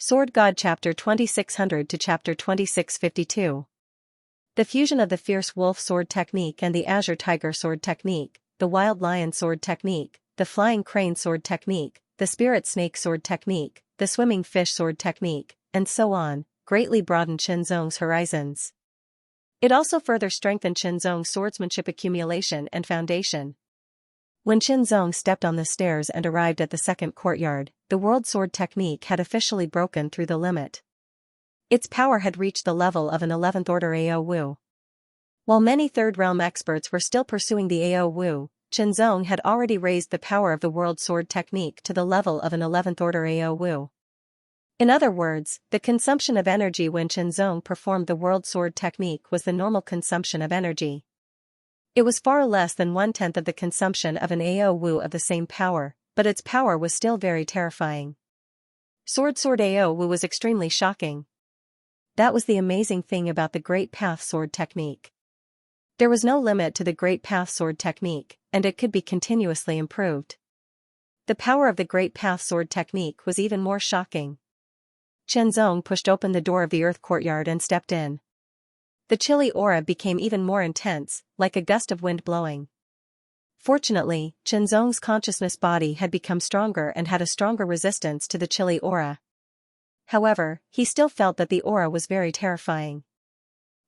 Sword God Chapter 2600 to Chapter 2652. The fusion of the Fierce Wolf Sword Technique and the Azure Tiger Sword Technique, the Wild Lion Sword Technique, the Flying Crane Sword Technique, the Spirit Snake Sword Technique, the Swimming Fish Sword Technique, and so on, greatly broadened Xianxia's horizons. It also further strengthened Xianxia's swordsmanship accumulation and foundation. When Xianxia stepped on the stairs and arrived at the second courtyard, the World Sword Technique had officially broken through the limit. Its power had reached the level of an 11th order AO Wu. While many Third Realm experts were still pursuing the AO Wu, Xianxia had already raised the power of the World Sword Technique to the level of an 11th order AO Wu. In other words, the consumption of energy when Xianxia performed the World Sword Technique was the normal consumption of energy. It was far less than 1/10 of the consumption of an AO Wu of the same power, but its power was still very terrifying. Sword AO Wu was extremely shocking. That was the amazing thing about the Great Path Sword Technique. There was no limit to the Great Path Sword Technique, and it could be continuously improved. The power of the Great Path Sword Technique was even more shocking. Xianxia pushed open the door of the Earth Courtyard and stepped in. The chilly aura became even more intense, like a gust of wind blowing. Fortunately, Xianxia's consciousness body had become stronger and had a stronger resistance to the chilly aura. However, he still felt that the aura was very terrifying.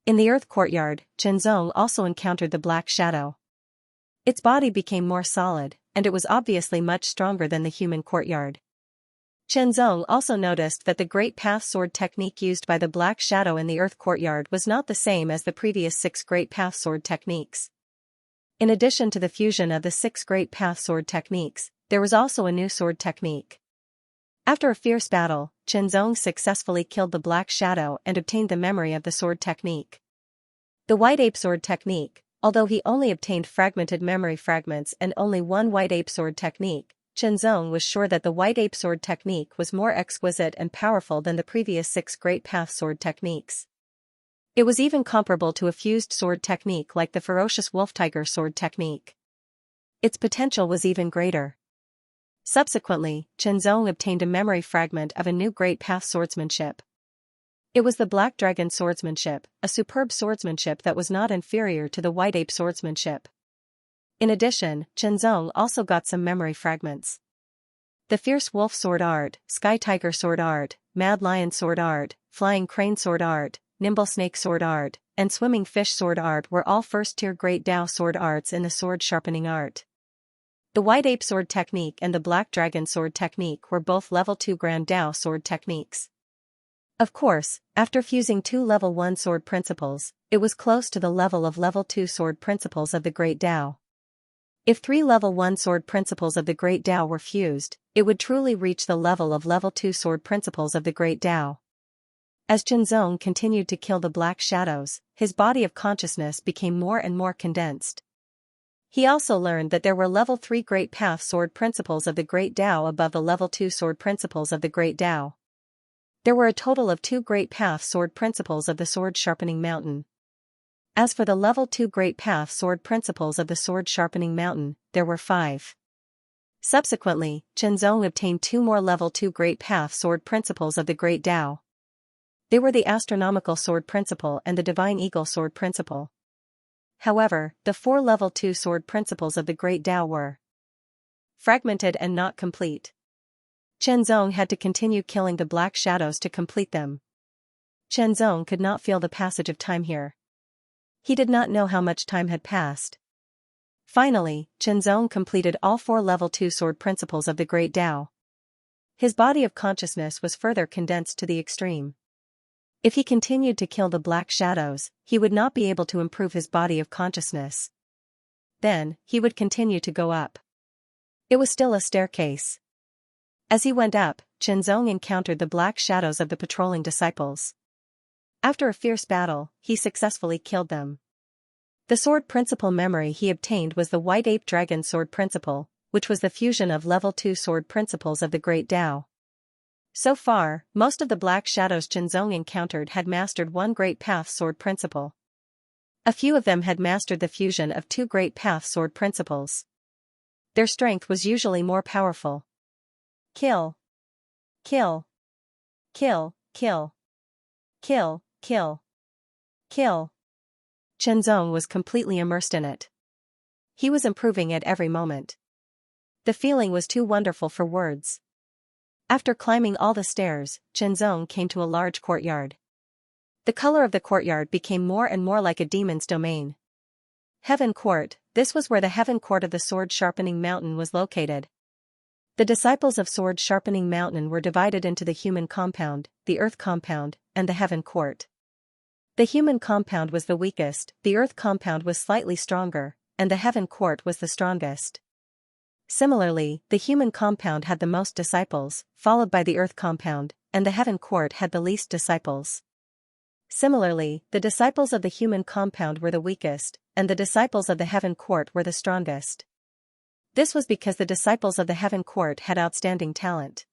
In the Earth Courtyard, Xianxia also encountered the Black Shadow. Its body became more solid, and it was obviously much stronger than the human courtyard. Xianxia also noticed that the Great Path Sword Technique used by the Black Shadow in the Earth Courtyard was not the same as the previous 6 Great Path Sword Techniques. In addition to the fusion of the 6 Great Path Sword Techniques, there was also a new sword technique. After a fierce battle, Xianxia successfully killed the Black Shadow and obtained the memory of the sword technique. The White Ape Sword Technique, although he only obtained fragmented memory fragments and only one White Ape Sword Technique, Xianxia was sure that the White Ape Sword Technique was more exquisite and powerful than the previous 6 Great Path Sword Techniques. It was even comparable to a fused sword technique like the Ferocious Wolf Tiger Sword Technique. Its potential was even greater. Subsequently, Xianxia obtained a memory fragment of a new Great Path swordsmanship. It was the Black Dragon swordsmanship, a superb swordsmanship that was not inferior to the White Ape swordsmanship. In addition, Xianxia also got some memory fragments. The Fierce Wolf Sword Art, Sky Tiger Sword Art, Mad Lion Sword Art, Flying Crane Sword Art, Nimble Snake Sword Art, and Swimming Fish Sword Art were all first-tier Great Dao Sword Arts in the sword sharpening art. The White Ape Sword Technique and the Black Dragon Sword Technique were both level 2 Grand Dao sword techniques. Of course, after fusing 2 level 1 sword principles, it was close to the level of level 2 sword principles of the Great Dao. If 3 level 1 sword principles of the Great Dao were fused, it would truly reach the level of level 2 sword principles of the Great Dao. As Xianxia continued to kill the Black Shadows, his body of consciousness became more and more condensed. He also learned that there were level 3 Great Path sword principles of the Great Dao above the level 2 sword principles of the Great Dao. There were a total of 2 Great Path sword principles of the Sword Sharpening Mountain. As for the level 2 Great Path sword principles of the Sword Sharpening Mountain, there were 5. Subsequently, Xianxia obtained 2 more level 2 Great Path sword principles of the Great Dao. They were the Astronomical Sword Principle and the Divine Eagle Sword Principle. However, the 4 level 2 sword principles of the Great Dao were fragmented and not complete. Xianxia had to continue killing the Black Shadows to complete them. Xianxia could not feel the passage of time here. He did not know how much time had passed. Finally, Xianxia completed all 4 level 2 sword principles of the Great Dao. His body of consciousness was further condensed to the extreme. If he continued to kill the Black Shadows, he would not be able to improve his body of consciousness. Then, he would continue to go up. It was still a staircase. As he went up, Xianxia encountered the Black Shadows of the patrolling disciples. After a fierce battle, he successfully killed them. The sword principle memory he obtained was the White Ape Dragon Sword Principle, which was the fusion of level 2 sword principles of the Great Dao. So far, most of the Black Shadows Xianxia encountered had mastered 1 Great Path Sword Principle. A few of them had mastered the fusion of 2 Great Path Sword Principles. Their strength was usually more powerful. Kill. Kill. Kill, kill, kill, kill, kill. Chen Zong was completely immersed in it. He was improving at every moment. The feeling was too wonderful for words. After climbing all the stairs, Chen Zong came to a large courtyard. The color of the courtyard became more and more like a demon's domain. Heaven Court, this was where the Heaven Court of the Sword Sharpening Mountain was located. The disciples of Sword Sharpening Mountain were divided into the Human Compound, the Earth Compound, and the Heaven Court. The Human Compound was the weakest, the Earth Compound was slightly stronger, and the Heaven Court was the strongest. Similarly, the Human Compound had the most disciples, followed by the Earth Compound, and the Heaven Court had the least disciples. Similarly, the disciples of the Human Compound were the weakest, and the disciples of the Heaven Court were the strongest. This was because the disciples of the Heaven Court had outstanding talent.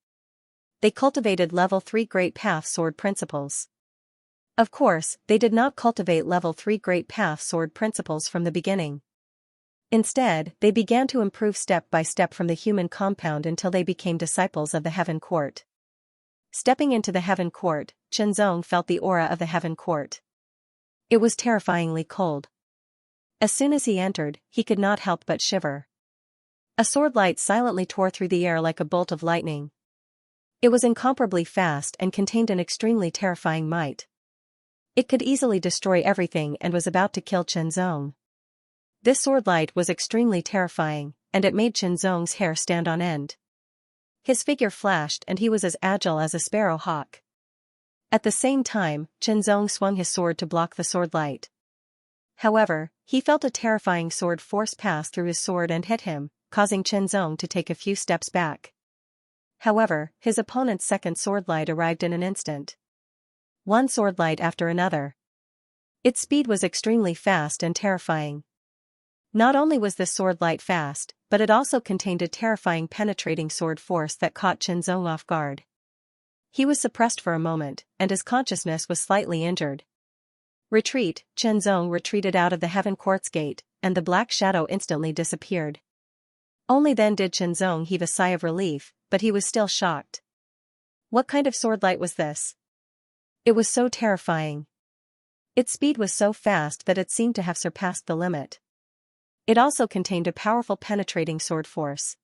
They cultivated level 3 Great Path Sword principles. Of course, they did not cultivate level 3 Great Path Sword principles from the beginning. Instead, they began to improve step by step from the Human Compound until they became disciples of the Heaven Court. Stepping into the Heaven Court, Chen Zong felt the aura of the Heaven Court. It was terrifyingly cold. As soon as he entered, he could not help but shiver. A sword light silently tore through the air like a bolt of lightning. It was incomparably fast and contained an extremely terrifying might. It could easily destroy everything and was about to kill Chen Zong. This sword light was extremely terrifying, and it made Chen Zong's hair stand on end. His figure flashed and he was as agile as a sparrow hawk. At the same time, Chen Zong swung his sword to block the sword light. However, he felt a terrifying sword force pass through his sword and hit him, causing Chen Zong to take a few steps back. However, his opponent's second sword light arrived in an instant. One sword light after another. Its speed was extremely fast and terrifying. Not only was this sword light fast, but it also contained a terrifying penetrating sword force that caught Chen Zong off guard. He was suppressed for a moment, and his consciousness was slightly injured. Retreat, Chen Zong retreated out of the Heaven Court's gate, and the black shadow instantly disappeared. Only then did Chen Zong heave a sigh of relief, but he was still shocked. What kind of sword light was this? It was so terrifying. Its speed was so fast that it seemed to have surpassed the limit. It also contained a powerful penetrating sword force.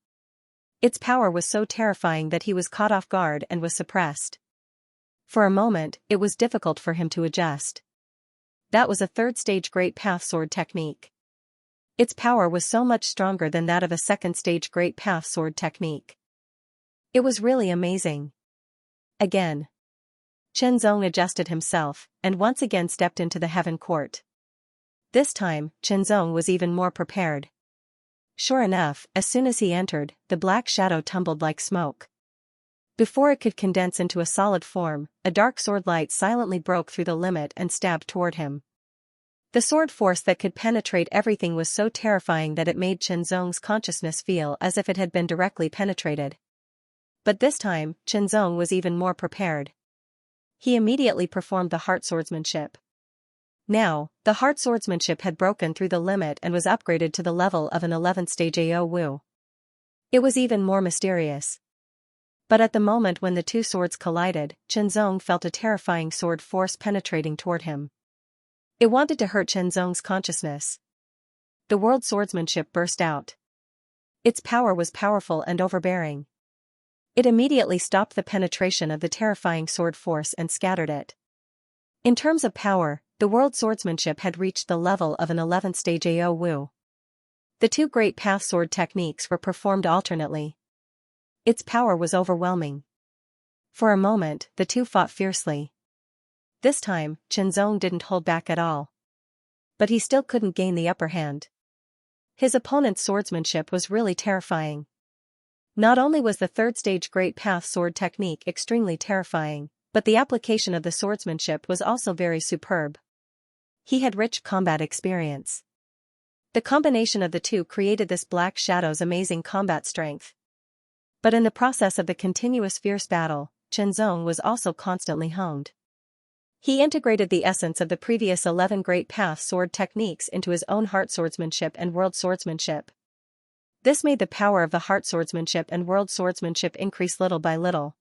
Its power was so terrifying that he was caught off guard and was suppressed. For a moment, it was difficult for him to adjust. That was a third stage Great Path Sword technique. Its power was so much stronger than that of a second stage Great Path Sword technique. It was really amazing. Again. Chen Zong adjusted himself, and once again stepped into the Heaven Court. This time, Chen Zong was even more prepared. Sure enough, as soon as he entered, the black shadow tumbled like smoke. Before it could condense into a solid form, a dark sword light silently broke through the limit and stabbed toward him. The sword force that could penetrate everything was so terrifying that it made Chen Zong's consciousness feel as if it had been directly penetrated. But this time, Chen Zong was even more prepared. He immediately performed the heart swordsmanship. Now, the heart swordsmanship had broken through the limit and was upgraded to the level of an 11th stage AO Wu. It was even more mysterious. But at the moment when the two swords collided, Chen Zong felt a terrifying sword force penetrating toward him. It wanted to hurt Chen Zong's consciousness. The world swordsmanship burst out. Its power was powerful and overbearing. It immediately stopped the penetration of the terrifying sword force and scattered it. In terms of power, the world swordsmanship had reached the level of an 11th stage AO Wu. The two Great Path Sword techniques were performed alternately. Its power was overwhelming. For a moment, the two fought fiercely. This time, Chen Zong didn't hold back at all. But he still couldn't gain the upper hand. His opponent's swordsmanship was really terrifying. Not only was the third stage Great Path Sword technique extremely terrifying, but the application of the swordsmanship was also very superb. He had rich combat experience. The combination of the two created this black shadow's amazing combat strength. But in the process of the continuous fierce battle, Chen Zong was also constantly honed. He integrated the essence of the previous 11 Great Path Sword techniques into his own heart swordsmanship and world swordsmanship. This made the power of the heart swordsmanship and world swordsmanship increase little by little.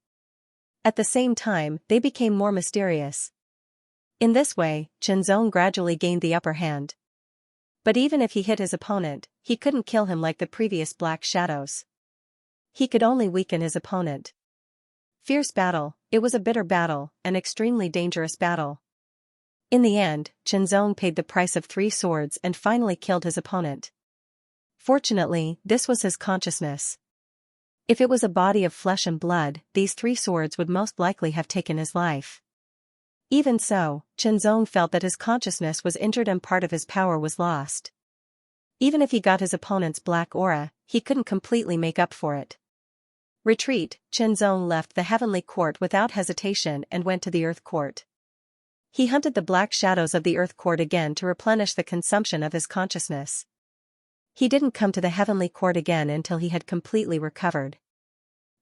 At the same time, they became more mysterious. In this way, Qianzong gradually gained the upper hand. But even if he hit his opponent, he couldn't kill him like the previous black shadows. He could only weaken his opponent. Fierce battle, it was a bitter battle, an extremely dangerous battle. In the end, Qianzong paid the price of 3 swords and finally killed his opponent. Fortunately, this was his consciousness. If it was a body of flesh and blood, these 3 swords would most likely have taken his life. Even so, Qianzong felt that his consciousness was injured and part of his power was lost. Even if he got his opponent's black aura, he couldn't completely make up for it. Retreat, Qianzong left the heavenly court without hesitation and went to the earth court. He hunted the black shadows of the earth court again to replenish the consumption of his consciousness. He didn't come to the heavenly court again until he had completely recovered.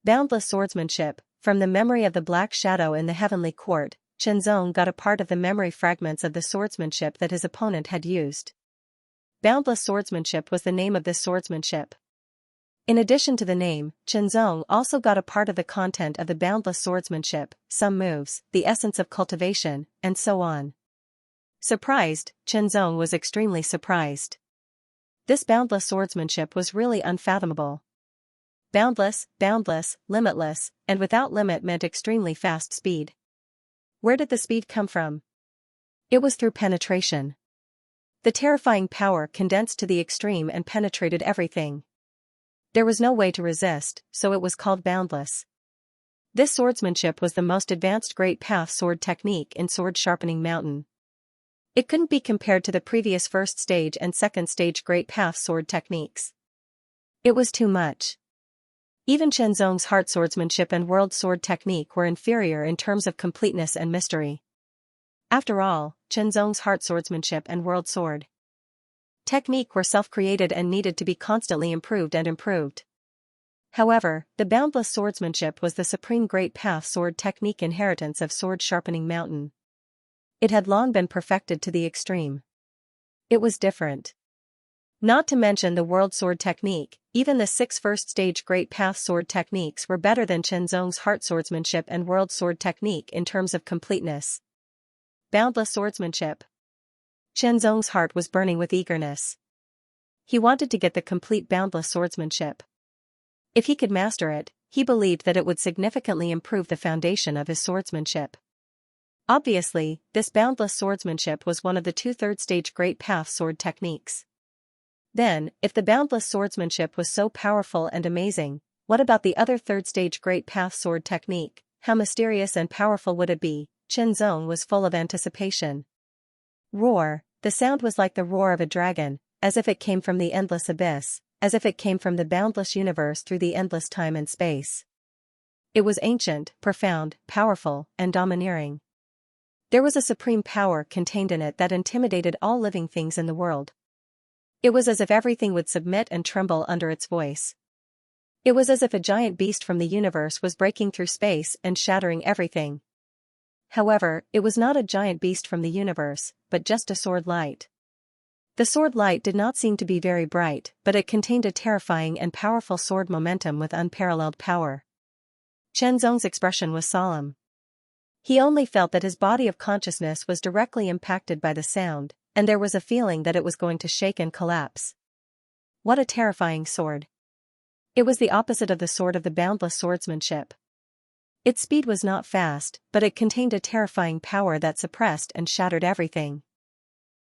Boundless swordsmanship, from the memory of the black shadow in the heavenly court, Qianzong got a part of the memory fragments of the swordsmanship that his opponent had used. Boundless swordsmanship was the name of this swordsmanship. In addition to the name, Qianzong also got a part of the content of the boundless swordsmanship, some moves, the essence of cultivation, and so on. Surprised, Qianzong was extremely surprised. This boundless swordsmanship was really unfathomable. Boundless, limitless, and without limit meant extremely fast speed. Where did the speed come from? It was through penetration. The terrifying power condensed to the extreme and penetrated everything. There was no way to resist, so it was called boundless. This swordsmanship was the most advanced Great Path sword technique in Sword Sharpening Mountain. It couldn't be compared to the previous first stage and second stage Great Path sword techniques. It was too much. Even Qianzong's heart swordsmanship and world sword technique were inferior in terms of completeness and mystery. After all, Qianzong's heart swordsmanship and world sword technique were self-created and needed to be constantly improved and improved. However, the boundless swordsmanship was the supreme Great Path sword technique inheritance of Sword Sharpening Mountain. It had long been perfected to the extreme. It was different. Not to mention the world sword technique, even the 6 first stage Great Path sword techniques were better than Qianzong's heart swordsmanship and world sword technique in terms of completeness. Boundless swordsmanship. Qianzong's heart was burning with eagerness. He wanted to get the complete boundless swordsmanship. If he could master it, he believed that it would significantly improve the foundation of his swordsmanship. Obviously, this boundless swordsmanship was one of the 2 third-stage Great Path sword techniques. Then, if the boundless swordsmanship was so powerful and amazing, what about the other third-stage Great Path sword technique? How mysterious and powerful would it be? Qianzong was full of anticipation. Roar, the sound was like the roar of a dragon, as if it came from the endless abyss, as if it came from the boundless universe through the endless time and space. It was ancient, profound, powerful, and domineering. There was a supreme power contained in it that intimidated all living things in the world. It was as if everything would submit and tremble under its voice. It was as if a giant beast from the universe was breaking through space and shattering everything. However, it was not a giant beast from the universe, but just a sword light. The sword light did not seem to be very bright, but it contained a terrifying and powerful sword momentum with unparalleled power. Qianzong's expression was solemn. He only felt that his body of consciousness was directly impacted by the sound, and there was a feeling that it was going to shake and collapse. What a terrifying sword. It was the opposite of the sword of the boundless swordsmanship. Its speed was not fast, but it contained a terrifying power that suppressed and shattered everything.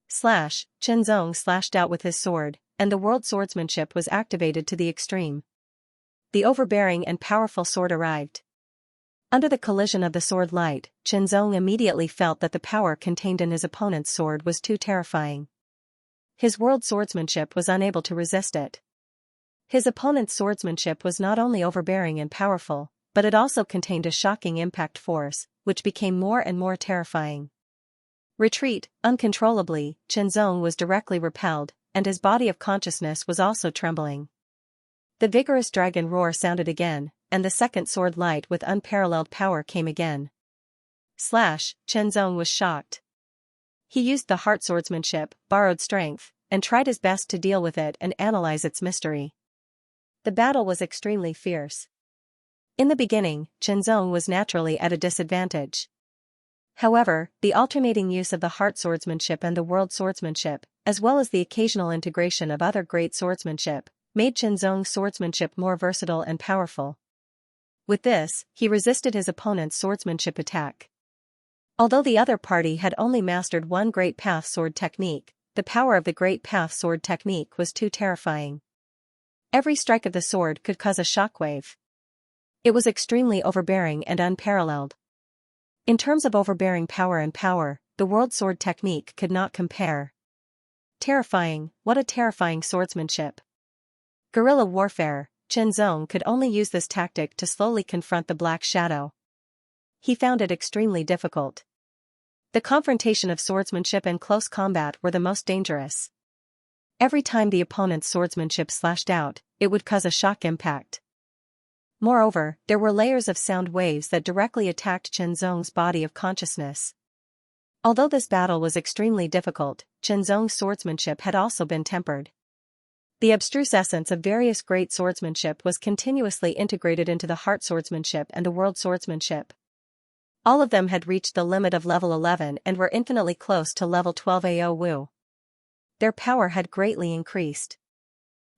Slash, Qianzong slashed out with his sword, and the world swordsmanship was activated to the extreme. The overbearing and powerful sword arrived. Under the collision of the sword light, Qianzong immediately felt that the power contained in his opponent's sword was too terrifying. His world swordsmanship was unable to resist it. His opponent's swordsmanship was not only overbearing and powerful, but it also contained a shocking impact force, which became more and more terrifying. Retreat, uncontrollably, Qianzong was directly repelled, and his body of consciousness was also trembling. The vigorous dragon roar sounded again, and the second sword light with unparalleled power came again. Slash, Qianzong was shocked. He used the heart swordsmanship, borrowed strength, and tried his best to deal with it and analyze its mystery. The battle was extremely fierce. In the beginning, Qianzong was naturally at a disadvantage. However, the alternating use of the heart swordsmanship and the world swordsmanship, as well as the occasional integration of other great swordsmanship, made Qianzong's swordsmanship more versatile and powerful. With this, he resisted his opponent's swordsmanship attack. Although the other party had only mastered one great path sword technique, the power of the great path sword technique was too terrifying. Every strike of the sword could cause a shockwave. It was extremely overbearing and unparalleled. In terms of overbearing power and power, the world sword technique could not compare. Terrifying, what a terrifying swordsmanship. Guerrilla warfare, Qianzong could only use this tactic to slowly confront the Black Shadow. He found it extremely difficult. The confrontation of swordsmanship and close combat were the most dangerous. Every time the opponent's swordsmanship slashed out, it would cause a shock impact. Moreover, there were layers of sound waves that directly attacked Qianzong's body of consciousness. Although this battle was extremely difficult, Qianzong's swordsmanship had also been tempered. The abstruse essence of various great swordsmanship was continuously integrated into the heart swordsmanship and the world swordsmanship. All of them had reached the limit of level 11 and were infinitely close to level 12 AO Wu. Their power had greatly increased.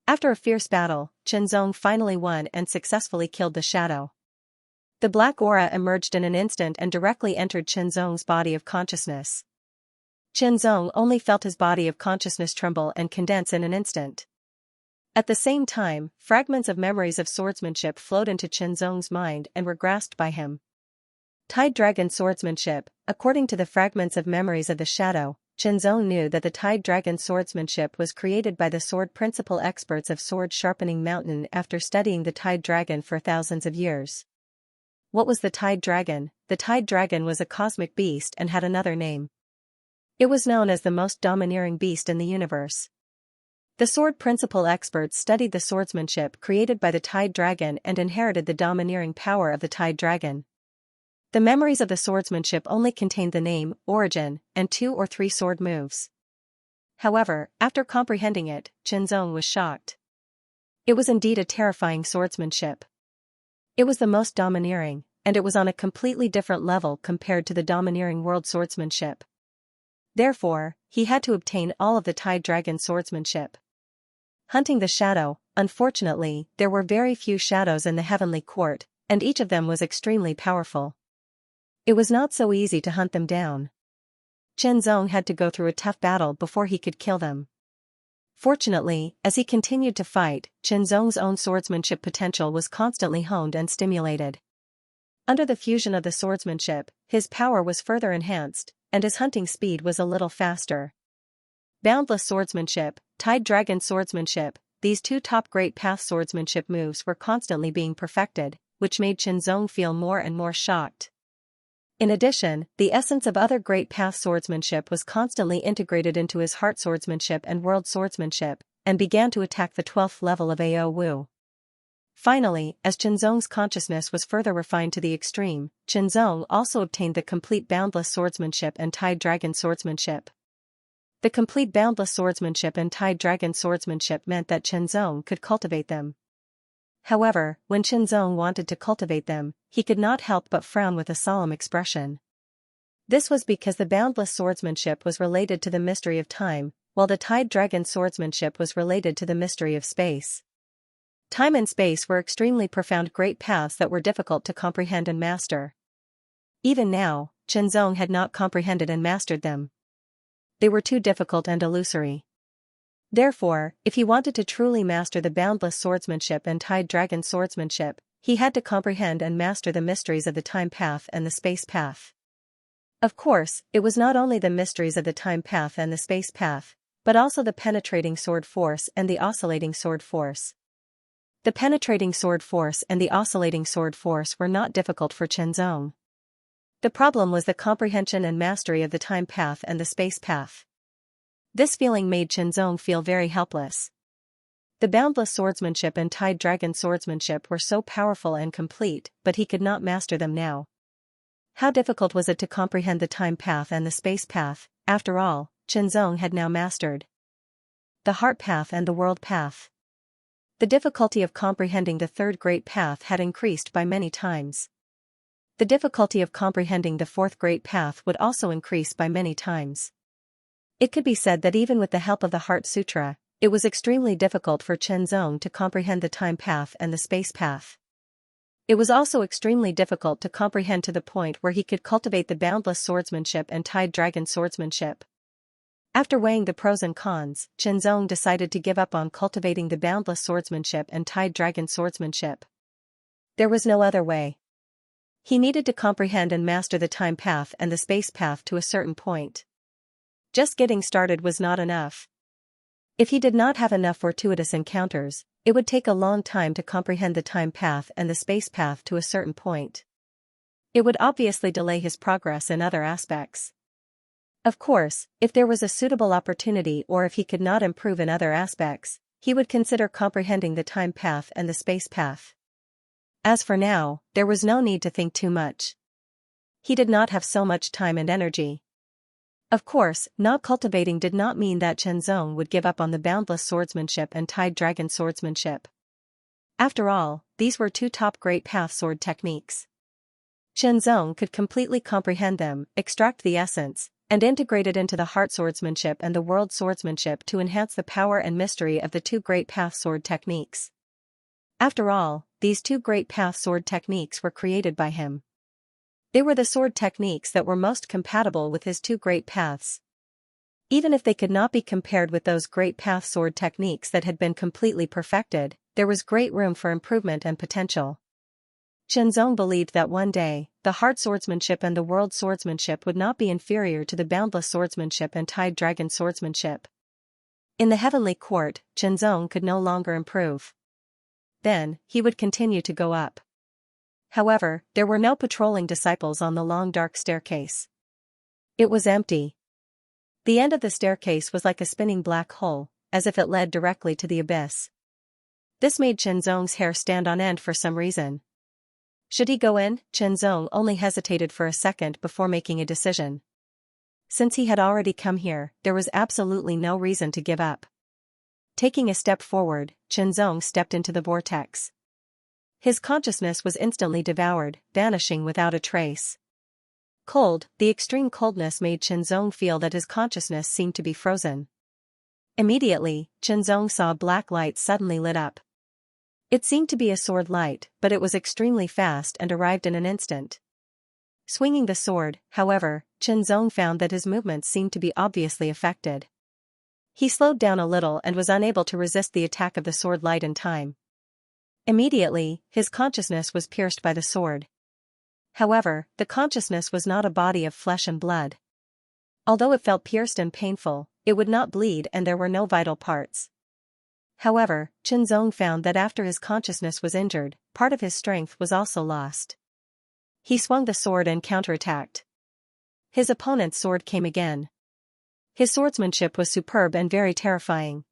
After a fierce battle, Qianzong finally won and successfully killed the shadow. The black aura emerged in an instant and directly entered Qianzong's body of consciousness. Qianzong only felt his body of consciousness tremble and condense in an instant. At the same time, fragments of memories of swordsmanship flowed into Qianzong's mind and were grasped by him. Tide Dragon swordsmanship, according to the fragments of memories of the shadow, Qianzong knew that the Tide Dragon swordsmanship was created by the sword principal experts of Sword Sharpening Mountain after studying the Tide Dragon for thousands of years. What was the Tide Dragon? The Tide Dragon was a cosmic beast and had another name. It was known as the most domineering beast in the universe. The sword principal experts studied the swordsmanship created by the Tide Dragon and inherited the domineering power of the Tide Dragon. The memories of the swordsmanship only contained the name, origin, and 2 or 3 sword moves. However, after comprehending it, Qianzong was shocked. It was indeed a terrifying swordsmanship. It was the most domineering, and it was on a completely different level compared to the domineering world swordsmanship. Therefore, he had to obtain all of the Tide Dragon swordsmanship. Hunting the shadow, unfortunately, there were very few shadows in the heavenly court, and each of them was extremely powerful. It was not so easy to hunt them down. Qianzong had to go through a tough battle before he could kill them. Fortunately, as he continued to fight, Qianzong's own swordsmanship potential was constantly honed and stimulated. Under the fusion of the swordsmanship, his power was further enhanced, and his hunting speed was a little faster. Boundless swordsmanship, Tide Dragon swordsmanship, these 2 top great path swordsmanship moves were constantly being perfected, which made Qianzong feel more and more shocked. In addition, the essence of other great path swordsmanship was constantly integrated into his heart swordsmanship and world swordsmanship, and began to attack the 12th level of AO Wu. Finally, as Qianzong's consciousness was further refined to the extreme, Qianzong also obtained the complete boundless swordsmanship and Tide Dragon swordsmanship. The complete boundless swordsmanship and Tide Dragon swordsmanship meant that Qianzong could cultivate them. However, when Qianzong wanted to cultivate them, he could not help but frown with a solemn expression. This was because the boundless swordsmanship was related to the mystery of time, while the Tide Dragon swordsmanship was related to the mystery of space. Time and space were extremely profound great paths that were difficult to comprehend and master. Even now, Qianzong had not comprehended and mastered them. They were too difficult and illusory. Therefore, if he wanted to truly master the boundless swordsmanship and Tide Dragon swordsmanship, he had to comprehend and master the mysteries of the time path and the space path. Of course, it was not only the mysteries of the time path and the space path, but also the penetrating sword force and the oscillating sword force. The penetrating sword force and the oscillating sword force were not difficult for Qianzong. The problem was the comprehension and mastery of the time path and the space path. This feeling made Qianzong feel very helpless. The boundless swordsmanship and Tide Dragon swordsmanship were so powerful and complete, but he could not master them now. How difficult was it to comprehend the time path and the space path? After all, Qianzong had now mastered the heart path and the world path. The difficulty of comprehending the third great path had increased by many times. The difficulty of comprehending the fourth great path would also increase by many times. It could be said that even with the help of the Heart Sutra, it was extremely difficult for Chenzong to comprehend the time path and the space path. It was also extremely difficult to comprehend to the point where he could cultivate the boundless swordsmanship and tide dragon swordsmanship. After weighing the pros and cons, Chenzong decided to give up on cultivating the boundless swordsmanship and tide dragon swordsmanship. There was no other way. He needed to comprehend and master the time path and the space path to a certain point. Just getting started was not enough. If he did not have enough fortuitous encounters, it would take a long time to comprehend the time path and the space path to a certain point. It would obviously delay his progress in other aspects. Of course, if there was a suitable opportunity or if he could not improve in other aspects, he would consider comprehending the time path and the space path. As for now, there was no need to think too much. He did not have so much time and energy. Of course, not cultivating did not mean that Chenzong would give up on the boundless swordsmanship and tide dragon swordsmanship. After all, these were two top great path sword techniques. Chenzong could completely comprehend them, extract the essence, and integrate it into the heart swordsmanship and the world swordsmanship to enhance the power and mystery of the two great path sword techniques. After all, these two great path sword techniques were created by him. They were the sword techniques that were most compatible with his two great paths. Even if they could not be compared with those great path sword techniques that had been completely perfected, there was great room for improvement and potential. Chenzong believed that one day, the heart swordsmanship and the world swordsmanship would not be inferior to the boundless swordsmanship and tide dragon swordsmanship. In the heavenly court, Chenzong could no longer improve. Then, he would continue to go up. However, there were no patrolling disciples on the long dark staircase. It was empty. The end of the staircase was like a spinning black hole, as if it led directly to the abyss. This made Chenzong's hair stand on end for some reason. Should he go in? Chenzong only hesitated for a second before making a decision. Since he had already come here, there was absolutely no reason to give up. Taking a step forward, Chenzong stepped into the vortex. His consciousness was instantly devoured, vanishing without a trace. Cold, the extreme coldness made Chenzong feel that his consciousness seemed to be frozen. Immediately, Chenzong saw a black light suddenly lit up. It seemed to be a sword light, but it was extremely fast and arrived in an instant. Swinging the sword, however, Chenzong found that his movements seemed to be obviously affected. He slowed down a little and was unable to resist the attack of the sword light in time. Immediately, his consciousness was pierced by the sword. However, the consciousness was not a body of flesh and blood. Although it felt pierced and painful, it would not bleed and there were no vital parts. However, Chenzong found that after his consciousness was injured, part of his strength was also lost. He swung the sword and counterattacked. His opponent's sword came again. His swordsmanship was superb and very terrifying.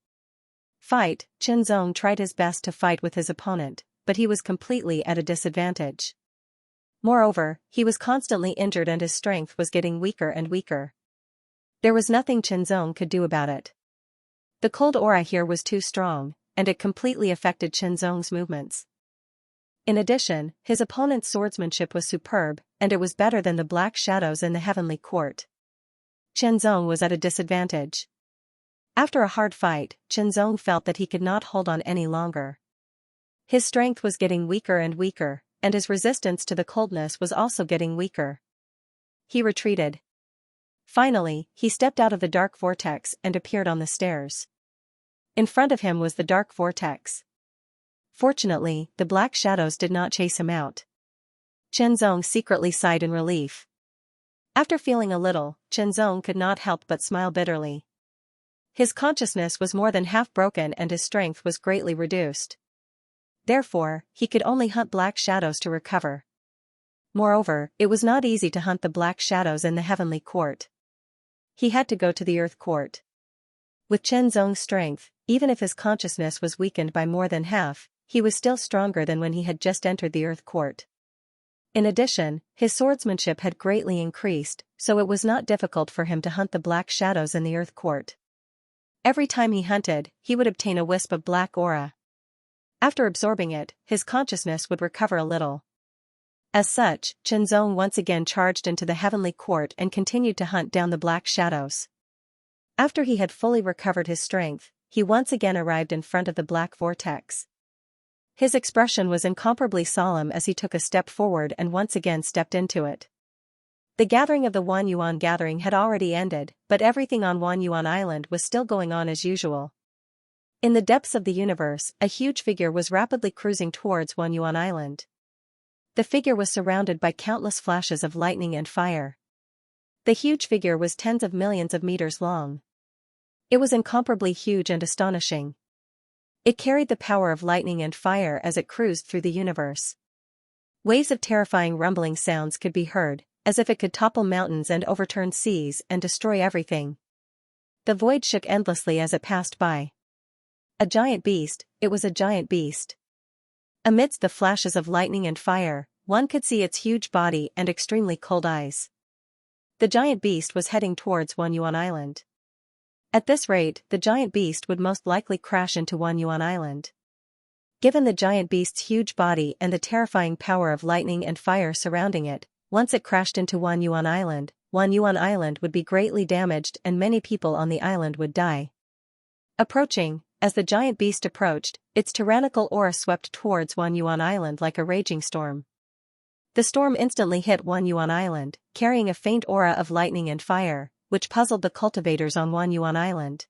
Chenzong tried his best to fight with his opponent, but he was completely at a disadvantage. Moreover, he was constantly injured and his strength was getting weaker and weaker. There was nothing Chenzong could do about it. The cold aura here was too strong, and it completely affected Chenzong's movements. In addition, his opponent's swordsmanship was superb, and it was better than the black shadows in the heavenly court. Chenzong was at a disadvantage. After a hard fight, Chenzong felt that he could not hold on any longer. His strength was getting weaker and weaker, and his resistance to the coldness was also getting weaker. He retreated. Finally, he stepped out of the dark vortex and appeared on the stairs. In front of him was the dark vortex. Fortunately, the black shadows did not chase him out. Chenzong secretly sighed in relief. After feeling a little, Chenzong could not help but smile bitterly. His consciousness was more than half broken and his strength was greatly reduced. Therefore, he could only hunt black shadows to recover. Moreover, it was not easy to hunt the black shadows in the heavenly court. He had to go to the earth court. With Chenzong's strength, even if his consciousness was weakened by more than half, he was still stronger than when he had just entered the earth court. In addition, his swordsmanship had greatly increased, so it was not difficult for him to hunt the black shadows in the earth court. Every time he hunted, he would obtain a wisp of black aura. After absorbing it, his consciousness would recover a little. As such, Chenzong once again charged into the heavenly court and continued to hunt down the black shadows. After he had fully recovered his strength, he once again arrived in front of the black vortex. His expression was incomparably solemn as he took a step forward and once again stepped into it. The gathering of the Wanyuan gathering had already ended, but everything on Wanyuan Island was still going on as usual. In the depths of the universe, a huge figure was rapidly cruising towards Wanyuan Island. The figure was surrounded by countless flashes of lightning and fire. The huge figure was tens of millions of meters long. It was incomparably huge and astonishing. It carried the power of lightning and fire as it cruised through the universe. Waves of terrifying rumbling sounds could be heard, as if it could topple mountains and overturn seas and destroy everything. The void shook endlessly as it passed by. A giant beast, it was a giant beast. Amidst the flashes of lightning and fire, one could see its huge body and extremely cold eyes. The giant beast was heading towards Wanyuan Island. At this rate, the giant beast would most likely crash into Wanyuan Island. Given the giant beast's huge body and the terrifying power of lightning and fire surrounding it, once it crashed into Wanyuan Island would be greatly damaged and many people on the island would die. Approaching, as the giant beast approached, its tyrannical aura swept towards Wanyuan Island like a raging storm. The storm instantly hit Wanyuan Island, carrying a faint aura of lightning and fire, which puzzled the cultivators on Wanyuan Island.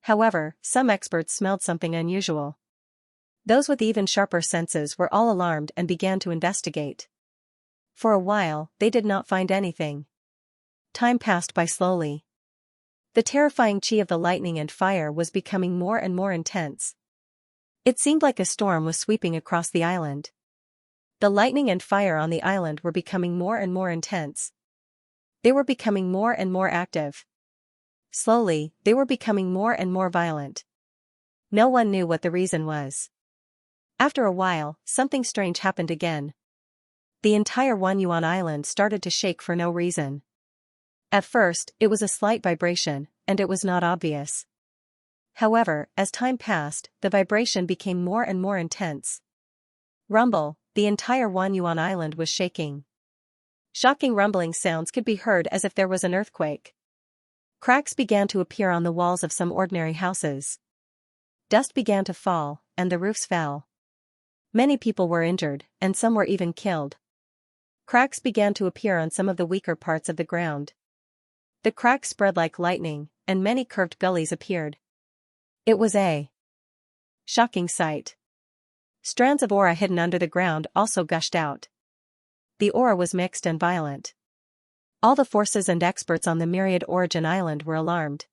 However, some experts smelled something unusual. Those with even sharper senses were all alarmed and began to investigate. For a while, they did not find anything. Time passed by slowly. The terrifying chi of the lightning and fire was becoming more and more intense. It seemed like a storm was sweeping across the island. The lightning and fire on the island were becoming more and more intense. They were becoming more and more active. Slowly, they were becoming more and more violent. No one knew what the reason was. After a while, something strange happened again. The entire Wanyuan Island started to shake for no reason. At first, it was a slight vibration, and it was not obvious. However, as time passed, the vibration became more and more intense. Rumble, the entire Wanyuan Island was shaking. Shocking rumbling sounds could be heard as if there was an earthquake. Cracks began to appear on the walls of some ordinary houses. Dust began to fall, and the roofs fell. Many people were injured, and some were even killed. Cracks began to appear on some of the weaker parts of the ground. The cracks spread like lightning, and many curved gullies appeared. It was a shocking sight. Strands of aura hidden under the ground also gushed out. The aura was mixed and violent. All the forces and experts on the Myriad Origin Island were alarmed.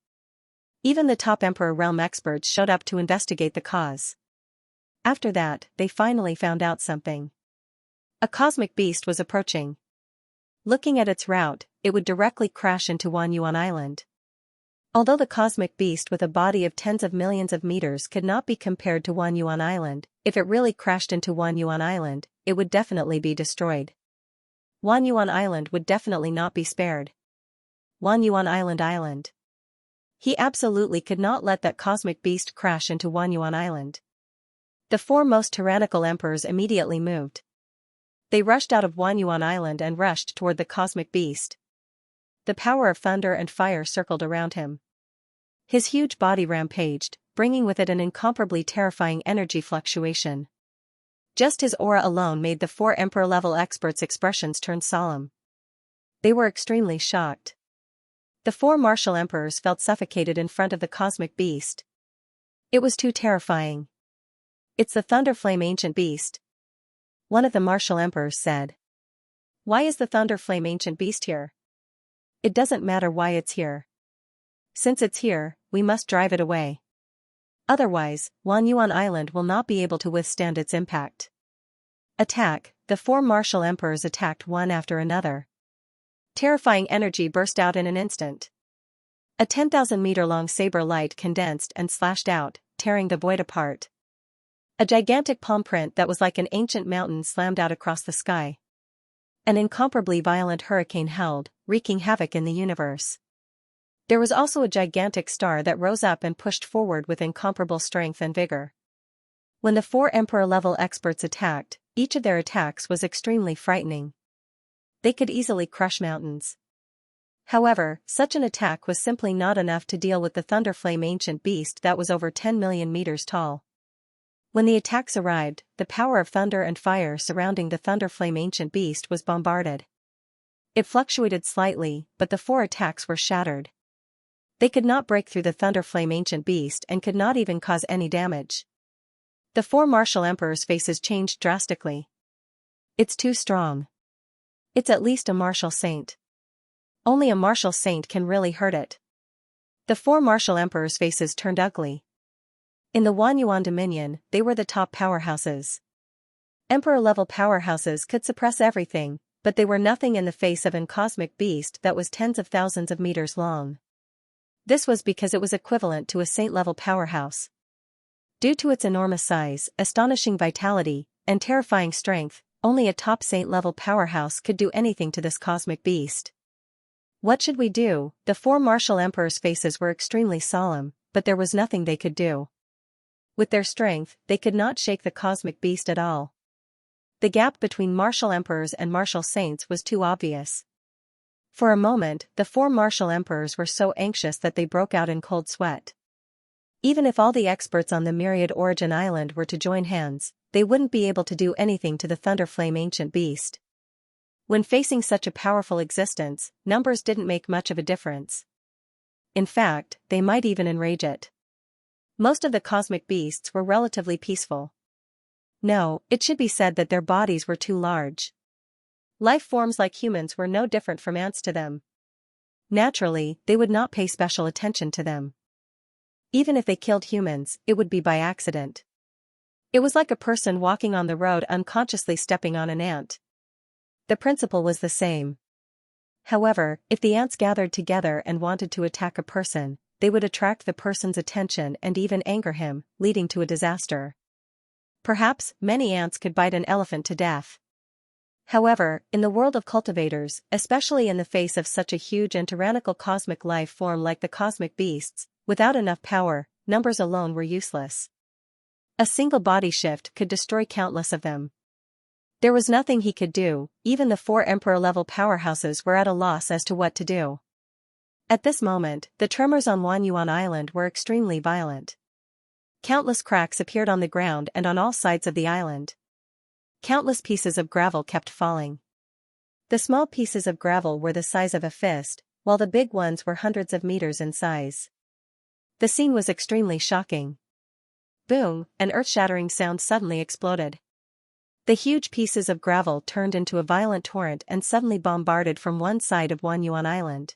Even the top Emperor Realm experts showed up to investigate the cause. After that, they finally found out something. A cosmic beast was approaching. Looking at its route, it would directly crash into Wanyuan Island. Although the cosmic beast with a body of tens of millions of meters could not be compared to Wanyuan Island, if it really crashed into Wanyuan Island, it would definitely be destroyed. Wanyuan Island would definitely not be spared. Wanyuan Island. He absolutely could not let that cosmic beast crash into Wanyuan Island. The four most tyrannical emperors immediately moved. They rushed out of Wanyuan Island and rushed toward the cosmic beast. The power of thunder and fire circled around him. His huge body rampaged, bringing with it an incomparably terrifying energy fluctuation. Just his aura alone made the four emperor-level experts' expressions turn solemn. They were extremely shocked. The four martial emperors felt suffocated in front of the cosmic beast. It was too terrifying. "It's the Thunderflame Ancient Beast," one of the martial emperors said. "Why is the Thunderflame Ancient Beast here? It doesn't matter why it's here. Since it's here, we must drive it away. Otherwise, Wanyuan Island will not be able to withstand its impact." Attack, the four martial emperors attacked one after another. Terrifying energy burst out in an instant. A 10,000-meter-long saber light condensed and slashed out, tearing the void apart. A gigantic palm print that was like an ancient mountain slammed out across the sky. An incomparably violent hurricane howled, wreaking havoc in the universe. There was also a gigantic star that rose up and pushed forward with incomparable strength and vigor. When the 4 Emperor-level experts attacked, each of their attacks was extremely frightening. They could easily crush mountains. However, such an attack was simply not enough to deal with the Thunderflame ancient beast that was over 10 million meters tall. When the attacks arrived, the power of thunder and fire surrounding the Thunderflame ancient beast was bombarded. It fluctuated slightly, but the 4 attacks were shattered. They could not break through the Thunderflame ancient beast and could not even cause any damage. The 4 martial emperors' faces changed drastically. It's too strong. It's at least a martial saint. Only a martial saint can really hurt it. The 4 martial emperors' faces turned ugly. In the Wanyuan Dominion, they were the top powerhouses. Emperor-level powerhouses could suppress everything, but they were nothing in the face of an cosmic beast that was tens of thousands of meters long. This was because it was equivalent to a saint-level powerhouse. Due to its enormous size, astonishing vitality, and terrifying strength, only a top saint-level powerhouse could do anything to this cosmic beast. What should we do? The 4 martial emperors' faces were extremely solemn, but there was nothing they could do. With their strength, they could not shake the cosmic beast at all. The gap between martial emperors and martial saints was too obvious. For a moment, the 4 martial emperors were so anxious that they broke out in cold sweat. Even if all the experts on the Myriad Origin Island were to join hands, they wouldn't be able to do anything to the Thunderflame ancient beast. When facing such a powerful existence, numbers didn't make much of a difference. In fact, they might even enrage it. Most of the cosmic beasts were relatively peaceful. No, it should be said that their bodies were too large. Life forms like humans were no different from ants to them. Naturally, they would not pay special attention to them. Even if they killed humans, it would be by accident. It was like a person walking on the road unconsciously stepping on an ant. The principle was the same. However, if the ants gathered together and wanted to attack a person, they would attract the person's attention and even anger him, leading to a disaster. Perhaps, many ants could bite an elephant to death. However, in the world of cultivators, especially in the face of such a huge and tyrannical cosmic life form like the cosmic beasts, without enough power, numbers alone were useless. A single body shift could destroy countless of them. There was nothing he could do, even the 4 emperor-level powerhouses were at a loss as to what to do. At this moment, the tremors on Wanyuan Island were extremely violent. Countless cracks appeared on the ground and on all sides of the island. Countless pieces of gravel kept falling. The small pieces of gravel were the size of a fist, while the big ones were hundreds of meters in size. The scene was extremely shocking. Boom, an earth-shattering sound suddenly exploded. The huge pieces of gravel turned into a violent torrent and suddenly bombarded from one side of Wanyuan Island.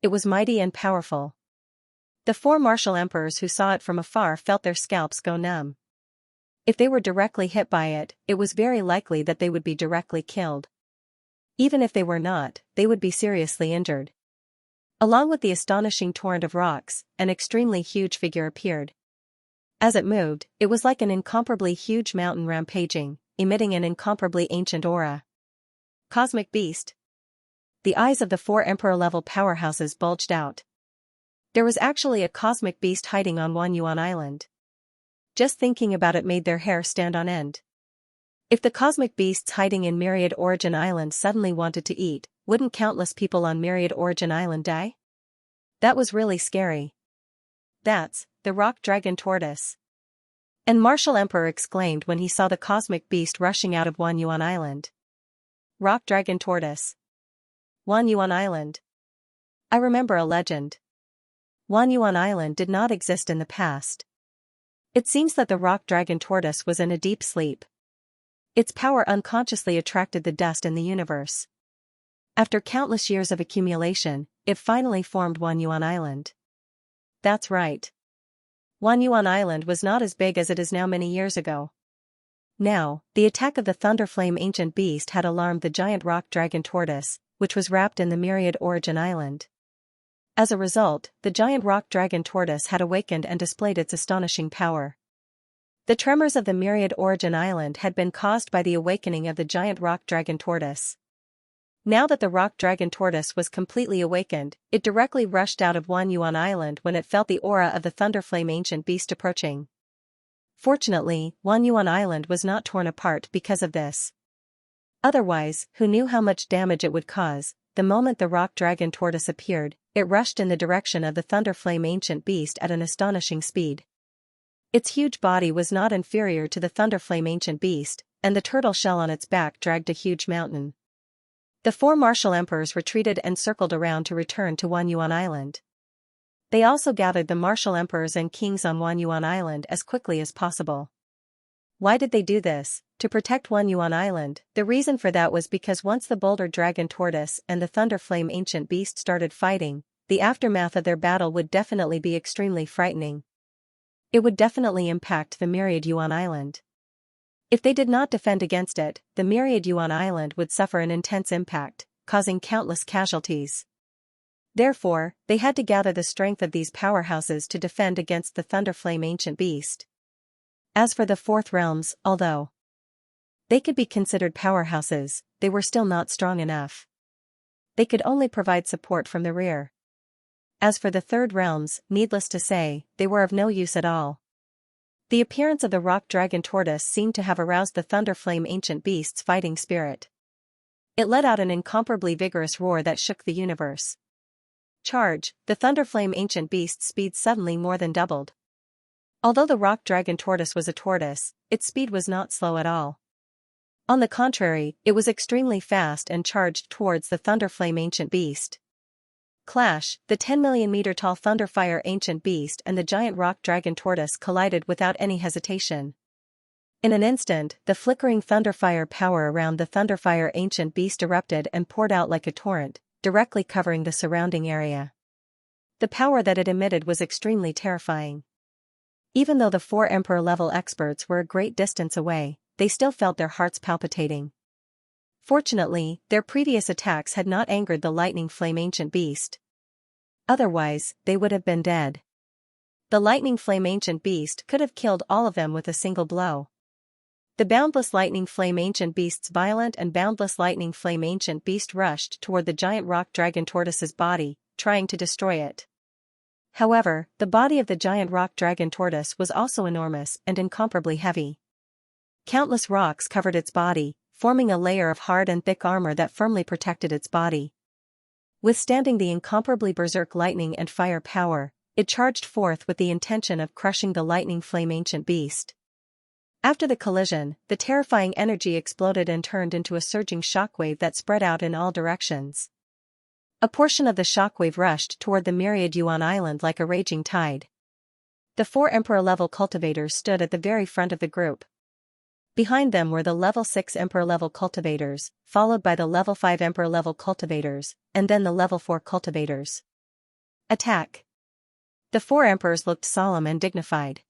It was mighty and powerful. The 4 martial emperors who saw it from afar felt their scalps go numb. If they were directly hit by it, it was very likely that they would be directly killed. Even if they were not, they would be seriously injured. Along with the astonishing torrent of rocks, an extremely huge figure appeared. As it moved, it was like an incomparably huge mountain rampaging, emitting an incomparably ancient aura. Cosmic beast. The eyes of the 4 emperor-level powerhouses bulged out. There was actually a cosmic beast hiding on Wanyuan Island. Just thinking about it made their hair stand on end. If the cosmic beasts hiding in Myriad Origin Island suddenly wanted to eat, wouldn't countless people on Myriad Origin Island die? That was really scary. That's the rock dragon tortoise. And Martial Emperor exclaimed when he saw the cosmic beast rushing out of Wanyuan Island. Rock dragon tortoise. Wanyuan Island. I remember a legend. Wanyuan Island did not exist in the past. It seems that the rock dragon tortoise was in a deep sleep. Its power unconsciously attracted the dust in the universe. After countless years of accumulation, it finally formed Wanyuan Island. That's right. Wanyuan Island was not as big as it is now many years ago. Now, the attack of the Thunderflame ancient beast had alarmed the giant rock dragon tortoise, which was wrapped in the Myriad Origin Island. As a result, the giant rock dragon tortoise had awakened and displayed its astonishing power. The tremors of the Myriad Origin Island had been caused by the awakening of the giant rock dragon tortoise. Now that the rock dragon tortoise was completely awakened, it directly rushed out of Wanyuan Island when it felt the aura of the Thunderflame ancient beast approaching. Fortunately, Wanyuan Island was not torn apart because of this. Otherwise, who knew how much damage it would cause? The moment the rock dragon tortoise appeared, it rushed in the direction of the thunderflame ancient beast at an astonishing speed. Its huge body was not inferior to the thunderflame ancient beast, and the turtle shell on its back dragged a huge mountain. The four martial emperors retreated and circled around to return to Wanyuan Island. They also gathered the martial emperors and kings on Wanyuan Island as quickly as possible. Why did they do this? To protect Wanyuan Island. The reason for that was because once the boulder dragon tortoise and the thunderflame ancient beast started fighting, the aftermath of their battle would definitely be extremely frightening. It would definitely impact the myriad Yuan Island. If they did not defend against it, the myriad Yuan Island would suffer an intense impact, causing countless casualties. Therefore, they had to gather the strength of these powerhouses to defend against the thunderflame ancient beast. As for the fourth realms, although they could be considered powerhouses, they were still not strong enough. They could only provide support from the rear. As for the third realms, needless to say, they were of no use at all. The appearance of the rock dragon tortoise seemed to have aroused the thunderflame ancient beast's fighting spirit. It let out an incomparably vigorous roar that shook the universe. Charge! The thunderflame ancient beast's speed suddenly more than doubled. Although the rock dragon tortoise was a tortoise, its speed was not slow at all. On the contrary, it was extremely fast and charged towards the thunderflame ancient beast. Clash! The 10-million-meter-tall thunderfire ancient beast and the giant rock dragon tortoise collided without any hesitation. In an instant, the flickering thunderfire power around the thunderfire ancient beast erupted and poured out like a torrent, directly covering the surrounding area. The power that it emitted was extremely terrifying. Even though the four emperor-level experts were a great distance away, they still felt their hearts palpitating. Fortunately, their previous attacks had not angered the lightning flame ancient beast. Otherwise, they would have been dead. The lightning flame ancient beast could have killed all of them with a single blow. The boundless lightning flame ancient beast's violent and boundless lightning flame ancient beast rushed toward the giant rock dragon tortoise's body, trying to destroy it. However, the body of the giant rock dragon tortoise was also enormous and incomparably heavy. Countless rocks covered its body, forming a layer of hard and thick armor that firmly protected its body. Withstanding the incomparably berserk lightning and fire power, it charged forth with the intention of crushing the lightning flame ancient beast. After the collision, the terrifying energy exploded and turned into a surging shockwave that spread out in all directions. A portion of the shockwave rushed toward the myriad Yuan Island like a raging tide. The four emperor-level cultivators stood at the very front of the group. Behind them were the level 6 emperor-level cultivators, followed by the level 5 emperor-level cultivators, and then the level 4 cultivators. Attack! The four emperors looked solemn and dignified.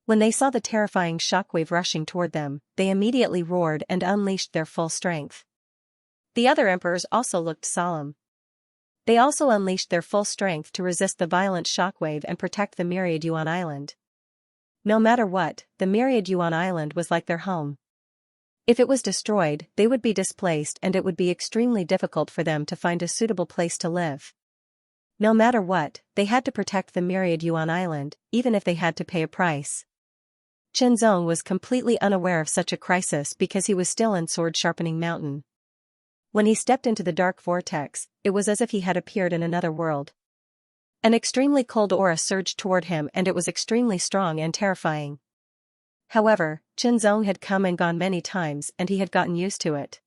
When they saw the terrifying shockwave rushing toward them, they immediately roared and unleashed their full strength. The other emperors also looked solemn. They also unleashed their full strength to resist the violent shockwave and protect the myriad Yuan Island. No matter what, the myriad Yuan Island was like their home. If it was destroyed, they would be displaced and it would be extremely difficult for them to find a suitable place to live. No matter what, they had to protect the myriad Yuan Island, even if they had to pay a price. Qianzong was completely unaware of such a crisis because he was still in Sword Sharpening Mountain. When he stepped into the dark vortex, it was as if he had appeared in another world. An extremely cold aura surged toward him and it was extremely strong and terrifying. However, Qianzong had come and gone many times and he had gotten used to it.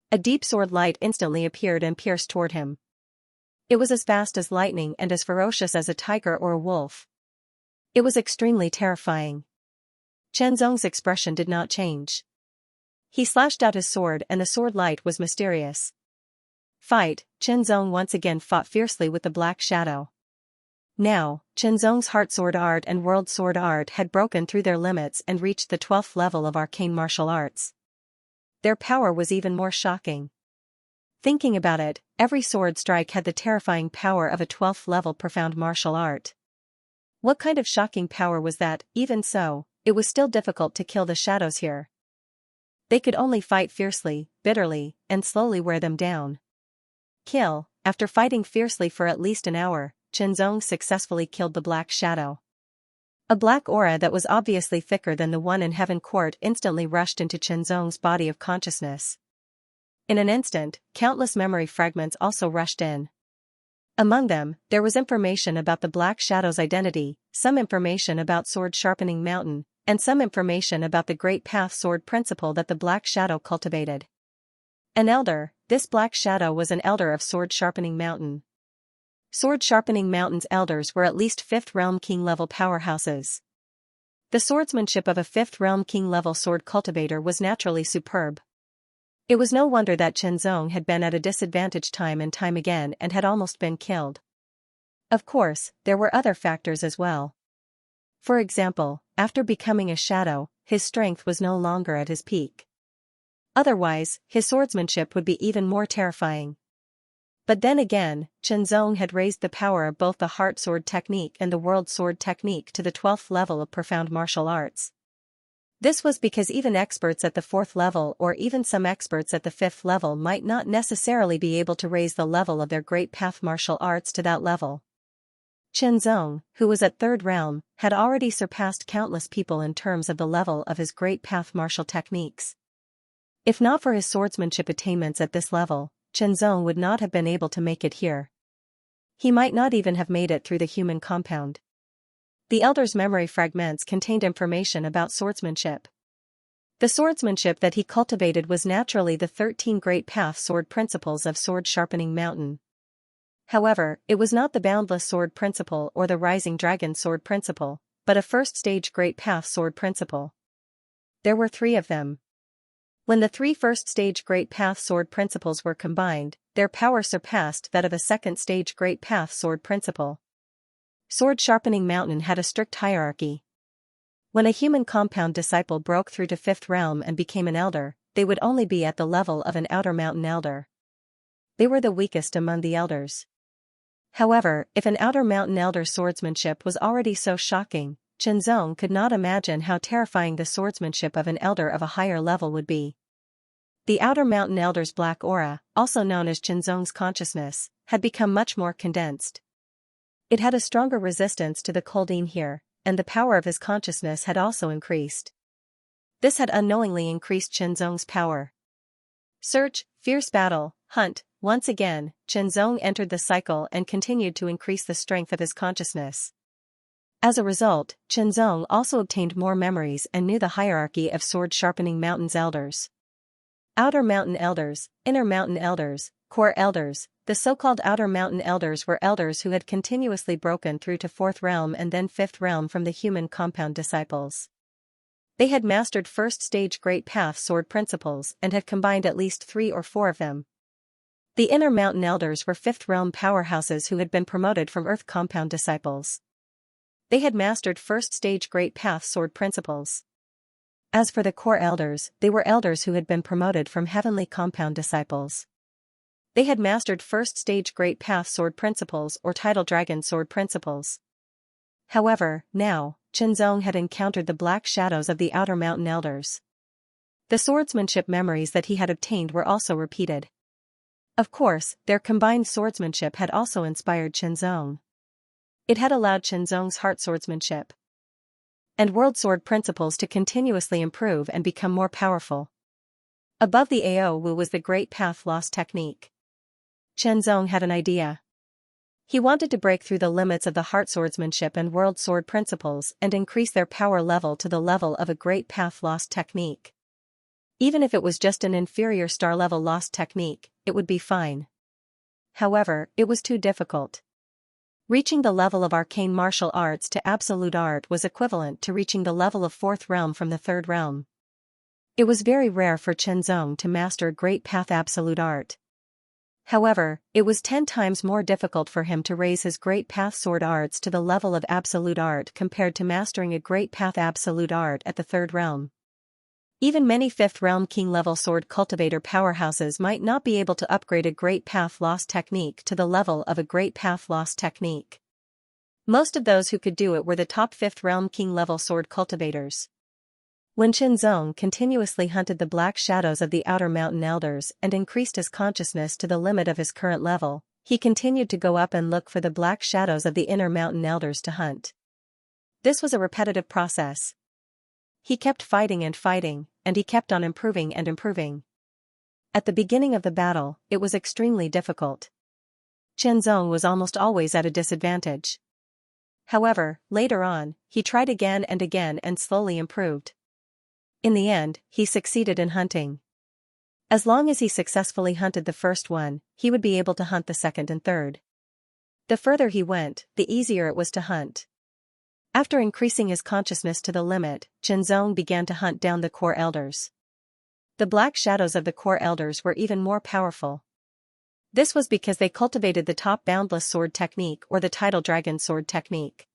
A deep sword light instantly appeared and pierced toward him. It was as fast as lightning and as ferocious as a tiger or a wolf. It was extremely terrifying. Qianzong's expression did not change. He slashed out his sword and the sword light was mysterious. Fight! Qianzong once again fought fiercely with the black shadow. Now, Qianzong's heart sword art and world sword art had broken through their limits and reached the 12th level of arcane martial arts. Their power was even more shocking. Thinking about it, every sword strike had the terrifying power of a 12th level profound martial art. What kind of shocking power was that? Even so, it was still difficult to kill the shadows here. They could only fight fiercely, bitterly, and slowly wear them down. Kill! After fighting fiercely for at least an hour, Qianzong successfully killed the black shadow. A black aura that was obviously thicker than the one in Heaven Court instantly rushed into Qianzong's body of consciousness. In an instant, countless memory fragments also rushed in. Among them, there was information about the Black Shadow's identity, some information about Sword Sharpening Mountain, and some information about the Great Path Sword principle that the Black Shadow cultivated. An elder, this Black Shadow was an elder of Sword Sharpening Mountain. Sword Sharpening Mountain's elders were at least 5th Realm King level powerhouses. The swordsmanship of a 5th Realm King level sword cultivator was naturally superb. It was no wonder that Qianzong had been at a disadvantage time and time again and had almost been killed. Of course, there were other factors as well. For example, after becoming a shadow, his strength was no longer at his peak. Otherwise, his swordsmanship would be even more terrifying. But then again, Qianzong had raised the power of both the Heart Sword technique and the World Sword technique to the 12th level of profound martial arts. This was because even experts at the 4th level or even some experts at the 5th level might not necessarily be able to raise the level of their Great Path martial arts to that level. Qianzong, who was at 3rd realm, had already surpassed countless people in terms of the level of his Great Path martial techniques. If not for his swordsmanship attainments at this level, Qianzong would not have been able to make it here. He might not even have made it through the human compound. The elder's memory fragments contained information about swordsmanship. The swordsmanship that he cultivated was naturally the 13 Great Path Sword principles of Sword Sharpening Mountain. However, it was not the Boundless Sword principle or the Rising Dragon Sword principle, but a first-stage Great Path Sword principle. There were 3 of them. When the 3 first-stage Great Path Sword principles were combined, their power surpassed that of a second-stage Great Path Sword principle. Sword Sharpening Mountain had a strict hierarchy. When a human compound disciple broke through to 5th realm and became an elder, they would only be at the level of an Outer Mountain elder. They were the weakest among the elders. However, if an Outer Mountain elder's swordsmanship was already so shocking, Qianzong could not imagine how terrifying the swordsmanship of an elder of a higher level would be. The Outer Mountain elder's black aura, also known as Qianzong's consciousness, had become much more condensed. It had a stronger resistance to the colding here, and the power of his consciousness had also increased. This had unknowingly increased Qianzong's power. Search, fierce battle, hunt. Once again, Qianzong entered the cycle and continued to increase the strength of his consciousness. As a result, Qianzong also obtained more memories and knew the hierarchy of Sword Sharpening Mountain's elders. Outer Mountain Elders, Inner Mountain Elders, Core Elders. The so-called Outer Mountain Elders were elders who had continuously broken through to 4th realm and then 5th realm from the human compound disciples. They had mastered first-stage Great Path Sword principles and had combined at least 3 or 4 of them. The Inner Mountain Elders were 5th realm powerhouses who had been promoted from Earth compound disciples. They had mastered first-stage Great Path Sword principles. As for the Core Elders, they were elders who had been promoted from Heavenly compound disciples. They had mastered first-stage Great Path Sword principles or Tidal Dragon Sword principles. However, now, Qianzong had encountered the black shadows of the Outer Mountain Elders. The swordsmanship memories that he had obtained were also repeated. Of course, their combined swordsmanship had also inspired Qianzong. It had allowed Qianzong's heart swordsmanship and world sword principles to continuously improve and become more powerful. Above the Ao Wu was the Great Path Lost technique. Qianzong had an idea. He wanted to break through the limits of the heart swordsmanship and world sword principles and increase their power level to the level of a Great Path Lost technique. Even if it was just an inferior star-level Lost technique, it would be fine. However, it was too difficult. Reaching the level of arcane martial arts to absolute art was equivalent to reaching the level of 4th realm from the 3rd realm. It was very rare for Qianzong to master a Great Path absolute art. However, it was 10 times more difficult for him to raise his Great Path sword arts to the level of absolute art compared to mastering a Great Path absolute art at the 3rd realm. Even many 5th realm king-level sword cultivator powerhouses might not be able to upgrade a Great Path Lost technique to the level of a Great Path Lost technique. Most of those who could do it were the top 5th realm king-level sword cultivators. When Qianzong continuously hunted the black shadows of the Outer Mountain Elders and increased his consciousness to the limit of his current level, he continued to go up and look for the black shadows of the Inner Mountain Elders to hunt. This was a repetitive process. He kept fighting, and he kept on improving and improving. At the beginning of the battle, it was extremely difficult. Qianzong was almost always at a disadvantage. However, later on, he tried again and slowly improved. In the end, he succeeded in hunting. As long as he successfully hunted the first one, he would be able to hunt the second and third. The further he went, the easier it was to hunt. After increasing his consciousness to the limit, Qianzong began to hunt down the core elders. The black shadows of the core elders were even more powerful. This was because they cultivated the top boundless sword technique or the tidal dragon sword technique.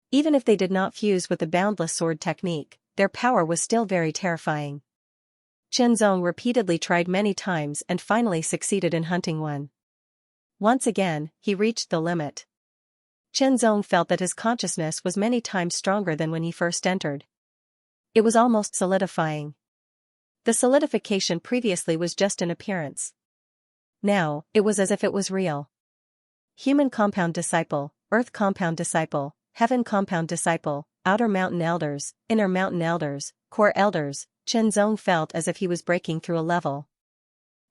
Even if they did not fuse with the boundless sword technique, their power was still very terrifying. Qianzong repeatedly tried many times and finally succeeded in hunting one. Once again, he reached the limit. Qianzong felt that his consciousness was many times stronger than when he first entered. It was almost solidifying. The solidification previously was just an appearance. Now, it was as if it was real. Human compound disciple, earth compound disciple, heaven compound disciple, outer mountain elders, inner mountain elders, core elders, Qianzong felt as if he was breaking through a level.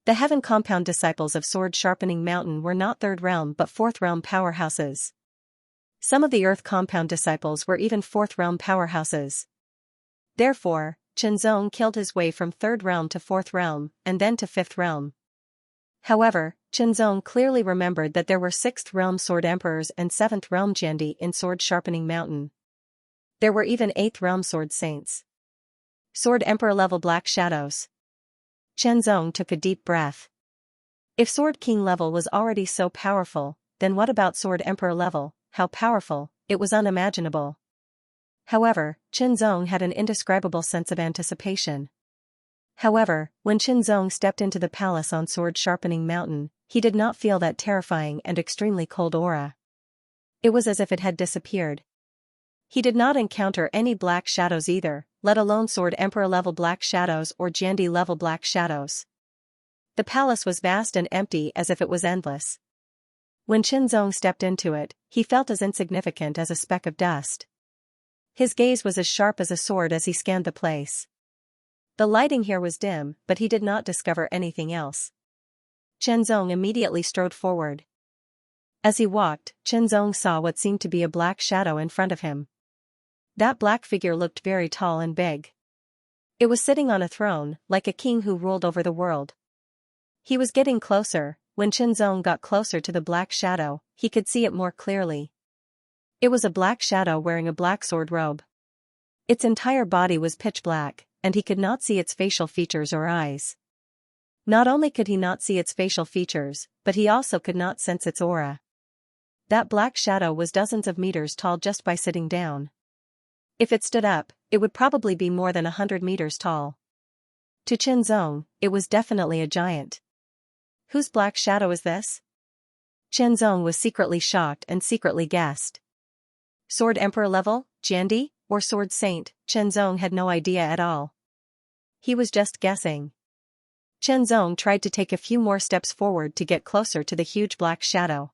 The heaven compound disciples of Sword Sharpening Mountain were not third realm but fourth realm powerhouses. Some of the earth compound disciples were even fourth realm powerhouses. Therefore, Qianzong killed his way from third realm to fourth realm, and then to fifth realm. However, Qianzong clearly remembered that there were 6th realm sword emperors and 7th realm Jiandi in Sword Sharpening Mountain. There were even 8th realm sword saints. Sword emperor level black shadows. Qianzong took a deep breath. If Sword King level was already so powerful, then what about Sword Emperor level? How powerful, it was unimaginable. However, Qianzong had an indescribable sense of anticipation. However, when Qianzong stepped into the palace on Sword Sharpening Mountain, he did not feel that terrifying and extremely cold aura. It was as if it had disappeared. He did not encounter any black shadows either, let alone Sword Emperor level black shadows or Jiandi level black shadows. The palace was vast and empty as if it was endless. When Qianzong stepped into it, he felt as insignificant as a speck of dust. His gaze was as sharp as a sword as he scanned the place. The lighting here was dim, but he did not discover anything else. Qianzong immediately strode forward. As he walked, Qianzong saw what seemed to be a black shadow in front of him. That black figure looked very tall and big. It was sitting on a throne, like a king who ruled over the world. He was getting closer. When Qianzong got closer to the black shadow, he could see it more clearly. It was a black shadow wearing a black sword robe. Its entire body was pitch black, and he could not see its facial features or eyes. Not only could he not see its facial features, but he also could not sense its aura. That black shadow was dozens of meters tall just by sitting down. If it stood up, it would probably be more than 100 meters tall. To Qianzong, it was definitely a giant. Whose black shadow is this? Qianzong was secretly shocked and secretly guessed. Sword Emperor level, Jiandi, or Sword Saint, Qianzong had no idea at all. He was just guessing. Qianzong tried to take a few more steps forward to get closer to the huge black shadow.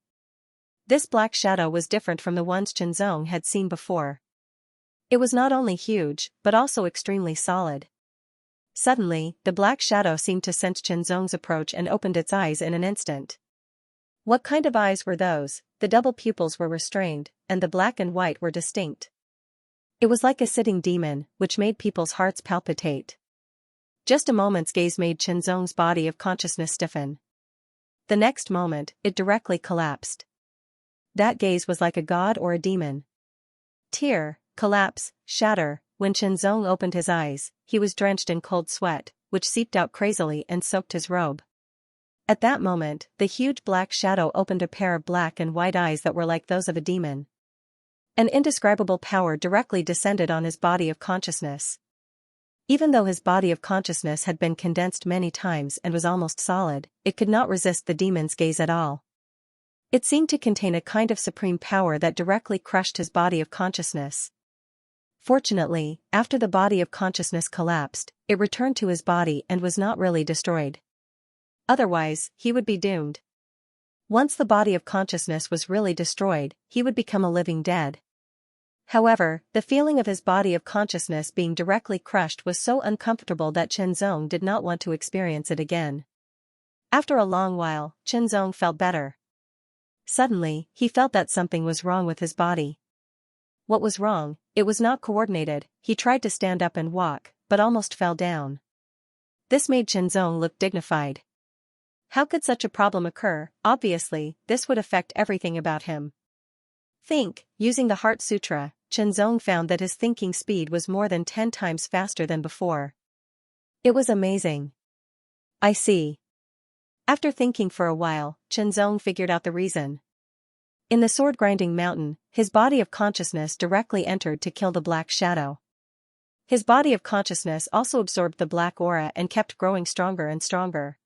This black shadow was different from the ones Qianzong had seen before. It was not only huge, but also extremely solid. Suddenly, the black shadow seemed to sense Qianzong's approach and opened its eyes in an instant. What kind of eyes were those? The double pupils were restrained, and the black and white were distinct. It was like a sitting demon, which made people's hearts palpitate. Just a moment's gaze made Qianzong's body of consciousness stiffen. The next moment, it directly collapsed. That gaze was like a god or a demon. Tear, collapse, shatter. When Qianzong opened his eyes, he was drenched in cold sweat, which seeped out crazily and soaked his robe. At that moment, the huge black shadow opened a pair of black and white eyes that were like those of a demon. An indescribable power directly descended on his body of consciousness. Even though his body of consciousness had been condensed many times and was almost solid, it could not resist the demon's gaze at all. It seemed to contain a kind of supreme power that directly crushed his body of consciousness. Fortunately, after the body of consciousness collapsed, it returned to his body and was not really destroyed. Otherwise, he would be doomed. Once the body of consciousness was really destroyed, he would become a living dead. However, the feeling of his body of consciousness being directly crushed was so uncomfortable that Zong did not want to experience it again. After a long while, Zong felt better. Suddenly, he felt that something was wrong with his body. What was wrong? It was not coordinated. He tried to stand up and walk, but almost fell down. This made Zong look dignified. How could such a problem occur? Obviously, this would affect everything about him. Using the Heart Sutra, Zong found that his thinking speed was more than 10 times faster than before. It was amazing. I see. After thinking for a while, Zong figured out the reason. In the sword-grinding mountain, his body of consciousness directly entered to kill the black shadow. His body of consciousness also absorbed the black aura and kept growing stronger and stronger.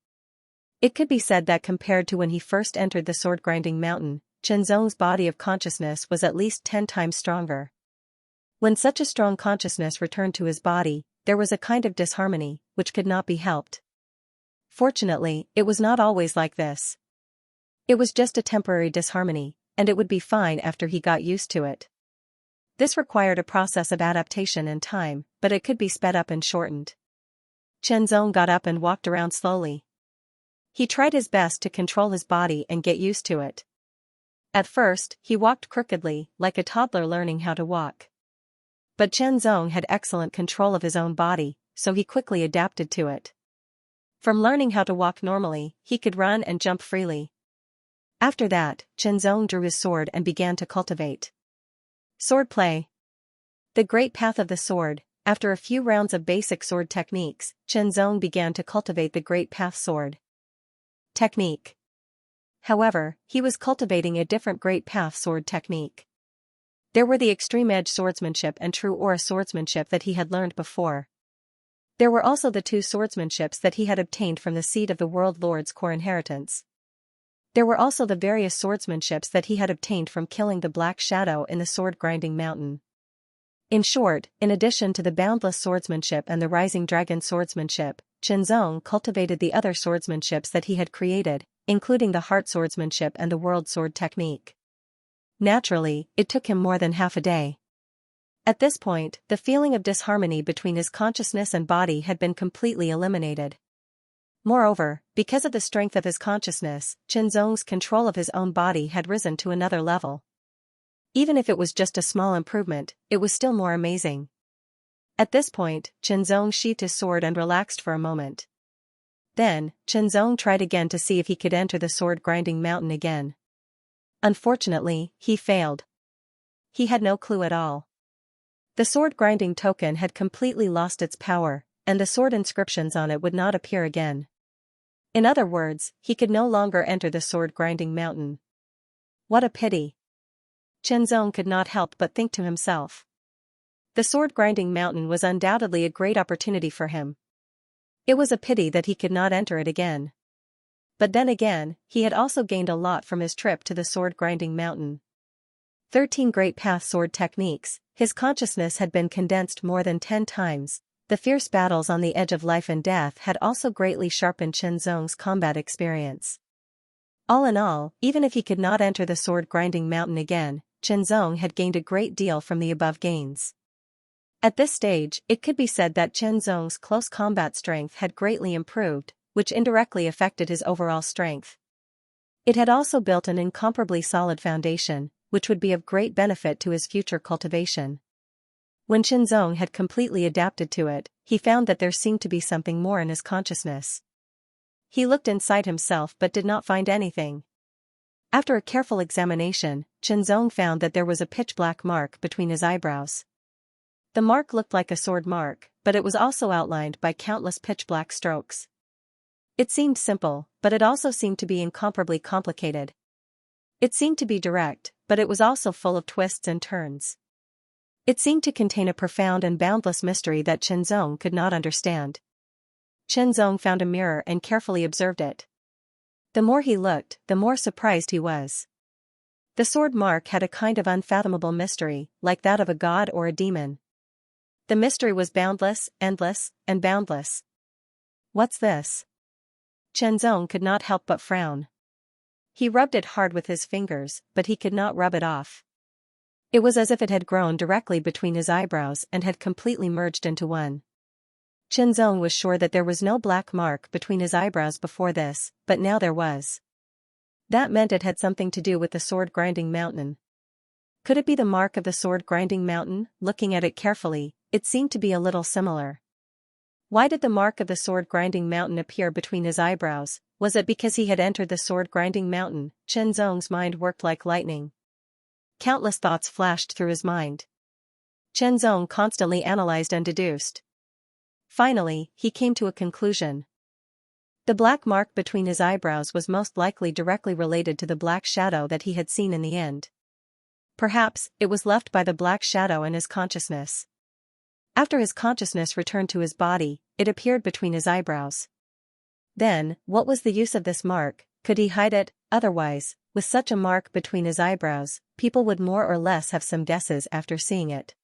It could be said that compared to when he first entered the sword-grinding mountain, Zong's body of consciousness was at least 10 times stronger. When such a strong consciousness returned to his body, there was a kind of disharmony, which could not be helped. Fortunately, it was not always like this. It was just a temporary disharmony, and it would be fine after he got used to it. This required a process of adaptation and time, but it could be sped up and shortened. Zong got up and walked around slowly. He tried his best to control his body and get used to it. At first, he walked crookedly, like a toddler learning how to walk. But Zong had excellent control of his own body, so he quickly adapted to it. From learning how to walk normally, he could run and jump freely. After that, Zong drew his sword and began to cultivate. Swordplay. The Great Path of the Sword. After a few rounds of basic sword techniques, Zong began to cultivate the Great Path sword technique. However, he was cultivating a different Great Path sword technique. There were the extreme edge swordsmanship and true aura swordsmanship that he had learned before. There were also the two swordsmanships that he had obtained from the seed of the World Lord's core inheritance. There were also the various swordsmanships that he had obtained from killing the Black Shadow in the sword-grinding mountain. In short, in addition to the boundless swordsmanship and the rising dragon swordsmanship, Zong cultivated the other swordsmanships that he had created, including the heart swordsmanship and the world sword technique. Naturally, it took him more than half a day. At this point, the feeling of disharmony between his consciousness and body had been completely eliminated. Moreover, because of the strength of his consciousness, Zong's control of his own body had risen to another level. Even if it was just a small improvement, it was still more amazing. At this point, Zong sheathed his sword and relaxed for a moment. Then, Zong tried again to see if he could enter the sword-grinding mountain again. Unfortunately, he failed. He had no clue at all. The sword-grinding token had completely lost its power, and the sword inscriptions on it would not appear again. In other words, he could no longer enter the sword-grinding mountain. What a pity. Zong could not help but think to himself. The sword-grinding mountain was undoubtedly a great opportunity for him. It was a pity that he could not enter it again. But then again, he had also gained a lot from his trip to the sword-grinding mountain. 13 Great Path sword techniques, his consciousness had been condensed more than 10 times. The fierce battles on the edge of life and death had also greatly sharpened Zong's combat experience. All in all, even if he could not enter the sword-grinding mountain again, Zong had gained a great deal from the above gains. At this stage, it could be said that Zong's close combat strength had greatly improved, which indirectly affected his overall strength. It had also built an incomparably solid foundation, which would be of great benefit to his future cultivation. When Zong had completely adapted to it, he found that there seemed to be something more in his consciousness. He looked inside himself but did not find anything. After a careful examination, Zong found that there was a pitch-black mark between his eyebrows. The mark looked like a sword mark, but it was also outlined by countless pitch-black strokes. It seemed simple, but it also seemed to be incomparably complicated. It seemed to be direct, but it was also full of twists and turns. It seemed to contain a profound and boundless mystery that Zong could not understand. Zong found a mirror and carefully observed it. The more he looked, the more surprised he was. The sword mark had a kind of unfathomable mystery, like that of a god or a demon. The mystery was boundless, endless, and boundless. What's this? Zong could not help but frown. He rubbed it hard with his fingers, but he could not rub it off. It was as if it had grown directly between his eyebrows and had completely merged into one. Qianzong was sure that there was no black mark between his eyebrows before this, but now there was. That meant it had something to do with the sword-grinding mountain. Could it be the mark of the sword-grinding mountain? Looking at it carefully, it seemed to be a little similar. Why did the mark of the sword-grinding mountain appear between his eyebrows? Was it because he had entered the sword-grinding mountain? Qianzong's mind worked like lightning. Countless thoughts flashed through his mind. Qianzong constantly analyzed and deduced. Finally, he came to a conclusion. The black mark between his eyebrows was most likely directly related to the black shadow that he had seen in the end. Perhaps, it was left by the black shadow in his consciousness. After his consciousness returned to his body, it appeared between his eyebrows. Then, what was the use of this mark? Could he hide it? Otherwise, with such a mark between his eyebrows, people would more or less have some guesses after seeing it.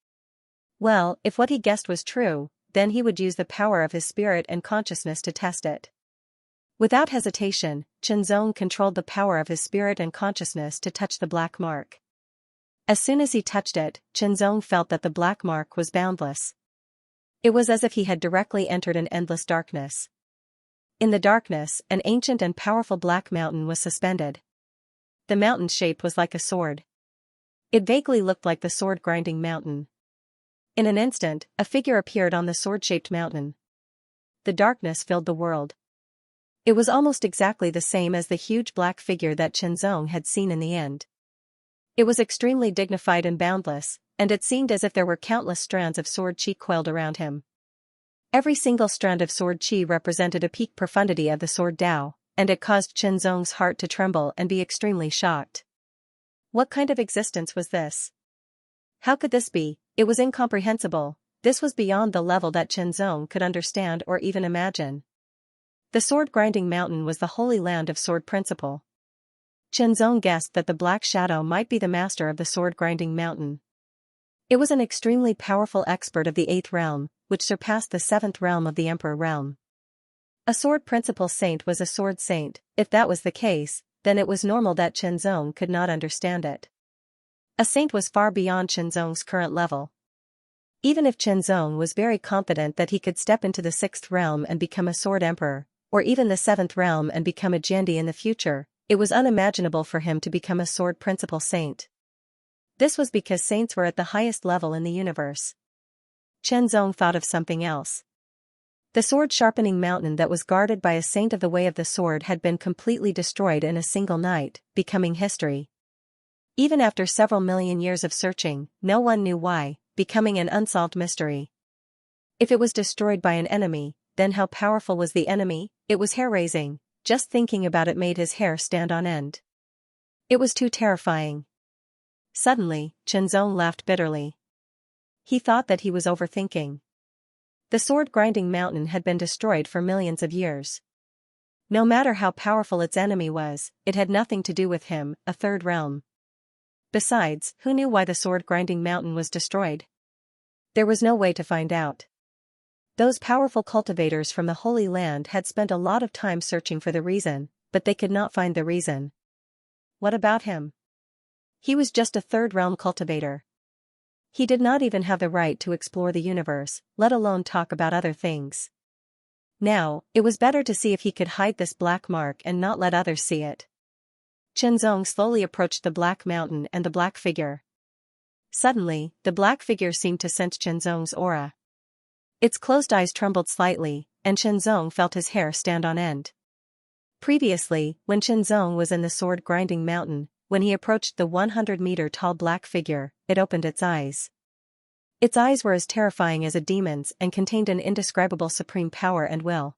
Well, if what he guessed was true, then he would use the power of his spirit and consciousness to test it. Without hesitation, Qianzong controlled the power of his spirit and consciousness to touch the black mark. As soon as he touched it, Qianzong felt that the black mark was boundless. It was as if he had directly entered an endless darkness. In the darkness, an ancient and powerful black mountain was suspended. The mountain's shape was like a sword. It vaguely looked like the sword-grinding mountain. In an instant, a figure appeared on the sword-shaped mountain. The darkness filled the world. It was almost exactly the same as the huge black figure that Qianzong had seen in the end. It was extremely dignified and boundless, and it seemed as if there were countless strands of sword qi coiled around him. Every single strand of sword qi represented a peak profundity of the sword Dao, and it caused Qianzong's heart to tremble and be extremely shocked. What kind of existence was this? How could this be? It was incomprehensible. This was beyond the level that Qianzong could understand or even imagine. The sword-grinding mountain was the holy land of sword principle. Qianzong guessed that the black shadow might be the master of the sword-grinding mountain. It was an extremely powerful expert of the 8th realm, which surpassed the 7th realm of the Emperor realm. A sword principle saint was a sword saint. If that was the case, then it was normal that Qianzong could not understand it. A saint was far beyond Qianzong's current level. Even if Qianzong was very confident that he could step into the 6th realm and become a sword emperor, or even the 7th realm and become a Jiandi in the future, it was unimaginable for him to become a sword principle saint. This was because saints were at the highest level in the universe. Qianzong thought of something else. The sword-sharpening mountain that was guarded by a saint of the way of the sword had been completely destroyed in a single night, becoming history. Even after several million years of searching, no one knew why, becoming an unsolved mystery. If it was destroyed by an enemy, then how powerful was the enemy? It was hair-raising. Just thinking about it made his hair stand on end. It was too terrifying. Suddenly, Qianzong laughed bitterly. He thought that he was overthinking. The sword-grinding mountain had been destroyed for millions of years. No matter how powerful its enemy was, it had nothing to do with him, a 3rd realm. Besides, who knew why the sword-grinding mountain was destroyed? There was no way to find out. Those powerful cultivators from the Holy Land had spent a lot of time searching for the reason, but they could not find the reason. What about him? He was just a 3rd realm cultivator. He did not even have the right to explore the universe, let alone talk about other things. Now, it was better to see if he could hide this black mark and not let others see it. Qianzong slowly approached the black mountain and the black figure. Suddenly, the black figure seemed to sense Qianzong's aura. Its closed eyes trembled slightly, and Qianzong felt his hair stand on end. Previously, when Qianzong was in the sword-grinding mountain, when he approached the 100-meter-tall black figure, it opened its eyes. Its eyes were as terrifying as a demon's and contained an indescribable supreme power and will.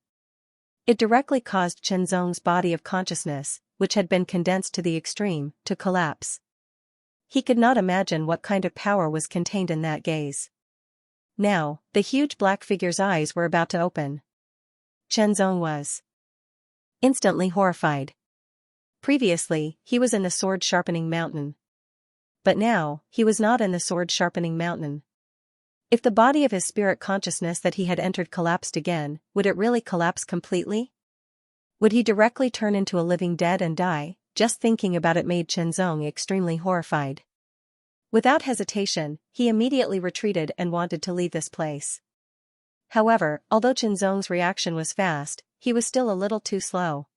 It directly caused Qianzong's body of consciousness, which had been condensed to the extreme, to collapse. He could not imagine what kind of power was contained in that gaze. Now, the huge black figure's eyes were about to open. Qianzong was instantly horrified. Previously, he was in the sword-sharpening mountain. But now, he was not in the sword-sharpening mountain. If the body of his spirit consciousness that he had entered collapsed again, would it really collapse completely? Would he directly turn into a living dead and die? Just thinking about it made Qianzong extremely horrified. Without hesitation, he immediately retreated and wanted to leave this place. However, although Qinzong's reaction was fast, he was still a little too slow.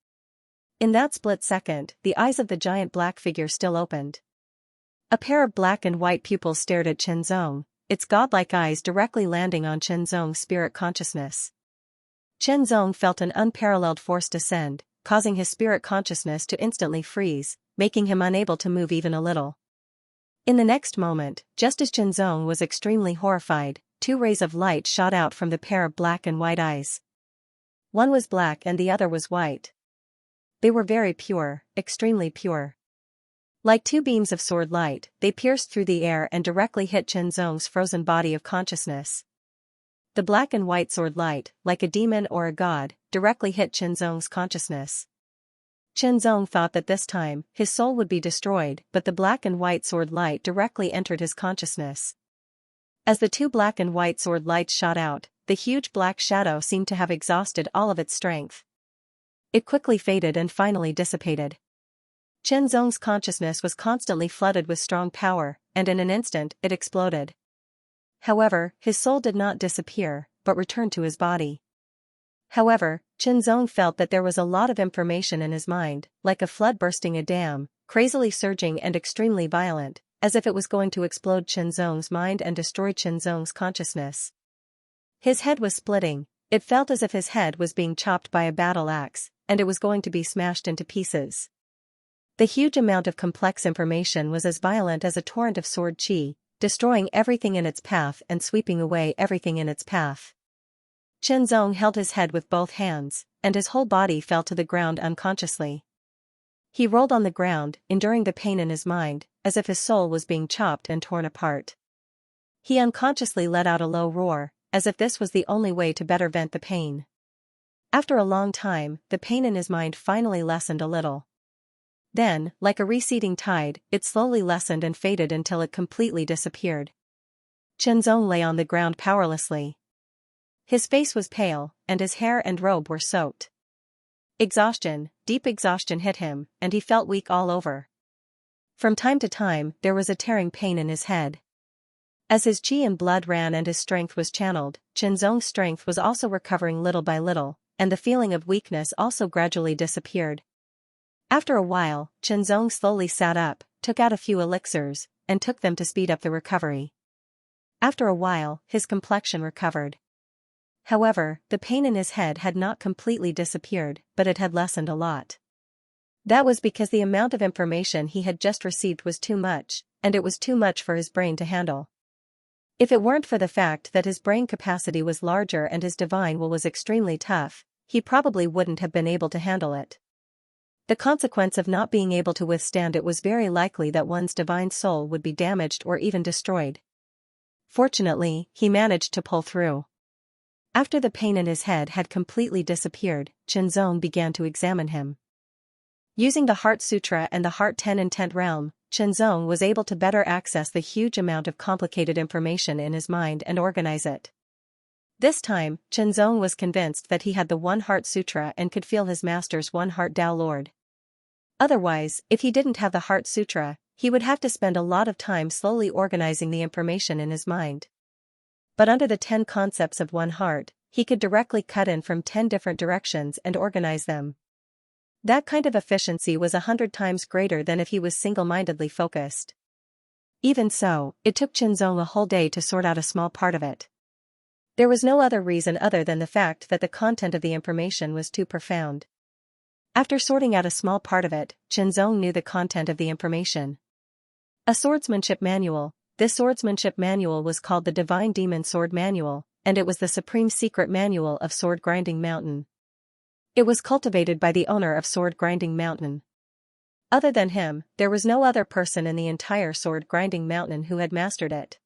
In that split second, the eyes of the giant black figure still opened. A pair of black and white pupils stared at Qinzong, its godlike eyes directly landing on Qinzong's spirit consciousness. Qinzong felt an unparalleled force descend, causing his spirit consciousness to instantly freeze, making him unable to move even a little. In the next moment, just as Qinzong was extremely horrified, two rays of light shot out from the pair of black and white eyes. One was black and the other was white. They were very pure, extremely pure. Like two beams of sword light, they pierced through the air and directly hit Qinzong's frozen body of consciousness. The black and white sword light, like a demon or a god, directly hit Qinzong's consciousness. Qinzong thought that this time, his soul would be destroyed, but the black and white sword light directly entered his consciousness. As the two black and white sword lights shot out, the huge black shadow seemed to have exhausted all of its strength. It quickly faded and finally dissipated. Qinzong's consciousness was constantly flooded with strong power, and in an instant, it exploded. However, his soul did not disappear, but returned to his body. However, Qinzong felt that there was a lot of information in his mind, like a flood bursting a dam, crazily surging and extremely violent, as if it was going to explode Qinzong's mind and destroy Qinzong's consciousness. His head was splitting, it felt as if his head was being chopped by a battle axe, and it was going to be smashed into pieces. The huge amount of complex information was as violent as a torrent of sword qi, destroying everything in its path and sweeping away everything in its path. Qinzong held his head with both hands, and his whole body fell to the ground unconsciously. He rolled on the ground, enduring the pain in his mind, as if his soul was being chopped and torn apart. He unconsciously let out a low roar, as if this was the only way to better vent the pain. After a long time, the pain in his mind finally lessened a little. Then, like a receding tide, it slowly lessened and faded until it completely disappeared. Qinzong lay on the ground powerlessly. His face was pale, and his hair and robe were soaked. Exhaustion, deep exhaustion hit him, and he felt weak all over. From time to time, there was a tearing pain in his head. As his qi and blood ran and his strength was channeled, Qinzong's strength was also recovering little by little, and the feeling of weakness also gradually disappeared. After a while, Qinzong slowly sat up, took out a few elixirs, and took them to speed up the recovery. After a while, his complexion recovered. However, the pain in his head had not completely disappeared, but it had lessened a lot. That was because the amount of information he had just received was too much, and it was too much for his brain to handle. If it weren't for the fact that his brain capacity was larger and his divine will was extremely tough, he probably wouldn't have been able to handle it. The consequence of not being able to withstand it was very likely that one's divine soul would be damaged or even destroyed. Fortunately, he managed to pull through. After the pain in his head had completely disappeared, Qinzong began to examine him. Using the Heart Sutra and the Heart 10 Intent Realm, Qinzong was able to better access the huge amount of complicated information in his mind and organize it. This time, Qinzong was convinced that he had the One Heart Sutra and could feel his master's One Heart Tao Lord. Otherwise, if he didn't have the Heart Sutra, he would have to spend a lot of time slowly organizing the information in his mind. But under the 10 concepts of One Heart, he could directly cut in from 10 different directions and organize them. That kind of efficiency was 100 times greater than if he was single-mindedly focused. Even so, it took Qinzong a whole day to sort out a small part of it. There was no other reason other than the fact that the content of the information was too profound. After sorting out a small part of it, Qinzong knew the content of the information. A swordsmanship manual. This swordsmanship manual was called the Divine Demon Sword Manual, and it was the supreme secret manual of Sword Grinding Mountain. It was cultivated by the owner of Sword Grinding Mountain. Other than him, there was no other person in the entire Sword Grinding Mountain who had mastered it.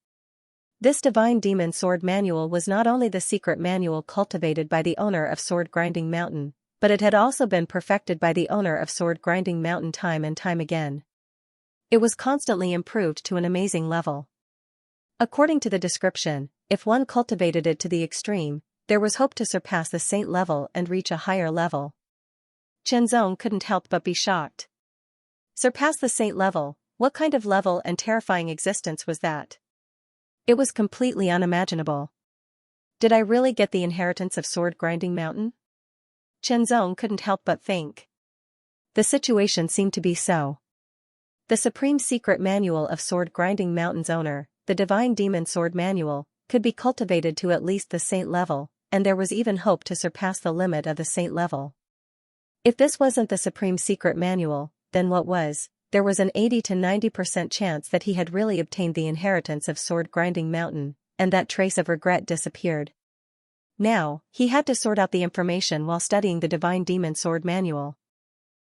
This Divine Demon Sword Manual was not only the secret manual cultivated by the owner of Sword Grinding Mountain, but it had also been perfected by the owner of Sword Grinding Mountain time and time again. It was constantly improved to an amazing level. According to the description, if one cultivated it to the extreme, there was hope to surpass the saint level and reach a higher level. Qinzong couldn't help but be shocked. Surpass the saint level, What kind of level and terrifying existence was that? It was completely unimaginable. Did I really get the inheritance of Sword Grinding Mountain? Chenzong couldn't help but think. The situation seemed to be so. The Supreme Secret Manual of Sword Grinding Mountain's owner, the Divine Demon Sword Manual, could be cultivated to at least the Saint level, and there was even hope to surpass the limit of the Saint level. If this wasn't the Supreme Secret Manual, then what was? There was an 80 to 90% chance that he had really obtained the inheritance of Sword Grinding Mountain, and that trace of regret disappeared. Now, he had to sort out the information while studying the Divine Demon Sword Manual.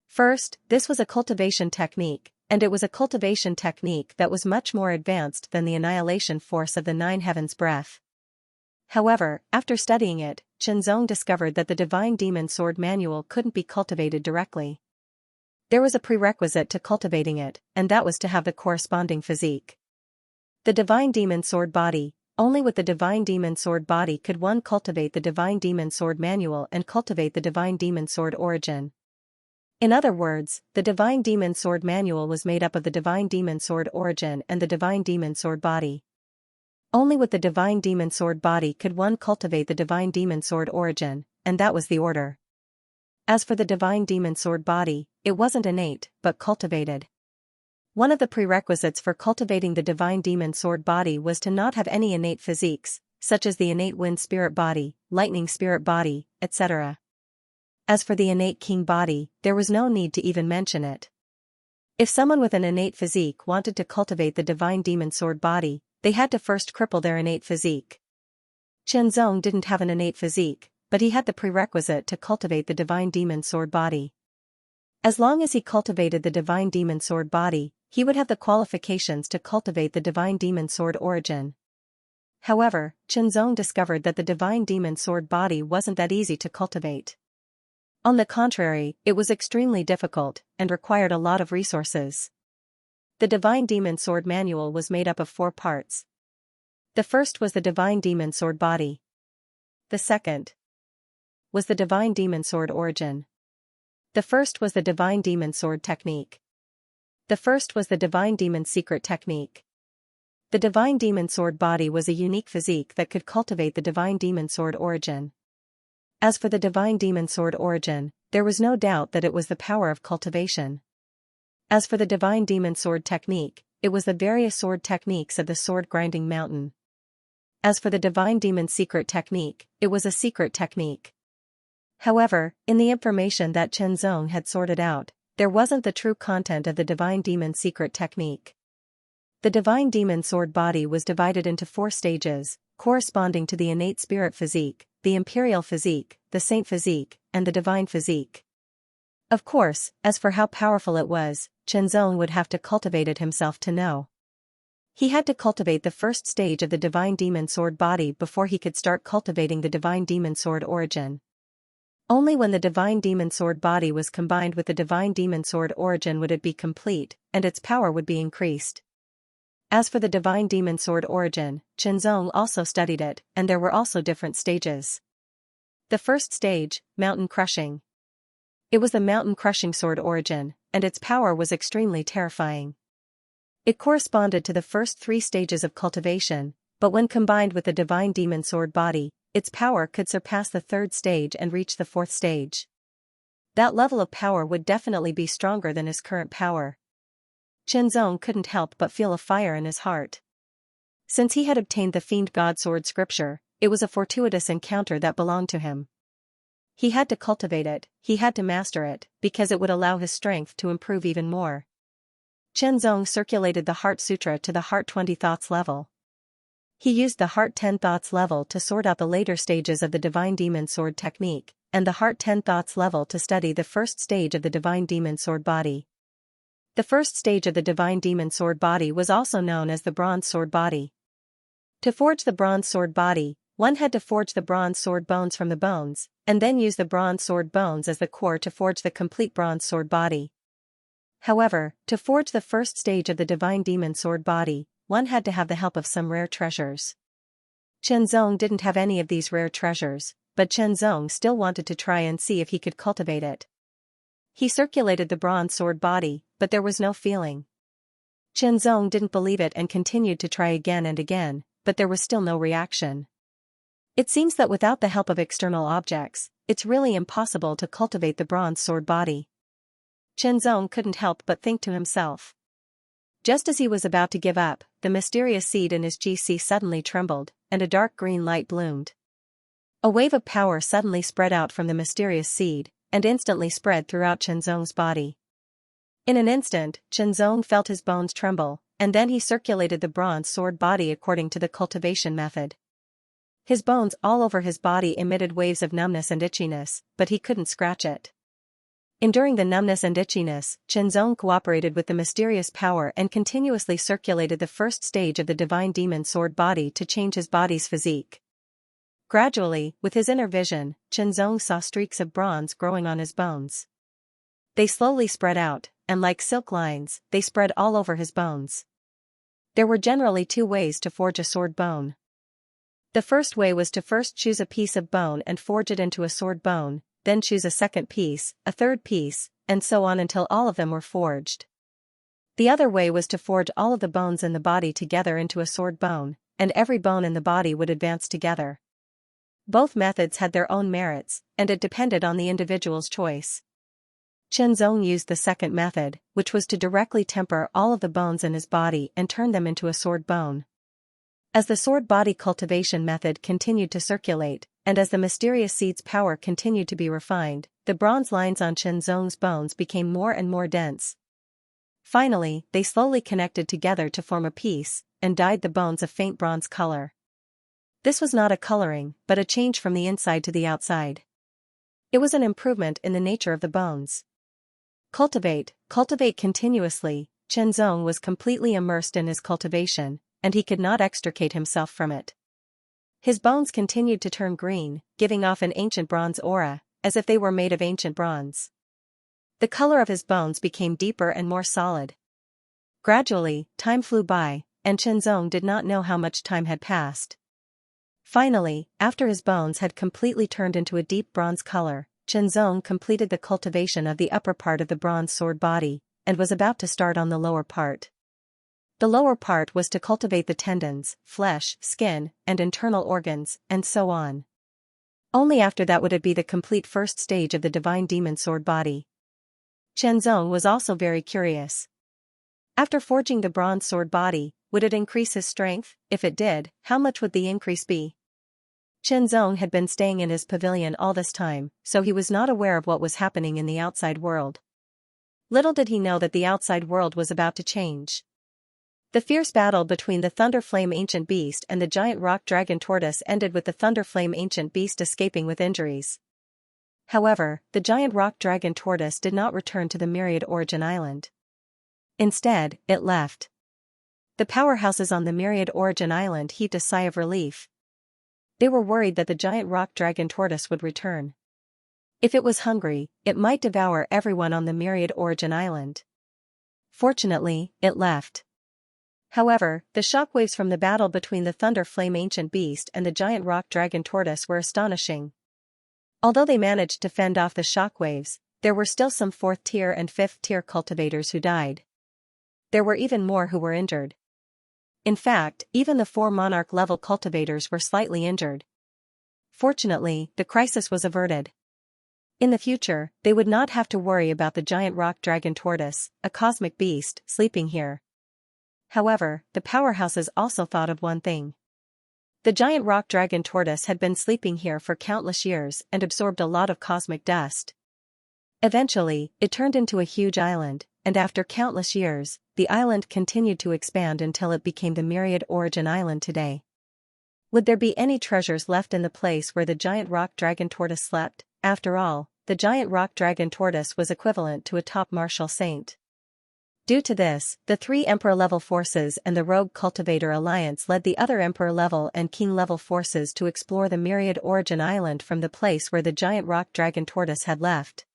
First, this was a cultivation technique, and it was a cultivation technique that was much more advanced than the annihilation force of the Nine Heavens breath. However, after studying it, Chenzong discovered that the Divine Demon Sword Manual couldn't be cultivated directly. There was a prerequisite to cultivating it, and that was to have the corresponding physique. The Divine Demon Sword Body. Only with the Divine Demon Sword Body could one cultivate the Divine Demon Sword Manual and cultivate the Divine Demon Sword Origin. In other words, the Divine Demon Sword Manual was made up of the Divine Demon Sword Origin and the Divine Demon Sword Body. Only with the Divine Demon Sword Body could one cultivate the Divine Demon Sword Origin, and that was the order. As for the Divine Demon Sword Body, it wasn't innate, but cultivated. One of the prerequisites for cultivating the Divine Demon Sword Body was to not have any innate physiques, such as the innate Wind Spirit Body, Lightning Spirit Body, etc. As for the innate King Body, there was no need to even mention it. If someone with an innate physique wanted to cultivate the Divine Demon Sword Body, they had to first cripple their innate physique. Chenzong didn't have an innate physique, but he had the prerequisite to cultivate the Divine Demon Sword Body. As long as he cultivated the Divine Demon Sword Body, he would have the qualifications to cultivate the Divine Demon Sword Origin. However, Chenzong discovered that the Divine Demon Sword Body wasn't that easy to cultivate. On the contrary, it was extremely difficult, and required a lot of resources. The Divine Demon Sword Manual was made up of 4 parts. The first was the Divine Demon Sword Body. The second was the Divine Demon Sword Origin. The first was the Divine Demon Sword Technique. The first was the Divine Demon Secret Technique. The Divine Demon Sword Body was a unique physique that could cultivate the Divine Demon Sword Origin. As for the Divine Demon Sword Origin, there was no doubt that it was the power of cultivation. As for the Divine Demon Sword Technique, it was the various sword techniques of the Sword Grinding Mountain. As for the Divine Demon Secret Technique, it was a secret technique. However, in the information that Chenzong had sorted out, there wasn't the true content of the Divine Demon Secret Technique. The Divine Demon Sword Body was divided into 4 stages, corresponding to the innate spirit physique, the imperial physique, the saint physique, and the divine physique. Of course, as for how powerful it was, Chenzong would have to cultivate it himself to know. He had to cultivate the first stage of the Divine Demon Sword Body before he could start cultivating the Divine Demon Sword Origin. Only when the Divine Demon Sword Body was combined with the Divine Demon Sword Origin would it be complete, and its power would be increased. As for the Divine Demon Sword Origin, Chenzong also studied it, and there were also different stages. The first stage, Mountain Crushing. It was the Mountain Crushing Sword Origin, and its power was extremely terrifying. It corresponded to the first 3 stages of cultivation, but when combined with the Divine Demon Sword Body, its power could surpass the 3rd stage and reach the 4th stage. That level of power would definitely be stronger than his current power. Chenzong couldn't help but feel a fire in his heart. Since he had obtained the Fiend God Sword scripture, it was a fortuitous encounter that belonged to him. He had to cultivate it, he had to master it, because it would allow his strength to improve even more. Chenzong circulated the Heart Sutra to the Heart 20 Thoughts level. He used the Heart 10 Thoughts level to sort out the later stages of the Divine Demon Sword Technique, and the Heart 10 Thoughts level to study the first stage of the Divine Demon Sword Body. The first stage of the Divine Demon Sword Body was also known as the Bronze Sword Body. To forge the Bronze Sword Body, one had to forge the bronze sword bones from the bones, and then use the bronze sword bones as the core to forge the complete bronze sword body. However, to forge the first stage of the Divine Demon Sword Body, one had to have the help of some rare treasures. Chenzong didn't have any of these rare treasures, but Chenzong still wanted to try and see if he could cultivate it. He circulated the bronze sword body, but there was no feeling. Zhong didn't believe it and continued to try again and again, but there was still no reaction. It seems that without the help of external objects, it's really impossible to cultivate the bronze sword body. Zhong couldn't help but think to himself. Just as he was about to give up, the mysterious seed in his GC suddenly trembled, and a dark green light bloomed. A wave of power suddenly spread out from the mysterious seed, and instantly spread throughout Zhong's body. In an instant, Zhong felt his bones tremble, and then he circulated the bronze sword body according to the cultivation method. His bones all over his body emitted waves of numbness and itchiness, but he couldn't scratch it. Enduring the numbness and itchiness, Zhong cooperated with the mysterious power and continuously circulated the first stage of the divine demon sword body to change his body's physique. Gradually, with his inner vision, Zhong saw streaks of bronze growing on his bones. They slowly spread out, and like silk lines, they spread all over his bones. There were generally two ways to forge a sword bone. The first way was to first choose a piece of bone and forge it into a sword bone, then choose a second piece, a third piece, and so on until all of them were forged. The other way was to forge all of the bones in the body together into a sword bone, and every bone in the body would advance together. Both methods had their own merits, and it depended on the individual's choice. Zhong used the second method, which was to directly temper all of the bones in his body and turn them into a sword bone. As the sword body cultivation method continued to circulate, and as the mysterious seed's power continued to be refined, the bronze lines on Zhong's bones became more and more dense. Finally, they slowly connected together to form a piece, and dyed the bones a faint bronze color. This was not a coloring, but a change from the inside to the outside. It was an improvement in the nature of the bones. Cultivate continuously. Zhong was completely immersed in his cultivation, and he could not extricate himself from it. His bones continued to turn green, giving off an ancient bronze aura, as if they were made of ancient bronze. The color of his bones became deeper and more solid. Gradually, time flew by, and Zhong did not know how much time had passed. Finally, after his bones had completely turned into a deep bronze color, Zhong completed the cultivation of the upper part of the bronze sword body, and was about to start on the lower part. The lower part was to cultivate the tendons, flesh, skin, and internal organs, and so on. Only after that would it be the complete first stage of the divine demon sword body. Zhong was also very curious. After forging the bronze sword body, would it increase his strength? If it did, how much would the increase be? Zhong had been staying in his pavilion all this time, so he was not aware of what was happening in the outside world. Little did he know that the outside world was about to change. The fierce battle between the Thunderflame Ancient Beast and the giant rock dragon tortoise ended with the Thunderflame Ancient Beast escaping with injuries. However, the giant rock dragon tortoise did not return to the Myriad Origin Island. Instead, it left. The powerhouses on the Myriad Origin Island heaved a sigh of relief. They were worried that the giant rock dragon tortoise would return. If it was hungry, it might devour everyone on the Myriad Origin Island. Fortunately, it left. However, the shockwaves from the battle between the Thunderflame Ancient Beast and the giant rock dragon tortoise were astonishing. Although they managed to fend off the shockwaves, there were still some 4th tier and 5th tier cultivators who died. There were even more who were injured. In fact, even the 4 monarch-level cultivators were slightly injured. Fortunately, the crisis was averted. In the future, they would not have to worry about the giant rock dragon tortoise, a cosmic beast, sleeping here. However, the powerhouses also thought of one thing. The giant rock dragon tortoise had been sleeping here for countless years and absorbed a lot of cosmic dust. Eventually, it turned into a huge island, and after countless years, the island continued to expand until it became the Myriad Origin Island today. Would there be any treasures left in the place where the giant rock dragon tortoise slept? After all, the giant rock dragon tortoise was equivalent to a top martial saint. Due to this, the 3 Emperor-level forces and the Rogue Cultivator Alliance led the other Emperor-level and King-level forces to explore the Myriad Origin Island from the place where the giant rock dragon tortoise had left.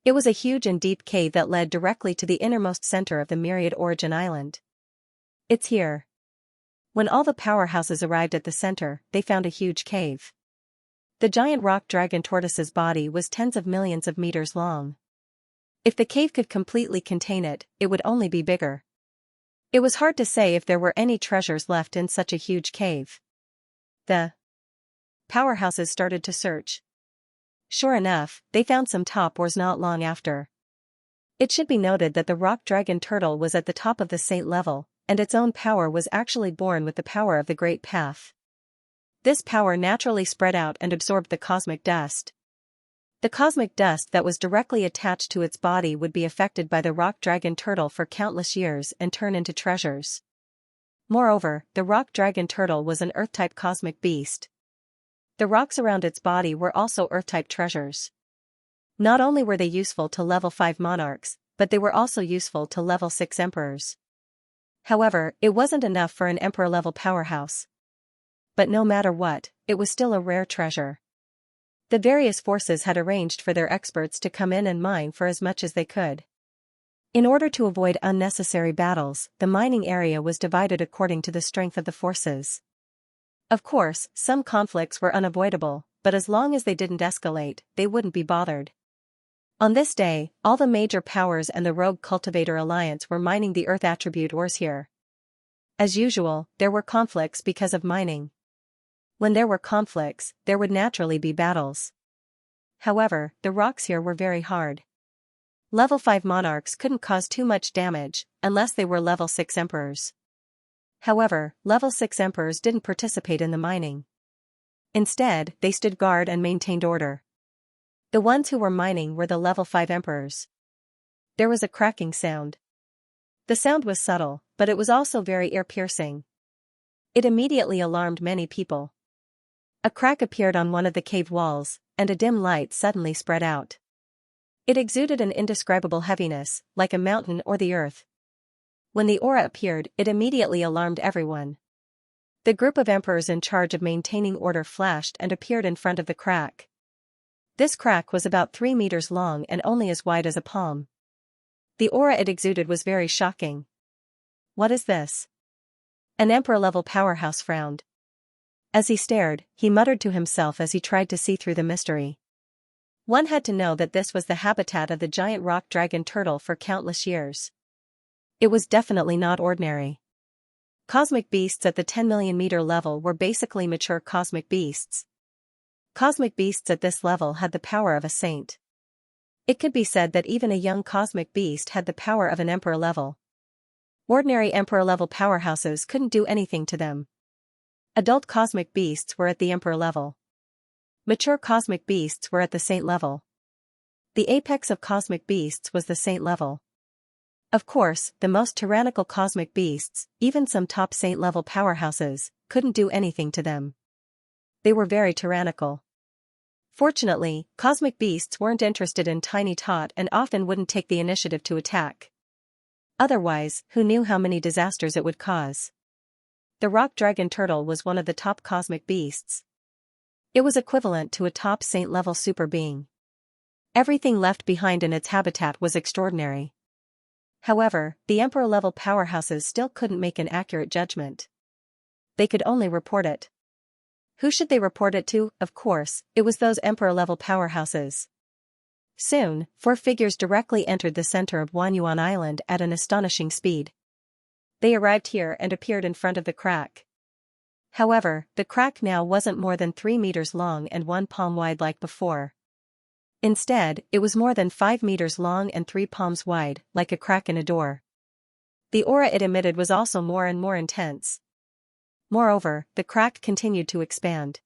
It was a huge and deep cave that led directly to the innermost center of the Myriad Origin Island. It's here. When all the powerhouses arrived at the center, they found a huge cave. The giant rock dragon tortoise's body was tens of millions of meters long. If the cave could completely contain it, it would only be bigger. It was hard to say if there were any treasures left in such a huge cave. The powerhouses started to search. Sure enough, they found some top ores not long after. It should be noted that the rock dragon turtle was at the top of the saint level, and its own power was actually born with the power of the Great Path. This power naturally spread out and absorbed the cosmic dust. The cosmic dust that was directly attached to its body would be affected by the rock dragon turtle for countless years and turn into treasures. Moreover, the rock dragon turtle was an Earth-type cosmic beast. The rocks around its body were also Earth-type treasures. Not only were they useful to level 5 monarchs, but they were also useful to level 6 emperors. However, it wasn't enough for an emperor-level powerhouse. But no matter what, it was still a rare treasure. The various forces had arranged for their experts to come in and mine for as much as they could. In order to avoid unnecessary battles, the mining area was divided according to the strength of the forces. Of course, some conflicts were unavoidable, but as long as they didn't escalate, they wouldn't be bothered. On this day, all the major powers and the Rogue Cultivator Alliance were mining the Earth attribute ores here. As usual, there were conflicts because of mining. When there were conflicts, there would naturally be battles. However, the rocks here were very hard. Level 5 monarchs couldn't cause too much damage, unless they were level 6 emperors. However, level 6 emperors didn't participate in the mining. Instead, they stood guard and maintained order. The ones who were mining were the level 5 emperors. There was a cracking sound. The sound was subtle, but it was also very ear-piercing. It immediately alarmed many people. A crack appeared on one of the cave walls, and a dim light suddenly spread out. It exuded an indescribable heaviness, like a mountain or the earth. When the aura appeared, it immediately alarmed everyone. The group of emperors in charge of maintaining order flashed and appeared in front of the crack. This crack was about 3 meters long and only as wide as a palm. The aura it exuded was very shocking. What is this? An emperor-level powerhouse frowned. As he stared, he muttered to himself as he tried to see through the mystery. One had to know that this was the habitat of the giant rock dragon turtle for countless years. It was definitely not ordinary. Cosmic beasts at the 10 million meter level were basically mature cosmic beasts. Cosmic beasts at this level had the power of a saint. It could be said that even a young cosmic beast had the power of an emperor level. Ordinary emperor level powerhouses couldn't do anything to them. Adult cosmic beasts were at the emperor level. Mature cosmic beasts were at the saint level. The apex of cosmic beasts was the saint level. Of course, the most tyrannical cosmic beasts, even some top saint-level powerhouses, couldn't do anything to them. They were very tyrannical. Fortunately, cosmic beasts weren't interested in tiny tot and often wouldn't take the initiative to attack. Otherwise, who knew how many disasters it would cause? The rock dragon turtle was one of the top cosmic beasts. It was equivalent to a top saint-level super being. Everything left behind in its habitat was extraordinary. However, the emperor-level powerhouses still couldn't make an accurate judgment. They could only report it. Who should they report it to? Of course, it was those emperor-level powerhouses. Soon, 4 figures directly entered the center of Wanyuan Island at an astonishing speed. They arrived here and appeared in front of the crack. However, the crack now wasn't more than 3 meters long and 1 palm wide like before. Instead, it was more than 5 meters long and 3 palms wide, like a crack in a door. The aura it emitted was also more and more intense. Moreover, the crack continued to expand.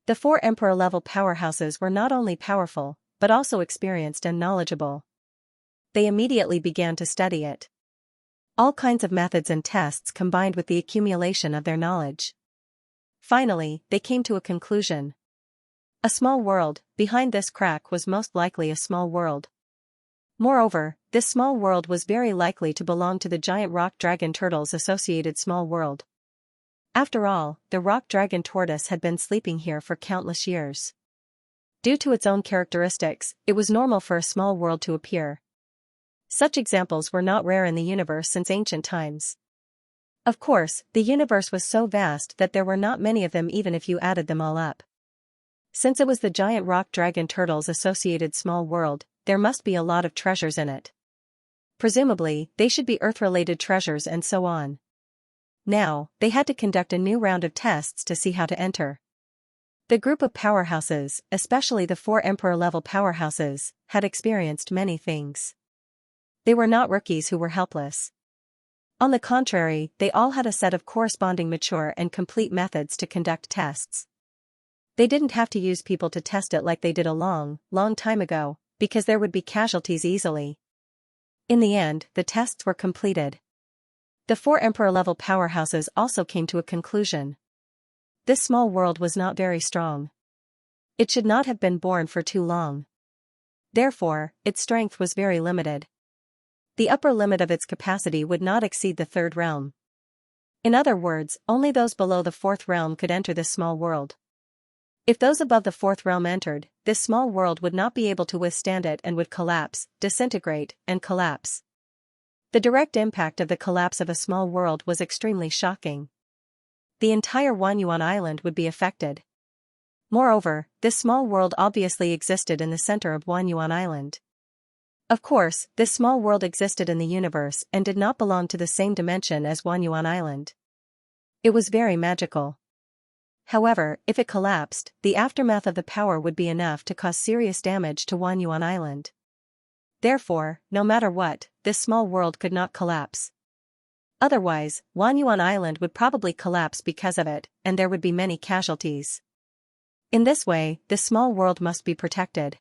The 4 emperor-level powerhouses were not only powerful, but also experienced and knowledgeable. They immediately began to study it. All kinds of methods and tests combined with the accumulation of their knowledge. Finally, they came to a conclusion. A small world, behind this crack was most likely a small world. Moreover, this small world was very likely to belong to the giant rock dragon turtle's associated small world. After all, the rock dragon tortoise had been sleeping here for countless years. Due to its own characteristics, it was normal for a small world to appear. Such examples were not rare in the universe since ancient times. Of course, the universe was so vast that there were not many of them even if you added them all up. Since it was the giant rock dragon turtle's associated small world, there must be a lot of treasures in it. Presumably, they should be Earth-related treasures and so on. Now, they had to conduct a new round of tests to see how to enter. The group of powerhouses, especially the 4 Emperor-level powerhouses, had experienced many things. They were not rookies who were helpless. On the contrary, they all had a set of corresponding mature and complete methods to conduct tests. They didn't have to use people to test it like they did a long, long time ago, because there would be casualties easily. In the end, the tests were completed. The 4 Emperor-level powerhouses also came to a conclusion. This small world was not very strong. It should not have been born for too long. Therefore, its strength was very limited. The upper limit of its capacity would not exceed the 3rd realm. In other words, only those below the 4th realm could enter this small world. If those above the 4th realm entered, this small world would not be able to withstand it and would collapse, disintegrate, and collapse. The direct impact of the collapse of a small world was extremely shocking. The entire Wanyuan Island would be affected. Moreover, this small world obviously existed in the center of Wanyuan Island. Of course, this small world existed in the universe and did not belong to the same dimension as Wanyuan Island. It was very magical. However, if it collapsed, the aftermath of the power would be enough to cause serious damage to Wanyuan Island. Therefore, no matter what, this small world could not collapse. Otherwise, Wanyuan Island would probably collapse because of it, and there would be many casualties. In this way, this small world must be protected.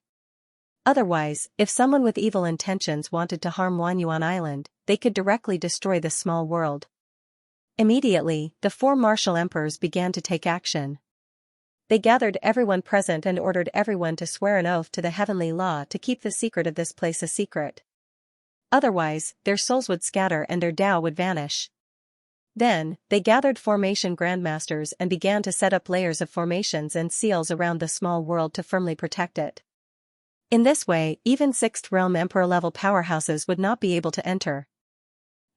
Otherwise, if someone with evil intentions wanted to harm Wanyuan Island, they could directly destroy this small world. Immediately, the 4 martial emperors began to take action. They gathered everyone present and ordered everyone to swear an oath to the heavenly law to keep the secret of this place a secret. Otherwise, their souls would scatter and their Tao would vanish. Then, they gathered formation grandmasters and began to set up layers of formations and seals around the small world to firmly protect it. In this way, even 6th realm Emperor-level powerhouses would not be able to enter.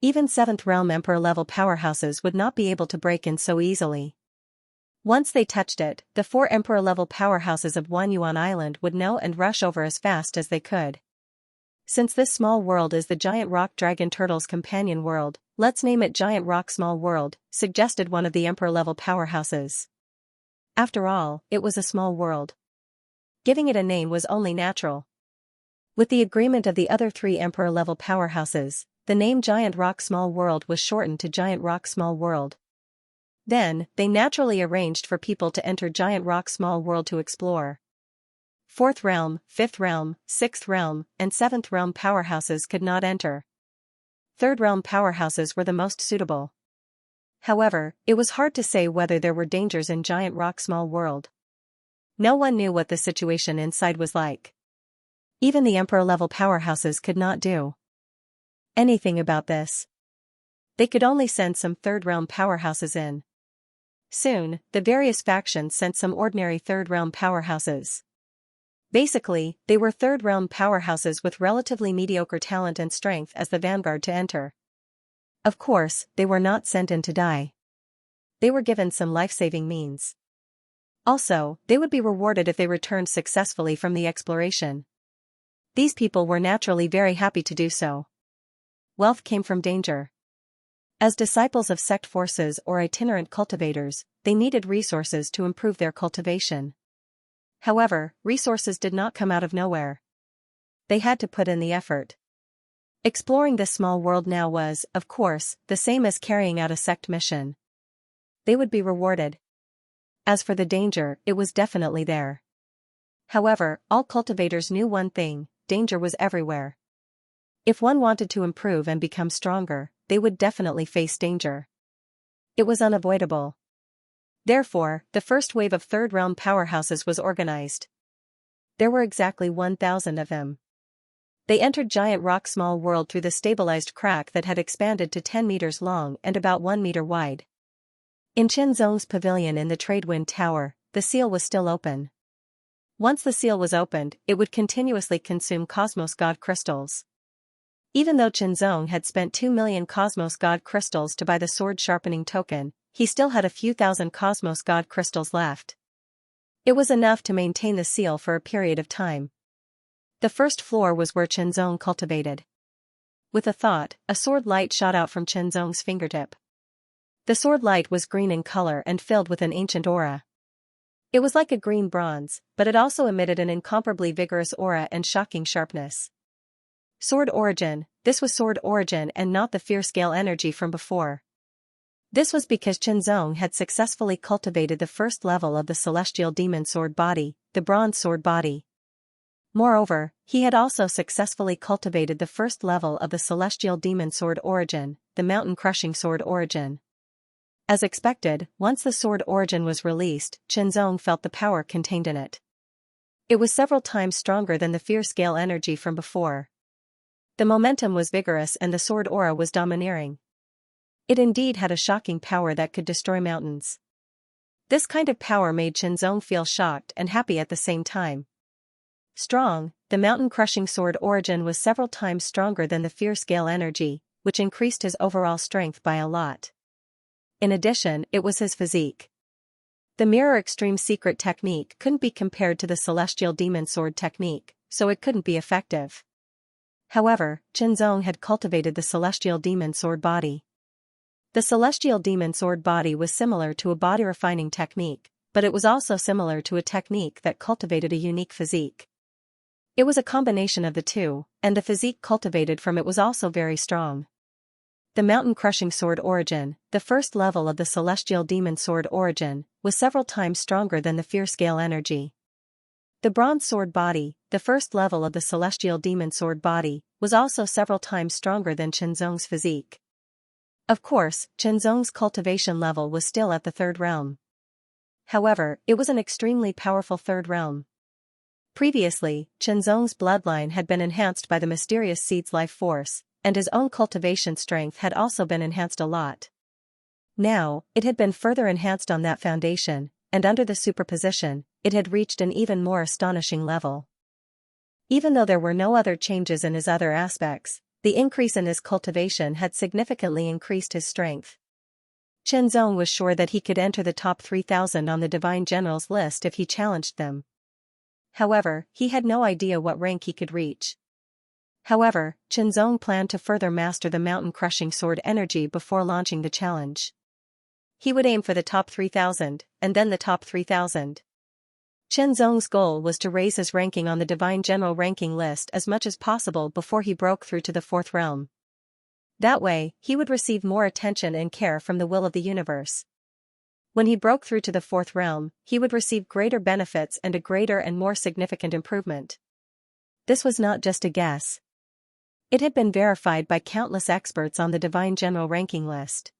Even 7th realm Emperor-level powerhouses would not be able to break in so easily. Once they touched it, the 4 Emperor-level powerhouses of Wanyuan Island would know and rush over as fast as they could. Since this small world is the giant rock dragon turtle's companion world, let's name it Giant Rock Small World, suggested one of the Emperor-level powerhouses. After all, it was a small world. Giving it a name was only natural. With the agreement of the other 3 Emperor-level powerhouses, the name Giant Rock Small World was shortened to Giant Rock Small World. Then, they naturally arranged for people to enter Giant Rock Small World to explore. 4th realm, 5th realm, 6th realm, and 7th realm powerhouses could not enter. 3rd realm powerhouses were the most suitable. However, it was hard to say whether there were dangers in Giant Rock Small World. No one knew what the situation inside was like. Even the Emperor-level powerhouses could not do anything about this. They could only send some 3rd realm powerhouses in. Soon, the various factions sent some ordinary 3rd realm powerhouses. Basically, they were 3rd realm powerhouses with relatively mediocre talent and strength as the vanguard to enter. Of course, they were not sent in to die. They were given some life-saving means. Also, they would be rewarded if they returned successfully from the exploration. These people were naturally very happy to do so. Wealth came from danger. As disciples of sect forces or itinerant cultivators, they needed resources to improve their cultivation. However, resources did not come out of nowhere. They had to put in the effort. Exploring this small world now was, of course, the same as carrying out a sect mission. They would be rewarded. As for the danger, it was definitely there. However, all cultivators knew one thing: danger was everywhere. If one wanted to improve and become stronger, they would definitely face danger. It was unavoidable. Therefore, the first wave of 3rd realm powerhouses was organized. There were exactly 1,000 of them. They entered Giant Rock Small World through the stabilized crack that had expanded to 10 meters long and about 1 meter wide. In Chen Zong's pavilion in the Tradewind Tower, the seal was still open. Once the seal was opened, it would continuously consume Cosmos God crystals. Even though Chen Zong had spent 2 million Cosmos God crystals to buy the sword sharpening token, he still had a few thousand Cosmos God crystals left. It was enough to maintain the seal for a period of time. The first floor was where Chen Zong cultivated. With a thought, a sword light shot out from Chen Zong's fingertip. The sword light was green in color and filled with an ancient aura. It was like a green bronze, but it also emitted an incomparably vigorous aura and shocking sharpness. Sword origin. This was sword origin and not the fierce gale energy from before. This was because Chen Zong had successfully cultivated the first level of the celestial demon sword body, the bronze sword body. Moreover, he had also successfully cultivated the first level of the celestial demon sword origin, the mountain-crushing sword origin. As expected, once the sword origin was released, Chen Zong felt the power contained in it. It was several times stronger than the fierce gale energy from before. The momentum was vigorous and the sword aura was domineering. It indeed had a shocking power that could destroy mountains. This kind of power made Chen Zong feel shocked and happy at the same time. Strong, the mountain-crushing sword origin was several times stronger than the fierce gale energy, which increased his overall strength by a lot. In addition, it was his physique. The mirror extreme secret technique couldn't be compared to the celestial demon sword technique, so it couldn't be effective. However, Chen Zong had cultivated the celestial demon sword body. The celestial demon sword body was similar to a body refining technique, but it was also similar to a technique that cultivated a unique physique. It was a combination of the two, and the physique cultivated from it was also very strong. The mountain-crushing sword origin, the first level of the celestial demon sword origin, was several times stronger than the fierce gale energy. The bronze sword body, the first level of the celestial demon sword body, was also several times stronger than Chen Zong's physique. Of course, Chen Zong's cultivation level was still at the third realm. However, it was an extremely powerful third realm. Previously, Chen Zong's bloodline had been enhanced by the mysterious seed's life force, and his own cultivation strength had also been enhanced a lot. Now, it had been further enhanced on that foundation, and under the superposition, it had reached an even more astonishing level. Even though there were no other changes in his other aspects, the increase in his cultivation had significantly increased his strength. Chen Zong was sure that he could enter the top 3,000 on the Divine Generals list if he challenged them. However, he had no idea what rank he could reach. However, Chen Zong planned to further master the mountain-crushing sword energy before launching the challenge. He would aim for the top 3,000, and then the top 3,000. Chen Zong's goal was to raise his ranking on the Divine General ranking list as much as possible before he broke through to the fourth realm. That way, he would receive more attention and care from the will of the universe. When he broke through to the fourth realm, he would receive greater benefits and a greater and more significant improvement. This was not just a guess. It had been verified by countless experts on the Divine General ranking list.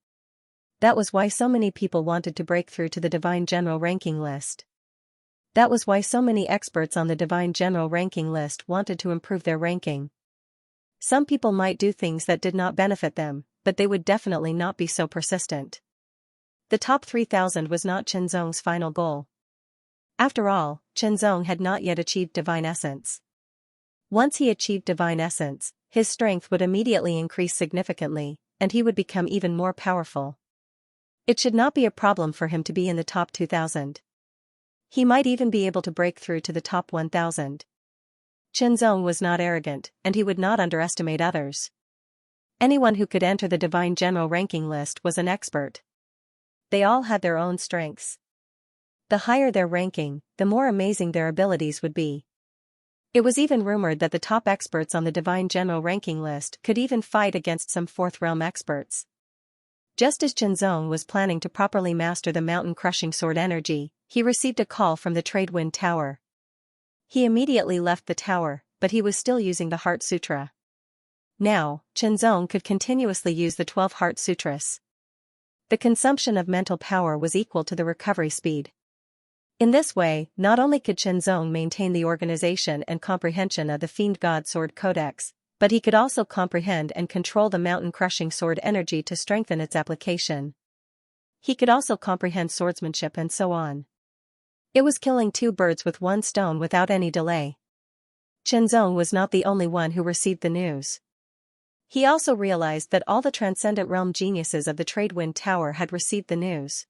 That was why so many people wanted to break through to the Divine General ranking list. That was why so many experts on the Divine General ranking list wanted to improve their ranking. Some people might do things that did not benefit them, but they would definitely not be so persistent. The top 3,000 was not Chen Zong's final goal. After all, Chen Zong had not yet achieved Divine Essence. Once he achieved Divine Essence, his strength would immediately increase significantly, and he would become even more powerful. It should not be a problem for him to be in the top 2,000. He might even be able to break through to the top 1,000. Chen Zong was not arrogant, and he would not underestimate others. Anyone who could enter the Divine General ranking list was an expert. They all had their own strengths. The higher their ranking, the more amazing their abilities would be. It was even rumored that the top experts on the Divine General ranking list could even fight against some fourth realm experts. Just as Chen Zong was planning to properly master the mountain-crushing sword energy, he received a call from the Trade Wind Tower. He immediately left the tower, but he was still using the Heart Sutra. Now, Chen Zong could continuously use the 12 Heart Sutras. The consumption of mental power was equal to the recovery speed. In this way, not only could Chen Zong maintain the organization and comprehension of the Fiend God Sword Codex, but he could also comprehend and control the mountain-crushing sword energy to strengthen its application. He could also comprehend swordsmanship and so on. It was killing two birds with one stone without any delay. Chen Zong was not the only one who received the news. He also realized that all the Transcendent Realm geniuses of the Trade Wind Tower had received the news.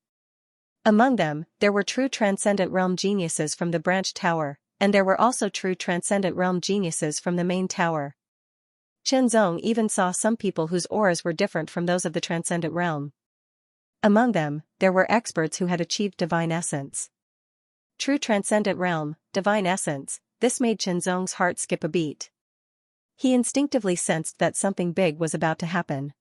Among them, there were true Transcendent Realm geniuses from the Branch Tower, and there were also true Transcendent Realm geniuses from the main tower. Zhong even saw some people whose auras were different from those of the transcendent realm. Among them, there were experts who had achieved divine essence. True transcendent realm, divine essence, this made Zhong's heart skip a beat. He instinctively sensed that something big was about to happen.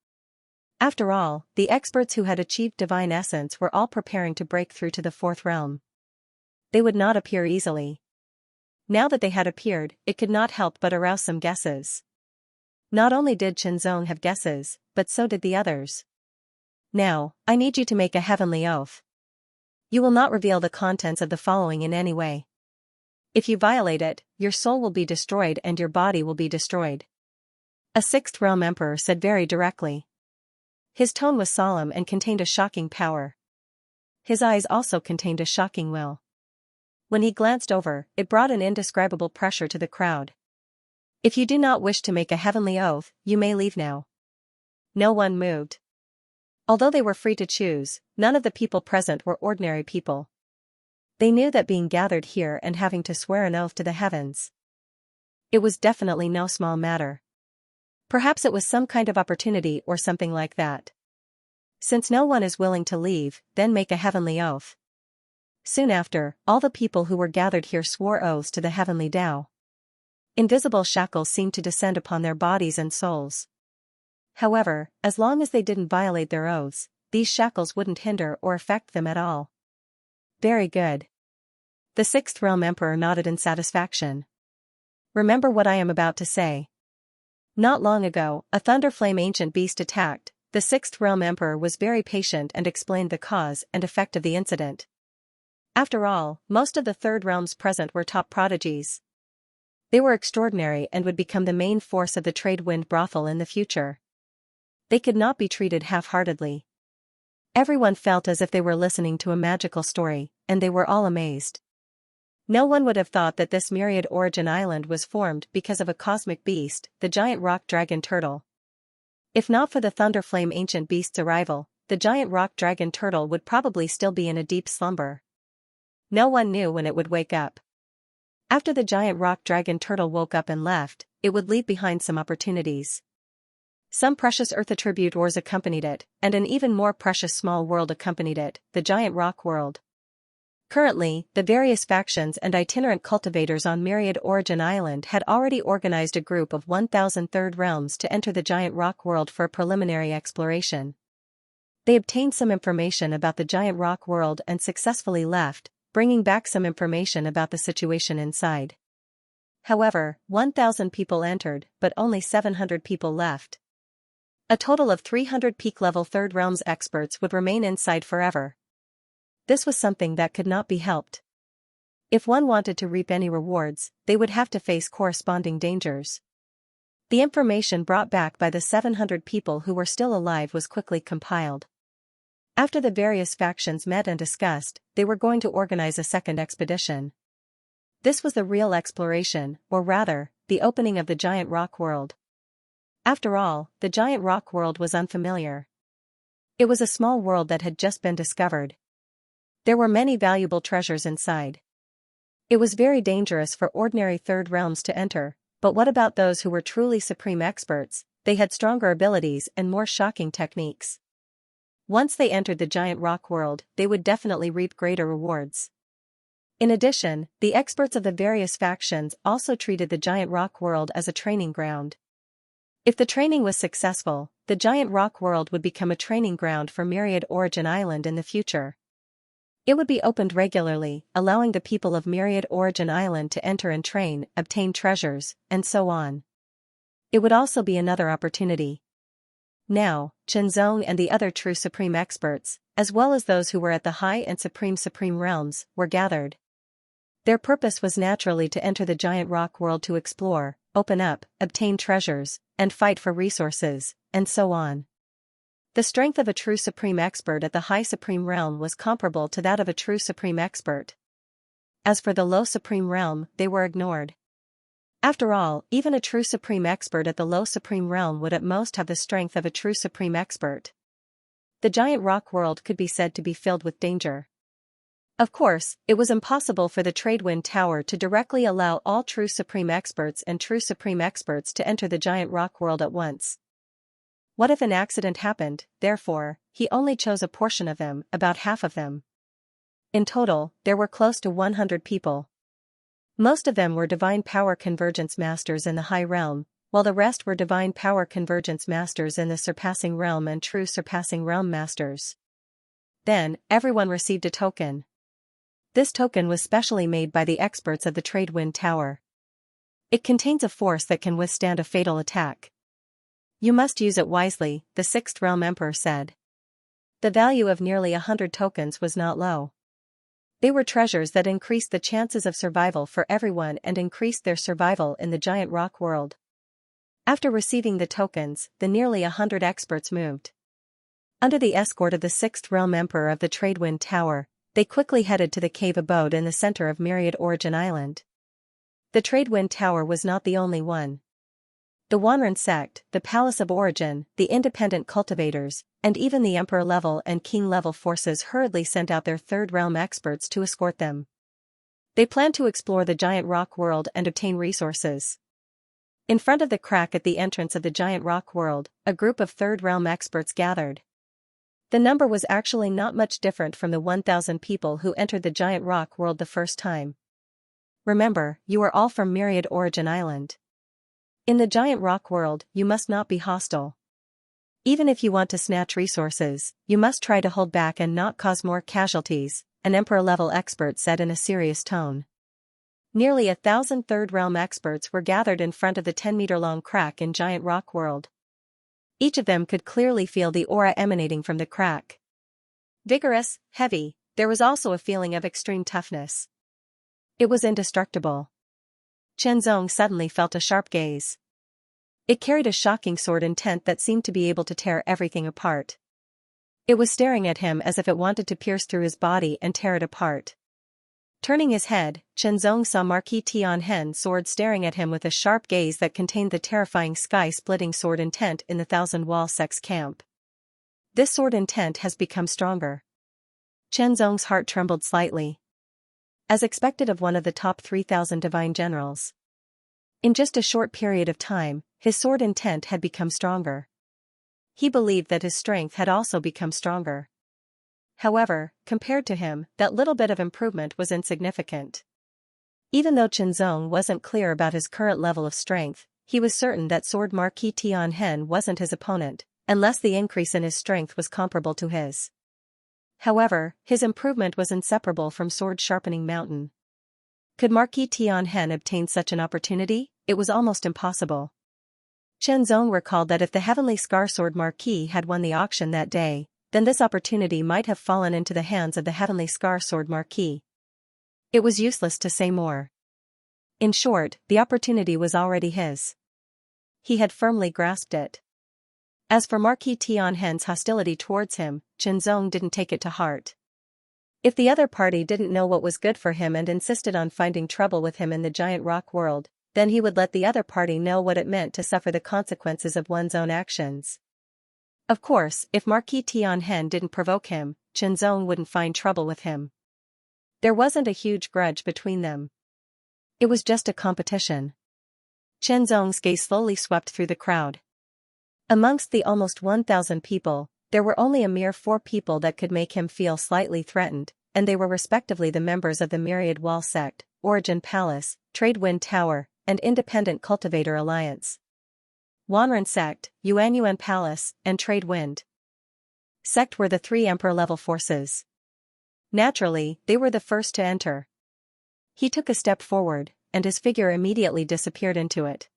After all, the experts who had achieved divine essence were all preparing to break through to the fourth realm. They would not appear easily. Now that they had appeared, it could not help but arouse some guesses. Not only did Zhong have guesses, but so did the others. Now, I need you to make a heavenly oath. You will not reveal the contents of the following in any way. If you violate it, your soul will be destroyed and your body will be destroyed. A sixth realm emperor said very directly. His tone was solemn and contained a shocking power. His eyes also contained a shocking will. When he glanced over, it brought an indescribable pressure to the crowd. If you do not wish to make a heavenly oath, you may leave now. No one moved. Although they were free to choose, none of the people present were ordinary people. They knew that being gathered here and having to swear an oath to the heavens, it was definitely no small matter. Perhaps it was some kind of opportunity or something like that. Since no one is willing to leave, then make a heavenly oath. Soon after, all the people who were gathered here swore oaths to the heavenly Tao. Invisible shackles seemed to descend upon their bodies and souls. However, as long as they didn't violate their oaths, these shackles wouldn't hinder or affect them at all. Very good. The sixth realm emperor nodded in satisfaction. Remember what I am about to say. Not long ago, a thunderflame ancient beast attacked. The sixth realm emperor was very patient and explained the cause and effect of the incident. After all, most of the third realms present were top prodigies. They were extraordinary and would become the main force of the trade wind brothel in the future. They could not be treated half-heartedly. Everyone felt as if they were listening to a magical story, and they were all amazed. No one would have thought that this myriad origin island was formed because of a cosmic beast, the giant rock dragon turtle. If not for the thunderflame ancient beast's arrival, the giant rock dragon turtle would probably still be in a deep slumber. No one knew when it would wake up. After the giant rock dragon turtle woke up and left, it would leave behind some opportunities. Some precious earth attribute ores accompanied it, and an even more precious small world accompanied it, the giant rock world. Currently, the various factions and itinerant cultivators on Myriad Origin Island had already organized a group of 1,000 third realms to enter the giant rock world for a preliminary exploration. They obtained some information about the giant rock world and successfully left, bringing back some information about the situation inside. However, 1,000 people entered, but only 700 people left. A total of 300 peak-level third realms experts would remain inside forever. This was something that could not be helped. If one wanted to reap any rewards, they would have to face corresponding dangers. The information brought back by the 700 people who were still alive was quickly compiled. After the various factions met and discussed, they were going to organize a second expedition. This was the real exploration, or rather, the opening of the giant rock world. After all, the giant rock world was unfamiliar. It was a small world that had just been discovered. There were many valuable treasures inside. It was very dangerous for ordinary third realms to enter, but what about those who were truly supreme experts? They had stronger abilities and more shocking techniques. Once they entered the giant rock world, they would definitely reap greater rewards. In addition, the experts of the various factions also treated the giant rock world as a training ground. If the training was successful, the giant rock world would become a training ground for Myriad Origin Island in the future. It would be opened regularly, allowing the people of Myriad Origin Island to enter and train, obtain treasures, and so on. It would also be another opportunity. Now, Zhong and the other true supreme experts, as well as those who were at the high and supreme realms, were gathered. Their purpose was naturally to enter the giant rock world to explore, open up, obtain treasures, and fight for resources, and so on. The strength of a true supreme expert at the high supreme realm was comparable to that of a true supreme expert. As for the low supreme realm, they were ignored. After all, even a true supreme expert at the low supreme realm would at most have the strength of a true supreme expert. The giant rock world could be said to be filled with danger. Of course, it was impossible for the Tradewind Tower to directly allow all true Supreme Experts and true Supreme Experts to enter the giant rock world at once. What if an accident happened? Therefore, he only chose a portion of them, about half of them. In total, there were close to 100 people. Most of them were Divine Power Convergence Masters in the High Realm, while the rest were Divine Power Convergence Masters in the Surpassing Realm and True Surpassing Realm Masters. Then, everyone received a token. This token was specially made by the experts of the Tradewind Tower. It contains a force that can withstand a fatal attack. You must use it wisely, the Sixth Realm Emperor said. The value of nearly 100 tokens was not low. They were treasures that increased the chances of survival for everyone and increased their survival in the giant rock world. After receiving the tokens, the nearly 100 experts moved. Under the escort of the Sixth Realm Emperor of the Tradewind Tower, they quickly headed to the cave abode in the center of Myriad Origin Island. The Tradewind Tower was not the only one. The Wanren sect, the Palace of Origin, the independent cultivators, and even the Emperor-level and King-level forces hurriedly sent out their Third Realm experts to escort them. They planned to explore the giant rock world and obtain resources. In front of the crack at the entrance of the giant rock world, a group of Third Realm experts gathered. The number was actually not much different from the 1,000 people who entered the giant rock world the first time. Remember, you are all from Myriad Origin Island. In the giant rock world, you must not be hostile. Even if you want to snatch resources, you must try to hold back and not cause more casualties, an Emperor-level expert said in a serious tone. Nearly 1,000 Third Realm experts were gathered in front of the 10-meter-long crack in giant rock world. Each of them could clearly feel the aura emanating from the crack. Vigorous, heavy, there was also a feeling of extreme toughness. It was indestructible. Chenzong suddenly felt a sharp gaze. It carried a shocking sword intent that seemed to be able to tear everything apart. It was staring at him as if it wanted to pierce through his body and tear it apart. Turning his head, Chenzong saw Marquis Tianhen's sword staring at him with a sharp gaze that contained the terrifying sky-splitting sword intent in the Thousand-Wall Sect's camp. This sword intent has become stronger. Chenzong's heart trembled slightly. As expected of one of the top 3,000 divine generals. In just a short period of time, his sword intent had become stronger. He believed that his strength had also become stronger. However, compared to him, that little bit of improvement was insignificant. Even though Chenzong wasn't clear about his current level of strength, he was certain that Sword Marquis Tianhen wasn't his opponent, unless the increase in his strength was comparable to his. However, his improvement was inseparable from Sword Sharpening Mountain. Could Marquis Tianhen obtain such an opportunity? It was almost impossible. Chenzong recalled that if the Heavenly Scar Sword Marquis had won the auction that day, then this opportunity might have fallen into the hands of the Heavenly Scar Sword Marquis. It was useless to say more. In short, the opportunity was already his. He had firmly grasped it. As for Marquis Tianhen's hostility towards him, Chenzong didn't take it to heart. If the other party didn't know what was good for him and insisted on finding trouble with him in the giant rock world, then he would let the other party know what it meant to suffer the consequences of one's own actions. Of course, if Marquis Tianhen didn't provoke him, Chenzong wouldn't find trouble with him. There wasn't a huge grudge between them. It was just a competition. Chenzong's gaze slowly swept through the crowd. Amongst the almost 1,000 people, there were only a mere 4 people that could make him feel slightly threatened, and they were respectively the members of the Myriad Wall Sect, Origin Palace, Tradewind Tower, and Independent Cultivator Alliance. Wanren Sect, Yuanyuan Palace, and Tradewind Sect were the 3 Emperor-level forces. Naturally, they were the first to enter. He took a step forward, and his figure immediately disappeared into it.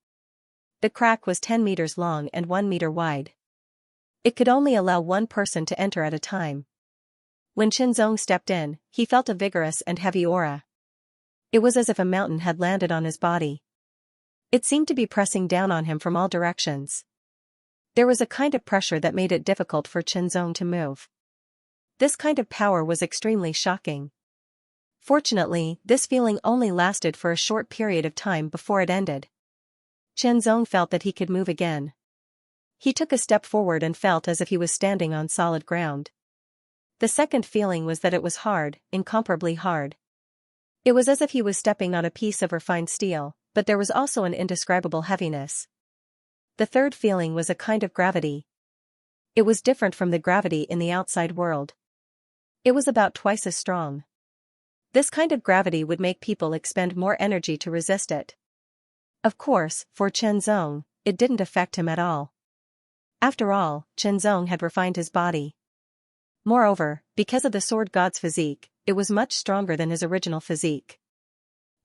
The crack was 10 meters long and 1 meter wide. It could only allow one person to enter at a time. When Chenzong stepped in, he felt a vigorous and heavy aura. It was as if a mountain had landed on his body. It seemed to be pressing down on him from all directions. There was a kind of pressure that made it difficult for Chenzong to move. This kind of power was extremely shocking. Fortunately, this feeling only lasted for a short period of time before it ended. Chenzong felt that he could move again. He took a step forward and felt as if he was standing on solid ground. The second feeling was that it was hard, incomparably hard. It was as if he was stepping on a piece of refined steel, but there was also an indescribable heaviness. The third feeling was a kind of gravity. It was different from the gravity in the outside world. It was about twice as strong. This kind of gravity would make people expend more energy to resist it. Of course, for Chen Zong, it didn't affect him at all. After all, Chen Zong had refined his body. Moreover, because of the sword god's physique, it was much stronger than his original physique.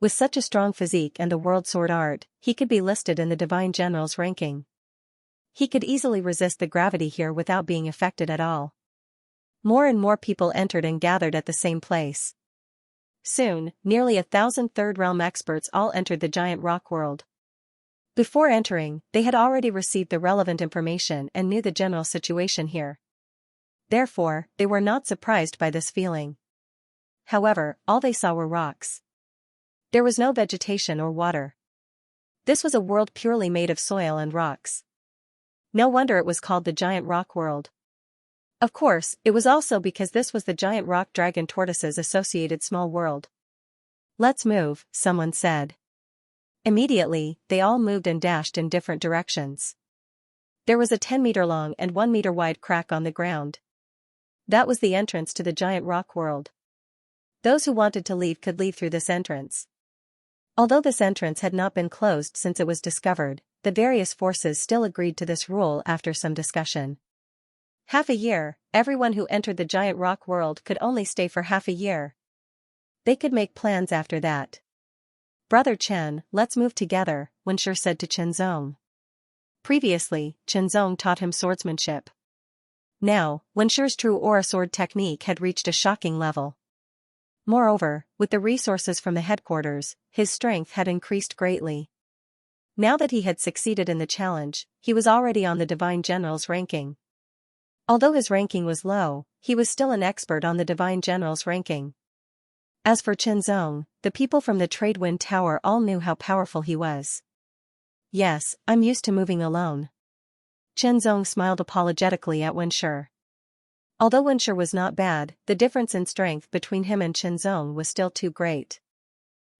With such a strong physique and the world sword art, he could be listed in the divine general's ranking. He could easily resist the gravity here without being affected at all. More and more people entered and gathered at the same place. Soon, nearly 1,000 Third Realm experts all entered the giant rock world. Before entering, they had already received the relevant information and knew the general situation here. Therefore, they were not surprised by this feeling. However, all they saw were rocks. There was no vegetation or water. This was a world purely made of soil and rocks. No wonder it was called the giant rock world. Of course, it was also because this was the giant rock dragon tortoise's associated small world. "Let's move," someone said. Immediately, they all moved and dashed in different directions. There was a 10-meter long and 1-meter wide crack on the ground. That was the entrance to the giant rock world. Those who wanted to leave could leave through this entrance. Although this entrance had not been closed since it was discovered, the various forces still agreed to this rule after some discussion. Half a year, everyone who entered the giant rock world could only stay for half a year. They could make plans after that. "Brother Chen, let's move together," Wenshi said to Chen Zong. Previously, Chen Zong taught him swordsmanship. Now, Wenshi's true aura sword technique had reached a shocking level. Moreover, with the resources from the headquarters, his strength had increased greatly. Now that he had succeeded in the challenge, he was already on the Divine General's ranking. Although his ranking was low, he was still an expert on the Divine General's ranking. As for Chen Zong, the people from the Trade Wind Tower all knew how powerful he was. "Yes, I'm used to moving alone." Chen Zong smiled apologetically at Wenshi. Although Wenshi was not bad, the difference in strength between him and Chen Zong was still too great.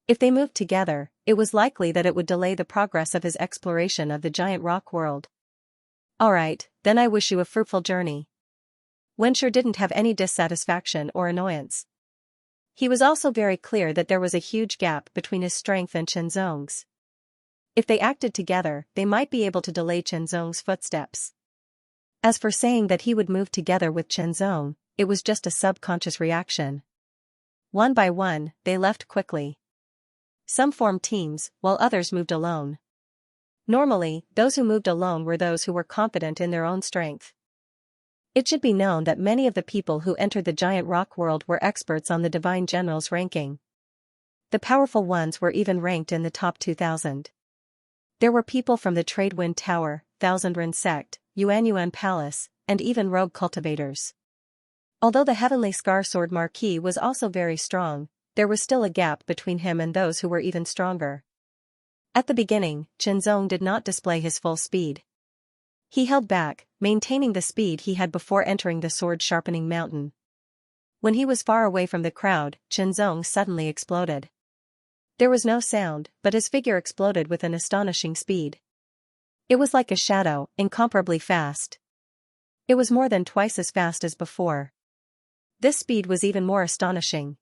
If they moved together, it was likely that it would delay the progress of his exploration of the giant rock world. "Alright, then I wish you a fruitful journey." Wenshi didn't have any dissatisfaction or annoyance. He was also very clear that there was a huge gap between his strength and Chen Zong's. If they acted together, they might be able to delay Chen Zong's footsteps. As for saying that he would move together with Chen Zong, it was just a subconscious reaction. One by one, they left quickly. Some formed teams, while others moved alone. Normally, those who moved alone were those who were confident in their own strength. It should be known that many of the people who entered the giant rock world were experts on the Divine General's ranking. The powerful ones were even ranked in the top 2,000. There were people from the Trade Wind Tower, Thousand Rin Sect, Yuanyuan Palace, and even rogue cultivators. Although the Heavenly Scar Sword Marquis was also very strong, there was still a gap between him and those who were even stronger. At the beginning, Chen Zong did not display his full speed. He held back, maintaining the speed he had before entering the sword-sharpening mountain. When he was far away from the crowd, Chen Zong suddenly exploded. There was no sound, but his figure exploded with an astonishing speed. It was like a shadow, incomparably fast. It was more than twice as fast as before. This speed was even more astonishing.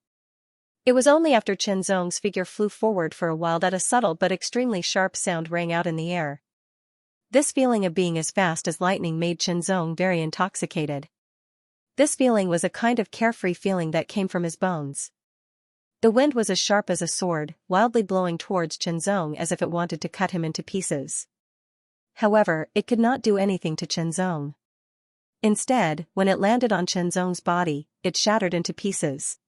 It was only after Chen Zong's figure flew forward for a while that a subtle but extremely sharp sound rang out in the air. This feeling of being as fast as lightning made Chen Zong very intoxicated. This feeling was a kind of carefree feeling that came from his bones. The wind was as sharp as a sword, wildly blowing towards Chen Zong as if it wanted to cut him into pieces. However, it could not do anything to Chen Zong. Instead, when it landed on Chen Zong's body, it shattered into pieces.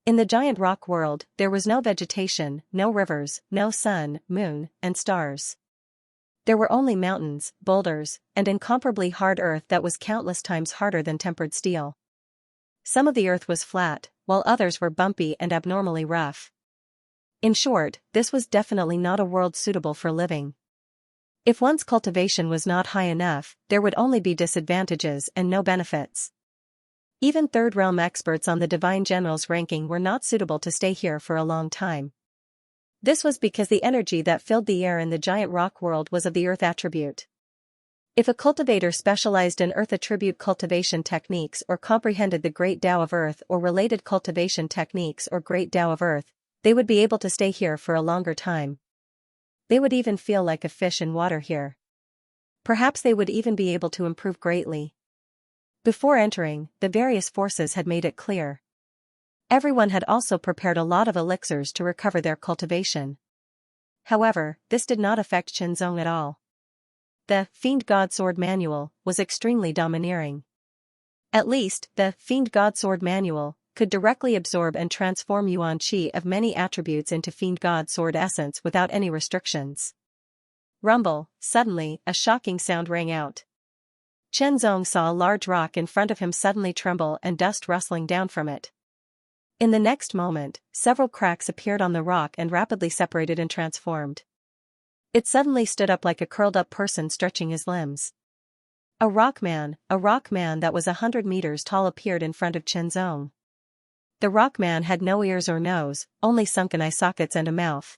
In the giant rock world, there was no vegetation, no rivers, no sun, moon, and stars. There were only mountains, boulders, and incomparably hard earth that was countless times harder than tempered steel. Some of the earth was flat, while others were bumpy and abnormally rough. In short, this was definitely not a world suitable for living. If one's cultivation was not high enough, there would only be disadvantages and no benefits. Even third realm experts on the divine general's ranking were not suitable to stay here for a long time. This was because the energy that filled the air in the giant rock world was of the earth attribute. If a cultivator specialized in earth attribute cultivation techniques or comprehended the great Tao of earth or related cultivation techniques or great Tao of earth, they would be able to stay here for a longer time. They would even feel like a fish in water here. Perhaps they would even be able to improve greatly. Before entering, the various forces had made it clear. Everyone had also prepared a lot of elixirs to recover their cultivation. However, this did not affect Xianxia at all. The Fiend God Sword Manual was extremely domineering. At least, the Fiend God Sword Manual could directly absorb and transform Yuan Qi of many attributes into Fiend God Sword essence without any restrictions. Rumble, suddenly, a shocking sound rang out. Xianxia saw a large rock in front of him suddenly tremble and dust rustling down from it. In the next moment, several cracks appeared on the rock and rapidly separated and transformed. It suddenly stood up like a curled-up person stretching his limbs. A rock man that was 100 meters tall appeared in front of Xianxia. The rock man had no ears or nose, only sunken eye sockets and a mouth.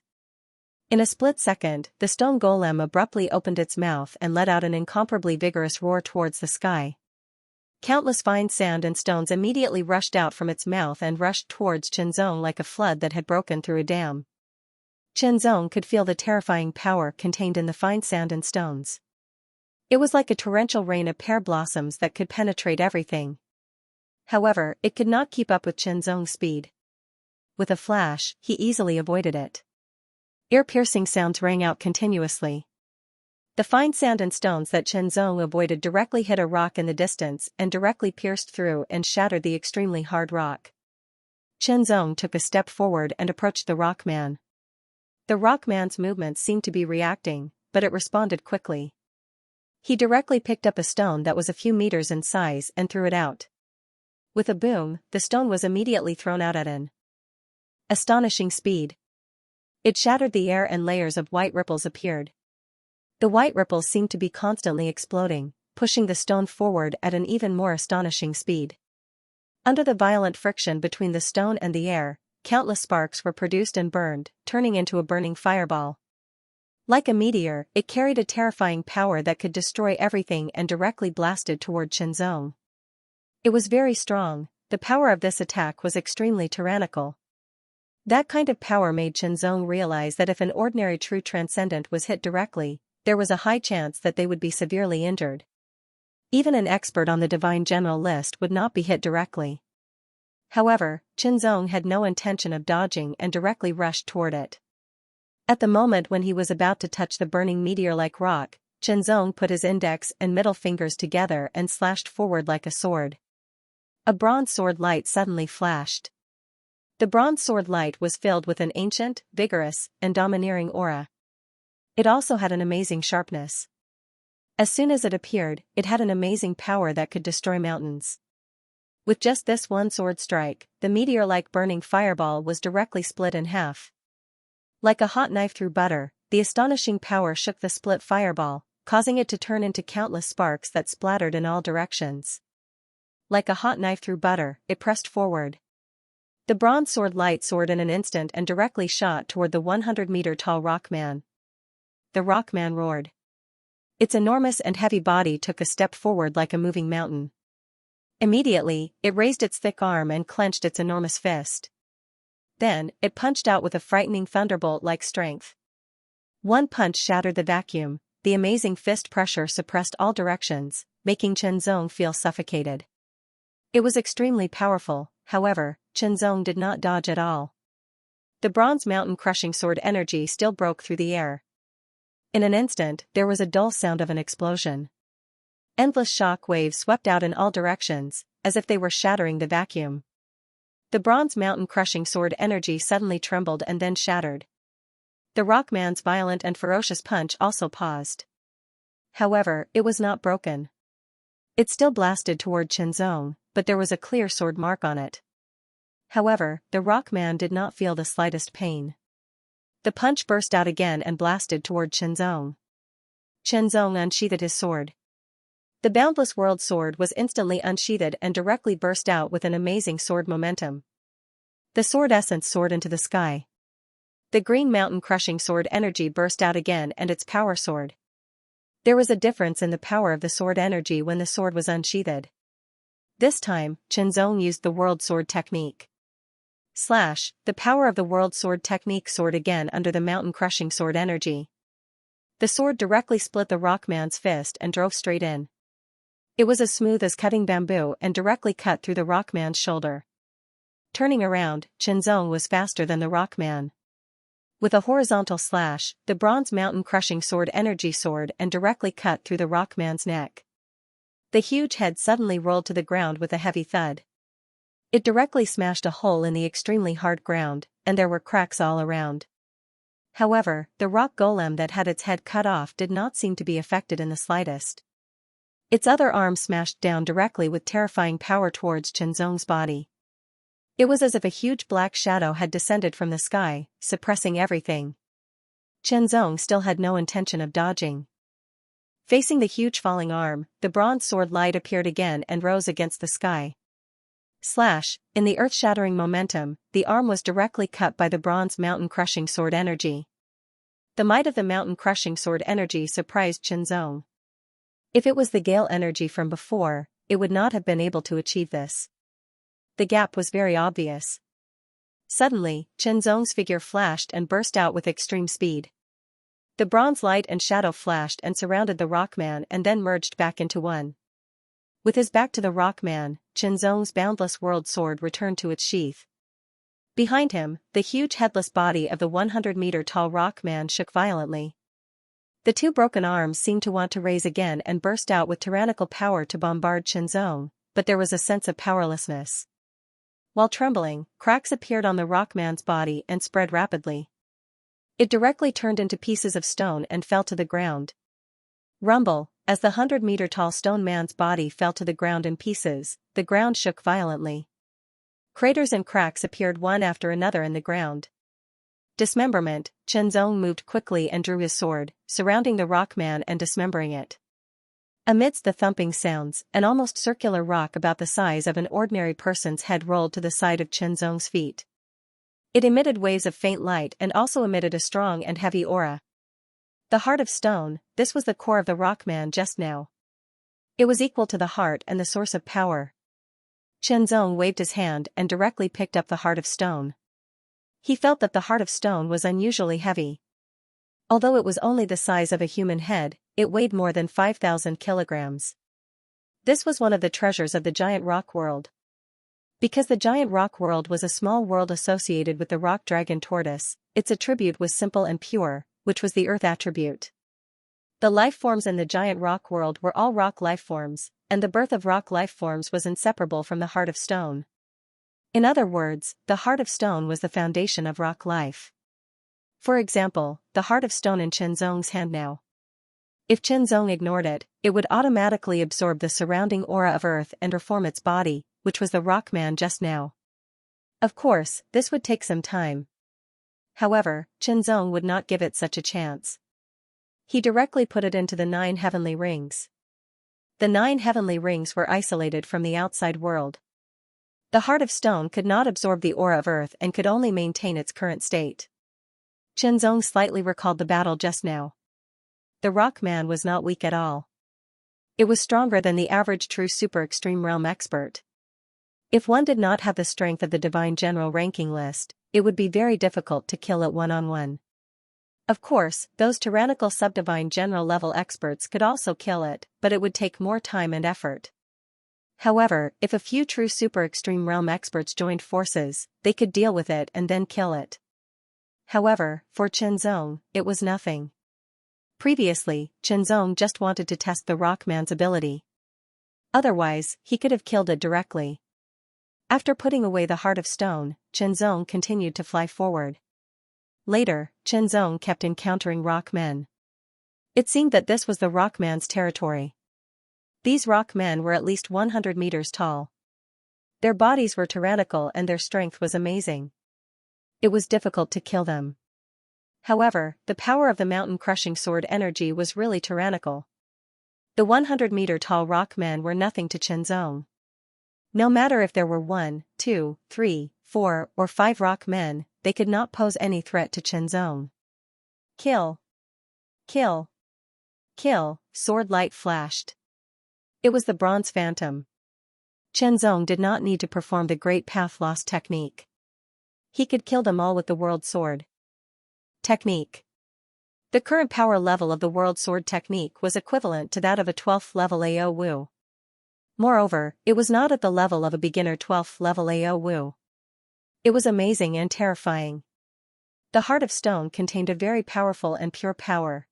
In a split second, the stone golem abruptly opened its mouth and let out an incomparably vigorous roar towards the sky. Countless fine sand and stones immediately rushed out from its mouth and rushed towards Xianxia like a flood that had broken through a dam. Xianxia could feel the terrifying power contained in the fine sand and stones. It was like a torrential rain of pear blossoms that could penetrate everything. However, it could not keep up with Xianxia's speed. With a flash, he easily avoided it. Ear-piercing sounds rang out continuously. The fine sand and stones that Xianxia avoided directly hit a rock in the distance and directly pierced through and shattered the extremely hard rock. Xianxia took a step forward and approached the rock man. The rock man's movements seemed to be reacting, but it responded quickly. He directly picked up a stone that was a few meters in size and threw it out. With a boom, the stone was immediately thrown out at an astonishing speed. It shattered the air and layers of white ripples appeared. The white ripples seemed to be constantly exploding, pushing the stone forward at an even more astonishing speed. Under the violent friction between the stone and the air, countless sparks were produced and burned, turning into a burning fireball. Like a meteor, it carried a terrifying power that could destroy everything and directly blasted toward Xianxia. It was very strong. The power of this attack was extremely tyrannical. That kind of power made Xianxia realize that if an ordinary true transcendent was hit directly, there was a high chance that they would be severely injured. Even an expert on the divine general list would not be hit directly. However, Xianxia had no intention of dodging and directly rushed toward it. At the moment when he was about to touch the burning meteor-like rock, Xianxia put his index and middle fingers together and slashed forward like a sword. A bronze sword light suddenly flashed. The bronze sword light was filled with an ancient, vigorous, and domineering aura. It also had an amazing sharpness. As soon as it appeared, it had an amazing power that could destroy mountains. With just this one sword strike, the meteor-like burning fireball was directly split in half. Like a hot knife through butter, the astonishing power shook the split fireball, causing it to turn into countless sparks that splattered in all directions. Like a hot knife through butter, it pressed forward. The bronze sword light soared in an instant and directly shot toward the 100-meter-tall rockman. The rockman roared. Its enormous and heavy body took a step forward like a moving mountain. Immediately, it raised its thick arm and clenched its enormous fist. Then, it punched out with a frightening thunderbolt-like strength. One punch shattered the vacuum. The amazing fist pressure suppressed all directions, making Xianxia feel suffocated. It was extremely powerful. However, Xianxia did not dodge at all. The bronze mountain-crushing sword energy still broke through the air. In an instant, there was a dull sound of an explosion. Endless shock waves swept out in all directions, as if they were shattering the vacuum. The bronze mountain-crushing sword energy suddenly trembled and then shattered. The rockman's violent and ferocious punch also paused. However, it was not broken. It still blasted toward Xianxia, but there was a clear sword mark on it. However, the rockman did not feel the slightest pain. The punch burst out again and blasted toward Xianxia. Xianxia unsheathed his sword. The boundless world sword was instantly unsheathed and directly burst out with an amazing sword momentum. The sword essence soared into the sky. The green mountain crushing sword energy burst out again and its power soared. There was a difference in the power of the sword energy when the sword was unsheathed. This time, Qianzong used the world sword technique. The power of the world sword technique soared again under the mountain crushing sword energy. The sword directly split the rockman's fist and drove straight in. It was as smooth as cutting bamboo and directly cut through the rockman's shoulder. Turning around, Qianzong was faster than the rockman. With a horizontal slash, the bronze mountain crushing sword energy soared and directly cut through the rockman's neck. The huge head suddenly rolled to the ground with a heavy thud. It directly smashed a hole in the extremely hard ground, and there were cracks all around. However, the rock golem that had its head cut off did not seem to be affected in the slightest. Its other arm smashed down directly with terrifying power towards Qianzong's body. It was as if a huge black shadow had descended from the sky, suppressing everything. Qianzong still had no intention of dodging. Facing the huge falling arm, the bronze sword light appeared again and rose against the sky. In the earth-shattering momentum, the arm was directly cut by the bronze mountain-crushing sword energy. The might of the mountain-crushing sword energy surprised Qianzong. If it was the gale energy from before, it would not have been able to achieve this. The gap was very obvious. Suddenly, Qianzong's figure flashed and burst out with extreme speed. The bronze light and shadow flashed and surrounded the rockman and then merged back into one. With his back to the rockman, Qianzong's boundless world sword returned to its sheath. Behind him, the huge headless body of the 100-meter-tall rockman shook violently. The two broken arms seemed to want to raise again and burst out with tyrannical power to bombard Qianzong, but there was a sense of powerlessness. While trembling, cracks appeared on the rockman's body and spread rapidly. It directly turned into pieces of stone and fell to the ground. Rumble, as the 100-meter-tall stone man's body fell to the ground in pieces, the ground shook violently. Craters and cracks appeared one after another in the ground. Dismemberment, Qianzong moved quickly and drew his sword, surrounding the rockman and dismembering it. Amidst the thumping sounds, an almost circular rock about the size of an ordinary person's head rolled to the side of Qianzong's feet. It emitted waves of faint light and also emitted a strong and heavy aura. The heart of stone, this was the core of the rockman just now. It was equal to the heart and the source of power. Qianzong waved his hand and directly picked up the heart of stone. He felt that the heart of stone was unusually heavy. Although it was only the size of a human head, it weighed more than 5,000 kilograms. This was one of the treasures of the giant rock world. Because the giant rock world was a small world associated with the rock dragon tortoise, its attribute was simple and pure, which was the earth attribute. The life forms in the giant rock world were all rock life forms, and the birth of rock life forms was inseparable from the heart of stone. In other words, the heart of stone was the foundation of rock life. For example, the heart of stone in Qianzong's hand now. If Qianzong ignored it, it would automatically absorb the surrounding aura of earth and reform its body, which was the rockman just now. Of course, this would take some time. However, Qianzong would not give it such a chance. He directly put it into the 9 heavenly rings. The 9 heavenly rings were isolated from the outside world. The heart of stone could not absorb the aura of earth and could only maintain its current state. Qianzong slightly recalled the battle just now. The rockman was not weak at all. It was stronger than the average true super extreme realm expert. If one did not have the strength of the divine general ranking list, it would be very difficult to kill it one-on-one. Of course, those tyrannical subdivine general level experts could also kill it, but it would take more time and effort. However, if a few true super extreme realm experts joined forces, they could deal with it and then kill it. However, for Qianzong, it was nothing. Previously, Qianzong just wanted to test the rockman's ability. Otherwise, he could have killed it directly. After putting away the heart of stone, Qianzong continued to fly forward. Later, Qianzong kept encountering rockmen. It seemed that this was the rockman's territory. These rockmen were at least 100 meters tall. Their bodies were tyrannical and their strength was amazing. It was difficult to kill them. However, the power of the mountain-crushing sword energy was really tyrannical. The 100-meter-tall rock men were nothing to Qianzong. No matter if there were 1, 2, 3, 4, or 5 rock men, they could not pose any threat to Qianzong. Kill! Kill! Kill! Sword light flashed. It was the bronze phantom. Qianzong did not need to perform the great path loss technique. He could kill them all with the world sword technique. The current power level of the world sword technique was equivalent to that of a 12th level AO Wu. Moreover, it was not at the level of a beginner 12th level AO Wu. It was amazing and terrifying. The heart of stone contained a very powerful and pure power.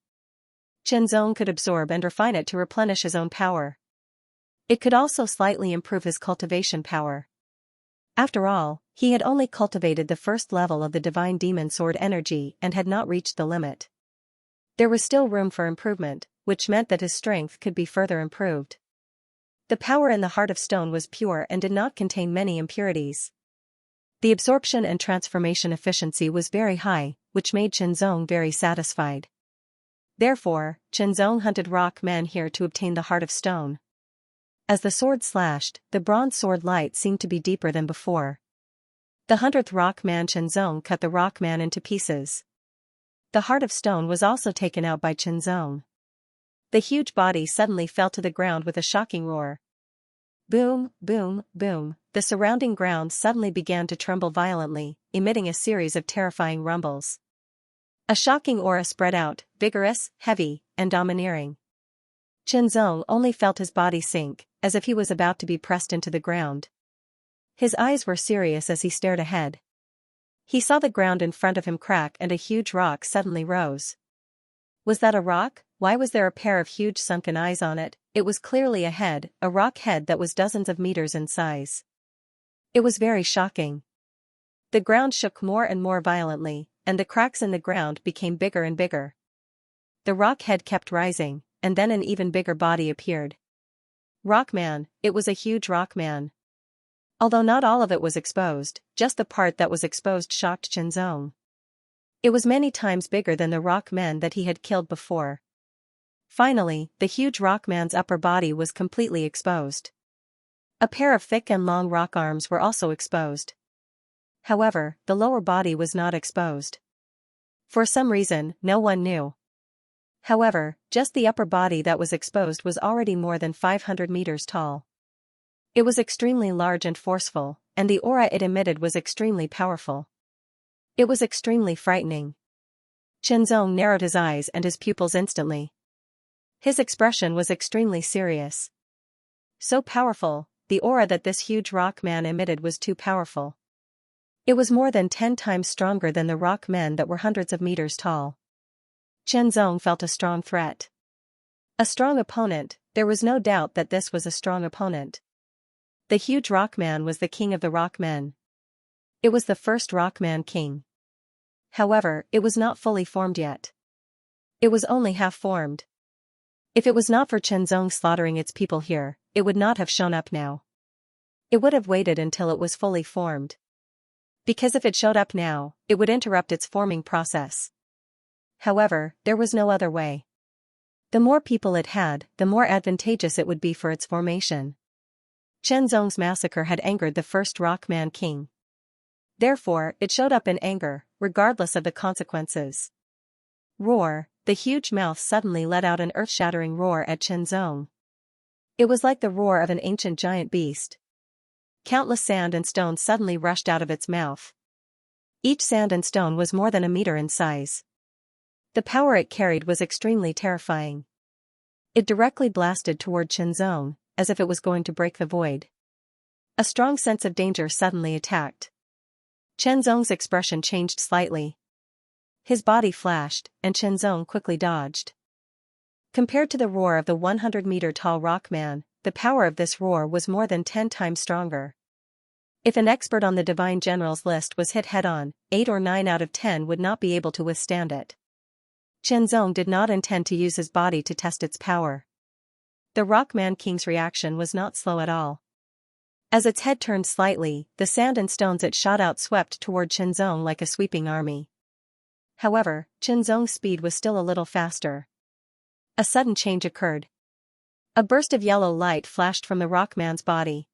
Qianzong could absorb and refine it to replenish his own power. It could also slightly improve his cultivation power. After all, he had only cultivated the first level of the divine demon sword energy and had not reached the limit. There was still room for improvement, which meant that his strength could be further improved. The power in the heart of stone was pure and did not contain many impurities. The absorption and transformation efficiency was very high, which made Qianzong very satisfied. Therefore, Qianzong hunted rock men here to obtain the heart of stone. As the sword slashed, the bronze sword light seemed to be deeper than before. The 100th rock man Qianzong cut the rock man into pieces. The heart of stone was also taken out by Qianzong. The huge body suddenly fell to the ground with a shocking roar. Boom, boom, boom, the surrounding ground suddenly began to tremble violently, emitting a series of terrifying rumbles. A shocking aura spread out, vigorous, heavy, and domineering. Qianzong only felt his body sink, as if he was about to be pressed into the ground. His eyes were serious as he stared ahead. He saw the ground in front of him crack and a huge rock suddenly rose. Was that a rock? Why was there a pair of huge sunken eyes on it? It was clearly a head, a rock head that was dozens of meters in size. It was very shocking. The ground shook more and more violently, and the cracks in the ground became bigger and bigger. The rock head kept rising, and then an even bigger body appeared. Rockman, it was a huge rockman. Although not all of it was exposed, just the part that was exposed shocked Qianzong. It was many times bigger than the rock men that he had killed before. Finally, the huge rockman's upper body was completely exposed. A pair of thick and long rock arms were also exposed. However, the lower body was not exposed. For some reason, no one knew. However, just the upper body that was exposed was already more than 500 meters tall. It was extremely large and forceful, and the aura it emitted was extremely powerful. It was extremely frightening. Qianzong narrowed his eyes and his pupils instantly. His expression was extremely serious. So powerful, the aura that this huge rock man emitted was too powerful. It was more than 10 times stronger than the rock men that were hundreds of meters tall. Qianzong felt a strong threat. A strong opponent, there was no doubt that this was a strong opponent. The huge rockman was the king of the rockmen. It was the first rockman king. However, it was not fully formed yet. It was only half formed. If it was not for Qianzong slaughtering its people here, it would not have shown up now. It would have waited until it was fully formed. Because if it showed up now, it would interrupt its forming process. However, there was no other way. The more people it had, the more advantageous it would be for its formation. Qianzong's massacre had angered the first rockman king. Therefore, it showed up in anger, regardless of the consequences. Roar, the huge mouth suddenly let out an earth-shattering roar at Qianzong. It was like the roar of an ancient giant beast. Countless sand and stone suddenly rushed out of its mouth. Each sand and stone was more than a meter in size. The power it carried was extremely terrifying. It directly blasted toward Qianzong, as if it was going to break the void. A strong sense of danger suddenly attacked. Qianzong's expression changed slightly. His body flashed, and Qianzong quickly dodged. Compared to the roar of the 100-meter-tall rockman, the power of this roar was more than 10 times stronger. If an expert on the Divine Generals list was hit head-on, 8 or 9 out of 10 would not be able to withstand it. Qianzong did not intend to use his body to test its power. The Rockman King's reaction was not slow at all. As its head turned slightly, the sand and stones it shot out swept toward Qianzong like a sweeping army. However, Qianzong's speed was still a little faster. A sudden change occurred. A burst of yellow light flashed from the rockman's body.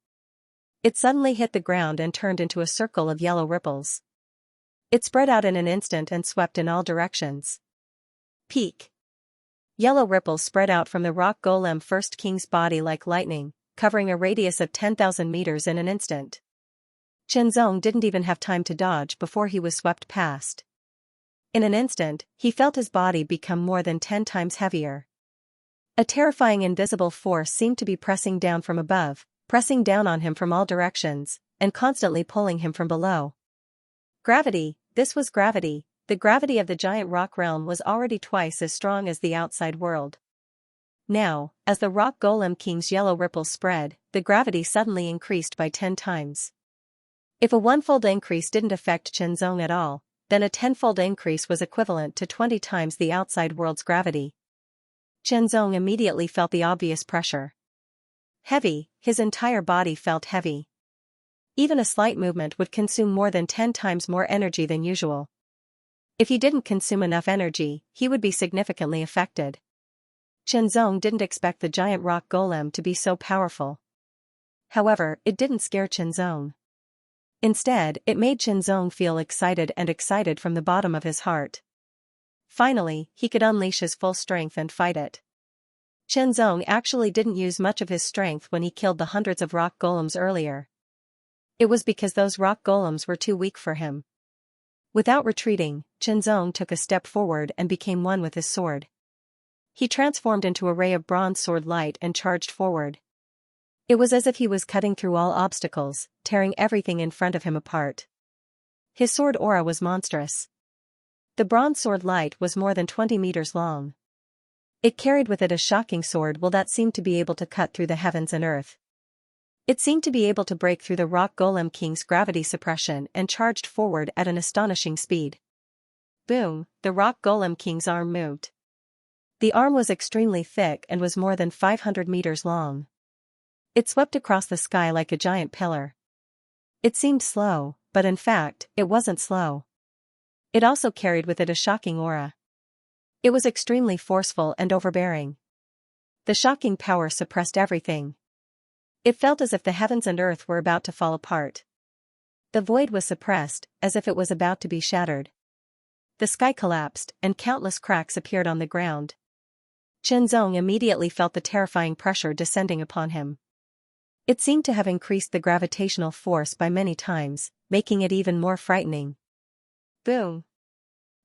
It suddenly hit the ground and turned into a circle of yellow ripples. It spread out in an instant and swept in all directions. Peak! Yellow ripples spread out from the rock golem first king's body like lightning, covering a radius of 10,000 meters in an instant. Qianzong didn't even have time to dodge before he was swept past. In an instant, he felt his body become more than 10 times heavier. A terrifying invisible force seemed to be pressing down from above, pressing down on him from all directions, and constantly pulling him from below. Gravity, this was gravity. The gravity of the giant rock realm was already twice as strong as the outside world. Now, as the rock golem king's yellow ripples spread, the gravity suddenly increased by 10 times. If a one-fold increase didn't affect Qianzong at all, then a 10-fold increase was equivalent to 20 times the outside world's gravity. Qianzong immediately felt the obvious pressure. Heavy, his entire body felt heavy. Even a slight movement would consume more than 10 times more energy than usual. If he didn't consume enough energy, he would be significantly affected. Qianzong didn't expect the giant rock golem to be so powerful. However, it didn't scare Qianzong. Instead, it made Qianzong feel excited from the bottom of his heart. Finally, he could unleash his full strength and fight it. Qianzong actually didn't use much of his strength when he killed the hundreds of rock golems earlier. It was because those rock golems were too weak for him. Without retreating, Qianzong took a step forward and became one with his sword. He transformed into a ray of bronze sword light and charged forward. It was as if he was cutting through all obstacles, tearing everything in front of him apart. His sword aura was monstrous. The bronze sword light was more than 20 meters long. It carried with it a shocking sword will that seemed to be able to cut through the heavens and earth. It seemed to be able to break through the rock golem king's gravity suppression and charged forward at an astonishing speed. Boom, the rock golem king's arm moved. The arm was extremely thick and was more than 500 meters long. It swept across the sky like a giant pillar. It seemed slow, but in fact, it wasn't slow. It also carried with it a shocking aura. It was extremely forceful and overbearing. The shocking power suppressed everything. It felt as if the heavens and earth were about to fall apart. The void was suppressed, as if it was about to be shattered. The sky collapsed, and countless cracks appeared on the ground. Qianzong immediately felt the terrifying pressure descending upon him. It seemed to have increased the gravitational force by many times, making it even more frightening. Boom!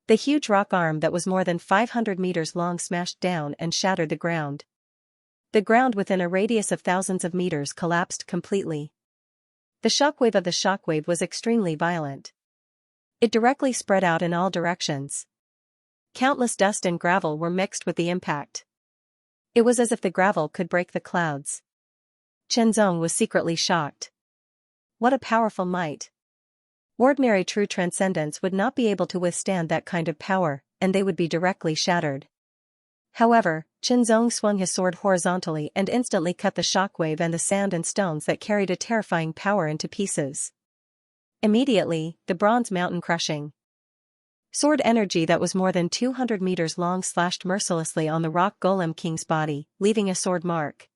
The huge rock arm that was more than 500 meters long smashed down and shattered the ground. The ground within a radius of thousands of meters collapsed completely. The shockwave of the shockwave was extremely violent. It directly spread out in all directions. Countless dust and gravel were mixed with the impact. It was as if the gravel could break the clouds. Qianzong was secretly shocked. What a powerful might! Ordinary true transcendence would not be able to withstand that kind of power, and they would be directly shattered. However, Qianzong swung his sword horizontally and instantly cut the shockwave and the sand and stones that carried a terrifying power into pieces. Immediately, the bronze mountain crushing sword energy that was more than 200 meters long slashed mercilessly on the rock golem king's body, leaving a sword mark.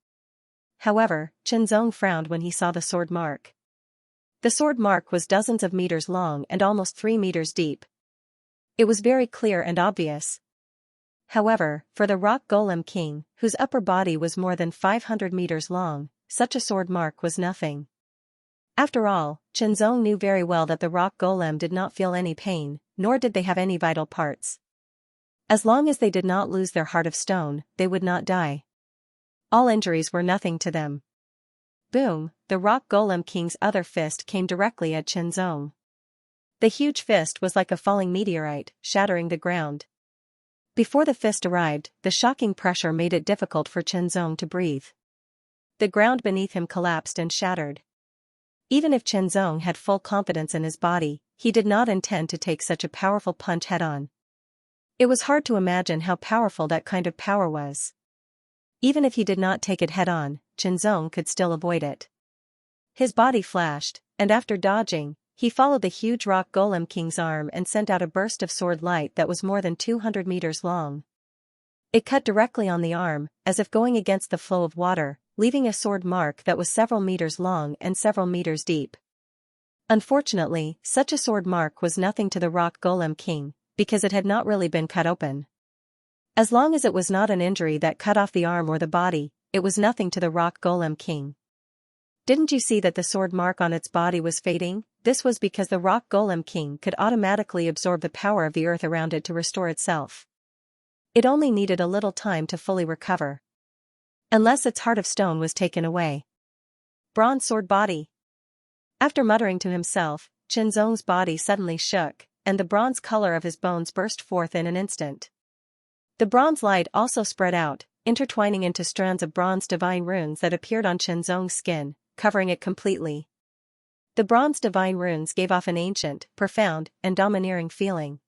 However, Qianzong frowned when he saw the sword mark. The sword mark was dozens of meters long and almost 3 meters deep. It was very clear and obvious. However, for the rock golem king, whose upper body was more than 500 meters long, such a sword mark was nothing. After all, Qianzong knew very well that the rock golem did not feel any pain, nor did they have any vital parts. As long as they did not lose their heart of stone, they would not die. All injuries were nothing to them. Boom, the rock golem king's other fist came directly at Qianzong. The huge fist was like a falling meteorite, shattering the ground. Before the fist arrived, the shocking pressure made it difficult for Qianzong to breathe. The ground beneath him collapsed and shattered. Even if Qianzong had full confidence in his body, he did not intend to take such a powerful punch head-on. It was hard to imagine how powerful that kind of power was. Even if he did not take it head-on, Qianzong could still avoid it. His body flashed, and after dodging, he followed the huge rock golem king's arm and sent out a burst of sword light that was more than 200 meters long. It cut directly on the arm, as if going against the flow of water, leaving a sword mark that was several meters long and several meters deep. Unfortunately, such a sword mark was nothing to the rock golem king, because it had not really been cut open. As long as it was not an injury that cut off the arm or the body, it was nothing to the rock golem king. Didn't you see that the sword mark on its body was fading? This was because the rock golem king could automatically absorb the power of the earth around it to restore itself. It only needed a little time to fully recover. Unless its heart of stone was taken away. Bronze sword body. After muttering to himself, Qianzong's body suddenly shook, and the bronze color of his bones burst forth in an instant. The bronze light also spread out, intertwining into strands of bronze divine runes that appeared on Qianzong's skin, covering it completely. The bronze divine runes gave off an ancient, profound, and domineering feeling.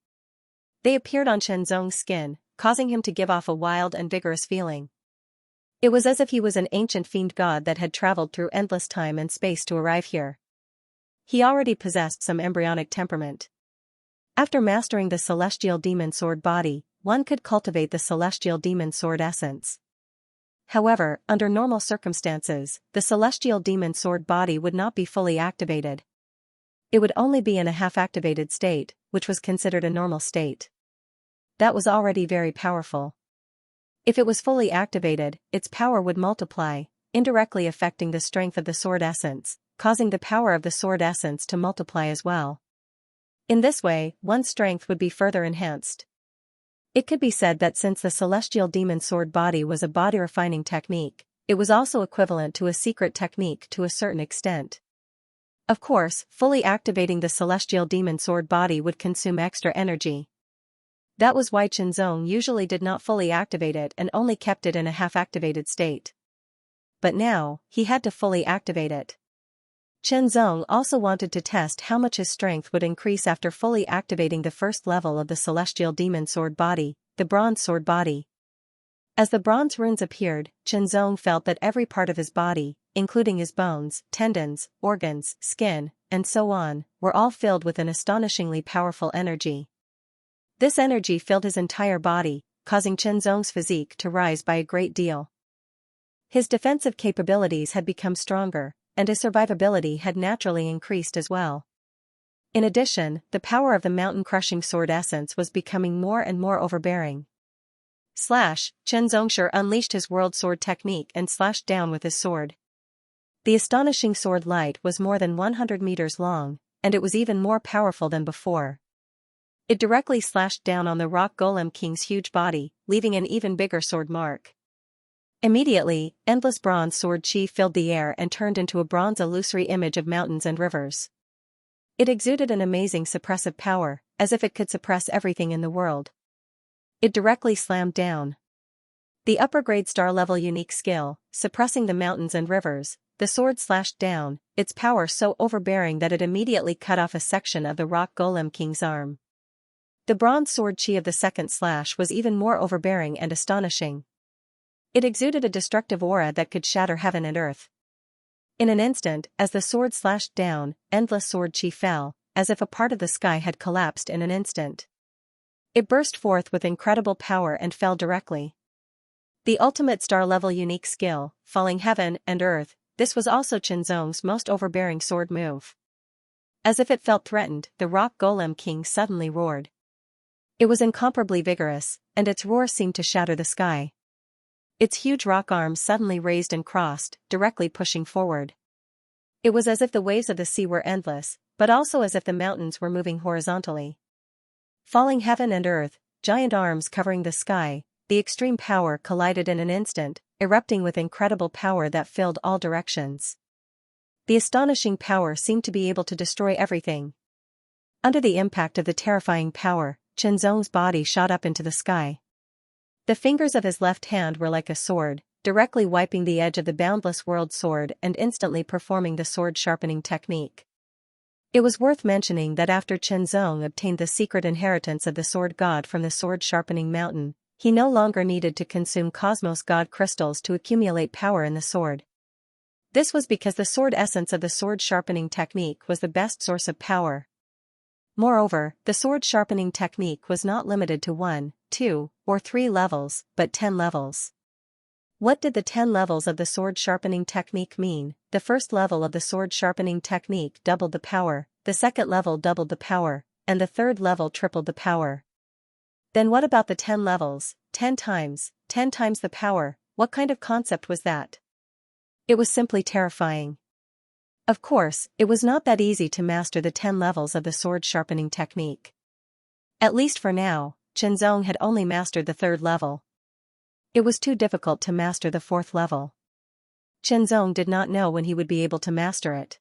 They appeared on Qianzong's skin, causing him to give off a wild and vigorous feeling. It was as if he was an ancient fiend god that had traveled through endless time and space to arrive here. He already possessed some embryonic temperament. After mastering the celestial demon sword body, one could cultivate the celestial demon sword essence. However, under normal circumstances, the celestial demon sword body would not be fully activated. It would only be in a half-activated state, which was considered a normal state. That was already very powerful. If it was fully activated, its power would multiply, indirectly affecting the strength of the sword essence, causing the power of the sword essence to multiply as well. In this way, one's strength would be further enhanced. It could be said that since the celestial demon sword body was a body-refining technique, it was also equivalent to a secret technique to a certain extent. Of course, fully activating the celestial demon sword body would consume extra energy. That was why Qianzong usually did not fully activate it and only kept it in a half-activated state. But now, he had to fully activate it. Qianzong also wanted to test how much his strength would increase after fully activating the first level of the celestial demon sword body, the bronze sword body. As the bronze runes appeared, Qianzong felt that every part of his body, including his bones, tendons, organs, skin, and so on, were all filled with an astonishingly powerful energy. This energy filled his entire body, causing Qianzong's physique to rise by a great deal. His defensive capabilities had become stronger, and his survivability had naturally increased as well. In addition, the power of the mountain-crushing sword essence was becoming more and more overbearing. Qianzong unleashed his world sword technique and slashed down with his sword. The astonishing sword light was more than 100 meters long, and it was even more powerful than before. It directly slashed down on the rock golem king's huge body, leaving an even bigger sword mark. Immediately, endless bronze sword chi filled the air and turned into a bronze illusory image of mountains and rivers. It exuded an amazing suppressive power, as if it could suppress everything in the world. It directly slammed down. The upper-grade star-level unique skill, suppressing the mountains and rivers, the sword slashed down, its power so overbearing that it immediately cut off a section of the rock golem king's arm. The bronze sword chi of the second slash was even more overbearing and astonishing. It exuded a destructive aura that could shatter heaven and earth. In an instant, as the sword slashed down, endless sword chi fell, as if a part of the sky had collapsed in an instant. It burst forth with incredible power and fell directly. The ultimate star-level unique skill, falling heaven and earth, this was also Qianzong's most overbearing sword move. As if it felt threatened, the rock golem king suddenly roared. It was incomparably vigorous, and its roar seemed to shatter the sky. Its huge rock arms suddenly raised and crossed, directly pushing forward. It was as if the waves of the sea were endless, but also as if the mountains were moving horizontally. Falling heaven and earth, giant arms covering the sky, the extreme power collided in an instant, erupting with incredible power that filled all directions. The astonishing power seemed to be able to destroy everything. Under the impact of the terrifying power, Qianzong's body shot up into the sky. The fingers of his left hand were like a sword, directly wiping the edge of the boundless world sword and instantly performing the sword sharpening technique. It was worth mentioning that after Qianzong obtained the secret inheritance of the sword god from the sword sharpening mountain, he no longer needed to consume cosmos god crystals to accumulate power in the sword. This was because the sword essence of the sword sharpening technique was the best source of power. Moreover, the sword sharpening technique was not limited to one, 2, or 3 levels, but 10 levels. What did the 10 levels of the sword sharpening technique mean? The first level of the sword sharpening technique doubled the power, the second level doubled the power, and the third level tripled the power. Then what about the 10 levels? 10 times the power. What kind of concept was that? It was simply terrifying. Of course, it was not that easy to master the 10 levels of the sword sharpening technique. At least for now, Xianxia had only mastered the third level. It was too difficult to master the fourth level. Xianxia did not know when he would be able to master it.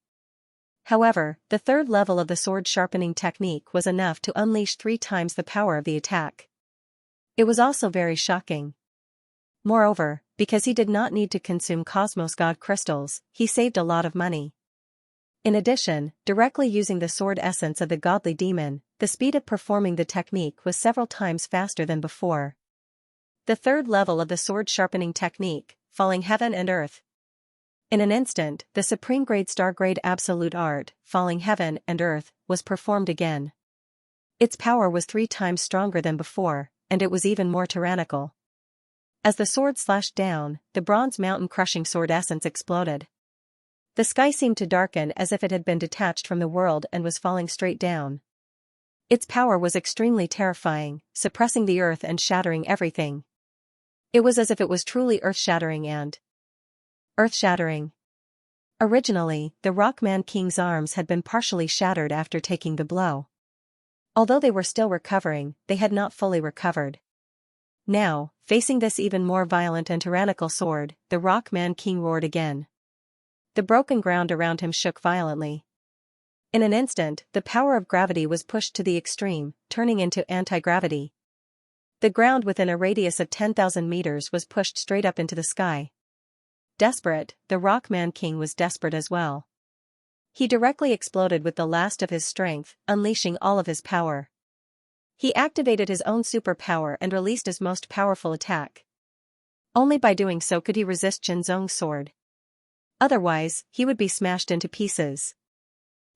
However, the third level of the sword sharpening technique was enough to unleash 3 times the power of the attack. It was also very shocking. Moreover, because he did not need to consume Cosmos God crystals, he saved a lot of money. In addition, directly using the sword essence of the godly demon, the speed of performing the technique was several times faster than before. The third level of the sword sharpening technique, falling heaven and earth. In an instant, the supreme grade star grade absolute art, falling heaven and earth, was performed again. Its power was 3 times stronger than before, and it was even more tyrannical. As the sword slashed down, the bronze mountain crushing sword essence exploded. The sky seemed to darken as if it had been detached from the world and was falling straight down. Its power was extremely terrifying, suppressing the earth and shattering everything. It was as if it was truly earth-shattering and earth-shattering. Originally, the Rockman King's arms had been partially shattered after taking the blow. Although they were still recovering, they had not fully recovered. Now, facing this even more violent and tyrannical sword, the Rockman King roared again. The broken ground around him shook violently. In an instant, the power of gravity was pushed to the extreme, turning into anti-gravity. The ground within a radius of 10,000 meters was pushed straight up into the sky. Desperate, the Rockman King was desperate as well. He directly exploded with the last of his strength, unleashing all of his power. He activated his own superpower and released his most powerful attack. Only by doing so could he resist Xianxia's sword. Otherwise, he would be smashed into pieces.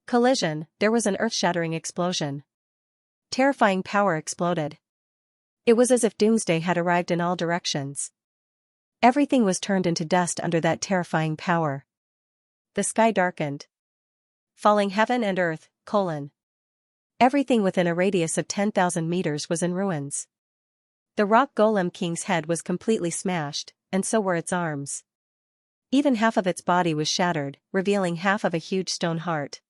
Collision, there was an earth-shattering explosion. Terrifying power exploded. It was as if doomsday had arrived in all directions. Everything was turned into dust under that terrifying power. The sky darkened. Falling heaven and earth, Everything within a radius of 10,000 meters was in ruins. The rock golem king's head was completely smashed, and so were its arms. Even half of its body was shattered, revealing half of a huge stone heart.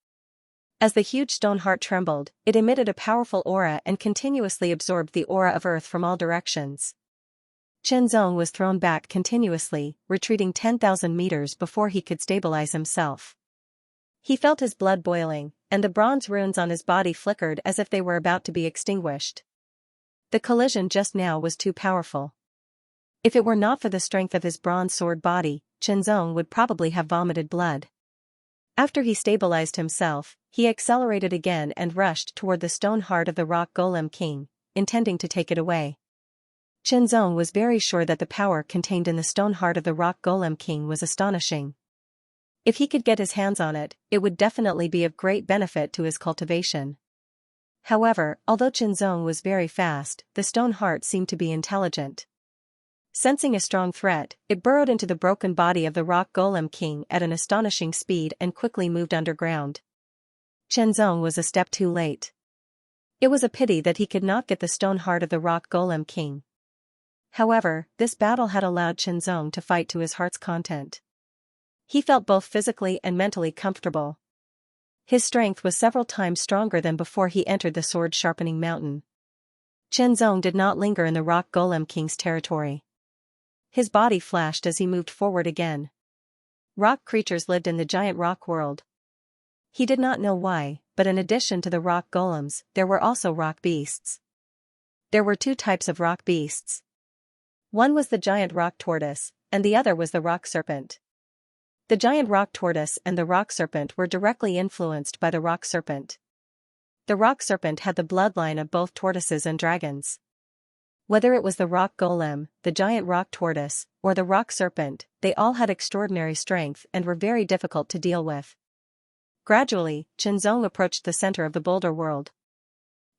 As the huge stone heart trembled, it emitted a powerful aura and continuously absorbed the aura of earth from all directions. Xianxia was thrown back continuously, retreating 10,000 meters before he could stabilize himself. He felt his blood boiling, and the bronze runes on his body flickered as if they were about to be extinguished. The collision just now was too powerful. If it were not for the strength of his bronze sword body, Xianxia would probably have vomited blood. After he stabilized himself, he accelerated again and rushed toward the stone heart of the rock golem king, intending to take it away. Xianxia was very sure that the power contained in the stone heart of the rock golem king was astonishing. If he could get his hands on it, it would definitely be of great benefit to his cultivation. However, although Xianxia was very fast, the stone heart seemed to be intelligent. Sensing a strong threat, it burrowed into the broken body of the rock golem king at an astonishing speed and quickly moved underground. Xianxia was a step too late. It was a pity that he could not get the stone heart of the rock golem king. However, this battle had allowed Xianxia to fight to his heart's content. He felt both physically and mentally comfortable. His strength was several times stronger than before he entered the sword-sharpening mountain. Xianxia did not linger in the rock golem king's territory. His body flashed as he moved forward again. Rock creatures lived in the giant rock world. He did not know why, but in addition to the rock golems, there were also rock beasts. There were 2 types of rock beasts. One was the giant rock tortoise, and the other was the rock serpent. The giant rock tortoise and the rock serpent were directly influenced by the rock serpent. The rock serpent had the bloodline of both tortoises and dragons. Whether it was the rock golem, the giant rock tortoise, or the rock serpent, they all had extraordinary strength and were very difficult to deal with. Gradually, Xianxia approached the center of the boulder world.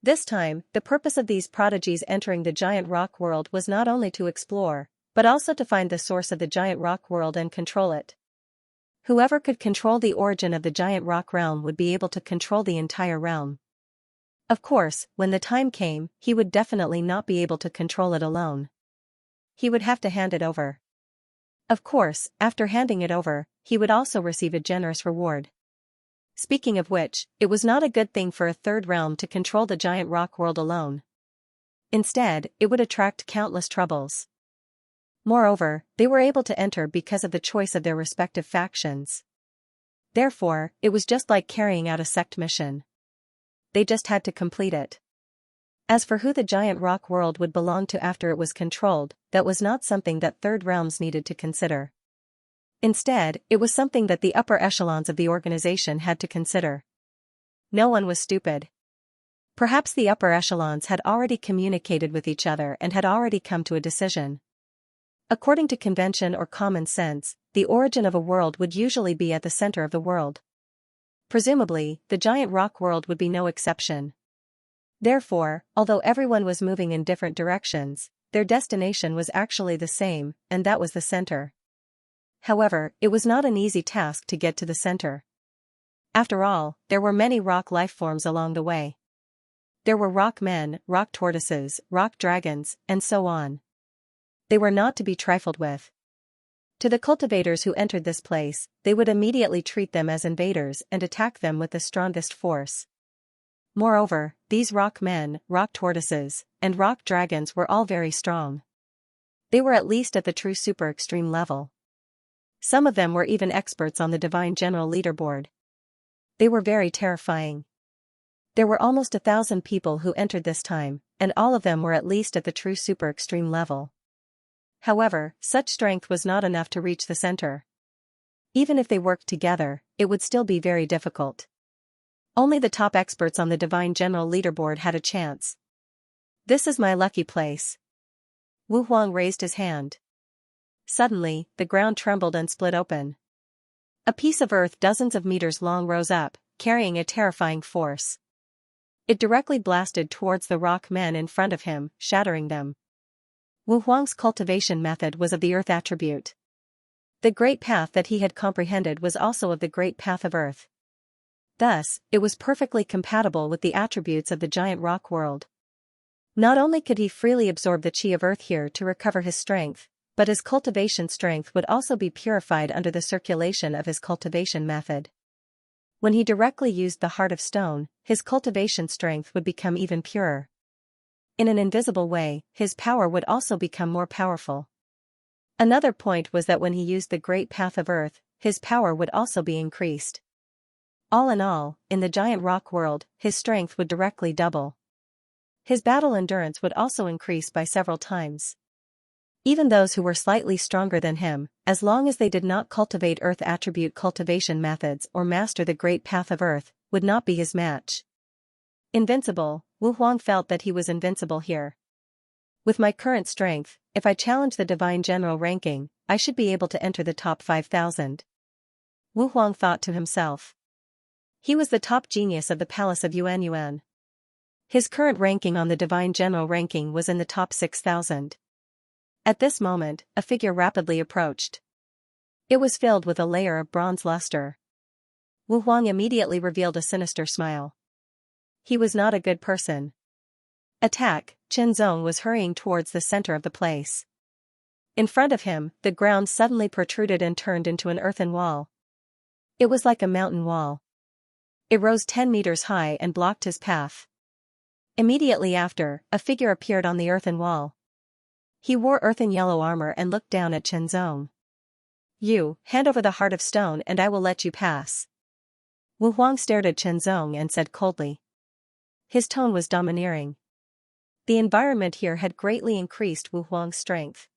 This time, the purpose of these prodigies entering the giant rock world was not only to explore, but also to find the source of the giant rock world and control it. Whoever could control the origin of the giant rock realm would be able to control the entire realm. Of course, when the time came, he would definitely not be able to control it alone. He would have to hand it over. Of course, after handing it over, he would also receive a generous reward. Speaking of which, it was not a good thing for a third realm to control the giant rock world alone. Instead, it would attract countless troubles. Moreover, they were able to enter because of the choice of their respective factions. Therefore, it was just like carrying out a sect mission. They just had to complete it. As for who the giant rock world would belong to after it was controlled, that was not something that third realms needed to consider. Instead, it was something that the upper echelons of the organization had to consider. No one was stupid. Perhaps the upper echelons had already communicated with each other and had already come to a decision. According to convention or common sense, the origin of a world would usually be at the center of the world. Presumably, the giant rock world would be no exception. Therefore, although everyone was moving in different directions, their destination was actually the same, and that was the center. However, it was not an easy task to get to the center. After all, there were many rock life forms along the way. There were rock men, rock tortoises, rock dragons, and so on. They were not to be trifled with. To the cultivators who entered this place, they would immediately treat them as invaders and attack them with the strongest force. Moreover, these rock men, rock tortoises, and rock dragons were all very strong. They were at least at the true super extreme level. Some of them were even experts on the Divine General leaderboard. They were very terrifying. There were almost 1,000 people who entered this time, and all of them were at least at the true super extreme level. However, such strength was not enough to reach the center. Even if they worked together, it would still be very difficult. Only the top experts on the Divine General leaderboard had a chance. This is my lucky place. Wu Huang raised his hand. Suddenly, the ground trembled and split open. A piece of earth dozens of meters long rose up, carrying a terrifying force. It directly blasted towards the rock men in front of him, shattering them. Wu Huang's cultivation method was of the earth attribute. The great path that he had comprehended was also of the great path of earth. Thus, it was perfectly compatible with the attributes of the giant rock world. Not only could he freely absorb the chi of earth here to recover his strength, but his cultivation strength would also be purified under the circulation of his cultivation method. When he directly used the heart of stone, his cultivation strength would become even purer. In an invisible way, his power would also become more powerful. Another point was that when he used the great path of earth, his power would also be increased. All in all, in the giant rock world, his strength would directly double. His battle endurance would also increase by several times. Even those who were slightly stronger than him, as long as they did not cultivate earth attribute cultivation methods or master the great path of earth, would not be his match. Invincible, Wu Huang felt that he was invincible here. With my current strength, if I challenge the Divine General ranking, I should be able to enter the top 5,000. Wu Huang thought to himself. He was the top genius of the palace of Yuan. His current ranking on the Divine General ranking was in the top 6,000. At this moment, a figure rapidly approached. It was filled with a layer of bronze luster. Wu Huang immediately revealed a sinister smile. He was not a good person. Attack! Chen Zong was hurrying towards the center of the place. In front of him, the ground suddenly protruded and turned into an earthen wall. It was like a mountain wall. It rose 10 meters high and blocked his path. Immediately after, a figure appeared on the earthen wall. He wore earthen yellow armor and looked down at Chen Zong. You, hand over the heart of stone and I will let you pass. Wu Huang stared at Chen Zong and said coldly. His tone was domineering. The environment here had greatly increased Wu Huang's strength.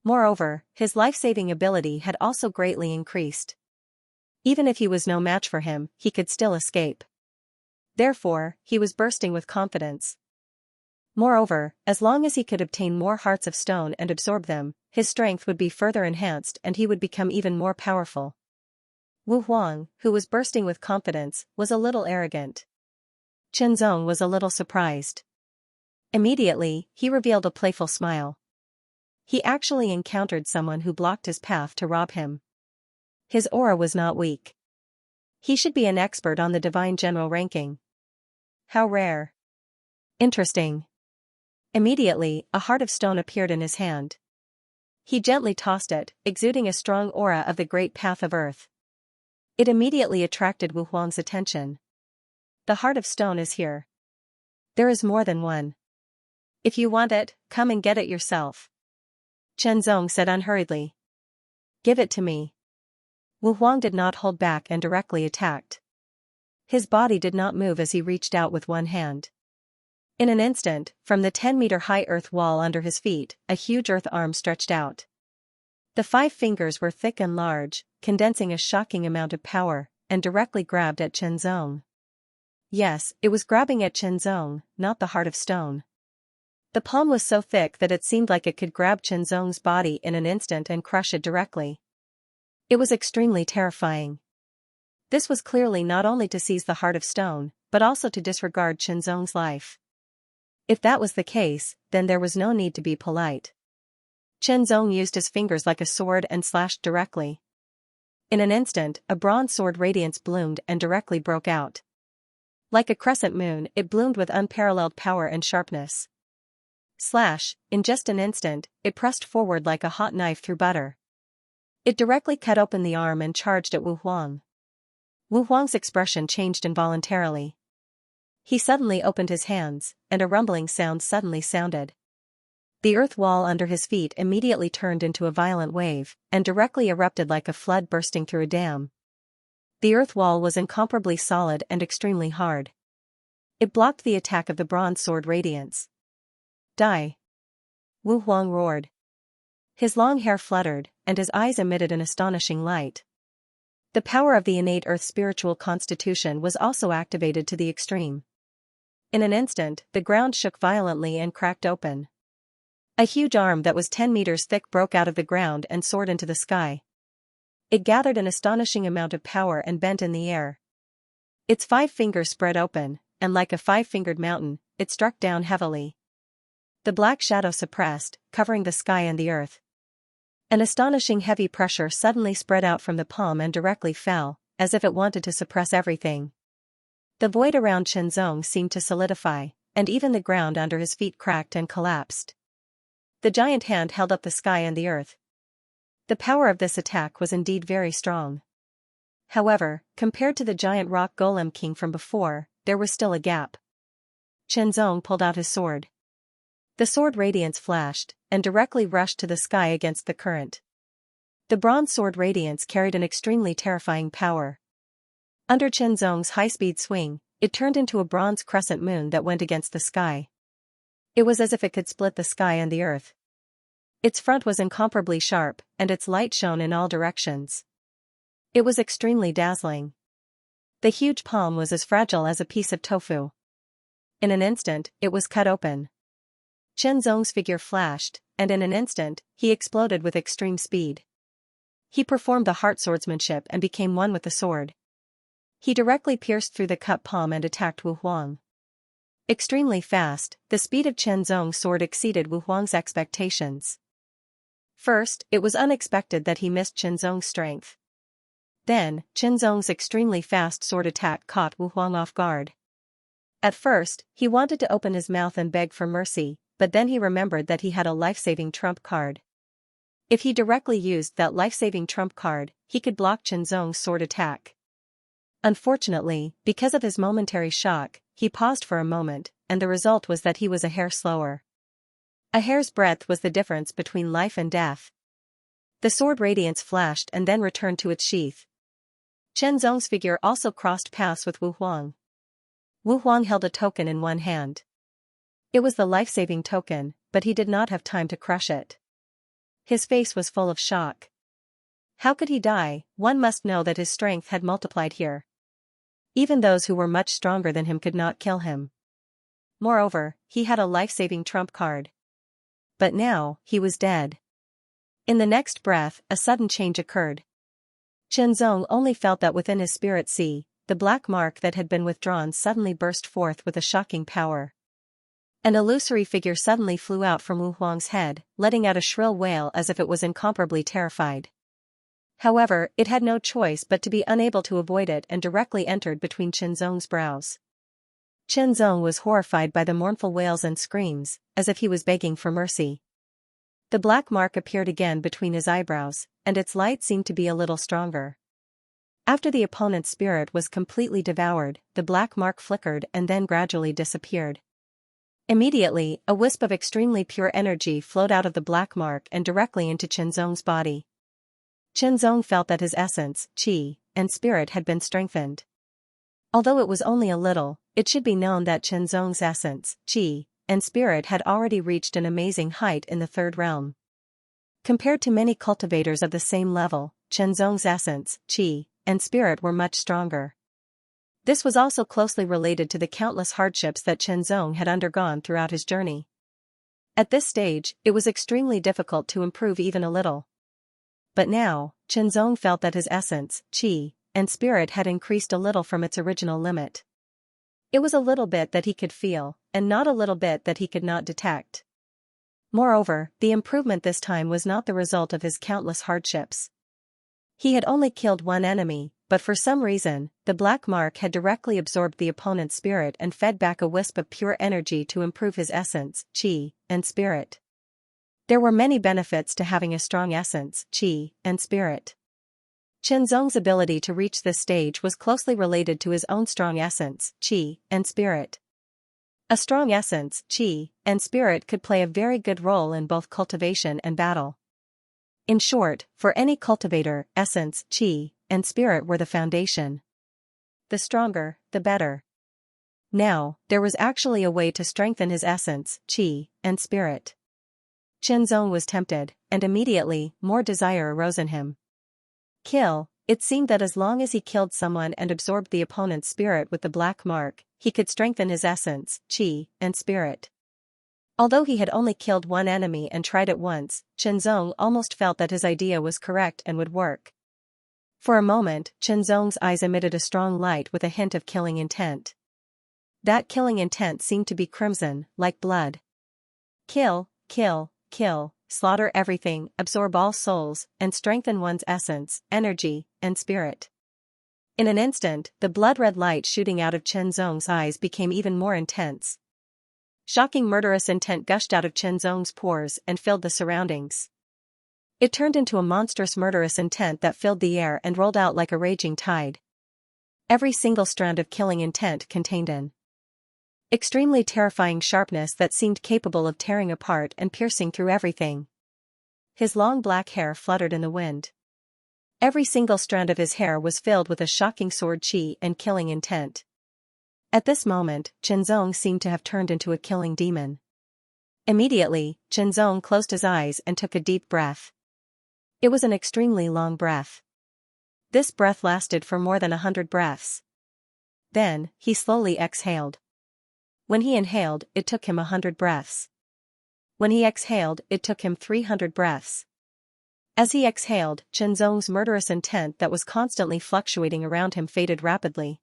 Moreover, his life-saving ability had also greatly increased. Even if he was no match for him, he could still escape. Therefore, he was bursting with confidence. Moreover, as long as he could obtain more hearts of stone and absorb them, his strength would be further enhanced and he would become even more powerful. Wu Huang, who was bursting with confidence, was a little arrogant. Zong was a little surprised. Immediately, he revealed a playful smile. He actually encountered someone who blocked his path to rob him. His aura was not weak. He should be an expert on the divine general ranking. How rare. Interesting. Immediately, a heart of stone appeared in his hand. He gently tossed it, exuding a strong aura of the great path of earth. It immediately attracted Wu Huang's attention. The heart of stone is here. There is more than one. If you want it, come and get it yourself. Zong said unhurriedly. Give it to me. Wu Huang did not hold back and directly attacked. His body did not move as he reached out with one hand. In an instant, from the 10-meter-high earth wall under his feet, a huge earth arm stretched out. The 5 fingers were thick and large, condensing a shocking amount of power, and directly grabbed at Zong. Yes, it was grabbing at Zong, not the heart of stone. The palm was so thick that it seemed like it could grab Zong's body in an instant and crush it directly. It was extremely terrifying. This was clearly not only to seize the heart of stone, but also to disregard Zong's life. If that was the case, then there was no need to be polite. Zong used his fingers like a sword and slashed directly. In an instant, a bronze sword radiance bloomed and directly broke out. Like a crescent moon, it bloomed with unparalleled power and sharpness. Slash, in just an instant, it pressed forward like a hot knife through butter. It directly cut open the arm and charged at Wu Huang. Wu Huang's expression changed involuntarily. He suddenly opened his hands, and a rumbling sound suddenly sounded. The earth wall under his feet immediately turned into a violent wave, and directly erupted like a flood bursting through a dam. The earth wall was incomparably solid and extremely hard. It blocked the attack of the bronze sword radiance. Die! Wu Huang roared. His long hair fluttered, and his eyes emitted an astonishing light. The power of the innate earth spiritual constitution was also activated to the extreme. In an instant, the ground shook violently and cracked open. A huge arm that was 10 meters thick broke out of the ground and soared into the sky. It gathered an astonishing amount of power and bent in the air. Its 5 fingers spread open, and like a 5-fingered mountain, it struck down heavily. The black shadow suppressed, covering the sky and the earth. An astonishing heavy pressure suddenly spread out from the palm and directly fell, as if it wanted to suppress everything. The void around Zong seemed to solidify, and even the ground under his feet cracked and collapsed. The giant hand held up the sky and the earth. The power of this attack was indeed very strong. However, compared to the giant rock golem king from before, there was still a gap. Zong pulled out his sword. The sword radiance flashed, and directly rushed to the sky against the current. The bronze sword radiance carried an extremely terrifying power. Under Zong's high-speed swing, it turned into a bronze crescent moon that went against the sky. It was as if it could split the sky and the earth. Its front was incomparably sharp, and its light shone in all directions. It was extremely dazzling. The huge palm was as fragile as a piece of tofu. In an instant, it was cut open. Zong's figure flashed, and in an instant, he exploded with extreme speed. He performed the heart swordsmanship and became one with the sword. He directly pierced through the cut palm and attacked Wu Huang. Extremely fast, the speed of Zong's sword exceeded Wu Huang's expectations. First, it was unexpected that he missed Zong's strength. Then, Zong's extremely fast sword attack caught Wu Huang off guard. At first, he wanted to open his mouth and beg for mercy, but then he remembered that he had a life-saving trump card. If he directly used that life-saving trump card, he could block Zong's sword attack. Unfortunately, because of his momentary shock, he paused for a moment, and the result was that he was a hair slower. A hair's breadth was the difference between life and death. The sword radiance flashed and then returned to its sheath. Zong's figure also crossed paths with Wu Huang. Wu Huang held a token in one hand. It was the life-saving token, but he did not have time to crush it. His face was full of shock. How could he die? One must know that his strength had multiplied here. Even those who were much stronger than him could not kill him. Moreover, he had a life-saving trump card. But now, he was dead. In the next breath, a sudden change occurred. Zong only felt that within his spirit sea, the black mark that had been withdrawn suddenly burst forth with a shocking power. An illusory figure suddenly flew out from Wu Huang's head, letting out a shrill wail as if it was incomparably terrified. However, it had no choice but to be unable to avoid it and directly entered between Qinzong's brows. Qinzong was horrified by the mournful wails and screams, as if he was begging for mercy. The black mark appeared again between his eyebrows, and its light seemed to be a little stronger. After the opponent's spirit was completely devoured, the black mark flickered and then gradually disappeared. Immediately, a wisp of extremely pure energy flowed out of the black mark and directly into Qinzong's body. Qinzong felt that his essence, qi, and spirit had been strengthened. Although it was only a little, it should be known that Qinzong's essence, qi, and spirit had already reached an amazing height in the third realm. Compared to many cultivators of the same level, Qinzong's essence, qi, and spirit were much stronger. This was also closely related to the countless hardships that Qinzong had undergone throughout his journey. At this stage, it was extremely difficult to improve even a little. But now, Qinzong felt that his essence, qi, and spirit had increased a little from its original limit. It was a little bit that he could feel, and not a little bit that he could not detect. Moreover, the improvement this time was not the result of his countless hardships. He had only killed one enemy, but for some reason, the black mark had directly absorbed the opponent's spirit and fed back a wisp of pure energy to improve his essence, qi, and spirit. There were many benefits to having a strong essence, qi, and spirit. Qinzong's ability to reach this stage was closely related to his own strong essence, qi, and spirit. A strong essence, qi, and spirit could play a very good role in both cultivation and battle. In short, for any cultivator, essence, qi, and spirit were the foundation. The stronger, the better. Now, there was actually a way to strengthen his essence, qi, and spirit. Qinzong was tempted, and immediately, more desire arose in him. Kill. It seemed that as long as he killed someone and absorbed the opponent's spirit with the black mark, he could strengthen his essence, qi, and spirit. Although he had only killed one enemy and tried it once, Qinzong almost felt that his idea was correct and would work. For a moment, Qinzong's eyes emitted a strong light with a hint of killing intent. That killing intent seemed to be crimson, like blood. Kill, kill, kill, slaughter everything, absorb all souls, and strengthen one's essence, energy, and spirit. In an instant, the blood-red light shooting out of Qinzong's eyes became even more intense. Shocking murderous intent gushed out of Qinzong's pores and filled the surroundings. It turned into a monstrous murderous intent that filled the air and rolled out like a raging tide. Every single strand of killing intent contained an extremely terrifying sharpness that seemed capable of tearing apart and piercing through everything. His long black hair fluttered in the wind. Every single strand of his hair was filled with a shocking sword qi and killing intent. At this moment, Qinzong seemed to have turned into a killing demon. Immediately, Qinzong closed his eyes and took a deep breath. It was an extremely long breath. This breath lasted for more than 100 breaths. Then, he slowly exhaled. When he inhaled, it took him 100 breaths. When he exhaled, it took him 300 breaths. As he exhaled, Qinzong's murderous intent that was constantly fluctuating around him faded rapidly.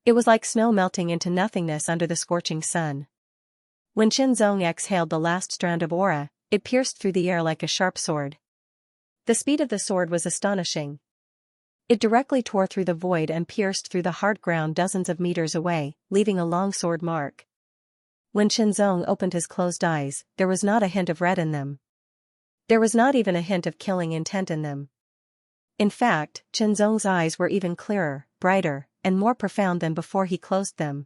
It was like snow melting into nothingness under the scorching sun. When Qinzong exhaled the last strand of aura, it pierced through the air like a sharp sword. The speed of the sword was astonishing. It directly tore through the void and pierced through the hard ground dozens of meters away, leaving a long sword mark. When Qinzong opened his closed eyes, there was not a hint of red in them. There was not even a hint of killing intent in them. In fact, Qinzong's eyes were even clearer, brighter, and more profound than before he closed them.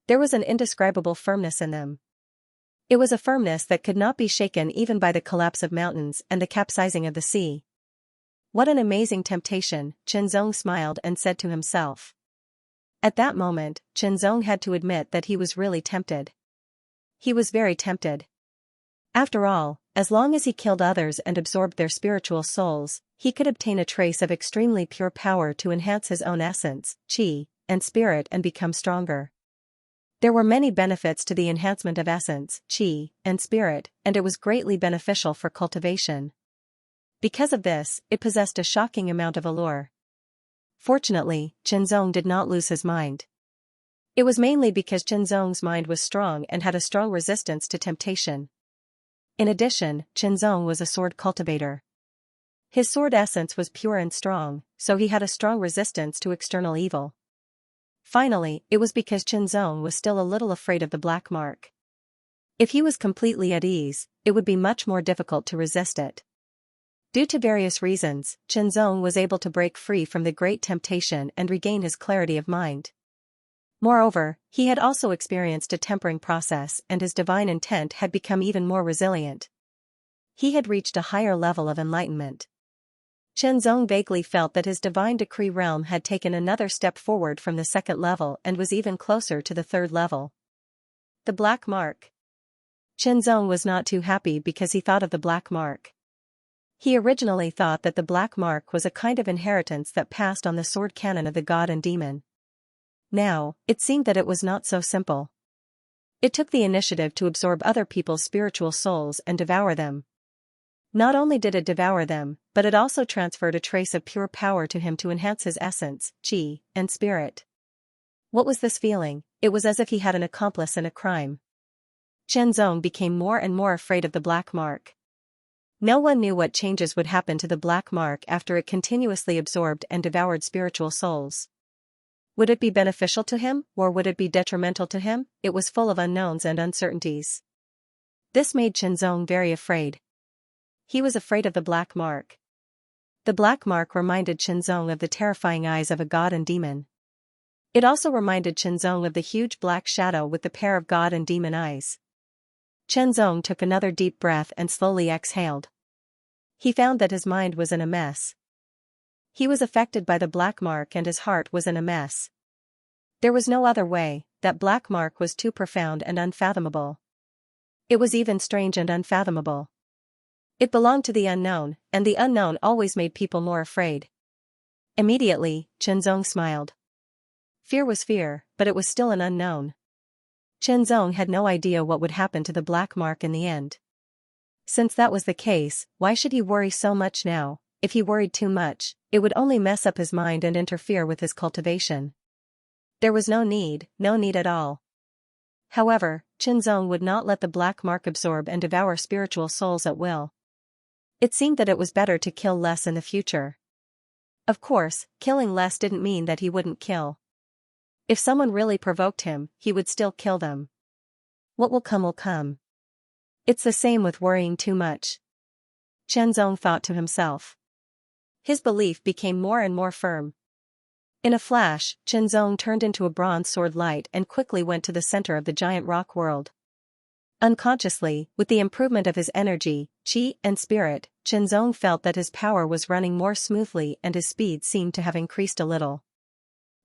There was an indescribable firmness in them. It was a firmness that could not be shaken even by the collapse of mountains and the capsizing of the sea. What an amazing temptation, Qinzong smiled and said to himself. At that moment, Qinzong had to admit that he was really tempted. He was very tempted. After all, as long as he killed others and absorbed their spiritual souls, he could obtain a trace of extremely pure power to enhance his own essence, qi, and spirit and become stronger. There were many benefits to the enhancement of essence, qi, and spirit, and it was greatly beneficial for cultivation. Because of this, it possessed a shocking amount of allure. Fortunately, Qinzong did not lose his mind. It was mainly because Qinzong's mind was strong and had a strong resistance to temptation. In addition, Qinzong was a sword cultivator. His sword essence was pure and strong, so he had a strong resistance to external evil. Finally, it was because Qinzong was still a little afraid of the black mark. If he was completely at ease, it would be much more difficult to resist it. Due to various reasons, Qinzong was able to break free from the great temptation and regain his clarity of mind. Moreover, he had also experienced a tempering process and his divine intent had become even more resilient. He had reached a higher level of enlightenment. Qinzong vaguely felt that his divine decree realm had taken another step forward from the second level and was even closer to the third level. The black mark. Qinzong was not too happy because he thought of the black mark. He originally thought that the black mark was a kind of inheritance that passed on the sword canon of the god and demon. Now, it seemed that it was not so simple. It took the initiative to absorb other people's spiritual souls and devour them. Not only did it devour them, but it also transferred a trace of pure power to him to enhance his essence, qi, and spirit. What was this feeling? It was as if he had an accomplice in a crime. Qinzong became more and more afraid of the black mark. No one knew what changes would happen to the black mark after it continuously absorbed and devoured spiritual souls. Would it be beneficial to him, or would it be detrimental to him? It was full of unknowns and uncertainties. This made Qinzong very afraid. He was afraid of the black mark. The black mark reminded Qinzong of the terrifying eyes of a god and demon. It also reminded Qinzong of the huge black shadow with the pair of god and demon eyes. Qinzong took another deep breath and slowly exhaled. He found that his mind was in a mess. He was affected by the black mark and his heart was in a mess. There was no other way, that black mark was too profound and unfathomable. It was even strange and unfathomable. It belonged to the unknown, and the unknown always made people more afraid. Immediately, Qinzong smiled. Fear was fear, but it was still an unknown. Qinzong had no idea what would happen to the black mark in the end. Since that was the case, why should he worry so much now? If he worried too much, it would only mess up his mind and interfere with his cultivation. There was no need at all. However, Qinzong would not let the black mark absorb and devour spiritual souls at will. It seemed that it was better to kill less in the future. Of course, killing less didn't mean that he wouldn't kill. If someone really provoked him, he would still kill them. What will come will come. It's the same with worrying too much. Qinzong thought to himself. His belief became more and more firm. In a flash, Qinzong turned into a bronze sword light and quickly went to the center of the giant rock world. Unconsciously, with the improvement of his energy, qi, and spirit, Qinzong felt that his power was running more smoothly and his speed seemed to have increased a little.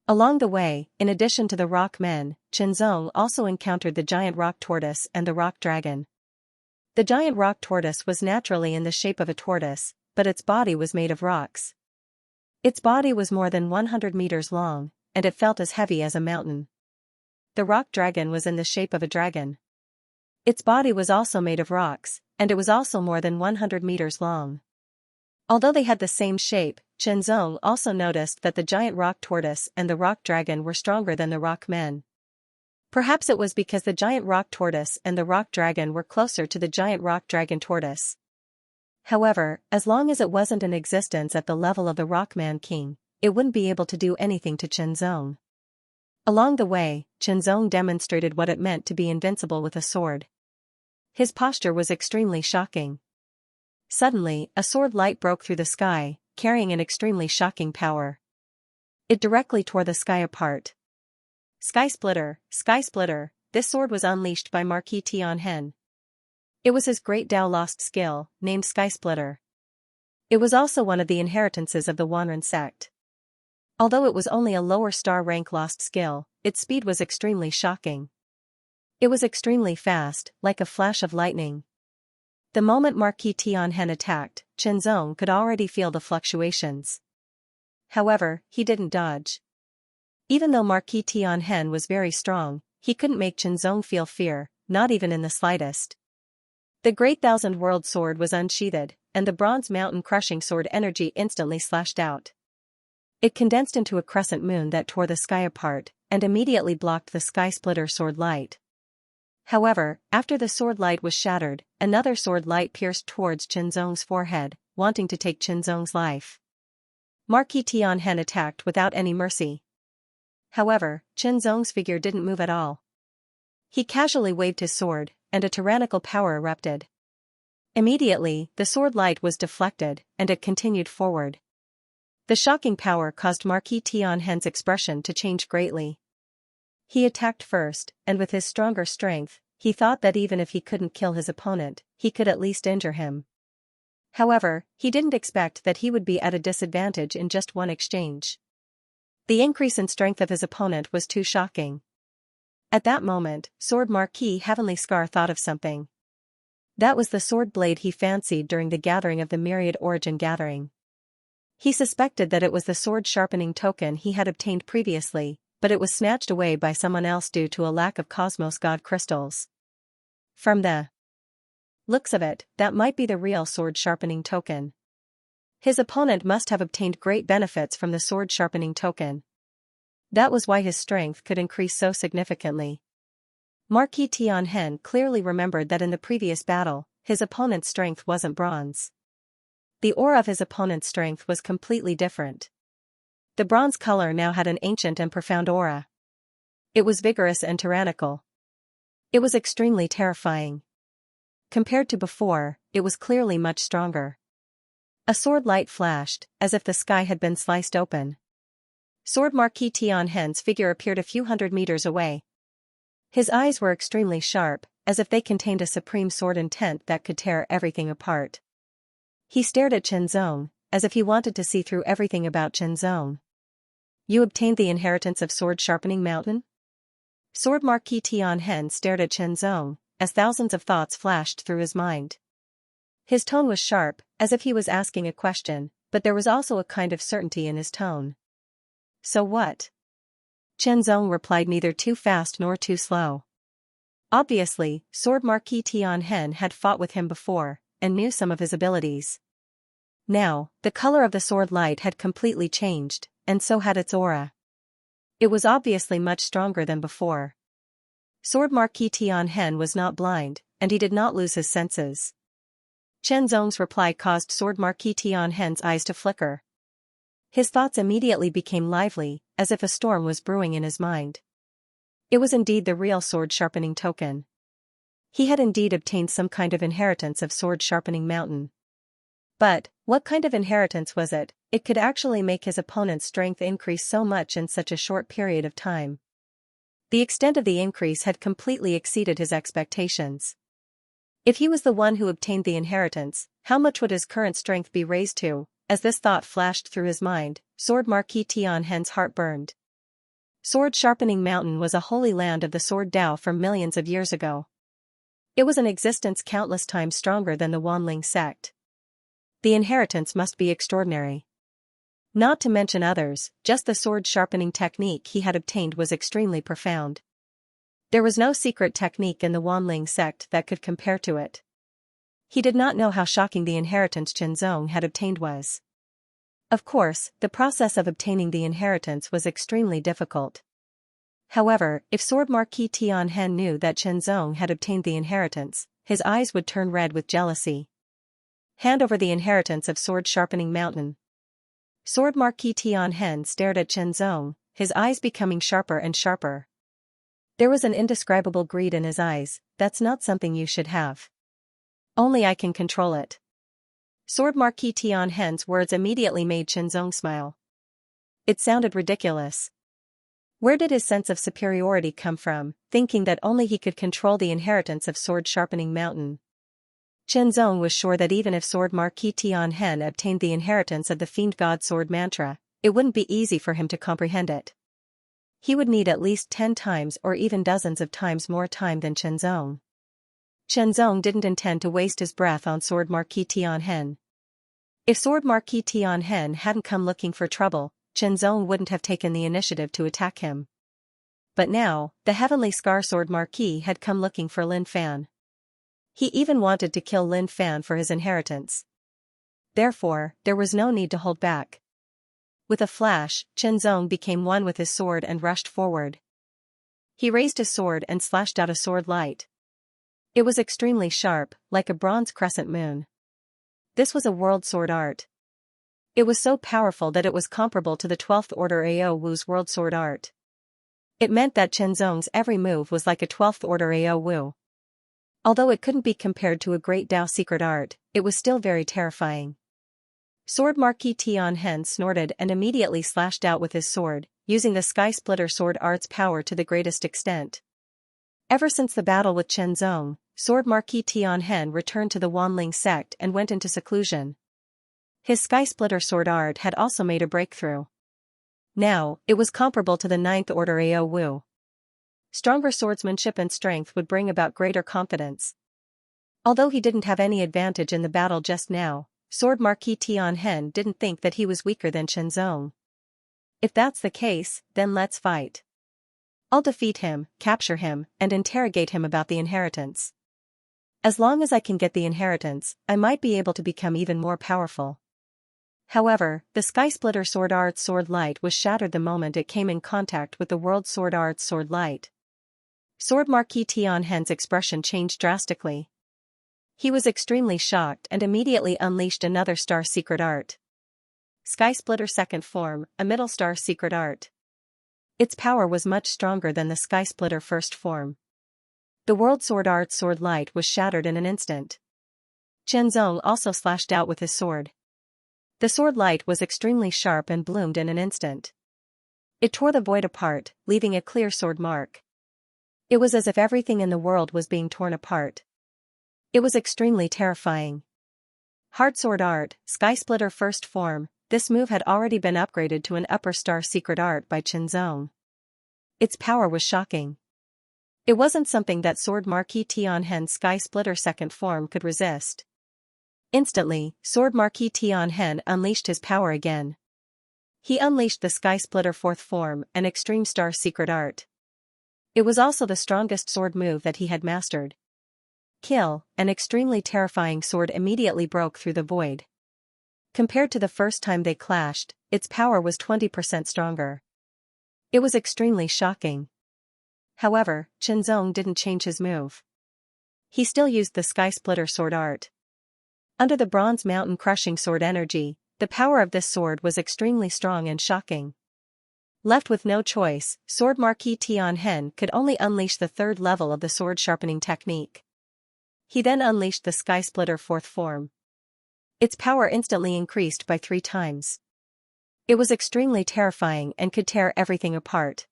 Along the way, in addition to the rock men, Qinzong also encountered the giant rock tortoise and the rock dragon. The giant rock tortoise was naturally in the shape of a tortoise, but its body was made of rocks. Its body was more than 100 meters long, and it felt as heavy as a mountain. The rock dragon was in the shape of a dragon. Its body was also made of rocks, and it was also more than 100 meters long. Although they had the same shape, Qinzong also noticed that the giant rock tortoise and the rock dragon were stronger than the rock men. Perhaps it was because the giant rock tortoise and the rock dragon were closer to the giant rock dragon tortoise. However, as long as it wasn't in existence at the level of the Rockman King, it wouldn't be able to do anything to Qinzong. Along the way, Qinzong demonstrated what it meant to be invincible with a sword. His posture was extremely shocking. Suddenly, a sword light broke through the sky, carrying an extremely shocking power. It directly tore the sky apart. Sky Splitter, this sword was unleashed by Marquis Tianhen. It was his great Dao lost skill, named Sky Splitter. It was also one of the inheritances of the Wanren sect. Although it was only a lower star rank lost skill, its speed was extremely shocking. It was extremely fast, like a flash of lightning. The moment Marquis Tianhen attacked, Qinzong could already feel the fluctuations. However, he didn't dodge. Even though Marquis Tianhen was very strong, he couldn't make Qinzong feel fear, not even in the slightest. The Great Thousand World Sword was unsheathed, and the Bronze Mountain Crushing Sword energy instantly slashed out. It condensed into a crescent moon that tore the sky apart, and immediately blocked the sky splitter sword light. However, after the sword light was shattered, another sword light pierced towards Qinzong's forehead, wanting to take Qinzong's life. Marquis Tianhen attacked without any mercy. However, Qinzong's figure didn't move at all. He casually waved his sword, and a tyrannical power erupted. Immediately, the sword light was deflected, and it continued forward. The shocking power caused Marquis Tianhen's expression to change greatly. He attacked first, and with his stronger strength, he thought that even if he couldn't kill his opponent, he could at least injure him. However, he didn't expect that he would be at a disadvantage in just one exchange. The increase in strength of his opponent was too shocking. At that moment, Sword Marquis Heavenly Scar thought of something. That was the sword blade he fancied during the gathering of the Myriad Origin Gathering. He suspected that it was the sword sharpening token he had obtained previously, but it was snatched away by someone else due to a lack of Cosmos God crystals. From the looks of it, that might be the real sword sharpening token. His opponent must have obtained great benefits from the sword sharpening token. That was why his strength could increase so significantly. Marquis Tianhen clearly remembered that in the previous battle, his opponent's strength wasn't bronze. The aura of his opponent's strength was completely different. The bronze color now had an ancient and profound aura. It was vigorous and tyrannical. It was extremely terrifying. Compared to before, it was clearly much stronger. A sword light flashed, as if the sky had been sliced open. Sword Marquis Tianhen's figure appeared a few hundred meters away. His eyes were extremely sharp, as if they contained a supreme sword intent that could tear everything apart. He stared at Qinzong, as if he wanted to see through everything about Qinzong. You obtained the inheritance of Sword Sharpening Mountain? Sword Marquis Tianhen stared at Qinzong, as thousands of thoughts flashed through his mind. His tone was sharp, as if he was asking a question, but there was also a kind of certainty in his tone. So what? Qinzong replied neither too fast nor too slow. Obviously, Sword Marquis Tianhen had fought with him before, and knew some of his abilities. Now, the color of the sword light had completely changed, and so had its aura. It was obviously much stronger than before. Sword Marquis Tianhen was not blind, and he did not lose his senses. Qinzong's reply caused Sword Marquis Tianhen's eyes to flicker. His thoughts immediately became lively, as if a storm was brewing in his mind. It was indeed the real sword sharpening token. He had indeed obtained some kind of inheritance of Sword Sharpening Mountain. But, what kind of inheritance was it? It could actually make his opponent's strength increase so much in such a short period of time. The extent of the increase had completely exceeded his expectations. If he was the one who obtained the inheritance, how much would his current strength be raised to? As this thought flashed through his mind, Sword Marquis Tianhen's heart burned. Sword Sharpening Mountain was a holy land of the Sword Tao from millions of years ago. It was an existence countless times stronger than the Wanling sect. The inheritance must be extraordinary. Not to mention others, just the sword sharpening technique he had obtained was extremely profound. There was no secret technique in the Wanling sect that could compare to it. He did not know how shocking the inheritance Qinzong had obtained was. Of course, the process of obtaining the inheritance was extremely difficult. However, if Sword Marquis Tianhen knew that Qinzong had obtained the inheritance, his eyes would turn red with jealousy. Hand over the inheritance of Sword Sharpening Mountain. Sword Marquis Tianhen stared at Qinzong, his eyes becoming sharper and sharper. There was an indescribable greed in his eyes. That's not something you should have. Only I can control it. Sword Marquis Tianhen's words immediately made Qinzong smile. It sounded ridiculous. Where did his sense of superiority come from, thinking that only he could control the inheritance of Sword Sharpening Mountain? Qinzong was sure that even if Sword Marquis Tianhen obtained the inheritance of the Fiend God Sword Mantra, it wouldn't be easy for him to comprehend it. He would need at least 10 times or even dozens of times more time than Qinzong. Qinzong didn't intend to waste his breath on Sword Marquis Tianhen. If Sword Marquis Tianhen hadn't come looking for trouble, Qinzong wouldn't have taken the initiative to attack him. But now, the Heavenly Scar Sword Marquis had come looking for Lin Fan. He even wanted to kill Lin Fan for his inheritance. Therefore, there was no need to hold back. With a flash, Chen Zong became one with his sword and rushed forward. He raised his sword and slashed out a sword light. It was extremely sharp, like a bronze crescent moon. This was a world sword art. It was so powerful that it was comparable to the 12th Order Ao Wu's world sword art. It meant that Chen Zong's every move was like a 12th Order Ao Wu. Although it couldn't be compared to a great Dao secret art, it was still very terrifying. Sword Marquis Tianhen snorted and immediately slashed out with his sword, using the Sky Splitter sword art's power to the greatest extent. Ever since the battle with Chen Zong, Sword Marquis Tianhen returned to the Wanling sect and went into seclusion. His Sky Splitter sword art had also made a breakthrough. Now, it was comparable to the 9th Order Ao Wu. Stronger swordsmanship and strength would bring about greater confidence. Although he didn't have any advantage in the battle just now, Sword Marquis Tianhen didn't think that he was weaker than Chen Zong. If that's the case, then let's fight. I'll defeat him, capture him, and interrogate him about the inheritance. As long as I can get the inheritance, I might be able to become even more powerful. However, the Sky Splitter sword art's sword light was shattered the moment it came in contact with the World Sword Art's sword light. Sword Marquis Tianhen's expression changed drastically. He was extremely shocked and immediately unleashed another star secret art. Sky Splitter second form, a middle star secret art. Its power was much stronger than the Sky Splitter first form. The World Sword Art's sword light was shattered in an instant. Chen Zong also slashed out with his sword. The sword light was extremely sharp and bloomed in an instant. It tore the void apart, leaving a clear sword mark. It was as if everything in the world was being torn apart. It was extremely terrifying. Hard sword art, Sky Splitter first form, this move had already been upgraded to an upper star secret art by Chen Zong. Its power was shocking. It wasn't something that Sword Marquis Tianhen's Sky Splitter second form could resist. Instantly, Sword Marquis Tianhen unleashed his power again. He unleashed the Sky Splitter fourth form, an extreme star secret art. It was also the strongest sword move that he had mastered. Kill, an extremely terrifying sword immediately broke through the void. Compared to the first time they clashed, its power was 20% stronger. It was extremely shocking. However, Chen Zong didn't change his move. He still used the Sky Splitter sword art. Under the Bronze Mountain crushing sword energy, the power of this sword was extremely strong and shocking. Left with no choice, Sword Marquis Tianhen could only unleash the third level of the sword sharpening technique. He then unleashed the Sky Splitter fourth form. Its power instantly increased by 3 times. It was extremely terrifying and could tear everything apart.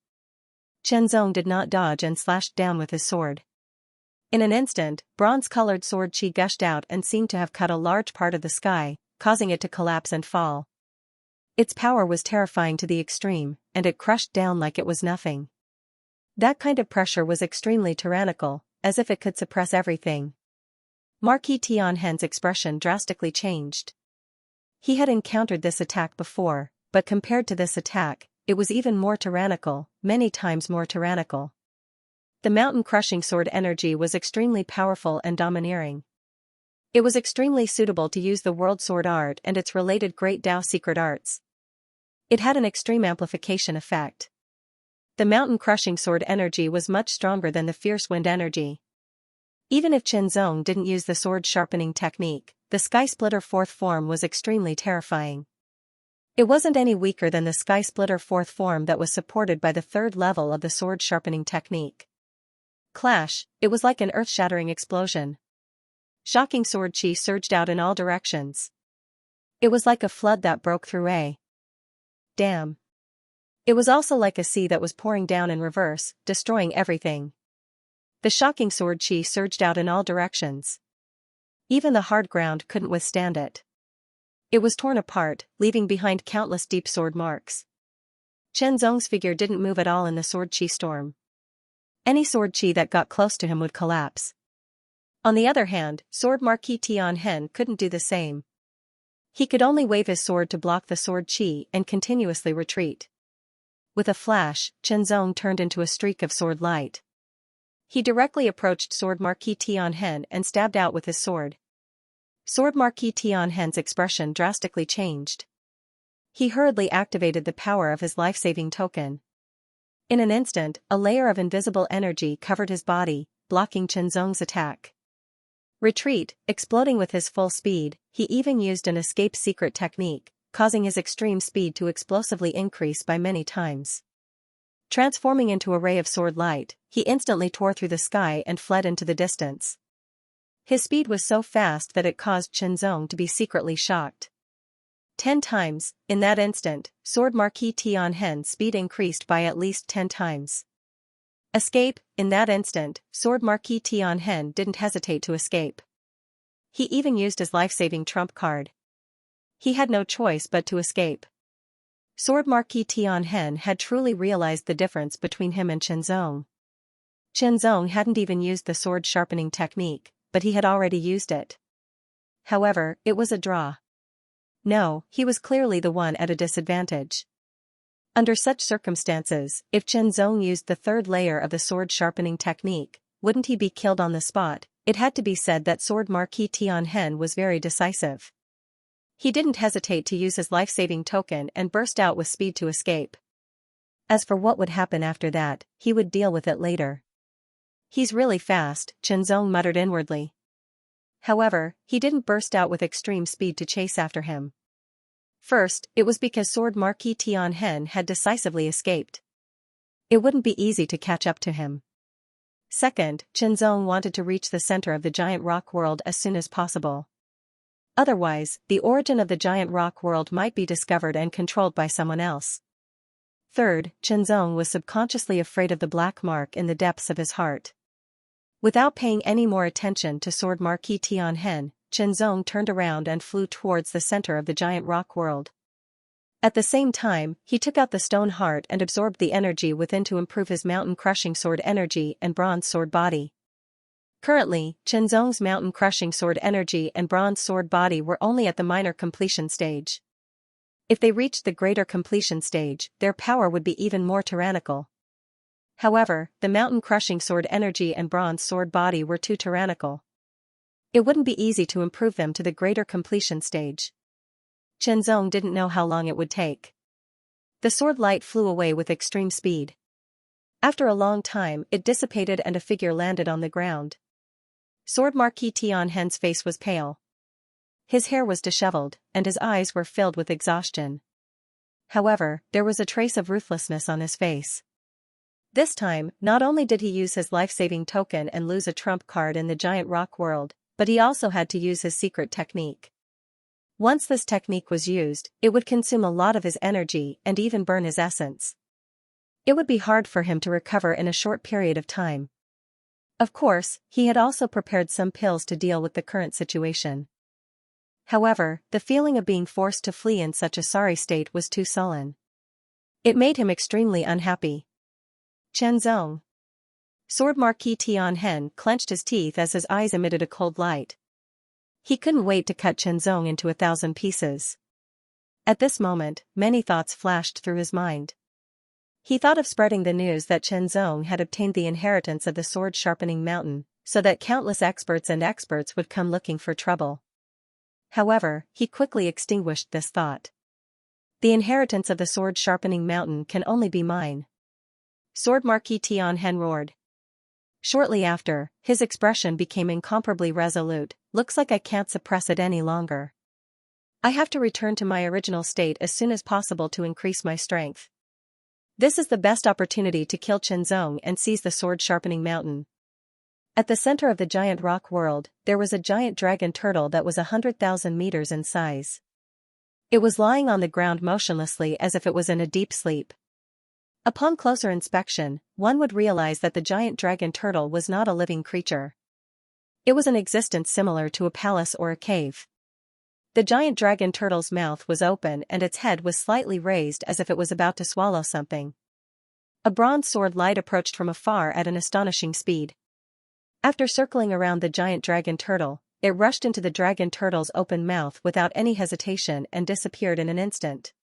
Chen Zong did not dodge and slashed down with his sword. In an instant, bronze-colored sword chi gushed out and seemed to have cut a large part of the sky, causing it to collapse and fall. Its power was terrifying to the extreme, and it crushed down like it was nothing. That kind of pressure was extremely tyrannical, as if it could suppress everything. Marquis Tianhen's expression drastically changed. He had encountered this attack before, but compared to this attack, it was even more tyrannical, many times more tyrannical. The mountain-crushing sword energy was extremely powerful and domineering. It was extremely suitable to use the World Sword Art and its related Great Dao secret arts. It had an extreme amplification effect. The mountain-crushing sword energy was much stronger than the fierce wind energy. Even if Chen Zong didn't use the sword sharpening technique, the Sky Splitter fourth form was extremely terrifying. It wasn't any weaker than the Sky Splitter fourth form that was supported by the third level of the sword sharpening technique. Clash, it was like an earth-shattering explosion. Shocking sword chi surged out in all directions. It was like a flood that broke through a dam. It was also like a sea that was pouring down in reverse, destroying everything. The shocking sword chi surged out in all directions. Even the hard ground couldn't withstand it. It was torn apart, leaving behind countless deep sword marks. Chen Zong's figure didn't move at all in the sword chi storm. Any sword chi that got close to him would collapse. On the other hand, Sword Marquis Tianhen couldn't do the same. He could only wave his sword to block the sword chi and continuously retreat. With a flash, Chen Zong turned into a streak of sword light. He directly approached Sword Marquis Tianhen and stabbed out with his sword. Sword Marquis Tianhen's expression drastically changed. He hurriedly activated the power of his life-saving token. In an instant, a layer of invisible energy covered his body, blocking Chenzong's attack. Retreat, exploding with his full speed, he even used an escape secret technique, causing his extreme speed to explosively increase by many times. Transforming into a ray of sword light, he instantly tore through the sky and fled into the distance. His speed was so fast that it caused Chenzong to be secretly shocked. 10 times, in that instant, Sword Marquis Tianhen's speed increased by at least 10 times. Escape, in that instant, Sword Marquis Tianhen didn't hesitate to escape. He even used his life-saving trump card. He had no choice but to escape. Sword Marquis Tianhen had truly realized the difference between him and Chenzong. Chenzong hadn't even used the sword sharpening technique, but he had already used it. However, it was a draw. No, he was clearly the one at a disadvantage. Under such circumstances, if Chenzong used the third layer of the sword sharpening technique, wouldn't he be killed on the spot? It had to be said that Sword Marquis Tianhen was very decisive. He didn't hesitate to use his life-saving token and burst out with speed to escape. As for what would happen after that, he would deal with it later. He's really fast, Chenzong muttered inwardly. However, he didn't burst out with extreme speed to chase after him. First, it was because Sword Marquis Tianhen had decisively escaped. It wouldn't be easy to catch up to him. Second, Chenzong wanted to reach the center of the giant rock world as soon as possible. Otherwise, the origin of the giant rock world might be discovered and controlled by someone else. Third, Chenzong was subconsciously afraid of the black mark in the depths of his heart. Without paying any more attention to Sword Marquis Tianhen, Chenzong turned around and flew towards the center of the giant rock world. At the same time, he took out the stone heart and absorbed the energy within to improve his mountain-crushing sword energy and bronze sword body. Currently, Chenzong's mountain-crushing sword energy and bronze sword body were only at the minor completion stage. If they reached the greater completion stage, their power would be even more tyrannical. However, the mountain-crushing sword energy and bronze sword body were too tyrannical. It wouldn't be easy to improve them to the greater completion stage. Chenzong didn't know how long it would take. The sword light flew away with extreme speed. After a long time, it dissipated and a figure landed on the ground. Sword Marquis Tianhen's face was pale. His hair was disheveled, and his eyes were filled with exhaustion. However, there was a trace of ruthlessness on his face. This time, not only did he use his life-saving token and lose a trump card in the giant rock world, but he also had to use his secret technique. Once this technique was used, it would consume a lot of his energy and even burn his essence. It would be hard for him to recover in a short period of time. Of course, he had also prepared some pills to deal with the current situation. However, the feeling of being forced to flee in such a sorry state was too sullen. It made him extremely unhappy. Chenzong. Sword Marquis Tianhen clenched his teeth as his eyes emitted a cold light. He couldn't wait to cut Chenzong into 1,000 pieces. At this moment, many thoughts flashed through his mind. He thought of spreading the news that Chenzong had obtained the inheritance of the sword-sharpening mountain, so that countless experts would come looking for trouble. However, he quickly extinguished this thought. The inheritance of the sword-sharpening mountain can only be mine. Sword Marquis Tianhen roared. Shortly after, his expression became incomparably resolute. Looks like I can't suppress it any longer. I have to return to my original state as soon as possible to increase my strength. This is the best opportunity to kill Chenzong and seize the sword-sharpening mountain. At the center of the giant rock world, there was a giant dragon turtle that was 100,000 meters in size. It was lying on the ground motionlessly as if it was in a deep sleep. Upon closer inspection, one would realize that the giant dragon turtle was not a living creature. It was an existence similar to a palace or a cave. The giant dragon turtle's mouth was open and its head was slightly raised as if it was about to swallow something. A bronze sword light approached from afar at an astonishing speed. After circling around the giant dragon turtle, it rushed into the dragon turtle's open mouth without any hesitation and disappeared in an instant.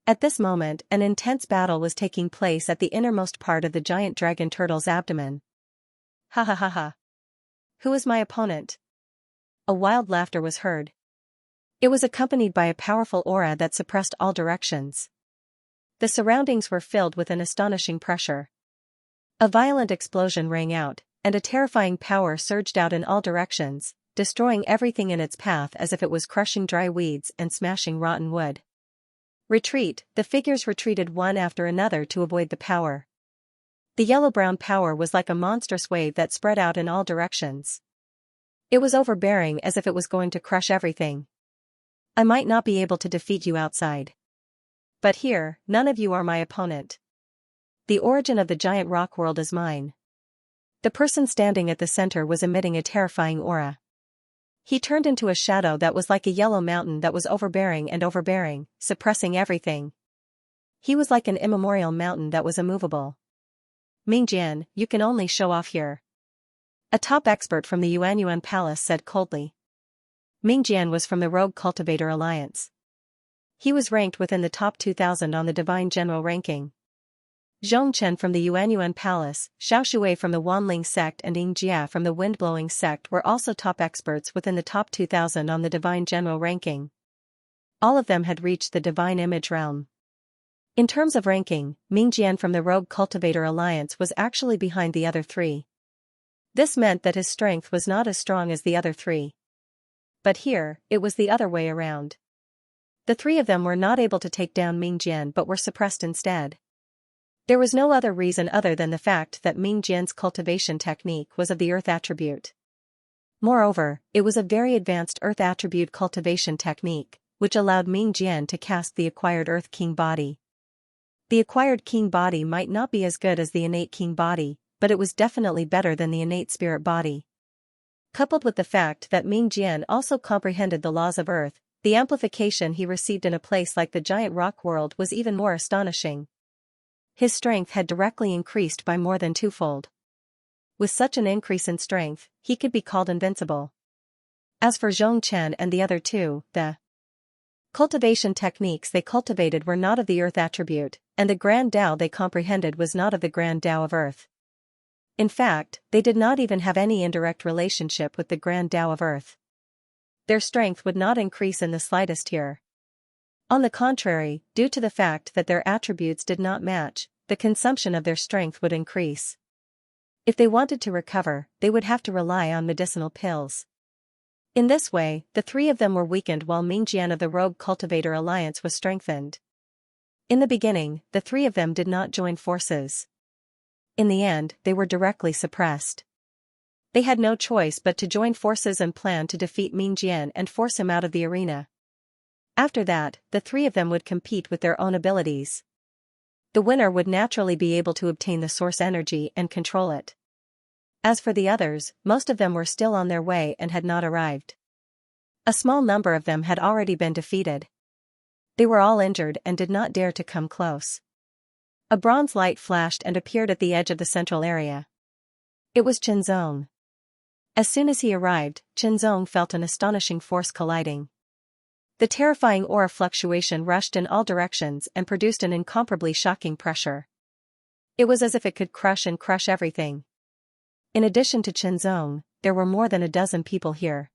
At this moment, an intense battle was taking place at the innermost part of the giant dragon turtle's abdomen. Ha ha ha ha. Who is my opponent? A wild laughter was heard. It was accompanied by a powerful aura that suppressed all directions. The surroundings were filled with an astonishing pressure. A violent explosion rang out, and a terrifying power surged out in all directions, destroying everything in its path as if it was crushing dry weeds and smashing rotten wood. Retreat, the figures retreated one after another to avoid the power. The yellow-brown power was like a monstrous wave that spread out in all directions. It was overbearing, as if it was going to crush everything. I might not be able to defeat you outside. But here, none of you are my opponent. The origin of the giant rock world is mine. The person standing at the center was emitting a terrifying aura. He turned into a shadow that was like a yellow mountain that was overbearing, suppressing everything. He was like an immemorial mountain that was immovable. Mingjian, you can only show off here. A top expert from the Yuanyuan Palace said coldly. Mingjian was from the Rogue Cultivator Alliance. He was ranked within the top 2,000 on the Divine General ranking. Zhongchen from the Yuanyuan Palace, Xiaoshui from the Wanling sect and Yingjia from the Windblowing sect were also top experts within the top 2,000 on the Divine General ranking. All of them had reached the Divine Image realm. In terms of ranking, Mingjian from the Rogue Cultivator Alliance was actually behind the other three. This meant that his strength was not as strong as the other three. But here, it was the other way around. The three of them were not able to take down Mingjian but were suppressed instead. There was no other reason other than the fact that Mingjian's cultivation technique was of the earth attribute. Moreover, it was a very advanced earth attribute cultivation technique, which allowed Mingjian to cast the acquired earth king body. The acquired king body might not be as good as the innate king body, but it was definitely better than the innate spirit body. Coupled with the fact that Mingjian also comprehended the laws of earth, the amplification he received in a place like the giant rock world was even more astonishing. His strength had directly increased by more than twofold. With such an increase in strength, he could be called invincible. As for Zhongchen and the other two, the cultivation techniques they cultivated were not of the earth attribute, and the Grand Tao they comprehended was not of the Grand Tao of earth. In fact, they did not even have any indirect relationship with the Grand Tao of earth. Their strength would not increase in the slightest here. On the contrary, due to the fact that their attributes did not match, the consumption of their strength would increase. If they wanted to recover, they would have to rely on medicinal pills. In this way, the three of them were weakened while Mingjian of the Rogue Cultivator Alliance was strengthened. In the beginning, the three of them did not join forces. In the end, they were directly suppressed. They had no choice but to join forces and plan to defeat Mingjian and force him out of the arena. After that, the three of them would compete with their own abilities. The winner would naturally be able to obtain the source energy and control it. As for the others, most of them were still on their way and had not arrived. A small number of them had already been defeated. They were all injured and did not dare to come close. A bronze light flashed and appeared at the edge of the central area. It was Qinzong. As soon as he arrived, Qinzong felt an astonishing force colliding. The terrifying aura fluctuation rushed in all directions and produced an incomparably shocking pressure. It was as if it could crush everything. In addition to Qinzong, there were more than a dozen people here.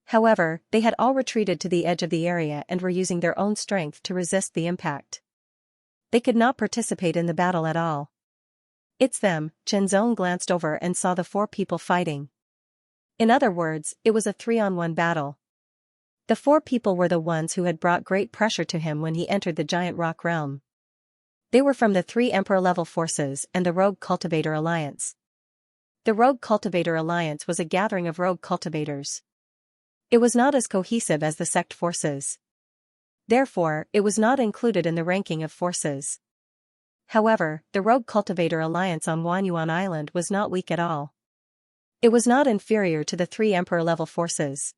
However, they had all retreated to the edge of the area and were using their own strength to resist the impact. They could not participate in the battle at all. It's them. Qinzong glanced over and saw the four people fighting. In other words, it was a 3-on-1 battle. The four people were the ones who had brought great pressure to him when he entered the giant rock realm. They were from the 3 Emperor-level forces and the Rogue Cultivator Alliance. The Rogue Cultivator Alliance was a gathering of rogue cultivators. It was not as cohesive as the sect forces. Therefore, it was not included in the ranking of forces. However, the Rogue Cultivator Alliance on Wanyuan Island was not weak at all. It was not inferior to the 3 Emperor-level forces.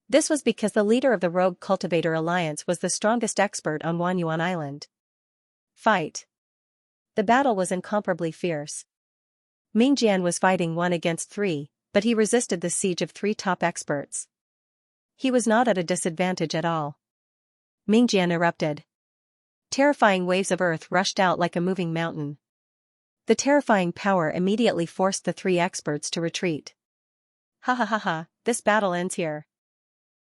This was because the leader of the Rogue Cultivator Alliance was the strongest expert on Wanyuan Island. Fight. The battle was incomparably fierce. Mingjian was fighting 1 against 3, but he resisted the siege of 3 top experts. He was not at a disadvantage at all. Mingjian erupted. Terrifying waves of earth rushed out like a moving mountain. The terrifying power immediately forced the 3 experts to retreat. Ha ha ha ha, this battle ends here.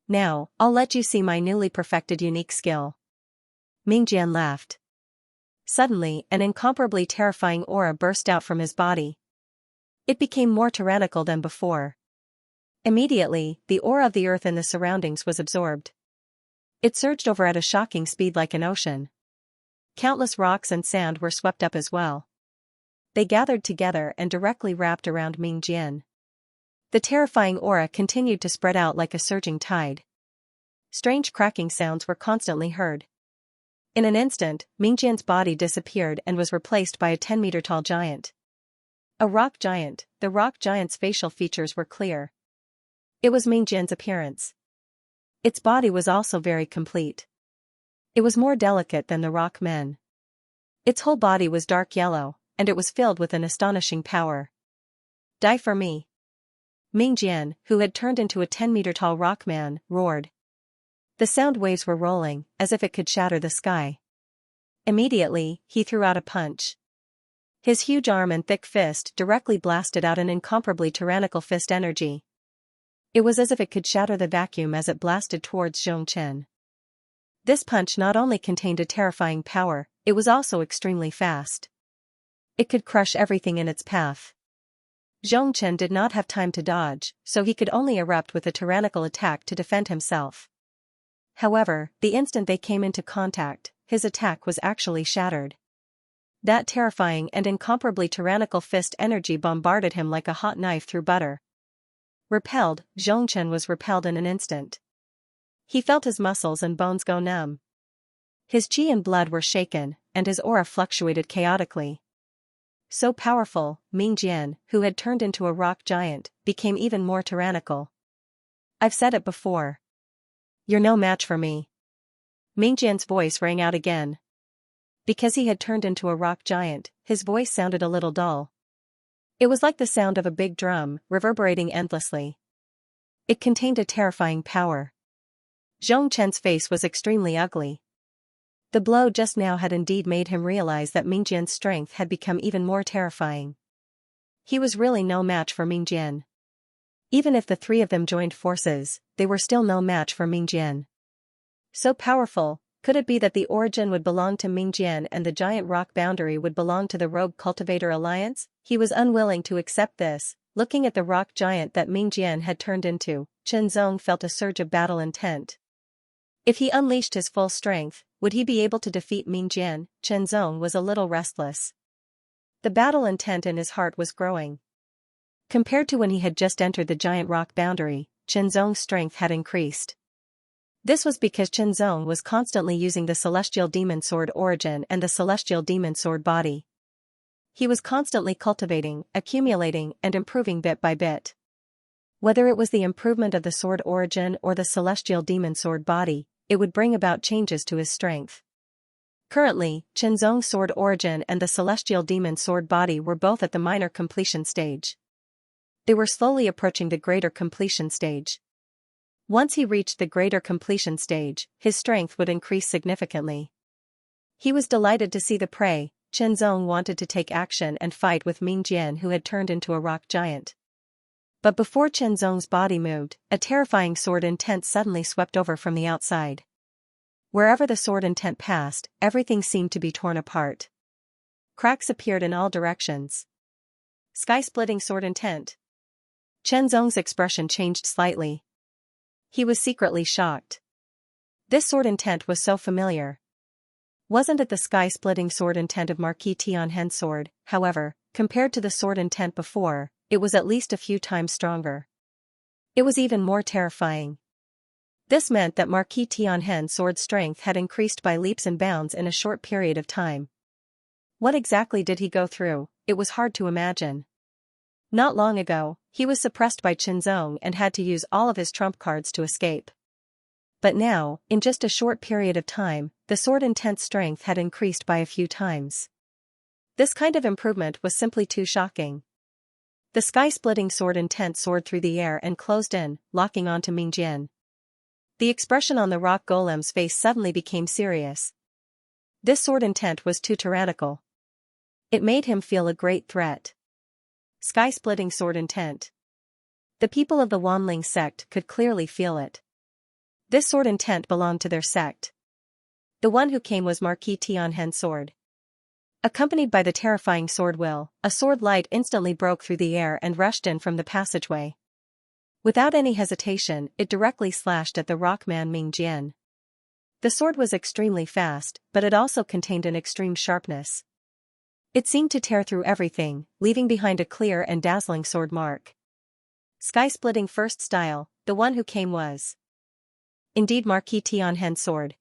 Now, I'll let you see my newly perfected unique skill. Mingjian laughed. Suddenly, an incomparably terrifying aura burst out from his body. It became more tyrannical than before. Immediately, the aura of the earth and the surroundings was absorbed. It surged over at a shocking speed like an ocean. Countless rocks and sand were swept up as well. They gathered together and directly wrapped around Mingjian. The terrifying aura continued to spread out like a surging tide. Strange cracking sounds were constantly heard. In an instant, Mingjian's body disappeared and was replaced by a 10-meter-tall giant. A rock giant. The rock giant's facial features were clear. It was Mingjian's appearance. Its body was also very complete. It was more delicate than the rock men. Its whole body was dark yellow, and it was filled with an astonishing power. Die for me. Mingjian, who had turned into a 10-meter-tall rock man, roared. The sound waves were rolling, as if it could shatter the sky. Immediately, he threw out a punch. His huge arm and thick fist directly blasted out an incomparably tyrannical fist energy. It was as if it could shatter the vacuum as it blasted towards Xianxia. This punch not only contained a terrifying power, it was also extremely fast. It could crush everything in its path. Xianxia did not have time to dodge, so he could only erupt with a tyrannical attack to defend himself. However, the instant they came into contact, his attack was actually shattered. That terrifying and incomparably tyrannical fist energy bombarded him like a hot knife through butter. Repelled, Xianxia was repelled in an instant. He felt his muscles and bones go numb. His chi and blood were shaken, and his aura fluctuated chaotically. So powerful, Mingjian, who had turned into a rock giant, became even more tyrannical. I've said it before. You're no match for me. Mingjian's voice rang out again. Because he had turned into a rock giant, his voice sounded a little dull. It was like the sound of a big drum, reverberating endlessly. It contained a terrifying power. Xianxia's face was extremely ugly. The blow just now had indeed made him realize that Mingjian's strength had become even more terrifying. He was really no match for Mingjian. Even if the three of them joined forces, they were still no match for Mingjian. So powerful, could it be that the origin would belong to Mingjian and the giant rock boundary would belong to the rogue cultivator alliance? He was unwilling to accept this. Looking at the rock giant that Mingjian had turned into, Qianzong felt a surge of battle intent. If he unleashed his full strength, would he be able to defeat Mingjian? Qianzong was a little restless. The battle intent in his heart was growing. Compared to when he had just entered the giant rock boundary, Qianzong's strength had increased. This was because Qianzong was constantly using the celestial demon sword origin and the celestial demon sword body. He was constantly cultivating, accumulating, and improving bit by bit. Whether it was the improvement of the sword origin or the celestial demon sword body, it would bring about changes to his strength. Currently, Qianzong's sword origin and the celestial demon sword body were both at the minor completion stage. They were slowly approaching the greater completion stage. Once he reached the greater completion stage, his strength would increase significantly. He was delighted to see the prey. Qianzong wanted to take action and fight with Mingjian, who had turned into a rock giant. But before Qianzong's body moved, a terrifying sword intent suddenly swept over from the outside. Wherever the sword intent passed, everything seemed to be torn apart. Cracks appeared in all directions. Sky-splitting sword intent. Qianzong's expression changed slightly. He was secretly shocked. This sword intent was so familiar. Wasn't it the sky-splitting sword intent of Marquis Tianhen's sword? However, compared to the sword intent before, it was at least a few times stronger. It was even more terrifying. This meant that Marquis Tianhen's sword strength had increased by leaps and bounds in a short period of time. What exactly did he go through? It was hard to imagine. Not long ago, he was suppressed by Qianzong and had to use all of his trump cards to escape. But now, in just a short period of time, the sword intent's strength had increased by a few times. This kind of improvement was simply too shocking. The sky-splitting sword intent soared through the air and closed in, locking onto Mingjian. The expression on the rock golem's face suddenly became serious. This sword intent was too tyrannical. It made him feel a great threat. Sky-splitting sword intent. The people of the Wanling sect could clearly feel it. This sword intent belonged to their sect. The one who came was Marquis Tianhen's sword. Accompanied by the terrifying sword will, a sword light instantly broke through the air and rushed in from the passageway. Without any hesitation, it directly slashed at the rockman Ming Jian. The sword was extremely fast, but it also contained an extreme sharpness. It seemed to tear through everything, leaving behind a clear and dazzling sword mark. Sky-splitting first style, the one who came was indeed Marquis Tianhen's sword.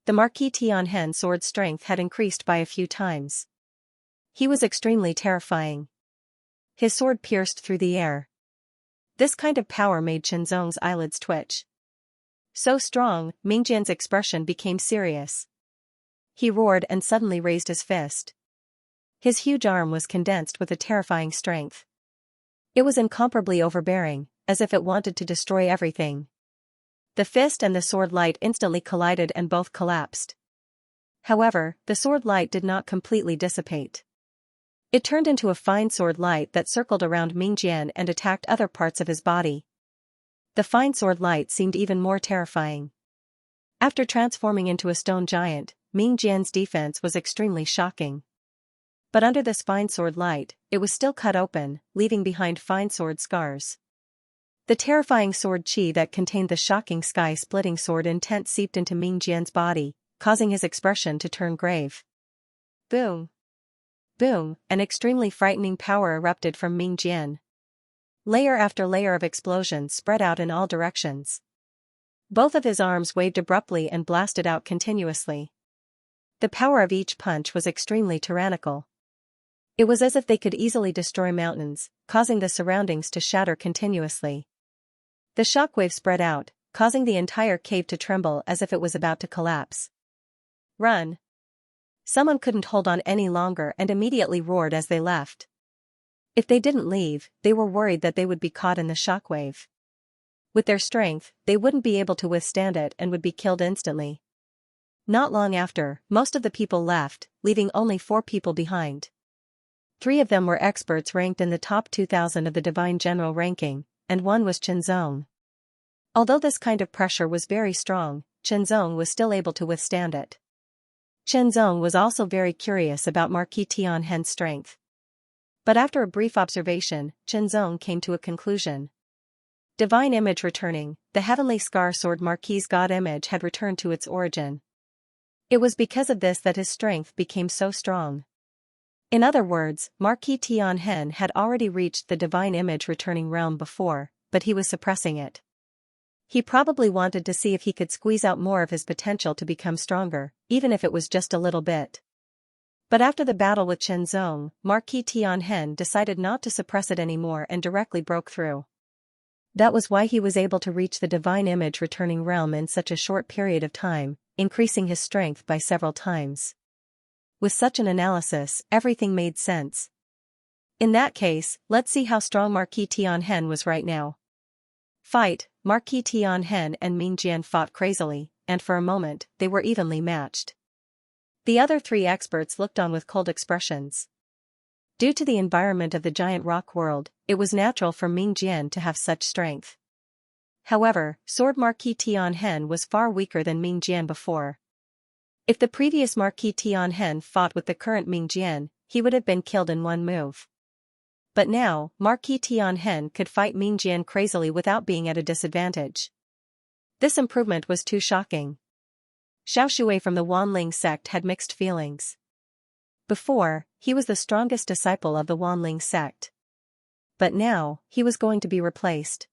The Marquis Tianhen's sword's strength had increased by a few times. He was extremely terrifying. His sword pierced through the air. This kind of power made Chenzong's eyelids twitch. So strong, Ming Jian's expression became serious. He roared and suddenly raised his fist. His huge arm was condensed with a terrifying strength. It was incomparably overbearing, as if it wanted to destroy everything. The fist and the sword light instantly collided and both collapsed. However, the sword light did not completely dissipate. It turned into a fine sword light that circled around Ming Jian and attacked other parts of his body. The fine sword light seemed even more terrifying. After transforming into a stone giant, Ming Jian's defense was extremely shocking. But under this fine sword light, it was still cut open, leaving behind fine sword scars. The terrifying sword chi that contained the shocking sky-splitting sword intent seeped into Ming Jian's body, causing his expression to turn grave. Boom! Boom! An extremely frightening power erupted from Ming Jian. Layer after layer of explosions spread out in all directions. Both of his arms waved abruptly and blasted out continuously. The power of each punch was extremely tyrannical. It was as if they could easily destroy mountains, causing the surroundings to shatter continuously. The shockwave spread out, causing the entire cave to tremble as if it was about to collapse. Run! Someone couldn't hold on any longer and immediately roared as they left. If they didn't leave, they were worried that they would be caught in the shockwave. With their strength, they wouldn't be able to withstand it and would be killed instantly. Not long after, most of the people left, leaving only 4 people behind. 3 of them were experts ranked in the top 2,000 of the Divine General ranking, and 1 was Chenzong. Although this kind of pressure was very strong, Chenzong was still able to withstand it. Chenzong was also very curious about Marquis Tianhen's strength. But after a brief observation, Chenzong came to a conclusion. Divine image returning, the heavenly scar sword Marquis' god image had returned to its origin. It was because of this that his strength became so strong. In other words, Marquis Tianhen had already reached the divine image returning realm before, but he was suppressing it. He probably wanted to see if he could squeeze out more of his potential to become stronger, even if it was just a little bit. But after the battle with Chenzong, Marquis Tianhen decided not to suppress it anymore and directly broke through. That was why he was able to reach the divine image returning realm in such a short period of time, increasing his strength by several times. With such an analysis, everything made sense. In that case, let's see how strong Marquis Tianhen was right now. Fight. Marquis Tianhen and Ming Jian fought crazily, and for a moment, they were evenly matched. The other 3 experts looked on with cold expressions. Due to the environment of the giant rock world, it was natural for Ming Jian to have such strength. However, Sword Marquis Tianhen was far weaker than Ming Jian before. If the previous Marquis Tianhen fought with the current Ming Jian, he would have been killed in one move. But now, Marquis Tianhen could fight Ming Jian crazily without being at a disadvantage. This improvement was too shocking. Xiao Shui from the Wanling sect had mixed feelings. Before, he was the strongest disciple of the Wanling sect. But now, he was going to be replaced.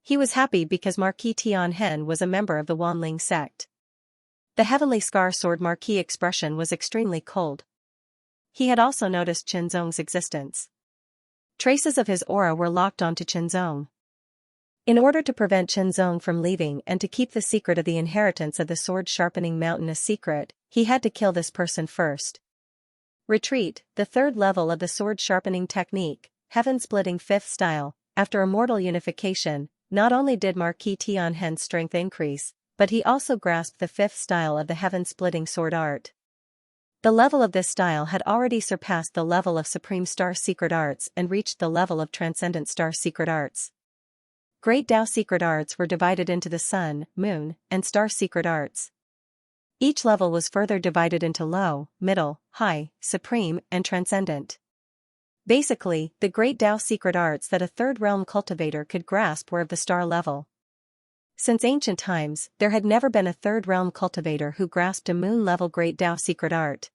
He was happy because Marquis Tianhen was a member of the Wanling sect. The heavenly scar sword Marquis expression was extremely cold. He had also noticed Chenzong's existence. Traces of his aura were locked onto Chenzong. In order to prevent Chenzong from leaving and to keep the secret of the inheritance of the sword-sharpening mountain a secret, he had to kill this person first. Retreat, the 3rd level of the sword-sharpening technique, heaven-splitting 5th style. After immortal unification, not only did Marquis Tianhen's strength increase, but he also grasped the 5th style of the heaven-splitting sword art. The level of this style had already surpassed the level of Supreme Star Secret Arts and reached the level of Transcendent Star Secret Arts. Great Tao secret arts were divided into the Sun, Moon, and Star secret arts. Each level was further divided into low, middle, high, supreme, and transcendent. Basically, the Great Tao secret arts that a third realm cultivator could grasp were of the star level. Since ancient times, there had never been a third realm cultivator who grasped a moon-level Great Tao secret art.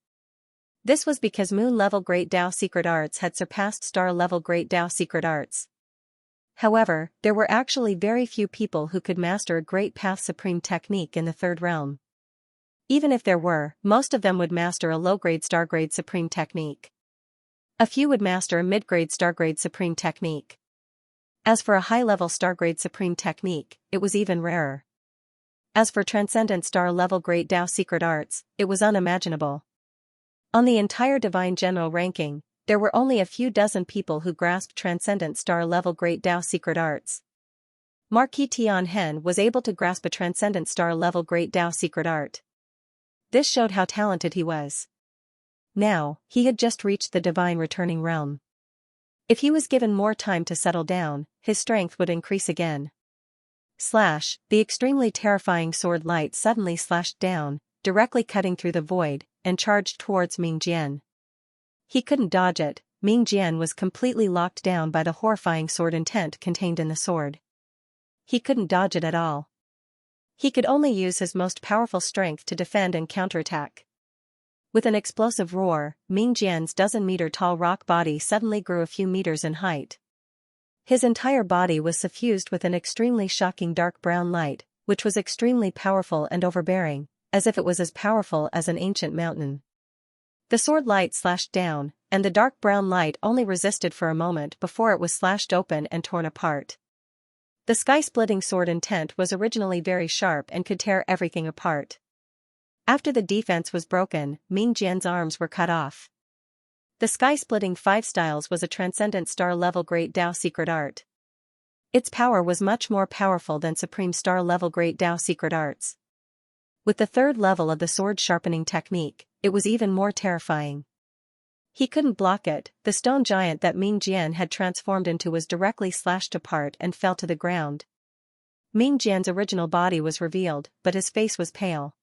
This was because moon-level Great Tao secret arts had surpassed star-level Great Tao secret arts. However, there were actually very few people who could master a Great Path Supreme technique in the third realm. Even if there were, most of them would master a low-grade star-grade Supreme technique. A few would master a mid-grade star-grade Supreme technique. As for a high-level star-grade Supreme technique, it was even rarer. As for transcendent star-level Great Tao secret arts, it was unimaginable. On the entire Divine General ranking, there were only a few dozen people who grasped transcendent star-level Great Tao secret arts. Marquis Tianhen was able to grasp a transcendent star-level Great Tao secret art. This showed how talented he was. Now, he had just reached the divine returning realm. If he was given more time to settle down, his strength would increase again. Slash, the extremely terrifying sword light suddenly slashed down, directly cutting through the void, and charged towards Ming Jian. He couldn't dodge it. Ming Jian was completely locked down by the horrifying sword intent contained in the sword. He couldn't dodge it at all. He could only use his most powerful strength to defend and counterattack. With an explosive roar, Ming Jian's dozen-meter-tall rock body suddenly grew a few meters in height. His entire body was suffused with an extremely shocking dark brown light, which was extremely powerful and overbearing, as if it was as powerful as an ancient mountain. The sword light slashed down, and the dark brown light only resisted for a moment before it was slashed open and torn apart. The sky-splitting sword intent was originally very sharp and could tear everything apart. After the defense was broken, Ming Jian's arms were cut off. The sky-splitting 5 styles was a transcendent star-level Great Tao secret art. Its power was much more powerful than supreme star-level Great Tao secret arts. With the third level of the sword sharpening technique, it was even more terrifying. He couldn't block it. The stone giant that Ming Jian had transformed into was directly slashed apart and fell to the ground. Ming Jian's original body was revealed, but his face was pale.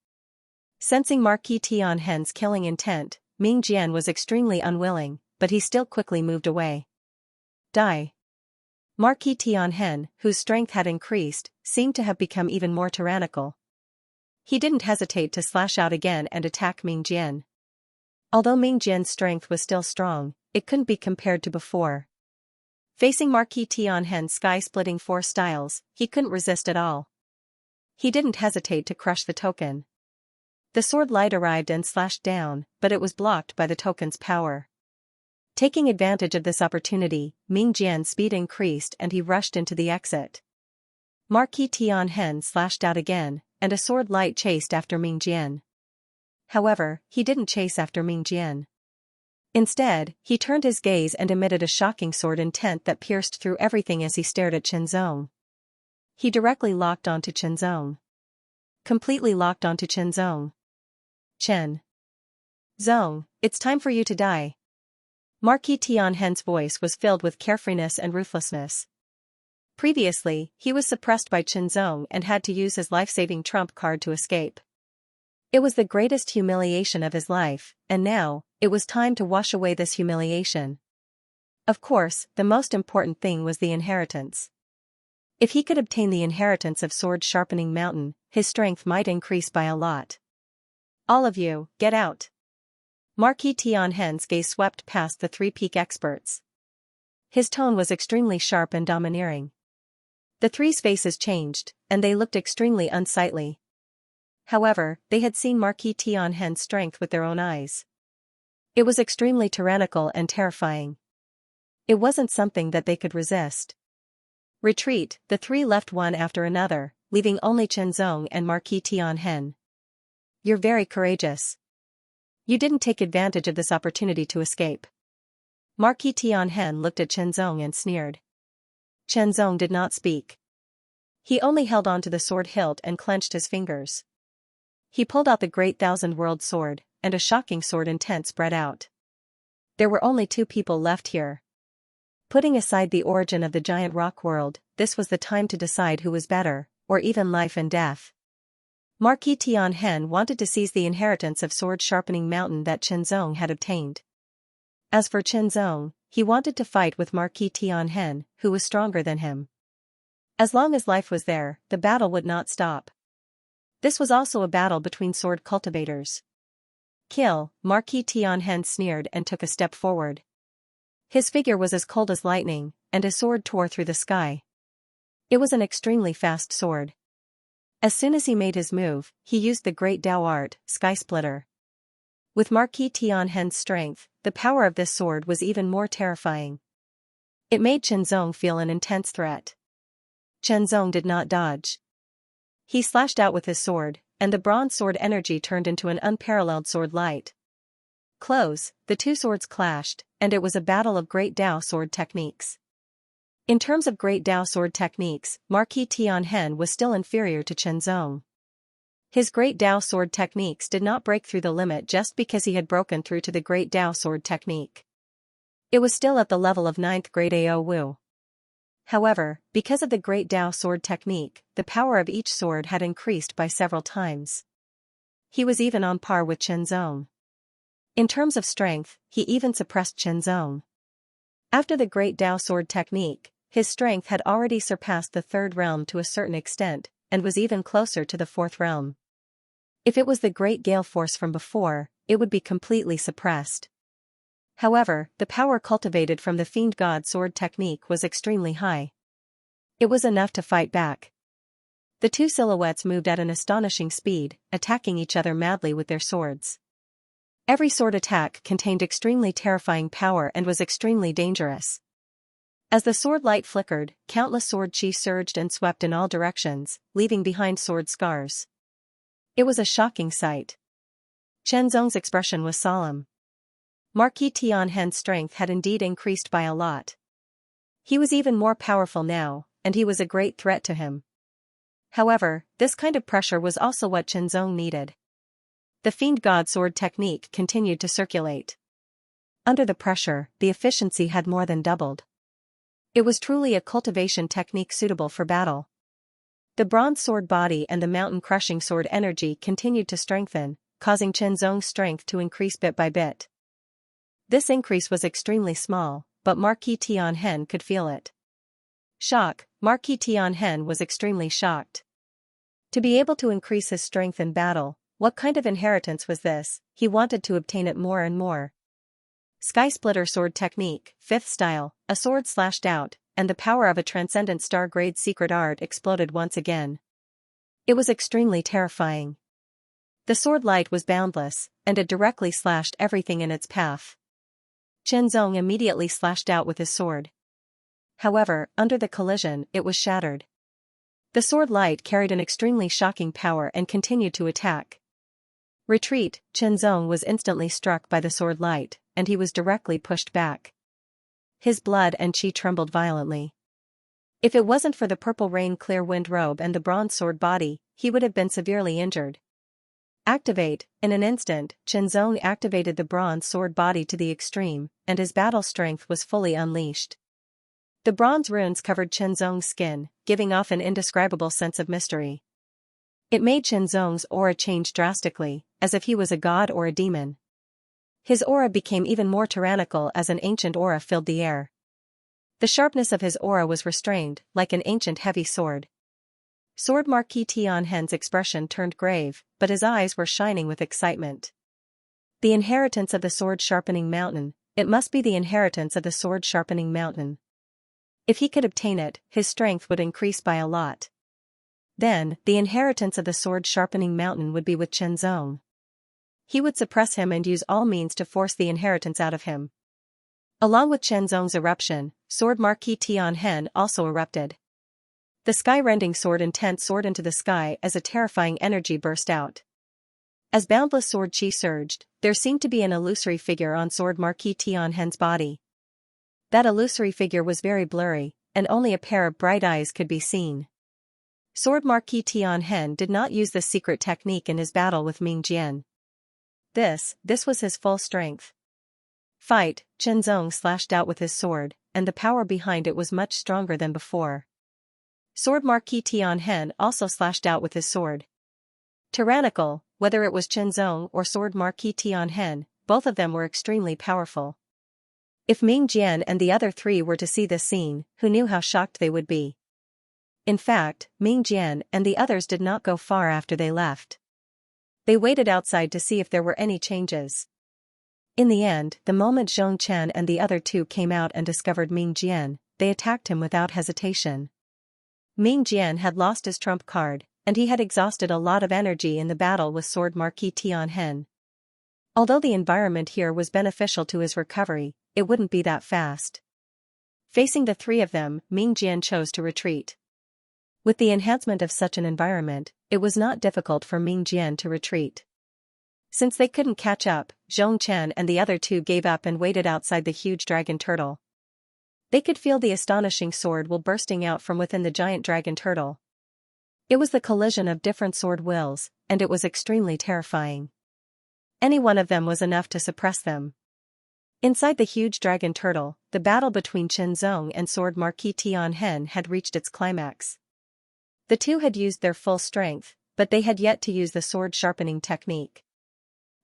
Sensing Marquis Tianhen's killing intent, Ming Jian was extremely unwilling, but he still quickly moved away. Die. Marquis Tianhen, whose strength had increased, seemed to have become even more tyrannical. He didn't hesitate to slash out again and attack Ming Jian. Although Ming Jian's strength was still strong, it couldn't be compared to before. Facing Marquis Tianhen's sky-splitting 4 styles, he couldn't resist at all. He didn't hesitate to crush the token. The sword light arrived and slashed down, but it was blocked by the token's power. Taking advantage of this opportunity, Ming Jian's speed increased and he rushed into the exit. Marquis Tianhen slashed out again, and a sword light chased after Ming Jian. However, he didn't chase after Ming Jian. Instead, he turned his gaze and emitted a shocking sword intent that pierced through everything as he stared at Chen Zong. He directly locked onto Chen Zong. Completely locked onto Chen Zong. Chen Zong, it's time for you to die. Marquis Tianhen's voice was filled with carefreeness and ruthlessness. Previously, he was suppressed by Chen Zong and had to use his life-saving trump card to escape. It was the greatest humiliation of his life, and now, it was time to wash away this humiliation. Of course, the most important thing was the inheritance. If he could obtain the inheritance of Sword Sharpening Mountain, his strength might increase by a lot. All of you, get out. Marquis Tianhen's gaze swept past the 3 peak experts. His tone was extremely sharp and domineering. The 3's faces changed, and they looked extremely unsightly. However, they had seen Marquis Tianhen's strength with their own eyes. It was extremely tyrannical and terrifying. It wasn't something that they could resist. Retreat, the 3 left one after another, leaving only Chen Zong and Marquis Tianhen. You're very courageous. You didn't take advantage of this opportunity to escape. Marquis Tianhen looked at Chen Zong and sneered. Chen Zong did not speak. He only held on to the sword hilt and clenched his fingers. He pulled out the Great Thousand World Sword, and a shocking sword intent spread out. There were only 2 people left here. Putting aside the origin of the giant rock world, this was the time to decide who was better, or even life and death. Marquis Tianhen wanted to seize the inheritance of Sword Sharpening Mountain that Qinzong had obtained. As for Qinzong, he wanted to fight with Marquis Tianhen, who was stronger than him. As long as life was there, the battle would not stop. This was also a battle between sword cultivators. Kill, Marquis Tianhen sneered and took a step forward. His figure was as cold as lightning, and his sword tore through the sky. It was an extremely fast sword. As soon as he made his move, he used the great Dao art, Sky Splitter. With Marquis Tianhen's strength, the power of this sword was even more terrifying. It made Qinzong feel an intense threat. Qinzong did not dodge. He slashed out with his sword, and the bronze sword energy turned into an unparalleled sword light. Close, the two swords clashed, and it was a battle of great Dao sword techniques. In terms of great Dao sword techniques, Marquis Tianhen was still inferior to Qinzong. His great Dao sword techniques did not break through the limit just because he had broken through to the great Dao sword technique. It was still at the level of 9th grade Ao Wu. However, because of the great Dao sword technique, the power of each sword had increased by several times. He was even on par with Qinzong. In terms of strength, he even suppressed Qinzong. After the great Dao sword technique, his strength had already surpassed the third realm to a certain extent, and was even closer to the fourth realm. If it was the great gale force from before, it would be completely suppressed. However, the power cultivated from the Fiend God sword technique was extremely high. It was enough to fight back. The two silhouettes moved at an astonishing speed, attacking each other madly with their swords. Every sword attack contained extremely terrifying power and was extremely dangerous. As the sword light flickered, countless sword chi surged and swept in all directions, leaving behind sword scars. It was a shocking sight. Qinzong's expression was solemn. Marquis Tianhen's strength had indeed increased by a lot. He was even more powerful now, and he was a great threat to him. However, this kind of pressure was also what Qinzong needed. The Fiend God sword technique continued to circulate. Under the pressure, the efficiency had more than doubled. It was truly a cultivation technique suitable for battle. The bronze sword body and the mountain-crushing sword energy continued to strengthen, causing Qinzong's strength to increase bit by bit. This increase was extremely small, but Marquis Tianhen could feel it. Shock, Marquis Tianhen was extremely shocked. To be able to increase his strength in battle, what kind of inheritance was this? He wanted to obtain it more and more. Sky Splitter sword technique, 5th style, a sword slashed out, and the power of a transcendent star-grade secret art exploded once again. It was extremely terrifying. The sword light was boundless, and it directly slashed everything in its path. Qinzong immediately slashed out with his sword. However, under the collision, it was shattered. The sword light carried an extremely shocking power and continued to attack. Retreat, Qinzong was instantly struck by the sword light, and he was directly pushed back. His blood and chi trembled violently. If it wasn't for the purple rain clear wind robe and the bronze sword body, he would have been severely injured. Activate, in an instant, Qinzong activated the bronze sword body to the extreme, and his battle strength was fully unleashed. The bronze runes covered Qinzong's skin, giving off an indescribable sense of mystery. It made Qinzong's aura change drastically, as if he was a god or a demon. His aura became even more tyrannical as an ancient aura filled the air. The sharpness of his aura was restrained, like an ancient heavy sword. Sword Marquis Tianhen's expression turned grave, but his eyes were shining with excitement. The inheritance of the Sword Sharpening Mountain, it must be the inheritance of the Sword Sharpening Mountain. If he could obtain it, his strength would increase by a lot. Then, the inheritance of the Sword Sharpening Mountain would be with Qinzong. He would suppress him and use all means to force the inheritance out of him. Along with Qinzong's eruption, Sword Marquis Tianhen also erupted. The sky-rending sword intent soared into the sky as a terrifying energy burst out. As boundless sword chi surged, there seemed to be an illusory figure on Sword Marquis Tianhen's body. That illusory figure was very blurry, and only a pair of bright eyes could be seen. Sword Marquis Tianhen did not use this secret technique in his battle with Ming Jian. This was his full strength. Fight, Qinzong slashed out with his sword, and the power behind it was much stronger than before. Sword Marquis Tianhen also slashed out with his sword. Tyrannical, whether it was Chenzong or Sword Marquis Tianhen, both of them were extremely powerful. If Ming Jian and the other three were to see this scene, who knew how shocked they would be. In fact, Ming Jian and the others did not go far after they left. They waited outside to see if there were any changes. In the end, the moment Zhong Chen and the other two came out and discovered Ming Jian, they attacked him without hesitation. Ming Jian had lost his trump card, and he had exhausted a lot of energy in the battle with Sword Marquis Tianhen. Although the environment here was beneficial to his recovery, it wouldn't be that fast. Facing the three of them, Ming Jian chose to retreat. With the enhancement of such an environment, it was not difficult for Ming Jian to retreat. Since they couldn't catch up, Zhong Chen and the other two gave up and waited outside the huge dragon turtle. They could feel the astonishing sword will bursting out from within the giant dragon turtle. It was the collision of different sword wills, and it was extremely terrifying. Any one of them was enough to suppress them. Inside the huge dragon turtle, the battle between Chenzong and Sword Marquis Tianhen had reached its climax. The two had used their full strength, but they had yet to use the sword sharpening technique.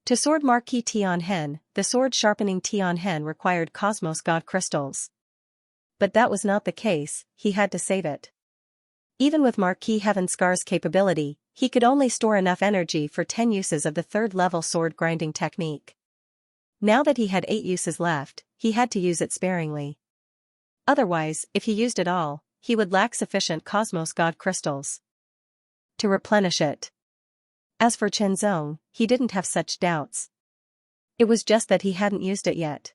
To Sword Marquis Tianhen, the sword sharpening Tianhen required Cosmos God crystals. But that was not the case, he had to save it. Even with Marquis Heaven Scar's capability, he could only store enough energy for 10 uses of the third-level sword grinding technique. Now that he had 8 uses left, he had to use it sparingly. Otherwise, if he used it all, he would lack sufficient Cosmos God crystals to replenish it. As for Chenzong, he didn't have such doubts. It was just that he hadn't used it yet.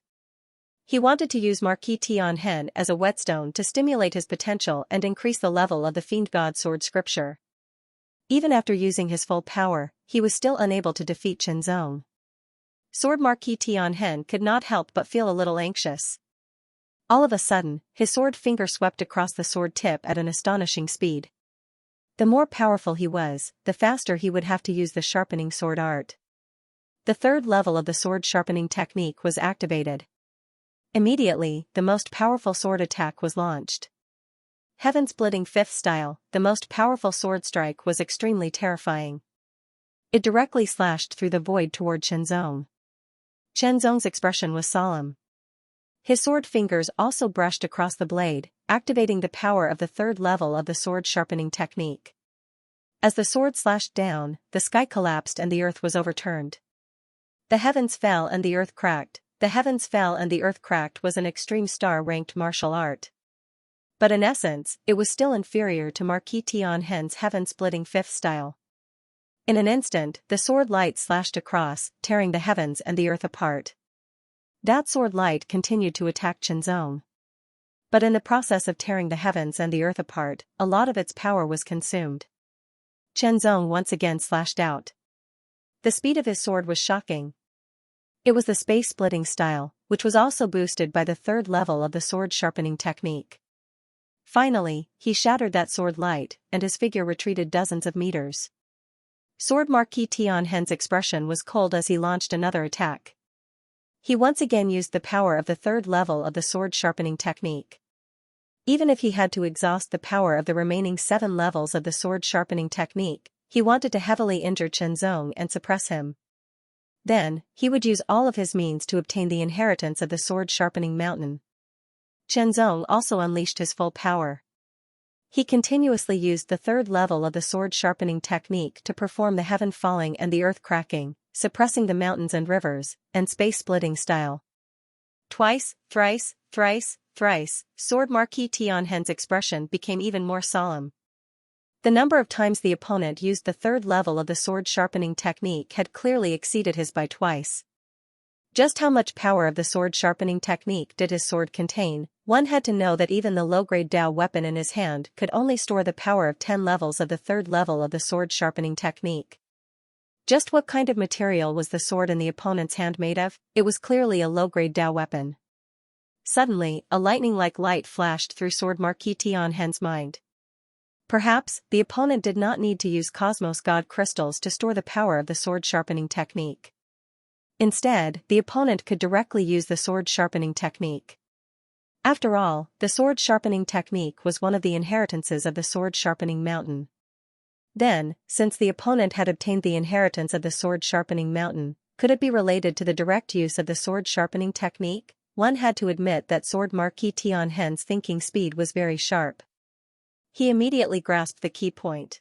He wanted to use Marquis Tianhen as a whetstone to stimulate his potential and increase the level of the Fiend God Sword Scripture. Even after using his full power, he was still unable to defeat Chenzong. Sword Marquis Tianhen could not help but feel a little anxious. All of a sudden, his sword finger swept across the sword tip at an astonishing speed. The more powerful he was, the faster he would have to use the sharpening sword art. The third level of the sword sharpening technique was activated. Immediately, the most powerful sword attack was launched. Heaven-splitting fifth style, the most powerful sword strike was extremely terrifying. It directly slashed through the void toward Chenzong. Chenzong's expression was solemn. His sword fingers also brushed across the blade, activating the power of the third level of the sword sharpening technique. As the sword slashed down, the sky collapsed and the earth was overturned. The heavens fell and the earth cracked. The heavens fell and the earth cracked was an extreme star-ranked martial art. But in essence, it was still inferior to Marquis Tianhen's heaven-splitting fifth style. In an instant, the sword light slashed across, tearing the heavens and the earth apart. That sword light continued to attack Chenzong. But in the process of tearing the heavens and the earth apart, a lot of its power was consumed. Chenzong once again slashed out. The speed of his sword was shocking. It was the space-splitting style, which was also boosted by the third level of the sword sharpening technique. Finally, he shattered that sword light, and his figure retreated dozens of meters. Sword Marquis Tianhen's expression was cold as he launched another attack. He once again used the power of the third level of the sword sharpening technique. Even if he had to exhaust the power of the remaining 7 levels of the sword sharpening technique, he wanted to heavily injure Chenzong and suppress him. Then, he would use all of his means to obtain the inheritance of the sword sharpening mountain. Chenzong also unleashed his full power. He continuously used the third level of the sword sharpening technique to perform the heaven falling and the earth cracking, suppressing the mountains and rivers, and space-splitting style. Twice, thrice, Sword Marquis Tianhen's expression became even more solemn. The number of times the opponent used the third level of the sword sharpening technique had clearly exceeded his by twice. Just how much power of the sword sharpening technique did his sword contain? One had to know that even the low-grade Dao weapon in his hand could only store the power of 10 levels of the third level of the sword sharpening technique. Just what kind of material was the sword in the opponent's hand made of? It was clearly a low-grade Dao weapon. Suddenly, a lightning-like light flashed through Sword Marquis Tianhen's mind. Perhaps, the opponent did not need to use Cosmos God crystals to store the power of the sword sharpening technique. Instead, the opponent could directly use the sword sharpening technique. After all, the sword sharpening technique was one of the inheritances of the sword sharpening mountain. Then, since the opponent had obtained the inheritance of the sword sharpening mountain, could it be related to the direct use of the sword sharpening technique? One had to admit that Sword Marquis Tianhen's thinking speed was very sharp. He immediately grasped the key point.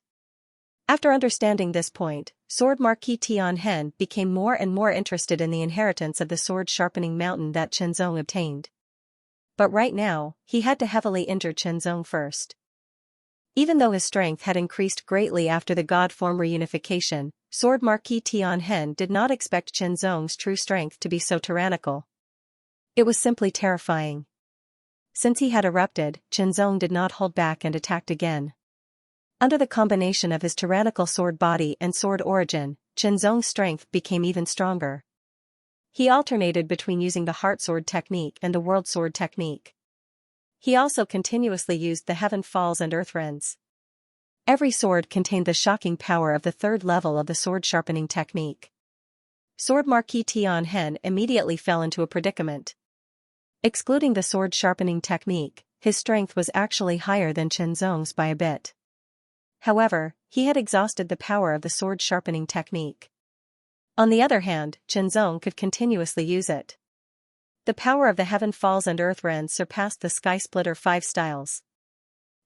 After understanding this point, Sword Marquis Tianhen became more and more interested in the inheritance of the sword sharpening mountain that Chenzong obtained. But right now, he had to heavily injure Chenzong first. Even though his strength had increased greatly after the god form reunification, Sword Marquis Tianhen did not expect Chenzong's true strength to be so tyrannical. It was simply terrifying. Since he had erupted, Chenzong did not hold back and attacked again. Under the combination of his tyrannical sword body and sword origin, Chenzong's strength became even stronger. He alternated between using the heart sword technique and the world sword technique. He also continuously used the heaven falls and earth rends. Every sword contained the shocking power of the third level of the sword sharpening technique. Sword Marquis Tianhen immediately fell into a predicament. Excluding the sword sharpening technique, his strength was actually higher than Chenzong's by a bit. However, he had exhausted the power of the sword sharpening technique. On the other hand, Chenzong could continuously use it. The power of the heaven falls and earth rends surpassed the sky splitter 5 styles.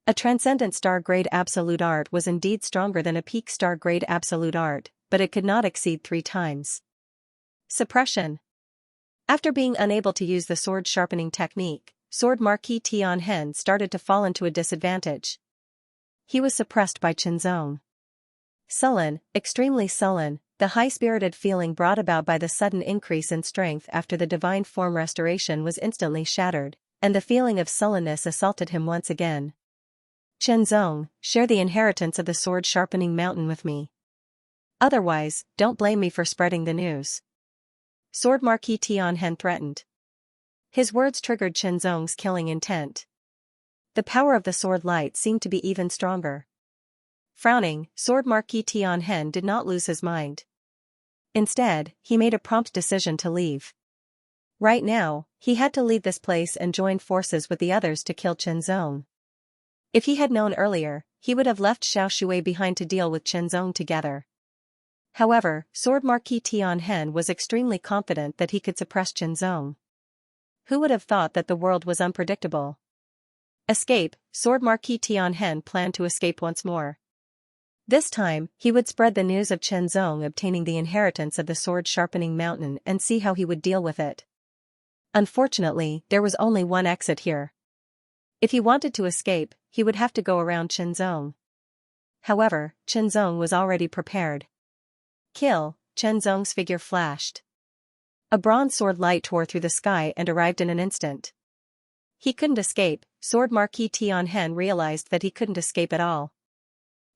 A transcendent star-grade absolute art was indeed stronger than a peak star-grade absolute art, but it could not exceed 3 times. Suppression. After being unable to use the sword sharpening technique, Sword Marquis Tianhen started to fall into a disadvantage. He was suppressed by Chenzong. Sullen, extremely sullen, the high-spirited feeling brought about by the sudden increase in strength after the divine form restoration was instantly shattered, and the feeling of sullenness assaulted him once again. Chenzong, share the inheritance of the sword sharpening mountain with me. Otherwise, don't blame me for spreading the news. Sword Marquis Tianhen threatened. His words triggered Chenzong's killing intent. The power of the sword light seemed to be even stronger. Frowning, Sword Marquis Tianhen did not lose his mind. Instead, he made a prompt decision to leave. Right now, he had to leave this place and join forces with the others to kill Chenzong. If he had known earlier, he would have left Xiao Shui behind to deal with Chenzong together. However, Sword Marquis Tianhen was extremely confident that he could suppress Chenzong. Who would have thought that the world was unpredictable? Escape. Sword Marquis Tianhen planned to escape once more. This time, he would spread the news of Chenzong obtaining the inheritance of the sword sharpening mountain and see how he would deal with it. Unfortunately, there was only one exit here. If he wanted to escape, he would have to go around Chenzong. However, Chenzong was already prepared. Kill. Chenzong's figure flashed. A bronze sword light tore through the sky and arrived in an instant. He couldn't escape. Sword Marquis Tianhen realized that he couldn't escape at all.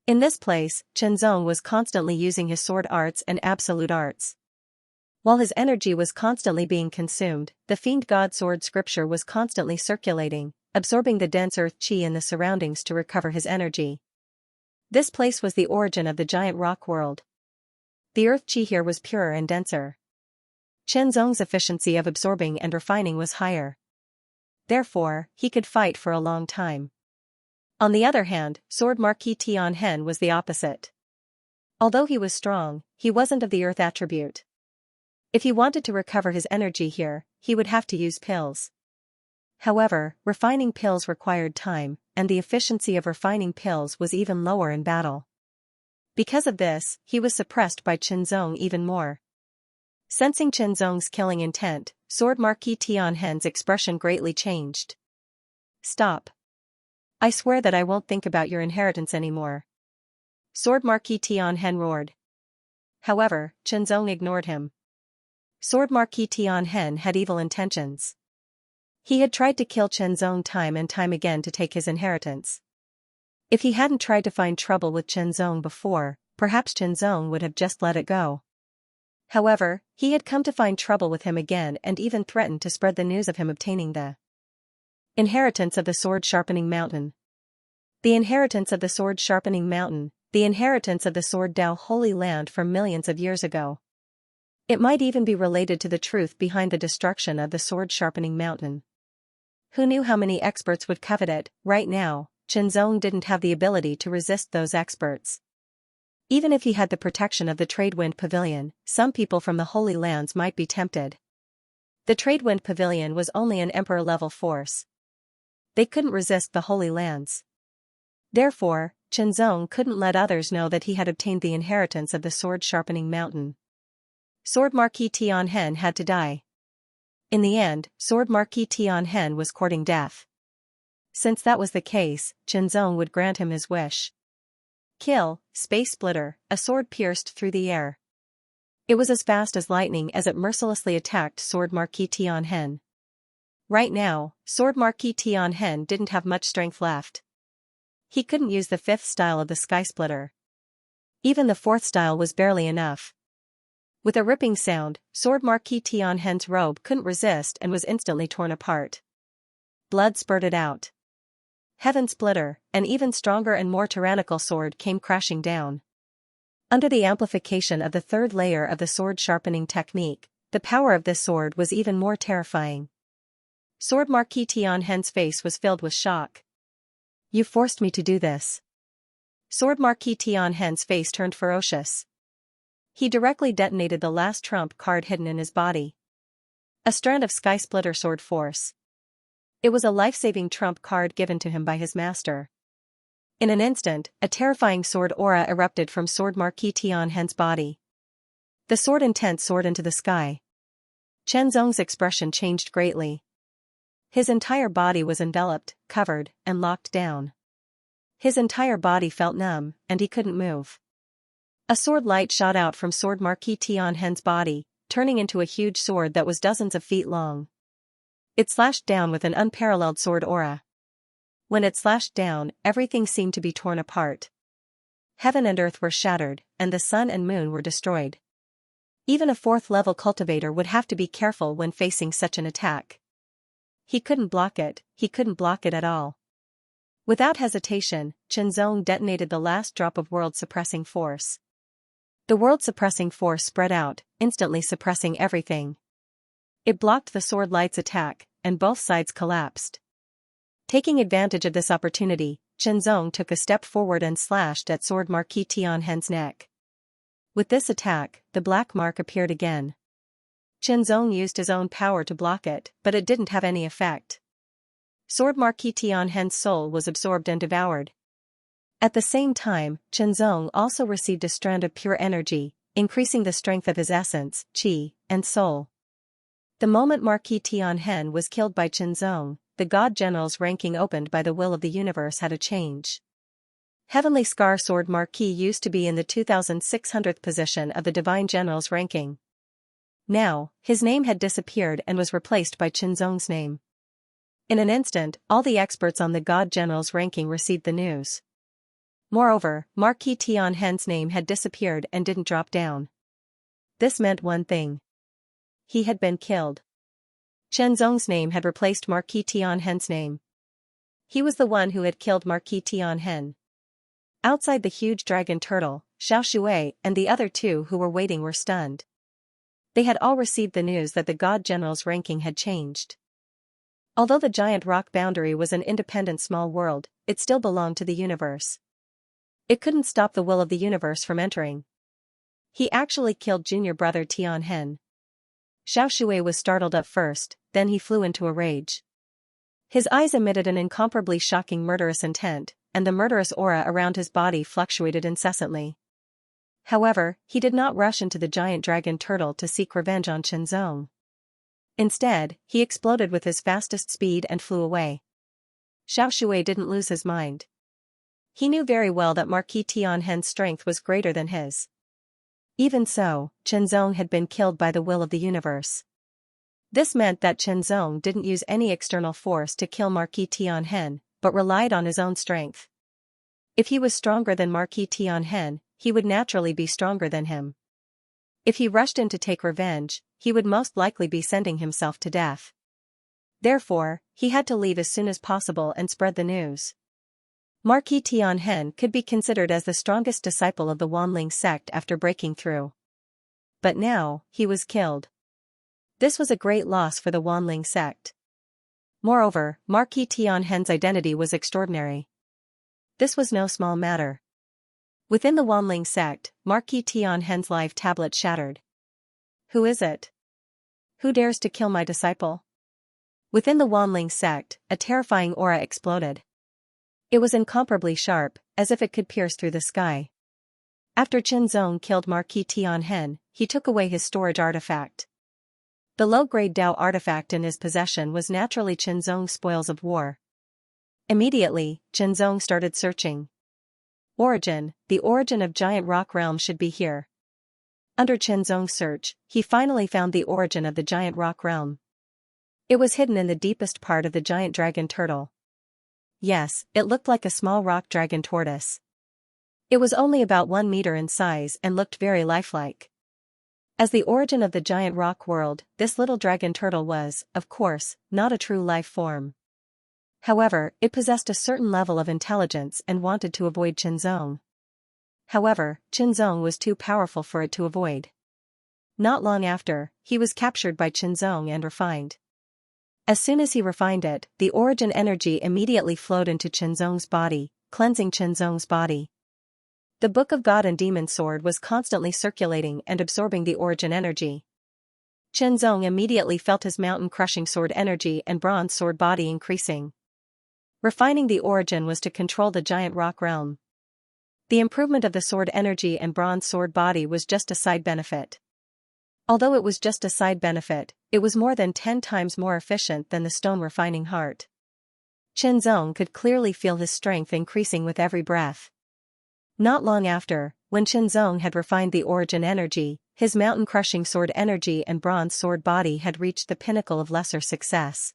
In this place, Chenzong was constantly using his sword arts and absolute arts. While his energy was constantly being consumed, the fiend god sword scripture was constantly circulating, absorbing the dense earth chi in the surroundings to recover his energy. This place was the origin of the giant rock world. The earth chi here was purer and denser. Chenzong's efficiency of absorbing and refining was higher. Therefore, he could fight for a long time. On the other hand, Sword Marquis Tianhen was the opposite. Although he was strong, he wasn't of the earth attribute. If he wanted to recover his energy here, he would have to use pills. However, refining pills required time, and the efficiency of refining pills was even lower in battle. Because of this, he was suppressed by Chenzong even more. Sensing Chenzong's killing intent, Sword Marquis Tianhen's expression greatly changed. Stop. I swear that I won't think about your inheritance anymore. Sword Marquis Tianhen roared. However, Chenzong ignored him. Sword Marquis Tianhen had evil intentions. He had tried to kill Chenzong time and time again to take his inheritance. If he hadn't tried to find trouble with Chenzong before, perhaps Chenzong would have just let it go. However, he had come to find trouble with him again and even threatened to spread the news of him obtaining the inheritance of the sword sharpening mountain. The inheritance of the sword sharpening mountain, the inheritance of the sword Dao holy land from millions of years ago. It might even be related to the truth behind the destruction of the sword sharpening mountain. Who knew how many experts would covet it? Right now, Qianzong didn't have the ability to resist those experts. Even if he had the protection of the Tradewind Pavilion, some people from the Holy Lands might be tempted. The Tradewind Pavilion was only an emperor-level force. They couldn't resist the Holy Lands. Therefore, Qianzong couldn't let others know that he had obtained the inheritance of the sword-sharpening mountain. Sword Marquis Tianhen had to die. In the end, Sword Marquis Tianhen was courting death. Since that was the case, Qianzong would grant him his wish. Kill, Space Splitter, a sword pierced through the air. It was as fast as lightning as it mercilessly attacked Sword Marquis Tianhen. Right now, Sword Marquis Tianhen didn't have much strength left. He couldn't use the fifth style of the Sky Splitter. Even the fourth style was barely enough. With a ripping sound, Sword Marquis Tianhen's robe couldn't resist and was instantly torn apart. Blood spurted out. Heaven Splitter, an even stronger and more tyrannical sword, came crashing down. Under the amplification of the third layer of the sword sharpening technique, the power of this sword was even more terrifying. Sword Marquis Tianhen's face was filled with shock. You forced me to do this. Sword Marquis Tianhen's face turned ferocious. He directly detonated the last trump card hidden in his body. A strand of Sky Splitter sword force. It was a life-saving trump card given to him by his master. In an instant, a terrifying sword aura erupted from Sword Marquis Tianhen's body. The sword intent soared into the sky. Qianzong's expression changed greatly. His entire body was enveloped, covered, and locked down. His entire body felt numb, and he couldn't move. A sword light shot out from Sword Marquis Tianhen's body, turning into a huge sword that was dozens of feet long. It slashed down with an unparalleled sword aura. When it slashed down, everything seemed to be torn apart. Heaven and earth were shattered, and the sun and moon were destroyed. Even a fourth-level cultivator would have to be careful when facing such an attack. He couldn't block it at all. Without hesitation, Qianzong detonated the last drop of world-suppressing force. The world-suppressing force spread out, instantly suppressing everything. It blocked the sword light's attack, and both sides collapsed. Taking advantage of this opportunity, Qianzong took a step forward and slashed at Sword Marquis Tianhen's neck. With this attack, the black mark appeared again. Qianzong used his own power to block it, but it didn't have any effect. Sword Marquis Tianhen's soul was absorbed and devoured. At the same time, Qianzong also received a strand of pure energy, increasing the strength of his essence, qi, and soul. The moment Marquis Tianhen was killed by Qianzong, the God General's ranking opened by the will of the universe had a change. Heavenly Scar Sword Marquis used to be in the 2600th position of the Divine General's ranking. Now, his name had disappeared and was replaced by Qianzong's name. In an instant, all the experts on the God General's ranking received the news. Moreover, Marquis Tianhen's name had disappeared and didn't drop down. This meant one thing. He had been killed. Qianzong's name had replaced Marquis Tianhen's name. He was the one who had killed Marquis Tianhen. Outside the huge dragon turtle, Xiaoxue and the other two who were waiting were stunned. They had all received the news that the God General's ranking had changed. Although the giant rock boundary was an independent small world, it still belonged to the universe. It couldn't stop the will of the universe from entering. He actually killed junior brother Tianhen. Xiaoxue was startled at first, then he flew into a rage. His eyes emitted an incomparably shocking murderous intent, and the murderous aura around his body fluctuated incessantly. However, he did not rush into the giant dragon turtle to seek revenge on Qianzong. Instead, he exploded with his fastest speed and flew away. Xiaoxue didn't lose his mind. He knew very well that Marquis Tianhen's strength was greater than his. Even so, Qianzong had been killed by the will of the universe. This meant that Qianzong didn't use any external force to kill Marquis Tianhen, but relied on his own strength. If he was stronger than Marquis Tianhen, he would naturally be stronger than him. If he rushed in to take revenge, he would most likely be sending himself to death. Therefore, he had to leave as soon as possible and spread the news. Marquis Tianhen could be considered as the strongest disciple of the Wanling sect after breaking through. But now, he was killed. This was a great loss for the Wanling sect. Moreover, Marquis Tianhen's identity was extraordinary. This was no small matter. Within the Wanling sect, Marquis Tianhen's life tablet shattered. Who is it? Who dares to kill my disciple? Within the Wanling sect, a terrifying aura exploded. It was incomparably sharp, as if it could pierce through the sky. After Qinzong killed Marquis Tianhen, he took away his storage artifact. The low-grade Dao artifact in his possession was naturally Qinzong's spoils of war. Immediately, Qinzong started searching. The origin of Giant Rock Realm should be here. Under Qinzong's search, he finally found the origin of the Giant Rock Realm. It was hidden in the deepest part of the giant dragon turtle. Yes, it looked like a small rock dragon tortoise. It was only about 1 meter in size and looked very lifelike. As the origin of the giant rock world, this little dragon turtle was, of course, not a true life form. However, it possessed a certain level of intelligence and wanted to avoid Qinzong. However, Qinzong was too powerful for it to avoid. Not long after, he was captured by Qinzong and refined. As soon as he refined it, the origin energy immediately flowed into Qinzong's body, cleansing Qinzong's body. The Book of God and Demon Sword was constantly circulating and absorbing the origin energy. Qinzong immediately felt his mountain-crushing sword energy and bronze sword body increasing. Refining the origin was to control the giant rock realm. The improvement of the sword energy and bronze sword body was just a side benefit. Although it was just a side benefit, it was more than 10 times more efficient than the stone refining heart. Qinzong could clearly feel his strength increasing with every breath. Not long after, when Qinzong had refined the origin energy, his mountain-crushing sword energy and bronze sword body had reached the pinnacle of lesser success.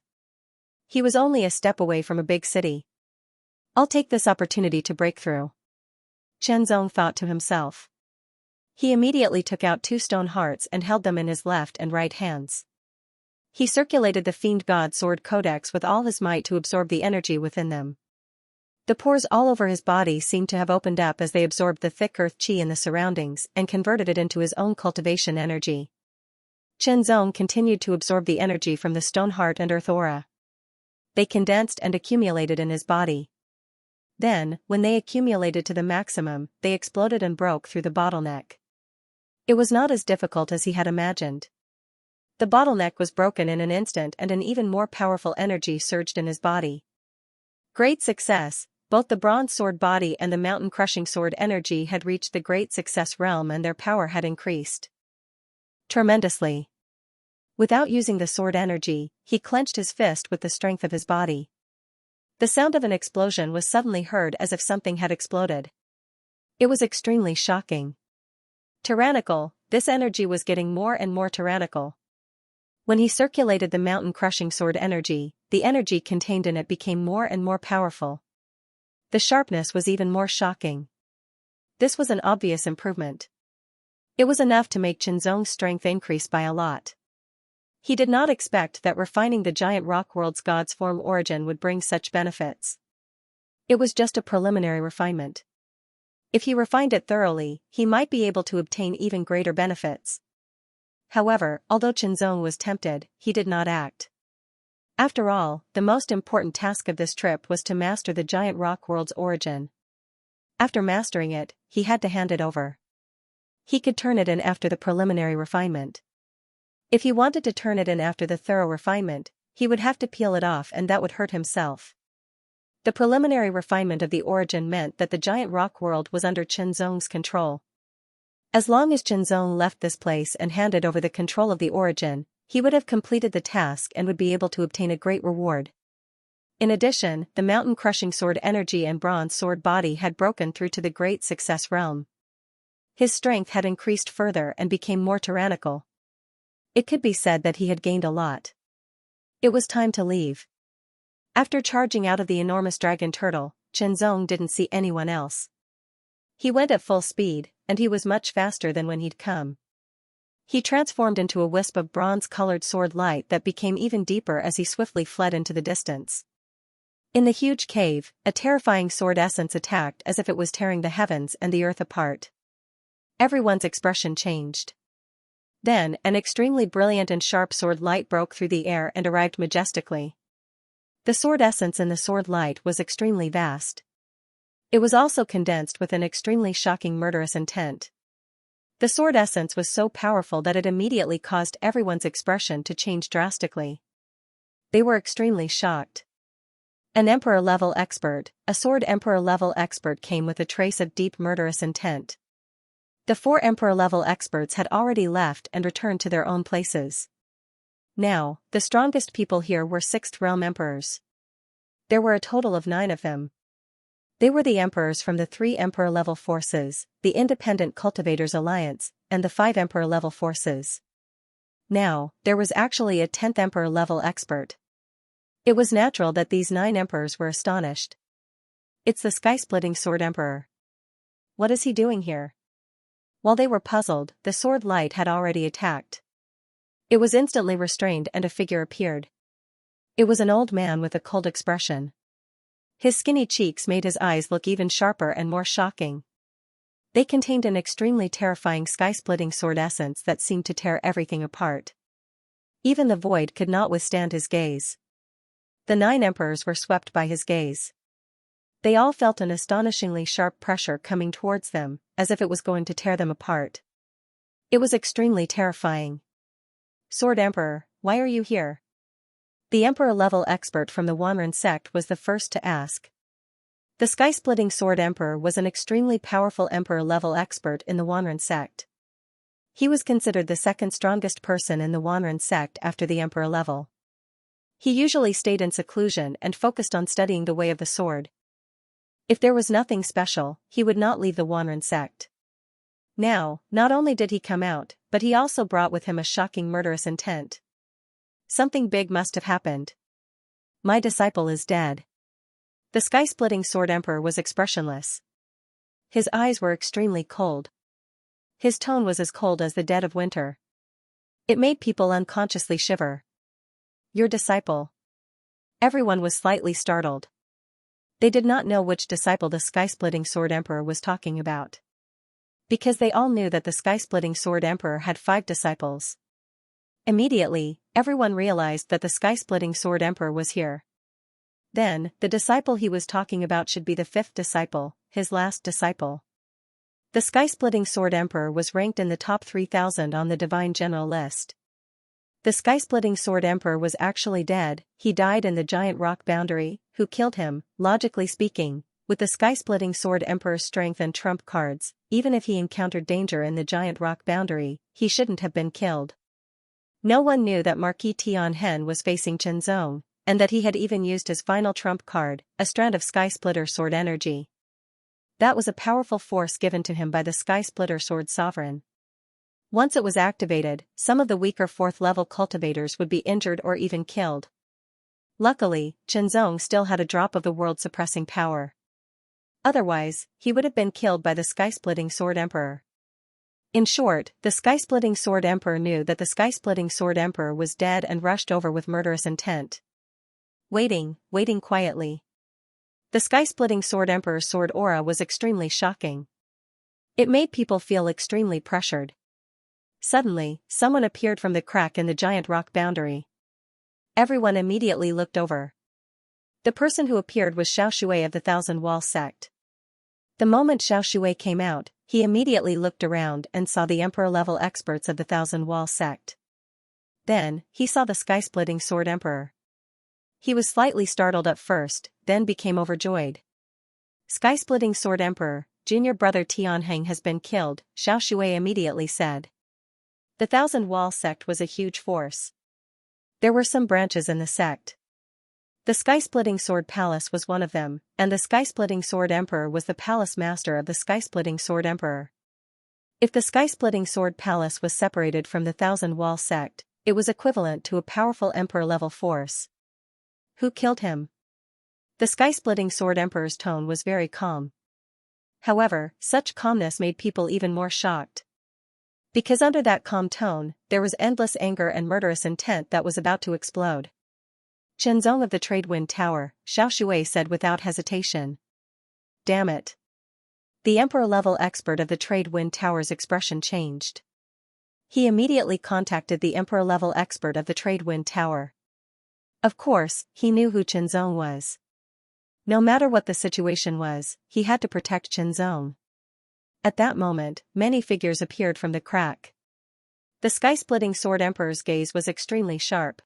He was only a step away from a big city. I'll take this opportunity to break through. Qinzong thought to himself. He immediately took out 2 stone hearts and held them in his left and right hands. He circulated the Fiend God Sword Codex with all his might to absorb the energy within them. The pores all over his body seemed to have opened up as they absorbed the thick earth chi in the surroundings and converted it into his own cultivation energy. Qinzong continued to absorb the energy from the stone heart and earth aura. They condensed and accumulated in his body. Then, when they accumulated to the maximum, they exploded and broke through the bottleneck. It was not as difficult as he had imagined. The bottleneck was broken in an instant and an even more powerful energy surged in his body. Great success! Both the bronze sword body and the mountain-crushing sword energy had reached the great success realm and their power had increased tremendously. Without using the sword energy, he clenched his fist with the strength of his body. The sound of an explosion was suddenly heard as if something had exploded. It was extremely shocking. Tyrannical, this energy was getting more and more tyrannical. When he circulated the mountain-crushing sword energy, the energy contained in it became more and more powerful. The sharpness was even more shocking. This was an obvious improvement. It was enough to make Qinzong's strength increase by a lot. He did not expect that refining the giant rock world's god's form origin would bring such benefits. It was just a preliminary refinement. If he refined it thoroughly, he might be able to obtain even greater benefits. However, although Qinzong was tempted, he did not act. After all, the most important task of this trip was to master the giant rock world's origin. After mastering it, he had to hand it over. He could turn it in after the preliminary refinement. If he wanted to turn it in after the thorough refinement, he would have to peel it off and that would hurt himself. The preliminary refinement of the origin meant that the giant rock world was under Qinzong's control. As long as Qinzong left this place and handed over the control of the origin, he would have completed the task and would be able to obtain a great reward. In addition, the mountain-crushing sword energy and bronze sword body had broken through to the great success realm. His strength had increased further and became more tyrannical. It could be said that he had gained a lot. It was time to leave. After charging out of the enormous dragon turtle, Qinzong didn't see anyone else. He went at full speed, and he was much faster than when he'd come. He transformed into a wisp of bronze-colored sword light that became even deeper as he swiftly fled into the distance. In the huge cave, a terrifying sword essence attacked as if it was tearing the heavens and the earth apart. Everyone's expression changed. Then, an extremely brilliant and sharp sword light broke through the air and arrived majestically. The sword essence in the sword light was extremely vast. It was also condensed with an extremely shocking murderous intent. The sword essence was so powerful that it immediately caused everyone's expression to change drastically. They were extremely shocked. An emperor-level expert, a sword emperor-level expert came with a trace of deep murderous intent. The 4 emperor-level experts had already left and returned to their own places. Now, the strongest people here were 6th realm emperors. There were a total of 9 of them. They were the emperors from the 3 emperor-level forces, the Independent Cultivators Alliance, and the 5 emperor-level forces. Now, there was actually a 10th emperor-level expert. It was natural that these 9 emperors were astonished. It's the sky-splitting sword emperor. What is he doing here? While they were puzzled, the sword light had already attacked. It was instantly restrained and a figure appeared. It was an old man with a cold expression. His skinny cheeks made his eyes look even sharper and more shocking. They contained an extremely terrifying sky-splitting sword essence that seemed to tear everything apart. Even the void could not withstand his gaze. The 9 emperors were swept by his gaze. They all felt an astonishingly sharp pressure coming towards them, as if it was going to tear them apart. It was extremely terrifying. Sword Emperor, why are you here? The emperor-level expert from the Wanren sect was the first to ask. The sky-splitting sword emperor was an extremely powerful emperor-level expert in the Wanren sect. He was considered the 2nd strongest person in the Wanren sect after the emperor level. He usually stayed in seclusion and focused on studying the way of the sword. If there was nothing special, he would not leave the Wanren sect. Now, not only did he come out, but he also brought with him a shocking murderous intent. Something big must have happened. My disciple is dead. The sky-splitting sword emperor was expressionless. His eyes were extremely cold. His tone was as cold as the dead of winter. It made people unconsciously shiver. Your disciple. Everyone was slightly startled. They did not know which disciple the sky-splitting sword emperor was talking about. Because they all knew that the sky-splitting sword emperor had 5 disciples. Immediately, everyone realized that the sky-splitting sword emperor was here. Then, the disciple he was talking about should be the 5th disciple, his last disciple. The sky-splitting sword emperor was ranked in the top 3,000 on the divine general list. The sky-splitting sword emperor was actually dead. He died in the giant rock boundary. Who killed him? Logically speaking, with the sky-splitting sword emperor's strength and trump cards, even if he encountered danger in the giant rock boundary, he shouldn't have been killed. No one knew that Marquis Tianhen was facing Chenzong, and that he had even used his final trump card, a strand of sky-splitter sword energy. That was a powerful force given to him by the sky-splitter sword sovereign. Once it was activated, some of the weaker 4th-level cultivators would be injured or even killed. Luckily, Chenzong still had a drop of the world-suppressing power. Otherwise, he would have been killed by the sky-splitting sword emperor. In short, the sky-splitting sword emperor knew that the sky-splitting sword emperor was dead and rushed over with murderous intent. Waiting quietly. The sky-splitting sword emperor's sword aura was extremely shocking. It made people feel extremely pressured. Suddenly, someone appeared from the crack in the giant rock boundary. Everyone immediately looked over. The person who appeared was Xiaoxue of the Thousand Wall sect. The moment Xiaoxue came out, he immediately looked around and saw the emperor-level experts of the Thousand Wall sect. Then, he saw the sky-splitting sword emperor. He was slightly startled at first, then became overjoyed. Sky-splitting sword emperor, junior brother Tianheng has been killed, Xiaoxue immediately said. The Thousand Wall sect was a huge force. There were some branches in the sect. The sky-splitting sword palace was one of them, and the sky-splitting sword emperor was the palace master of the sky-splitting sword emperor. If the sky-splitting sword palace was separated from the Thousand Wall sect, it was equivalent to a powerful emperor-level force. Who killed him? The sky-splitting sword emperor's tone was very calm. However, such calmness made people even more shocked. Because under that calm tone, there was endless anger and murderous intent that was about to explode. Chenzong of the Trade Wind Tower, Xiaoxue said without hesitation. Damn it. The emperor-level expert of the Trade Wind Tower's expression changed. He immediately contacted the emperor-level expert of the Trade Wind Tower. Of course, he knew who Qianzong was. No matter what the situation was, he had to protect Qianzong. At that moment, many figures appeared from the crack. The sky-splitting sword emperor's gaze was extremely sharp.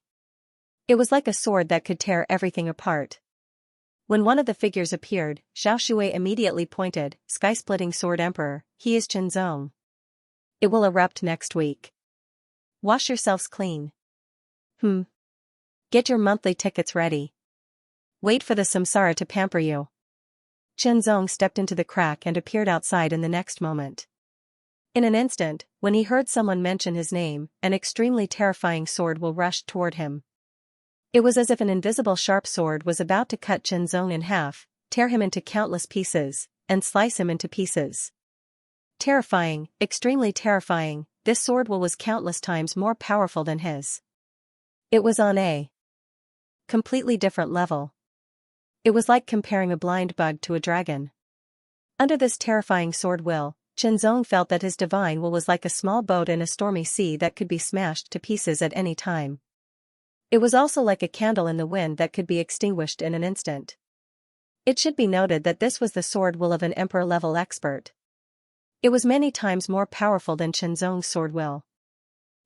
It was like a sword that could tear everything apart. When one of the figures appeared, Xiaoxue immediately pointed, "Sky-splitting sword emperor, he is Qianzong. It will erupt next week. Wash yourselves clean. Get your monthly tickets ready. Wait for the samsara to pamper you." Qianzong stepped into the crack and appeared outside in the next moment. In an instant, when he heard someone mention his name, an extremely terrifying sword will rushed toward him. It was as if an invisible sharp sword was about to cut Qianzong in half, tear him into countless pieces, and slice him into pieces. Terrifying, extremely terrifying, this sword will was countless times more powerful than his. It was on a completely different level. It was like comparing a blind bug to a dragon. Under this terrifying sword will, Qianzong felt that his divine will was like a small boat in a stormy sea that could be smashed to pieces at any time. It was also like a candle in the wind that could be extinguished in an instant. It should be noted that this was the sword will of an emperor-level expert. It was many times more powerful than Qianzong's sword will.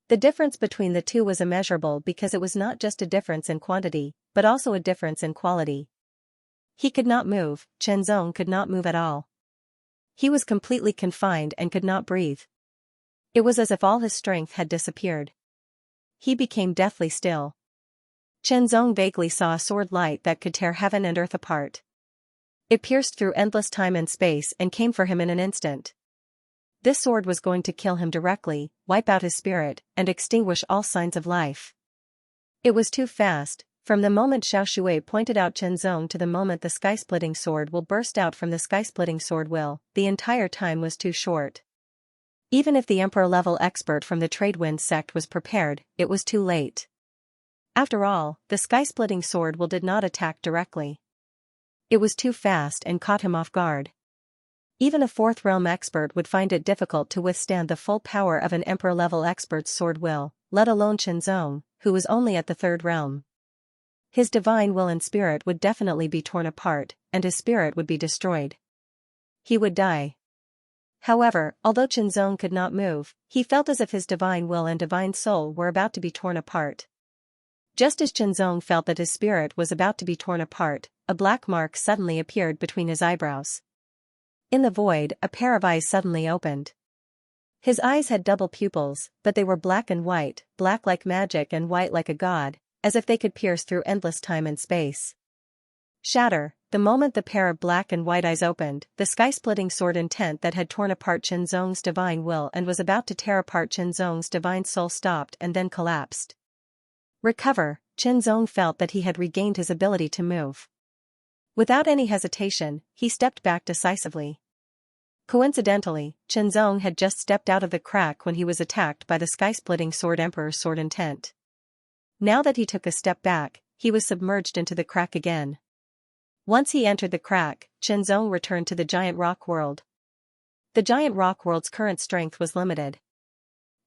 The difference between the two was immeasurable because it was not just a difference in quantity, but also a difference in quality. He could not move, Qianzong could not move at all. He was completely confined and could not breathe. It was as if all his strength had disappeared. He became deathly still. Qianzong vaguely saw a sword light that could tear heaven and earth apart. It pierced through endless time and space and came for him in an instant. This sword was going to kill him directly, wipe out his spirit, and extinguish all signs of life. It was too fast. From the moment Xiaoxue pointed out Qianzong to the moment the sky-splitting sword will burst out from the sky-splitting sword will, the entire time was too short. Even if the emperor-level expert from the Tradewind sect was prepared, it was too late. After all, the sky-splitting sword will did not attack directly. It was too fast and caught him off guard. Even a fourth realm expert would find it difficult to withstand the full power of an emperor-level expert's sword will, let alone Qianzong, who was only at the third realm. His divine will and spirit would definitely be torn apart, and his spirit would be destroyed. He would die. However, although Qianzong could not move, he felt as if his divine will and divine soul were about to be torn apart. Just as Qianzong felt that his spirit was about to be torn apart, a black mark suddenly appeared between his eyebrows. In the void, a pair of eyes suddenly opened. His eyes had double pupils, but they were black and white, black like magic and white like a god, as if they could pierce through endless time and space. Shatter. The moment the pair of black and white eyes opened, the sky-splitting sword intent that had torn apart Qianzong's divine will and was about to tear apart Qianzong's divine soul stopped and then collapsed. Recover. Qianzong felt that he had regained his ability to move. Without any hesitation, he stepped back decisively. Coincidentally, Qianzong had just stepped out of the crack when he was attacked by the sky-splitting sword emperor's sword intent. Now that he took a step back, he was submerged into the crack again. Once he entered the crack, Qianzong returned to the giant rock world. The giant rock world's current strength was limited.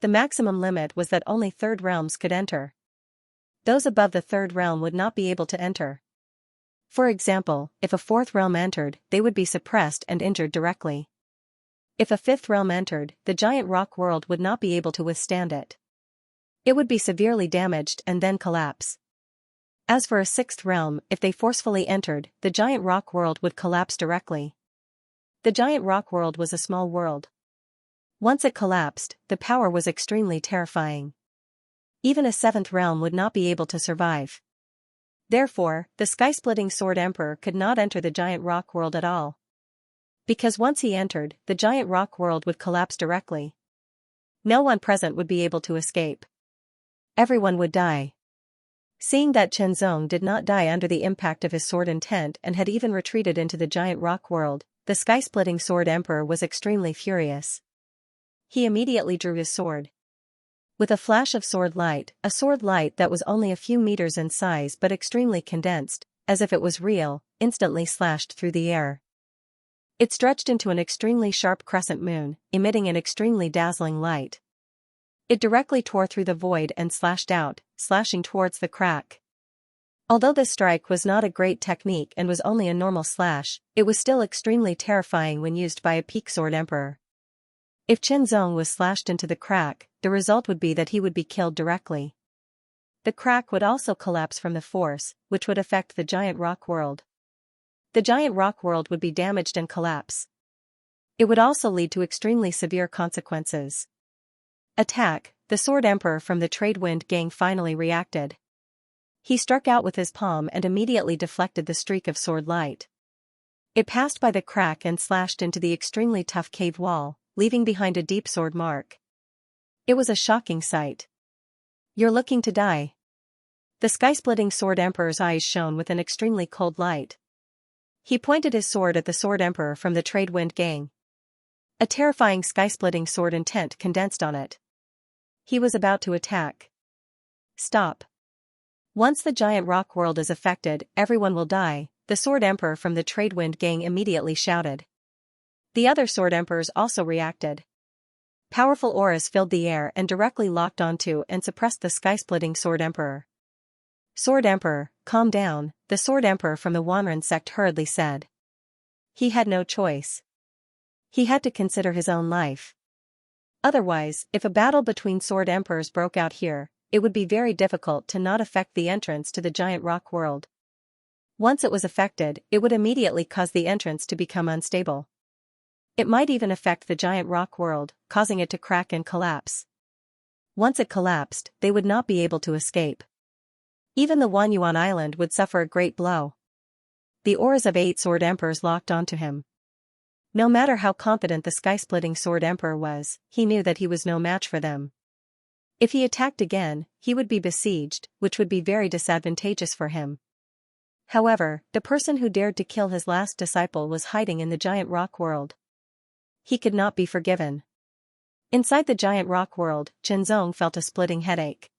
The maximum limit was that only third realms could enter. Those above the third realm would not be able to enter. For example, if a fourth realm entered, they would be suppressed and injured directly. If a fifth realm entered, the giant rock world would not be able to withstand it. It would be severely damaged and then collapse. As for a sixth realm, if they forcefully entered, the giant rock world would collapse directly. The giant rock world was a small world. Once it collapsed, the power was extremely terrifying. Even a seventh realm would not be able to survive. Therefore, the sky-splitting sword emperor could not enter the giant rock world at all. Because once he entered, the giant rock world would collapse directly. No one present would be able to escape. Everyone would die. Seeing that Qianzong did not die under the impact of his sword intent and had even retreated into the giant rock world, the sky-splitting sword emperor was extremely furious. He immediately drew his sword. With a flash of sword light, a sword light that was only a few meters in size but extremely condensed, as if it was real, instantly slashed through the air. It stretched into an extremely sharp crescent moon, emitting an extremely dazzling light. It directly tore through the void and slashed out, slashing towards the crack. Although this strike was not a great technique and was only a normal slash, it was still extremely terrifying when used by a peak sword emperor. If Xianxia was slashed into the crack, the result would be that he would be killed directly. The crack would also collapse from the force, which would affect the giant rock world. The giant rock world would be damaged and collapse. It would also lead to extremely severe consequences. Attack! The Sword Emperor from the Trade Wind Gang finally reacted. He struck out with his palm and immediately deflected the streak of sword light. It passed by the crack and slashed into the extremely tough cave wall, leaving behind a deep sword mark. It was a shocking sight. "You're looking to die." The sky-splitting Sword Emperor's eyes shone with an extremely cold light. He pointed his sword at the Sword Emperor from the Trade Wind Gang. A terrifying sky-splitting sword intent condensed on it. He was about to attack. "Stop. Once the giant rock world is affected, everyone will die," the Sword Emperor from the Trade Wind Gang immediately shouted. The other Sword Emperors also reacted. Powerful auras filled the air and directly locked onto and suppressed the sky-splitting Sword Emperor. "Sword Emperor, calm down," the Sword Emperor from the Wanren sect hurriedly said. He had no choice. He had to consider his own life. Otherwise, if a battle between Sword Emperors broke out here, it would be very difficult to not affect the entrance to the giant rock world. Once it was affected, it would immediately cause the entrance to become unstable. It might even affect the giant rock world, causing it to crack and collapse. Once it collapsed, they would not be able to escape. Even the Wanyuan Island would suffer a great blow. The auras of 8 Sword Emperors locked onto him. No matter how confident the sky-splitting Sword Emperor was, he knew that he was no match for them. If he attacked again, he would be besieged, which would be very disadvantageous for him. However, the person who dared to kill his last disciple was hiding in the giant rock world. He could not be forgiven. Inside the giant rock world, Xianxia felt a splitting headache.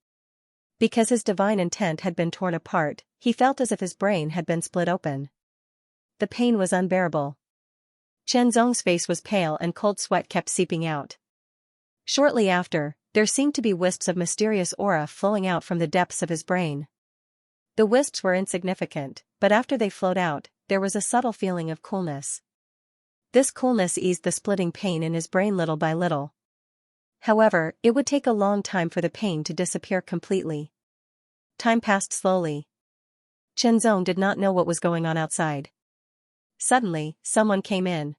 Because his divine intent had been torn apart, he felt as if his brain had been split open. The pain was unbearable. Xianxia's face was pale and cold sweat kept seeping out. Shortly after, there seemed to be wisps of mysterious aura flowing out from the depths of his brain. The wisps were insignificant, but after they flowed out, there was a subtle feeling of coolness. This coolness eased the splitting pain in his brain little by little. However, it would take a long time for the pain to disappear completely. Time passed slowly. Xianxia did not know what was going on outside. Suddenly, someone came in.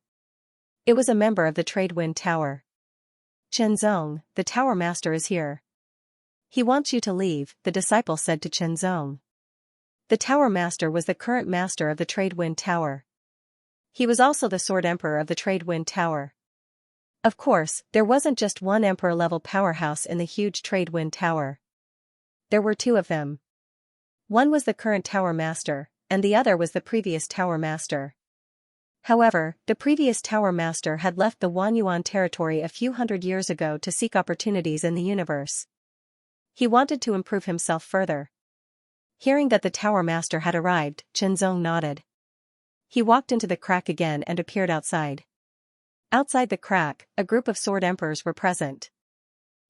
It was a member of the Trade Wind Tower. "Xianxia, the Tower Master is here. He wants you to leave," the disciple said to Xianxia. The Tower Master was the current master of the Trade Wind Tower. He was also the Sword Emperor of the Trade Wind Tower. Of course, there wasn't just one Emperor-level powerhouse in the huge Trade Wind Tower. There were 2 of them. One was the current Tower Master, and the other was the previous Tower Master. However, the previous Tower Master had left the Wanyuan territory a few hundred years ago to seek opportunities in the universe. He wanted to improve himself further. Hearing that the Tower Master had arrived, Xianxia nodded. He walked into the crack again and appeared outside. Outside the crack, a group of Sword Emperors were present.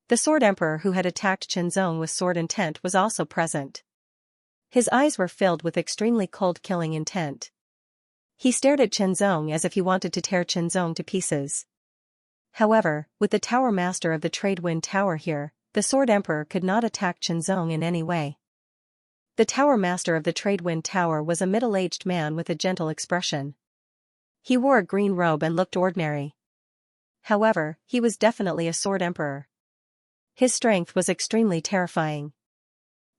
The Sword Emperor who had attacked Xianxia with sword intent was also present. His eyes were filled with extremely cold killing intent. He stared at Xianxia as if he wanted to tear Xianxia to pieces. However, with the Tower Master of the Trade Wind Tower here, the Sword Emperor could not attack Xianxia in any way. The Tower Master of the Trade Wind Tower was a middle-aged man with a gentle expression. He wore a green robe and looked ordinary. However, he was definitely a Sword Emperor. His strength was extremely terrifying.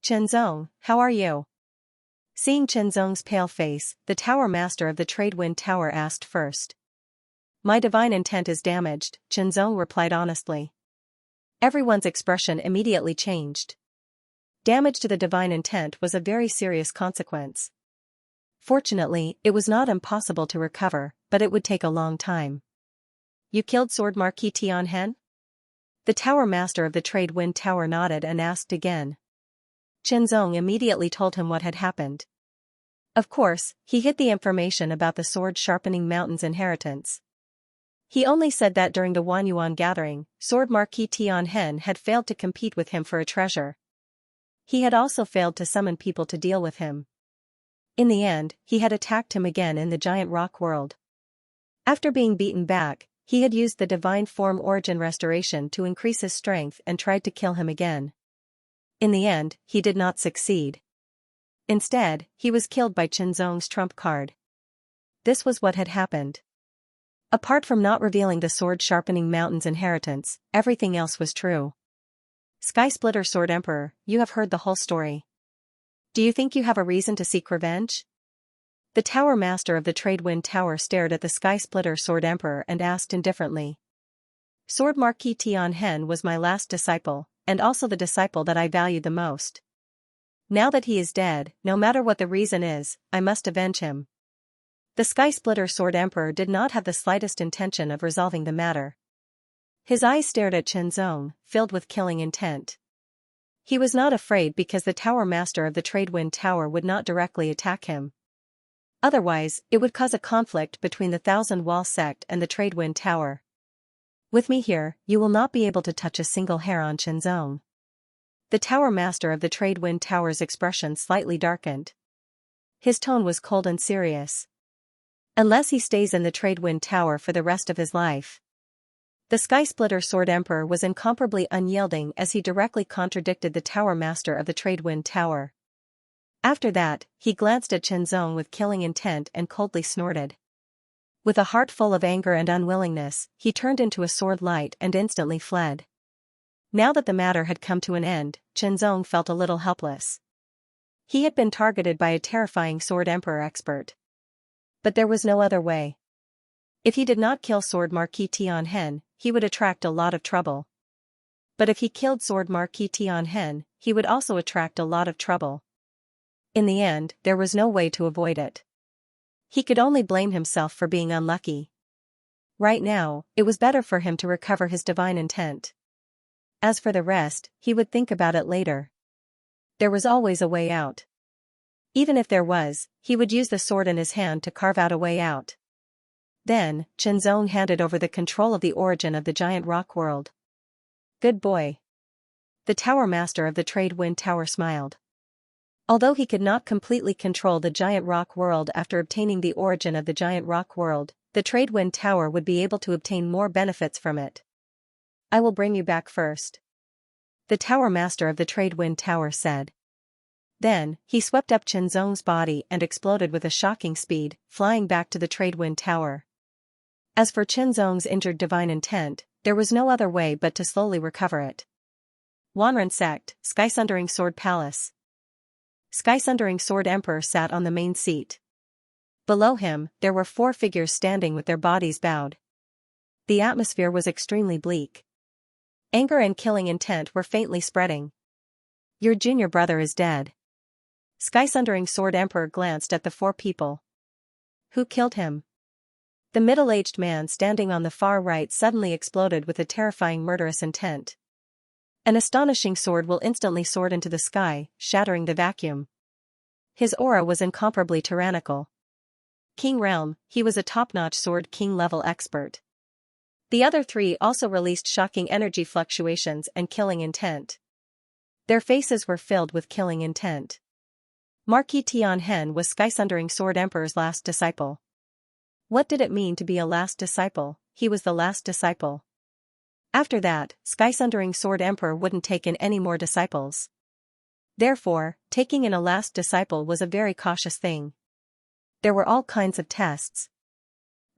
"Xianxia, how are you?" Seeing Xianxia's pale face, the Tower Master of the Trade Wind Tower asked first. "My divine intent is damaged," Xianxia replied honestly. Everyone's expression immediately changed. Damage to the divine intent was a very serious consequence. Fortunately, it was not impossible to recover, but it would take a long time. "You killed Sword Marquis Tianhen?" The Tower Master of the Trade Wind Tower nodded and asked again. Xianxia immediately told him what had happened. Of course, he hid the information about the Sword Sharpening Mountain's inheritance. He only said that during the Wanyuan gathering, Sword Marquis Tianhen had failed to compete with him for a treasure. He had also failed to summon people to deal with him. In the end, he had attacked him again in the giant rock world. After being beaten back, he had used the divine form origin restoration to increase his strength and tried to kill him again. In the end, he did not succeed. Instead, he was killed by Qinzong's trump card. This was what had happened. Apart from not revealing the sword-sharpening mountain's inheritance, everything else was true. Sky Splitter Sword Emperor, you have heard the whole story. Do you think you have a reason to seek revenge? The Tower Master of the Trade Wind Tower stared at the Sky Splitter Sword Emperor and asked indifferently. Sword Marquis Tianhen was my last disciple, and also the disciple that I valued the most. Now that he is dead, no matter what the reason is, I must avenge him. The Sky Splitter Sword Emperor did not have the slightest intention of resolving the matter. His eyes stared at Qinzong, filled with killing intent. He was not afraid because the Tower Master of the Trade Wind Tower would not directly attack him. Otherwise, it would cause a conflict between the Thousand Wall sect and the Trade Wind Tower. With me here, you will not be able to touch a single hair on Qinzong. The Tower Master of the Trade Wind Tower's expression slightly darkened. His tone was cold and serious. Unless he stays in the Trade Wind Tower for the rest of his life. The Sky Splitter Sword Emperor was incomparably unyielding as he directly contradicted the Tower Master of the Trade Wind Tower. After that, he glanced at Qinzong with killing intent and coldly snorted. With a heart full of anger and unwillingness, he turned into a sword light and instantly fled. Now that the matter had come to an end, Qinzong felt a little helpless. He had been targeted by a terrifying Sword Emperor expert. But there was no other way. If he did not kill Sword Marquis Tianhen, he would attract a lot of trouble. But if he killed Sword Marquis Tianhen, he would also attract a lot of trouble. In the end, there was no way to avoid it. He could only blame himself for being unlucky. Right now, it was better for him to recover his divine intent. As for the rest, he would think about it later. There was always a way out. Even if there was, he would use the sword in his hand to carve out a way out. Then, Qinzong handed over the control of the origin of the giant rock world. Good boy. The Tower Master of the Trade Wind Tower smiled. Although he could not completely control the giant rock world after obtaining the origin of the giant rock world, the Trade Wind Tower would be able to obtain more benefits from it. I will bring you back first. The Tower Master of the Trade Wind Tower said. Then, he swept up Qinzong's body and exploded with a shocking speed, flying back to the Trade Wind Tower. As for Qinzong's injured divine intent, there was no other way but to slowly recover it. Wanren Sect, Sky Sundering Sword Palace. Sky Sundering Sword Emperor sat on the main seat. Below him, there were 4 figures standing with their bodies bowed. The atmosphere was extremely bleak. Anger and killing intent were faintly spreading. Your junior brother is dead. Sky Sundering Sword Emperor glanced at the 4 people. Who killed him? The middle-aged man standing on the far right suddenly exploded with a terrifying murderous intent. An astonishing sword will instantly soar into the sky, shattering the vacuum. His aura was incomparably tyrannical. King Realm, he was a top-notch Sword King-level expert. The other 3 also released shocking energy fluctuations and killing intent. Their faces were filled with killing intent. Marquis Tianhen was Sky Sundering Sword Emperor's last disciple. What did it mean to be a last disciple? He was the last disciple. After that, Sky Sundering Sword Emperor wouldn't take in any more disciples. Therefore, taking in a last disciple was a very cautious thing. There were all kinds of tests.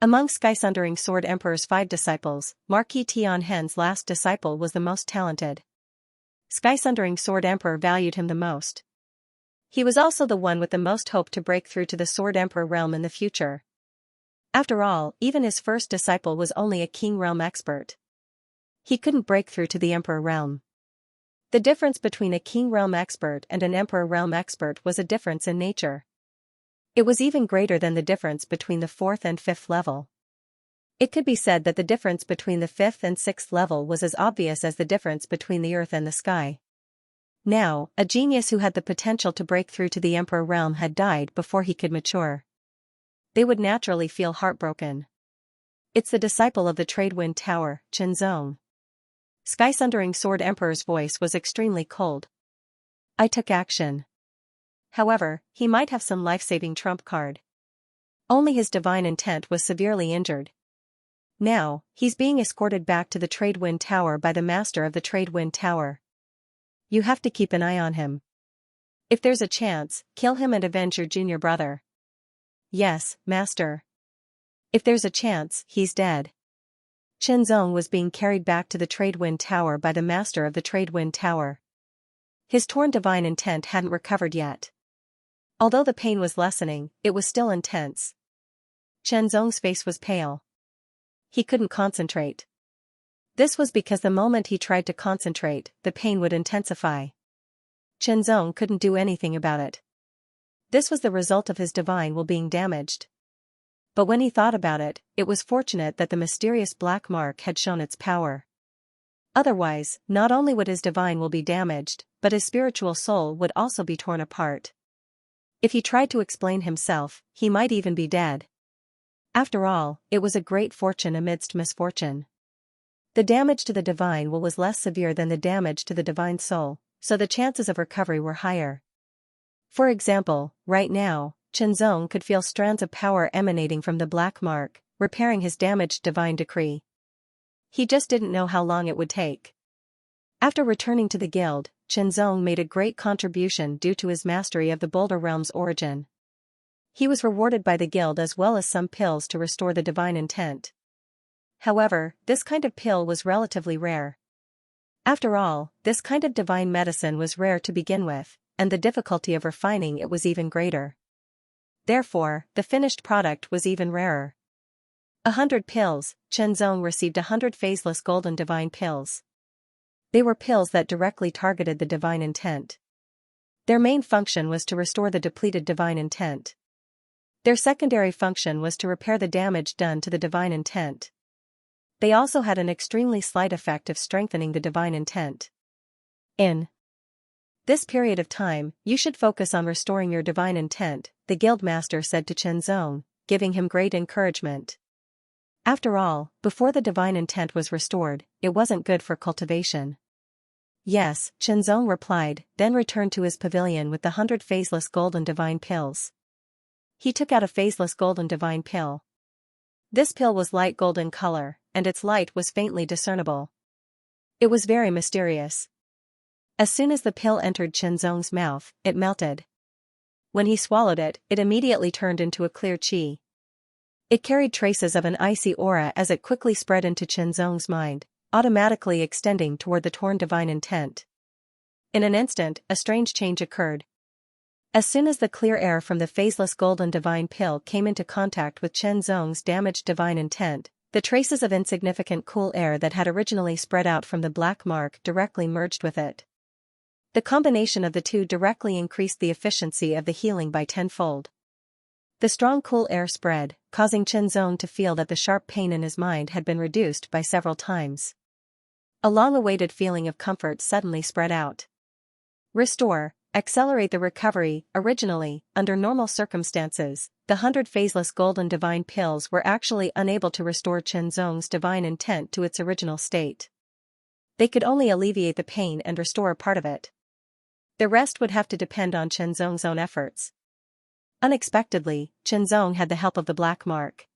Among Sky Sundering Sword Emperor's 5 disciples, Marquis Tianhen's last disciple was the most talented. Sky Sundering Sword Emperor valued him the most. He was also the one with the most hope to break through to the Sword Emperor realm in the future. After all, even his first disciple was only a King Realm expert. He couldn't break through to the Emperor realm. The difference between a King Realm expert and an Emperor realm expert was a difference in nature. It was even greater than the difference between the 4th and 5th level. It could be said that the difference between the 5th and 6th level was as obvious as the difference between the earth and the sky. Now, a genius who had the potential to break through to the Emperor realm had died before he could mature. They would naturally feel heartbroken. It's the disciple of the Trade Wind Tower, Qinzong. Sky Sundering Sword Emperor's voice was extremely cold. I took action. However, he might have some life-saving trump card. Only his divine intent was severely injured. Now, he's being escorted back to the Trade Wind Tower by the master of the Trade Wind Tower. You have to keep an eye on him. If there's a chance, kill him and avenge your junior brother. Yes, master. If there's a chance, he's dead. Qianzong was being carried back to the Trade Wind Tower by the master of the Trade Wind Tower. His torn divine intent hadn't recovered yet. Although the pain was lessening, it was still intense. Qianzong's face was pale. He couldn't concentrate. This was because the moment he tried to concentrate, the pain would intensify. Qianzong couldn't do anything about it. This was the result of his divine will being damaged. But when he thought about it, it was fortunate that the mysterious black mark had shown its power. Otherwise, not only would his divine will be damaged, but his spiritual soul would also be torn apart. If he tried to explain himself, he might even be dead. After all, it was a great fortune amidst misfortune. The damage to the divine will was less severe than the damage to the divine soul, so the chances of recovery were higher. For example, right now, Qianzong could feel strands of power emanating from the black mark, repairing his damaged divine decree. He just didn't know how long it would take. After returning to the guild, Qianzong made a great contribution due to his mastery of the Boulder Realm's origin. He was rewarded by the guild as well as some pills to restore the divine intent. However, this kind of pill was relatively rare. After all, this kind of divine medicine was rare to begin with, and the difficulty of refining it was even greater. Therefore, the finished product was even rarer. 100 pills, Qianzong received 100 phaseless golden divine pills. They were pills that directly targeted the divine intent. Their main function was to restore the depleted divine intent. Their secondary function was to repair the damage done to the divine intent. They also had an extremely slight effect of strengthening the divine intent. In this period of time, you should focus on restoring your divine intent, the guildmaster said to Qianzong, giving him great encouragement. After all, before the divine intent was restored, it wasn't good for cultivation. Yes, Qianzong replied, then returned to his pavilion with the 100 phaseless golden divine pills. He took out a phaseless golden divine pill. This pill was light golden color, and its light was faintly discernible. It was very mysterious. As soon as the pill entered Qianzong's mouth, it melted. When he swallowed it, it immediately turned into a clear qi. It carried traces of an icy aura as it quickly spread into Qianzong's mind, automatically extending toward the torn divine intent. In an instant, a strange change occurred. As soon as the clear air from the phaseless golden divine pill came into contact with Qianzong's damaged divine intent, the traces of insignificant cool air that had originally spread out from the black mark directly merged with it. The combination of the two directly increased the efficiency of the healing by tenfold. The strong cool air spread, causing Qianzong to feel that the sharp pain in his mind had been reduced by several times. A long-awaited feeling of comfort suddenly spread out. Restore, accelerate the recovery. Originally, under normal circumstances, the 100 phaseless golden divine pills were actually unable to restore Qianzong's divine intent to its original state. They could only alleviate the pain and restore a part of it. The rest would have to depend on Qianzong's own efforts. Unexpectedly, Qianzong had the help of the black mark.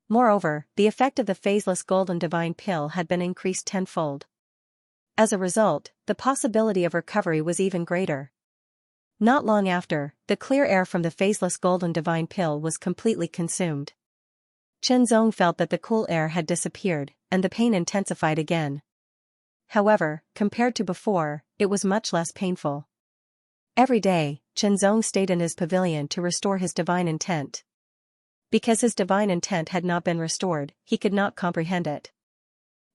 Moreover, the effect of the phaseless golden divine pill had been increased tenfold. As a result, the possibility of recovery was even greater. Not long after, the clear air from the phaseless golden divine pill was completely consumed. Qianzong felt that the cool air had disappeared, and the pain intensified again. However, compared to before, it was much less painful. Every day, Qianzong stayed in his pavilion to restore his divine intent. Because his divine intent had not been restored, he could not comprehend it.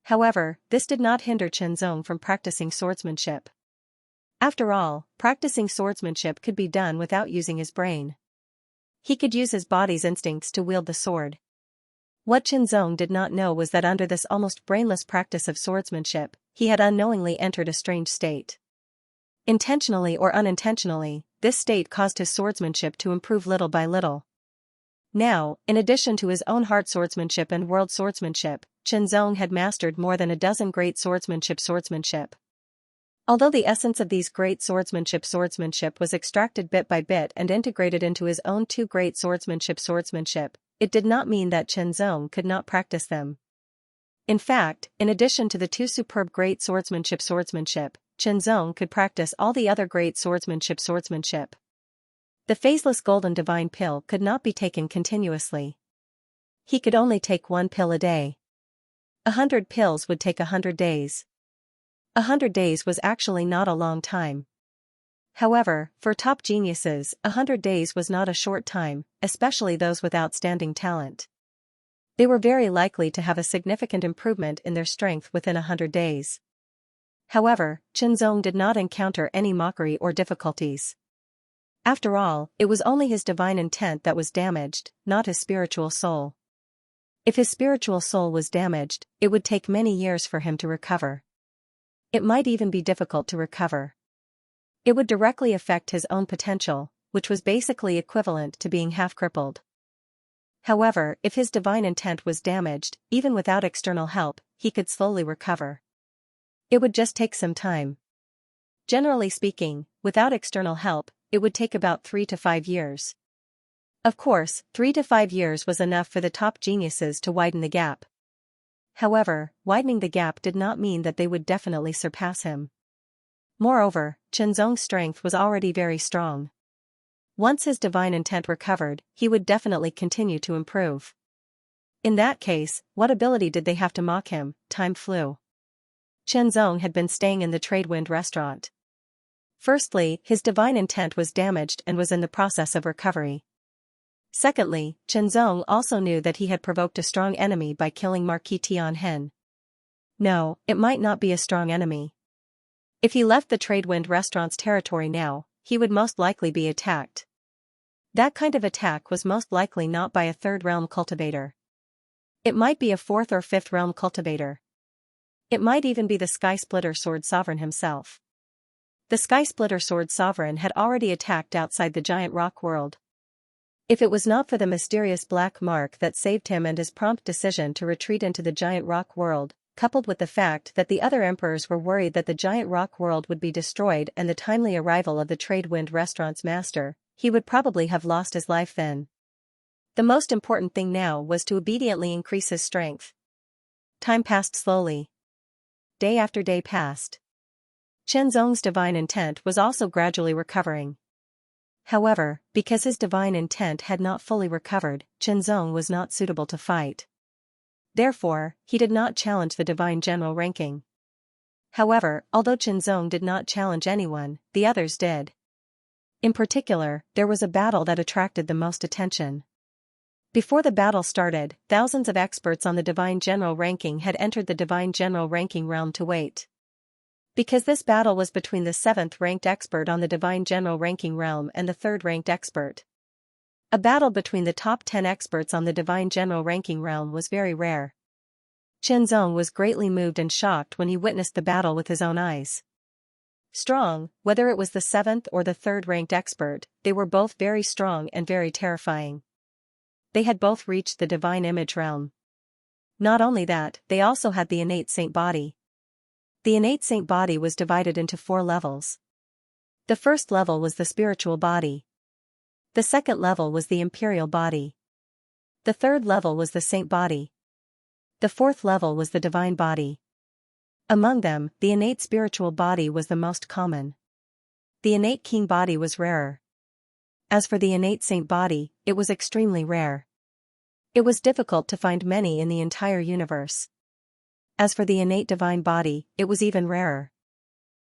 However, this did not hinder Qianzong from practicing swordsmanship. After all, practicing swordsmanship could be done without using his brain. He could use his body's instincts to wield the sword. What Qianzong did not know was that under this almost brainless practice of swordsmanship, he had unknowingly entered a strange state. Intentionally or unintentionally, this state caused his swordsmanship to improve little by little. Now, in addition to his own heart swordsmanship and world swordsmanship, Qianzong had mastered more than a dozen great swordsmanship. Although the essence of these great swordsmanship was extracted bit by bit and integrated into his own two great swordsmanship, it did not mean that Qianzong could not practice them. In fact, in addition to the two superb great swordsmanship, Qianzong could practice all the other great swordsmanship. The phaseless golden divine pill could not be taken continuously. He could only take one pill a day. 100 pills would take 100 days. 100 days was actually not a long time. However, for top geniuses, 100 days was not a short time, especially those with outstanding talent. They were very likely to have a significant improvement in their strength within 100 days. However, Qianzong did not encounter any mockery or difficulties. After all, it was only his divine intent that was damaged, not his spiritual soul. If his spiritual soul was damaged, it would take many years for him to recover. It might even be difficult to recover. It would directly affect his own potential, which was basically equivalent to being half-crippled. However, if his divine intent was damaged, even without external help, he could slowly recover. It would just take some time. Generally speaking, without external help, it would take about 3 to 5 years. Of course, 3 to 5 years was enough for the top geniuses to widen the gap. However, widening the gap did not mean that they would definitely surpass him. Moreover, Qianzong's strength was already very strong. Once his divine intent recovered, he would definitely continue to improve. In that case, what ability did they have to mock him? Time flew. Qianzong had been staying in the Tradewind restaurant. Firstly, his divine intent was damaged and was in the process of recovery. Secondly, Qianzong also knew that he had provoked a strong enemy by killing Marquis Tianhen. No, it might not be a strong enemy. If he left the Tradewind restaurant's territory now, he would most likely be attacked. That kind of attack was most likely not by a third realm cultivator. It might be a fourth or fifth realm cultivator. It might even be the Sky Splitter Sword Sovereign himself. The Sky Splitter Sword Sovereign had already attacked outside the giant rock world. If it was not for the mysterious black mark that saved him and his prompt decision to retreat into the giant rock world, coupled with the fact that the other emperors were worried that the giant rock world would be destroyed and the timely arrival of the Tradewind restaurant's master, he would probably have lost his life then. The most important thing now was to obediently increase his strength. Time passed slowly. Day after day passed. Qianzong's divine intent was also gradually recovering. However, because his divine intent had not fully recovered, Qianzong was not suitable to fight. Therefore, he did not challenge the divine general ranking. However, although Qianzong did not challenge anyone, the others did. In particular, there was a battle that attracted the most attention. Before the battle started, thousands of experts on the divine general ranking had entered the divine general ranking realm to wait. Because this battle was between the 7th ranked expert on the divine general ranking realm and the 3rd ranked expert. A battle between the top 10 experts on the divine general ranking realm was very rare. Qianzong was greatly moved and shocked when he witnessed the battle with his own eyes. Strong, whether it was the 7th or the 3rd ranked expert, they were both very strong and very terrifying. They had both reached the divine image realm. Not only that, they also had the innate saint body. The innate saint body was divided into 4 levels. The first level was the spiritual body. The second level was the imperial body. The third level was the saint body. The fourth level was the divine body. Among them, the innate spiritual body was the most common. The innate king body was rarer. As for the innate saint body, it was extremely rare. It was difficult to find many in the entire universe. As for the innate divine body, it was even rarer.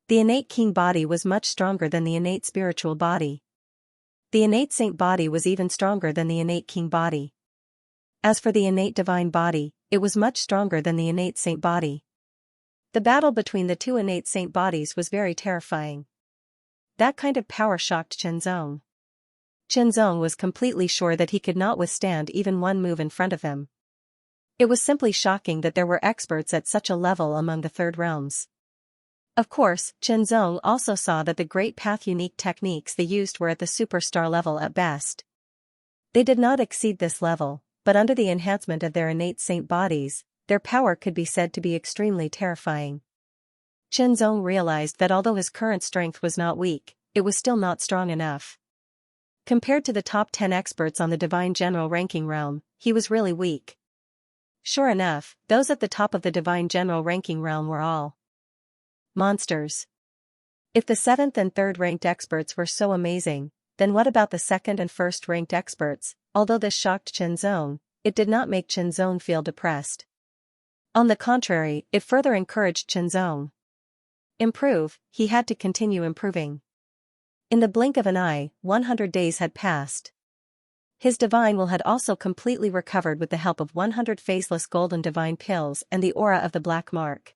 The innate king body was much stronger than the innate spiritual body. The innate saint body was even stronger than the innate king body. As for the innate divine body, it was much stronger than the innate saint body. The battle between the two innate saint bodies was very terrifying. That kind of power shocked Qianzong. Qianzong was completely sure that he could not withstand even one move in front of him. It was simply shocking that there were experts at such a level among the 3rd realms. Of course, Qianzong also saw that the Great Path unique techniques they used were at the superstar level at best. They did not exceed this level, but under the enhancement of their innate saint bodies, their power could be said to be extremely terrifying. Zong realized that although his current strength was not weak, it was still not strong enough. Compared to the top 10 experts on the divine general ranking realm, he was really weak. Sure enough, those at the top of the divine general ranking realm were all monsters. If the 7th and 3rd ranked experts were so amazing, then what about the 2nd and 1st ranked experts? Although this shocked Zong, it did not make Zong feel depressed. On the contrary, it further encouraged Zong. Improve, he had to continue improving. In the blink of an eye, 100 days had passed. His divine will had also completely recovered with the help of 100 faceless golden divine pills and the aura of the black mark.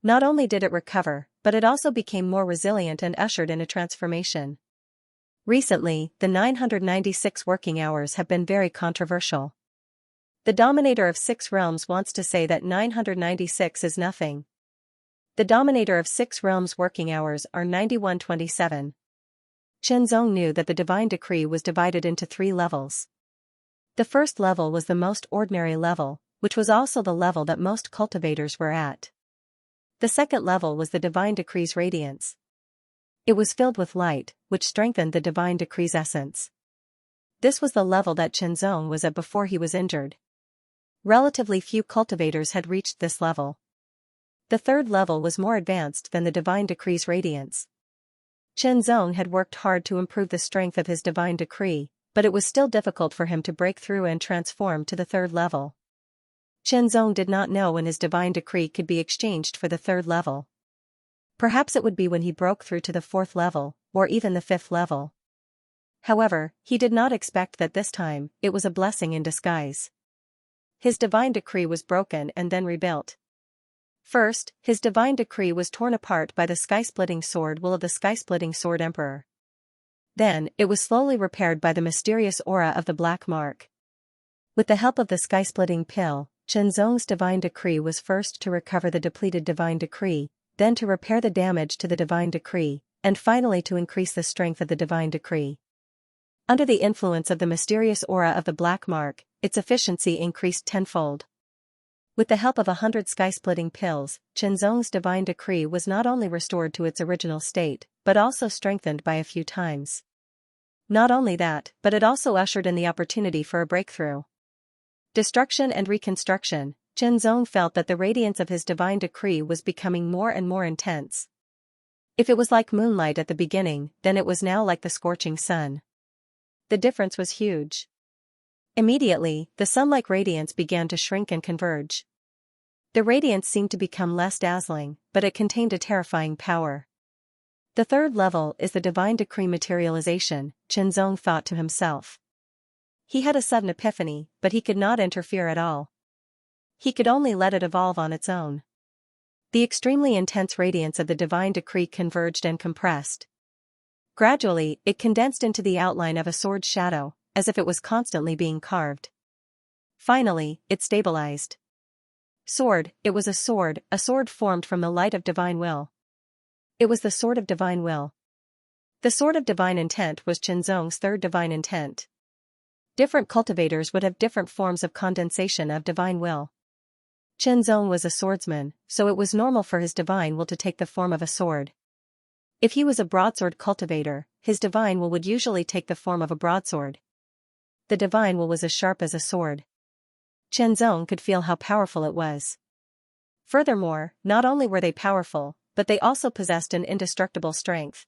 Not only did it recover, but it also became more resilient and ushered in a transformation. Recently, the 996 working hours have been very controversial. The Dominator of 6 realms wants to say that 996 is nothing. The Dominator of 6 realms working hours are 9127. Zong knew that the divine decree was divided into 3 levels. The first level was the most ordinary level, which was also the level that most cultivators were at. The second level was the divine decree's radiance. It was filled with light, which strengthened the divine decree's essence. This was the level that Zong was at before he was injured. Relatively few cultivators had reached this level. The third level was more advanced than the divine decree's radiance. Zong had worked hard to improve the strength of his divine decree, but it was still difficult for him to break through and transform to the third level. Zong did not know when his divine decree could be exchanged for the third level. Perhaps it would be when he broke through to the 4th level, or even the 5th level. However, he did not expect that this time, it was a blessing in disguise. His divine decree was broken and then rebuilt. First, his divine decree was torn apart by the sky-splitting sword will of the sky-splitting sword emperor. Then, it was slowly repaired by the mysterious aura of the black mark. With the help of the sky-splitting pill, Zong's divine decree was first to recover the depleted divine decree, then to repair the damage to the divine decree, and finally to increase the strength of the divine decree. Under the influence of the mysterious aura of the black mark, its efficiency increased tenfold. With the help of 100 sky-splitting pills, Zong's divine decree was not only restored to its original state, but also strengthened by a few times. Not only that, but it also ushered in the opportunity for a breakthrough. Destruction and reconstruction, Zong felt that the radiance of his divine decree was becoming more and more intense. If it was like moonlight at the beginning, then it was now like the scorching sun. The difference was huge. Immediately, the sun-like radiance began to shrink and converge. The radiance seemed to become less dazzling, but it contained a terrifying power. The third level is the divine decree materialization, Zong thought to himself. He had a sudden epiphany, but he could not interfere at all. He could only let it evolve on its own. The extremely intense radiance of the divine decree converged and compressed. Gradually, it condensed into the outline of a sword's shadow, as if it was constantly being carved. Finally, it stabilized. Sword, it was a sword formed from the light of divine will. It was the sword of divine will. The sword of divine intent was Zong's third divine intent. Different cultivators would have different forms of condensation of divine will. Zong was a swordsman, so it was normal for his divine will to take the form of a sword. If he was a broadsword cultivator, his divine will would usually take the form of a broadsword. The divine will was as sharp as a sword. Zong could feel how powerful it was. Furthermore, not only were they powerful, but they also possessed an indestructible strength.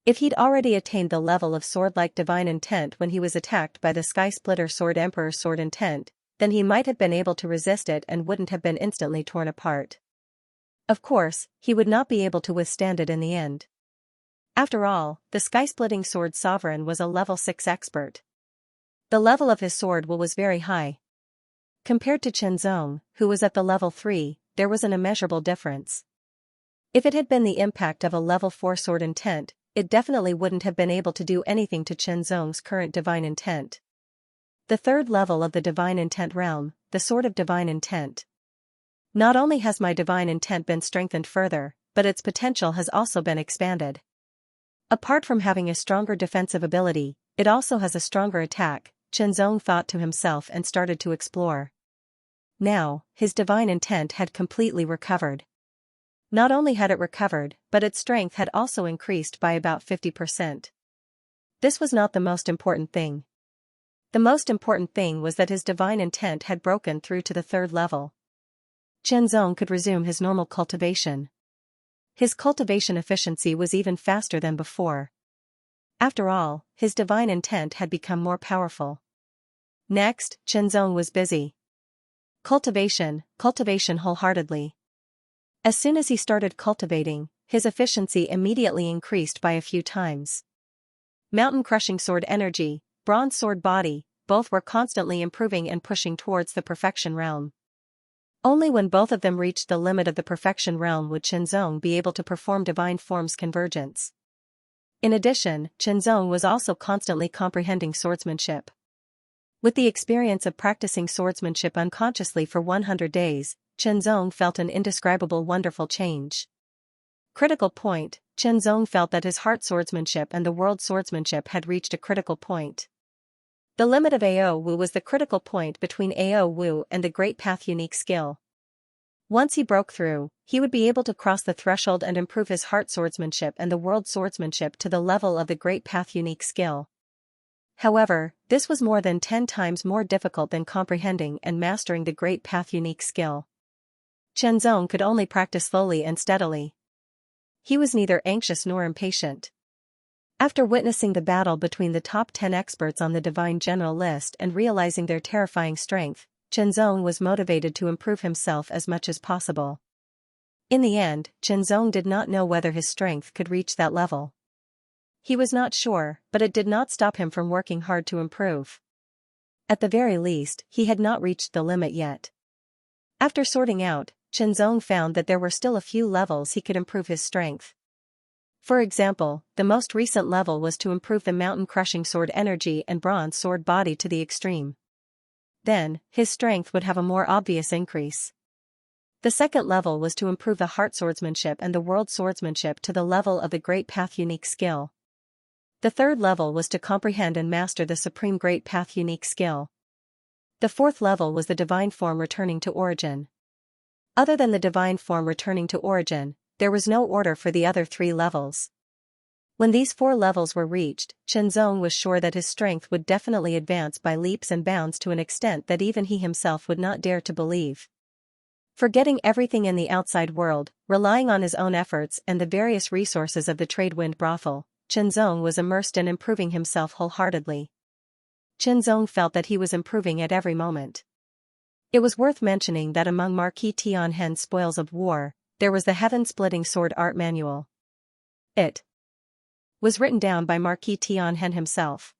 If he'd already attained the level of sword-like divine intent when he was attacked by the sky-splitter sword emperor's sword intent, then he might have been able to resist it and wouldn't have been instantly torn apart. Of course, he would not be able to withstand it in the end. After all, the sky-splitting sword sovereign was a level 6 expert. The level of his sword will was very high. Compared to Zong, who was at the level 3, there was an immeasurable difference. If it had been the impact of a level 4 sword intent, it definitely wouldn't have been able to do anything to Zong's current divine intent. The third level of the divine intent realm, the sword of divine intent. Not only has my divine intent been strengthened further, but its potential has also been expanded. Apart from having a stronger defensive ability, it also has a stronger attack, Zong thought to himself and started to explore. Now, his divine intent had completely recovered. Not only had it recovered, but its strength had also increased by about 50%. This was not the most important thing. The most important thing was that his divine intent had broken through to the third level. Chenzong could resume his normal cultivation. His cultivation efficiency was even faster than before. After all, his divine intent had become more powerful. Next, Chenzong was busy. Cultivation wholeheartedly. As soon as he started cultivating, his efficiency immediately increased by a few times. Mountain crushing sword energy, bronze sword body, both were constantly improving and pushing towards the perfection realm. Only when both of them reached the limit of the perfection realm would Chenzong be able to perform divine form's convergence. In addition, Chenzong was also constantly comprehending swordsmanship. With the experience of practicing swordsmanship unconsciously for 100 days, Chenzong felt an indescribable wonderful change. Critical point, Chenzong felt that his heart swordsmanship and the world swordsmanship had reached a critical point. The limit of Ao Wu was the critical point between Ao Wu and the Great Path unique skill. Once he broke through, he would be able to cross the threshold and improve his heart swordsmanship and the world swordsmanship to the level of the Great Path unique skill. However, this was more than 10 times more difficult than comprehending and mastering the Great Path unique skill. Chenzong could only practice slowly and steadily. He was neither anxious nor impatient. After witnessing the battle between the top 10 experts on the Divine General List and realizing their terrifying strength, Chenzong was motivated to improve himself as much as possible. In the end, Chenzong did not know whether his strength could reach that level. He was not sure, but it did not stop him from working hard to improve. At the very least, he had not reached the limit yet. After sorting out, Chenzong found that there were still a few levels he could improve his strength. For example, the most recent level was to improve the mountain-crushing sword energy and bronze sword body to the extreme. Then, his strength would have a more obvious increase. The second level was to improve the heart swordsmanship and the world swordsmanship to the level of the Great Path unique skill. The third level was to comprehend and master the Supreme Great Path unique skill. The fourth level was the divine form returning to origin. Other than the divine form returning to origin, there was no order for the other 3 levels. When these 4 levels were reached, Chenzong was sure that his strength would definitely advance by leaps and bounds to an extent that even he himself would not dare to believe. Forgetting everything in the outside world, relying on his own efforts and the various resources of the Tradewind brothel, Chenzong was immersed in improving himself wholeheartedly. Chenzong felt that he was improving at every moment. It was worth mentioning that among Marquis Tianhen's spoils of war, there was the heaven-splitting sword art manual. It was written down by Marquis Tianhen himself.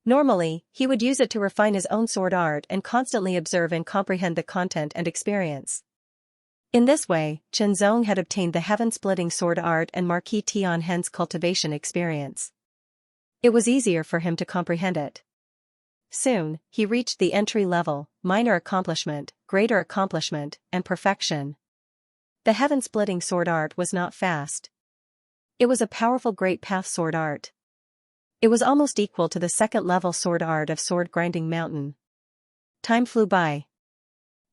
Normally, he would use it to refine his own sword art and constantly observe and comprehend the content and experience. In this way, Chenzong had obtained the heaven-splitting sword art and Marquis Tianhen's cultivation experience. It was easier for him to comprehend it. Soon, he reached the entry level, minor accomplishment, greater accomplishment, and perfection. The heaven-splitting sword art was not fast. It was a powerful Great Path sword art. It was almost equal to the second-level sword art of Sword Grinding Mountain. Time flew by.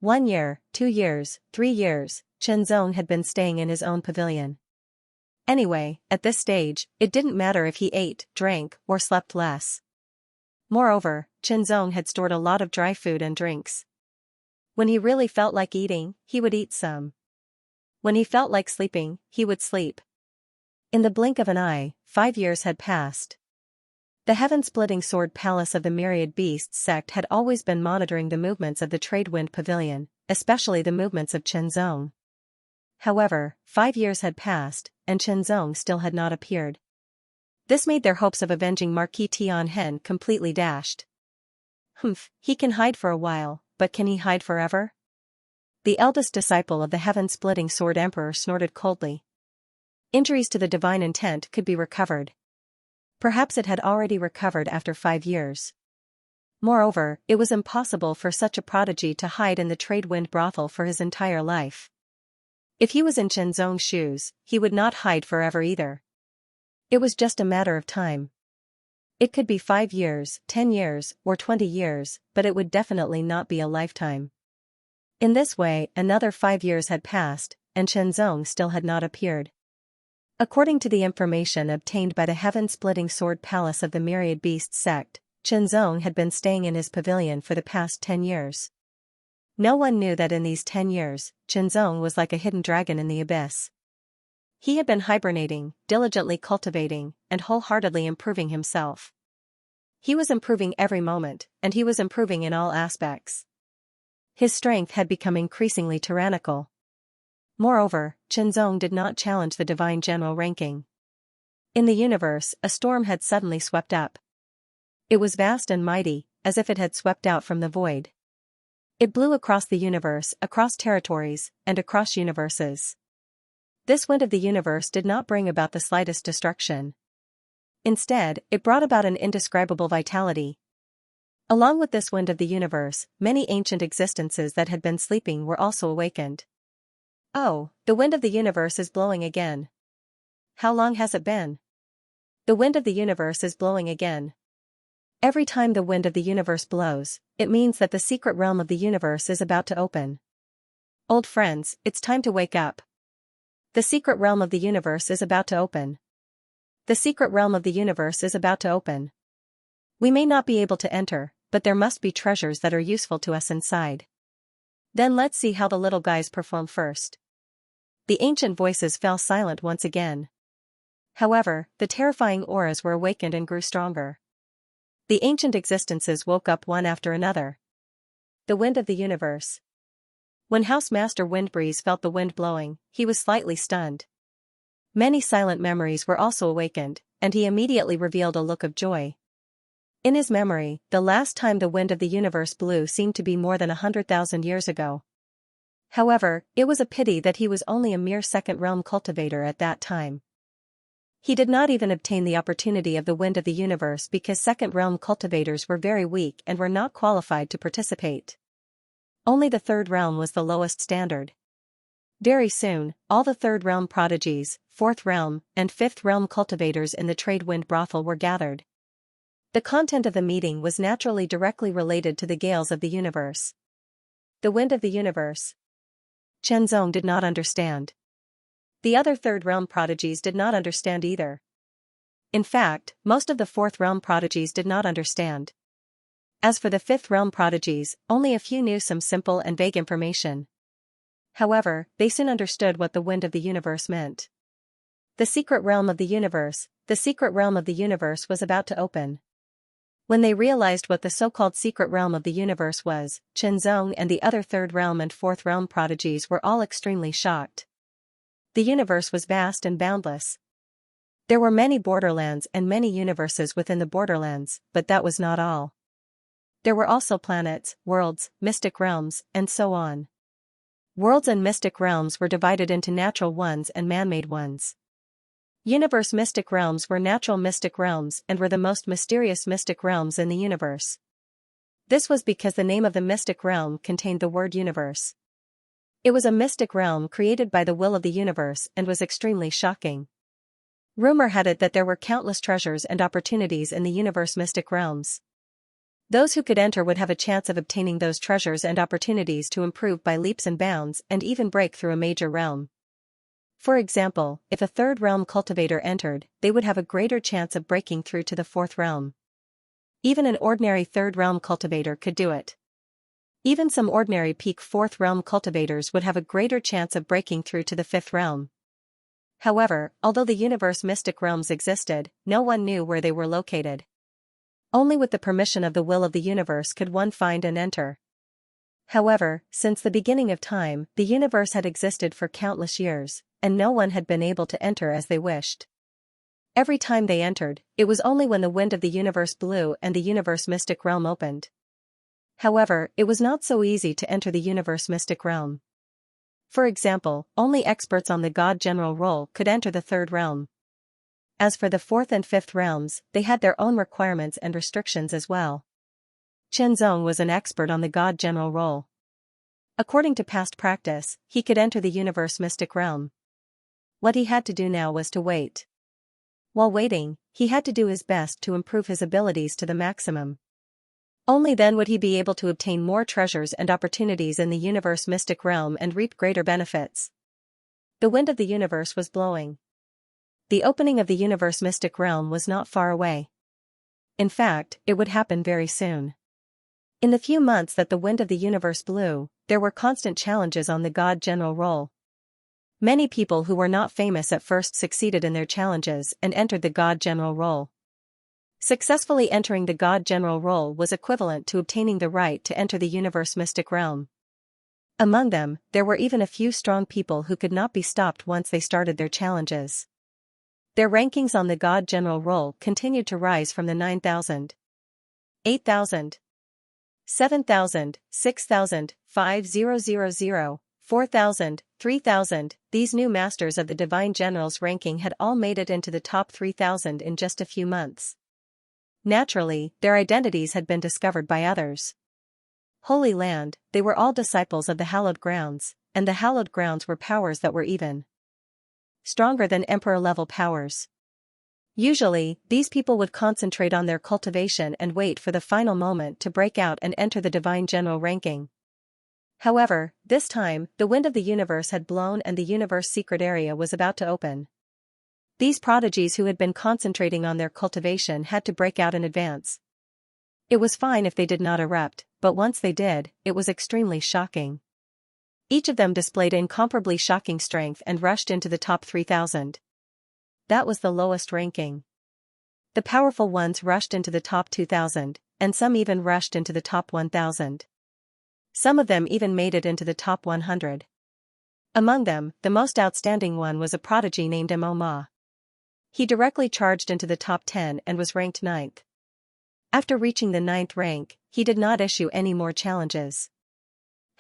1 year, 2 years, 3 years, Chenzong had been staying in his own pavilion. Anyway, at this stage, it didn't matter if he ate, drank, or slept less. Moreover, Chenzong had stored a lot of dry food and drinks. When he really felt like eating, he would eat some. When he felt like sleeping, he would sleep. In the blink of an eye, 5 years had passed. The heaven-splitting sword palace of the Myriad Beasts sect had always been monitoring the movements of the Tradewind Pavilion, especially the movements of Chenzong. However, 5 years had passed, and Chenzong still had not appeared. This made their hopes of avenging Marquis Tianhen completely dashed. He can hide for a while, but can he hide forever? The eldest disciple of the heaven-splitting sword emperor snorted coldly. Injuries to the divine intent could be recovered. Perhaps it had already recovered after 5 years. Moreover, it was impossible for such a prodigy to hide in the Tradewind brothel for his entire life. If he was in Chenzong's shoes, he would not hide forever either. It was just a matter of time. It could be 5 years, 10 years, or 20 years, but it would definitely not be a lifetime. In this way, another 5 years had passed, and Shenzong still had not appeared. According to the information obtained by the heaven-splitting sword palace of the Myriad Beasts sect, Shenzong had been staying in his pavilion for the past 10 years. No one knew that in these 10 years, Shenzong was like a hidden dragon in the abyss. He had been hibernating, diligently cultivating, and wholeheartedly improving himself. He was improving every moment, and he was improving in all aspects. His strength had become increasingly tyrannical. Moreover, Shenzong did not challenge the divine general ranking. In the universe, a storm had suddenly swept up. It was vast and mighty, as if it had swept out from the void. It blew across the universe, across territories, and across universes. This wind of the universe did not bring about the slightest destruction. Instead, it brought about an indescribable vitality. Along with this wind of the universe, many ancient existences that had been sleeping were also awakened. Oh, the wind of the universe is blowing again. How long has it been? The wind of the universe is blowing again. Every time the wind of the universe blows, it means that the secret realm of the universe is about to open. Old friends, it's time to wake up. The secret realm of the universe is about to open. The secret realm of the universe is about to open. We may not be able to enter, but there must be treasures that are useful to us inside. Then let's see how the little guys perform first. The ancient voices fell silent once again. However, the terrifying auras were awakened and grew stronger. The ancient existences woke up one after another. The wind of the universe. When House Master Windbreeze felt the wind blowing, he was slightly stunned. Many silent memories were also awakened, and he immediately revealed a look of joy. In his memory, the last time the wind of the universe blew seemed to be more than 100,000 years ago. However, it was a pity that he was only a mere second-realm cultivator at that time. He did not even obtain the opportunity of the wind of the universe because second-realm cultivators were very weak and were not qualified to participate. Only the third realm was the lowest standard. Very soon, all the third-realm prodigies, fourth realm, and fifth-realm cultivators in the trade wind brothel were gathered. The content of the meeting was naturally directly related to the gales of the universe. The wind of the universe. Shenzong did not understand. The other third-realm prodigies did not understand either. In fact, most of the fourth-realm prodigies did not understand. As for the fifth-realm prodigies, only a few knew some simple and vague information. However, they soon understood what the wind of the universe meant. The secret realm of the universe was about to open. When they realized what the so-called secret realm of the universe was, Shenzong and the other third realm and fourth realm prodigies were all extremely shocked. The universe was vast and boundless. There were many borderlands and many universes within the borderlands, but that was not all. There were also planets, worlds, mystic realms, and so on. Worlds and mystic realms were divided into natural ones and man-made ones. Universe mystic realms were natural mystic realms and were the most mysterious mystic realms in the universe. This was because the name of the mystic realm contained the word universe. It was a mystic realm created by the will of the universe and was extremely shocking. Rumor had it that there were countless treasures and opportunities in the universe mystic realms. Those who could enter would have a chance of obtaining those treasures and opportunities to improve by leaps and bounds and even break through a major realm. For example, if a third realm cultivator entered, they would have a greater chance of breaking through to the fourth realm. Even an ordinary third realm cultivator could do it. Even some ordinary peak fourth realm cultivators would have a greater chance of breaking through to the fifth realm. However, although the universe mystic realms existed, no one knew where they were located. Only with the permission of the will of the universe could one find and enter. However, since the beginning of time, the universe had existed for countless years, and no one had been able to enter as they wished. Every time they entered, it was only when the wind of the universe blew and the universe mystic realm opened. However, it was not so easy to enter the universe mystic realm. For example, only experts on the God General role could enter the third realm. As for the fourth and fifth realms, they had their own requirements and restrictions as well. Shenzong was an expert on the God General role. According to past practice, he could enter the universe mystic realm. What he had to do now was to wait. While waiting, he had to do his best to improve his abilities to the maximum. Only then would he be able to obtain more treasures and opportunities in the universe mystic realm and reap greater benefits. The wind of the universe was blowing. The opening of the universe mystic realm was not far away. In fact, it would happen very soon. In the few months that the wind of the universe blew, there were constant challenges on the God General roll. Many people who were not famous at first succeeded in their challenges and entered the God General roll. Successfully entering the God General roll was equivalent to obtaining the right to enter the universe mystic realm. Among them, there were even a few strong people who could not be stopped once they started their challenges. Their rankings on the God General roll continued to rise from the 9,000, 8,000, 7,000, 6,000, 5,000, 4,000, 3,000. These new masters of the Divine General's ranking had all made it into the top 3,000 in just a few months. Naturally, their identities had been discovered by others. Holy Land, they were all disciples of the hallowed grounds, and the hallowed grounds were powers that were even stronger than emperor-level powers. Usually, these people would concentrate on their cultivation and wait for the final moment to break out and enter the Divine General ranking. However, this time, the wind of the universe had blown and the universe secret area was about to open. These prodigies who had been concentrating on their cultivation had to break out in advance. It was fine if they did not erupt, but once they did, it was extremely shocking. Each of them displayed incomparably shocking strength and rushed into the top 3,000. That was the lowest ranking. The powerful ones rushed into the top 2,000, and some even rushed into the top 1,000. Some of them even made it into the top 100. Among them, the most outstanding one was a prodigy named Ma. He directly charged into the top 10 and was ranked 9th. After reaching the 9th rank, he did not issue any more challenges.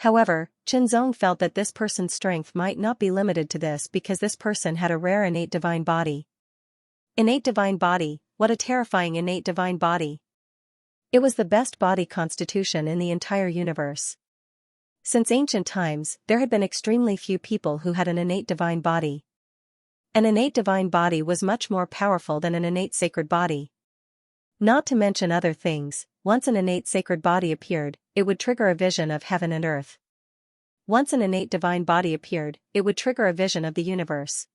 However, Xianxia felt that this person's strength might not be limited to this because this person had a rare innate divine body. Innate divine body, what a terrifying innate divine body. It was the best body constitution in the entire universe. Since ancient times, there had been extremely few people who had an innate divine body. An innate divine body was much more powerful than an innate sacred body. Not to mention other things, once an innate sacred body appeared, it would trigger a vision of heaven and earth. Once an innate divine body appeared, it would trigger a vision of the universe.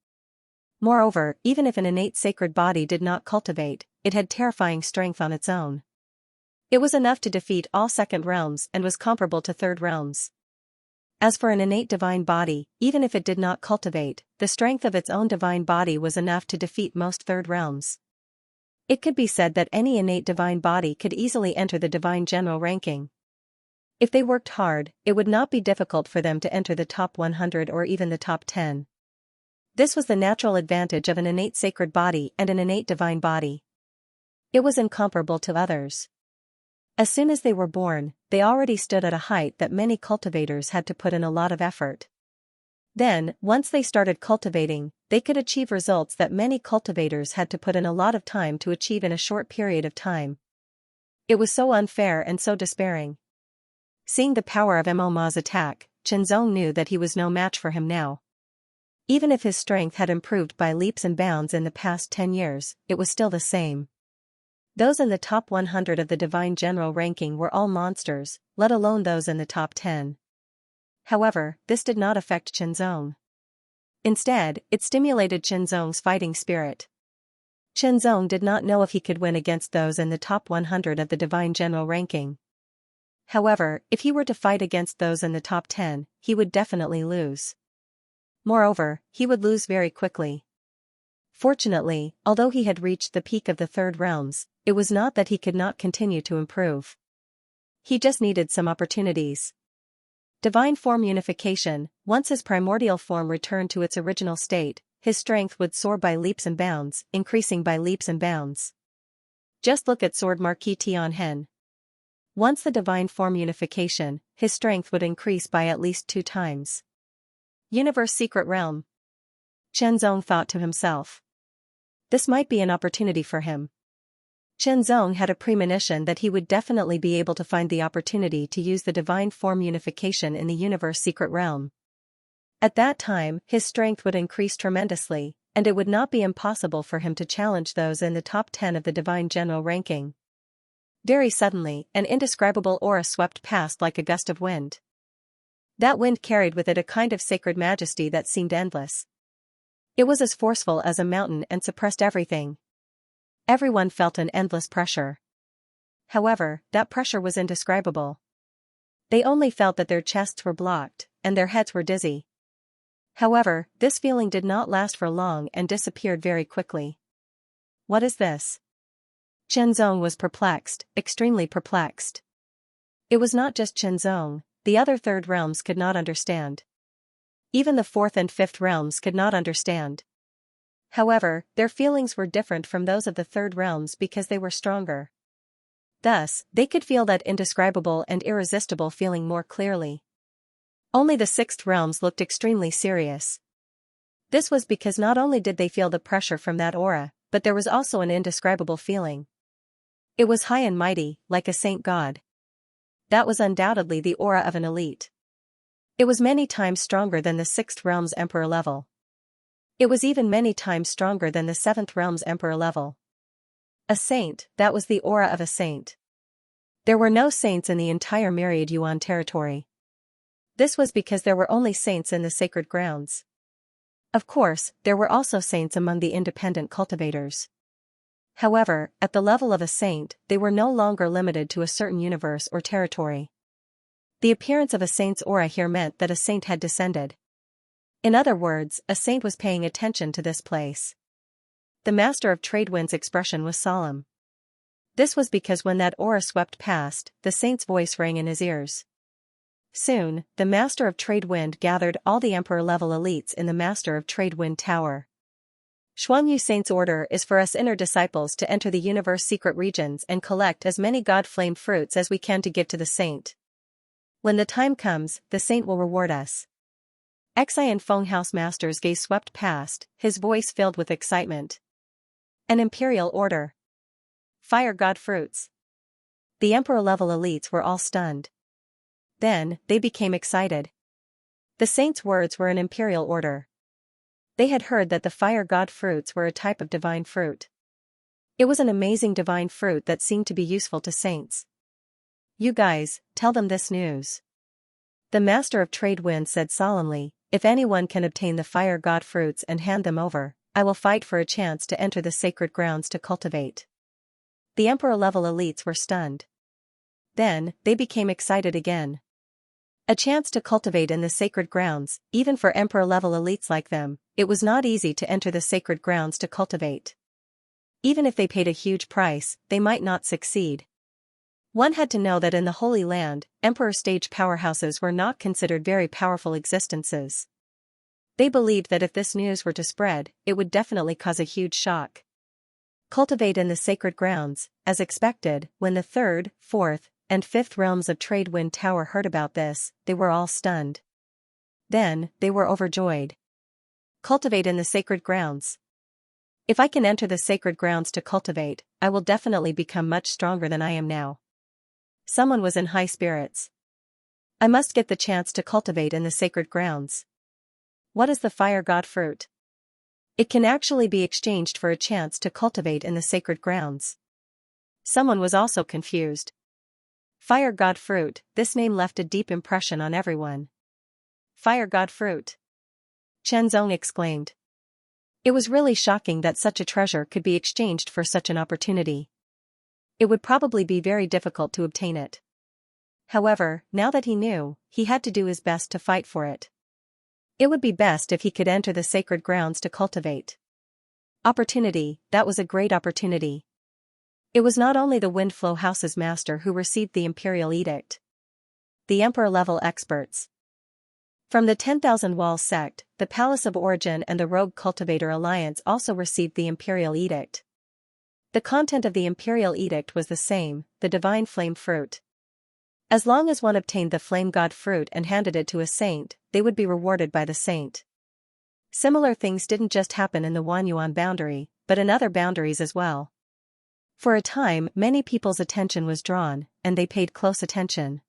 Moreover, even if an innate sacred body did not cultivate, it had terrifying strength on its own. It was enough to defeat all second realms and was comparable to third realms. As for an innate divine body, even if it did not cultivate, the strength of its own divine body was enough to defeat most third realms. It could be said that any innate divine body could easily enter the Divine General ranking. If they worked hard, it would not be difficult for them to enter the top 100 or even the top 10. This was the natural advantage of an innate sacred body and an innate divine body. It was incomparable to others. As soon as they were born, they already stood at a height that many cultivators had to put in a lot of effort. Then, once they started cultivating, they could achieve results that many cultivators had to put in a lot of time to achieve in a short period of time. It was so unfair and so despairing. Seeing the power of Ma's attack, Xianxia knew that he was no match for him now. Even if his strength had improved by leaps and bounds in the past 10 years, it was still the same. Those in the top 100 of the Divine General ranking were all monsters, let alone those in the top 10. However, this did not affect Xianxia. Instead, it stimulated Xianxia's fighting spirit. Xianxia did not know if he could win against those in the top 100 of the Divine General ranking. However, if he were to fight against those in the top 10, he would definitely lose. Moreover, he would lose very quickly. Fortunately, although he had reached the peak of the third realms, it was not that he could not continue to improve. He just needed some opportunities. Divine form unification, once his primordial form returned to its original state, his strength would soar by leaps and bounds, increasing by leaps and bounds. Just look at Sword Marquis Tianhen. Once the divine form unification, his strength would increase by at least 2 times. Universe Secret Realm. Xianxia thought to himself. This might be an opportunity for him. Xianxia had a premonition that he would definitely be able to find the opportunity to use the divine form unification in the Universe Secret Realm. At that time, his strength would increase tremendously, and it would not be impossible for him to challenge those in the top 10 of the Divine General ranking. Very suddenly, an indescribable aura swept past like a gust of wind. That wind carried with it a kind of sacred majesty that seemed endless, It was as forceful as a mountain and suppressed everything. Everyone felt an endless pressure. However, that pressure was indescribable. They only felt that their chests were blocked, and their heads were dizzy. However, this feeling did not last for long and disappeared very quickly. What is this? Shenzong was perplexed, extremely perplexed. It was not just Shenzong, the other third realms could not understand. Even the fourth and fifth realms could not understand. However, their feelings were different from those of the third realms because they were stronger. Thus, they could feel that indescribable and irresistible feeling more clearly. Only the sixth realms looked extremely serious. This was because not only did they feel the pressure from that aura, but there was also an indescribable feeling. It was high and mighty, like a saint god. That was undoubtedly the aura of an elite. It was many times stronger than the sixth realm's emperor level. It was even many times stronger than the seventh realm's emperor level. A saint, that was the aura of a saint. There were no saints in the entire Myriad Yuan territory. This was because there were only saints in the sacred grounds. Of course, there were also saints among the independent cultivators. However, at the level of a saint, they were no longer limited to a certain universe or territory. The appearance of a saint's aura here meant that a saint had descended. In other words, a saint was paying attention to this place. The master of Tradewind's expression was solemn. This was because when that aura swept past, the saint's voice rang in his ears. Soon, the master of Tradewind gathered all the emperor-level elites in the master of Tradewind Tower. Xuanyu Saint's order is for us inner disciples to enter the universe secret regions and collect as many god-flame fruits as we can to give to the saint. When the time comes, the saint will reward us. Xi and Feng House Master's gaze swept past, his voice filled with excitement. An imperial order. Fire god fruits. The emperor-level elites were all stunned. Then, they became excited. The saint's words were an imperial order. They had heard that the fire god fruits were a type of divine fruit. It was an amazing divine fruit that seemed to be useful to saints. You guys, tell them this news. The master of Tradewind said solemnly, if anyone can obtain the fire god fruits and hand them over, I will fight for a chance to enter the sacred grounds to cultivate. The emperor-level elites were stunned. Then, they became excited again. A chance to cultivate in the sacred grounds, even for emperor-level elites like them, it was not easy to enter the sacred grounds to cultivate. Even if they paid a huge price, they might not succeed. One had to know that in the Holy Land, emperor-stage powerhouses were not considered very powerful existences. They believed that if this news were to spread, it would definitely cause a huge shock. Cultivate in the sacred grounds, as expected, when the third, fourth, and fifth realms of Tradewind Tower heard about this, they were all stunned. Then, they were overjoyed. Cultivate in the sacred grounds. If I can enter the sacred grounds to cultivate, I will definitely become much stronger than I am now. Someone was in high spirits. I must get the chance to cultivate in the sacred grounds. What is the fire god fruit? It can actually be exchanged for a chance to cultivate in the sacred grounds. Someone was also confused. Fire god fruit, this name left a deep impression on everyone. Fire god fruit. Shenzong exclaimed. It was really shocking that such a treasure could be exchanged for such an opportunity. It would probably be very difficult to obtain it. However, now that he knew, he had to do his best to fight for it. It would be best if he could enter the sacred grounds to cultivate. Opportunity, that was a great opportunity. It was not only the Windflow House's master who received the imperial edict. The emperor-level experts. From the 10,000 Walls sect, the Palace of Origin and the Rogue Cultivator Alliance also received the imperial edict. The content of the imperial edict was the same, the divine flame fruit. As long as one obtained the flame god fruit and handed it to a saint, they would be rewarded by the saint. Similar things didn't just happen in the Wanyuan boundary, but in other boundaries as well. For a time, many people's attention was drawn, and they paid close attention.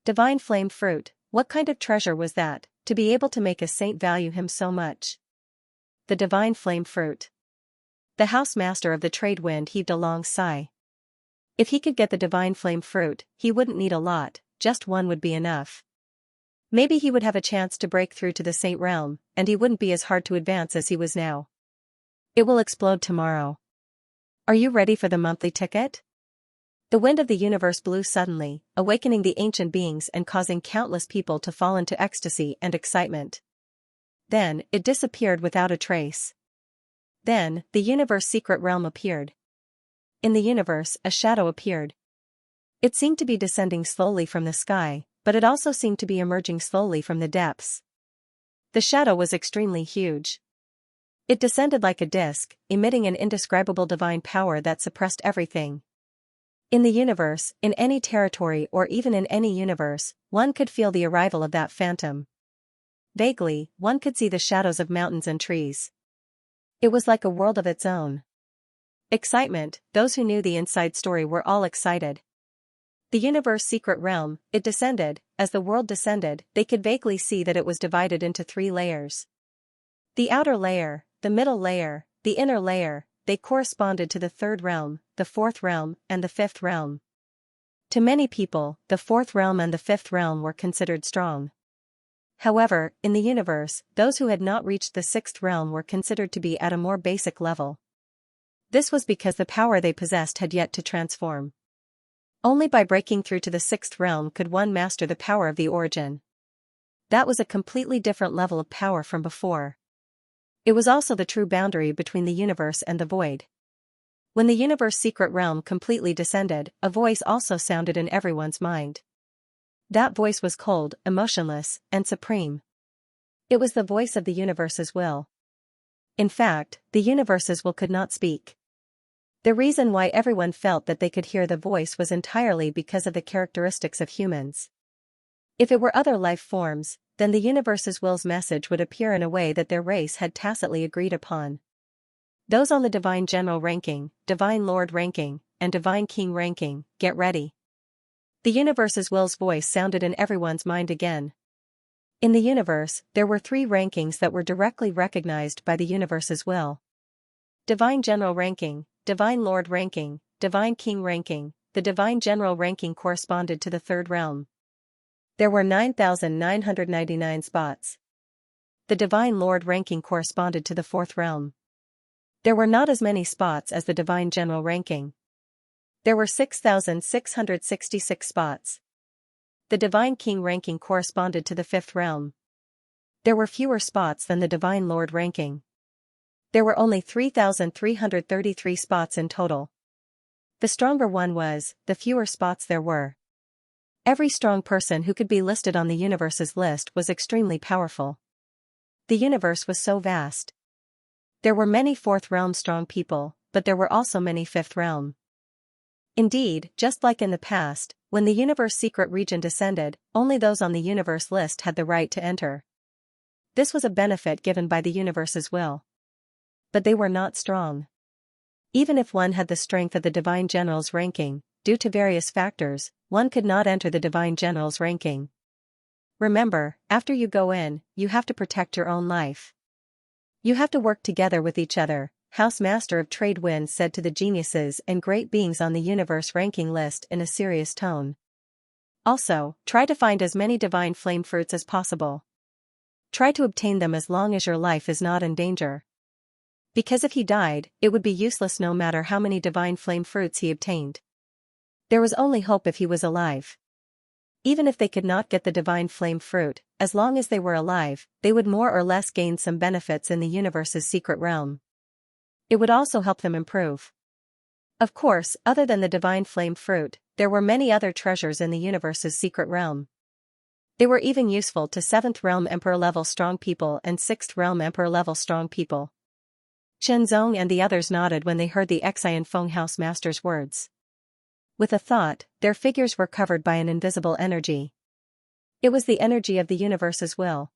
Divine flame fruit, what kind of treasure was that, to be able to make a saint value him so much? The divine flame fruit. The house master of the Tradewind heaved a long sigh. If he could get the divine flame fruit, he wouldn't need a lot, just one would be enough. Maybe he would have a chance to break through to the Saint Realm, and he wouldn't be as hard to advance as he was now. It will explode tomorrow. Are you ready for the monthly ticket? The wind of the universe blew suddenly, awakening the ancient beings and causing countless people to fall into ecstasy and excitement. Then, it disappeared without a trace. Then, the universe's secret realm appeared. In the universe, a shadow appeared. It seemed to be descending slowly from the sky, but it also seemed to be emerging slowly from the depths. The shadow was extremely huge. It descended like a disk, emitting an indescribable divine power that suppressed everything. In the universe, in any territory or even in any universe, one could feel the arrival of that phantom. Vaguely, one could see the shadows of mountains and trees. It was like a world of its own. Excitement, those who knew the inside story were all excited. The universe's secret realm, it descended. As the world descended, they could vaguely see that it was divided into 3 layers. The outer layer, the middle layer, the inner layer, they corresponded to the 3rd realm, the 4th realm, and the 5th realm. To many people, the 4th realm and the 5th realm were considered strong. However, in the universe, those who had not reached the 6th realm were considered to be at a more basic level. This was because the power they possessed had yet to transform. Only by breaking through to the 6th realm could one master the power of the origin. That was a completely different level of power from before. It was also the true boundary between the universe and the void. When the universe's secret realm completely descended, a voice also sounded in everyone's mind. That voice was cold, emotionless, and supreme. It was the voice of the universe's will. In fact, the universe's will could not speak. The reason why everyone felt that they could hear the voice was entirely because of the characteristics of humans. If it were other life forms, then the universe's will's message would appear in a way that their race had tacitly agreed upon. Those on the Divine General ranking, Divine Lord ranking, and Divine King ranking, get ready. The universe's will's voice sounded in everyone's mind again. In the universe, there were 3 rankings that were directly recognized by the universe's will. Divine General ranking, Divine Lord ranking, Divine King ranking. The Divine General ranking corresponded to the 3rd realm. There were 9,999 spots. The Divine Lord ranking corresponded to the 4th realm. There were not as many spots as the Divine General ranking. There were 6,666 spots. The Divine King ranking corresponded to the 5th realm. There were fewer spots than the Divine Lord ranking. There were only 3,333 spots in total. The stronger one was, the fewer spots there were. Every strong person who could be listed on the universe's list was extremely powerful. The universe was so vast. There were many 4th realm strong people, but there were also many 5th realm. Indeed, just like in the past, when the universe's secret region descended, only those on the universe list had the right to enter. This was a benefit given by the universe's will. But they were not strong. Even if one had the strength of the Divine General's ranking, due to various factors, one could not enter the Divine General's ranking. Remember, after you go in, you have to protect your own life. You have to work together with each other, House Master of Trade Winds said to the geniuses and great beings on the universe ranking list in a serious tone. Also, try to find as many divine flame fruits as possible. Try to obtain them as long as your life is not in danger. Because if he died, it would be useless no matter how many divine flame fruits he obtained. There was only hope if he was alive. Even if they could not get the divine flame fruit, as long as they were alive, they would more or less gain some benefits in the universe's secret realm. It would also help them improve. Of course, other than the divine flame fruit, there were many other treasures in the universe's secret realm. They were even useful to 7th realm emperor level strong people and 6th realm emperor level strong people. Shenzong and the others nodded when they heard the Xianxia House Master's words. With a thought, their figures were covered by an invisible energy. It was the energy of the universe's will.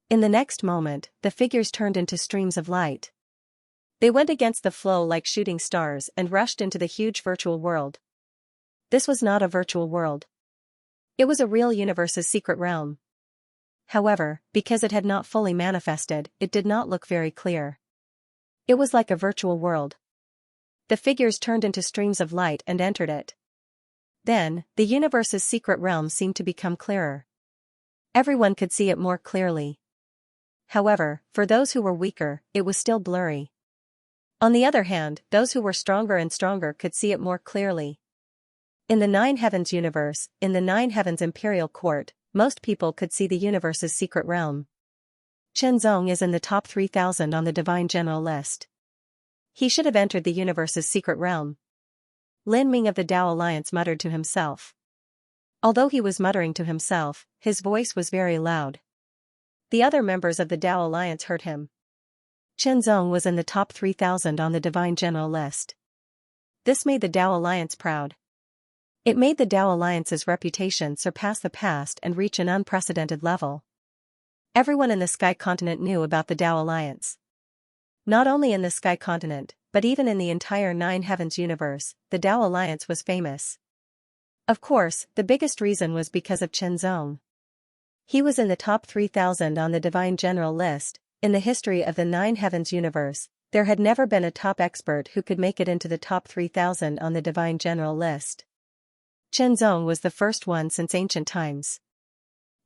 In the next moment, the figures turned into streams of light. They went against the flow like shooting stars and rushed into the huge virtual world. This was not a virtual world. It was a real universe's secret realm. However, because it had not fully manifested, it did not look very clear. It was like a virtual world. The figures turned into streams of light and entered it. Then, the universe's secret realm seemed to become clearer. Everyone could see it more clearly. However, for those who were weaker, it was still blurry. On the other hand, those who were stronger and stronger could see it more clearly. In the Nine Heavens universe, in the Nine Heavens Imperial Court, most people could see the universe's secret realm. Chen Zong is in the top 3,000 on the Divine General list. He should have entered the universe's secret realm. Lin Ming of the Tao Alliance muttered to himself. Although he was muttering to himself, his voice was very loud. The other members of the Tao Alliance heard him. Chen Zong was in the top 3,000 on the Divine General list. This made the Tao Alliance proud. It made the Tao Alliance's reputation surpass the past and reach an unprecedented level. Everyone in the Sky Continent knew about the Tao Alliance. Not only in the Sky Continent, but even in the entire Nine Heavens universe, the Tao Alliance was famous. Of course, the biggest reason was because of Chen Zong. He was in the top 3,000 on the Divine General list. In the history of the Nine Heavens universe, there had never been a top expert who could make it into the top 3,000 on the Divine General list. Chen Zong was the first one since ancient times.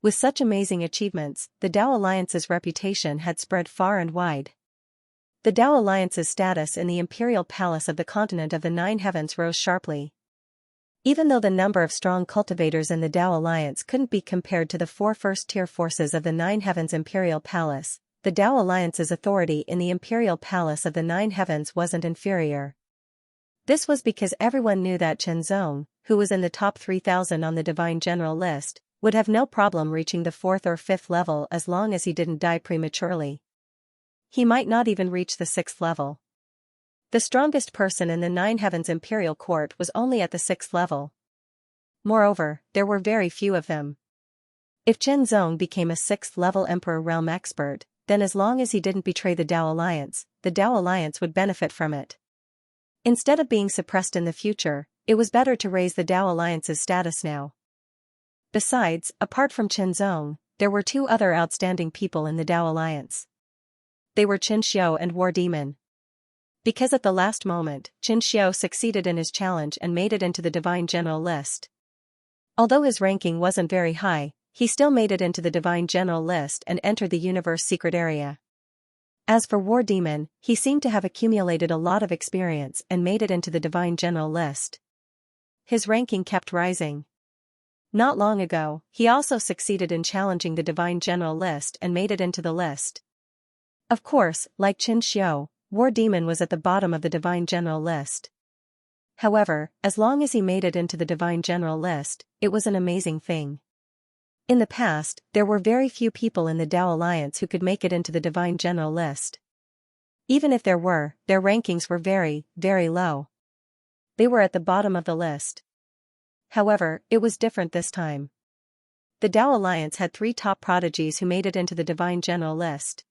With such amazing achievements, the Tao Alliance's reputation had spread far and wide. The Tao Alliance's status in the Imperial Palace of the continent of the Nine Heavens rose sharply. Even though the number of strong cultivators in the Tao Alliance couldn't be compared to the 4 first-tier forces of the Nine Heavens Imperial Palace, the Tao Alliance's authority in the Imperial Palace of the Nine Heavens wasn't inferior. This was because everyone knew that Chen Zong, who was in the top 3,000 on the Divine General list, would have no problem reaching the 4th or 5th level as long as he didn't die prematurely. He might not even reach the 6th level. The strongest person in the Nine Heavens Imperial Court was only at the 6th level. Moreover, there were very few of them. If Chen Zong became a 6th level Emperor Realm expert, then as long as he didn't betray the Tao Alliance, the Tao Alliance would benefit from it. Instead of being suppressed in the future, it was better to raise the Tao Alliance's status now. Besides, apart from Chen Zong, there were 2 other outstanding people in the Tao Alliance. They were Xianxia and War Demon. Because at the last moment, Xianxia succeeded in his challenge and made it into the Divine General list. Although his ranking wasn't very high, he still made it into the Divine General list and entered the universe secret area. As for War Demon, he seemed to have accumulated a lot of experience and made it into the Divine General list. His ranking kept rising. Not long ago, he also succeeded in challenging the Divine General list and made it into the list. Of course, like Xianxia, War Demon was at the bottom of the Divine General list. However, as long as he made it into the Divine General list, it was an amazing thing. In the past, there were very few people in the Tao Alliance who could make it into the Divine General list. Even if there were, their rankings were very, very low. They were at the bottom of the list. However, it was different this time. The Tao Alliance had 3 top prodigies who made it into the Divine General list.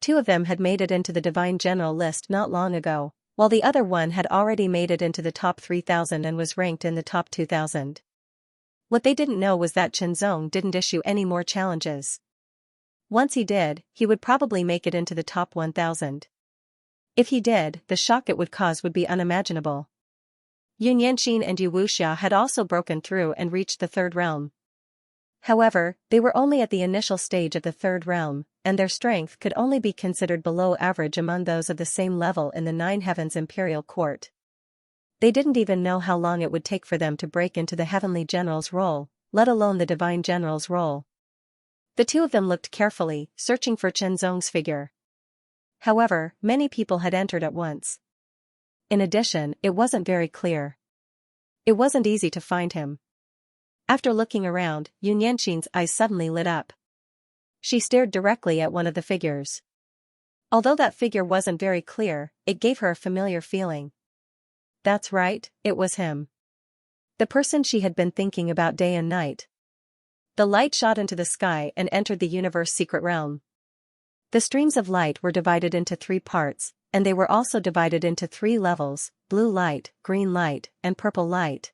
2 of them had made it into the Divine General list not long ago, while the other one had already made it into the top 3,000 and was ranked in the top 2,000. What they didn't know was that Chen Zong didn't issue any more challenges. Once he did, he would probably make it into the top 1,000. If he did, the shock it would cause would be unimaginable. Yunyanxin and Yu Wuxia had also broken through and reached the 3rd realm. However, they were only at the initial stage of the 3rd realm, and their strength could only be considered below average among those of the same level in the Nine Heavens Imperial Court. They didn't even know how long it would take for them to break into the Heavenly General's role, let alone the Divine General's role. The 2 of them looked carefully, searching for Chen Zong's figure. However, many people had entered at once. In addition, it wasn't very clear. It wasn't easy to find him. After looking around, Yunyanxin's eyes suddenly lit up. She stared directly at one of the figures. Although that figure wasn't very clear, it gave her a familiar feeling. That's right, it was him. The person she had been thinking about day and night. The light shot into the sky and entered the universe secret realm. The streams of light were divided into 3 parts, and they were also divided into 3 levels: blue light, green light, and purple light.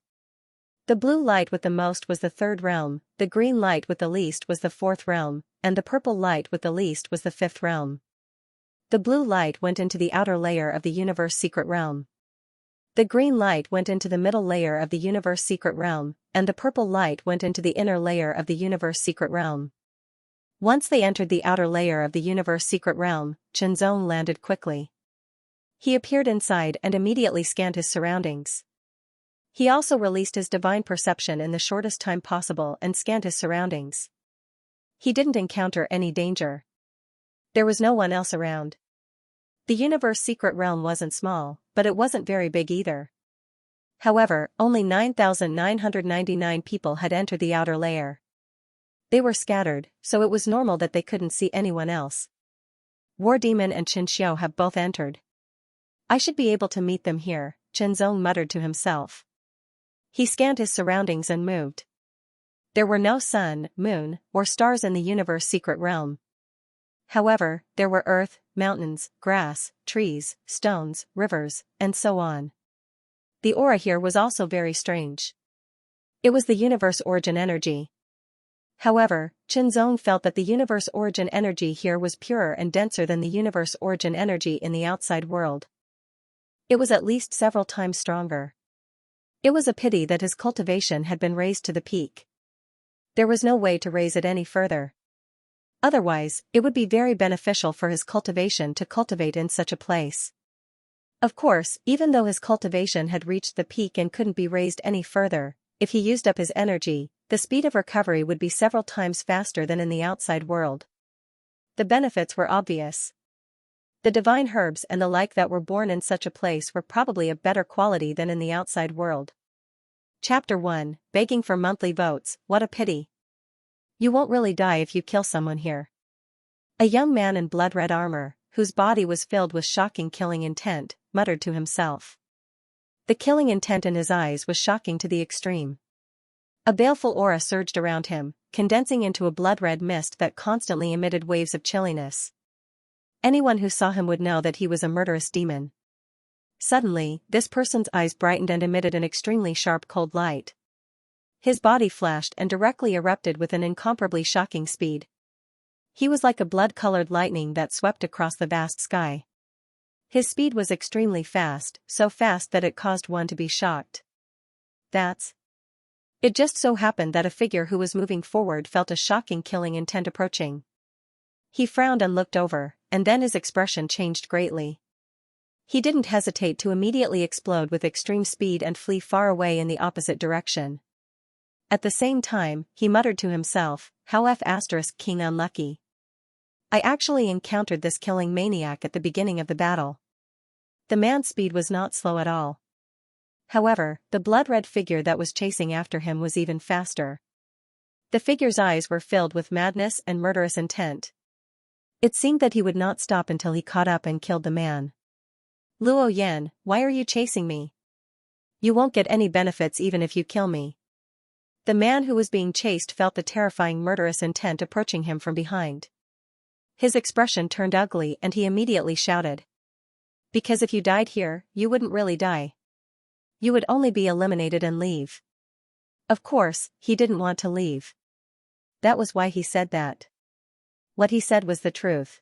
The blue light with the most was the 3rd realm, the green light with the least was the 4th realm, and the purple light with the least was the 5th realm. The blue light went into the outer layer of the universe secret realm. The green light went into the middle layer of the universe secret realm, and the purple light went into the inner layer of the universe secret realm. Once they entered the outer layer of the universe secret realm, Qianzong landed quickly. He appeared inside and immediately scanned his surroundings. He also released his divine perception in the shortest time possible and scanned his surroundings. He didn't encounter any danger. There was no one else around. The universe secret realm wasn't small, but it wasn't very big either. However, only 9,999 people had entered the outer layer. They were scattered, so it was normal that they couldn't see anyone else. War Demon and Xianxia have both entered. I should be able to meet them here, Qianzong muttered to himself. He scanned his surroundings and moved. There were no sun, moon, or stars in the universe secret realm. However, there were earth, mountains, grass, trees, stones, rivers, and so on. The aura here was also very strange. It was the universe origin energy. However, Qianzong felt that the universe origin energy here was purer and denser than the universe origin energy in the outside world. It was at least several times stronger. It was a pity that his cultivation had been raised to the peak. There was no way to raise it any further. Otherwise, it would be very beneficial for his cultivation to cultivate in such a place. Of course, even though his cultivation had reached the peak and couldn't be raised any further, if he used up his energy, the speed of recovery would be several times faster than in the outside world. The benefits were obvious. The divine herbs and the like that were born in such a place were probably of better quality than in the outside world. Chapter 1, Begging for Monthly Votes, What a Pity. You won't really die if you kill someone here. A young man in blood-red armor, whose body was filled with shocking killing intent, muttered to himself. The killing intent in his eyes was shocking to the extreme. A baleful aura surged around him, condensing into a blood-red mist that constantly emitted waves of chilliness. Anyone who saw him would know that he was a murderous demon. Suddenly, this person's eyes brightened and emitted an extremely sharp cold light. His body flashed and directly erupted with an incomparably shocking speed. He was like a blood-colored lightning that swept across the vast sky. His speed was extremely fast, so fast that it caused one to be shocked. It just so happened that a figure who was moving forward felt a shocking killing intent approaching. He frowned and looked over, and then his expression changed greatly. He didn't hesitate to immediately explode with extreme speed and flee far away in the opposite direction. At the same time, he muttered to himself, how King unlucky. I actually encountered this killing maniac at the beginning of the battle. The man's speed was not slow at all. However, the blood-red figure that was chasing after him was even faster. The figure's eyes were filled with madness and murderous intent. It seemed that he would not stop until he caught up and killed the man. Luo Yan, why are you chasing me? You won't get any benefits even if you kill me. The man who was being chased felt the terrifying murderous intent approaching him from behind. His expression turned ugly and he immediately shouted. Because if you died here, you wouldn't really die. You would only be eliminated and leave. Of course, he didn't want to leave. That was why he said that. What he said was the truth.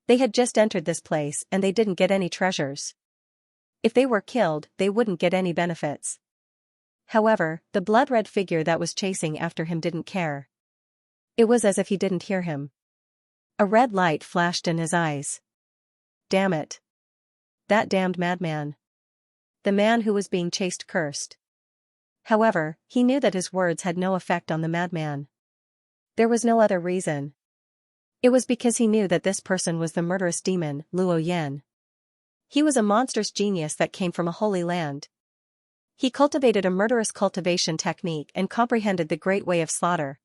They had just entered this place and they didn't get any treasures. If they were killed, they wouldn't get any benefits. However, the blood-red figure that was chasing after him didn't care. It was as if he didn't hear him. A red light flashed in his eyes. Damn it. That damned madman. The man who was being chased cursed. However, he knew that his words had no effect on the madman. There was no other reason. It was because he knew that this person was the murderous demon, Luo Yan. He was a monstrous genius that came from a holy land. He cultivated a murderous cultivation technique and comprehended the great way of slaughter.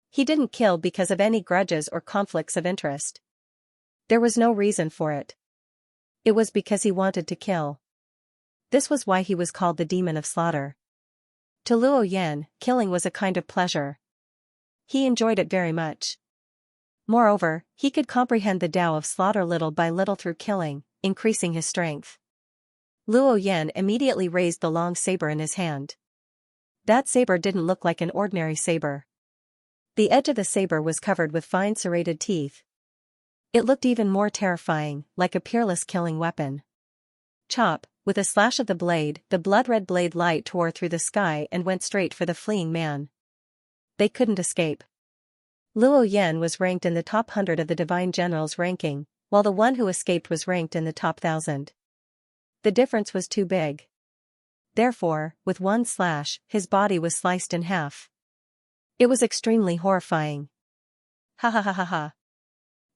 He didn't kill because of any grudges or conflicts of interest. There was no reason for it. It was because he wanted to kill. This was why he was called the demon of slaughter. To Luo Yan, killing was a kind of pleasure. He enjoyed it very much. Moreover, he could comprehend the Tao of slaughter little by little through killing, increasing his strength. Luo Yan immediately raised the long saber in his hand. That saber didn't look like an ordinary saber. The edge of the saber was covered with fine serrated teeth. It looked even more terrifying, like a peerless killing weapon. Chop, with a slash of the blade, the blood-red blade light tore through the sky and went straight for the fleeing man. They couldn't escape. Luo Yan was ranked in the top 100 of the Divine General's ranking, while the one who escaped was ranked in the top 1,000. The difference was too big. Therefore, with one slash, his body was sliced in half. It was extremely horrifying. Ha ha ha ha ha.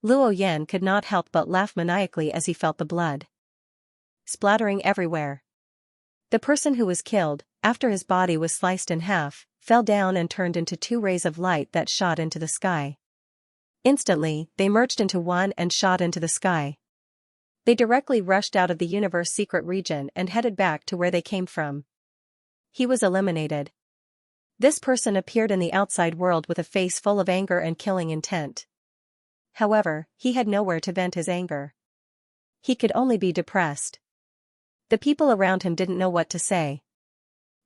Luo Yan could not help but laugh maniacally as he felt the blood splattering everywhere. The person who was killed, after his body was sliced in half, fell down and turned into two rays of light that shot into the sky. Instantly, they merged into one and shot into the sky. They directly rushed out of the universe secret region and headed back to where they came from. He was eliminated. This person appeared in the outside world with a face full of anger and killing intent. However, he had nowhere to vent his anger. He could only be depressed. The people around him didn't know what to say.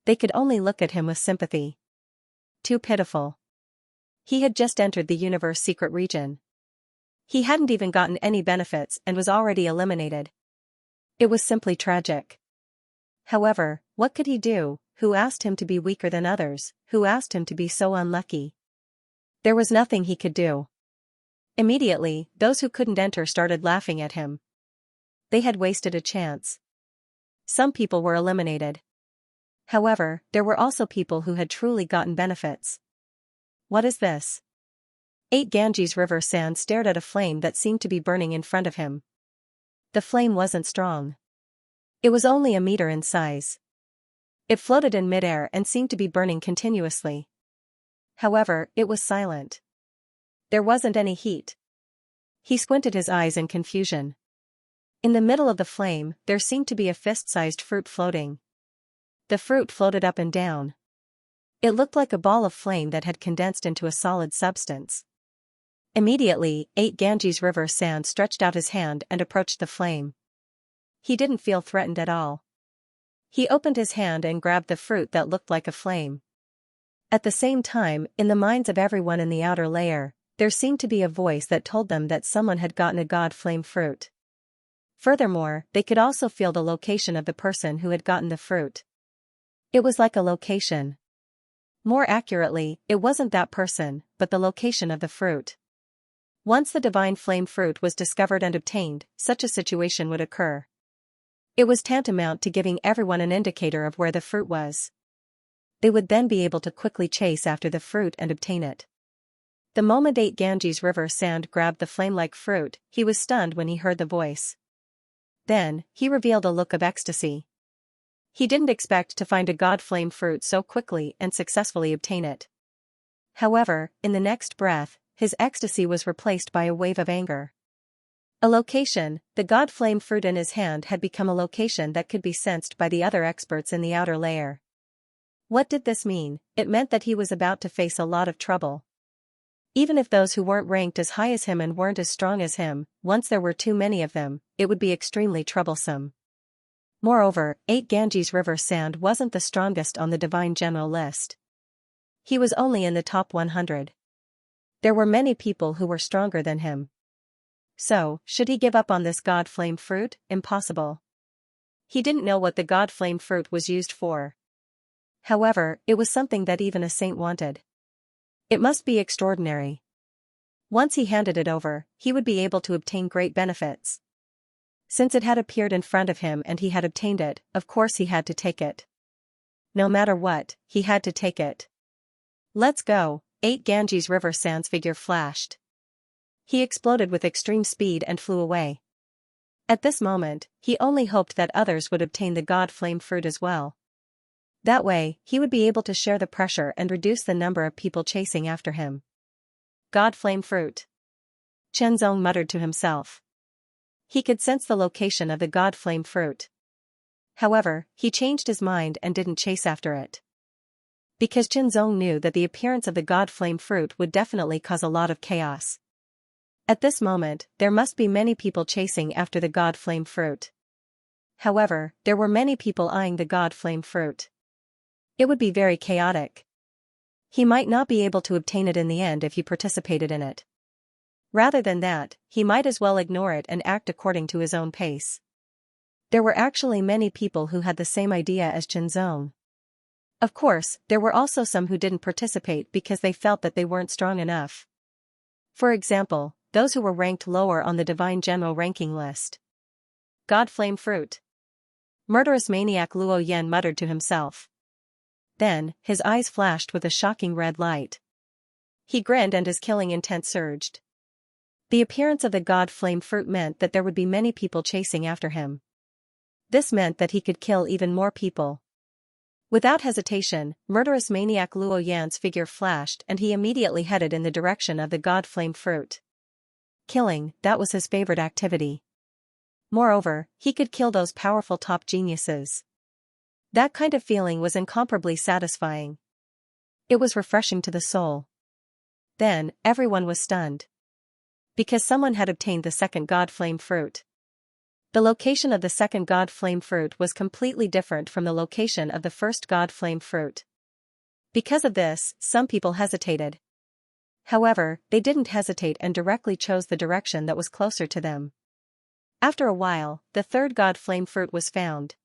They could only look at him with sympathy. Too pitiful. He had just entered the universe secret region. He hadn't even gotten any benefits and was already eliminated. It was simply tragic. However, what could he do? Who asked him to be weaker than others? Who asked him to be so unlucky? There was nothing he could do. Immediately, those who couldn't enter started laughing at him. They had wasted a chance. Some people were eliminated. However, there were also people who had truly gotten benefits. What is this? 8 Ganges River San stared at a flame that seemed to be burning in front of him. The flame wasn't strong. It was only a meter in size. It floated in midair and seemed to be burning continuously. However, it was silent. There wasn't any heat. He squinted his eyes in confusion. In the middle of the flame, there seemed to be a fist-sized fruit floating. The fruit floated up and down. It looked like a ball of flame that had condensed into a solid substance. Immediately, 8 Ganges River San stretched out his hand and approached the flame. He didn't feel threatened at all. He opened his hand and grabbed the fruit that looked like a flame. At the same time, in the minds of everyone in the outer layer, there seemed to be a voice that told them that someone had gotten a god flame fruit. Furthermore, they could also feel the location of the person who had gotten the fruit. It was like a location. More accurately, it wasn't that person, but the location of the fruit. Once the divine flame fruit was discovered and obtained, such a situation would occur. It was tantamount to giving everyone an indicator of where the fruit was. They would then be able to quickly chase after the fruit and obtain it. The moment 8 Ganges River Sand grabbed the flame-like fruit, he was stunned when he heard the voice. Then, he revealed a look of ecstasy. He didn't expect to find a god flame fruit so quickly and successfully obtain it. However, in the next breath, his ecstasy was replaced by a wave of anger. A location, the god flame fruit in his hand had become a location that could be sensed by the other experts in the outer layer. What did this mean? It meant that he was about to face a lot of trouble. Even if those who weren't ranked as high as him and weren't as strong as him, once there were too many of them, it would be extremely troublesome. Moreover, 8 Ganges River Sand wasn't the strongest on the Divine General list. He was only in the top 100. There were many people who were stronger than him. So, should he give up on this god flame fruit? Impossible. He didn't know what the god flame fruit was used for. However, it was something that even a saint wanted. It must be extraordinary. Once he handed it over, he would be able to obtain great benefits. Since it had appeared in front of him and he had obtained it, of course he had to take it. No matter what, he had to take it. Let's go, 8 Ganges River Sand's figure flashed. He exploded with extreme speed and flew away. At this moment, he only hoped that others would obtain the god flame fruit as well. That way, he would be able to share the pressure and reduce the number of people chasing after him. God flame fruit. Chen Zong muttered to himself. He could sense the location of the god flame fruit. However, he changed his mind and didn't chase after it. Because Chen Zong knew that the appearance of the god flame fruit would definitely cause a lot of chaos. At this moment, there must be many people chasing after the god flame fruit. However, there were many people eyeing the god flame fruit. It would be very chaotic. He might not be able to obtain it in the end if he participated in it. Rather than that, he might as well ignore it and act according to his own pace. There were actually many people who had the same idea as Xianxia. Of course, there were also some who didn't participate because they felt that they weren't strong enough. For example, those who were ranked lower on the divine general ranking list. God flame fruit. Murderous maniac Luo Yan muttered to himself. Then, his eyes flashed with a shocking red light. He grinned and his killing intent surged. The appearance of the god flame fruit meant that there would be many people chasing after him. This meant that he could kill even more people. Without hesitation, murderous maniac Luo Yan's figure flashed and he immediately headed in the direction of the god flame fruit. Killing, that was his favorite activity. Moreover, he could kill those powerful top geniuses. That kind of feeling was incomparably satisfying. It was refreshing to the soul. Then, everyone was stunned. Because someone had obtained the second god flame fruit. The location of the second god flame fruit was completely different from the location of the first god flame fruit. Because of this, some people hesitated. However, they didn't hesitate and directly chose the direction that was closer to them. After a while, the third god flame fruit was found.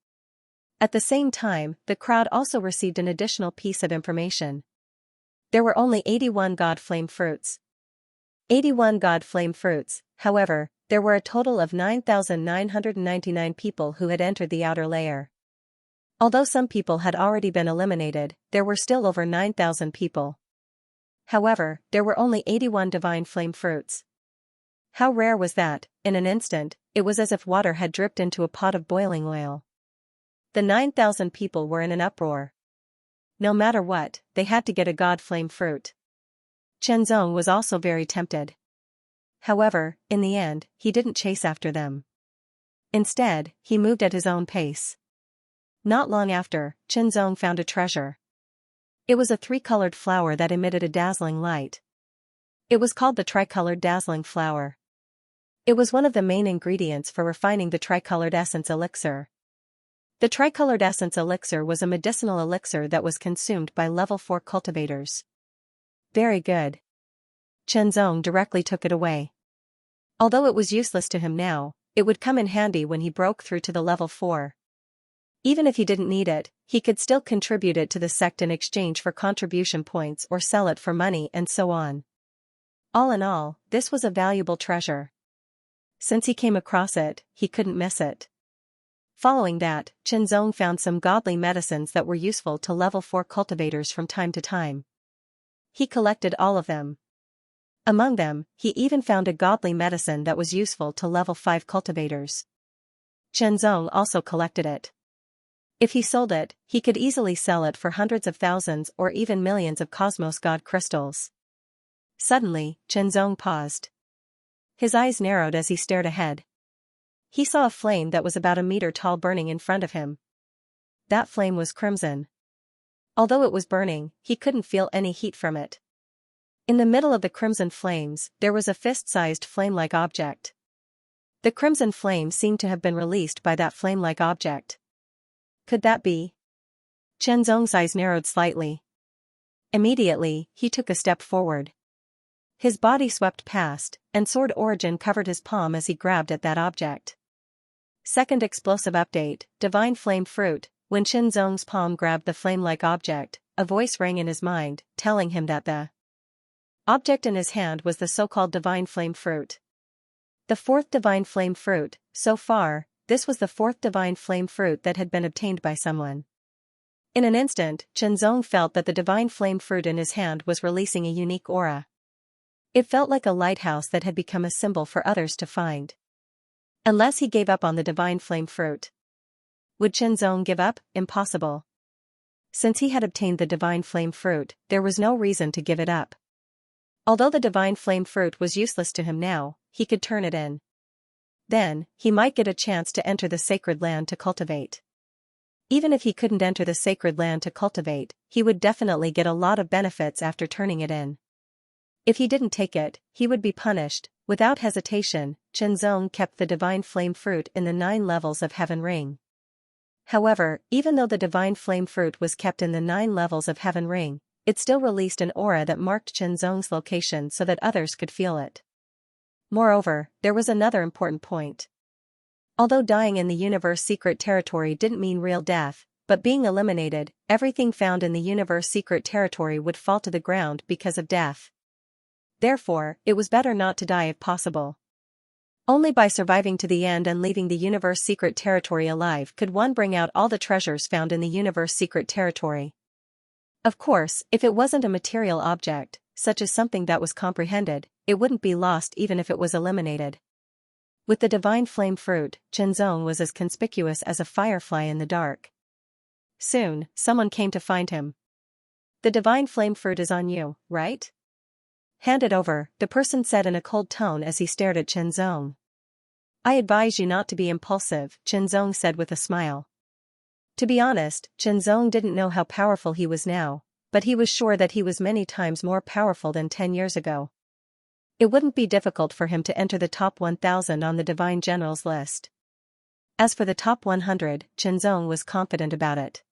At the same time, the crowd also received an additional piece of information. There were only 81 god flame fruits. 81 god flame fruits, however, there were a total of 9,999 people who had entered the outer layer. Although some people had already been eliminated, there were still over 9,000 people. However, there were only 81 divine flame fruits. How rare was that? In an instant, it was as if water had dripped into a pot of boiling oil. The 9,000 people were in an uproar. No matter what, they had to get a god flame fruit. Xianxia was also very tempted. However, in the end, he didn't chase after them. Instead, he moved at his own pace. Not long after, Xianxia found a treasure. It was a three-colored flower that emitted a dazzling light. It was called the tricolored dazzling flower. It was one of the main ingredients for refining the tricolored essence elixir. The tricolored essence elixir was a medicinal elixir that was consumed by level 4 cultivators. Very good. Xianxia directly took it away. Although it was useless to him now, it would come in handy when he broke through to the level 4. Even if he didn't need it, he could still contribute it to the sect in exchange for contribution points or sell it for money and so on. All in all, this was a valuable treasure. Since he came across it, he couldn't miss it. Following that, Xianxia found some godly medicines that were useful to level 4 cultivators from time to time. He collected all of them. Among them, he even found a godly medicine that was useful to level 5 cultivators. Xianxia also collected it. If he sold it, he could easily sell it for hundreds of thousands or even millions of cosmos god crystals. Suddenly, Xianxia paused. His eyes narrowed as he stared ahead. He saw a flame that was about a meter tall burning in front of him. That flame was crimson. Although it was burning, he couldn't feel any heat from it. In the middle of the crimson flames, there was a fist-sized flame-like object. The crimson flame seemed to have been released by that flame-like object. Could that be? Xianxia's eyes narrowed slightly. Immediately, he took a step forward. His body swept past, and sword origin covered his palm as he grabbed at that object. Second explosive update, Divine Flame Fruit. When Xianxia's palm grabbed the flame-like object, a voice rang in his mind, telling him that the object in his hand was the so-called Divine Flame Fruit. The fourth Divine Flame Fruit. So far, this was the fourth Divine Flame Fruit that had been obtained by someone. In an instant, Xianxia felt that the Divine Flame Fruit in his hand was releasing a unique aura. It felt like a lighthouse that had become a symbol for others to find. Unless he gave up on the Divine Flame Fruit. Would Xianxia give up? Impossible. Since he had obtained the Divine Flame Fruit, there was no reason to give it up. Although the Divine Flame Fruit was useless to him now, he could turn it in. Then, he might get a chance to enter the sacred land to cultivate. Even if he couldn't enter the sacred land to cultivate, he would definitely get a lot of benefits after turning it in. If he didn't take it, he would be punished. Without hesitation, Xianxia kept the Divine Flame Fruit in the 9 levels of Heaven Ring. However, even though the Divine Flame Fruit was kept in the 9 levels of Heaven Ring, it still released an aura that marked Xianxia's location so that others could feel it. Moreover, there was another important point. Although dying in the universe secret territory didn't mean real death, but being eliminated, everything found in the universe secret territory would fall to the ground because of death. Therefore, it was better not to die if possible. Only by surviving to the end and leaving the universe secret territory alive could one bring out all the treasures found in the universe secret territory. Of course, if it wasn't a material object, such as something that was comprehended, it wouldn't be lost even if it was eliminated. With the divine flame fruit, Chenzong was as conspicuous as a firefly in the dark. Soon, someone came to find him. The divine flame fruit is on you, right? Hand it over, the person said in a cold tone as he stared at Chenzong. I advise you not to be impulsive, Chenzong said with a smile. To be honest, Chenzong didn't know how powerful he was now, but he was sure that he was many times more powerful than 10 years ago. It wouldn't be difficult for him to enter the top 1,000 on the Divine Generals list. As for the top 100, Chenzong was confident about it.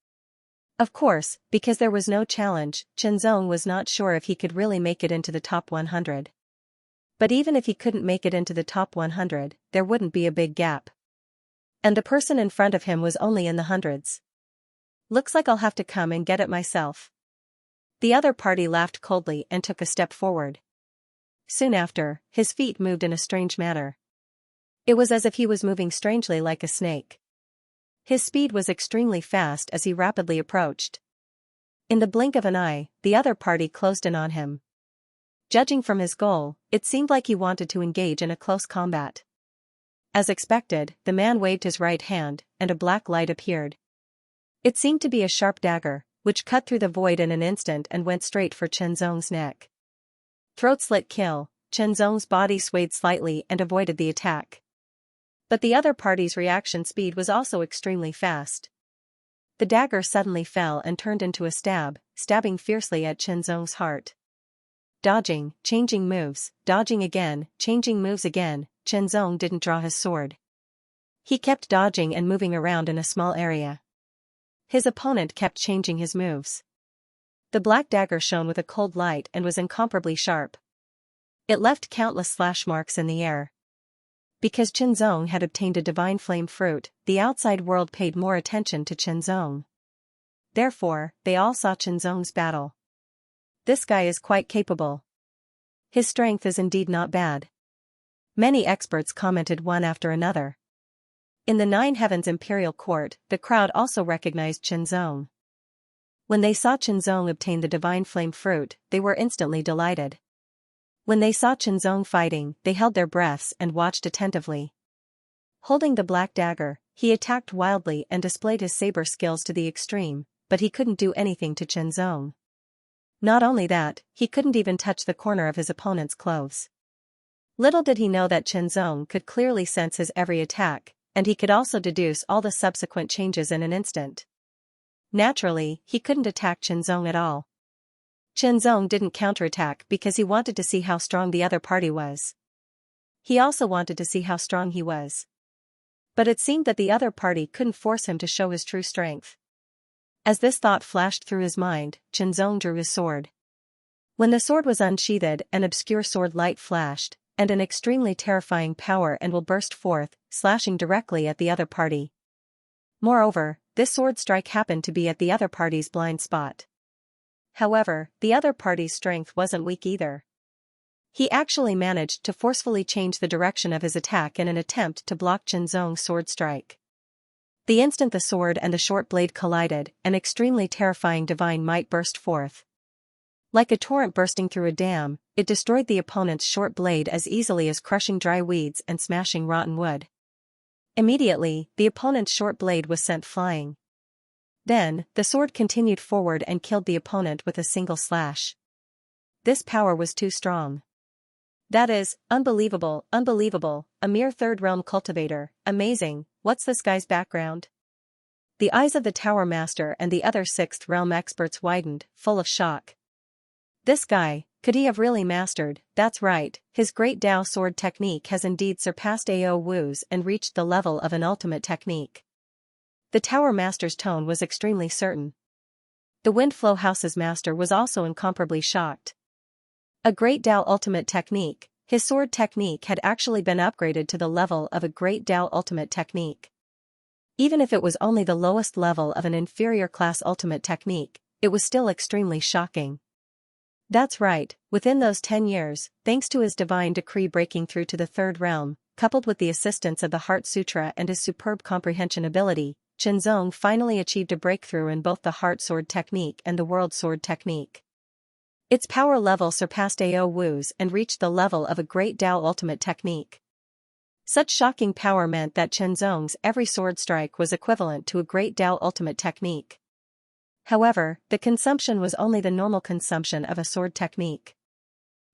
Of course, because there was no challenge, Chenzong was not sure if he could really make it into the top 100. But even if he couldn't make it into the top 100, there wouldn't be a big gap. And the person in front of him was only in the hundreds. Looks like I'll have to come and get it myself. The other party laughed coldly and took a step forward. Soon after, his feet moved in a strange manner. It was as if he was moving strangely like a snake. His speed was extremely fast as he rapidly approached. In the blink of an eye, the other party closed in on him. Judging from his goal, it seemed like he wanted to engage in a close combat. As expected, the man waved his right hand, and a black light appeared. It seemed to be a sharp dagger, which cut through the void in an instant and went straight for Chenzong's neck. Throat slit kill, Chenzong's body swayed slightly and avoided the attack. But the other party's reaction speed was also extremely fast. The dagger suddenly fell and turned into a stab, stabbing fiercely at Chenzong's heart. Dodging, changing moves, dodging again, changing moves again, Chenzong didn't draw his sword. He kept dodging and moving around in a small area. His opponent kept changing his moves. The black dagger shone with a cold light and was incomparably sharp. It left countless slash marks in the air. Because Chenzong had obtained a divine flame fruit, the outside world paid more attention to Chenzong. Therefore, they all saw Chenzong's battle. This guy is quite capable. His strength is indeed not bad. Many experts commented one after another. In the Nine Heavens Imperial Court, the crowd also recognized Chenzong. When they saw Chenzong obtain the divine flame fruit, they were instantly delighted. When they saw Chenzong fighting, they held their breaths and watched attentively. Holding the black dagger, he attacked wildly and displayed his saber skills to the extreme, but he couldn't do anything to Chenzong. Not only that, he couldn't even touch the corner of his opponent's clothes. Little did he know that Chenzong could clearly sense his every attack, and he could also deduce all the subsequent changes in an instant. Naturally, he couldn't attack Chenzong at all. Chenzong didn't counterattack because he wanted to see how strong the other party was. He also wanted to see how strong he was. But it seemed that the other party couldn't force him to show his true strength. As this thought flashed through his mind, Chenzong drew his sword. When the sword was unsheathed, an obscure sword light flashed, and an extremely terrifying power and will burst forth, slashing directly at the other party. Moreover, this sword strike happened to be at the other party's blind spot. However, the other party's strength wasn't weak either. He actually managed to forcefully change the direction of his attack in an attempt to block Chenzong's sword strike. The instant the sword and the short blade collided, an extremely terrifying divine might burst forth. Like a torrent bursting through a dam, it destroyed the opponent's short blade as easily as crushing dry weeds and smashing rotten wood. Immediately, the opponent's short blade was sent flying. Then, the sword continued forward and killed the opponent with a single slash. This power was too strong. That is, unbelievable, unbelievable, a mere third realm cultivator, amazing, what's this guy's background? The eyes of the Tower Master and the other sixth realm experts widened, full of shock. This guy, could he have really mastered? That's right, his great Dao sword technique has indeed surpassed Ao Wu's and reached the level of an ultimate technique. The Tower Master's tone was extremely certain. The Windflow House's master was also incomparably shocked. A great Dao ultimate technique, His sword technique had actually been upgraded to the level of a great Dao ultimate technique. Even if it was only the lowest level of an inferior class ultimate technique, it was still extremely shocking. That's right, within those 10 years, thanks to his divine decree breaking through to the third realm, coupled with the assistance of the Heart Sutra and his superb comprehension ability, Qianzong finally achieved a breakthrough in both the Heart Sword technique and the World Sword technique. Its power level surpassed Ao Wu's and reached the level of a great Dao ultimate technique. Such shocking power meant that Qianzong's every sword strike was equivalent to a great Dao ultimate technique. However, the consumption was only the normal consumption of a sword technique.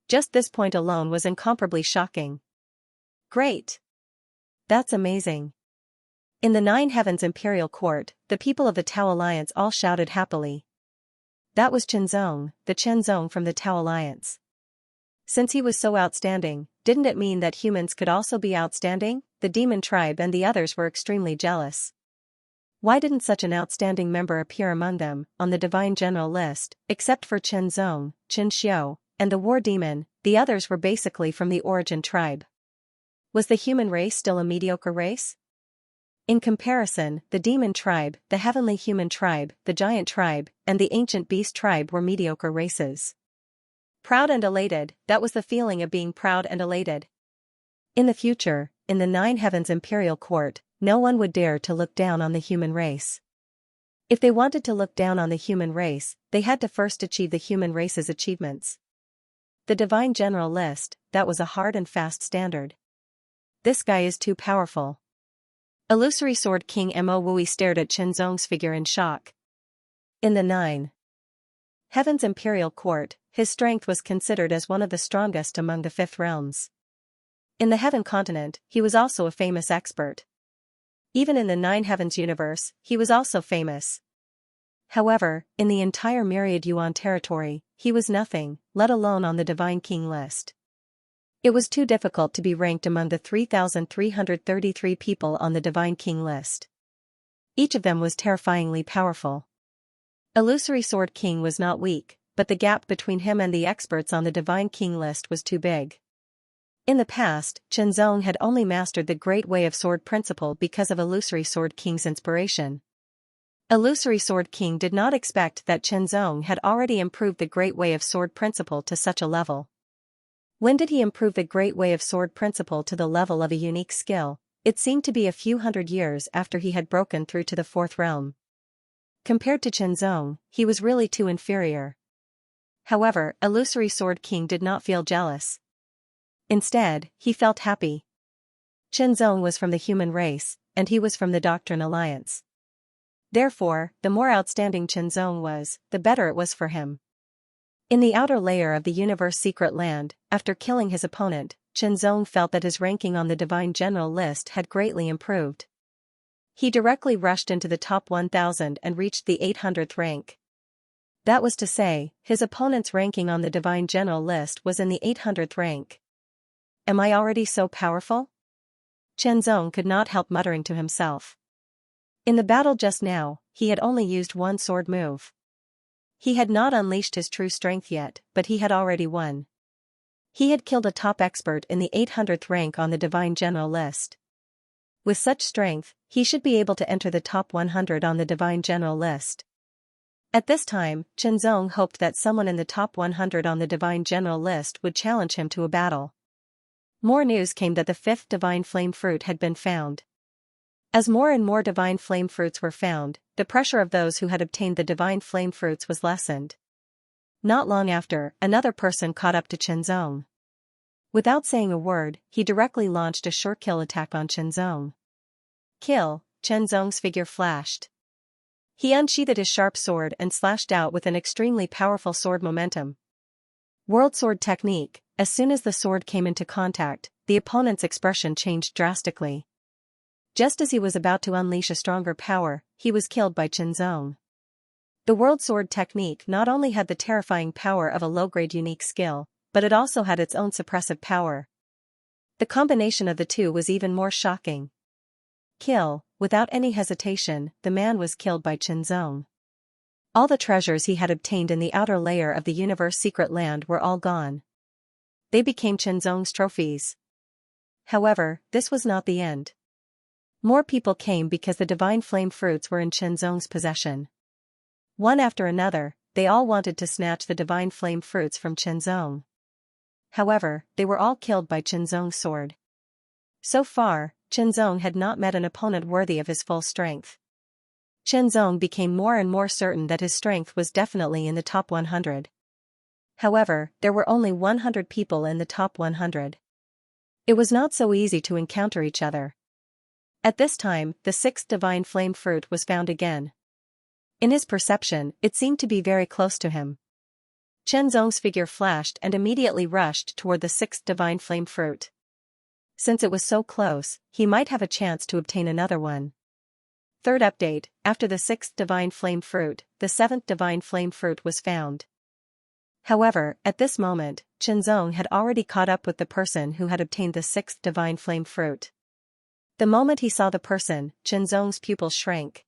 Just this point alone was incomparably shocking. Great! That's amazing. In the Nine Heavens Imperial Court, the people of the Tao Alliance all shouted happily. That was the Qianzong from the Tao Alliance. Since he was so outstanding, didn't it mean that humans could also be outstanding? The demon tribe and the others were extremely jealous. Why didn't such an outstanding member appear among them, on the divine general list, except for Qianzong, Xianxia, and the war demon? The others were basically from the origin tribe. Was the human race still a mediocre race? In comparison, the demon tribe, the heavenly human tribe, the giant tribe, and the ancient beast tribe were mediocre races. Proud and elated, that was the feeling of being proud and elated. In the future, in the Nine Heavens Imperial Court, no one would dare to look down on the human race. If they wanted to look down on the human race, they had to first achieve the human race's achievements. The divine general list, that was a hard and fast standard. This guy is too powerful. Illusory Sword King Mo Wui stared at Qianzong's figure in shock. In the Nine Heavens Imperial Court, his strength was considered as one of the strongest among the fifth realms. In the Heaven Continent, he was also a famous expert. Even in the Nine Heavens universe, he was also famous. However, in the entire Myriad Yuan territory, he was nothing, let alone on the Divine King list. It was too difficult to be ranked among the 3,333 people on the Divine King list. Each of them was terrifyingly powerful. Illusory Sword King was not weak, but the gap between him and the experts on the Divine King list was too big. In the past, Qianzong had only mastered the Great Way of Sword principle because of Illusory Sword King's inspiration. Illusory Sword King did not expect that Qianzong had already improved the Great Way of Sword principle to such a level. When did he improve the Great Way of Sword principle to the level of a unique skill? It seemed to be a few hundred years after he had broken through to the fourth realm. Compared to Qianzong, he was really too inferior. However, Illusory Sword King did not feel jealous. Instead, he felt happy. Qianzong was from the human race, and he was from the Doctrine Alliance. Therefore, the more outstanding Qianzong was, the better it was for him. In the outer layer of the universe secret land, after killing his opponent, Qianzong felt that his ranking on the Divine General list had greatly improved. He directly rushed into the top 1,000 and reached the 800th rank. That was to say, his opponent's ranking on the Divine General list was in the 800th rank. Am I already so powerful? Qianzong could not help muttering to himself. In the battle just now, he had only used one sword move. He had not unleashed his true strength yet, but he had already won. He had killed a top expert in the 800th rank on the Divine General list. With such strength, he should be able to enter the top 100 on the Divine General list. At this time, Qianzong hoped that someone in the top 100 on the Divine General list would challenge him to a battle. More news came that the fifth Divine Flame Fruit had been found. As more and more Divine Flame Fruits were found, the pressure of those who had obtained the Divine Flame Fruits was lessened. Not long after, another person caught up to Qianzong. Without saying a word, he directly launched a sure kill attack on Qianzong. Kill, Qianzong's figure flashed. He unsheathed his sharp sword and slashed out with an extremely powerful sword momentum. World Sword technique. As soon as the sword came into contact, the opponent's expression changed drastically. Just as he was about to unleash a stronger power, he was killed by Qianzong. The World Sword technique not only had the terrifying power of a low-grade unique skill, but it also had its own suppressive power. The combination of the two was even more shocking. Kill, without any hesitation, the man was killed by Qianzong. All the treasures he had obtained in the outer layer of the universe secret land were all gone. They became Chenzong's trophies. However, this was not the end. More people came because the divine flame fruits were in Chenzong's possession. One after another, they all wanted to snatch the divine flame fruits from Chenzong. However, they were all killed by Chenzong's sword. So far, Chenzong had not met an opponent worthy of his full strength. Chenzong became more and more certain that his strength was definitely in the top 100. However, there were only 100 people in the top 100. It was not so easy to encounter each other. At this time, the sixth divine flame fruit was found again. In his perception, it seemed to be very close to him. Chenzong's figure flashed and immediately rushed toward the sixth divine flame fruit. Since it was so close, he might have a chance to obtain another one. Third update, after the sixth divine flame fruit, the seventh divine flame fruit was found. However, at this moment, Chenzong had already caught up with the person who had obtained the sixth divine flame fruit. The moment he saw the person, Chenzong's pupils shrank.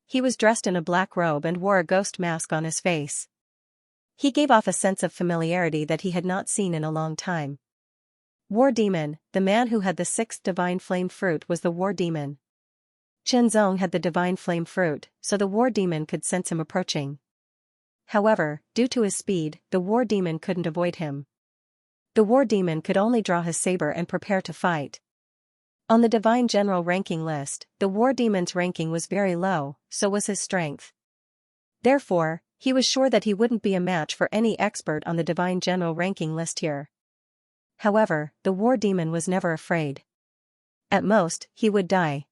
He was dressed in a black robe and wore a ghost mask on his face. He gave off a sense of familiarity that he had not seen in a long time. War Demon, the man who had the sixth divine flame fruit was the War Demon. Chenzong had the divine flame fruit, so the War Demon could sense him approaching. However, due to his speed, the War Demon couldn't avoid him. The War Demon could only draw his saber and prepare to fight. On the Divine General ranking list, the War Demon's ranking was very low, so was his strength. Therefore, he was sure that he wouldn't be a match for any expert on the Divine General ranking list here. However, the War Demon was never afraid. At most, he would die.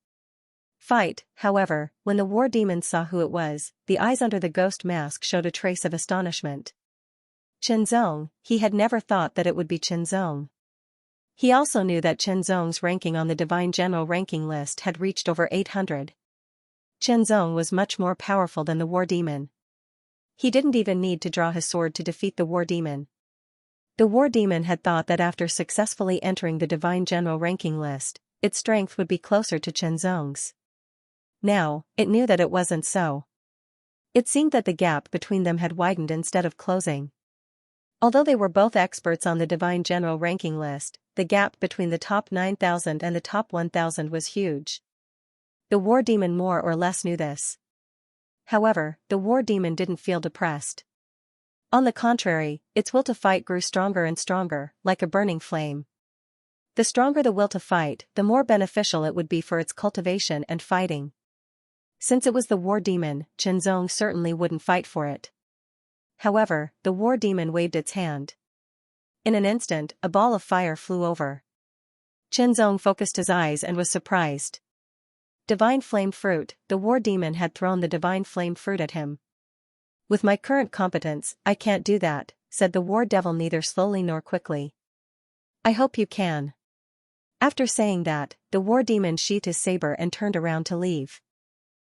Fight, however, when the War Demon saw who it was, the eyes under the ghost mask showed a trace of astonishment. Chenzong, he had never thought that it would be Chenzong. He also knew that Chenzong's ranking on the Divine General ranking list had reached over 800. Chenzong was much more powerful than the War Demon. He didn't even need to draw his sword to defeat the War Demon. The War Demon had thought that after successfully entering the Divine General ranking list, its strength would be closer to Chenzong's. Now, it knew that it wasn't so. It seemed that the gap between them had widened instead of closing. Although they were both experts on the Divine General ranking list, the gap between the top 9,000 and the top 1,000 was huge. The War Demon more or less knew this. However, the War Demon didn't feel depressed. On the contrary, its will to fight grew stronger and stronger, like a burning flame. The stronger the will to fight, the more beneficial it would be for its cultivation and fighting. Since it was the War Demon, Chenzong certainly wouldn't fight for it. However, the War Demon waved its hand. In an instant, a ball of fire flew over. Chenzong focused his eyes and was surprised. Divine Flame Fruit, the War Demon had thrown the Divine Flame Fruit at him. With my current competence, I can't do that, said the War Devil neither slowly nor quickly. I hope you can. After saying that, the War Demon sheathed his saber and turned around to leave.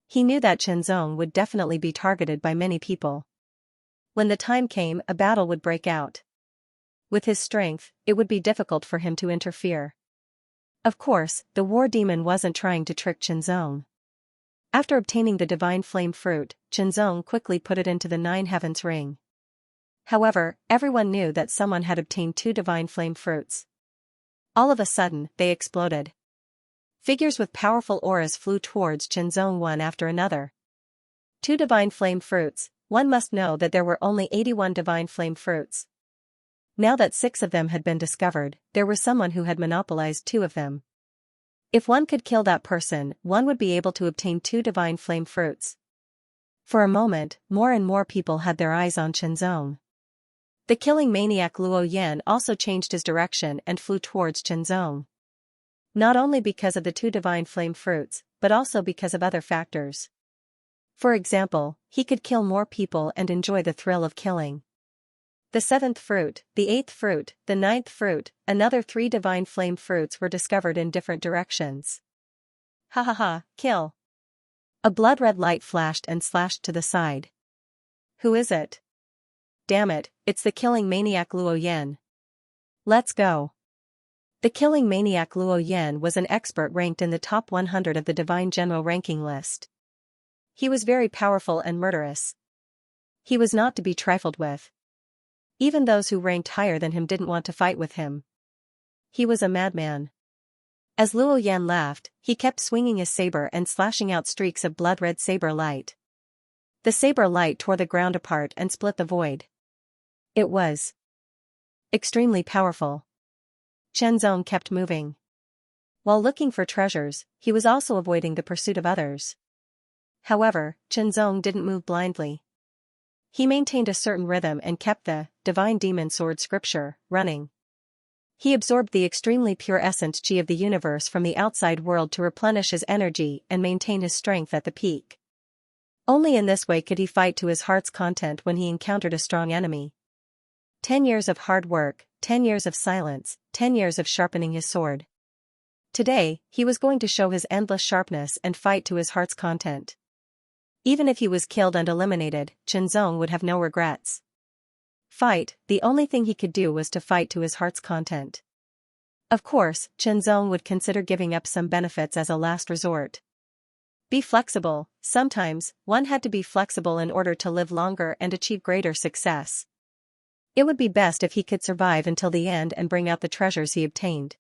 He knew that Chenzong would definitely be targeted by many people. When the time came, a battle would break out. With his strength, it would be difficult for him to interfere. Of course, the War Demon wasn't trying to trick Chenzong. After obtaining the Divine Flame Fruit, Chenzong quickly put it into the Nine Heavens ring. However, everyone knew that someone had obtained 2 Divine Flame Fruits. All of a sudden, they exploded. Figures with powerful auras flew towards Chenzong one after another. 2 Divine Flame Fruits, one must know that there were only 81 Divine Flame Fruits. Now that 6 of them had been discovered, there was someone who had monopolized 2 of them. If one could kill that person, one would be able to obtain 2 Divine Flame Fruits. For a moment, more and more people had their eyes on Chenzong. The killing maniac Luo Yan also changed his direction and flew towards Chenzong. Not only because of the 2 Divine Flame Fruits, but also because of other factors. For example, he could kill more people and enjoy the thrill of killing. The 7th fruit, the 8th fruit, the 9th fruit, another 3 Divine Flame Fruits were discovered in different directions. Ha ha ha, kill. A blood-red light flashed and slashed to the side. Who is it? Damn it, it's the killing maniac Luo Yan. Let's go. The killing maniac Luo Yan was an expert ranked in the top 100 of the Divine General ranking list. He was very powerful and murderous. He was not to be trifled with. Even those who ranked higher than him didn't want to fight with him. He was a madman. As Luo Yan laughed, he kept swinging his saber and slashing out streaks of blood-red saber light. The saber light tore the ground apart and split the void. It was extremely powerful. Chen Zong kept moving. While looking for treasures, he was also avoiding the pursuit of others. However, Chen Zong didn't move blindly. He maintained a certain rhythm and kept the divine demon sword scripture running. He absorbed the extremely pure essence chi of the universe from the outside world to replenish his energy and maintain his strength at the peak. Only in this way could he fight to his heart's content when he encountered a strong enemy. 10 years of hard work, 10 years of silence, 10 years of sharpening his sword. Today, he was going to show his endless sharpness and fight to his heart's content. Even if he was killed and eliminated, Chen Zong would have no regrets. Fight, the only thing he could do was to fight to his heart's content. Of course, Chen Zong would consider giving up some benefits as a last resort. Be flexible. Sometimes, one had to be flexible in order to live longer and achieve greater success. It would be best if he could survive until the end and bring out the treasures he obtained.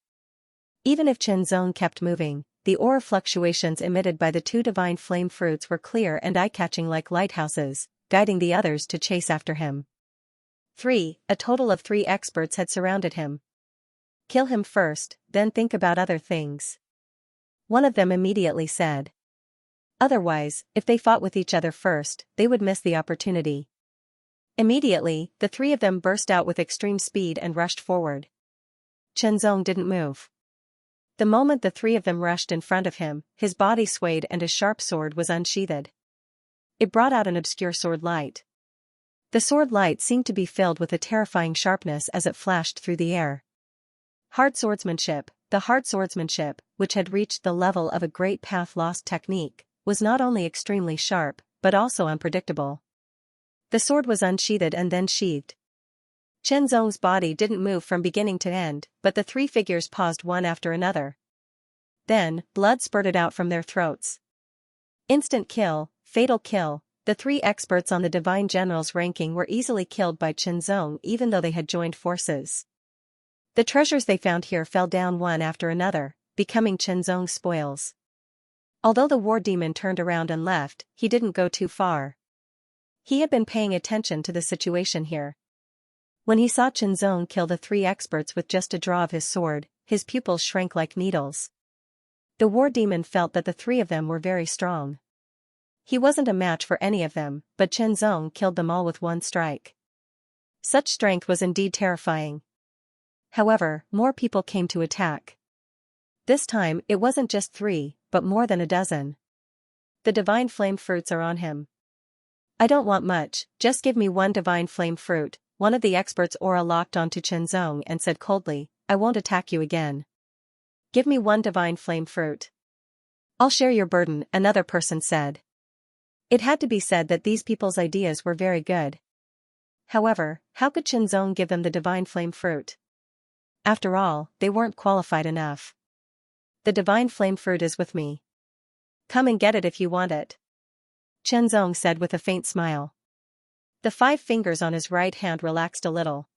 Even if Chen Zong kept moving, the aura fluctuations emitted by the 2 divine flame fruits were clear and eye-catching like lighthouses, guiding the others to chase after him. A total of 3 experts had surrounded him. Kill him first, then think about other things. One of them immediately said. Otherwise, if they fought with each other first, they would miss the opportunity. Immediately, the 3 of them burst out with extreme speed and rushed forward. Chen Zong didn't move. The moment the 3 of them rushed in front of him, his body swayed and his sharp sword was unsheathed. It brought out an obscure sword light. The sword light seemed to be filled with a terrifying sharpness as it flashed through the air. Hard swordsmanship. The hard swordsmanship, which had reached the level of a great path-lost technique, was not only extremely sharp, but also unpredictable. The sword was unsheathed and then sheathed. Chen Zong's body didn't move from beginning to end, but the 3 figures paused one after another. Then, blood spurted out from their throats. Instant kill, fatal kill. The 3 experts on the Divine General's ranking were easily killed by Chen Zong even though they had joined forces. The treasures they found here fell down one after another, becoming Chen Zong's spoils. Although the war demon turned around and left, he didn't go too far. He had been paying attention to the situation here. When he saw Chen Zong kill the 3 experts with just a draw of his sword, his pupils shrank like needles. The war demon felt that the 3 of them were very strong. He wasn't a match for any of them, but Chen Zong killed them all with one strike. Such strength was indeed terrifying. However, more people came to attack. This time, it wasn't just 3, but more than a dozen. The divine flame fruits are on him. I don't want much, just give me 1 divine flame fruit. One of the experts' aura locked onto Chen Zong and said coldly, I won't attack you again. Give me 1 divine flame fruit. I'll share your burden, another person said. It had to be said that these people's ideas were very good. However, how could Chen Zong give them the divine flame fruit? After all, they weren't qualified enough. The divine flame fruit is with me. Come and get it if you want it. Chen Zong said with a faint smile. The 5 fingers on his right hand relaxed a little.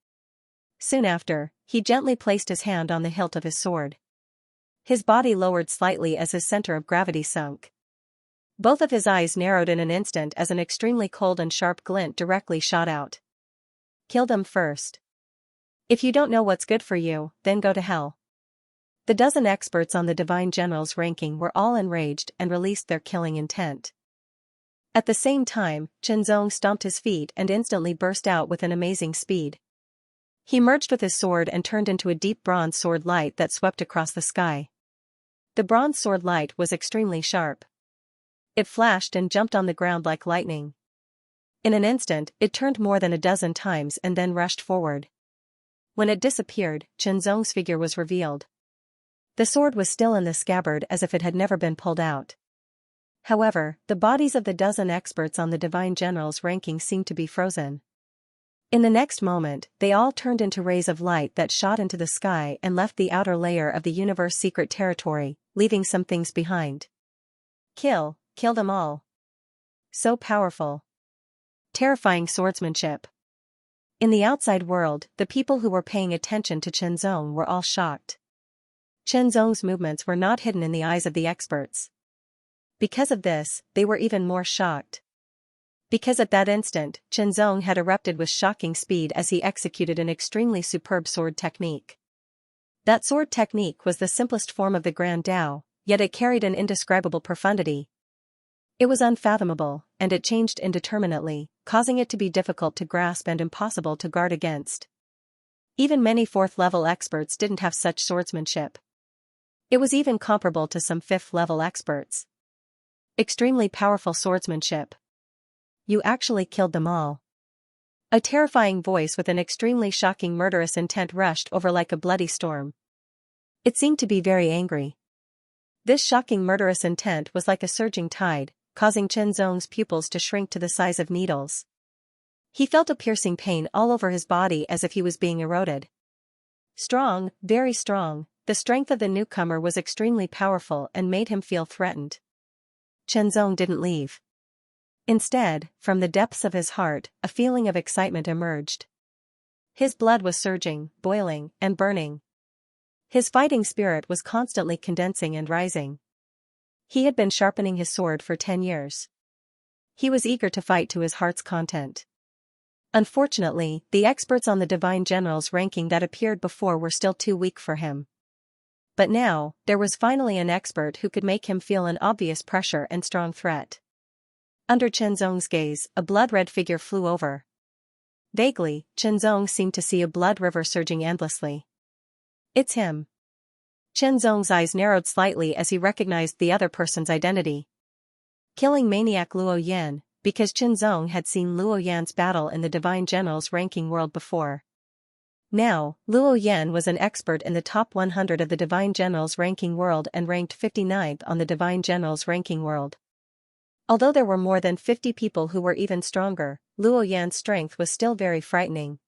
Soon after, he gently placed his hand on the hilt of his sword. His body lowered slightly as his center of gravity sunk. Both of his eyes narrowed in an instant as an extremely cold and sharp glint directly shot out. Kill them first. If you don't know what's good for you, then go to hell. The dozen experts on the Divine General's ranking were all enraged and released their killing intent. At the same time, Chen Zong stomped his feet and instantly burst out with an amazing speed. He merged with his sword and turned into a deep bronze sword light that swept across the sky. The bronze sword light was extremely sharp. It flashed and jumped on the ground like lightning. In an instant, it turned more than a dozen times and then rushed forward. When it disappeared, Chen Zong's figure was revealed. The sword was still in the scabbard as if it had never been pulled out. However, the bodies of the dozen experts on the Divine General's ranking seemed to be frozen. In the next moment, they all turned into rays of light that shot into the sky and left the outer layer of the universe secret territory, leaving some things behind. Kill them all. So powerful. Terrifying swordsmanship. In the outside world, the people who were paying attention to Chen Zong were all shocked. Chen Zong's movements were not hidden in the eyes of the experts. Because of this, they were even more shocked. Because at that instant, Chen Zong had erupted with shocking speed as he executed an extremely superb sword technique. That sword technique was the simplest form of the Grand Tao, yet it carried an indescribable profundity. It was unfathomable, and it changed indeterminately, causing it to be difficult to grasp and impossible to guard against. Even many fourth-level experts didn't have such swordsmanship. It was even comparable to some fifth-level experts. Extremely powerful swordsmanship. You actually killed them all. A terrifying voice with an extremely shocking murderous intent rushed over like a bloody storm. It seemed to be very angry. This shocking murderous intent was like a surging tide, causing Chen Zong's pupils to shrink to the size of needles. He felt a piercing pain all over his body as if he was being eroded. Strong, very strong, the strength of the newcomer was extremely powerful and made him feel threatened. Chen Zong didn't leave. Instead, from the depths of his heart, a feeling of excitement emerged. His blood was surging, boiling, and burning. His fighting spirit was constantly condensing and rising. He had been sharpening his sword for 10 years. He was eager to fight to his heart's content. Unfortunately, the experts on the Divine General's ranking that appeared before were still too weak for him. But now, there was finally an expert who could make him feel an obvious pressure and strong threat. Under Chen Zong's gaze, a blood-red figure flew over. Vaguely, Chen Zong seemed to see a blood river surging endlessly. It's him. Chen Zong's eyes narrowed slightly as he recognized the other person's identity. Killing maniac Luo Yan, because Chen Zong had seen Luo Yan's battle in the Divine General's ranking world before. Now, Luo Yan was an expert in the top 100 of the Divine General's ranking world and ranked 59th on the Divine General's ranking world. Although there were more than 50 people who were even stronger, Luo Yan's strength was still very frightening.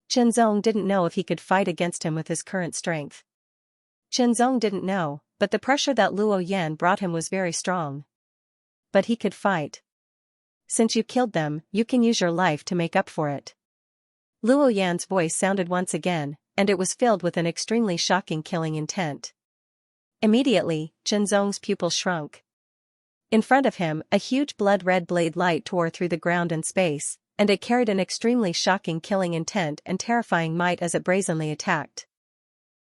Chen Zong didn't know if he could fight against him with his current strength. Chen Zong didn't know, but the pressure that Luo Yan brought him was very strong. But he could fight. Since you killed them, you can use your life to make up for it. Luo Yan's voice sounded once again, and it was filled with an extremely shocking killing intent. Immediately, Chen Zong's pupils shrunk. In front of him, a huge blood-red blade light tore through the ground and space, and it carried an extremely shocking killing intent and terrifying might as it brazenly attacked.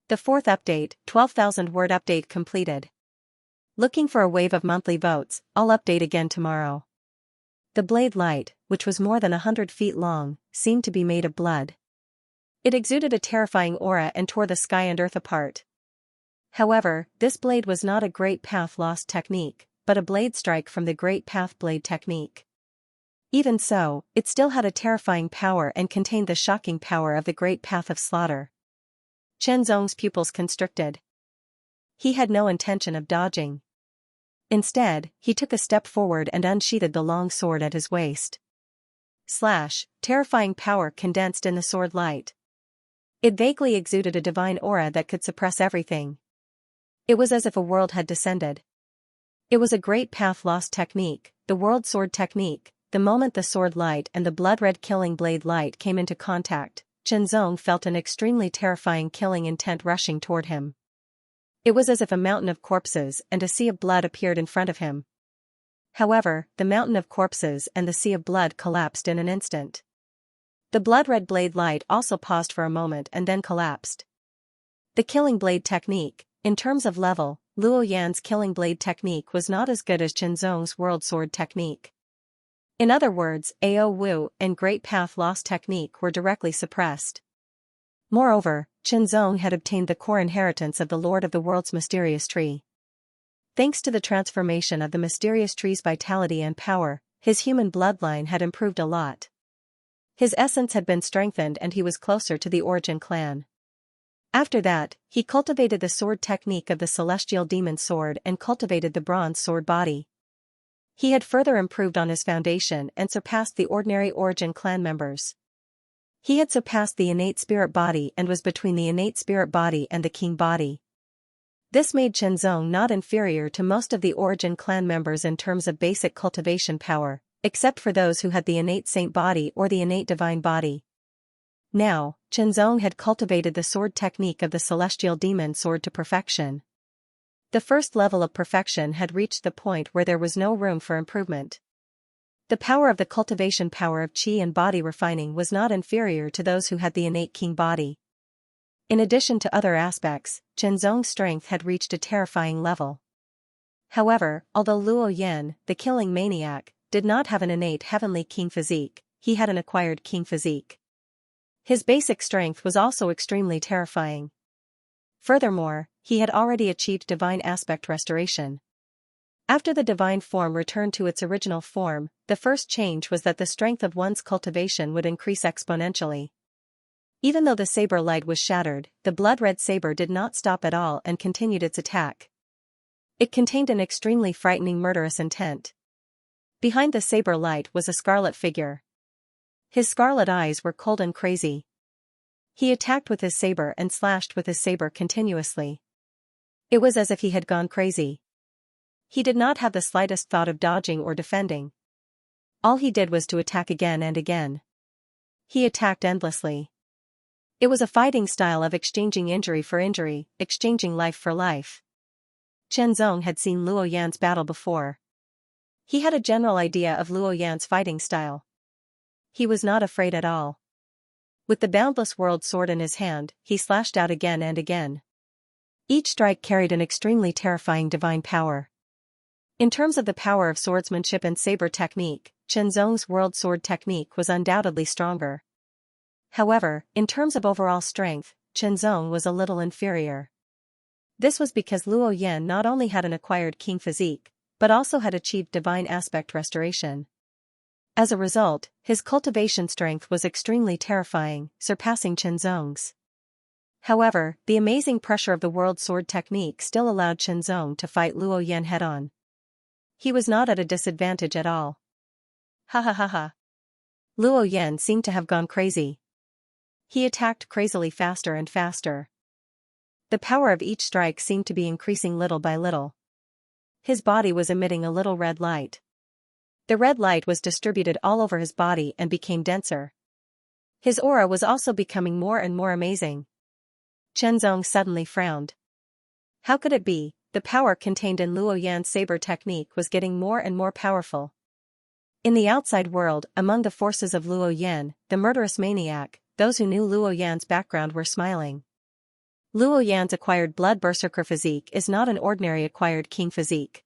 The fourth update, 12,000 word update completed. Looking for a wave of monthly votes, I'll update again tomorrow. The blade light, which was more than 100 feet long, seemed to be made of blood. It exuded a terrifying aura and tore the sky and earth apart. However, this blade was not a Great Path Lost technique, but a blade strike from the Great Path Blade technique. Even so, it still had a terrifying power and contained the shocking power of the Great Path of Slaughter. Chen Zong's pupils constricted. He had no intention of dodging. Instead, he took a step forward and unsheathed the long sword at his waist. Slash, terrifying power condensed in the sword light. It vaguely exuded a divine aura that could suppress everything. It was as if a world had descended. It was a Great Path Lost technique, the World Sword technique. The moment the sword light and the blood-red killing blade light came into contact, Chen Zong felt an extremely terrifying killing intent rushing toward him. It was as if a mountain of corpses and a sea of blood appeared in front of him. However, the mountain of corpses and the sea of blood collapsed in an instant. The blood-red blade light also paused for a moment and then collapsed. The killing blade technique, in terms of level, Luo Yan's killing blade technique was not as good as Chen Zong's world sword technique. In other words, Ao Wu and Great Path Lost technique were directly suppressed. Moreover, Chen Zong had obtained the core inheritance of the Lord of the World's mysterious tree. Thanks to the transformation of the mysterious tree's vitality and power, his human bloodline had improved a lot. His essence had been strengthened and he was closer to the origin clan. After that, he cultivated the sword technique of the celestial demon sword and cultivated the bronze sword body. He had further improved on his foundation and surpassed the ordinary origin clan members. He had surpassed the innate spirit body and was between the innate spirit body and the king body. This made Chen Zong not inferior to most of the origin clan members in terms of basic cultivation power, except for those who had the innate saint body or the innate divine body. Now, Chenzong had cultivated the sword technique of the celestial demon sword to perfection. The first level of perfection had reached the point where there was no room for improvement. The power of the cultivation power of qi and body refining was not inferior to those who had the innate king body. In addition to other aspects, Chenzong's strength had reached a terrifying level. However, although Luo Yan, the killing maniac, did not have an innate heavenly king physique, he had an acquired king physique. His basic strength was also extremely terrifying. Furthermore, he had already achieved divine aspect restoration. After the divine form returned to its original form, the first change was that the strength of one's cultivation would increase exponentially. Even though the saber light was shattered, the blood-red saber did not stop at all and continued its attack. It contained an extremely frightening murderous intent. Behind the saber light was a scarlet figure. His scarlet eyes were cold and crazy. He attacked with his saber and slashed with his saber continuously. It was as if he had gone crazy. He did not have the slightest thought of dodging or defending. All he did was to attack again and again. He attacked endlessly. It was a fighting style of exchanging injury for injury, exchanging life for life. Chenzong had seen Luo Yan's battle before. He had a general idea of Luo Yan's fighting style. He was not afraid at all. With the boundless world sword in his hand, he slashed out again and again. Each strike carried an extremely terrifying divine power. In terms of the power of swordsmanship and saber technique, Chenzong's world sword technique was undoubtedly stronger. However, in terms of overall strength, Chenzong was a little inferior. This was because Luo Yan not only had an acquired king physique, but also had achieved divine aspect restoration. As a result, his cultivation strength was extremely terrifying, surpassing Chenzong's. However, the amazing pressure of the world sword technique still allowed Chenzong to fight Luo Yan head-on. He was not at a disadvantage at all. Ha ha ha ha. Luo Yan seemed to have gone crazy. He attacked crazily faster and faster. The power of each strike seemed to be increasing little by little. His body was emitting a little red light. The red light was distributed all over his body and became denser. His aura was also becoming more and more amazing. Chenzong suddenly frowned. How could it be? The power contained in Luo Yan's saber technique was getting more and more powerful. In the outside world, among the forces of Luo Yan, the murderous maniac, those who knew Luo Yan's background were smiling. Luo Yan's acquired blood berserker physique is not an ordinary acquired king physique.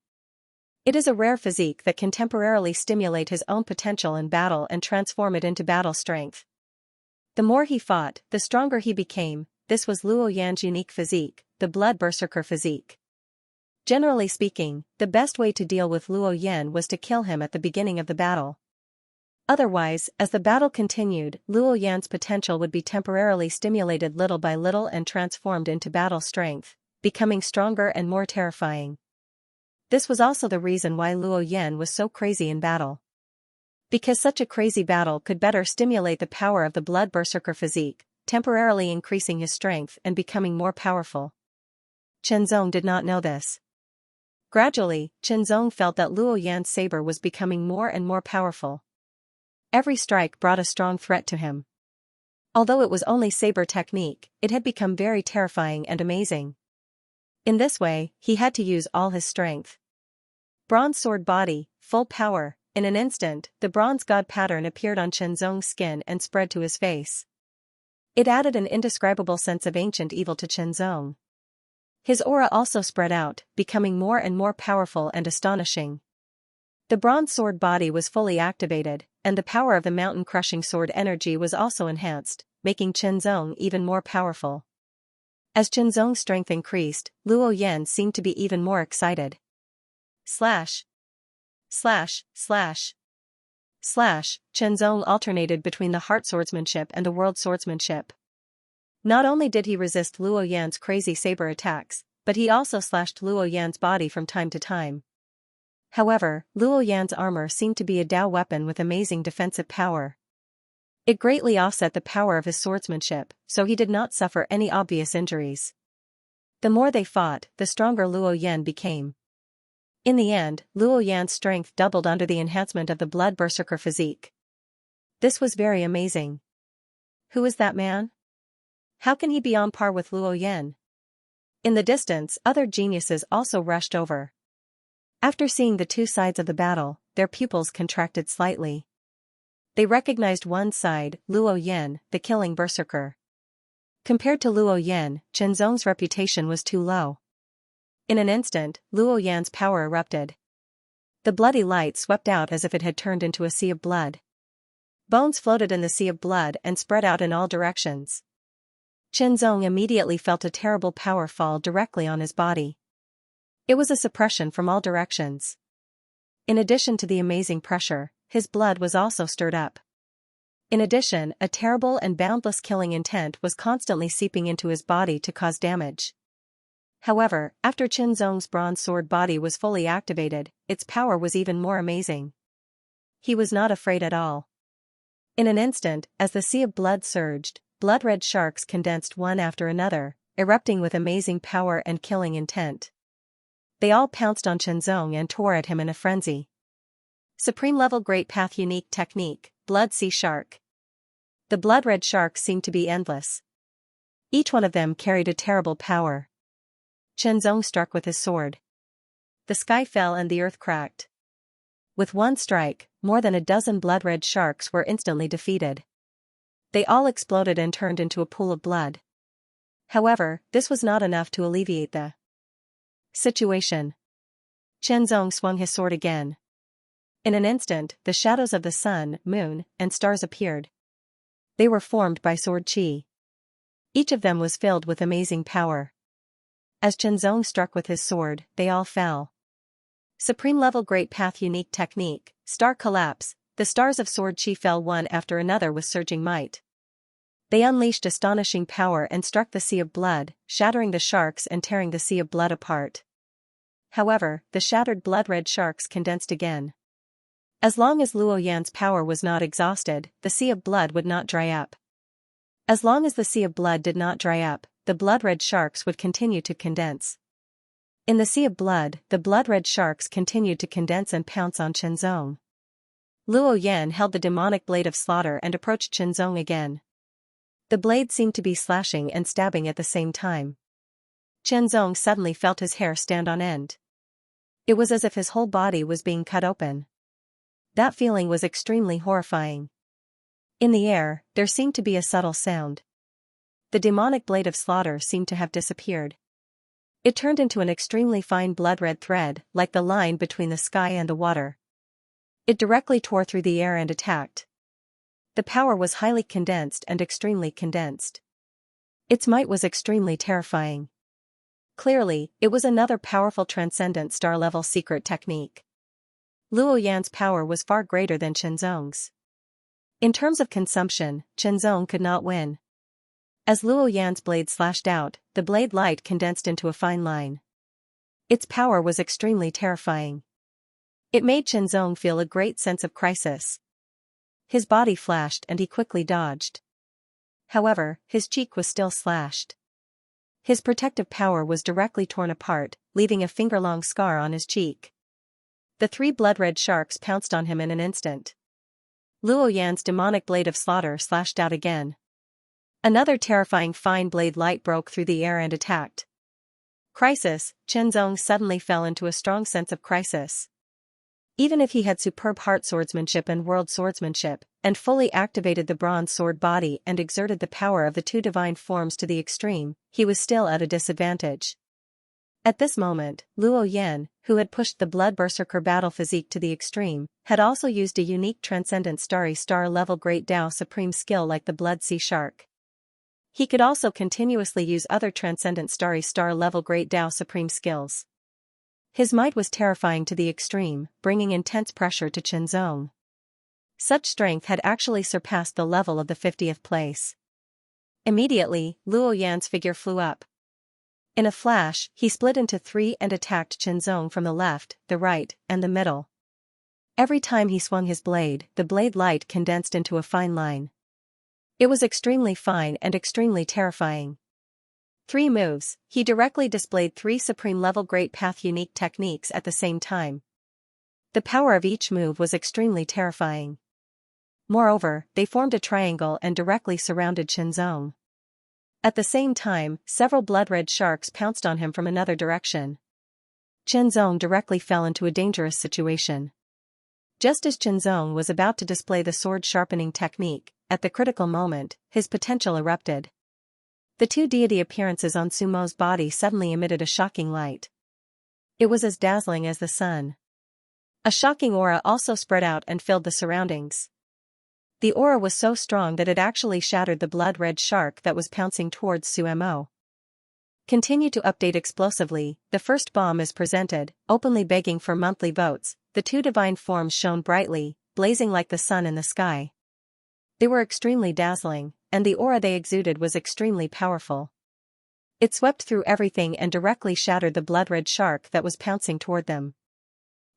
It is a rare physique that can temporarily stimulate his own potential in battle and transform it into battle strength. The more he fought, the stronger he became. This was Luo Yan's unique physique, the blood berserker physique. Generally speaking, the best way to deal with Luo Yan was to kill him at the beginning of the battle. Otherwise, as the battle continued, Luo Yan's potential would be temporarily stimulated little by little and transformed into battle strength, becoming stronger and more terrifying. This was also the reason why Luo Yan was so crazy in battle. Because such a crazy battle could better stimulate the power of the blood berserker physique, temporarily increasing his strength and becoming more powerful. Chenzong did not know this. Gradually, Chenzong felt that Luo Yan's saber was becoming more and more powerful. Every strike brought a strong threat to him. Although it was only saber technique, it had become very terrifying and amazing. In this way, he had to use all his strength. Bronze sword body, full power. In an instant, the bronze god pattern appeared on Chenzong's skin and spread to his face. It added an indescribable sense of ancient evil to Chenzong. His aura also spread out, becoming more and more powerful and astonishing. The bronze sword body was fully activated, and the power of the mountain-crushing sword energy was also enhanced, making Chenzong even more powerful. As Chenzong's strength increased, Luo Yan seemed to be even more excited. Slash. Slash, slash. Slash, Chenzong alternated between the heart swordsmanship and the world swordsmanship. Not only did he resist Luo Yan's crazy saber attacks, but he also slashed Luo Yan's body from time to time. However, Luo Yan's armor seemed to be a Dao weapon with amazing defensive power. It greatly offset the power of his swordsmanship, so he did not suffer any obvious injuries. The more they fought, the stronger Luo Yan became. In the end, Luo Yan's strength doubled under the enhancement of the blood berserker physique. This was very amazing. Who is that man? How can he be on par with Luo Yan? In the distance, other geniuses also rushed over. After seeing the two sides of the battle, their pupils contracted slightly. They recognized one side, Luo Yan, the killing berserker. Compared to Luo Yan, Chen Zong's reputation was too low. In an instant, Luo Yan's power erupted. The bloody light swept out as if it had turned into a sea of blood. Bones floated in the sea of blood and spread out in all directions. Chen Zong immediately felt a terrible power fall directly on his body. It was a suppression from all directions. In addition to the amazing pressure, his blood was also stirred up. In addition, a terrible and boundless killing intent was constantly seeping into his body to cause damage. However, after Chen Zong's bronze sword body was fully activated, its power was even more amazing. He was not afraid at all. In an instant, as the sea of blood surged, blood-red sharks condensed one after another, erupting with amazing power and killing intent. They all pounced on Chen Zong and tore at him in a frenzy. Supreme level Great Path Unique Technique, Blood Sea Shark. The blood-red sharks seemed to be endless. Each one of them carried a terrible power. Chen Zong struck with his sword. The sky fell and the earth cracked. With one strike, more than a dozen blood-red sharks were instantly defeated. They all exploded and turned into a pool of blood. However, this was not enough to alleviate the situation. Chen Zong swung his sword again. In an instant, the shadows of the sun, moon, and stars appeared. They were formed by sword chi. Each of them was filled with amazing power. As Chen Zong struck with his sword, they all fell. Supreme level Great Path Unique Technique, Star Collapse. The stars of sword chi fell one after another with surging might. They unleashed astonishing power and struck the sea of blood, shattering the sharks and tearing the sea of blood apart. However, the shattered blood-red sharks condensed again. As long as Luo Yan's power was not exhausted, the sea of blood would not dry up. As long as the sea of blood did not dry up, the blood-red sharks would continue to condense. In the sea of blood, the blood-red sharks continued to condense and pounce on Chen Zong. Luo Yan held the demonic blade of slaughter and approached Chen Zong again. The blade seemed to be slashing and stabbing at the same time. Chen Zong suddenly felt his hair stand on end. It was as if his whole body was being cut open. That feeling was extremely horrifying. In the air, there seemed to be a subtle sound. The demonic blade of slaughter seemed to have disappeared. It turned into an extremely fine blood-red thread, like the line between the sky and the water. It directly tore through the air and attacked. The power was highly condensed and extremely condensed. Its might was extremely terrifying. Clearly, it was another powerful transcendent star-level secret technique. Luo Yan's power was far greater than Chen Zong's. In terms of consumption, Chen Zong could not win. As Luo Yan's blade slashed out, the blade light condensed into a fine line. Its power was extremely terrifying. It made Chen Zong feel a great sense of crisis. His body flashed and he quickly dodged. However, his cheek was still slashed. His protective power was directly torn apart, leaving a finger-long scar on his cheek. The three blood-red sharks pounced on him in an instant. Luo Yan's demonic blade of slaughter slashed out again. Another terrifying fine blade light broke through the air and attacked. Crisis. Chen Zong suddenly fell into a strong sense of crisis. Even if he had superb heart swordsmanship and world swordsmanship, and fully activated the bronze sword body and exerted the power of the two divine forms to the extreme, he was still at a disadvantage. At this moment, Luo Yan, who had pushed the blood berserker battle physique to the extreme, had also used a unique transcendent starry star-level Great Tao supreme skill like the Blood Sea Shark. He could also continuously use other transcendent starry star-level Great Tao supreme skills. His might was terrifying to the extreme, bringing intense pressure to Chen Zong. Such strength had actually surpassed the level of the 50th place. Immediately, Luo Yan's figure flew up. In a flash, he split into three and attacked Chen Zong from the left, the right, and the middle. Every time he swung his blade, the blade light condensed into a fine line. It was extremely fine and extremely terrifying. 3 moves, he directly displayed 3 supreme-level Great Path unique techniques at the same time. The power of each move was extremely terrifying. Moreover, they formed a triangle and directly surrounded Qianzong. At the same time, several blood-red sharks pounced on him from another direction. Qianzong directly fell into a dangerous situation. Just as Qianzong was about to display the sword-sharpening technique, at the critical moment, his potential erupted. The two deity appearances on Sumo's body suddenly emitted a shocking light. It was as dazzling as the sun. A shocking aura also spread out and filled the surroundings. The aura was so strong that it actually shattered the blood-red shark that was pouncing towards Sumo. Continue to update explosively. The first bomb is presented, openly begging for monthly votes. The two divine forms shone brightly, blazing like the sun in the sky. They were extremely dazzling, and the aura they exuded was extremely powerful. It swept through everything and directly shattered the blood-red shark that was pouncing toward them.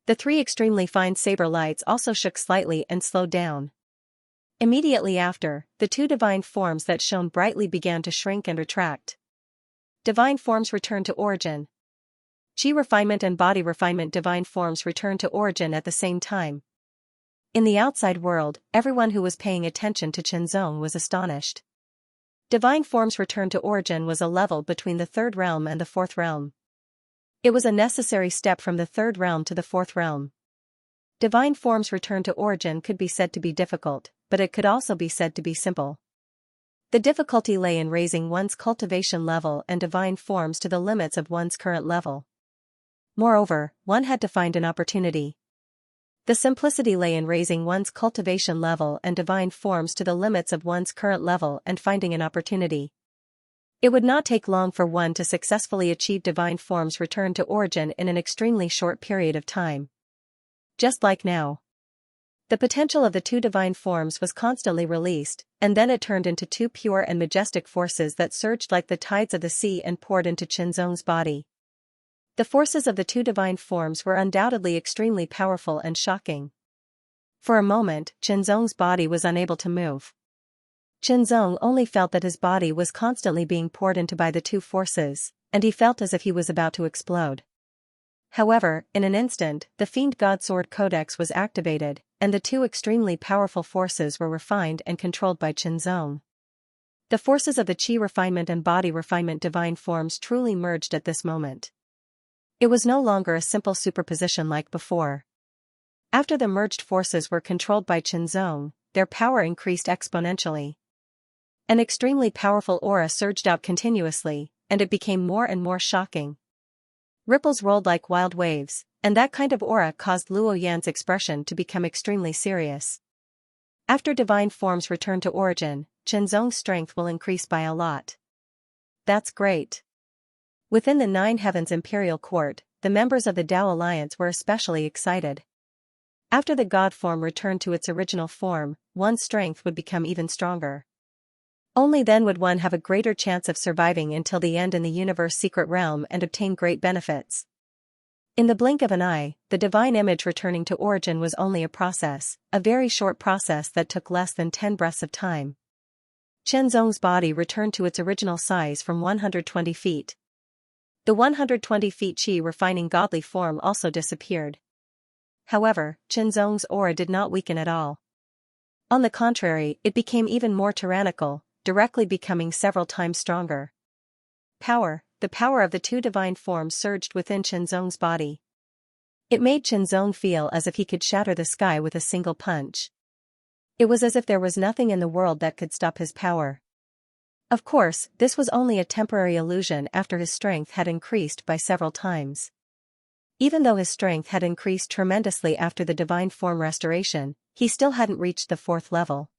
The three extremely fine saber lights also shook slightly and slowed down. Immediately after, the two divine forms that shone brightly began to shrink and retract. Divine forms returned to origin. Chi refinement and body refinement divine forms returned to origin at the same time. In the outside world, everyone who was paying attention to Qianzong was astonished. Divine forms returned to origin was a level between the third realm and the fourth realm. It was a necessary step from the third realm to the fourth realm. Divine forms returned to origin could be said to be difficult, but it could also be said to be simple. The difficulty lay in raising one's cultivation level and divine forms to the limits of one's current level. Moreover, one had to find an opportunity. The simplicity lay in raising one's cultivation level and divine forms to the limits of one's current level and finding an opportunity. It would not take long for one to successfully achieve divine forms return to origin in an extremely short period of time. Just like now. The potential of the two divine forms was constantly released, and then it turned into two pure and majestic forces that surged like the tides of the sea and poured into Qianzong's body. The forces of the two divine forms were undoubtedly extremely powerful and shocking. For a moment, Qianzong's body was unable to move. Qianzong only felt that his body was constantly being poured into by the two forces, and he felt as if he was about to explode. However, in an instant, the Fiend God Sword Codex was activated, and the two extremely powerful forces were refined and controlled by Qianzong. The forces of the Qi refinement and body refinement divine forms truly merged at this moment. It was no longer a simple superposition like before. After the merged forces were controlled by Qianzong, their power increased exponentially. An extremely powerful aura surged out continuously, and it became more and more shocking. Ripples rolled like wild waves, and that kind of aura caused Luo Yan's expression to become extremely serious. After divine forms return to origin, Qianzong's strength will increase by a lot. That's great. Within the Nine Heavens Imperial Court, the members of the Tao Alliance were especially excited. After the god form returned to its original form, one's strength would become even stronger. Only then would one have a greater chance of surviving until the end in the universe secret realm and obtain great benefits. In the blink of an eye, the divine image returning to origin was only a process, a very short process that took less than 10 breaths of time. Qianzong's body returned to its original size from 120 feet. The 120 feet Qi refining godly form also disappeared. However, Qianzong's aura did not weaken at all. On the contrary, it became even more tyrannical, directly becoming several times stronger. The power of the two divine forms surged within Qianzong's body. It made Qianzong feel as if he could shatter the sky with a single punch. It was as if there was nothing in the world that could stop his power. Of course, this was only a temporary illusion after his strength had increased by several times. Even though his strength had increased tremendously after the divine form restoration, he still hadn't reached the fourth level.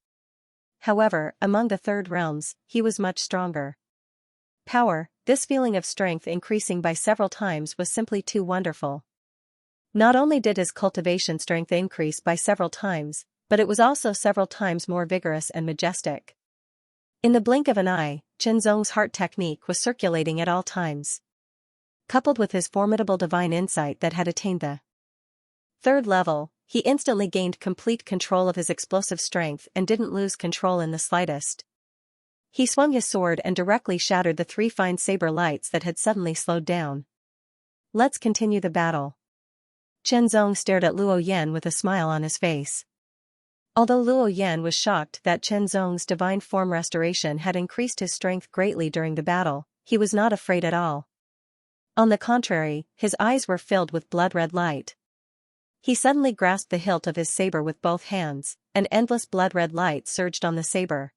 However, among the third realms, he was much stronger. This feeling of strength increasing by several times was simply too wonderful. Not only did his cultivation strength increase by several times, but it was also several times more vigorous and majestic. In the blink of an eye, Qianzong's heart technique was circulating at all times. Coupled with his formidable divine insight that had attained the third level, he instantly gained complete control of his explosive strength and didn't lose control in the slightest. He swung his sword and directly shattered the three fine saber lights that had suddenly slowed down. Let's continue the battle. Qianzong stared at Luo Yan with a smile on his face. Although Luo Yan was shocked that Chen Zong's divine form restoration had increased his strength greatly during the battle, he was not afraid at all. On the contrary, his eyes were filled with blood-red light. He suddenly grasped the hilt of his saber with both hands, and endless blood-red light surged on the saber.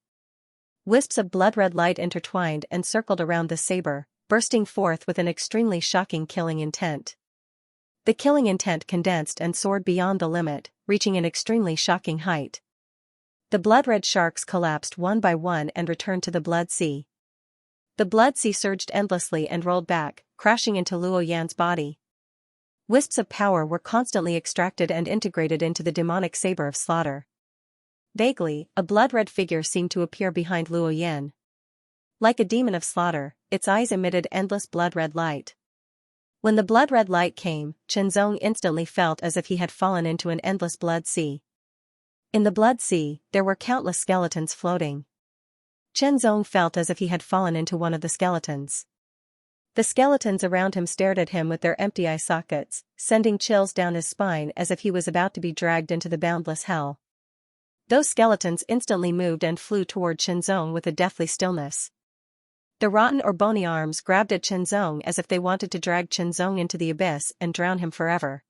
Wisps of blood-red light intertwined and circled around the saber, bursting forth with an extremely shocking killing intent. The killing intent condensed and soared beyond the limit, reaching an extremely shocking height. The blood-red sharks collapsed one by one and returned to the blood sea. The blood sea surged endlessly and rolled back, crashing into Luo Yan's body. Wisps of power were constantly extracted and integrated into the demonic saber of slaughter. Vaguely, a blood-red figure seemed to appear behind Luo Yan. Like a demon of slaughter, its eyes emitted endless blood-red light. When the blood-red light came, Chen Zong instantly felt as if he had fallen into an endless blood sea. In the blood sea, there were countless skeletons floating. Chen Zong felt as if he had fallen into one of the skeletons. The skeletons around him stared at him with their empty eye sockets, sending chills down his spine as if he was about to be dragged into the boundless hell. Those skeletons instantly moved and flew toward Chen Zong with a deathly stillness. The rotten or bony arms grabbed at Chen Zong as if they wanted to drag Chen Zong into the abyss and drown him forever.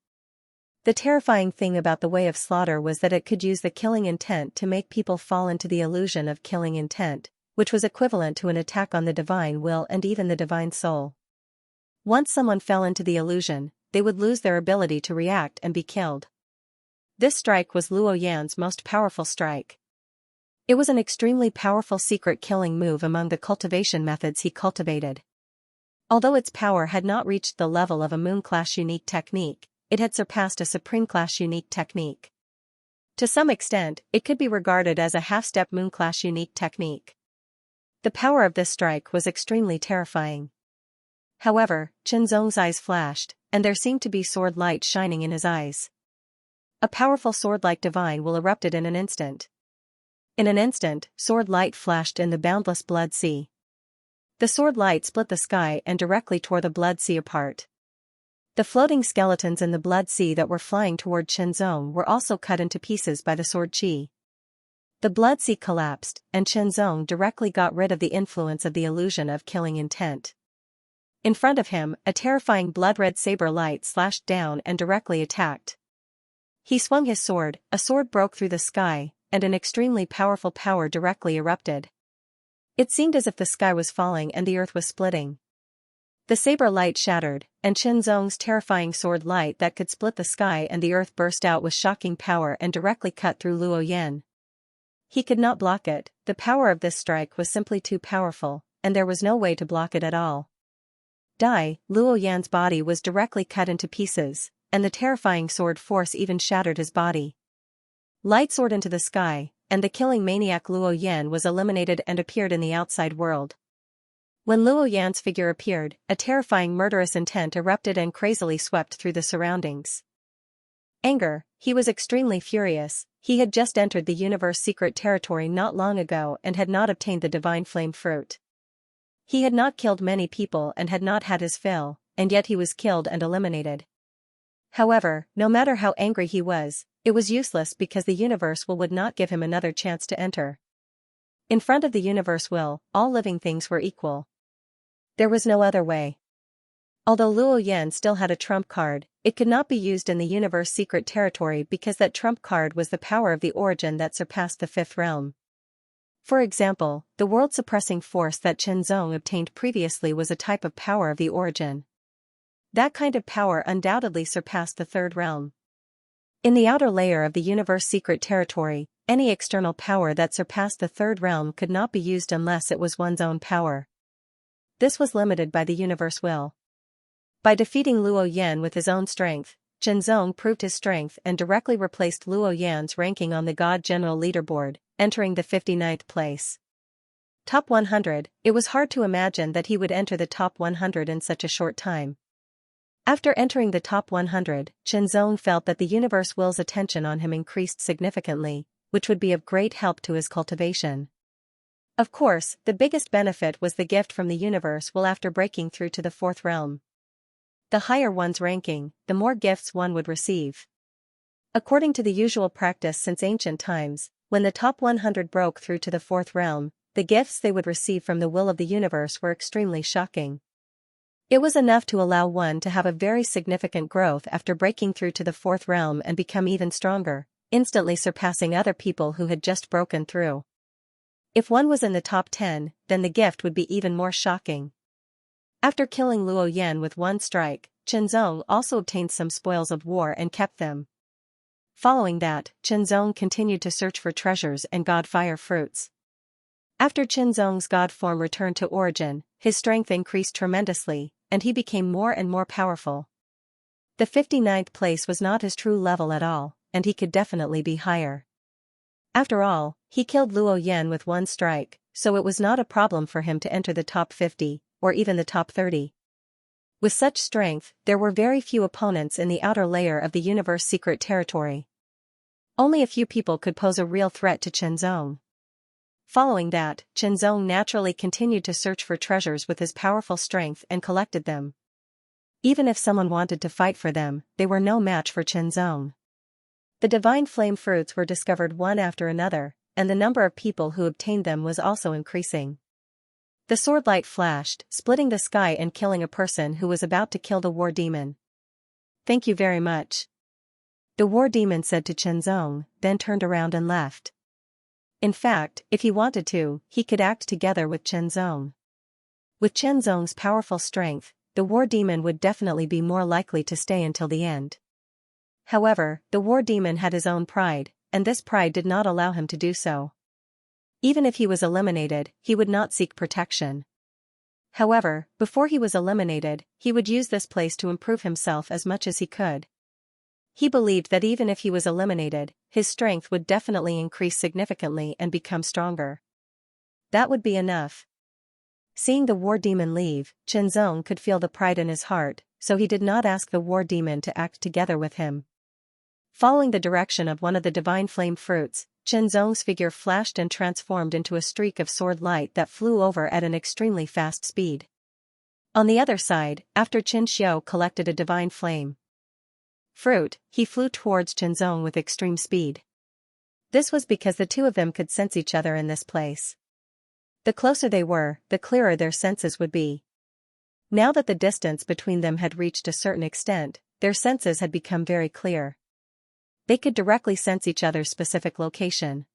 The terrifying thing about the way of slaughter was that it could use the killing intent to make people fall into the illusion of killing intent, which was equivalent to an attack on the divine will and even the divine soul. Once someone fell into the illusion, they would lose their ability to react and be killed. This strike was Luo Yan's most powerful strike. It was an extremely powerful secret killing move among the cultivation methods he cultivated. Although its power had not reached the level of a moon-class unique technique, it had surpassed a supreme-class unique technique. To some extent, it could be regarded as a half-step moon-class unique technique. The power of this strike was extremely terrifying. However, Chen Zong's eyes flashed, and there seemed to be sword light shining in his eyes. A powerful sword-like divine will erupted in an instant. In an instant, sword light flashed in the boundless blood sea. The sword light split the sky and directly tore the blood sea apart. The floating skeletons in the blood sea that were flying toward Chen Zong were also cut into pieces by the sword chi. The blood sea collapsed, and Chen Zong directly got rid of the influence of the illusion of killing intent. In front of him, a terrifying blood-red saber light slashed down and directly attacked. He swung his sword, a sword broke through the sky, and an extremely powerful power directly erupted. It seemed as if the sky was falling and the earth was splitting. The saber light shattered, and Chen Zong's terrifying sword light that could split the sky and the earth burst out with shocking power and directly cut through Luo Yan. He could not block it, the power of this strike was simply too powerful, and there was no way to block it at all. Luo Yan's body was directly cut into pieces, and the terrifying sword force even shattered his body. Light soared into the sky, and the killing maniac Luo Yan was eliminated and appeared in the outside world. When Luo Yan's figure appeared, a terrifying murderous intent erupted and crazily swept through the surroundings. Anger, he was extremely furious. He had just entered the universe secret territory not long ago and had not obtained the divine flame fruit. He had not killed many people and had not had his fill, and yet he was killed and eliminated. However, no matter how angry he was, it was useless because the universe will would not give him another chance to enter. In front of the universe will, all living things were equal. There was no other way. Although Luo Yan still had a trump card, it could not be used in the universe secret territory because that trump card was the power of the origin that surpassed the fifth realm. For example, the world-suppressing force that Chen Zong obtained previously was a type of power of the origin. That kind of power undoubtedly surpassed the third realm. In the outer layer of the universe secret territory, any external power that surpassed the third realm could not be used unless it was one's own power. This was limited by the universe will. By defeating Luo Yan with his own strength, Chen Zong proved his strength and directly replaced Luo Yan's ranking on the God General leaderboard, entering the 59th place. Top 100, it was hard to imagine that he would enter the top 100 in such a short time. After entering the top 100, Chen Zong felt that the universe will's attention on him increased significantly, which would be of great help to his cultivation. Of course, the biggest benefit was the gift from the universe will after breaking through to the fourth realm. The higher one's ranking, the more gifts one would receive. According to the usual practice since ancient times, when the top 100 broke through to the fourth realm, the gifts they would receive from the will of the universe were extremely shocking. It was enough to allow one to have a very significant growth after breaking through to the fourth realm and become even stronger, instantly surpassing other people who had just broken through. If one was in the top 10, then the gift would be even more shocking. After killing Luo Yan with one strike, Qinzong also obtained some spoils of war and kept them. Following that, Qinzong continued to search for treasures and god fire fruits. After Qinzong's god form returned to origin, his strength increased tremendously, and he became more and more powerful. The 59th place was not his true level at all, and he could definitely be higher. After all, he killed Luo Yan with one strike, so it was not a problem for him to enter the top 50, or even the top 30. With such strength, there were very few opponents in the outer layer of the universe secret territory. Only a few people could pose a real threat to Qinzong. Following that, Qinzong naturally continued to search for treasures with his powerful strength and collected them. Even if someone wanted to fight for them, they were no match for Qinzong. The divine flame fruits were discovered one after another, and the number of people who obtained them was also increasing. The sword light flashed, splitting the sky and killing a person who was about to kill the war demon. "Thank you very much," the war demon said to Qinzong, then turned around and left. In fact, if he wanted to, he could act together with Qinzong. With Qinzong's powerful strength, the war demon would definitely be more likely to stay until the end. However, the war demon had his own pride, and this pride did not allow him to do so. Even if he was eliminated, he would not seek protection. However, before he was eliminated, he would use this place to improve himself as much as he could. He believed that even if he was eliminated, his strength would definitely increase significantly and become stronger. That would be enough. Seeing the war demon leave, Qinzong could feel the pride in his heart, so he did not ask the war demon to act together with him. Following the direction of one of the divine flame fruits, Qinzong's figure flashed and transformed into a streak of sword light that flew over at an extremely fast speed. On the other side, after Xianxia collected a divine flame fruit, he flew towards Qinzong with extreme speed. This was because the two of them could sense each other in this place. The closer they were, the clearer their senses would be. Now that the distance between them had reached a certain extent, their senses had become very clear. They could directly sense each other's specific location.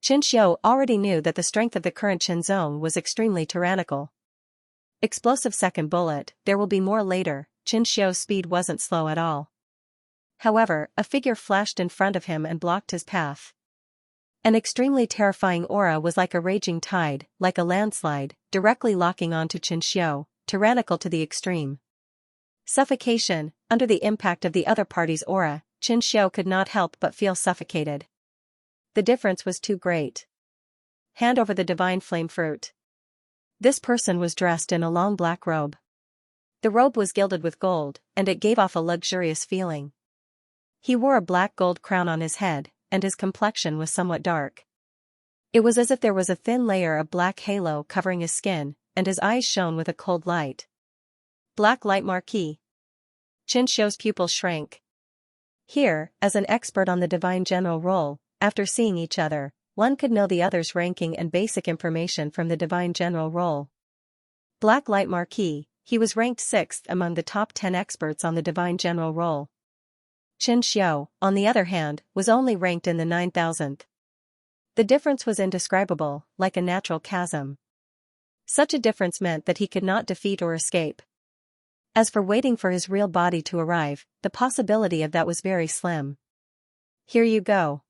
Xianxia already knew that the strength of the current Qinzong was extremely tyrannical. Explosive second bullet, there will be more later. Xianxia's speed wasn't slow at all. However, a figure flashed in front of him and blocked his path. An extremely terrifying aura was like a raging tide, like a landslide, directly locking onto Xianxia, tyrannical to the extreme. Suffocation, under the impact of the other party's aura, Xianxia could not help but feel suffocated. The difference was too great. Hand over the divine flame fruit. This person was dressed in a long black robe. The robe was gilded with gold, and it gave off a luxurious feeling. He wore a black gold crown on his head, and his complexion was somewhat dark. It was as if there was a thin layer of black halo covering his skin, and his eyes shone with a cold light. Black light marquis. Xianxia's pupils shrank. Here, as an expert on the divine general role, after seeing each other, one could know the other's ranking and basic information from the divine general role. Black light marquis, he was ranked 6th among the top 10 experts on the divine general role. Xianxia, on the other hand, was only ranked in the 9,000th. The difference was indescribable, like a natural chasm. Such a difference meant that he could not defeat or escape. As for waiting for his real body to arrive, the possibility of that was very slim. "Here you go."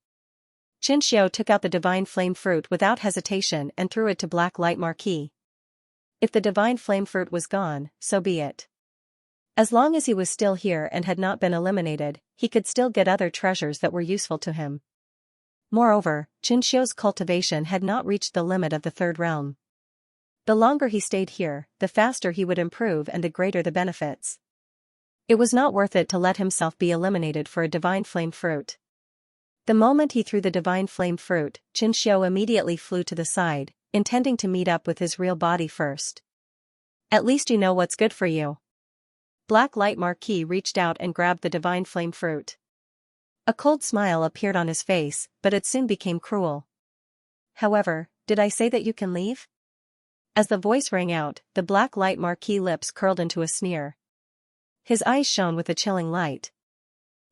Xianxia took out the divine flame fruit without hesitation and threw it to Black Light Marquis. If the divine flame fruit was gone, so be it. As long as he was still here and had not been eliminated, he could still get other treasures that were useful to him. Moreover, Xianxia's cultivation had not reached the limit of the third realm. The longer he stayed here, the faster he would improve and the greater the benefits. It was not worth it to let himself be eliminated for a divine flame fruit. The moment he threw the divine flame fruit, Xianxia immediately flew to the side, intending to meet up with his real body first. "At least you know what's good for you." Black Light Marquis reached out and grabbed the divine flame fruit. A cold smile appeared on his face, but it soon became cruel. However, did I say that you can leave? As the voice rang out, the black light marquis lips curled into a sneer. His eyes shone with a chilling light.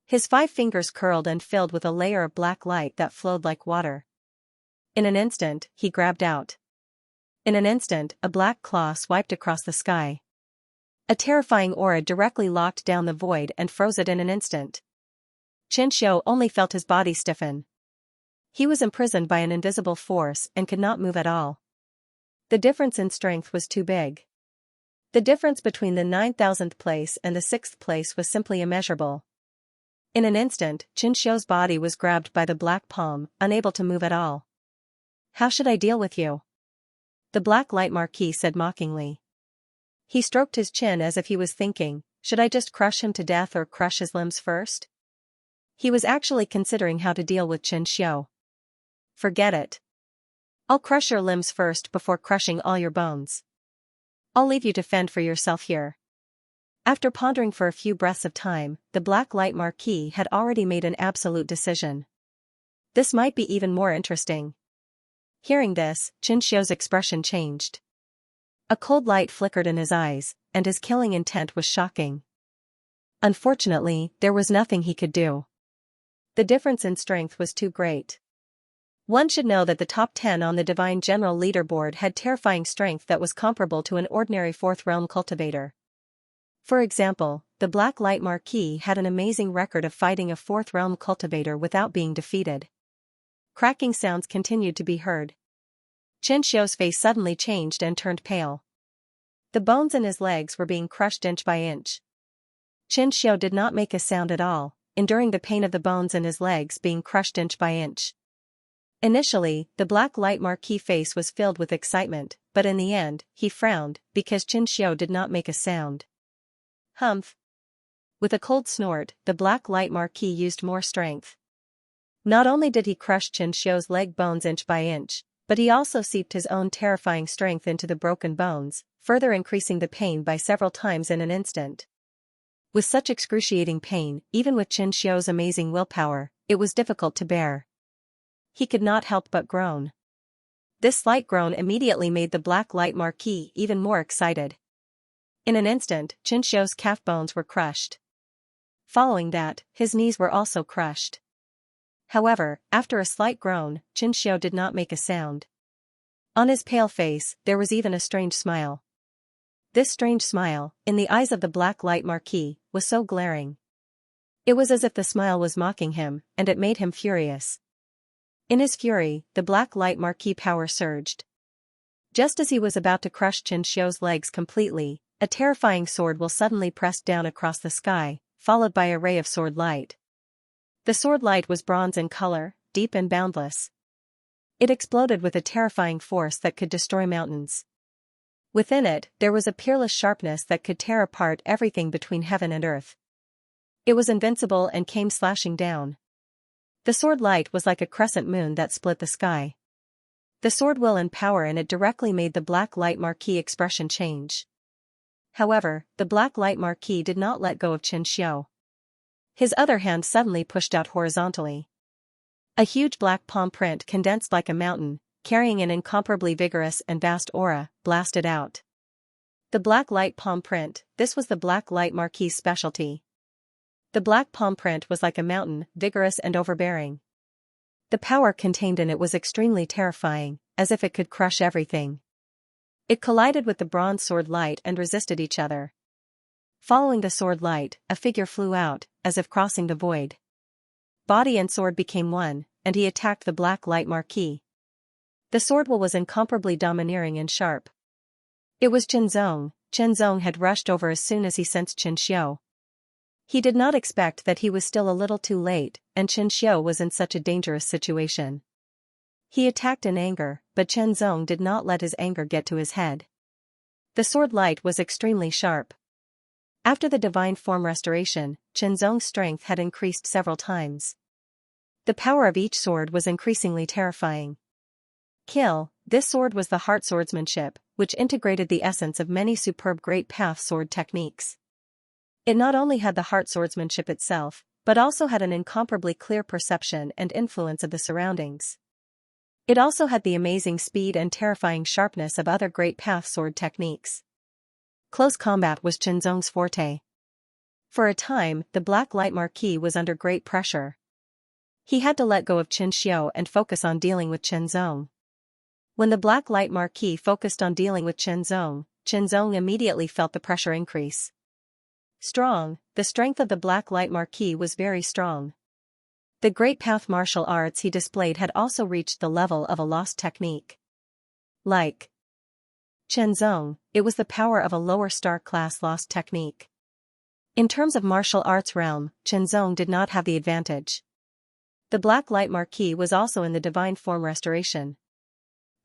His 5 fingers curled and filled with a layer of black light that flowed like water. In an instant, he grabbed out. In an instant, a black claw swiped across the sky. A terrifying aura directly locked down the void and froze it in an instant. Xianxia only felt his body stiffen. He was imprisoned by an invisible force and could not move at all. The difference in strength was too big. The difference between the 9,000th place and the 6th place was simply immeasurable. In an instant, Xianxia's body was grabbed by the black palm, unable to move at all. How should I deal with you? The black light marquis said mockingly. He stroked his chin as if he was thinking, should I just crush him to death or crush his limbs first? He was actually considering how to deal with Xianxia. Forget it. I'll crush your limbs first before crushing all your bones. I'll leave you to fend for yourself here. After pondering for a few breaths of time, the black light marquis had already made an absolute decision. This might be even more interesting. Hearing this, Xianxia's expression changed. A cold light flickered in his eyes, and his killing intent was shocking. Unfortunately, there was nothing he could do. The difference in strength was too great. One should know that the top 10 on the Divine General Leaderboard had terrifying strength that was comparable to an ordinary 4th realm cultivator. For example, the Black Light Marquis had an amazing record of fighting a 4th realm cultivator without being defeated. Cracking sounds continued to be heard. Xianxia's face suddenly changed and turned pale. The bones in his legs were being crushed inch by inch. Xianxia did not make a sound at all, enduring the pain of the bones in his legs being crushed inch by inch. Initially, the Black Light Marquis face was filled with excitement, but in the end, he frowned, because Xianxia did not make a sound. Humph. With a cold snort, the Black Light Marquis used more strength. Not only did he crush Xianxia's leg bones inch by inch, but he also seeped his own terrifying strength into the broken bones, further increasing the pain by several times in an instant. With such excruciating pain, even with Xianxia's amazing willpower, it was difficult to bear. He could not help but groan. This slight groan immediately made the Black Light Marquis even more excited. In an instant, Xianxia's calf bones were crushed. Following that, his knees were also crushed. However, after a slight groan, Xianxia did not make a sound. On his pale face, there was even a strange smile. This strange smile, in the eyes of the Black Light Marquis, was so glaring. It was as if the smile was mocking him, and it made him furious. In his fury, the Black Light Marquis power surged. Just as he was about to crush Xianxia's legs completely, a terrifying sword will suddenly press down across the sky, followed by a ray of sword light. The sword light was bronze in color, deep and boundless. It exploded with a terrifying force that could destroy mountains. Within it, there was a peerless sharpness that could tear apart everything between heaven and earth. It was invincible and came slashing down. The sword light was like a crescent moon that split the sky. The sword will and power in it directly made the Black Light Marquis expression change. However, the Black Light Marquis did not let go of Xianxia. His other hand suddenly pushed out horizontally. A huge black palm print condensed like a mountain, carrying an incomparably vigorous and vast aura, blasted out. The black light palm print, this was the Black Light Marquis' specialty. The black palm print was like a mountain, vigorous and overbearing. The power contained in it was extremely terrifying, as if it could crush everything. It collided with the bronze sword light and resisted each other. Following the sword light, a figure flew out, as if crossing the void. Body and sword became one, and he attacked the Black Light Marquis. The sword will was incomparably domineering and sharp. It was Chen Zong had rushed over as soon as he sensed Xianxia. He did not expect that he was still a little too late, and Xianxia was in such a dangerous situation. He attacked in anger, but Chen Zong did not let his anger get to his head. The sword light was extremely sharp. After the divine form restoration, Chen Zong's strength had increased several times. The power of each sword was increasingly terrifying. Kill, this sword was the heart swordsmanship, which integrated the essence of many superb great path sword techniques. It not only had the heart swordsmanship itself, but also had an incomparably clear perception and influence of the surroundings. It also had the amazing speed and terrifying sharpness of other great path sword techniques. Close combat was Qianzong's forte. For a time, the Black Light Marquis was under great pressure. He had to let go of Xianxia and focus on dealing with Qianzong. When the Black Light Marquis focused on dealing with Qianzong, Qianzong immediately felt the pressure increase. The strength of the Black Light Marquis was very strong. The great path martial arts he displayed had also reached the level of a lost technique. Like Qianzong, it was the power of a lower star-class lost technique. In terms of martial arts realm, Qianzong did not have the advantage. The Black Light Marquis was also in the divine form restoration.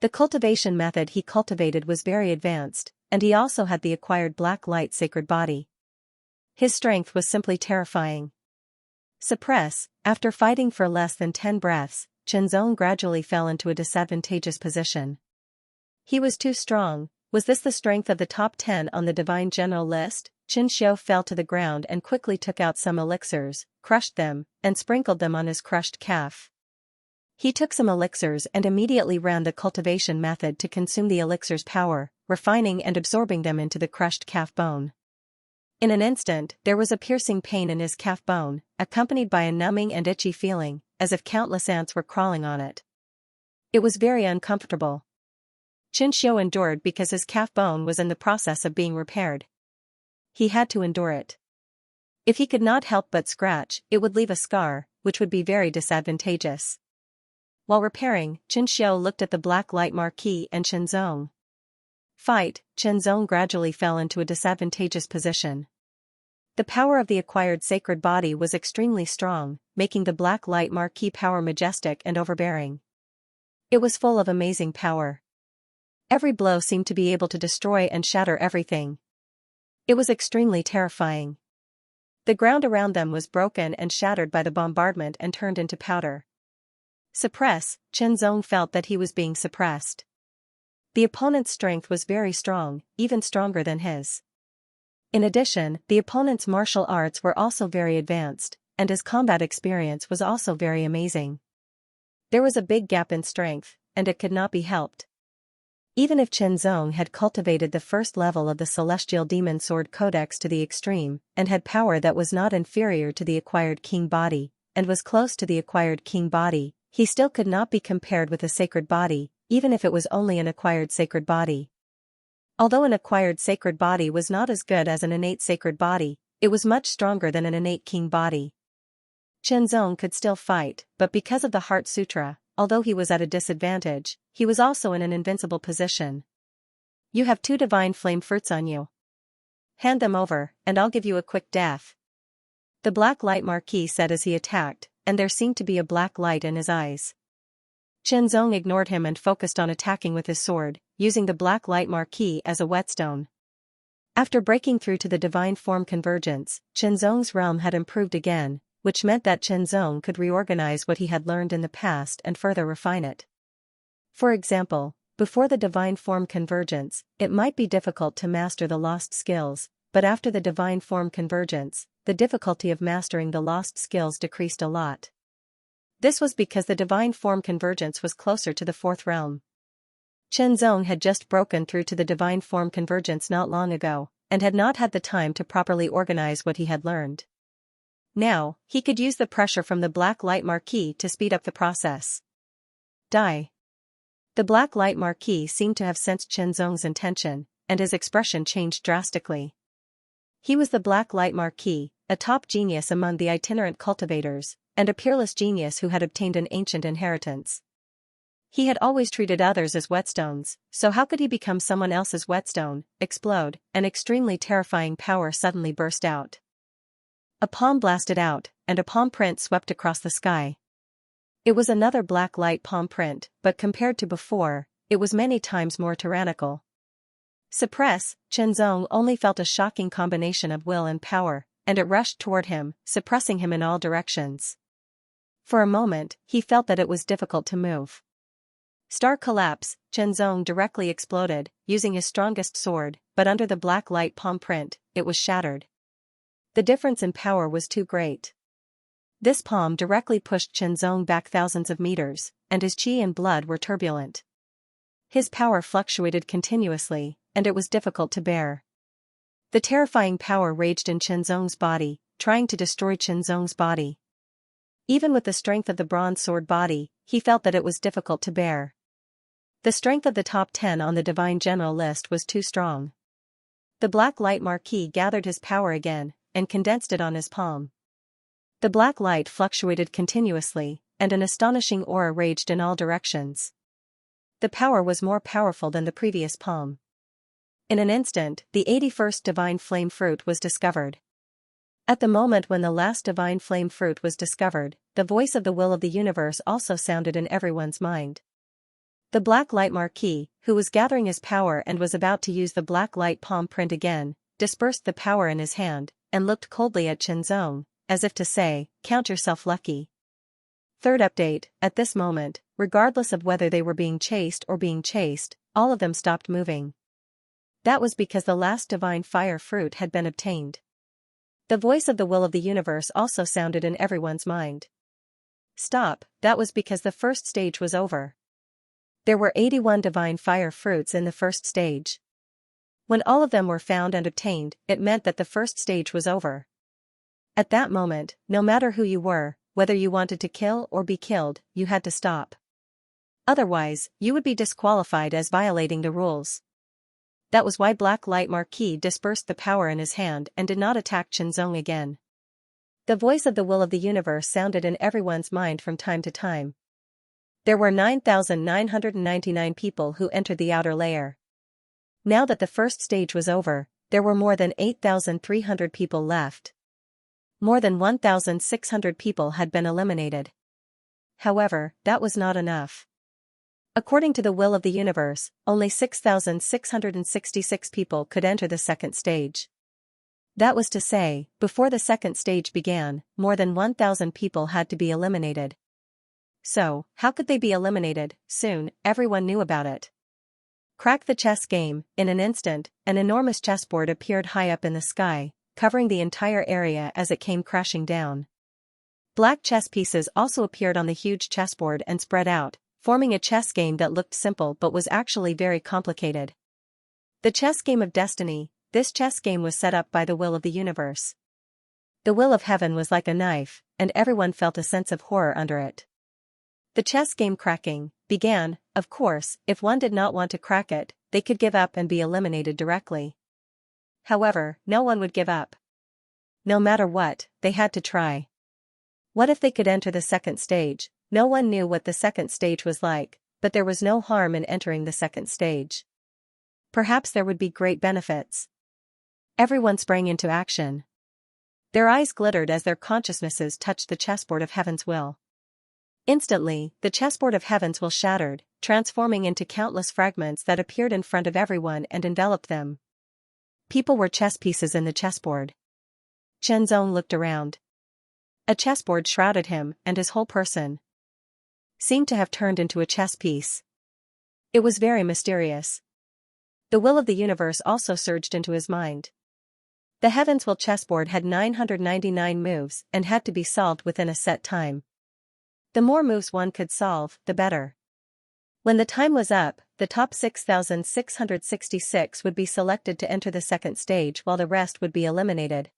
The cultivation method he cultivated was very advanced, and he also had the acquired Black Light sacred body. His strength was simply terrifying. After fighting for less than 10 breaths, Qianzong gradually fell into a disadvantageous position. He was too strong. Was this the strength of the top 10 on the divine general list? Qianxia fell to the ground and quickly took out some elixirs, crushed them, and sprinkled them on his crushed calf. He took some elixirs and immediately ran the cultivation method to consume the elixir's power, refining and absorbing them into the crushed calf bone. In an instant, there was a piercing pain in his calf bone, accompanied by a numbing and itchy feeling, as if countless ants were crawling on it. It was very uncomfortable. Qianxia endured because his calf bone was in the process of being repaired. He had to endure it. If he could not help but scratch, it would leave a scar, which would be very disadvantageous. While repairing, Qianxia looked at the Black Light Marquis and Qianzong. Qianzong gradually fell into a disadvantageous position. The power of the acquired sacred body was extremely strong, making the Black Light Marquis power majestic and overbearing. It was full of amazing power. Every blow seemed to be able to destroy and shatter everything. It was extremely terrifying. The ground around them was broken and shattered by the bombardment and turned into powder. Qianzong felt that he was being suppressed. The opponent's strength was very strong, even stronger than his. In addition, the opponent's martial arts were also very advanced, and his combat experience was also very amazing. There was a big gap in strength, and it could not be helped. Even if Qianzong had cultivated the first level of the Celestial Demon Sword Codex to the extreme, and had power that was not inferior to the acquired king body, and was close to the acquired king body, he still could not be compared with a sacred body, even if it was only an acquired sacred body. Although an acquired sacred body was not as good as an innate sacred body, it was much stronger than an innate king body. Qianzong could still fight, but because of the Heart Sutra, although he was at a disadvantage, he was also in an invincible position. You have 2 divine flame fruits on you. Hand them over, and I'll give you a quick death. The Black Light Marquis said as he attacked, and there seemed to be a black light in his eyes. Qianzong ignored him and focused on attacking with his sword, using the Black Light Marquis as a whetstone. After breaking through to the divine form convergence, Qianzong's realm had improved again, which meant that Qianzong could reorganize what he had learned in the past and further refine it. For example, before the divine form convergence, it might be difficult to master the lost skills, but after the divine form convergence, the difficulty of mastering the lost skills decreased a lot. This was because the divine form convergence was closer to the 4th realm. Qianzong had just broken through to the divine form convergence not long ago, and had not had the time to properly organize what he had learned. Now, he could use the pressure from the Black Light Marquis to speed up the process. Die. The Black Light Marquis seemed to have sensed Qianzong's intention, and his expression changed drastically. He was the Black Light Marquis, a top genius among the itinerant cultivators, and a peerless genius who had obtained an ancient inheritance. He had always treated others as whetstones, so how could he become someone else's whetstone? Explode. An extremely terrifying power suddenly burst out. A palm blasted out, and a palm print swept across the sky. It was another black light palm print, but compared to before, it was many times more tyrannical. Qianzong only felt a shocking combination of will and power, and it rushed toward him, suppressing him in all directions. For a moment, he felt that it was difficult to move. Star collapse, Qianzong directly exploded, using his strongest sword, but under the black light palm print, it was shattered. The difference in power was too great. This palm directly pushed Qianzong back thousands of meters, and his qi and blood were turbulent. His power fluctuated continuously, and it was difficult to bear. The terrifying power raged in Qianzong's body, trying to destroy Qianzong's body. Even with the strength of the bronze sword body, he felt that it was difficult to bear. The strength of the top 10 on the divine general list was too strong. The black light marquis gathered his power again, and condensed it on his palm. The black light fluctuated continuously, and an astonishing aura raged in all directions. The power was more powerful than the previous palm. In an instant, the 81st divine flame fruit was discovered. At the moment when the last divine flame fruit was discovered, the voice of the will of the universe also sounded in everyone's mind. The black light marquis, who was gathering his power and was about to use the black light palm print again, dispersed the power in his hand, and looked coldly at Qianzong, as if to say, "Count yourself lucky." Third update, at this moment, regardless of whether they were being chased or being chased, all of them stopped moving. That was because the last divine fire fruit had been obtained. The voice of the will of the universe also sounded in everyone's mind. Stop, that was because the first stage was over. There were 81 divine fire fruits in the first stage. When all of them were found and obtained, it meant that the first stage was over. At that moment, no matter who you were, whether you wanted to kill or be killed, you had to stop. Otherwise, you would be disqualified as violating the rules. That was why Black Light Marquis dispersed the power in his hand and did not attack Qianzong again. The voice of the will of the universe sounded in everyone's mind from time to time. There were 9,999 people who entered the outer layer. Now that the first stage was over, there were more than 8,300 people left. More than 1,600 people had been eliminated. However, that was not enough. According to the will of the universe, only 6,666 people could enter the second stage. That was to say, before the second stage began, more than 1,000 people had to be eliminated. So, how could they be eliminated? Soon, everyone knew about it. Crack the chess game. In an instant, an enormous chessboard appeared high up in the sky, covering the entire area as it came crashing down. Black chess pieces also appeared on the huge chessboard and spread out, forming a chess game that looked simple but was actually very complicated. The chess game of destiny. This chess game was set up by the will of the universe. The will of heaven was like a knife, and everyone felt a sense of horror under it. The chess game cracking began. Of course, if one did not want to crack it, they could give up and be eliminated directly. However, no one would give up. No matter what, they had to try. What if they could enter the second stage? No one knew what the second stage was like, but there was no harm in entering the second stage. Perhaps there would be great benefits. Everyone sprang into action. Their eyes glittered as their consciousnesses touched the chessboard of heaven's will. Instantly, the chessboard of heaven's will shattered, transforming into countless fragments that appeared in front of everyone and enveloped them. People were chess pieces in the chessboard. Qianzong looked around. A chessboard shrouded him, and his whole person seemed to have turned into a chess piece. It was very mysterious. The will of the universe also surged into his mind. The heavens will chessboard had 999 moves and had to be solved within a set time. The more moves one could solve, the better. When the time was up, the top 6,666 would be selected to enter the second stage while the rest would be eliminated.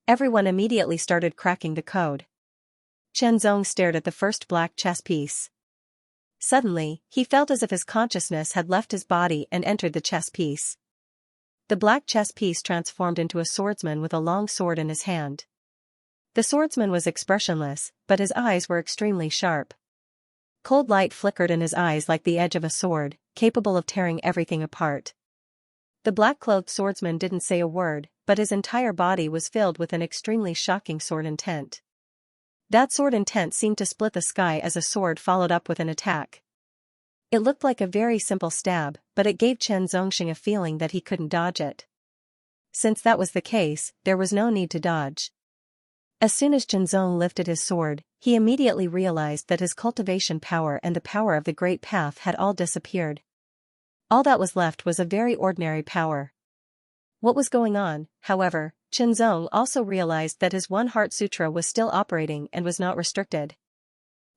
Everyone immediately started cracking the code. Qianzong stared at the first black chess piece. Suddenly, he felt as if his consciousness had left his body and entered the chess piece. The black chess piece transformed into a swordsman with a long sword in his hand. The swordsman was expressionless, but his eyes were extremely sharp. Cold light flickered in his eyes like the edge of a sword, capable of tearing everything apart. The black-clothed swordsman didn't say a word, but his entire body was filled with an extremely shocking sword intent. That sword intent seemed to split the sky as a sword followed up with an attack. It looked like a very simple stab, but it gave Qianzong a feeling that he couldn't dodge it. Since that was the case, there was no need to dodge. As soon as Qianzong lifted his sword, he immediately realized that his cultivation power and the power of the Great Path had all disappeared. All that was left was a very ordinary power. What was going on, however, Qianzong also realized that his One Heart Sutra was still operating and was not restricted.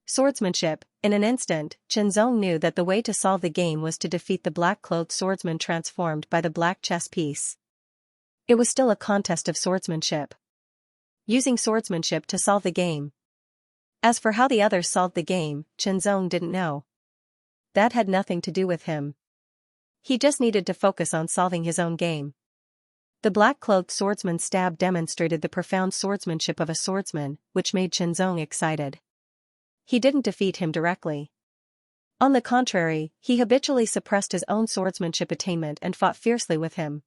Swordsmanship. In an instant, Qianzong knew that the way to solve the game was to defeat the black-clothed swordsman transformed by the black chess piece. It was still a contest of swordsmanship. Using swordsmanship to solve the game. As for how the others solved the game, Qianzong didn't know. That had nothing to do with him. He just needed to focus on solving his own game. The black-cloaked swordsman's stab demonstrated the profound swordsmanship of a swordsman, which made Qianzong excited. He didn't defeat him directly. On the contrary, he habitually suppressed his own swordsmanship attainment and fought fiercely with him.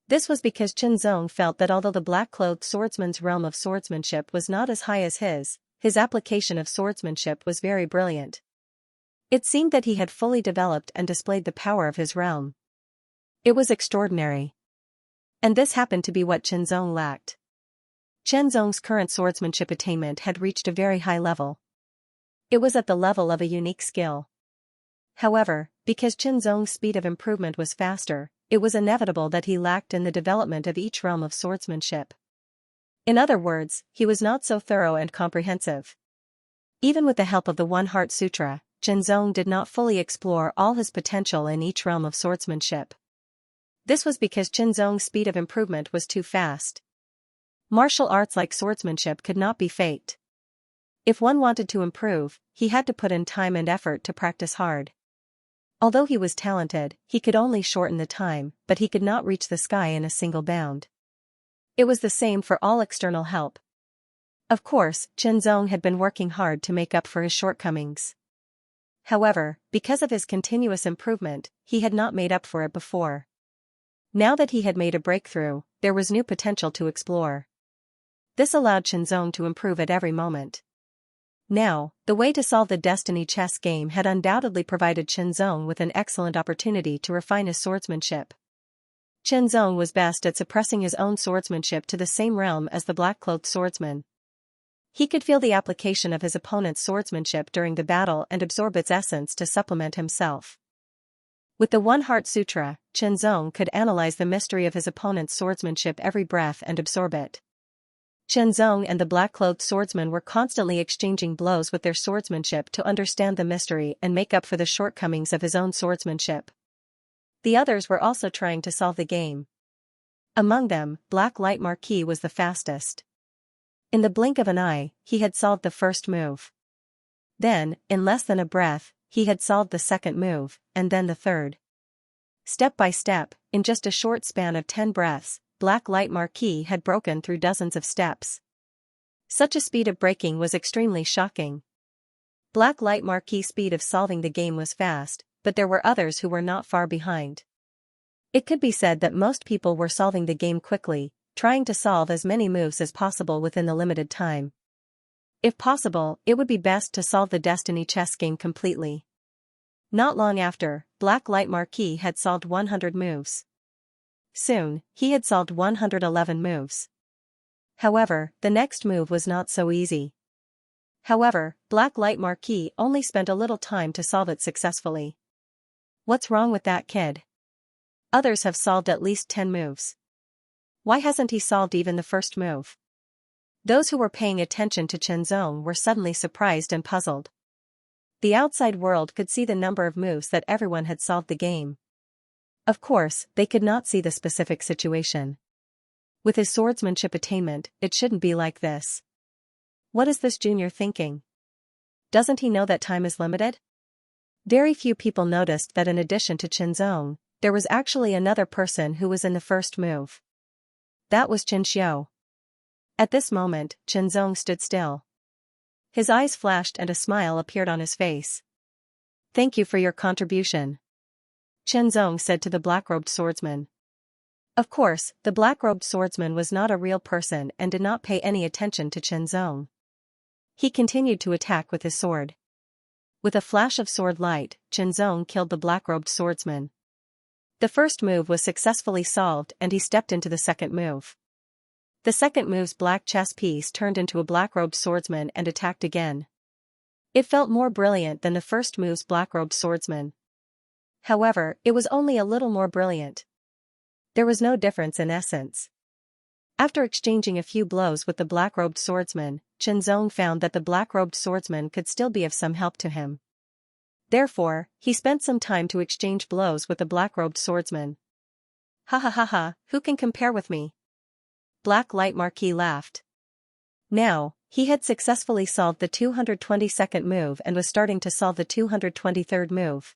This was because Qianzong felt that although the black-clothed swordsman's realm of swordsmanship was not as high as his application of swordsmanship was very brilliant. It seemed that he had fully developed and displayed the power of his realm. It was extraordinary. And this happened to be what Qianzong lacked. Qianzong's current swordsmanship attainment had reached a very high level. It was at the level of a unique skill. However, because Qianzong's speed of improvement was faster, it was inevitable that he lacked in the development of each realm of swordsmanship. In other words, he was not so thorough and comprehensive. Even with the help of the One Heart Sutra, Qianzong did not fully explore all his potential in each realm of swordsmanship. This was because Qianzong's speed of improvement was too fast. Martial arts like swordsmanship could not be faked. If one wanted to improve, he had to put in time and effort to practice hard. Although he was talented, he could only shorten the time, but he could not reach the sky in a single bound. It was the same for all external help. Of course, Qianzong had been working hard to make up for his shortcomings. However, because of his continuous improvement, he had not made up for it before. Now that he had made a breakthrough, there was new potential to explore. This allowed Qianzong to improve at every moment. Now, the way to solve the Destiny chess game had undoubtedly provided Qianzong with an excellent opportunity to refine his swordsmanship. Qianzong was best at suppressing his own swordsmanship to the same realm as the black-cloaked swordsman. He could feel the application of his opponent's swordsmanship during the battle and absorb its essence to supplement himself. With the One Heart Sutra, Qianzong could analyze the mystery of his opponent's swordsmanship every breath and absorb it. Qianzong and the black-clothed swordsman were constantly exchanging blows with their swordsmanship to understand the mystery and make up for the shortcomings of his own swordsmanship. The others were also trying to solve the game. Among them, Black Light Marquis was the fastest. In the blink of an eye, he had solved the first move. Then, in less than a breath, he had solved the second move, and then the third. Step by step, in just a short span of 10 breaths, Black Light Marquis had broken through dozens of steps. Such a speed of breaking was extremely shocking. Black Light Marquis' speed of solving the game was fast, but there were others who were not far behind. It could be said that most people were solving the game quickly, trying to solve as many moves as possible within the limited time. If possible, it would be best to solve the Destiny chess game completely. Not long after, Black Light Marquis had solved 100 moves. Soon, he had solved 111 moves. However, the next move was not so easy. However, Black Light Marquis only spent a little time to solve it successfully. What's wrong with that kid? Others have solved at least 10 moves. Why hasn't he solved even the first move? Those who were paying attention to Qianzong were suddenly surprised and puzzled. The outside world could see the number of moves that everyone had solved the game. Of course, they could not see the specific situation. With his swordsmanship attainment, it shouldn't be like this. What is this junior thinking? Doesn't he know that time is limited? Very few people noticed that in addition to Qianzong, there was actually another person who was in the first move. That was Xianxia. At this moment, Qianzong stood still. His eyes flashed and a smile appeared on his face. "Thank you for your contribution," Qianzong said to the black-robed swordsman. Of course, the black-robed swordsman was not a real person and did not pay any attention to Qianzong. He continued to attack with his sword. With a flash of sword light, Qianzong killed the black-robed swordsman. The first move was successfully solved and he stepped into the second move. The second move's black chess piece turned into a black-robed swordsman and attacked again. It felt more brilliant than the first move's black-robed swordsman. However, it was only a little more brilliant. There was no difference in essence. After exchanging a few blows with the black-robed swordsman, Qianzong found that the black-robed swordsman could still be of some help to him. Therefore, he spent some time to exchange blows with the black-robed swordsman. Ha ha ha ha, who can compare with me? Black Light Marquis laughed. Now, he had successfully solved the 222nd move and was starting to solve the 223rd move.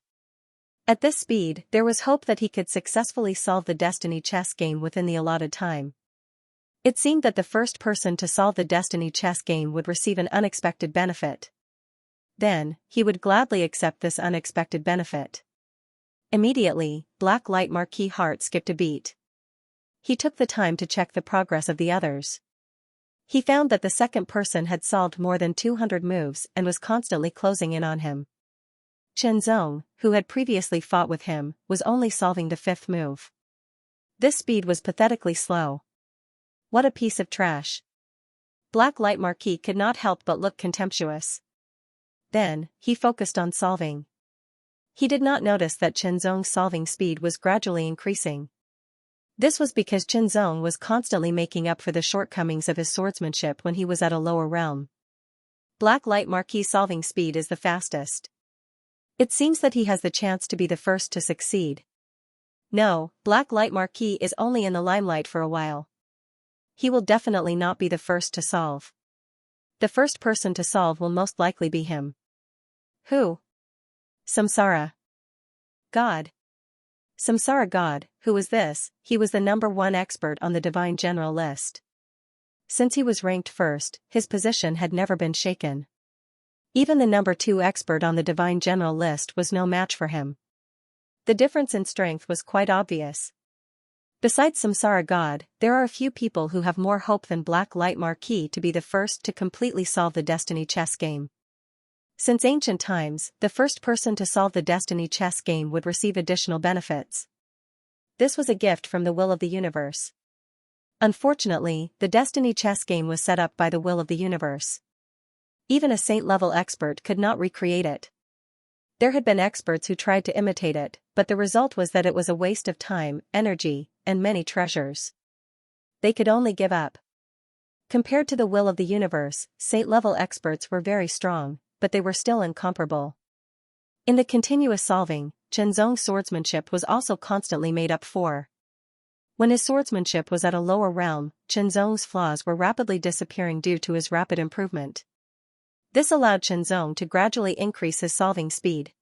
At this speed, there was hope that he could successfully solve the Destiny chess game within the allotted time. It seemed that the first person to solve the Destiny chess game would receive an unexpected benefit. Then, he would gladly accept this unexpected benefit. Immediately, Black Light Marquis' heart skipped a beat. He took the time to check the progress of the others. He found that the second person had solved more than 200 moves and was constantly closing in on him. Qianzong, who had previously fought with him, was only solving the 5th move. This speed was pathetically slow. What a piece of trash. Black Light Marquis could not help but look contemptuous. Then, he focused on solving. He did not notice that Qianzong's solving speed was gradually increasing. This was because Qianzong was constantly making up for the shortcomings of his swordsmanship when he was at a lower realm. Black Light Marquis' solving speed is the fastest. It seems that he has the chance to be the first to succeed. No, Black Light Marquis is only in the limelight for a while. He will definitely not be the first to solve. The first person to solve will most likely be him. Who? Samsara. God. Samsara God, who was this? He was the #1 expert on the Divine General list. Since he was ranked first, his position had never been shaken. Even the #2 expert on the Divine General list was no match for him. The difference in strength was quite obvious. Besides Samsara God, there are a few people who have more hope than Black Light Marquis to be the first to completely solve the Destiny chess game. Since ancient times, the first person to solve the Destiny chess game would receive additional benefits. This was a gift from the will of the universe. Unfortunately, the Destiny chess game was set up by the will of the universe. Even a saint-level expert could not recreate it. There had been experts who tried to imitate it, but the result was that it was a waste of time, energy, and many treasures. They could only give up. Compared to the will of the universe, saint-level experts were very strong, but they were still incomparable. In the continuous solving, Qianzong's swordsmanship was also constantly made up for. When his swordsmanship was at a lower realm, Qianzong's flaws were rapidly disappearing due to his rapid improvement. This allowed Qianzong to gradually increase his solving speed.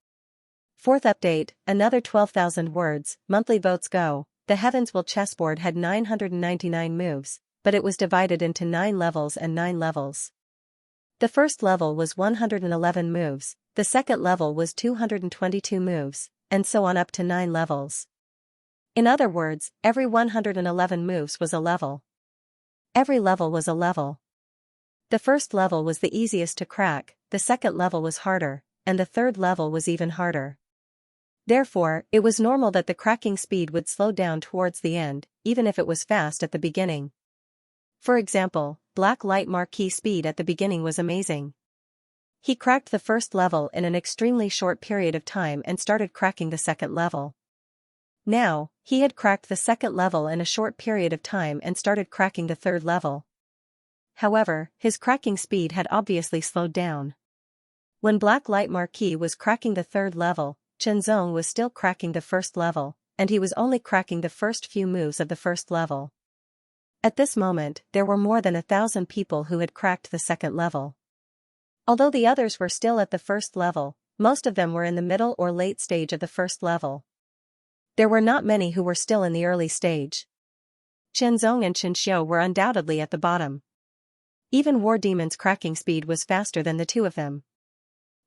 4th update, another 12,000 words, monthly votes go. The Heavenswheel chessboard had 999 moves, but it was divided into 9 levels and 9 levels. The first level was 111 moves, the second level was 222 moves, and so on up to 9 levels. In other words, every 111 moves was a level. Every level was a level. The first level was the easiest to crack, the second level was harder, and the third level was even harder. Therefore, it was normal that the cracking speed would slow down towards the end, even if it was fast at the beginning. For example, Black Light Marquis' speed at the beginning was amazing. He cracked the first level in an extremely short period of time and started cracking the second level. Now, he had cracked the second level in a short period of time and started cracking the third level. However, his cracking speed had obviously slowed down. When Black Light Marquis was cracking the third level, Qianzong was still cracking the first level, and he was only cracking the first few moves of the first level. At this moment, there were more than 1,000 people who had cracked the second level. Although the others were still at the first level, most of them were in the middle or late stage of the first level. There were not many who were still in the early stage. Qianzong and Xianxia were undoubtedly at the bottom. Even War Demon's cracking speed was faster than the two of them.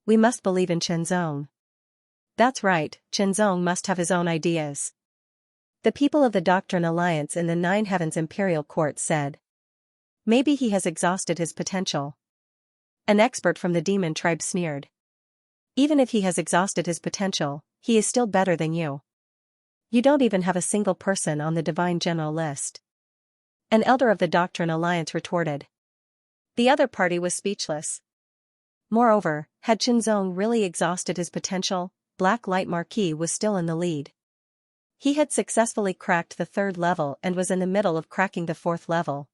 We must believe in Qianzong. That's right, Qianzong must have his own ideas. The people of the Doctrine Alliance in the Nine Heavens Imperial Court said. Maybe he has exhausted his potential. An expert from the demon tribe sneered. Even if he has exhausted his potential, he is still better than you. You don't even have a single person on the Divine General list. An elder of the Doctrine Alliance retorted. The other party was speechless. Moreover, had Qianzong really exhausted his potential, Black Light Marquis was still in the lead. He had successfully cracked the third level and was in the middle of cracking the fourth level.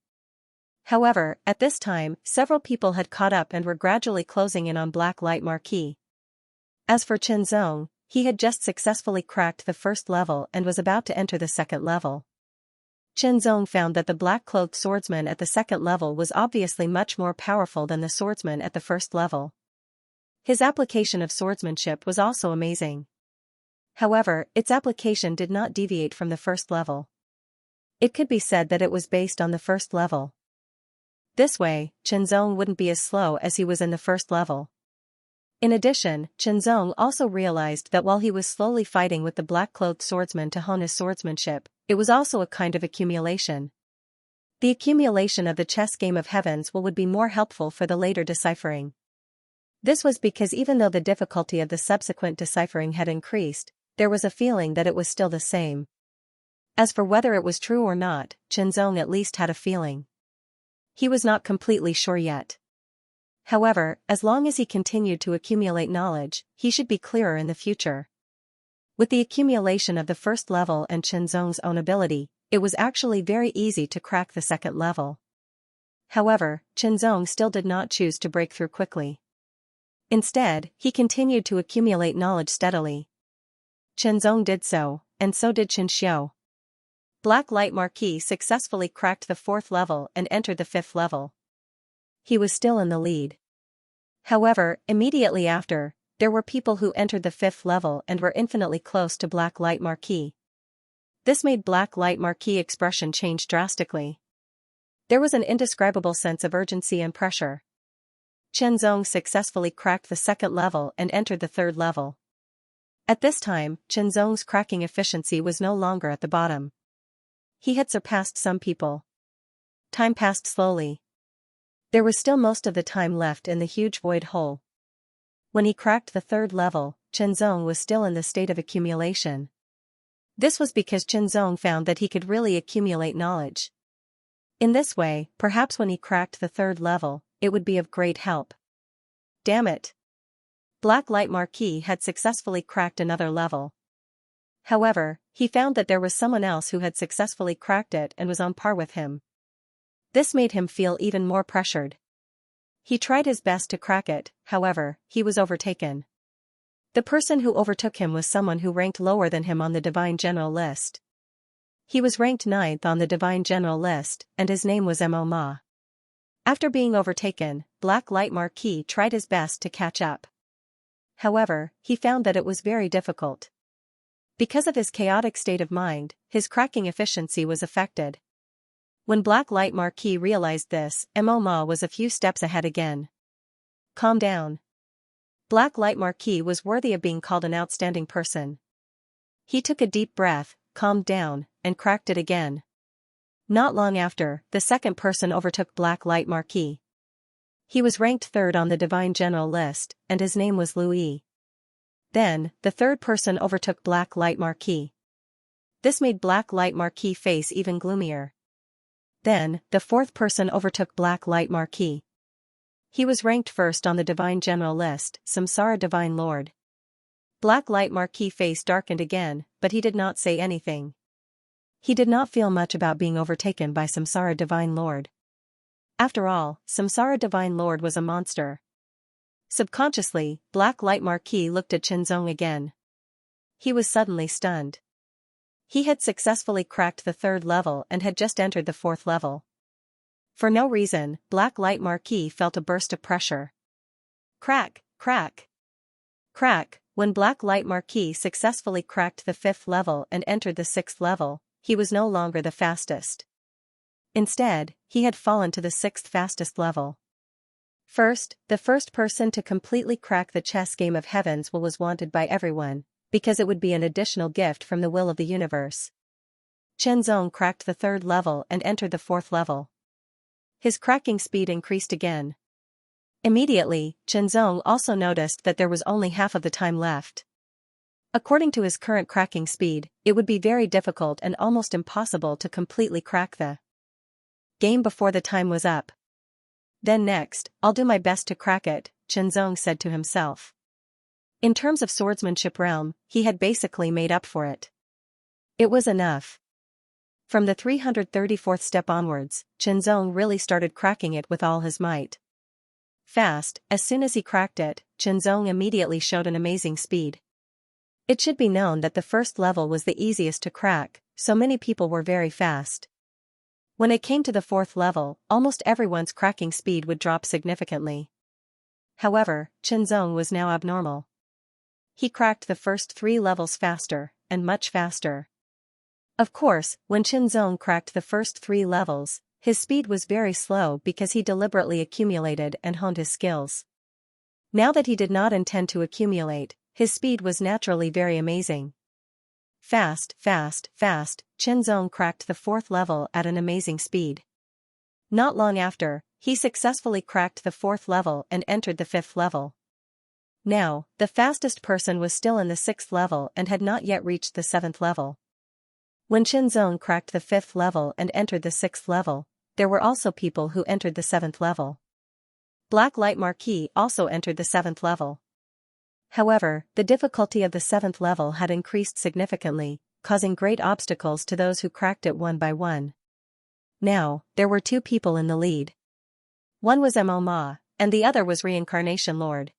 However, at this time, several people had caught up and were gradually closing in on Black Light Marquis. As for Xianxia, he had just successfully cracked the first level and was about to enter the second level. Xianxia found that the black-cloaked swordsman at the second level was obviously much more powerful than the swordsman at the first level. His application of swordsmanship was also amazing. However, its application did not deviate from the first level. It could be said that it was based on the first level. This way, Xianxia wouldn't be as slow as he was in the first level. In addition, Xianxia also realized that while he was slowly fighting with the black-cloaked swordsman to hone his swordsmanship, it was also a kind of accumulation. The accumulation of the chess game of heavens would be more helpful for the later deciphering. This was because even though the difficulty of the subsequent deciphering had increased, there was a feeling that it was still the same. As for whether it was true or not, Xianxia at least had a feeling. He was not completely sure yet. However, as long as he continued to accumulate knowledge, he should be clearer in the future. With the accumulation of the first level and Xianxia's own ability, it was actually very easy to crack the second level. However, Xianxia still did not choose to break through quickly. Instead, he continued to accumulate knowledge steadily. Xianxia did so, and so did Xianxia. Black Light Marquis successfully cracked the fourth level and entered the fifth level. He was still in the lead. However, immediately after, there were people who entered the fifth level and were infinitely close to Black Light Marquis. This made Black Light Marquis' expression change drastically. There was an indescribable sense of urgency and pressure. Xianxia successfully cracked the second level and entered the third level. At this time, Xianxia's cracking efficiency was no longer at the bottom. He had surpassed some people. Time passed slowly. There was still most of the time left in the huge void hole. When he cracked the third level, Xianxia was still in the state of accumulation. This was because Xianxia found that he could really accumulate knowledge. In this way, perhaps when he cracked the third level, it would be of great help. Damn it! Black Light Marquis had successfully cracked another level. However, he found that there was someone else who had successfully cracked it and was on par with him. This made him feel even more pressured. He tried his best to crack it, however, he was overtaken. The person who overtook him was someone who ranked lower than him on the Divine General list. He was ranked 9th on the Divine General list, and his name was Mo Ma. After being overtaken, Black Light Marquis tried his best to catch up. However, he found that it was very difficult. Because of his chaotic state of mind, his cracking efficiency was affected. When Black Light Marquis realized this, Mo Ma was a few steps ahead again. Calm down. Black Light Marquis was worthy of being called an outstanding person. He took a deep breath, calmed down, and cracked it again. Not long after, the second person overtook Black Light Marquis. He was ranked 3rd on the Divine General list, and his name was Louis. Then, the third person overtook Black Light Marquis. This made Black Light Marquis' face even gloomier. Then, the fourth person overtook Black Light Marquis. He was ranked 1st on the Divine General list, Samsara Divine Lord. Black Light Marquis' face darkened again, but he did not say anything. He did not feel much about being overtaken by Samsara Divine Lord. After all, Samsara Divine Lord was a monster. Subconsciously, Black Light Marquis looked at Xianxia again. He was suddenly stunned. He had successfully cracked the third level and had just entered the fourth level. For no reason, Black Light Marquis felt a burst of pressure. Crack, crack, crack. When Black Light Marquis successfully cracked the fifth level and entered the sixth level, he was no longer the fastest. Instead, he had fallen to the sixth fastest level. First, the first person to completely crack the chess game of heavens was wanted by everyone, because it would be an additional gift from the will of the universe. Xianxia cracked the third level and entered the fourth level. His cracking speed increased again. Immediately, Xianxia also noticed that there was only half of the time left. According to his current cracking speed, it would be very difficult and almost impossible to completely crack the game before the time was up. Then next, I'll do my best to crack it, Xianxia said to himself. In terms of swordsmanship realm, he had basically made up for it. It was enough. From the 334th step onwards, Qinzong really started cracking it with all his might. Fast, as soon as he cracked it, Qinzong immediately showed an amazing speed. It should be known that the first level was the easiest to crack, so many people were very fast. When it came to the fourth level, almost everyone's cracking speed would drop significantly. However, Qinzong was now abnormal. He cracked the first 3 levels faster, and much faster. Of course, when Qinzong cracked the first 3 levels, his speed was very slow because he deliberately accumulated and honed his skills. Now that he did not intend to accumulate, his speed was naturally very amazing. Fast, fast, fast, Qinzong cracked the 4th level at an amazing speed. Not long after, he successfully cracked the 4th level and entered the 5th level. Now, the fastest person was still in the 6th level and had not yet reached the 7th level. When Qinzong cracked the 5th level and entered the 6th level, there were also people who entered the 7th level. Black Light Marquis also entered the 7th level. However, the difficulty of the 7th level had increased significantly, causing great obstacles to those who cracked it one by one. Now, there were 2 people in the lead. One was Mo Ma, and the other was Reincarnation Lord.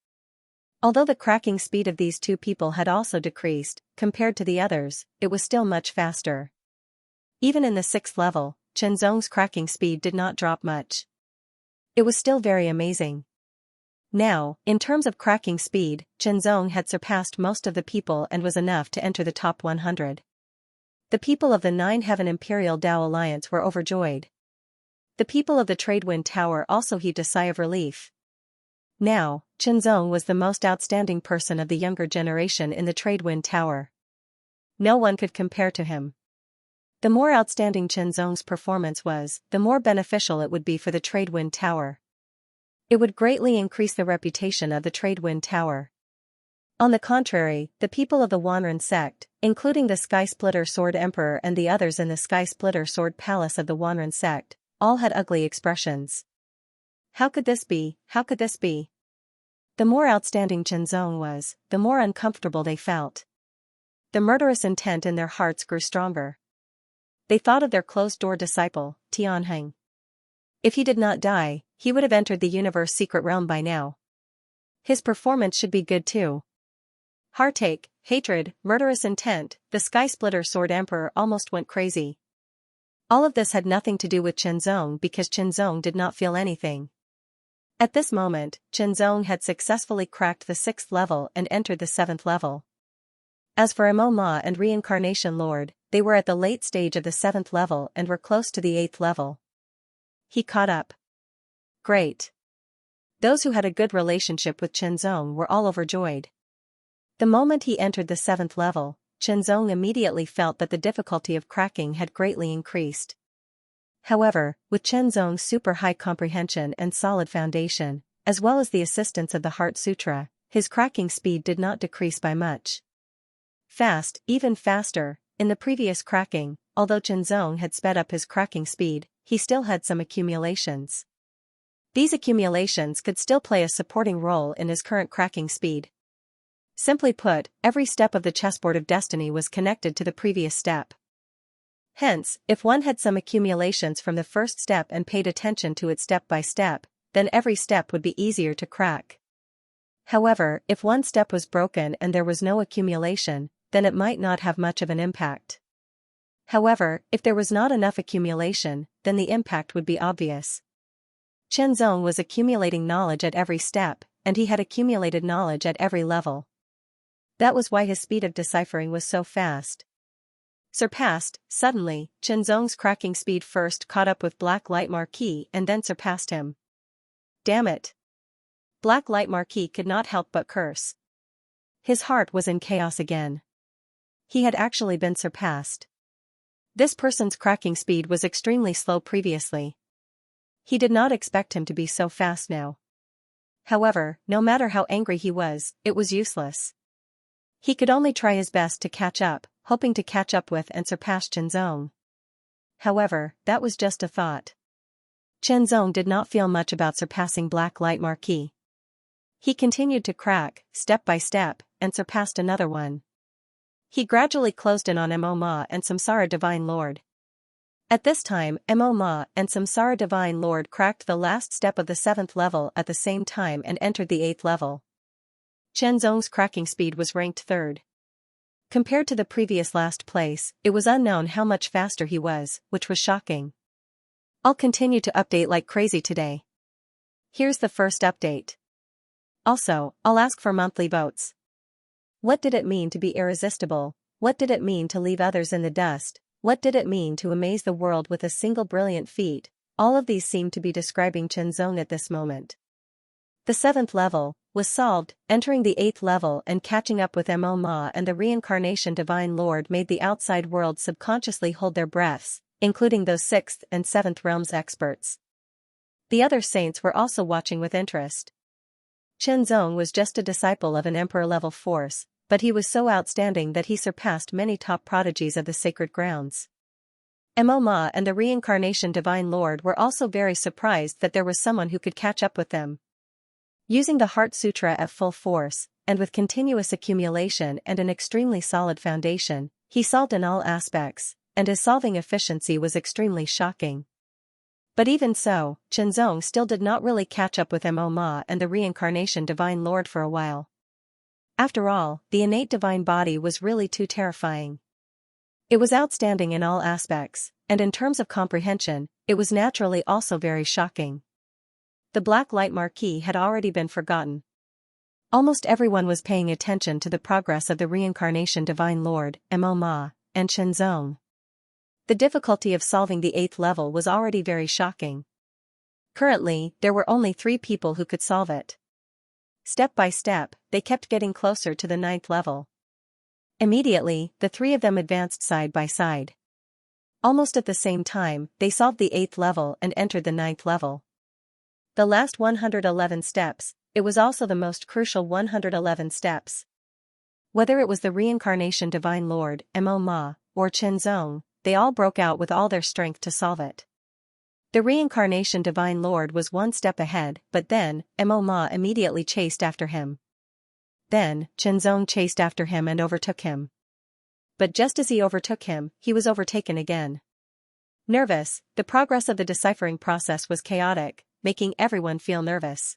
Although the cracking speed of these 2 people had also decreased, compared to the others, it was still much faster. Even in the 6th level, Qinzong's cracking speed did not drop much. It was still very amazing. Now, in terms of cracking speed, Qinzong had surpassed most of the people and was enough to enter the top 100. The people of the 9 Heaven Imperial Tao Alliance were overjoyed. The people of the Tradewind Tower also heaved a sigh of relief. Now, Qinzong was the most outstanding person of the younger generation in the Tradewind Tower. No one could compare to him. The more outstanding Qinzong's performance was, the more beneficial it would be for the Tradewind Tower. It would greatly increase the reputation of the Tradewind Tower. On the contrary, the people of the Wanren sect, including the Sky Splitter Sword Emperor and the others in the Sky Splitter Sword Palace of the Wanren sect, all had ugly expressions. How could this be? How could this be? The more outstanding Qinzong was, the more uncomfortable they felt. The murderous intent in their hearts grew stronger. They thought of their closed-door disciple, Tianheng. If he did not die, he would have entered the universe secret realm by now. His performance should be good too. Heartache, hatred, murderous intent, the Sky Splitter Sword Emperor almost went crazy. All of this had nothing to do with Qinzong because Qinzong did not feel anything. At this moment, Qinzong had successfully cracked the 6th level and entered the 7th level. As for Mo Ma and Reincarnation Lord, they were at the late stage of the 7th level and were close to the 8th level. He caught up. Great. Those who had a good relationship with Qinzong were all overjoyed. The moment he entered the 7th level, Qinzong immediately felt that the difficulty of cracking had greatly increased. However, with Qinzong's super high comprehension and solid foundation, as well as the assistance of the Heart Sutra, his cracking speed did not decrease by much. Fast, even faster, in the previous cracking, although Qinzong had sped up his cracking speed, he still had some accumulations. These accumulations could still play a supporting role in his current cracking speed. Simply put, every step of the chessboard of destiny was connected to the previous step. Hence, if one had some accumulations from the first step and paid attention to it step by step, then every step would be easier to crack. However, if one step was broken and there was no accumulation, then it might not have much of an impact. However, if there was not enough accumulation, then the impact would be obvious. Qinzong was accumulating knowledge at every step, and he had accumulated knowledge at every level. That was why his speed of deciphering was so fast. Surpassed, suddenly, Qinzong's cracking speed first caught up with Black Light Marquis and then surpassed him. Damn it! Black Light Marquis could not help but curse. His heart was in chaos again. He had actually been surpassed. This person's cracking speed was extremely slow previously. He did not expect him to be so fast now. However, no matter how angry he was, it was useless. He could only try his best to catch up, hoping to catch up with and surpass Qinzong. However, that was just a thought. Qinzong did not feel much about surpassing Black Light Marquis. He continued to crack, step by step, and surpassed another one. He gradually closed in on Mo Ma and Samsara Divine Lord. At this time, Mo Ma and Samsara Divine Lord cracked the last step of the 7th level at the same time and entered the 8th level. Chen Zong's cracking speed was ranked 3rd. Compared to the previous last place, it was unknown how much faster he was, which was shocking. I'll continue to update like crazy today. Here's the first update. Also, I'll ask for monthly votes. What did it mean to be irresistible? What did it mean to leave others in the dust? What did it mean to amaze the world with a single brilliant feat? All of these seem to be describing Chen Zong at this moment. The 7th level was solved. Entering the 8th level and catching up with Mo Ma and the Reincarnation Divine Lord made the outside world subconsciously hold their breaths, including those 6th and 7th realms experts. The other saints were also watching with interest. Chen Zong was just a disciple of an emperor-level force, but he was so outstanding that he surpassed many top prodigies of the sacred grounds. Mo Ma and the Reincarnation Divine Lord were also very surprised that there was someone who could catch up with them. Using the Heart Sutra at full force, and with continuous accumulation and an extremely solid foundation, he solved in all aspects, and his solving efficiency was extremely shocking. But even so, Chen Zong still did not really catch up with Mo Ma and the Reincarnation Divine Lord for a while. After all, the innate divine body was really too terrifying. It was outstanding in all aspects, and in terms of comprehension, it was naturally also very shocking. The Black Light Marquis had already been forgotten. Almost everyone was paying attention to the progress of the Reincarnation Divine Lord, Mo Ma, and Chen Zong. The difficulty of solving the 8th level was already very shocking. Currently, there were only 3 people who could solve it. Step by step, they kept getting closer to the 9th level. Immediately, the 3 of them advanced side by side. Almost at the same time, they solved the 8th level and entered the 9th level. The last 111 steps, it was also the most crucial 111 steps. Whether it was the Reincarnation Divine Lord, Mo Ma, or Chen Zong, they all broke out with all their strength to solve it. The Reincarnation Divine Lord was 1 step ahead, but then, Mo Ma immediately chased after him. Then, Chen Zong chased after him and overtook him. But just as he overtook him, he was overtaken again. Nervous, the progress of the deciphering process was chaotic, making everyone feel nervous.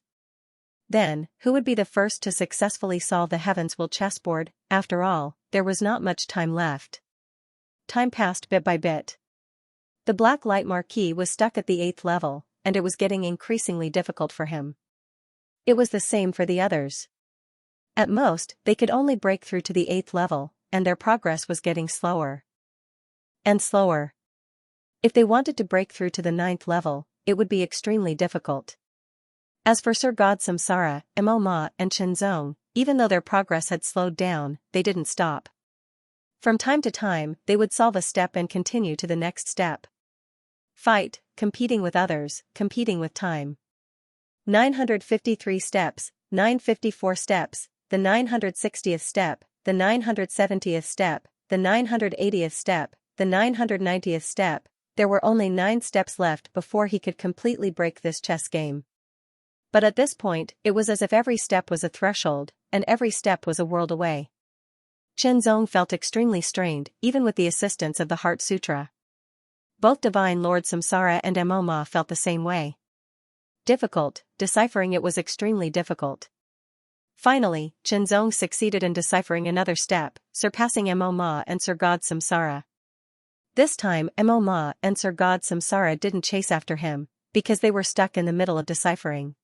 Then, who would be the first to successfully solve the Heaven's Will chessboard? After all, there was not much time left. Time passed bit by bit. The Black Light Marquis was stuck at the 8th level, and it was getting increasingly difficult for him. It was the same for the others. At most, they could only break through to the 8th level, and their progress was getting slower and slower. If they wanted to break through to the 9th level, it would be extremely difficult. As for Sir God Samsara, Mo Ma, and Chen Zong, even though their progress had slowed down, they didn't stop. From time to time, they would solve a step and continue to the next step. Fight, competing with others, competing with time. 953 steps, 954 steps, the 960th step, the 970th step, the 980th step, the 990th step. There were only 9 steps left before he could completely break this chess game. But at this point, it was as if every step was a threshold, and every step was a world away. Chen Zong felt extremely strained, even with the assistance of the Heart Sutra. Both Divine Lord Samsara and Mo Ma felt the same way. Difficult, deciphering it was extremely difficult. Finally, Chen Zong succeeded in deciphering another step, surpassing Mo Ma and Sir God Samsara. This time Mo Ma and Sir God Samsara didn't chase after him, because they were stuck in the middle of deciphering.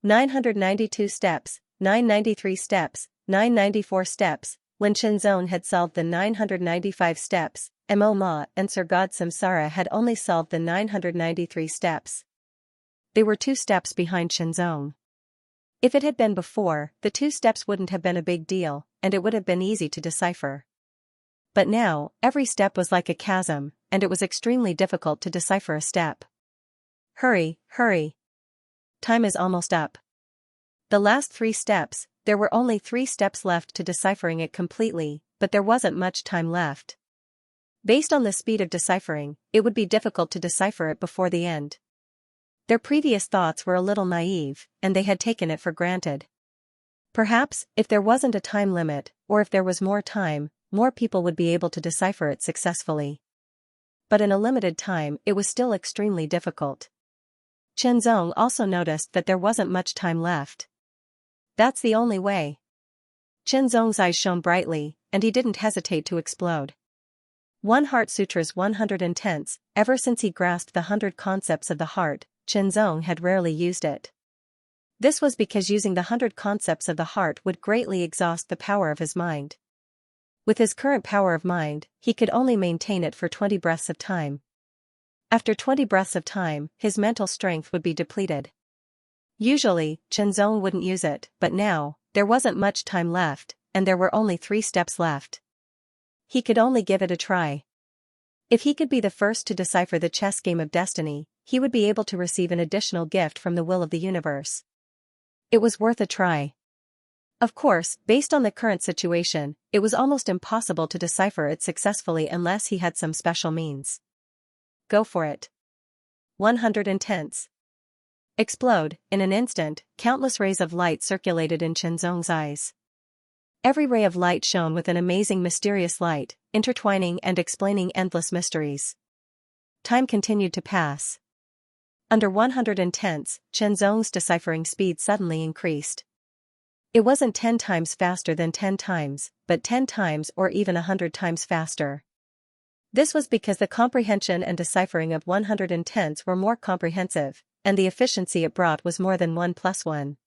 992 steps, 993 steps, 994 steps. When Chen Zong had solved the 995 steps, Mo Ma and Sir God Samsara had only solved the 993 steps. They were 2 steps behind Chen Zong. If it had been before, the 2 steps wouldn't have been a big deal, and it would have been easy to decipher. But now, every step was like a chasm, and it was extremely difficult to decipher a step. Hurry, hurry. Time is almost up. The last 3 steps, there were only 3 steps left to deciphering it completely, but there wasn't much time left. Based on the speed of deciphering, it would be difficult to decipher it before the end. Their previous thoughts were a little naive, and they had taken it for granted. Perhaps, if there wasn't a time limit, or if there was more time, more people would be able to decipher it successfully. But in a limited time, it was still extremely difficult. Qianzong also noticed that there wasn't much time left. That's the only way. Qianzong's eyes shone brightly, and he didn't hesitate to explode. One Heart Sutra's 100 Intents. Ever since he grasped the 100 concepts of the heart, Qianzong had rarely used it. This was because using the 100 concepts of the heart would greatly exhaust the power of his mind. With his current power of mind, he could only maintain it for 20 breaths of time. After 20 breaths of time, his mental strength would be depleted. Usually, Qianzong wouldn't use it, but now, there wasn't much time left, and there were only 3 steps left. He could only give it a try. If he could be the first to decipher the chess game of destiny, he would be able to receive an additional gift from the will of the universe. It was worth a try. Of course, based on the current situation, it was almost impossible to decipher it successfully unless he had some special means. Go for it. 100 Intents. Explode. In an instant, countless rays of light circulated in Qianzong's eyes. Every ray of light shone with an amazing mysterious light, intertwining and explaining endless mysteries. Time continued to pass. Under 100 Intents, Qianzong's deciphering speed suddenly increased. It wasn't 10 times faster than 10 times, but 10 times or even 100 times faster. This was because the comprehension and deciphering of 100 Intents were more comprehensive, and the efficiency it brought was more than 1 + 1.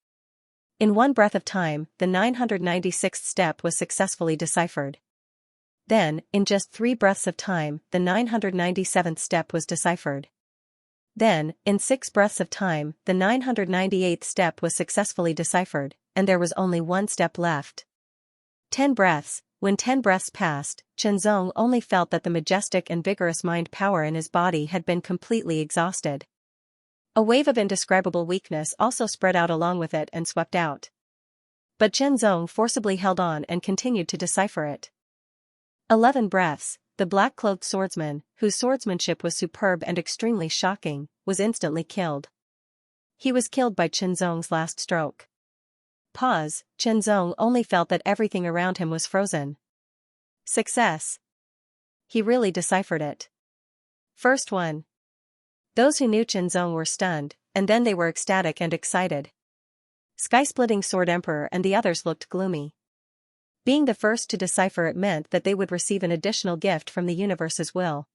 In one breath of time, the 996th step was successfully deciphered. Then, in just 3 breaths of time, the 997th step was deciphered. Then, in 6 breaths of time, the 998th step was successfully deciphered, and there was only 1 step left. 10 breaths. When 10 breaths passed, Qianzong only felt that the majestic and vigorous mind power in his body had been completely exhausted. A wave of indescribable weakness also spread out along with it and swept out. But Qianzong forcibly held on and continued to decipher it. 11 breaths. The black-clothed swordsman, whose swordsmanship was superb and extremely shocking, was instantly killed. He was killed by Qianzong's last stroke. Pause. Qianzong only felt that everything around him was frozen. Success. He really deciphered it. First one. Those who knew Qianzong were stunned, and then they were ecstatic and excited. Sky-splitting Sword Emperor and the others looked gloomy. Being the first to decipher it meant that they would receive an additional gift from the universe's will.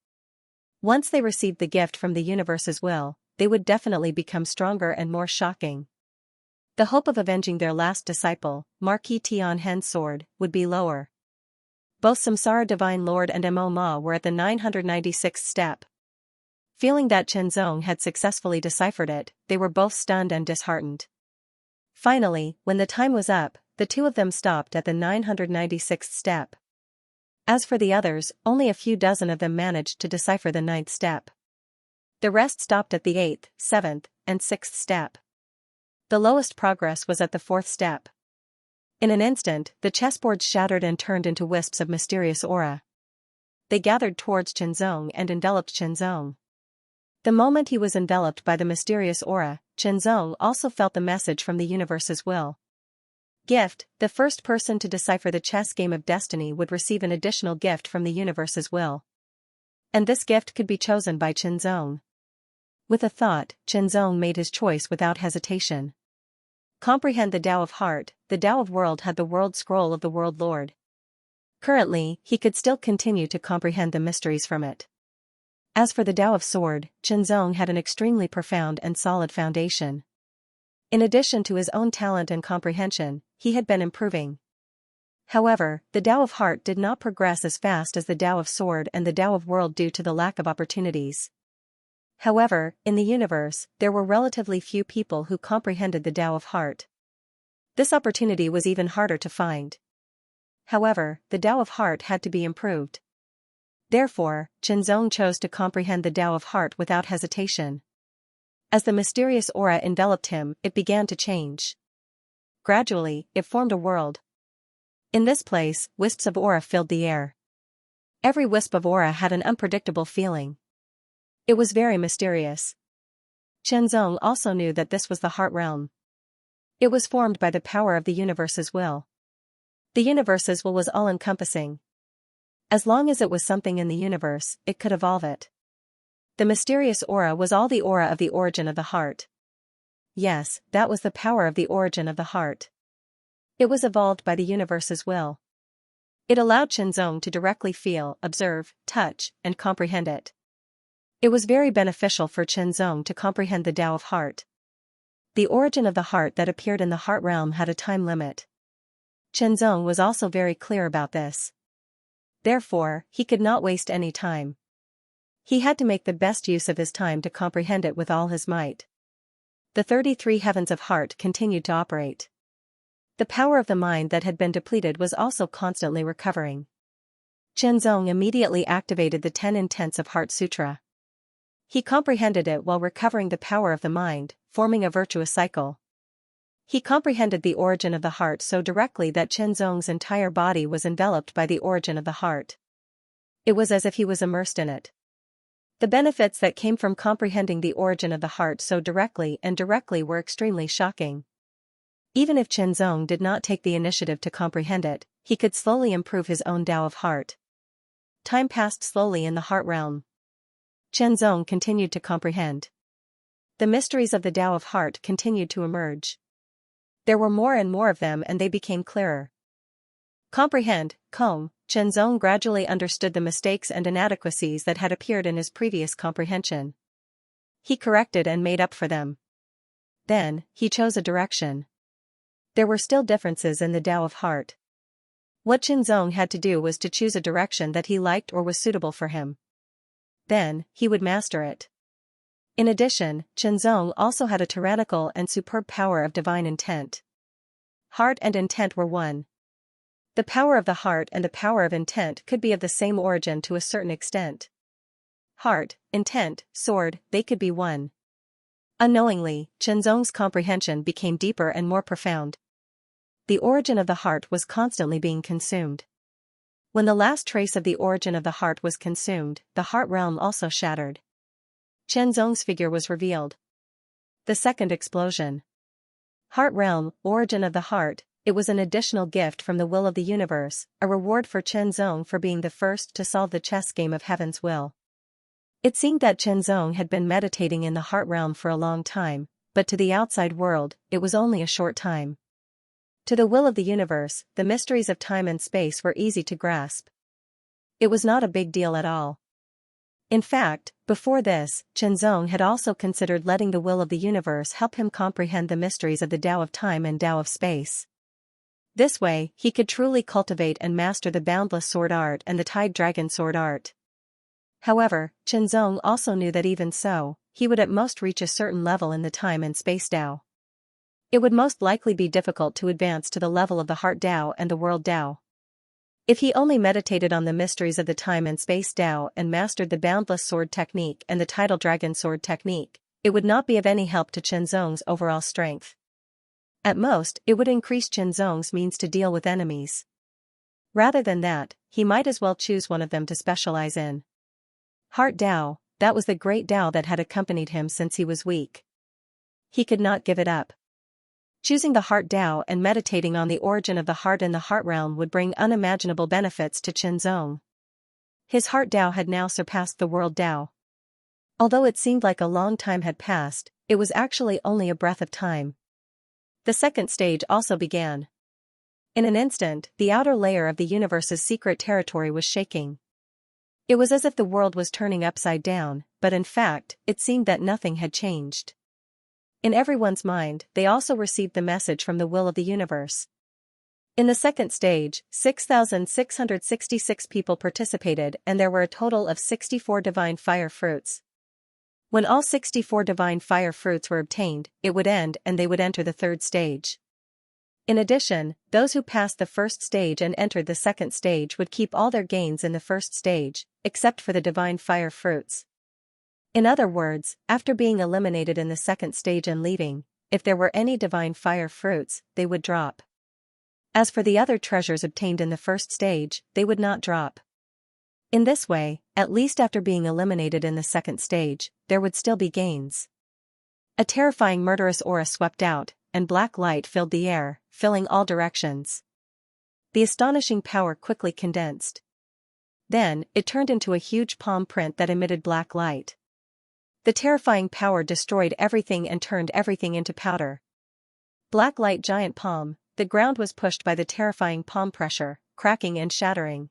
Once they received the gift from the universe's will, they would definitely become stronger and more shocking. The hope of avenging their last disciple, Marquis Tianhen's sword, would be lower. Both Samsara Divine Lord and Mo Ma were at the 996th step. Feeling that Qianzong had successfully deciphered it, they were both stunned and disheartened. Finally, when the time was up, the two of them stopped at the 996th step. As for the others, only a few dozen of them managed to decipher the 9th step. The rest stopped at the 8th, 7th, and 6th step. The lowest progress was at the 4th step. In an instant, the chessboard shattered and turned into wisps of mysterious aura. They gathered towards Qianzong and enveloped Qianzong. The moment he was enveloped by the mysterious aura, Qianzong also felt the message from the universe's will. Gift. The first person to decipher the chess game of destiny would receive an additional gift from the universe's will. And this gift could be chosen by Qianzong. With a thought, Qianzong made his choice without hesitation. Comprehend the Tao of Heart. The Tao of World had the World Scroll of the World Lord. Currently, he could still continue to comprehend the mysteries from it. As for the Tao of Sword, Qianzong had an extremely profound and solid foundation. In addition to his own talent and comprehension, he had been improving. However, the Tao of Heart did not progress as fast as the Tao of Sword and the Tao of World due to the lack of opportunities. However, in the universe, there were relatively few people who comprehended the Tao of Heart. This opportunity was even harder to find. However, the Tao of Heart had to be improved. Therefore, Qianzong chose to comprehend the Tao of Heart without hesitation. As the mysterious aura enveloped him, it began to change. Gradually, it formed a world. In this place, wisps of aura filled the air. Every wisp of aura had an unpredictable feeling. It was very mysterious. Qianzong also knew that this was the Heart Realm. It was formed by the power of the universe's will. The universe's will was all-encompassing. As long as it was something in the universe, it could evolve it. The mysterious aura was all the aura of the origin of the heart. Yes, that was the power of the origin of the heart. It was evolved by the universe's will. It allowed Xianxia to directly feel, observe, touch, and comprehend it. It was very beneficial for Xianxia to comprehend the Tao of heart. The origin of the heart that appeared in the heart realm had a time limit. Xianxia was also very clear about this. Therefore, he could not waste any time. He had to make the best use of his time to comprehend it with all his might. The 33 heavens of heart continued to operate. The power of the mind that had been depleted was also constantly recovering. Xianxia immediately activated the 10 intents of Heart Sutra. He comprehended it while recovering the power of the mind, forming a virtuous cycle. He comprehended the origin of the heart so directly that Xianxia's entire body was enveloped by the origin of the heart. It was as if he was immersed in it. The benefits that came from comprehending the origin of the heart so directly were extremely shocking. Even if Xianxia did not take the initiative to comprehend it, he could slowly improve his own Tao of heart. Time passed slowly in the heart realm. Xianxia continued to comprehend. The mysteries of the Tao of heart continued to emerge. There were more and more of them and they became clearer. Comprehend, Xianxia gradually understood the mistakes and inadequacies that had appeared in his previous comprehension. He corrected and made up for them. Then, he chose a direction. There were still differences in the Tao of heart. What Xianxia had to do was to choose a direction that he liked or was suitable for him. Then, he would master it. In addition, Xianxia also had a tyrannical and superb power of divine intent. Heart and intent were one. The power of the heart and the power of intent could be of the same origin to a certain extent. Heart, intent, sword, they could be one. Unknowingly, Xianxia's comprehension became deeper and more profound. The origin of the heart was constantly being consumed. When the last trace of the origin of the heart was consumed, the heart realm also shattered. Xianxia's figure was revealed. The second explosion. Heart realm, origin of the heart, it was an additional gift from the will of the universe, a reward for Xianxia for being the first to solve the chess game of heaven's will. It seemed that Xianxia had been meditating in the heart realm for a long time, but to the outside world, it was only a short time. To the will of the universe, the mysteries of time and space were easy to grasp. It was not a big deal at all. In fact, before this, Xianxia had also considered letting the will of the universe help him comprehend the mysteries of the Tao of time and Tao of space. This way, he could truly cultivate and master the boundless sword art and the tide dragon sword art. However, Xianxia also knew that even so, he would at most reach a certain level in the time and space Tao. It would most likely be difficult to advance to the level of the heart Tao and the world Tao. If he only meditated on the mysteries of the time and space Tao and mastered the boundless sword technique and the tidal dragon sword technique, it would not be of any help to Xianxia's overall strength. At most, it would increase Xianxia's means to deal with enemies. Rather than that, he might as well choose one of them to specialize in. Heart Tao, that was the great Tao that had accompanied him since he was weak. He could not give it up. Choosing the heart Tao and meditating on the origin of the heart in the heart realm would bring unimaginable benefits to Xianxia. His heart Tao had now surpassed the world Tao. Although it seemed like a long time had passed, it was actually only a breath of time. The second stage also began. In an instant, the outer layer of the universe's secret territory was shaking. It was as if the world was turning upside down, but in fact, it seemed that nothing had changed. In everyone's mind, they also received the message from the will of the universe. In the second stage, 6,666 people participated and there were a total of 64 divine fire fruits. When all 64 divine fire fruits were obtained, it would end and they would enter the third stage. In addition, those who passed the first stage and entered the second stage would keep all their gains in the first stage, except for the divine fire fruits. In other words, after being eliminated in the second stage and leaving, if there were any divine fire fruits, they would drop. As for the other treasures obtained in the first stage, they would not drop. In this way, at least after being eliminated in the second stage, there would still be gains. A terrifying murderous aura swept out, and black light filled the air, filling all directions. The astonishing power quickly condensed. Then, it turned into a huge palm print that emitted black light. The terrifying power destroyed everything and turned everything into powder. Black light giant palm, the ground was pushed by the terrifying palm pressure, cracking and shattering.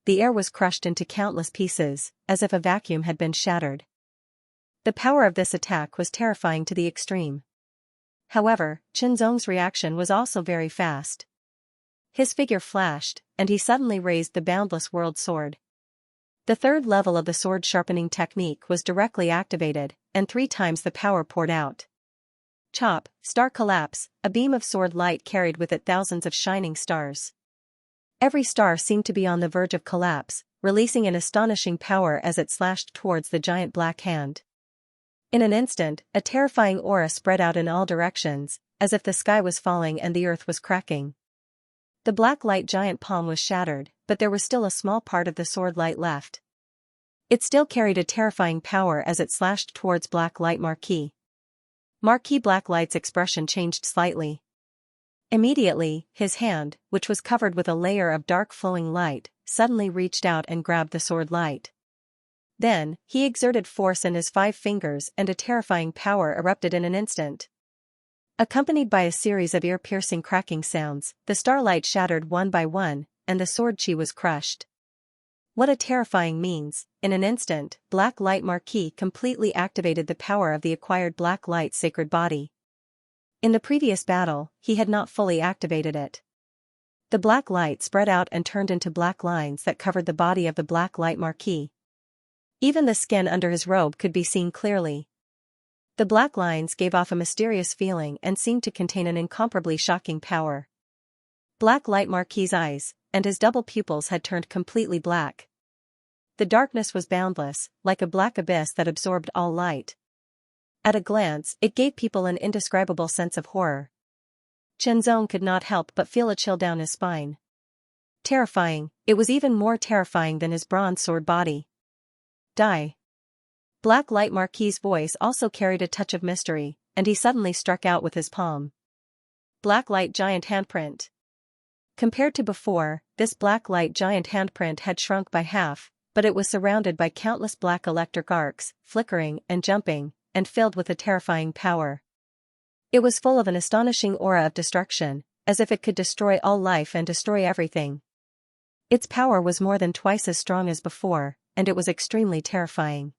The air was crushed into countless pieces, as if a vacuum had been shattered. The power of this attack was terrifying to the extreme. However, Qianzong's reaction was also very fast. His figure flashed, and he suddenly raised the boundless world sword. The third level of the sword sharpening technique was directly activated, and 3 times the power poured out. Chop, star collapse, a beam of sword light carried with it thousands of shining stars. Every star seemed to be on the verge of collapse, releasing an astonishing power as it slashed towards the giant black hand. In an instant, a terrifying aura spread out in all directions, as if the sky was falling and the earth was cracking. The black light giant palm was shattered, but there was still a small part of the sword light left. It still carried a terrifying power as it slashed towards black light Marquis. Marquis Black Light's expression changed slightly. Immediately, his hand, which was covered with a layer of dark flowing light, suddenly reached out and grabbed the sword light. Then, he exerted force in his 5 fingers and a terrifying power erupted in an instant. Accompanied by a series of ear-piercing cracking sounds, the starlight shattered one by one, and the sword chi was crushed. What a terrifying means! In an instant, Black Light Marquis completely activated the power of the acquired Black Light Sacred Body. In the previous battle, he had not fully activated it. The black light spread out and turned into black lines that covered the body of the Black Light Marquis. Even the skin under his robe could be seen clearly. The black lines gave off a mysterious feeling and seemed to contain an incomparably shocking power. Black Light Marquis's eyes, and his double pupils had turned completely black. The darkness was boundless, like a black abyss that absorbed all light. At a glance, it gave people an indescribable sense of horror. Qianzong could not help but feel a chill down his spine. Terrifying, it was even more terrifying than his bronze sword body. Die. Black Light Marquis's voice also carried a touch of mystery, and he suddenly struck out with his palm. Black Light Giant Handprint. Compared to before, this Black Light Giant handprint had shrunk by half, but it was surrounded by countless black electric arcs, flickering and jumping, and filled with a terrifying power. It was full of an astonishing aura of destruction, as if it could destroy all life and destroy everything. Its power was more than twice as strong as before, and it was extremely terrifying.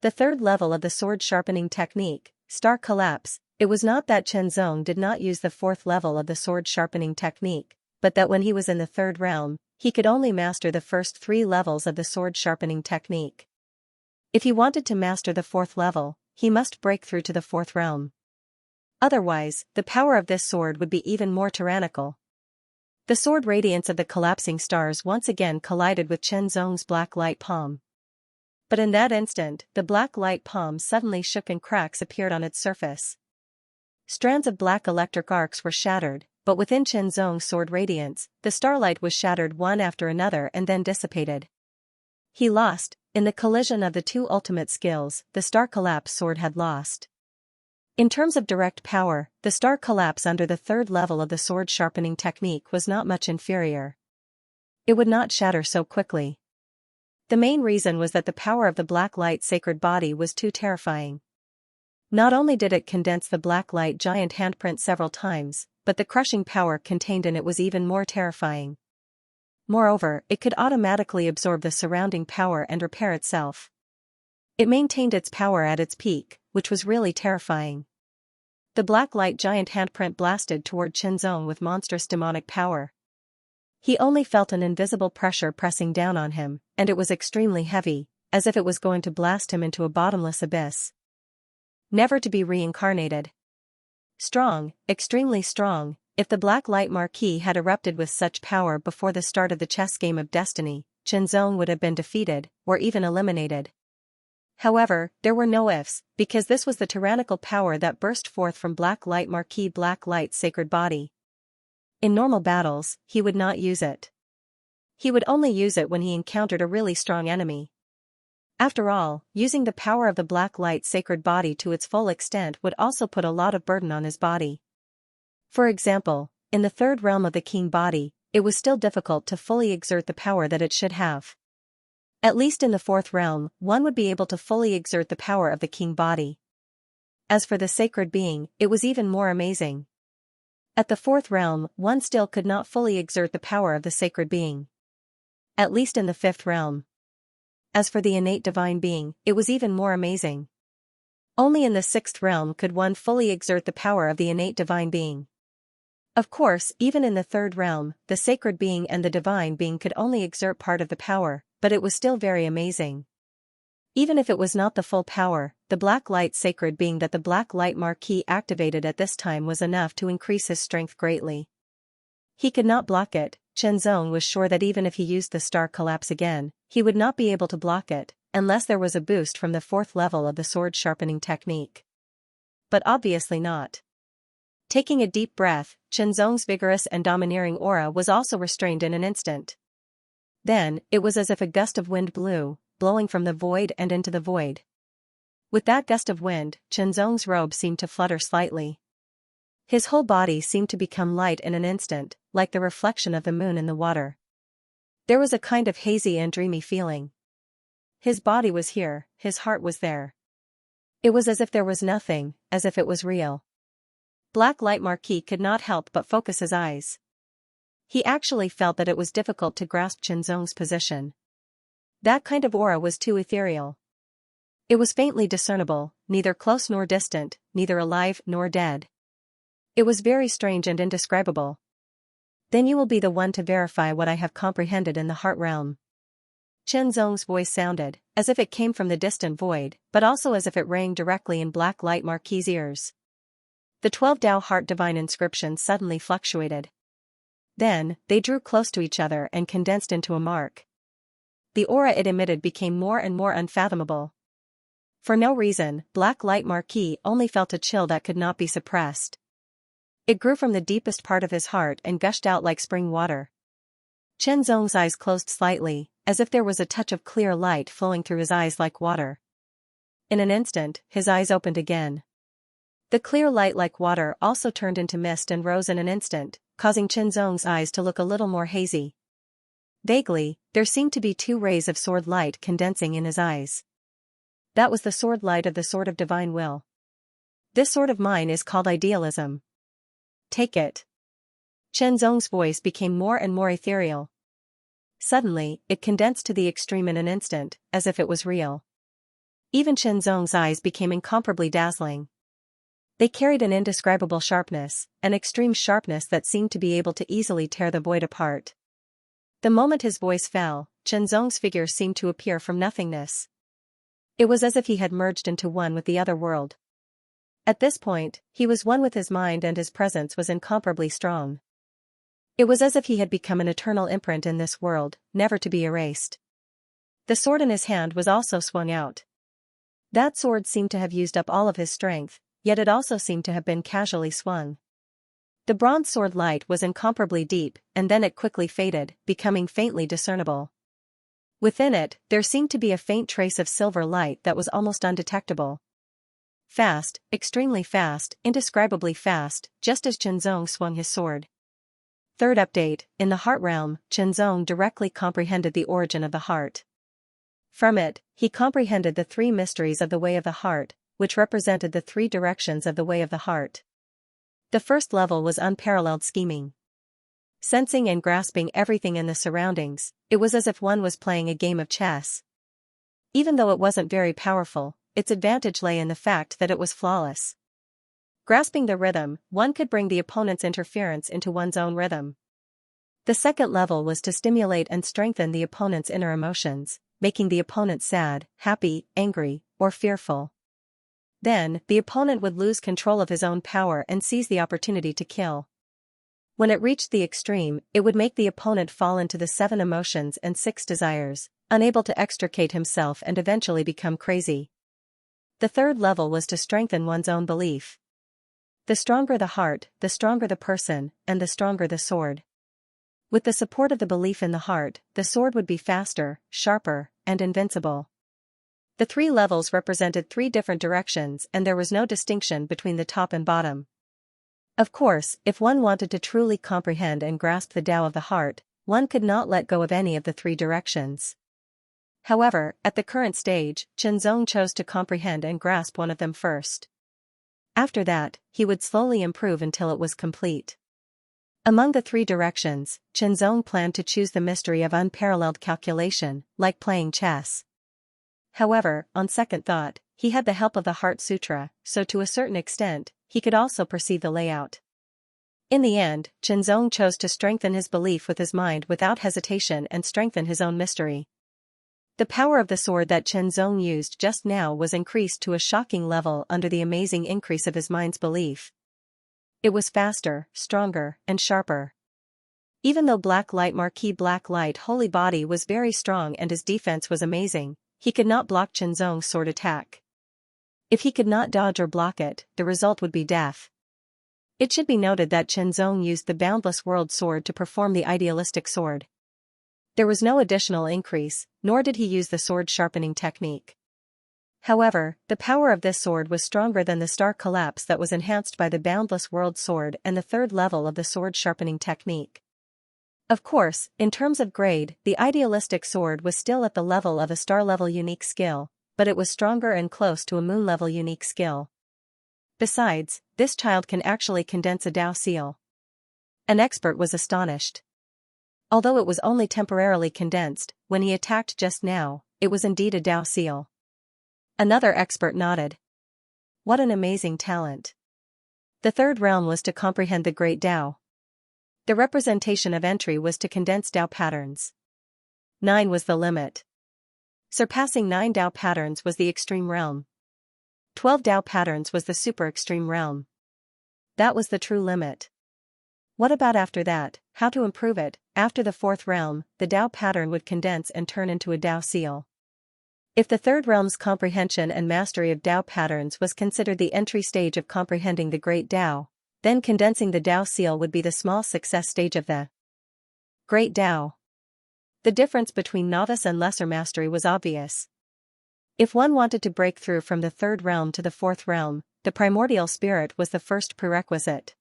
The third level of the sword sharpening technique, Star Collapse, it was not that Qianzong did not use the 4th level of the sword sharpening technique, but that when he was in the 3rd realm, he could only master the first 3 levels of the sword sharpening technique. If he wanted to master the 4th level, he must break through to the 4th realm. Otherwise, the power of this sword would be even more tyrannical. The sword radiance of the collapsing stars once again collided with Qianzong's black light palm. But in that instant, the black light palm suddenly shook and cracks appeared on its surface. Strands of black electric arcs were shattered, but within Qianzong's sword radiance, the starlight was shattered one after another and then dissipated. He lost. In the collision of the 2 ultimate skills, the Star Collapse sword had lost. In terms of direct power, the Star Collapse under the 3rd level of the sword sharpening technique was not much inferior. It would not shatter so quickly. The main reason was that the power of the Black Light Sacred Body was too terrifying. Not only did it condense the Black Light Giant handprint several times, but the crushing power contained in it was even more terrifying. Moreover, it could automatically absorb the surrounding power and repair itself. It maintained its power at its peak, which was really terrifying. The Black Light Giant handprint blasted toward Qianzong with monstrous demonic power. He only felt an invisible pressure pressing down on him, and it was extremely heavy, as if it was going to blast him into a bottomless abyss. Never to be reincarnated. Strong, extremely strong. If the Black Light Marquis had erupted with such power before the start of the chess game of destiny, Qianzong would have been defeated, or even eliminated. However, there were no ifs, because this was the tyrannical power that burst forth from Black Light Marquis' Black Light Sacred Body. In normal battles, he would not use it. He would only use it when he encountered a really strong enemy. After all, using the power of the Black Light Sacred Body to its full extent would also put a lot of burden on his body. For example, in the 3rd realm of the King Body, it was still difficult to fully exert the power that it should have. At least in the fourth realm, one would be able to fully exert the power of the king body. As for the sacred being, it was even more amazing. At the fourth realm, one still could not fully exert the power of the sacred being. At least in the fifth realm. As for the innate divine being, it was even more amazing. Only in the sixth realm could one fully exert the power of the innate divine being. Of course, even in the third realm, the sacred being and the divine being could only exert part of the power, but it was still very amazing. Even if it was not the full power, the black light sacred being that the black light marquis activated at this time was enough to increase his strength greatly. He could not block it. Chenzong was sure that even if he used the star collapse again, he would not be able to block it, unless there was a boost from the fourth level of the sword sharpening technique. But obviously not. Taking a deep breath, Chenzong's vigorous and domineering aura was also restrained in an instant. Then, it was as if a gust of wind blew, blowing from the void and into the void. With that gust of wind, Chenzong's robe seemed to flutter slightly. His whole body seemed to become light in an instant, like the reflection of the moon in the water. There was a kind of hazy and dreamy feeling. His body was here, his heart was there. It was as if there was nothing, as if it was real. Black Light Marquis could not help but focus his eyes. He actually felt that it was difficult to grasp Chenzong's position. That kind of aura was too ethereal. It was faintly discernible, neither close nor distant, neither alive nor dead. It was very strange and indescribable. Then you will be the one to verify what I have comprehended in the heart realm. Chenzong's voice sounded, as if it came from the distant void, but also as if it rang directly in Black Light Marquis' ears. The 12 Tao Heart Divine inscriptions suddenly fluctuated. Then, they drew close to each other and condensed into a mark. The aura it emitted became more and more unfathomable. For no reason, Black Light Marquis only felt a chill that could not be suppressed. It grew from the deepest part of his heart and gushed out like spring water. Chenzong's eyes closed slightly, as if there was a touch of clear light flowing through his eyes like water. In an instant, his eyes opened again. The clear light like water also turned into mist and rose in an instant, causing Chenzong's eyes to look a little more hazy. Vaguely, there seemed to be 2 rays of sword light condensing in his eyes. That was the sword light of the Sword of Divine Will. This sword of mine is called idealism. Take it. Chenzong's voice became more and more ethereal. Suddenly, it condensed to the extreme in an instant, as if it was real. Even Chenzong's eyes became incomparably dazzling. They carried an indescribable sharpness, an extreme sharpness that seemed to be able to easily tear the void apart. The moment his voice fell, Chenzong's figure seemed to appear from nothingness. It was as if he had merged into one with the other world. At this point, he was one with his mind and his presence was incomparably strong. It was as if he had become an eternal imprint in this world, never to be erased. The sword in his hand was also swung out. That sword seemed to have used up all of his strength, yet it also seemed to have been casually swung. The bronze sword light was incomparably deep, and then it quickly faded, becoming faintly discernible. Within it, there seemed to be a faint trace of silver light that was almost undetectable. Fast, extremely fast, indescribably fast, just as Chenzong swung his sword. Third update, in the heart realm, Chenzong directly comprehended the origin of the heart. From it, he comprehended the 3 mysteries of the way of the heart, which represented the 3 directions of the way of the heart. The first level was unparalleled scheming. Sensing and grasping everything in the surroundings, it was as if one was playing a game of chess. Even though it wasn't very powerful, its advantage lay in the fact that it was flawless. Grasping the rhythm, one could bring the opponent's interference into one's own rhythm. The second level was to stimulate and strengthen the opponent's inner emotions, making the opponent sad, happy, angry, or fearful. Then, the opponent would lose control of his own power and seize the opportunity to kill. When it reached the extreme, it would make the opponent fall into the 7 emotions and 6 desires, unable to extricate himself and eventually become crazy. The third level was to strengthen one's own belief. The stronger the heart, the stronger the person, and the stronger the sword. With the support of the belief in the heart, the sword would be faster, sharper, and invincible. The 3 levels represented 3 different directions and there was no distinction between the top and bottom. Of course, if one wanted to truly comprehend and grasp the Tao of the heart, one could not let go of any of the three directions. However, at the current stage, Qianzong chose to comprehend and grasp one of them first. After that, he would slowly improve until it was complete. Among the three directions, Qianzong planned to choose the mystery of unparalleled calculation, like playing chess. However, on second thought, he had the help of the Heart Sutra, so to a certain extent, he could also perceive the layout. In the end, Qianzong chose to strengthen his belief with his mind without hesitation and strengthen his own mystery. The power of the sword that Qianzong used just now was increased to a shocking level under the amazing increase of his mind's belief. It was faster, stronger, and sharper. Even though Black Light Marquis Black Light Holy Body was very strong and his defense was amazing, he could not block Qianzong's sword attack. If he could not dodge or block it, the result would be death. It should be noted that Qianzong used the Boundless World Sword to perform the idealistic sword. There was no additional increase, nor did he use the sword sharpening technique. However, the power of this sword was stronger than the star collapse that was enhanced by the Boundless World Sword and the third level of the sword sharpening technique. Of course, in terms of grade, the idealistic sword was still at the level of a star-level unique skill, but it was stronger and close to a moon-level unique skill. Besides, this child can actually condense a Dao seal. An expert was astonished. Although it was only temporarily condensed, when he attacked just now, it was indeed a Dao seal. Another expert nodded. What an amazing talent. The third realm was to comprehend the great Dao. The representation of entry was to condense Dao patterns. 9 was the limit. Surpassing 9 Dao patterns was the extreme realm. 12 Dao patterns was the super extreme realm. That was the true limit. What about after that? How to improve it? After the fourth realm, the Dao pattern would condense and turn into a Dao seal. If the third realm's comprehension and mastery of Dao patterns was considered the entry stage of comprehending the great Dao, then condensing the Dao seal would be the small success stage of the great Dao. The difference between novice and lesser mastery was obvious. If one wanted to break through from the third realm to the fourth realm, the primordial spirit was the first prerequisite.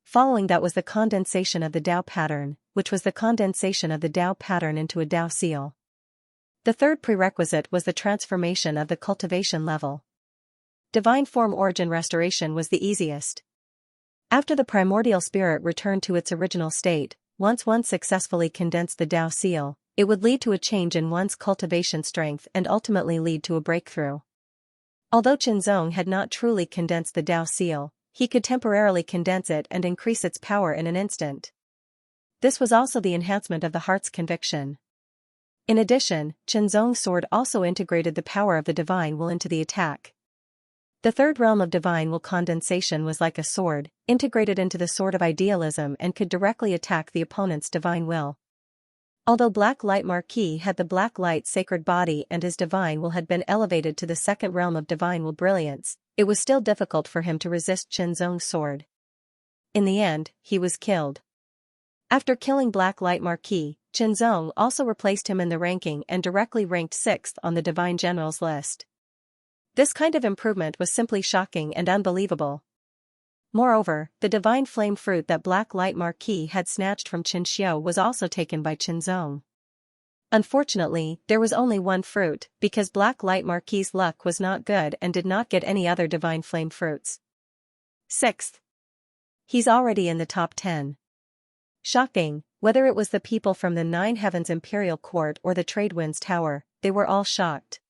Following that was the condensation of the Dao pattern, which was the condensation of the Dao pattern into a Dao seal. The third prerequisite was the transformation of the cultivation level. Divine form origin restoration was the easiest. After the primordial spirit returned to its original state, once one successfully condensed the Dao seal, it would lead to a change in one's cultivation strength and ultimately lead to a breakthrough. Although Qianzong had not truly condensed the Dao seal, he could temporarily condense it and increase its power in an instant. This was also the enhancement of the heart's conviction. In addition, Qianzong's sword also integrated the power of the divine will into the attack. The third realm of divine will condensation was like a sword, integrated into the sword of idealism and could directly attack the opponent's divine will. Although Black Light Marquis had the Black Light sacred body and his divine will had been elevated to the second realm of divine will brilliance, it was still difficult for him to resist Qianzong's sword. In the end, he was killed. After killing Black Light Marquis, Qianzong also replaced him in the ranking and directly ranked 6th on the Divine Generals list. This kind of improvement was simply shocking and unbelievable. Moreover, the divine flame fruit that Black Light Marquis had snatched from Xianxia was also taken by Qianzong. Unfortunately, there was only one fruit, because Black Light Marquis's luck was not good and did not get any other divine flame fruits. 6th. He's already in the top 10. Shocking, whether it was the people from the Nine Heavens Imperial Court or the Trade Winds Tower, they were all shocked.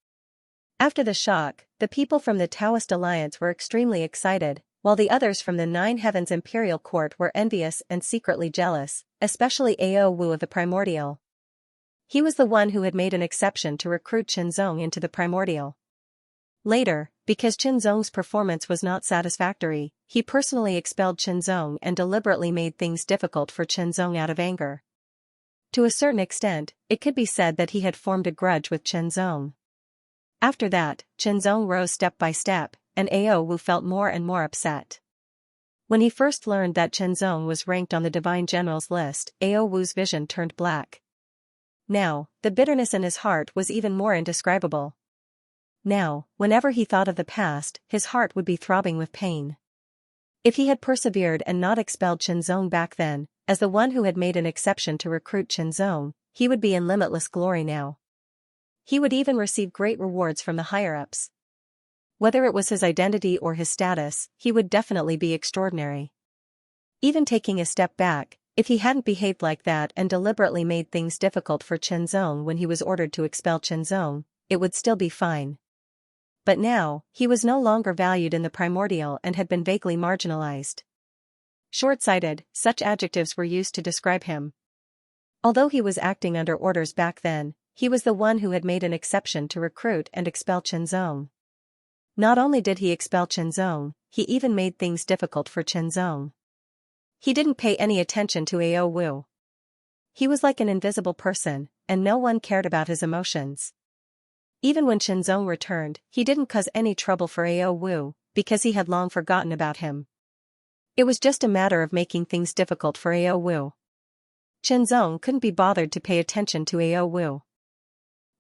After the shock, the people from the Taoist Alliance were extremely excited, while the others from the Nine Heavens Imperial Court were envious and secretly jealous, especially Ao Wu of the Primordial. He was the one who had made an exception to recruit Qianzong into the Primordial. Later, because Qianzong's performance was not satisfactory, he personally expelled Qianzong and deliberately made things difficult for Qianzong out of anger. To a certain extent, it could be said that he had formed a grudge with Qianzong. After that, Qianzong rose step by step, and Ao Wu felt more and more upset. When he first learned that Qianzong was ranked on the Divine Generals list, Ao Wu's vision turned black. Now, the bitterness in his heart was even more indescribable. Now, whenever he thought of the past, his heart would be throbbing with pain. If he had persevered and not expelled Qianzong back then, as the one who had made an exception to recruit Qianzong, he would be in limitless glory now. He would even receive great rewards from the higher-ups. Whether it was his identity or his status, he would definitely be extraordinary. Even taking a step back, if he hadn't behaved like that and deliberately made things difficult for Qianzong when he was ordered to expel Qianzong, it would still be fine. But now, he was no longer valued in the primordial and had been vaguely marginalized. Short-sighted, such adjectives were used to describe him. Although he was acting under orders back then, he was the one who had made an exception to recruit and expel Qianzong. Not only did he expel Qianzong, he even made things difficult for Qianzong. He didn't pay any attention to Ao Wu. He was like an invisible person, and no one cared about his emotions. Even when Qianzong returned, he didn't cause any trouble for Ao Wu, because he had long forgotten about him. It was just a matter of making things difficult for Ao Wu. Qianzong couldn't be bothered to pay attention to Ao Wu.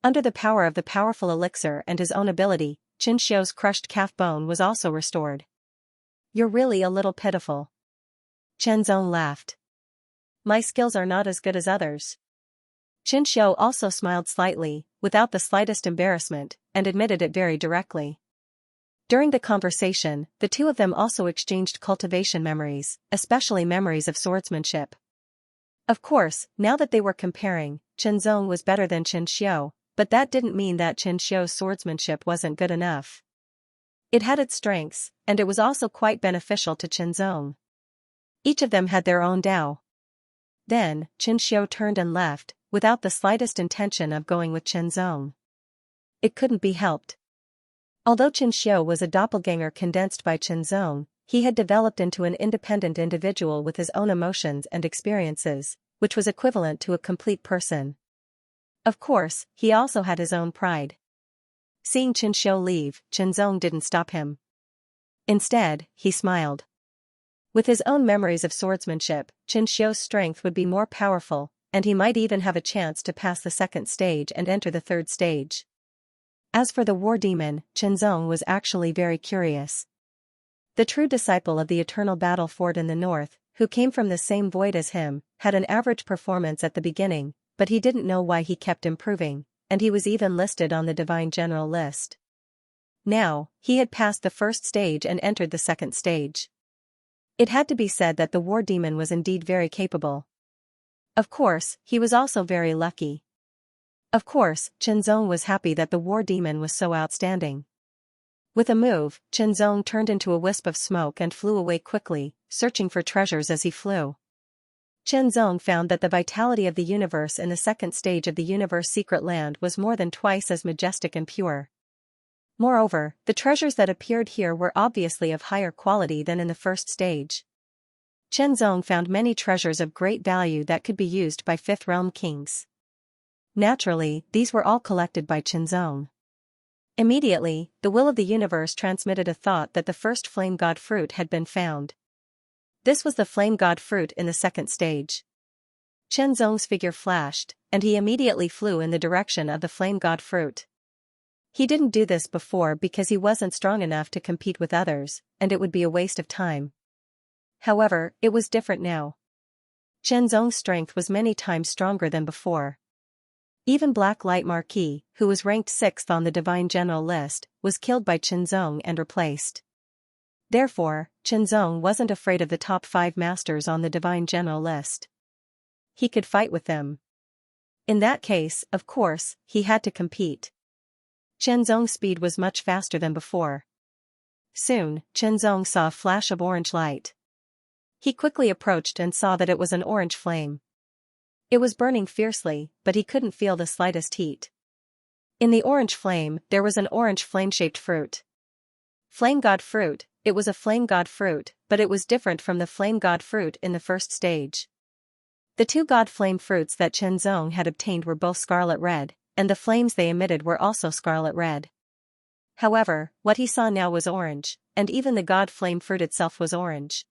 Under the power of the powerful elixir and his own ability, Qin Xiu's crushed calf bone was also restored. "You're really a little pitiful." Qianzong laughed. "My skills are not as good as others." Qin Xiu also smiled slightly, without the slightest embarrassment, and admitted it very directly. During the conversation, the two of them also exchanged cultivation memories, especially memories of swordsmanship. Of course, now that they were comparing, Qianzong was better than Qin Xiu, but that didn't mean that Qin Xiu's swordsmanship wasn't good enough. It had its strengths, and it was also quite beneficial to Qianzong. Each of them had their own Dao. Then, Qin Xiu turned and left, without the slightest intention of going with Qianzong. It couldn't be helped. Although Qin Xiu was a doppelganger condensed by Qianzong, he had developed into an independent individual with his own emotions and experiences, which was equivalent to a complete person. Of course, he also had his own pride. Seeing Qin Xiu leave, Qianzong didn't stop him. Instead, he smiled. With his own memories of swordsmanship, Qin Xiu's strength would be more powerful, and he might even have a chance to pass the second stage and enter the third stage. As for the war demon, Qianzong was actually very curious. The true disciple of the eternal battle fort in the north, who came from the same void as him, had an average performance at the beginning, but he didn't know why he kept improving, and he was even listed on the divine general list. Now, he had passed the first stage and entered the second stage. It had to be said that the war demon was indeed very capable. Of course, he was also very lucky. Of course, Qianzong was happy that the war demon was so outstanding. With a move, Qianzong turned into a wisp of smoke and flew away quickly, searching for treasures as he flew. Qianzong found that the vitality of the universe in the second stage of the universe secret land was more than twice as majestic and pure. Moreover, the treasures that appeared here were obviously of higher quality than in the first stage. Qianzong found many treasures of great value that could be used by Fifth Realm kings. Naturally, these were all collected by Qianzong. Immediately, the will of the universe transmitted a thought that the first flame god fruit had been found. This was the flame god fruit in the second stage. Qianzong's figure flashed, and he immediately flew in the direction of the flame god fruit. He didn't do this before because he wasn't strong enough to compete with others, and it would be a waste of time. However, it was different now. Qianzong's strength was many times stronger than before. Even Black Light Marquis, who was ranked 6th on the Divine General list, was killed by Qianzong and replaced. Therefore, Qianzong wasn't afraid of the top 5 masters on the Divine General list. He could fight with them. In that case, of course, he had to compete. Qianzong's speed was much faster than before. Soon, Qianzong saw a flash of orange light. He quickly approached and saw that it was an orange flame. It was burning fiercely, but he couldn't feel the slightest heat. In the orange flame, there was an orange flame-shaped fruit. Flame god fruit, it was a flame god fruit, but it was different from the flame god fruit in the first stage. The 2 god flame fruits that Qianzong had obtained were both scarlet red, and the flames they emitted were also scarlet red. However, what he saw now was orange, and even the god flame fruit itself was orange.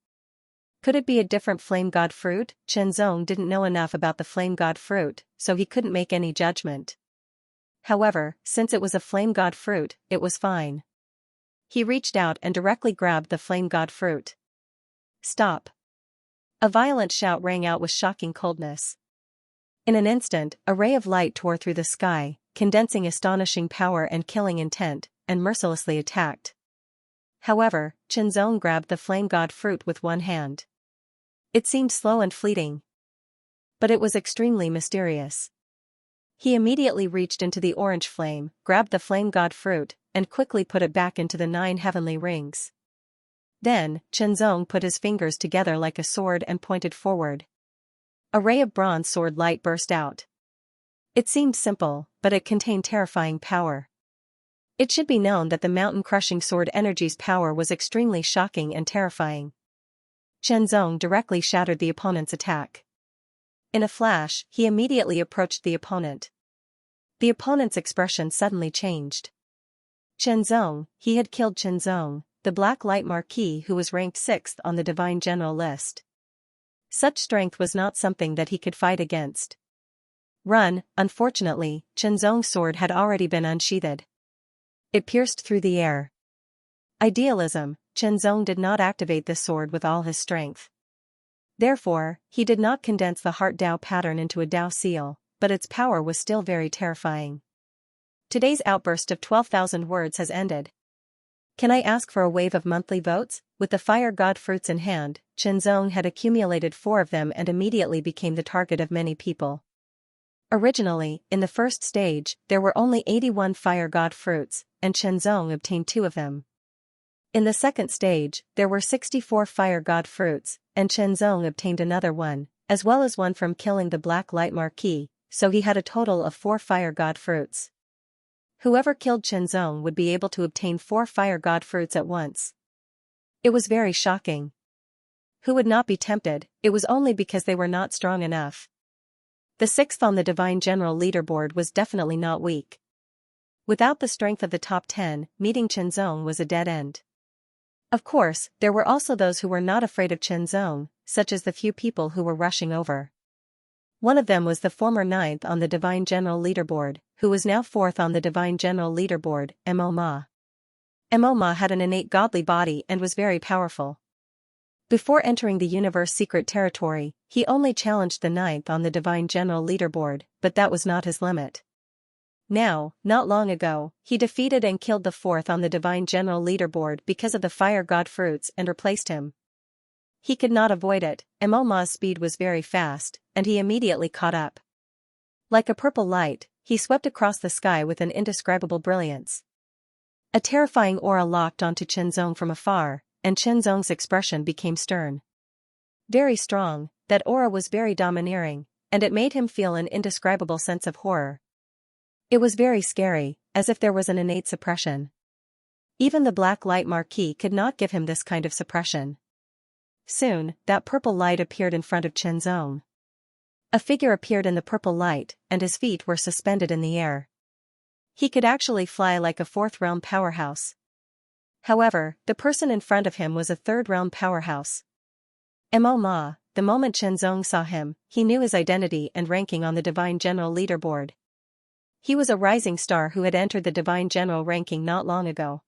Could it be a different flame god fruit? Qianzong didn't know enough about the flame god fruit, so he couldn't make any judgment. However, since it was a flame god fruit, it was fine. He reached out and directly grabbed the flame god fruit. Stop! A violent shout rang out with shocking coldness. In an instant, a ray of light tore through the sky, condensing astonishing power and killing intent, and mercilessly attacked. However, Qianzong grabbed the flame god fruit with one hand. It seemed slow and fleeting, but it was extremely mysterious. He immediately reached into the orange flame, grabbed the flame god fruit, and quickly put it back into the 9 heavenly rings. Then, Qianzong put his fingers together like a sword and pointed forward. A ray of bronze sword light burst out. It seemed simple, but it contained terrifying power. It should be known that the mountain-crushing sword energy's power was extremely shocking and terrifying. Qianzong directly shattered the opponent's attack. In a flash, he immediately approached the opponent. The opponent's expression suddenly changed. Qianzong, he had killed Qianzong, the Black Light Marquis who was ranked 6th on the Divine General list. Such strength was not something that he could fight against. Run, unfortunately, Qianzong's sword had already been unsheathed. It pierced through the air. Idealism, Qianzong did not activate this sword with all his strength. Therefore, he did not condense the Heart Dao pattern into a Dao seal, but its power was still very terrifying. Today's outburst of 12,000 words has ended. Can I ask for a wave of monthly votes? With the fire god fruits in hand, Qianzong had accumulated 4 of them and immediately became the target of many people. Originally, in the first stage, there were only 81 fire god fruits, and Qianzong obtained 2 of them. In the second stage, there were 64 fire god fruits, and Qianzong obtained another one, as well as one from killing the Black Light Marquis, so he had a total of 4 fire god fruits. Whoever killed Qianzong would be able to obtain 4 fire god fruits at once. It was very shocking. Who would not be tempted? It was only because they were not strong enough. The 6th on the Divine General leaderboard was definitely not weak. Without the strength of the top 10, meeting Qianzong was a dead end. Of course, there were also those who were not afraid of Qianzong, such as the few people who were rushing over. One of them was the former 9th on the Divine General leaderboard, who was now 4th on the Divine General leaderboard, Mo Ma. Mo Ma had an innate godly body and was very powerful. Before entering the universe secret territory, he only challenged the 9th on the Divine General leaderboard, but that was not his limit. Now, not long ago, he defeated and killed the 4th on the Divine General leaderboard because of the fire god fruits and replaced him. He could not avoid it. Mo Ma's speed was very fast, and he immediately caught up. Like a purple light, he swept across the sky with an indescribable brilliance. A terrifying aura locked onto Qianzong from afar, and Qianzong's expression became stern. Very strong, that aura was very domineering, and it made him feel an indescribable sense of horror. It was very scary, as if there was an innate suppression. Even the Black Light Marquis could not give him this kind of suppression. Soon, that purple light appeared in front of Qianzong. A figure appeared in the purple light, and his feet were suspended in the air. He could actually fly like a 4th realm powerhouse. However, the person in front of him was a 3rd realm powerhouse. Mo Ma, the moment Qianzong saw him, he knew his identity and ranking on the Divine General leaderboard. He was a rising star who had entered the Divine General ranking not long ago.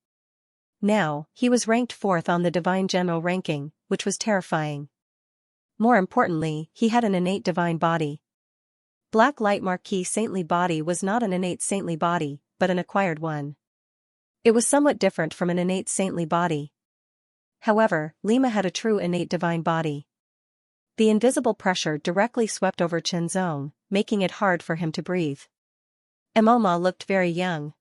Now, he was ranked 4th on the Divine General ranking, which was terrifying. More importantly, he had an innate divine body. Black Light Marquis' saintly body was not an innate saintly body, but an acquired one. It was somewhat different from an innate saintly body. However, Lima had a true innate divine body. The invisible pressure directly swept over Qianzong, making it hard for him to breathe. Mo Ma looked very young.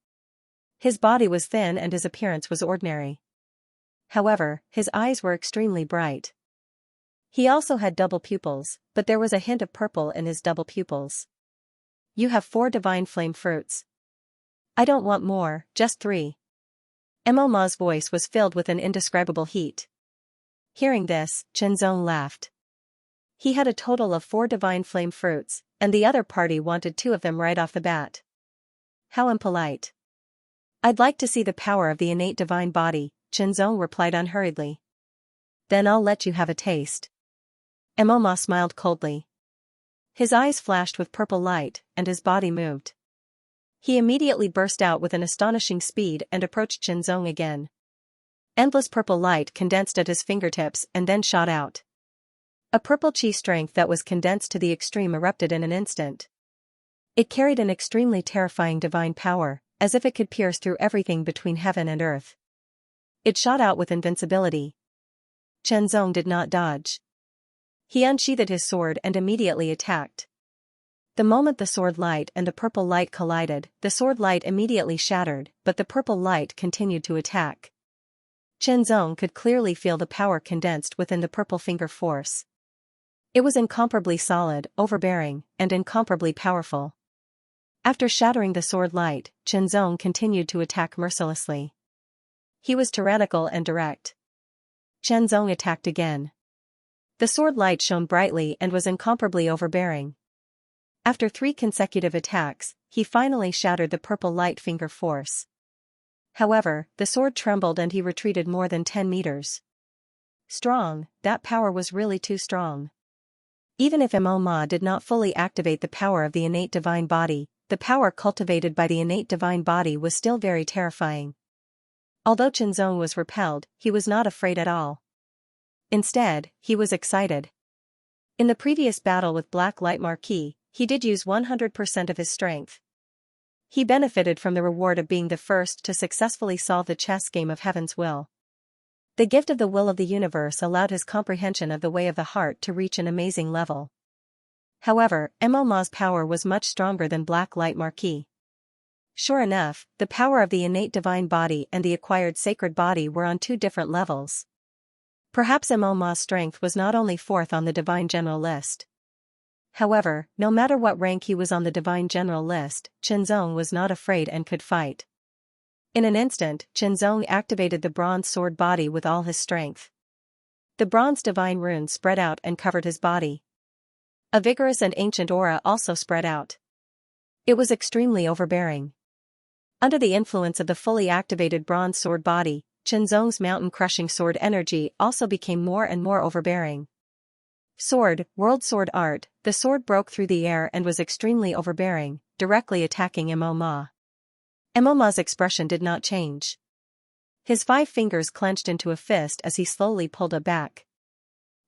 His body was thin and his appearance was ordinary. However, his eyes were extremely bright. He also had double pupils, but there was a hint of purple in his double pupils. You have 4 divine flame fruits. I don't want more, just 3. Mo Ma's voice was filled with an indescribable heat. Hearing this, Qianzong laughed. He had a total of 4 divine flame fruits, and the other party wanted 2 of them right off the bat. How impolite. I'd like to see the power of the innate divine body, Qianzong replied unhurriedly. Then I'll let you have a taste. Mo Ma smiled coldly. His eyes flashed with purple light, and his body moved. He immediately burst out with an astonishing speed and approached Qianzong again. Endless purple light condensed at his fingertips and then shot out. A purple chi strength that was condensed to the extreme erupted in an instant. It carried an extremely terrifying divine power, as if it could pierce through everything between heaven and earth. It shot out with invincibility. Chen Zong did not dodge. He unsheathed his sword and immediately attacked. The moment the sword light and the purple light collided, the sword light immediately shattered, but the purple light continued to attack. Chen Zong could clearly feel the power condensed within the purple finger force. It was incomparably solid, overbearing, and incomparably powerful. After shattering the sword light, Chen Zong continued to attack mercilessly. He was tyrannical and direct. Chen Zong attacked again. The sword light shone brightly and was incomparably overbearing. After 3 consecutive attacks, he finally shattered the purple light finger force. However, the sword trembled and he retreated more than 10 meters. Strong, that power was really too strong. Even if Mo Ma did not fully activate the power of the innate divine body, the power cultivated by the innate divine body was still very terrifying. Although Chen Zong was repelled, he was not afraid at all. Instead, he was excited. In the previous battle with Black Light Marquis, he did use 100% of his strength. He benefited from the reward of being the first to successfully solve the chess game of Heaven's will. The gift of the will of the universe allowed his comprehension of the way of the heart to reach an amazing level. However, Mo Ma's power was much stronger than Black Light Marquis. Sure enough, the power of the innate divine body and the acquired sacred body were on 2 different levels. Perhaps Mo Ma's strength was not only 4th on the divine general list. However, no matter what rank he was on the divine general list, Chen Zong was not afraid and could fight. In an instant, Chen Zong activated the bronze sword body with all his strength. The bronze divine runes spread out and covered his body. A vigorous and ancient aura also spread out. It was extremely overbearing. Under the influence of the fully activated bronze sword body, Chen Zong's mountain-crushing sword energy also became more and more overbearing. Sword, World Sword Art, the sword broke through the air and was extremely overbearing, directly attacking Mo Ma. Mo Ma's expression did not change. His 5 fingers clenched into a fist as he slowly pulled it back.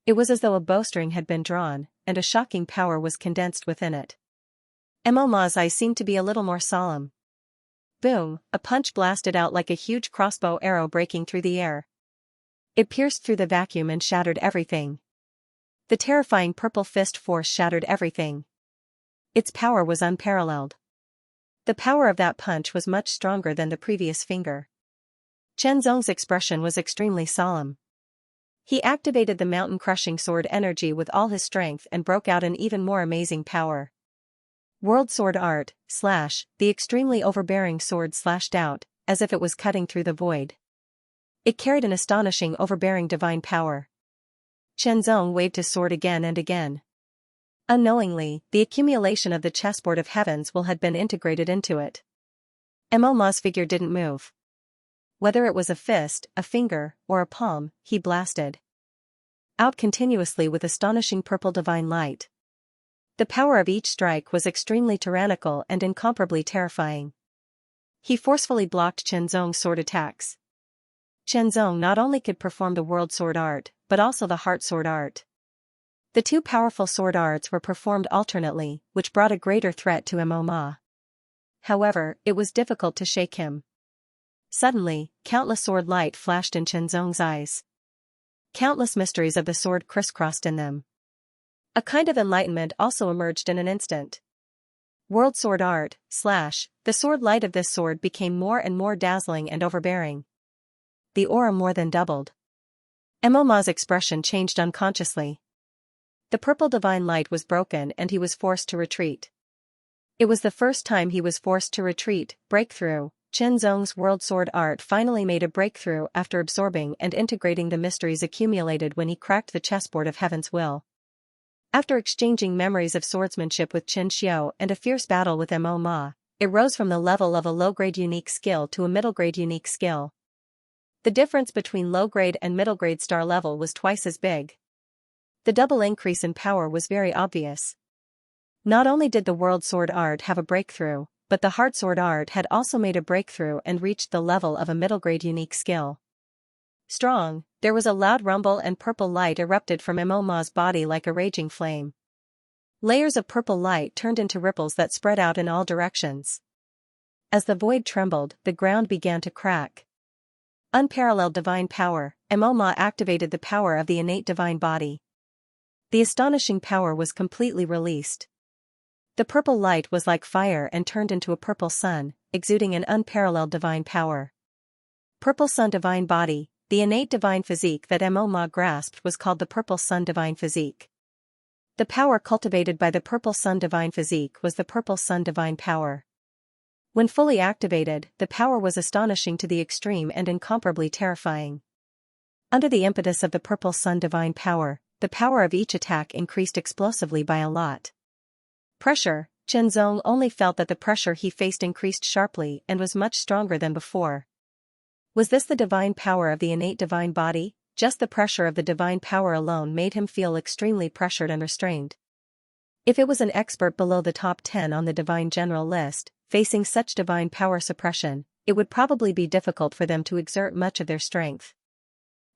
It was as though a bowstring had been drawn, and a shocking power was condensed within it. Mo Ma's eyes seemed to be a little more solemn. Boom, a punch blasted out like a huge crossbow arrow breaking through the air. It pierced through the vacuum and shattered everything. The terrifying purple fist force shattered everything. Its power was unparalleled. The power of that punch was much stronger than the previous finger. Chen Zong's expression was extremely solemn. He activated the mountain-crushing sword energy with all his strength and broke out an even more amazing power. World Sword Art, the extremely overbearing sword slashed out, as if it was cutting through the void. It carried an astonishing overbearing divine power. Chen Zong waved his sword again and again. Unknowingly, the accumulation of the chessboard of heavens will had been integrated into it. Mo Ma's figure didn't move. Whether it was a fist, a finger, or a palm, he blasted out continuously with astonishing purple divine light. The power of each strike was extremely tyrannical and incomparably terrifying. He forcefully blocked Chen Zong's sword attacks. Chen Zong not only could perform the World Sword Art, but also the Heart Sword Art. The 2 powerful sword arts were performed alternately, which brought a greater threat to Mo Ma. However, it was difficult to shake him. Suddenly, countless sword light flashed in Chen Zong's eyes. Countless mysteries of the sword crisscrossed in them. A kind of enlightenment also emerged in an instant. World Sword Art, the sword light of this sword became more and more dazzling and overbearing. The aura more than doubled. Mo Ma's expression changed unconsciously. The purple divine light was broken and he was forced to retreat. It was the first time he was forced to retreat, breakthrough. Chen Zong's World Sword Art finally made a breakthrough after absorbing and integrating the mysteries accumulated when he cracked the chessboard of Heaven's will. After exchanging memories of swordsmanship with Chen Xiao and a fierce battle with Mo Ma, it rose from the level of a low-grade unique skill to a middle-grade unique skill. The difference between low-grade and middle-grade star level was twice as big. The double increase in power was very obvious. Not only did the World Sword Art have a breakthrough, but the Heart Sword Art had also made a breakthrough and reached the level of a middle-grade unique skill. strong, there was a loud rumble and purple light erupted from Moma's body like a raging flame. Layers of purple light turned into ripples that spread out in all directions. As the void trembled, the ground began to crack. Unparalleled divine power, Moma activated the power of the innate divine body. The astonishing power was completely released. The purple light was like fire and turned into a purple sun, exuding an unparalleled divine power. Purple Sun Divine Body, the innate divine physique that Moma grasped was called the Purple Sun Divine Physique. The power cultivated by the Purple Sun Divine Physique was the Purple Sun Divine Power. When fully activated, the power was astonishing to the extreme and incomparably terrifying. Under the impetus of the Purple Sun Divine Power, the power of each attack increased explosively by a lot. Pressure. Chenzong only felt that the pressure he faced increased sharply and was much stronger than before. Was this the divine power of the innate divine body? Just the pressure of the divine power alone made him feel extremely pressured and restrained. If it was an expert below the top 10 on the divine general list, facing such divine power suppression, it would probably be difficult for them to exert much of their strength.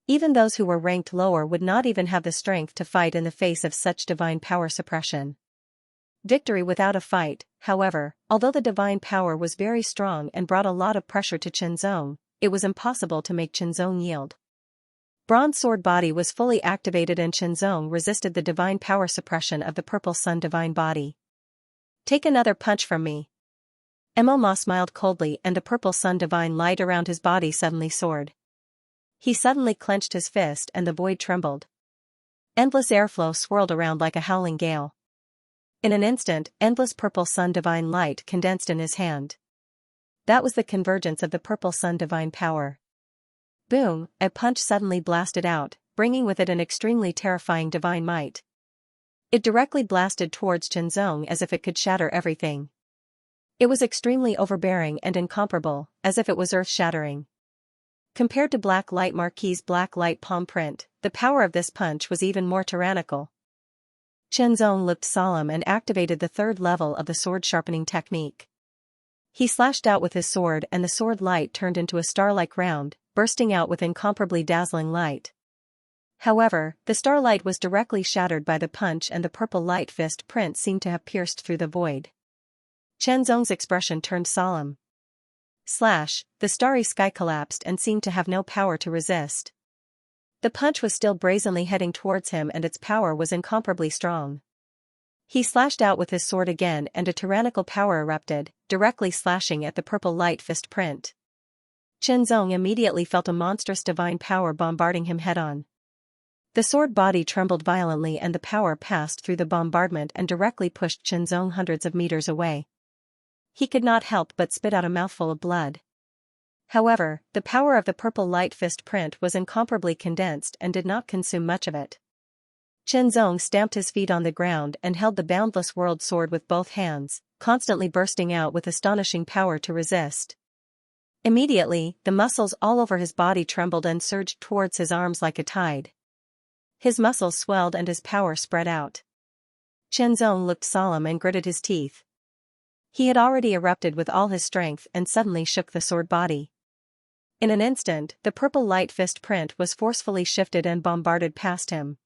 Even those who were ranked lower would not even have the strength to fight in the face of such divine power suppression. Victory without a fight, however, although the divine power was very strong and brought a lot of pressure to Chenzong, it was impossible to make Chenzong yield. Bronze Sword Body was fully activated and Chenzong resisted the divine power suppression of the Purple Sun Divine Body. Take another punch from me. Moma smiled coldly and the Purple Sun Divine light around his body suddenly soared. He suddenly clenched his fist and the void trembled. Endless airflow swirled around like a howling gale. In an instant, endless Purple Sun Divine light condensed in his hand. That was the convergence of the Purple Sun Divine Power. Boom, a punch suddenly blasted out, bringing with it an extremely terrifying divine might. It directly blasted towards Chenzong as if it could shatter everything. It was extremely overbearing and incomparable, as if it was earth-shattering. Compared to Black Light Marquis's black light palm print, the power of this punch was even more tyrannical. Chenzong looked solemn and activated the third level of the sword sharpening technique. He slashed out with his sword and the sword light turned into a star-like round, bursting out with incomparably dazzling light. However, the starlight was directly shattered by the punch and the purple light fist print seemed to have pierced through the void. Chenzong's expression turned solemn. Slash, the starry sky collapsed and seemed to have no power to resist. The punch was still brazenly heading towards him and its power was incomparably strong. He slashed out with his sword again and a tyrannical power erupted, directly slashing at the purple light fist print. Chenzong immediately felt a monstrous divine power bombarding him head-on. The sword body trembled violently and the power passed through the bombardment and directly pushed Chenzong hundreds of meters away. He could not help but spit out a mouthful of blood. However, the power of the purple light fist print was incomparably condensed and did not consume much of it. Chenzong stamped his feet on the ground and held the boundless world sword with both hands, constantly bursting out with astonishing power to resist. Immediately, the muscles all over his body trembled and surged towards his arms like a tide. His muscles swelled and his power spread out. Chenzong looked solemn and gritted his teeth. He had already erupted with all his strength and suddenly shook the sword body. In an instant, the purple light fist print was forcefully shifted and bombarded past him.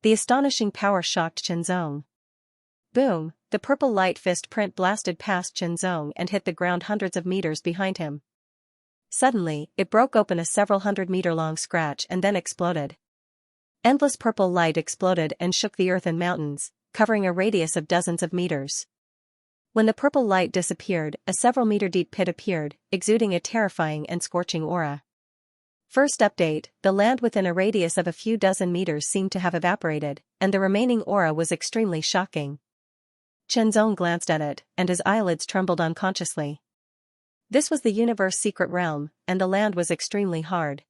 The astonishing power shocked Chenzong. Boom, the purple light fist print blasted past Chenzong and hit the ground hundreds of meters behind him. Suddenly, it broke open a several 100-meter-long scratch and then exploded. Endless purple light exploded and shook the earth and mountains, covering a radius of dozens of meters. When the purple light disappeared, a several-meter-deep pit appeared, exuding a terrifying and scorching aura. First update, the land within a radius of a few dozen meters seemed to have evaporated, and the remaining aura was extremely shocking. Chenzong glanced at it, and his eyelids trembled unconsciously. This was the universe secret realm, and the land was extremely hard.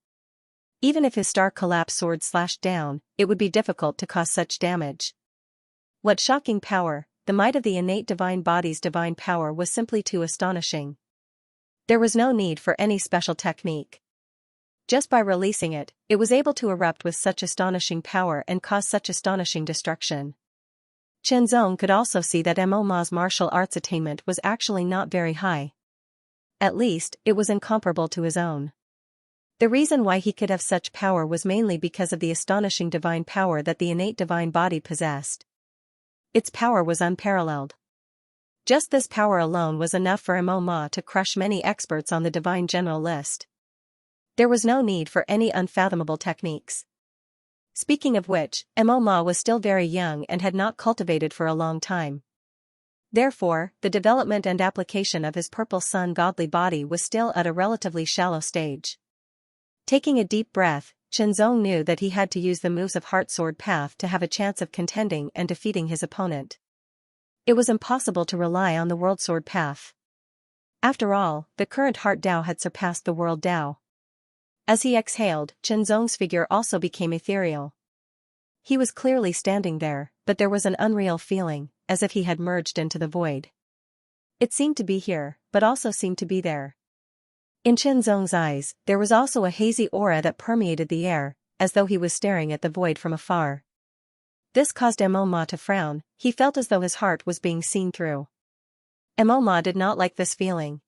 Even if his star collapse sword slashed down, it would be difficult to cause such damage. What shocking power! The might of the innate divine body's divine power was simply too astonishing. There was no need for any special technique. Just by releasing it, it was able to erupt with such astonishing power and cause such astonishing destruction. Chenzong could also see that Moma's martial arts attainment was actually not very high. At least, it was incomparable to his own. The reason why he could have such power was mainly because of the astonishing divine power that the innate divine body possessed. Its power was unparalleled. Just this power alone was enough for Ma to crush many experts on the divine general list. There was no need for any unfathomable techniques. Speaking of which, Ma was still very young and had not cultivated for a long time. Therefore, the development and application of his purple sun godly body was still at a relatively shallow stage. Taking a deep breath, Chenzong knew that he had to use the moves of Heart Sword Path to have a chance of contending and defeating his opponent. It was impossible to rely on the World Sword Path. After all, the current Heart Dao had surpassed the World Dao. As he exhaled, Chenzong's figure also became ethereal. He was clearly standing there, but there was an unreal feeling, as if he had merged into the void. It seemed to be here, but also seemed to be there. In Chenzong's eyes, there was also a hazy aura that permeated the air, as though he was staring at the void from afar. This caused Ma to frown. He felt as though his heart was being seen through. Ma did not like this feeling.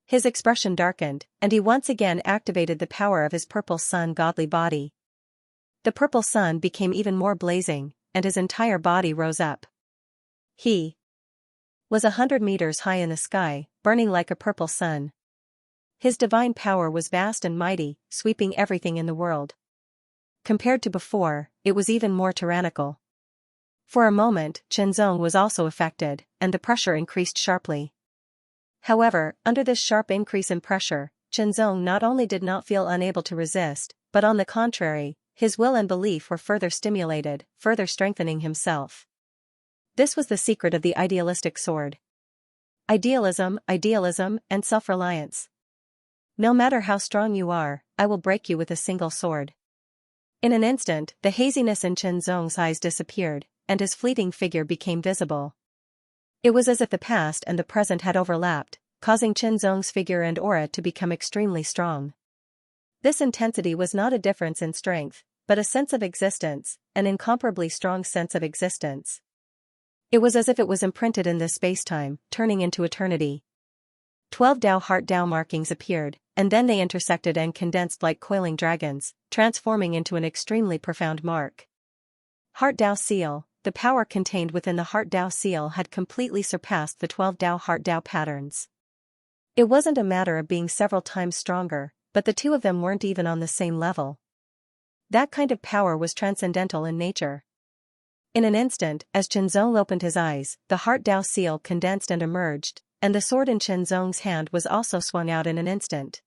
His expression darkened, and he once again activated the power of his purple sun godly body. The purple sun became even more blazing, and his entire body rose up. He was 100 meters high in the sky, burning like a purple sun. His divine power was vast and mighty, sweeping everything in the world. Compared to before, it was even more tyrannical. For a moment, Chenzong was also affected, and the pressure increased sharply. However, under this sharp increase in pressure, Chenzong not only did not feel unable to resist, but on the contrary, his will and belief were further stimulated, further strengthening himself. This was the secret of the idealistic sword. Idealism, and self-reliance. No matter how strong you are, I will break you with a single sword. In an instant, the haziness in Chenzong's eyes disappeared, and his fleeting figure became visible. It was as if the past and the present had overlapped, causing Chenzong's figure and aura to become extremely strong. This intensity was not a difference in strength, but a sense of existence, an incomparably strong sense of existence. It was as if it was imprinted in this space-time, turning into eternity. 12 Dao Heart Dao markings appeared, and then they intersected and condensed like coiling dragons, transforming into an extremely profound mark. Heart Dao Seal. The power contained within the Heart Dao Seal had completely surpassed the 12 Dao Heart Dao patterns. It wasn't a matter of being several times stronger, but the two of them weren't even on the same level. That kind of power was transcendental in nature. In an instant, as Chenzong opened his eyes, the Heart Dao Seal condensed and emerged, and the sword in Chenzong's hand was also swung out in an instant.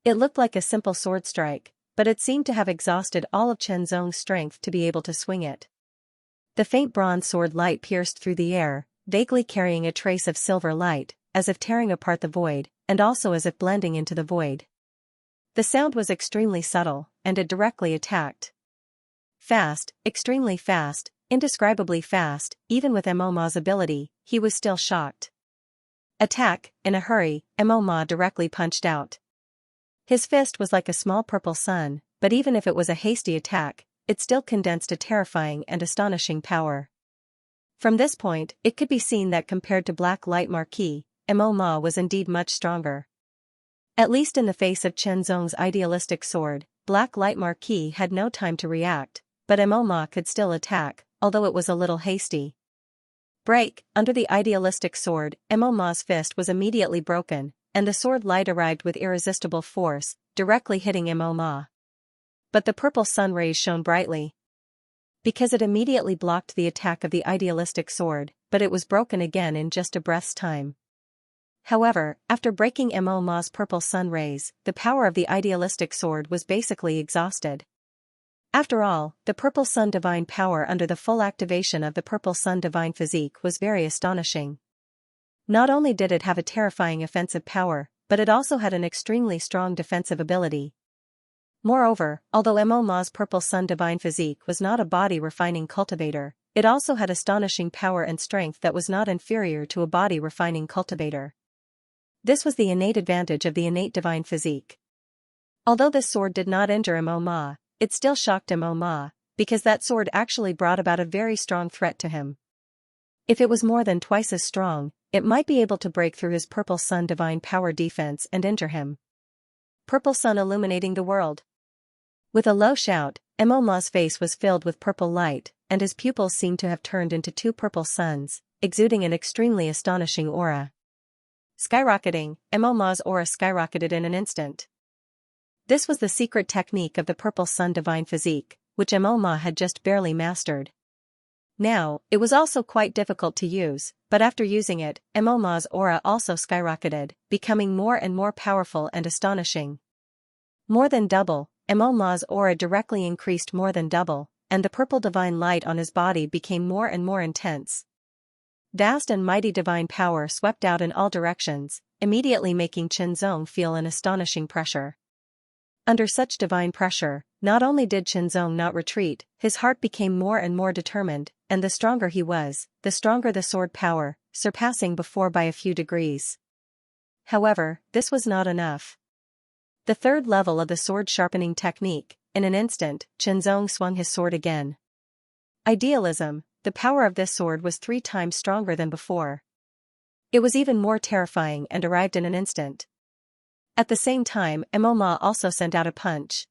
It looked like a simple sword strike, but it seemed to have exhausted all of Chenzong's strength to be able to swing it. The faint bronze sword light pierced through the air, vaguely carrying a trace of silver light, as if tearing apart the void, and also as if blending into the void. The sound was extremely subtle, and it directly attacked. Fast, extremely fast, indescribably fast, even with Ma's ability, he was still shocked. Attack, in a hurry, Ma directly punched out. His fist was like a small purple sun, but even if it was a hasty attack, it still condensed a terrifying and astonishing power. From this point, it could be seen that compared to Black Light Marquis, Ma was indeed much stronger. At least in the face of Chenzong's idealistic sword, Black Light Marquis had no time to react, but Ma could still attack, although it was a little hasty. Break. Under the idealistic sword, Ma's fist was immediately broken, and the sword light arrived with irresistible force, directly hitting Ma. But the purple sun rays shone brightly. Because it immediately blocked the attack of the idealistic sword, but it was broken again in just a breath's time. However, after breaking Ma's purple sun rays, the power of the idealistic sword was basically exhausted. After all, the purple sun divine power under the full activation of the purple sun divine physique was very astonishing. Not only did it have a terrifying offensive power, but it also had an extremely strong defensive ability. Moreover, although Ma's purple sun divine physique was not a body-refining cultivator, it also had astonishing power and strength that was not inferior to a body-refining cultivator. This was the innate advantage of the innate divine physique. Although this sword did not injure Ma, it still shocked Ma, because that sword actually brought about a very strong threat to him. If it was more than twice as strong, it might be able to break through his purple sun divine power defense and injure him. Purple sun illuminating the world. With a low shout, Moma's face was filled with purple light, and his pupils seemed to have turned into two purple suns, exuding an extremely astonishing aura. Skyrocketing, Moma's aura skyrocketed in an instant. This was the secret technique of the purple sun divine physique, which Moma had just barely mastered. Now, it was also quite difficult to use, but after using it, Moma's aura also skyrocketed, becoming more and more powerful and astonishing. More than double, Moma's aura directly increased more than double, and the purple divine light on his body became more and more intense. Vast and mighty divine power swept out in all directions, immediately making Qianzong feel an astonishing pressure. Under such divine pressure, not only did Qianzong not retreat, his heart became more and more determined, and the stronger he was, the stronger the sword power, surpassing before by a few degrees. However, this was not enough. The third level of the sword sharpening technique, in an instant, Qianzong swung his sword again. Idealism, the power of this sword was 3 times stronger than before. It was even more terrifying and arrived in an instant. At the same time, Moma also sent out a punch.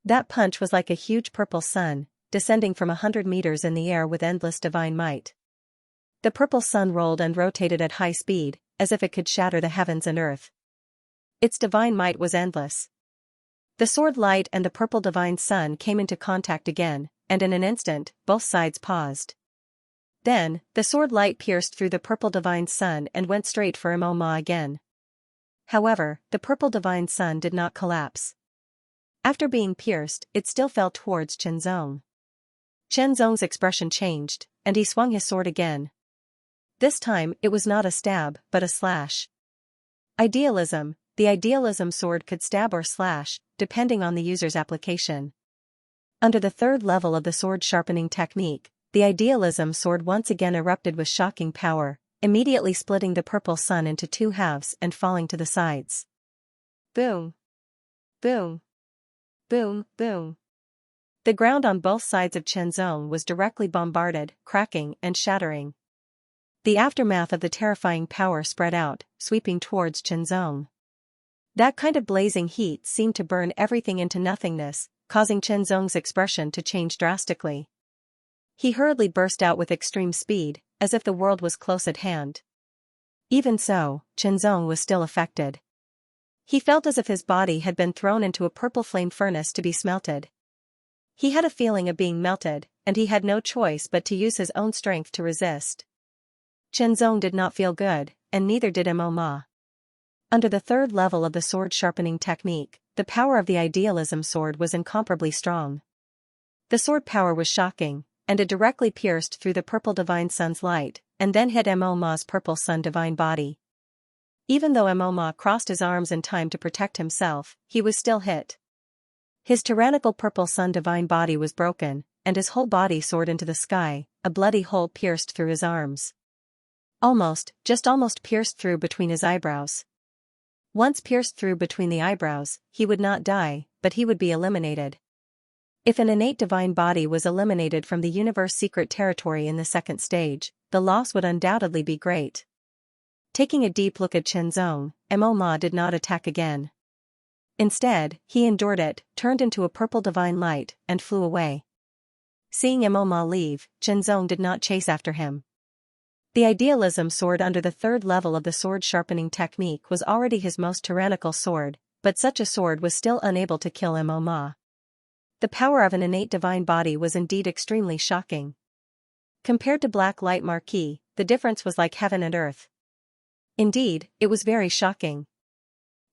That punch was like a huge purple sun, descending from 100 meters in the air with endless divine might. The purple sun rolled and rotated at high speed, as if it could shatter the heavens and earth. Its divine might was endless. The sword light and the purple divine sun came into contact again, and in an instant, both sides paused. Then, the sword light pierced through the purple divine sun and went straight for Moma again. However, the purple divine sun did not collapse. After being pierced, it still fell towards Qianzong. Qianzong's expression changed, and he swung his sword again. This time, it was not a stab, but a slash. Idealism, the idealism sword could stab or slash, depending on the user's application. Under the third level of the sword sharpening technique, the idealism sword once again erupted with shocking power, immediately splitting the purple sun into 2 halves and falling to the sides. Boom! Boom! Boom! Boom! The ground on both sides of Qianzong was directly bombarded, cracking and shattering. The aftermath of the terrifying power spread out, sweeping towards Qianzong. That kind of blazing heat seemed to burn everything into nothingness, causing Qianzong's expression to change drastically. He hurriedly burst out with extreme speed, as if the world was close at hand. Even so, Qianzong was still affected. He felt as if his body had been thrown into a purple flame furnace to be smelted. He had a feeling of being melted, and he had no choice but to use his own strength to resist. Qianzong did not feel good, and neither did Moma. Under the third level of the sword sharpening technique, the power of the idealism sword was incomparably strong. The sword power was shocking, and it directly pierced through the purple divine sun's light, and then hit Moma's purple sun divine body. Even though Moma crossed his arms in time to protect himself, he was still hit. His tyrannical purple sun divine body was broken, and his whole body soared into the sky, a bloody hole pierced through his arms. Just almost pierced through between his eyebrows. Once pierced through between the eyebrows, he would not die, but he would be eliminated. If an innate divine body was eliminated from the universe secret territory in the second stage, the loss would undoubtedly be great. Taking a deep look at Qianzong, Moma did not attack again. Instead, he endured it, turned into a purple divine light, and flew away. Seeing Moma leave, Qianzong did not chase after him. The idealism sword under the third level of the sword sharpening technique was already his most tyrannical sword, but such a sword was still unable to kill Moma. The power of an innate divine body was indeed extremely shocking. Compared to Black Light Marquis, the difference was like heaven and earth. Indeed, it was very shocking.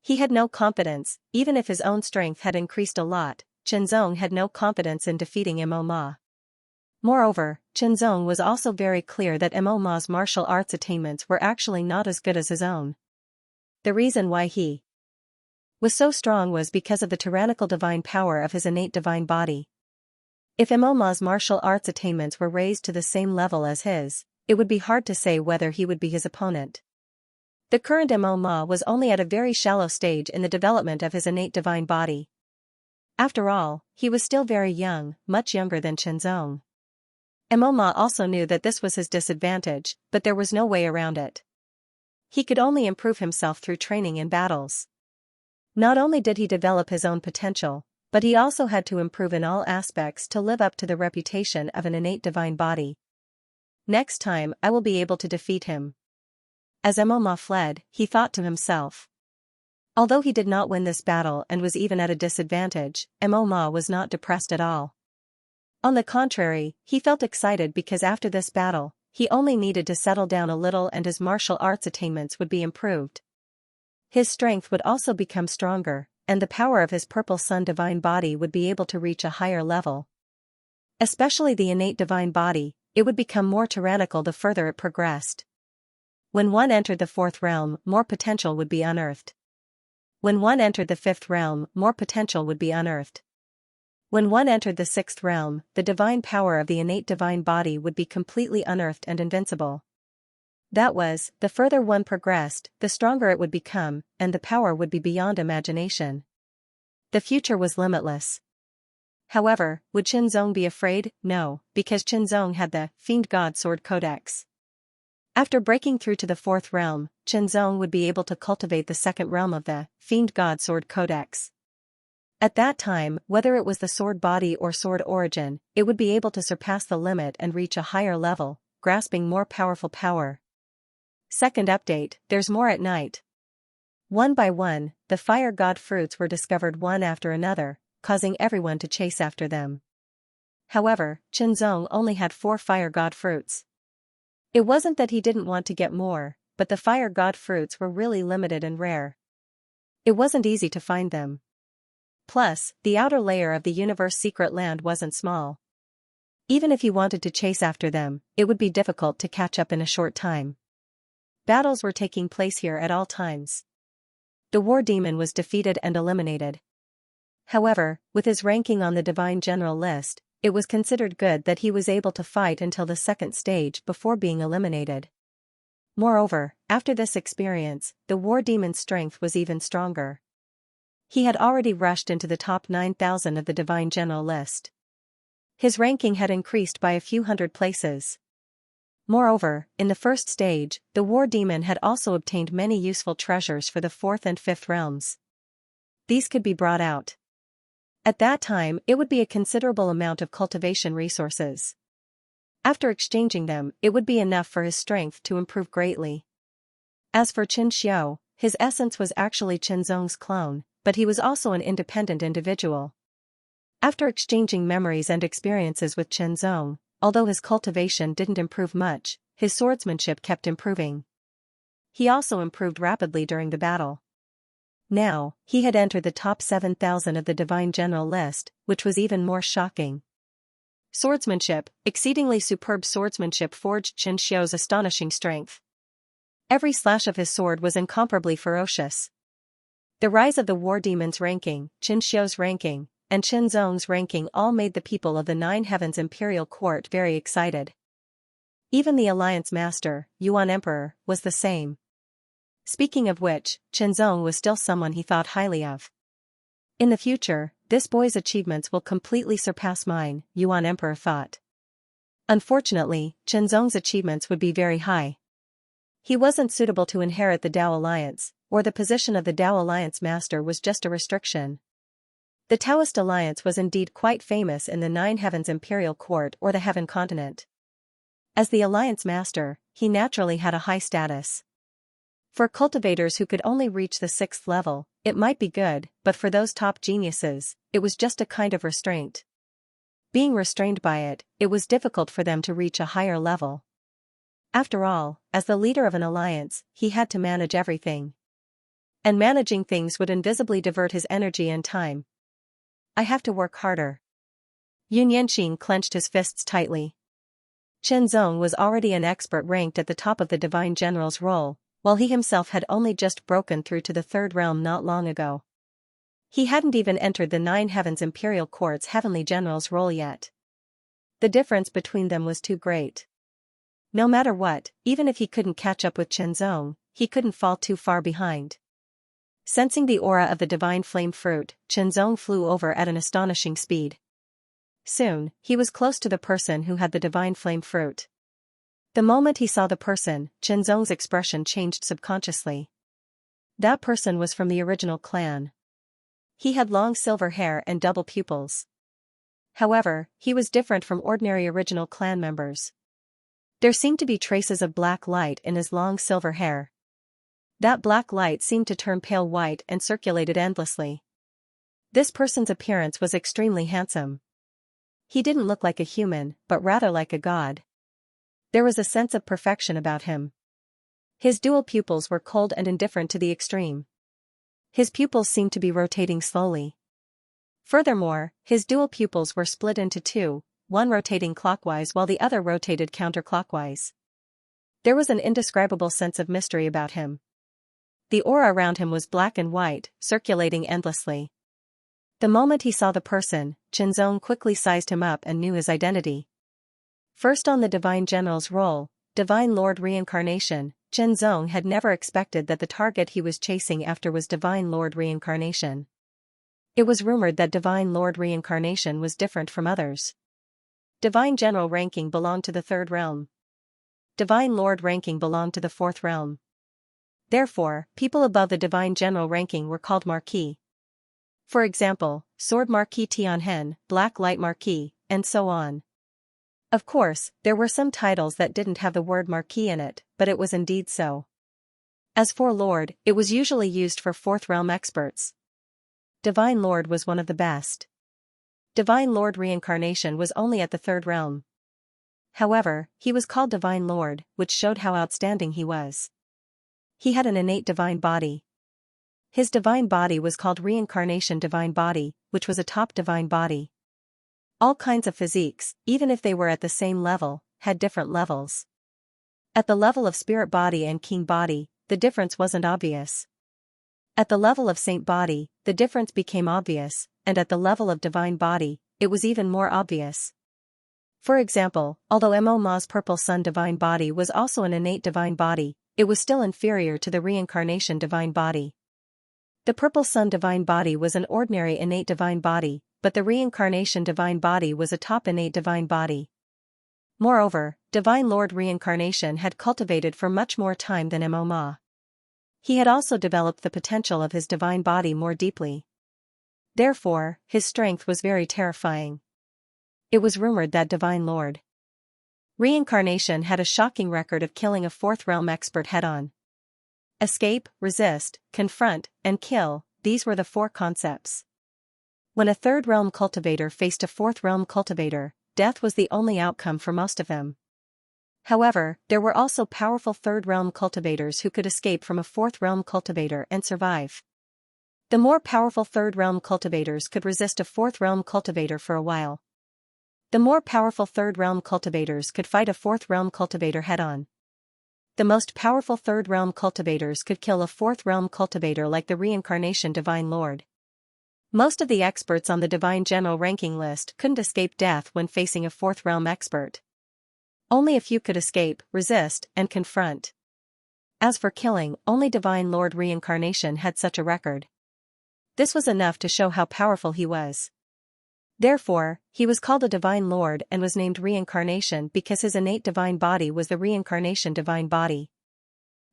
He had no confidence, even if his own strength had increased a lot. Qianzong had no confidence in defeating Moma. Moreover, Qianzong was also very clear that Moma's martial arts attainments were actually not as good as his own. The reason why he was so strong was because of the tyrannical divine power of his innate divine body. If Moma's martial arts attainments were raised to the same level as his, it would be hard to say whether he would be his opponent. The current Moma was only at a very shallow stage in the development of his innate divine body. After all, he was still very young, much younger than Qianzong. Moma also knew that this was his disadvantage, but there was no way around it. He could only improve himself through training in battles. Not only did he develop his own potential, but he also had to improve in all aspects to live up to the reputation of an innate divine body. Next time I will be able to defeat him. As Mo fled, he thought to himself. Although he did not win this battle and was even at a disadvantage, Mo was not depressed at all. On the contrary, he felt excited because after this battle, he only needed to settle down a little and his martial arts attainments would be improved. His strength would also become stronger, and the power of his purple sun divine body would be able to reach a higher level. Especially the innate divine body, it would become more tyrannical the further it progressed. When one entered the fourth realm, more potential would be unearthed. When one entered the fifth realm, more potential would be unearthed. When one entered the sixth realm, the divine power of the innate divine body would be completely unearthed and invincible. That was, the further one progressed, the stronger it would become, and the power would be beyond imagination. The future was limitless. However, would Qinzong be afraid? No, because Qinzong had the Fiend God Sword Codex. After breaking through to the fourth realm, Qinzong would be able to cultivate the second realm of the Fiend God Sword Codex. At that time, whether it was the sword body or sword origin, it would be able to surpass the limit and reach a higher level, grasping more powerful power. Second update, there's more at night. One by one, the fire god fruits were discovered one after another, causing everyone to chase after them. However, Qinzong only had 4 fire god fruits. It wasn't that he didn't want to get more, but the fire god fruits were really limited and rare. It wasn't easy to find them. Plus, the outer layer of the universe secret land wasn't small. Even if he wanted to chase after them, it would be difficult to catch up in a short time. Battles were taking place here at all times. The war demon was defeated and eliminated. However, with his ranking on the divine general list, it was considered good that he was able to fight until the second stage before being eliminated. Moreover, after this experience, the war demon's strength was even stronger. He had already rushed into the top 9,000 of the divine general list. His ranking had increased by a few hundred places. Moreover, in the first stage, the war demon had also obtained many useful treasures for the fourth and fifth realms. These could be brought out. At that time, it would be a considerable amount of cultivation resources. After exchanging them, it would be enough for his strength to improve greatly. As for Xianxia, his essence was actually Qinzong's clone, but he was also an independent individual. After exchanging memories and experiences with Qinzong, although his cultivation didn't improve much, his swordsmanship kept improving. He also improved rapidly during the battle. Now, he had entered the top 7,000 of the divine general list, which was even more shocking. Swordsmanship, exceedingly superb swordsmanship forged Xianxia's astonishing strength. Every slash of his sword was incomparably ferocious. The rise of the war demon's ranking, Xianxia's ranking, and Qinzong's ranking all made the people of the Nine Heavens Imperial Court very excited. Even the Alliance Master, Yuan Emperor, was the same. Speaking of which, Qinzong was still someone he thought highly of. In the future, this boy's achievements will completely surpass mine, Yuan Emperor thought. Unfortunately, Qinzong's achievements would be very high. He wasn't suitable to inherit the Tao Alliance, or the position of the Tao Alliance Master was just a restriction. The Taoist Alliance was indeed quite famous in the Nine Heavens Imperial Court or the Heaven Continent. As the Alliance Master, he naturally had a high status. For cultivators who could only reach the 6th level, it might be good, but for those top geniuses, it was just a kind of restraint. Being restrained by it, it was difficult for them to reach a higher level. After all, as the leader of an alliance, he had to manage everything. And managing things would invisibly divert his energy and time. I have to work harder. Yun Yanqing clenched his fists tightly. Qinzong was already an expert ranked at the top of the Divine General's role, while he himself had only just broken through to the 3rd realm not long ago. He hadn't even entered the Nine Heavens Imperial Court's Heavenly General's role yet. The difference between them was too great. No matter what, even if he couldn't catch up with Qinzong, he couldn't fall too far behind. Sensing the aura of the divine flame fruit, Qinzong flew over at an astonishing speed. Soon, he was close to the person who had the divine flame fruit. The moment he saw the person, Qinzong's expression changed subconsciously. That person was from the original clan. He had long silver hair and double pupils. However, he was different from ordinary original clan members. There seemed to be traces of black light in his long silver hair. That black light seemed to turn pale white and circulated endlessly. This person's appearance was extremely handsome. He didn't look like a human, but rather like a god. There was a sense of perfection about him. His dual pupils were cold and indifferent to the extreme. His pupils seemed to be rotating slowly. Furthermore, his dual pupils were split into two, one rotating clockwise while the other rotated counterclockwise. There was an indescribable sense of mystery about him. The aura around him was black and white, circulating endlessly. The moment he saw the person, Qianzong quickly sized him up and knew his identity. First on the Divine General's roll, Divine Lord Reincarnation, Qianzong had never expected that the target he was chasing after was Divine Lord Reincarnation. It was rumored that Divine Lord Reincarnation was different from others. Divine General ranking belonged to the third realm. Divine Lord ranking belonged to the fourth realm. Therefore, people above the Divine General ranking were called Marquis. For example, Sword Marquis Tianhen, Black Light Marquis, and so on. Of course, there were some titles that didn't have the word Marquis in it, but it was indeed so. As for Lord, it was usually used for fourth realm experts. Divine Lord was one of the best. Divine Lord Reincarnation was only at the third realm. However, he was called Divine Lord, which showed how outstanding he was. He had an innate divine body. His divine body was called Reincarnation Divine Body, which was a top divine body. All kinds of physiques, even if they were at the same level, had different levels. At the level of Spirit Body and King Body, the difference wasn't obvious. At the level of Saint Body, the difference became obvious, and at the level of Divine Body, it was even more obvious. For example, although Mo Ma's Purple Sun Divine Body was also an innate divine body, it was still inferior to the Reincarnation Divine Body. The Purple Sun Divine Body was an ordinary innate divine body, but the Reincarnation Divine Body was a top innate divine body. Moreover, Divine Lord Reincarnation had cultivated for much more time than Mo Ma. He had also developed the potential of his divine body more deeply. Therefore, his strength was very terrifying. It was rumored that Divine Lord Reincarnation had a shocking record of killing a fourth realm expert head-on. Escape, resist, confront, and kill, these were the four concepts. When a third realm cultivator faced a fourth realm cultivator, death was the only outcome for most of them. However, there were also powerful third realm cultivators who could escape from a fourth realm cultivator and survive. The more powerful third realm cultivators could resist a fourth realm cultivator for a while. The more powerful third realm cultivators could fight a fourth realm cultivator head-on. The most powerful third realm cultivators could kill a fourth realm cultivator like the Reincarnation Divine Lord. Most of the experts on the Divine General ranking list couldn't escape death when facing a fourth realm expert. Only a few could escape, resist, and confront. As for killing, only Divine Lord Reincarnation had such a record. This was enough to show how powerful he was. Therefore, he was called a Divine Lord and was named Reincarnation because his innate divine body was the Reincarnation Divine Body.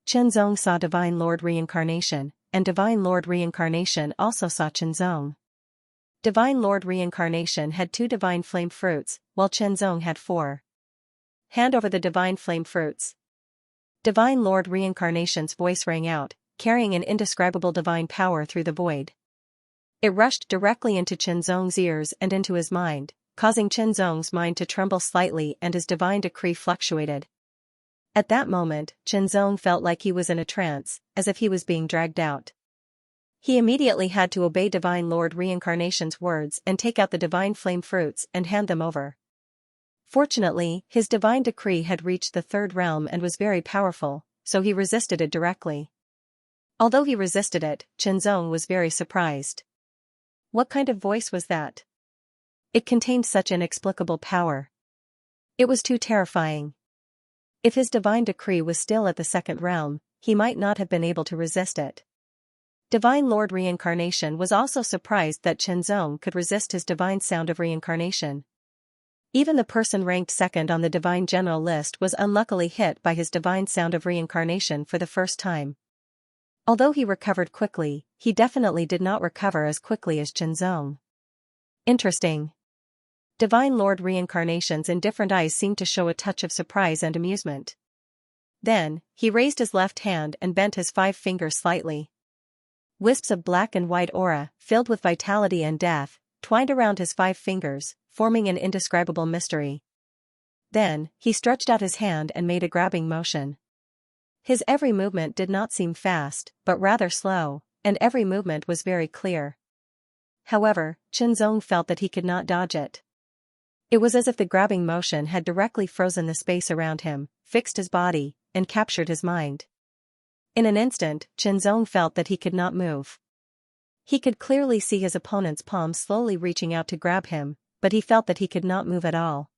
Qianzong saw Divine Lord Reincarnation, and Divine Lord Reincarnation also saw Qianzong. Divine Lord Reincarnation had 2 divine flame fruits, while Qianzong had 4. Hand over the divine flame fruits. Divine Lord Reincarnation's voice rang out, carrying an indescribable divine power through the void. It rushed directly into Qianzong's ears and into his mind, causing Qianzong's mind to tremble slightly and his divine decree fluctuated. At that moment, Qianzong felt like he was in a trance, as if he was being dragged out. He immediately had to obey Divine Lord Reincarnation's words and take out the divine flame fruits and hand them over. Fortunately, his divine decree had reached the third realm and was very powerful, so he resisted it directly. Although he resisted it, Qianzong was very surprised. What kind of voice was that? It contained such inexplicable power. It was too terrifying. If his divine decree was still at the second realm, he might not have been able to resist it. Divine Lord Reincarnation was also surprised that Qianzong could resist his divine sound of reincarnation. Even the person ranked second on the Divine General list was unluckily hit by his divine sound of reincarnation for the first time. Although he recovered quickly, he definitely did not recover as quickly as Qianzong. Interesting. Divine Lord reincarnations in different eyes seemed to show a touch of surprise and amusement. Then, he raised his left hand and bent his 5 fingers slightly. Wisps of black and white aura, filled with vitality and death, twined around his 5 fingers, forming an indescribable mystery. Then, he stretched out his hand and made a grabbing motion. His every movement did not seem fast, but rather slow, and every movement was very clear. However, Qianzong felt that he could not dodge it. It was as if the grabbing motion had directly frozen the space around him, fixed his body, and captured his mind. In an instant, Qianzong felt that he could not move. He could clearly see his opponent's palm slowly reaching out to grab him, but he felt that he could not move at all.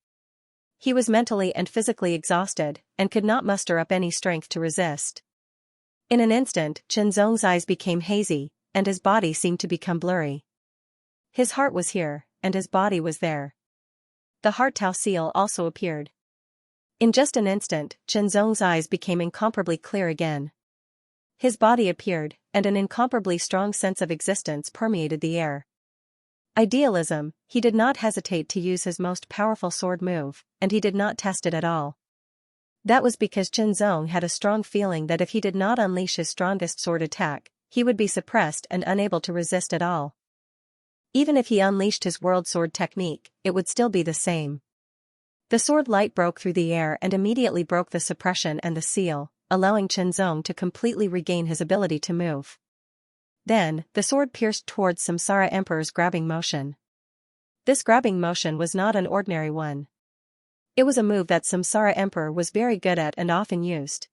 He was mentally and physically exhausted, and could not muster up any strength to resist. In an instant, Qianzong's eyes became hazy, and his body seemed to become blurry. His heart was here, and his body was there. The heart Tao seal also appeared. In just an instant, Qianzong's eyes became incomparably clear again. His body appeared, and an incomparably strong sense of existence permeated the air. Idealism, he did not hesitate to use his most powerful sword move, and he did not test it at all. That was because Qianzong had a strong feeling that if he did not unleash his strongest sword attack, he would be suppressed and unable to resist at all. Even if he unleashed his world sword technique, it would still be the same. The sword light broke through the air and immediately broke the suppression and the seal, allowing Qianzong to completely regain his ability to move. Then, the sword pierced towards Samsara Emperor's grabbing motion. This grabbing motion was not an ordinary one. It was a move that Samsara Emperor was very good at and often used.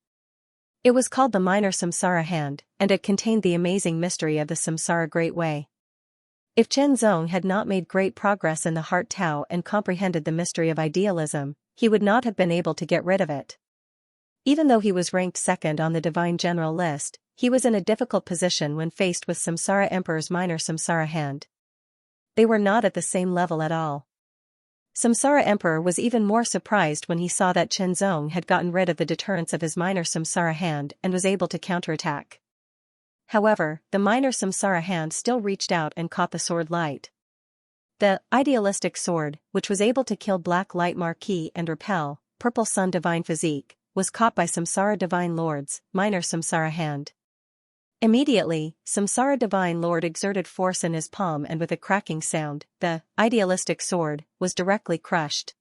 It was called the Minor Samsara Hand, and it contained the amazing mystery of the Samsara Great Way. If Qianzong had not made great progress in the Heart Tao and comprehended the mystery of idealism, he would not have been able to get rid of it. Even though he was ranked second on the Divine General list, he was in a difficult position when faced with Samsara Emperor's Minor Samsara Hand. They were not at the same level at all. Samsara Emperor was even more surprised when he saw that Qianzong had gotten rid of the deterrence of his Minor Samsara Hand and was able to counterattack. However, the Minor Samsara Hand still reached out and caught the sword light. The idealistic sword, which was able to kill Black Light Marquis and repel Purple Sun Divine Physique, was caught by Samsara Divine Lord's Minor Samsara Hand. Immediately, Samsara Divine Lord exerted force in his palm, and with a cracking sound, the idealistic sword was directly crushed.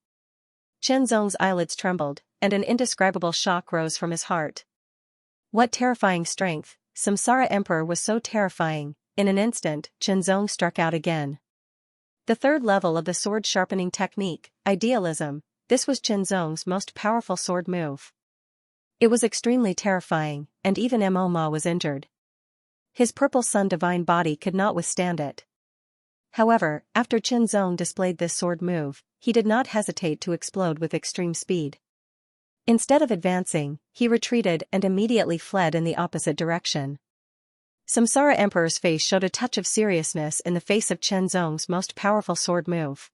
Qianzong's eyelids trembled, and an indescribable shock rose from his heart. What terrifying strength! Samsara Emperor was so terrifying. In an instant, Qianzong struck out again. The third level of the sword sharpening technique, idealism, this was Qianzong's most powerful sword move. It was extremely terrifying, and even Ma was injured. His Purple Sun Divine body could not withstand it. However, after Qianzong displayed this sword move, he did not hesitate to explode with extreme speed. Instead of advancing, he retreated and immediately fled in the opposite direction. Samsara Emperor's face showed a touch of seriousness in the face of Qianzong's most powerful sword move.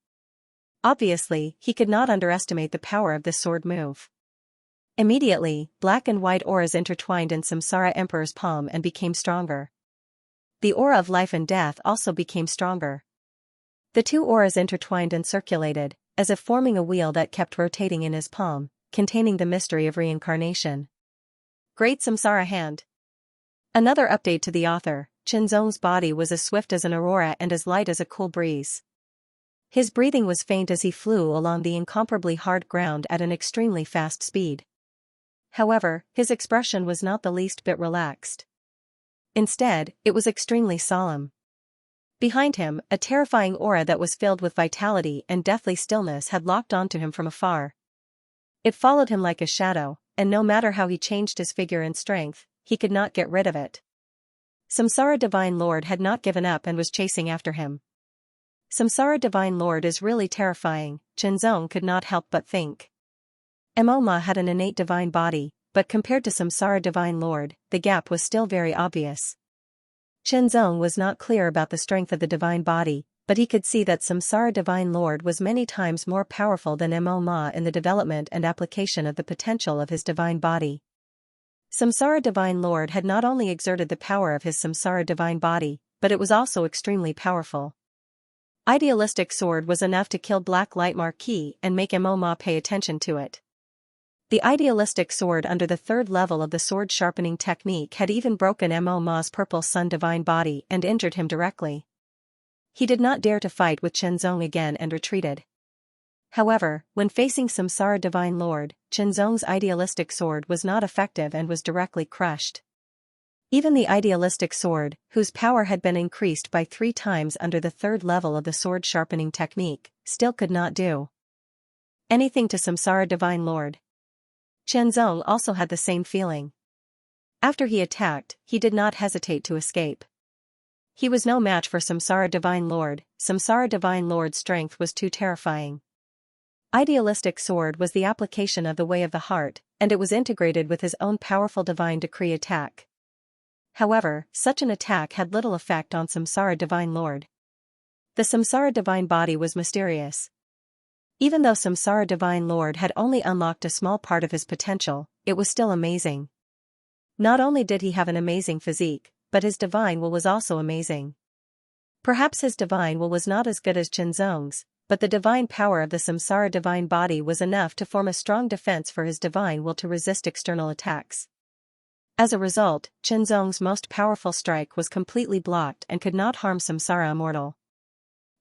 Obviously, he could not underestimate the power of this sword move. Immediately, black and white auras intertwined in Samsara Emperor's palm and became stronger. The aura of life and death also became stronger. The two auras intertwined and circulated, as if forming a wheel that kept rotating in his palm, containing the mystery of reincarnation. Great Samsara Hand. Another update to the author, Qianzong's body was as swift as an aurora and as light as a cool breeze. His breathing was faint as he flew along the incomparably hard ground at an extremely fast speed. However, his expression was not the least bit relaxed. Instead, it was extremely solemn. Behind him, a terrifying aura that was filled with vitality and deathly stillness had locked onto him from afar. It followed him like a shadow, and no matter how he changed his figure and strength, he could not get rid of it. Samsara Divine Lord had not given up and was chasing after him. Samsara Divine Lord is really terrifying, Qianzong could not help but think. Ma had an innate divine body, but compared to Samsara Divine Lord, the gap was still very obvious. Qianzong was not clear about the strength of the divine body, but he could see that Samsara Divine Lord was many times more powerful than Ma in the development and application of the potential of his divine body. Samsara Divine Lord had not only exerted the power of his Samsara Divine Body, but it was also extremely powerful. Idealistic sword was enough to kill Black Light Marquis and make Mo Ma pay attention to it. The idealistic sword under the third level of the sword sharpening technique had even broken Mo Ma's Purple Sun Divine Body and injured him directly. He did not dare to fight with Chenzong again and retreated. However, when facing Samsara Divine Lord, Chenzong's idealistic sword was not effective and was directly crushed. Even the idealistic sword, whose power had been increased by 3 times under the third level of the sword sharpening technique, still could not do anything to Samsara Divine Lord. Chenzong also had the same feeling. After he attacked, he did not hesitate to escape. He was no match for Samsara Divine Lord. Samsara Divine Lord's strength was too terrifying. Idealistic sword was the application of the way of the heart, and it was integrated with his own powerful divine decree attack. However, such an attack had little effect on Samsara Divine Lord. The Samsara Divine Body was mysterious. Even though Samsara Divine Lord had only unlocked a small part of his potential, it was still amazing. Not only did he have an amazing physique, but his divine will was also amazing. Perhaps his divine will was not as good as Chenzong's, but the divine power of the Samsara Divine Body was enough to form a strong defense for his divine will to resist external attacks. As a result, Chenzong's most powerful strike was completely blocked and could not harm Samsara Immortal.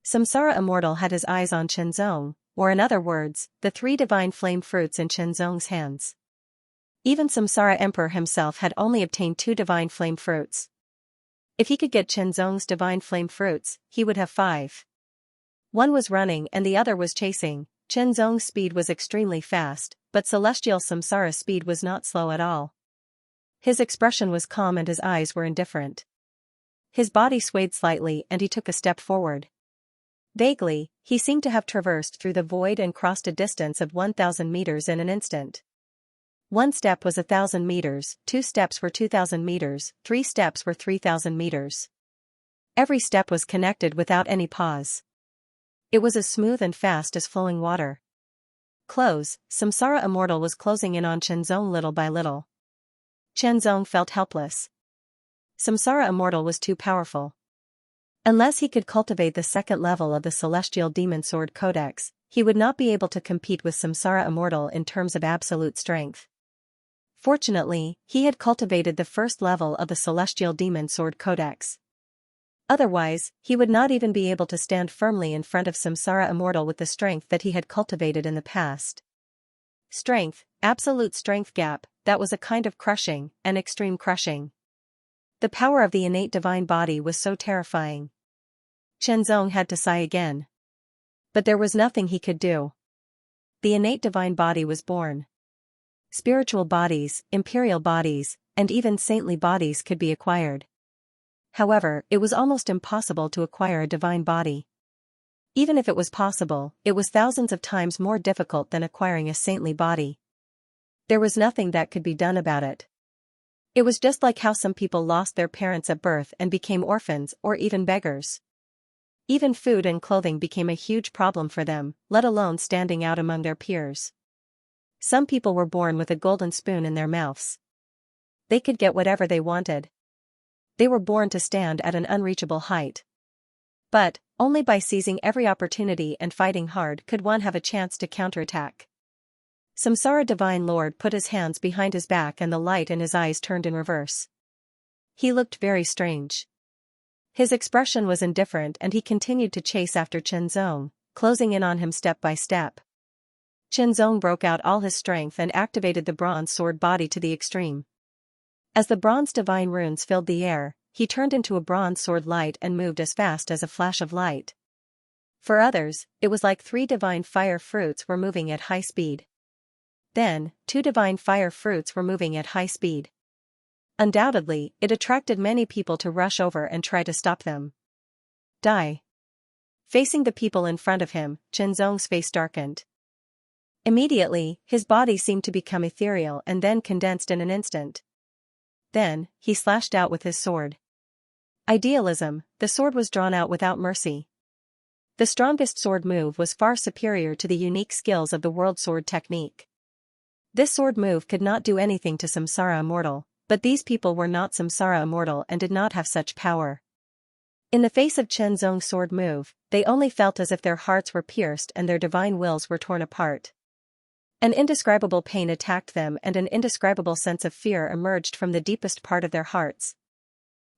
Samsara Immortal had his eyes on Chenzong, or in other words, the 3 divine flame fruits in Chenzong's hands. Even Samsara Emperor himself had only obtained 2 divine flame fruits. If he could get Chenzong's divine flame fruits, he would have 5. One was running and the other was chasing. Chenzong's speed was extremely fast, but Celestial Samsara's speed was not slow at all. His expression was calm and his eyes were indifferent. His body swayed slightly and he took a step forward. Vaguely, he seemed to have traversed through the void and crossed a distance of 1,000 meters in an instant. 1 step was 1,000 meters, 2 steps were 2,000 meters, 3 steps were 3,000 meters. Every step was connected without any pause. It was as smooth and fast as flowing water. Close, Samsara Immortal was closing in on Chenzong little by little. Chenzong felt helpless. Samsara Immortal was too powerful. Unless he could cultivate the second level of the Celestial Demon Sword Codex, he would not be able to compete with Samsara Immortal in terms of absolute strength. Fortunately, he had cultivated the first level of the Celestial Demon Sword Codex. Otherwise, he would not even be able to stand firmly in front of Samsara Immortal with the strength that he had cultivated in the past. Strength, absolute strength gap, that was a kind of crushing, an extreme crushing. The power of the innate divine body was so terrifying. Chenzong had to sigh again. But there was nothing he could do. The innate divine body was born. Spiritual bodies, imperial bodies, and even saintly bodies could be acquired. However, it was almost impossible to acquire a divine body. Even if it was possible, it was thousands of times more difficult than acquiring a saintly body. There was nothing that could be done about it. It was just like how some people lost their parents at birth and became orphans or even beggars. Even food and clothing became a huge problem for them, let alone standing out among their peers. Some people were born with a golden spoon in their mouths. They could get whatever they wanted. They were born to stand at an unreachable height. But, only by seizing every opportunity and fighting hard could one have a chance to counterattack. Samsara Divine Lord put his hands behind his back and the light in his eyes turned in reverse. He looked very strange. His expression was indifferent and he continued to chase after Chenzong, closing in on him step by step. Chenzong broke out all his strength and activated the bronze sword body to the extreme. As the bronze divine runes filled the air, he turned into a bronze sword light and moved as fast as a flash of light. For others, it was like 3 divine fire fruits were moving at high speed. Then, 2 divine fire fruits were moving at high speed. Undoubtedly, it attracted many people to rush over and try to stop them. Die. Facing the people in front of him, Chenzong's face darkened. Immediately, his body seemed to become ethereal and then condensed in an instant. Then, he slashed out with his sword. Idealism, the sword was drawn out without mercy. The strongest sword move was far superior to the unique skills of the world sword technique. This sword move could not do anything to Samsara Immortal, but these people were not Samsara Immortal and did not have such power. In the face of Chen Zong's sword move, they only felt as if their hearts were pierced and their divine wills were torn apart. An indescribable pain attacked them and an indescribable sense of fear emerged from the deepest part of their hearts.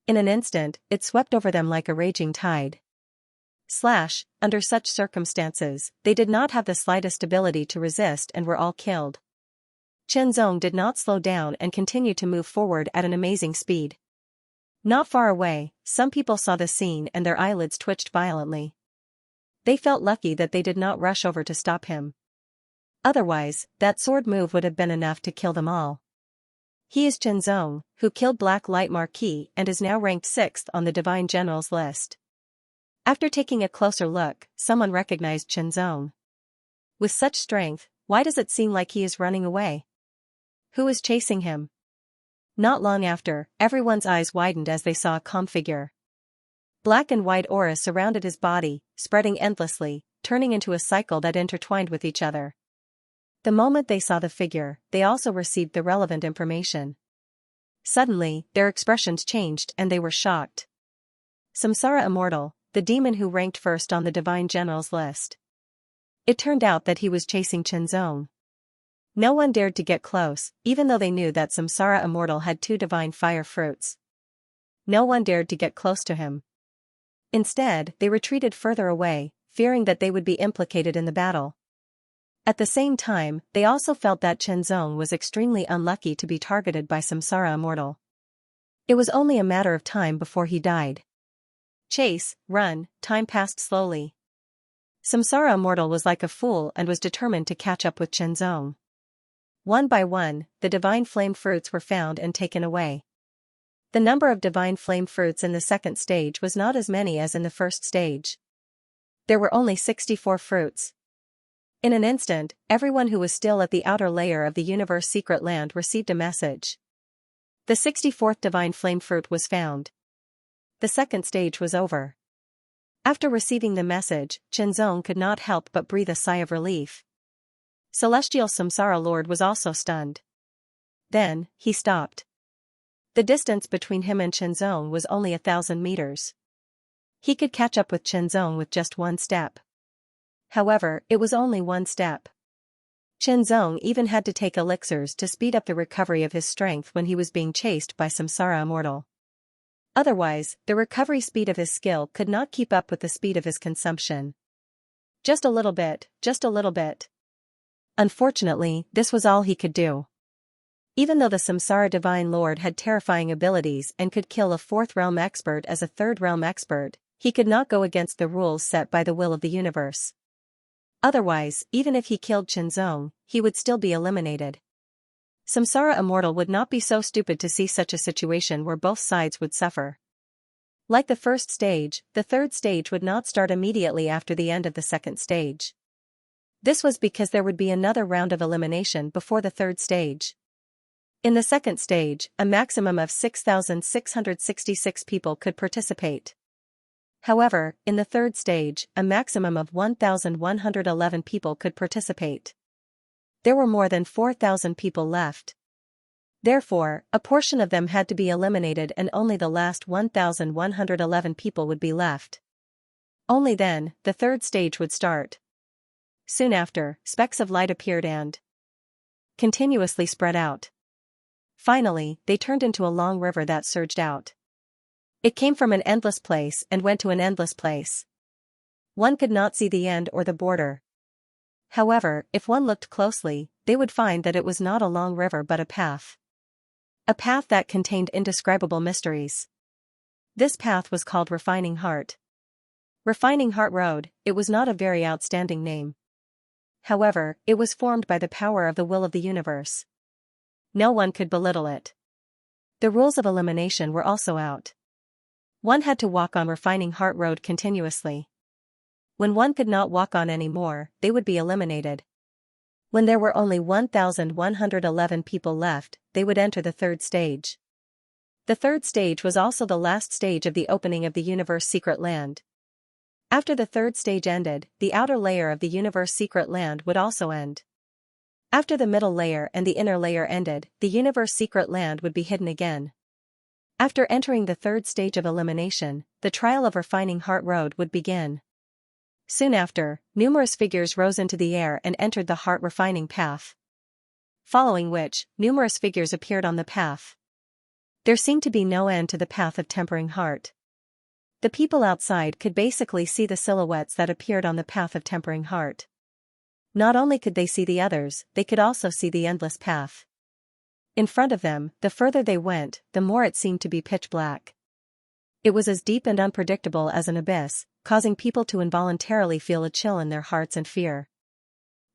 In an instant, it swept over them like a raging tide. Under such circumstances, they did not have the slightest ability to resist and were all killed. Chen Zong did not slow down and continued to move forward at an amazing speed. Not far away, some people saw the scene and their eyelids twitched violently. They felt lucky that they did not rush over to stop him. Otherwise, that sword move would have been enough to kill them all. He is Chen Zong, who killed Black Light Marquis and is now ranked 6th on the Divine Generals list. After taking a closer look, someone recognized Chen Zong. With such strength, why does it seem like he is running away? Who is chasing him? Not long after, everyone's eyes widened as they saw a calm figure. Black and white auras surrounded his body, spreading endlessly, turning into a cycle that intertwined with each other. The moment they saw the figure, they also received the relevant information. Suddenly, their expressions changed and they were shocked. Samsara Immortal, the demon who ranked first on the Divine Generals list. It turned out that he was chasing Chen Zong. No one dared to get close, even though they knew that Samsara Immortal had 2 divine fire fruits. No one dared to get close to him. Instead, they retreated further away, fearing that they would be implicated in the battle. At the same time, they also felt that Chen Zong was extremely unlucky to be targeted by Samsara Immortal. It was only a matter of time before he died. Chase, run, time passed slowly. Samsara Immortal was like a fool and was determined to catch up with Chen Zong. One by one, the divine flame fruits were found and taken away. The number of divine flame fruits in the second stage was not as many as in the first stage. There were only 64 fruits. In an instant, everyone who was still at the outer layer of the universe secret land received a message. The 64th divine flame fruit was found. The second stage was over. After receiving the message, Chen Zong could not help but breathe a sigh of relief. Celestial Samsara Lord was also stunned. Then, he stopped. The distance between him and Chen Zong was only 1,000 meters. He could catch up with Chen Zong with just one step. However, it was only one step. Chen Zong even had to take elixirs to speed up the recovery of his strength when he was being chased by Samsara Immortal. Otherwise, the recovery speed of his skill could not keep up with the speed of his consumption. Just a little bit, just a little bit. Unfortunately, this was all he could do. Even though the Samsara Divine Lord had terrifying abilities and could kill a 4th realm expert as a 3rd realm expert, he could not go against the rules set by the will of the universe. Otherwise, even if he killed Chen Zong, he would still be eliminated. Samsara Immortal would not be so stupid to see such a situation where both sides would suffer. Like the first stage, the third stage would not start immediately after the end of the second stage. This was because there would be another round of elimination before the third stage. In the second stage, a maximum of 6,666 people could participate. However, in the third stage, a maximum of 1,111 people could participate. There were more than 4,000 people left. Therefore, a portion of them had to be eliminated and only the last 1,111 people would be left. Only then, the third stage would start. Soon after, specks of light appeared and continuously spread out. Finally, they turned into a long river that surged out. It came from an endless place and went to an endless place. One could not see the end or the border. However, if one looked closely, they would find that it was not a long river but a path. A path that contained indescribable mysteries. This path was called Refining Heart. Refining Heart Road, it was not a very outstanding name. However, it was formed by the power of the will of the universe. No one could belittle it. The rules of elimination were also out. One had to walk on Refining Heart Road continuously. When one could not walk on anymore, they would be eliminated. When there were only 1,111 people left, they would enter the third stage. The third stage was also the last stage of the opening of the universe secret land. After the third stage ended, the outer layer of the universe secret land would also end. After the middle layer and the inner layer ended, the universe's secret land would be hidden again. After entering the third stage of elimination, the trial of refining heart road would begin. Soon after, numerous figures rose into the air and entered the heart refining path. Following which, numerous figures appeared on the path. There seemed to be no end to the path of tempering heart. The people outside could basically see the silhouettes that appeared on the path of tempering heart. Not only could they see the others, they could also see the endless path. In front of them, the further they went, the more it seemed to be pitch black. It was as deep and unpredictable as an abyss, causing people to involuntarily feel a chill in their hearts and fear.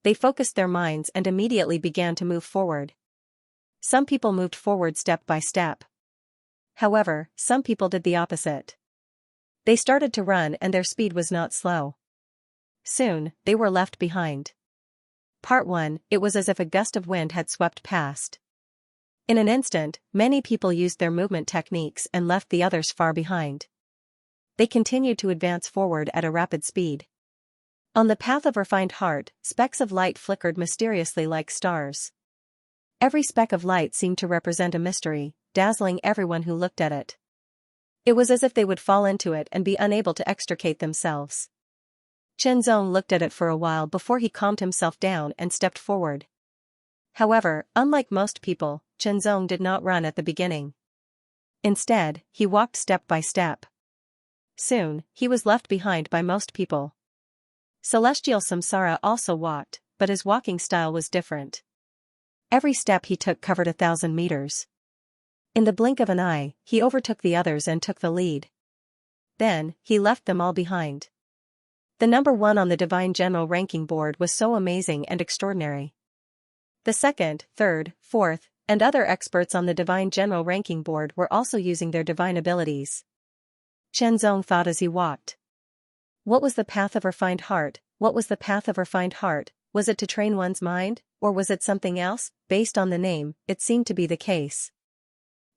They focused their minds and immediately began to move forward. Some people moved forward step by step. However, some people did the opposite. They started to run and their speed was not slow. Soon, they were left behind. Part 1, it was as if a gust of wind had swept past. In an instant, many people used their movement techniques and left the others far behind. They continued to advance forward at a rapid speed. On the path of refined heart, specks of light flickered mysteriously like stars. Every speck of light seemed to represent a mystery, dazzling everyone who looked at it. It was as if they would fall into it and be unable to extricate themselves. Qianzong looked at it for a while before he calmed himself down and stepped forward. However, unlike most people, Qianzong did not run at the beginning. Instead, he walked step by step. Soon, he was left behind by most people. Celestial Samsara also walked, but his walking style was different. Every step he took covered 1,000 meters. In the blink of an eye, he overtook the others and took the lead. Then, he left them all behind. The number 1 on the Divine General ranking board was so amazing and extraordinary. The second, third, fourth, and other experts on the Divine General ranking board were also using their divine abilities. Qianzong thought as he walked. What was the path of refined heart? What was the path of refined heart? Was it to train one's mind, or was it something else? Based on the name, it seemed to be the case.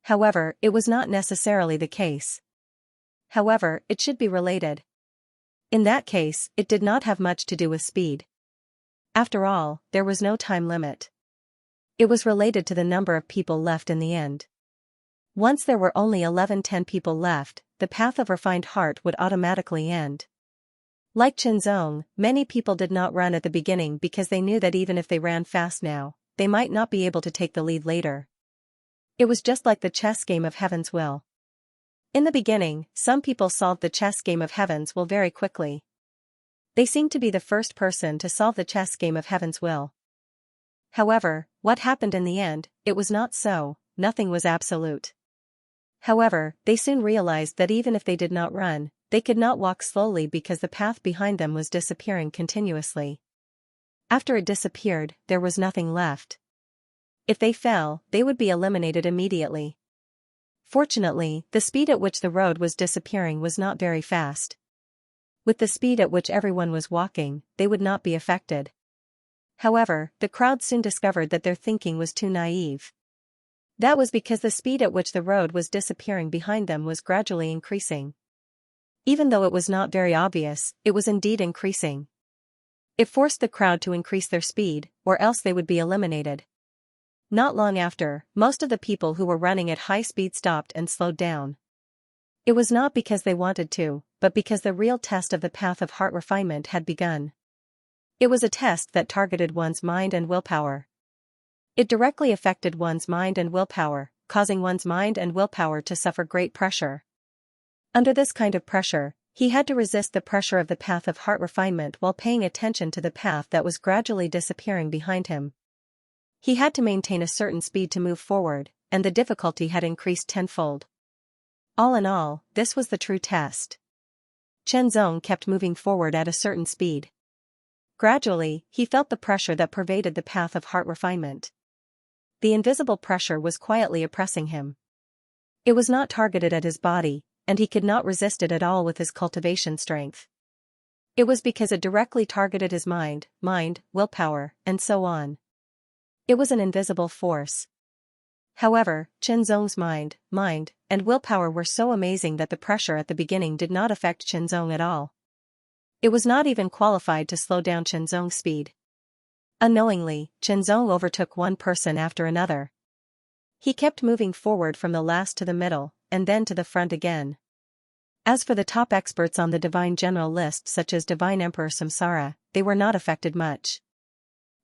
However, it was not necessarily the case. However, it should be related. In that case, it did not have much to do with speed. After all, there was no time limit. It was related to the number of people left in the end. Once there were only 10 people left, the path of refined heart would automatically end. Like Qianzong, many people did not run at the beginning because they knew that even if they ran fast now, they might not be able to take the lead later. It was just like the chess game of Heaven's Will. In the beginning, some people solved the chess game of Heaven's Will very quickly. They seemed to be the first person to solve the chess game of Heaven's Will. However, what happened in the end, it was not so, nothing was absolute. However, they soon realized that even if they did not run, they could not walk slowly because the path behind them was disappearing continuously. After it disappeared, there was nothing left. If they fell, they would be eliminated immediately. Fortunately, the speed at which the road was disappearing was not very fast. With the speed at which everyone was walking, they would not be affected. However, the crowd soon discovered that their thinking was too naive. That was because the speed at which the road was disappearing behind them was gradually increasing. Even though it was not very obvious, it was indeed increasing. It forced the crowd to increase their speed, or else they would be eliminated. Not long after, most of the people who were running at high speed stopped and slowed down. It was not because they wanted to, but because the real test of the path of heart refinement had begun. It was a test that targeted one's mind and willpower. It directly affected one's mind and willpower, causing one's mind and willpower to suffer great pressure. Under this kind of pressure, he had to resist the pressure of the path of heart refinement while paying attention to the path that was gradually disappearing behind him. He had to maintain a certain speed to move forward, and the difficulty had increased tenfold. All in all, this was the true test. Qianzong kept moving forward at a certain speed. Gradually, he felt the pressure that pervaded the path of heart refinement. The invisible pressure was quietly oppressing him. It was not targeted at his body, and he could not resist it at all with his cultivation strength. It was because it directly targeted his mind, willpower, and so on. It was an invisible force. However, Qianzong's mind, and willpower were so amazing that the pressure at the beginning did not affect Qianzong at all. It was not even qualified to slow down Qianzong's speed. Unknowingly, Qianzong overtook one person after another. He kept moving forward from the last to the middle, and then to the front again. As for the top experts on the Divine General list such as Divine Emperor Samsara, they were not affected much.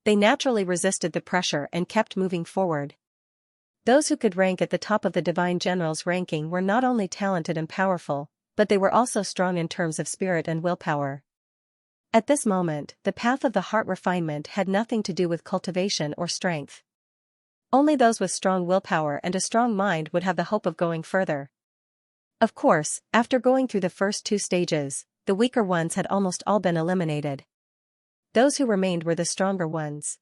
They naturally resisted the pressure and kept moving forward. Those who could rank at the top of the Divine General's ranking were not only talented and powerful, but they were also strong in terms of spirit and willpower. At this moment, the path of the heart refinement had nothing to do with cultivation or strength. Only those with strong willpower and a strong mind would have the hope of going further. Of course, after going through the first two stages, the weaker ones had almost all been eliminated. Those who remained were the stronger ones.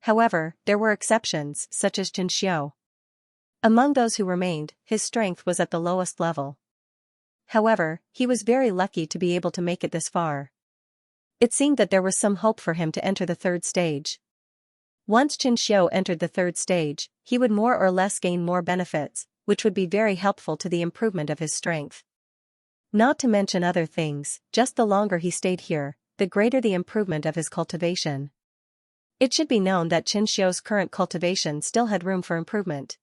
However, there were exceptions, such as Xianxia. Among those who remained, his strength was at the lowest level. However, he was very lucky to be able to make it this far. It seemed that there was some hope for him to enter the third stage. Once Xianxia entered the third stage, he would more or less gain more benefits, which would be very helpful to the improvement of his strength. Not to mention other things, just the longer he stayed here, the greater the improvement of his cultivation. It should be known that Xianxia's current cultivation still had room for improvement.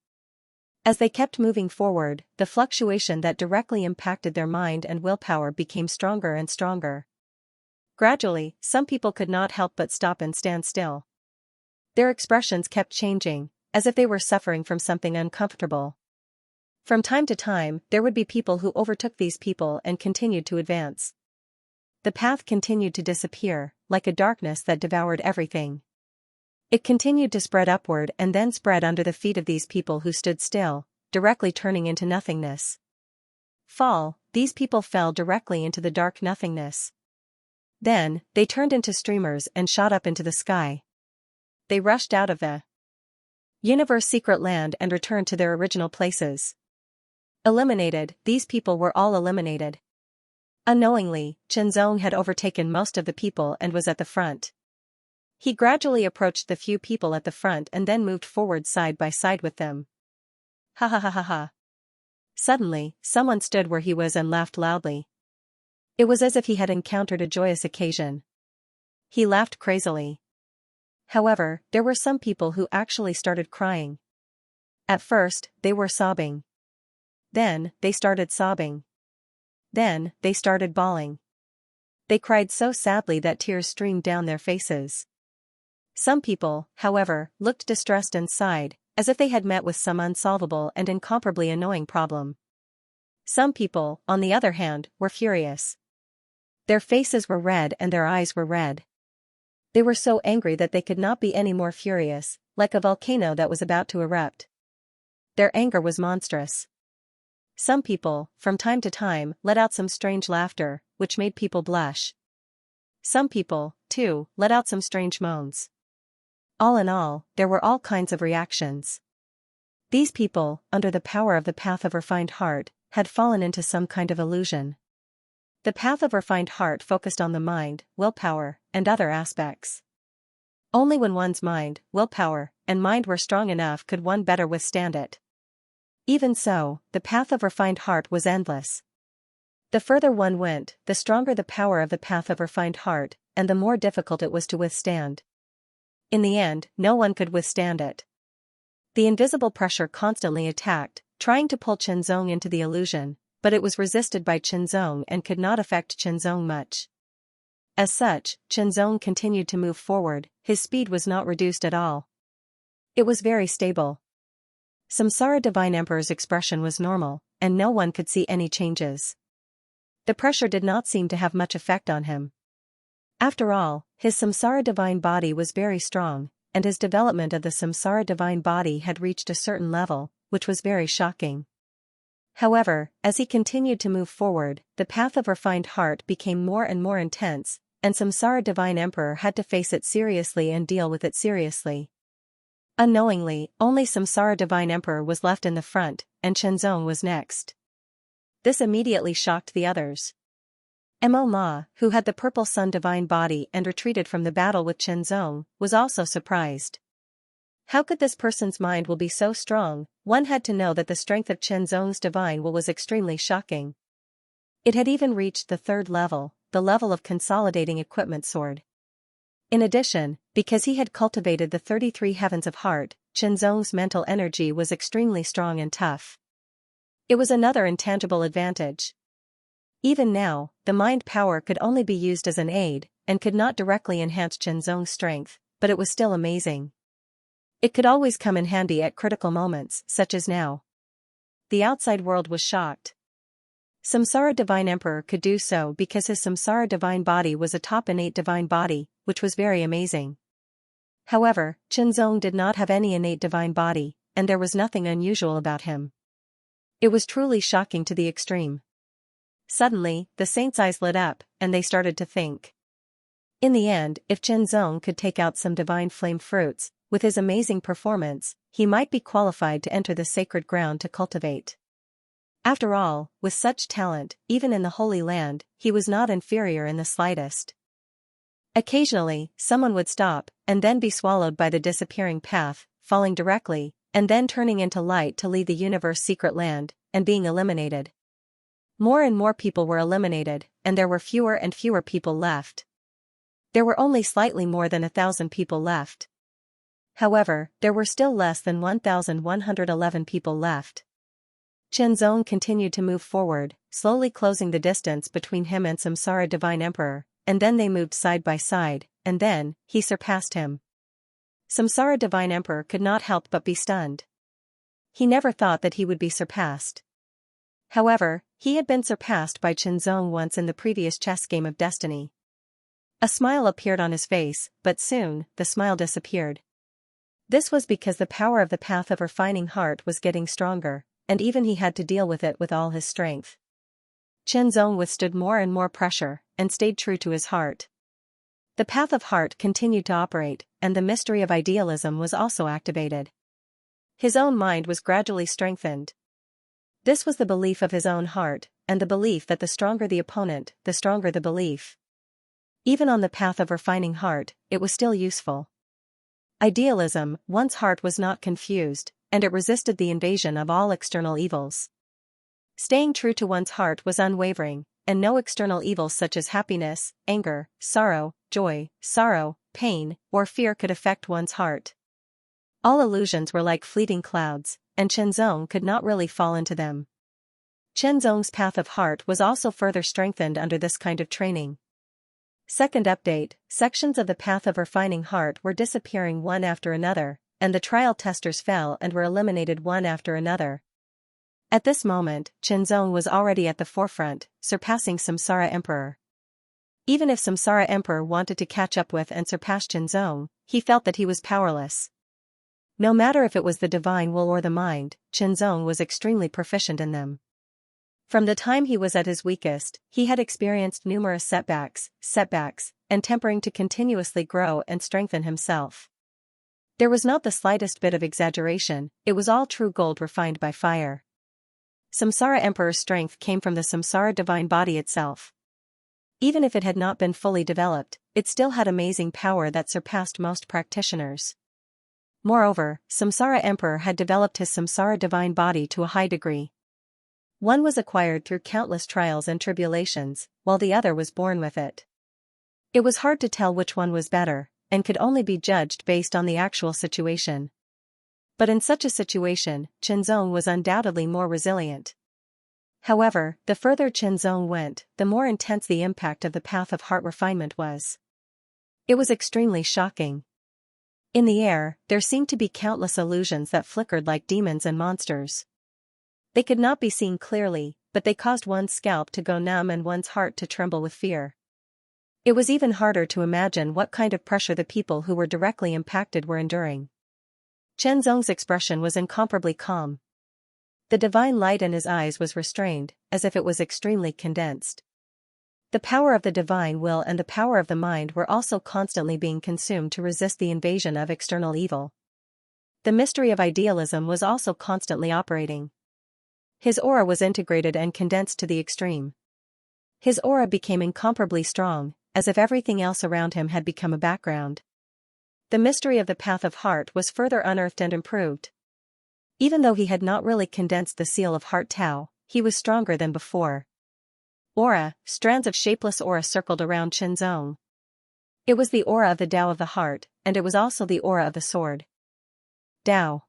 As they kept moving forward, the fluctuation that directly impacted their mind and willpower became stronger and stronger. Gradually, some people could not help but stop and stand still. Their expressions kept changing, as if they were suffering from something uncomfortable. From time to time, there would be people who overtook these people and continued to advance. The path continued to disappear, like a darkness that devoured everything. It continued to spread upward and then spread under the feet of these people who stood still, directly turning into nothingness. These people fell directly into the dark nothingness. Then, they turned into streamers and shot up into the sky. They rushed out of the universe secret land and returned to their original places. Eliminated, these people were all eliminated. Unknowingly, Qianzong had overtaken most of the people and was at the front. He gradually approached the few people at the front and then moved forward side by side with them. Ha ha ha ha ha. Suddenly, someone stood where he was and laughed loudly. It was as if he had encountered a joyous occasion. He laughed crazily. However, there were some people who actually started crying. At first, they were sobbing. Then, they started sobbing. Then, they started bawling. They cried so sadly that tears streamed down their faces. Some people, however, looked distressed and sighed, as if they had met with some unsolvable and incomparably annoying problem. Some people, on the other hand, were furious. Their faces were red and their eyes were red. They were so angry that they could not be any more furious, like a volcano that was about to erupt. Their anger was monstrous. Some people, from time to time, let out some strange laughter, which made people blush. Some people, too, let out some strange moans. All in all, there were all kinds of reactions. These people, under the power of the path of refined heart, had fallen into some kind of illusion. The path of refined heart focused on the mind, willpower, and other aspects. Only when one's mind, willpower, and mind were strong enough could one better withstand it. Even so, the path of refined heart was endless. The further one went, the stronger the power of the path of refined heart, and the more difficult it was to withstand. In the end, no one could withstand it. The invisible pressure constantly attacked, trying to pull Qianzong into the illusion, but it was resisted by Qianzong and could not affect Qianzong much. As such, Qianzong continued to move forward, his speed was not reduced at all. It was very stable. Samsara Divine Emperor's expression was normal, and no one could see any changes. The pressure did not seem to have much effect on him. After all, his Samsara Divine Body was very strong, and his development of the Samsara Divine Body had reached a certain level, which was very shocking. However, as he continued to move forward, the path of refined heart became more and more intense, and Samsara Divine Emperor had to face it seriously and deal with it seriously. Unknowingly, only Samsara Divine Emperor was left in the front, and Qianzong was next. This immediately shocked the others. Mo Ma, who had the Purple Sun Divine Body and retreated from the battle with Qianzong, was also surprised. How could this person's mind will be so strong? One had to know that the strength of Qianzong's divine will was extremely shocking. It had even reached the third level, the level of consolidating equipment sword. In addition, because he had cultivated the 33 heavens of heart, Qinzong's mental energy was extremely strong and tough. It was another intangible advantage. Even now, the mind power could only be used as an aid, and could not directly enhance Qinzong's strength, but it was still amazing. It could always come in handy at critical moments, such as now. The outside world was shocked. Samsara Divine Emperor could do so because his Samsara Divine Body was a top innate divine body, which was very amazing. However, Qinzong did not have any innate divine body, and there was nothing unusual about him. It was truly shocking to the extreme. Suddenly, the saints' eyes lit up, and they started to think. In the end, if Qinzong could take out some divine flame fruits, with his amazing performance, he might be qualified to enter the sacred ground to cultivate. After all, with such talent, even in the Holy Land, he was not inferior in the slightest. Occasionally, someone would stop, and then be swallowed by the disappearing path, falling directly, and then turning into light to leave the universe secret land, and being eliminated. More and more people were eliminated, and there were fewer and fewer people left. There were only slightly more than 1,000 people left. However, there were still less than 1,111 people left. Qinzong continued to move forward, slowly closing the distance between him and Samsara Divine Emperor, and then they moved side by side, and then, he surpassed him. Samsara Divine Emperor could not help but be stunned. He never thought that he would be surpassed. However, he had been surpassed by Qinzong once in the previous chess game of destiny. A smile appeared on his face, but soon, the smile disappeared. This was because the power of the path of refining heart was getting stronger, and even he had to deal with it with all his strength. Qinzong withstood more and more pressure, and stayed true to his heart. The path of heart continued to operate, and the mystery of idealism was also activated. His own mind was gradually strengthened. This was the belief of his own heart, and the belief that the stronger the opponent, the stronger the belief. Even on the path of refining heart, it was still useful. Idealism, one's heart was not confused, and it resisted the invasion of all external evils. Staying true to one's heart was unwavering, and no external evils such as happiness, anger, sorrow, joy, sorrow, pain, or fear could affect one's heart. All illusions were like fleeting clouds, and Qinzong could not really fall into them. Qinzong's path of heart was also further strengthened under this kind of training. Second update, sections of the path of refining heart were disappearing one after another, and the trial testers fell and were eliminated one after another. At this moment, Qinzong was already at the forefront, surpassing Samsara Emperor. Even if Samsara Emperor wanted to catch up with and surpass Qinzong, he felt that he was powerless. No matter if it was the divine will or the mind, Qinzong was extremely proficient in them. From the time he was at his weakest, he had experienced numerous setbacks, and tempering to continuously grow and strengthen himself. There was not the slightest bit of exaggeration, it was all true gold refined by fire. Samsara Emperor's strength came from the Samsara Divine Body itself. Even if it had not been fully developed, it still had amazing power that surpassed most practitioners. Moreover, Samsara Emperor had developed his Samsara Divine Body to a high degree. One was acquired through countless trials and tribulations, while the other was born with it. It was hard to tell which one was better, and could only be judged based on the actual situation. But in such a situation, Qinzong was undoubtedly more resilient. However, the further Qinzong went, the more intense the impact of the path of heart refinement was. It was extremely shocking. In the air, there seemed to be countless illusions that flickered like demons and monsters. They could not be seen clearly, but they caused one's scalp to go numb and one's heart to tremble with fear. It was even harder to imagine what kind of pressure the people who were directly impacted were enduring. Qinzong's expression was incomparably calm. The divine light in his eyes was restrained, as if it was extremely condensed. The power of the divine will and the power of the mind were also constantly being consumed to resist the invasion of external evil. The mystery of idealism was also constantly operating. His aura was integrated and condensed to the extreme. His aura became incomparably strong, as if everything else around him had become a background. The mystery of the path of heart was further unearthed and improved. Even though he had not really condensed the seal of Heart Tao, he was stronger than before. Aura, strands of shapeless aura circled around Qinzong. It was the aura of the Tao of the heart, and it was also the aura of the sword. Tao.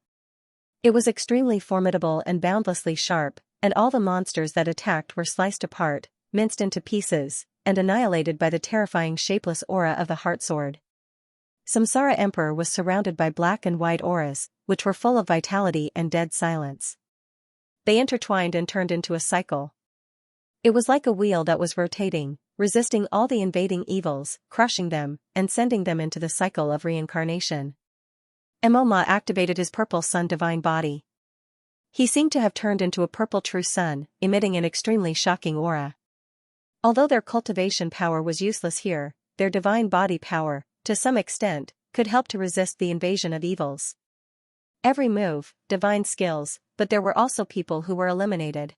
It was extremely formidable and boundlessly sharp, and all the monsters that attacked were sliced apart, minced into pieces, and annihilated by the terrifying shapeless aura of the heart sword. Samsara Emperor was surrounded by black and white auras, which were full of vitality and dead silence. They intertwined and turned into a cycle. It was like a wheel that was rotating, resisting all the invading evils, crushing them, and sending them into the cycle of reincarnation. Emoma activated his purple sun divine body. He seemed to have turned into a purple true sun, emitting an extremely shocking aura. Although their cultivation power was useless here, their divine body power, to some extent, could help to resist the invasion of evils. Every move, divine skills, but there were also people who were eliminated.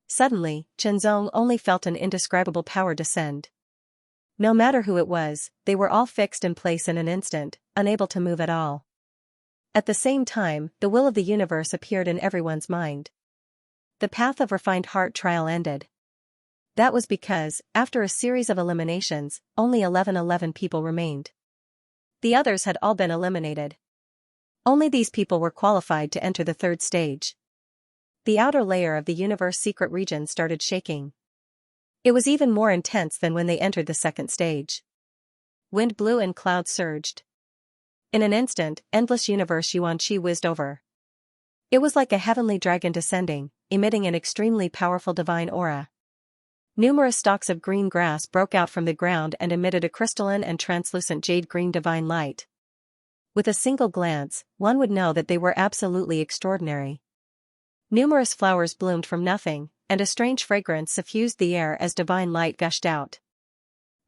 Suddenly, Chenzong only felt an indescribable power descend. No matter who it was, they were all fixed in place in an instant, unable to move at all. At the same time, the will of the universe appeared in everyone's mind. The path of refined heart trial ended. That was because, after a series of eliminations, only 11 people remained. The others had all been eliminated. Only these people were qualified to enter the third stage. The outer layer of the universe secret region started shaking. It was even more intense than when they entered the second stage. Wind blew and clouds surged. In an instant, endless universe Yuan-Chi whizzed over. It was like a heavenly dragon descending, emitting an extremely powerful divine aura. Numerous stalks of green grass broke out from the ground and emitted a crystalline and translucent jade-green divine light. With a single glance, one would know that they were absolutely extraordinary. Numerous flowers bloomed from nothing, and a strange fragrance suffused the air as divine light gushed out.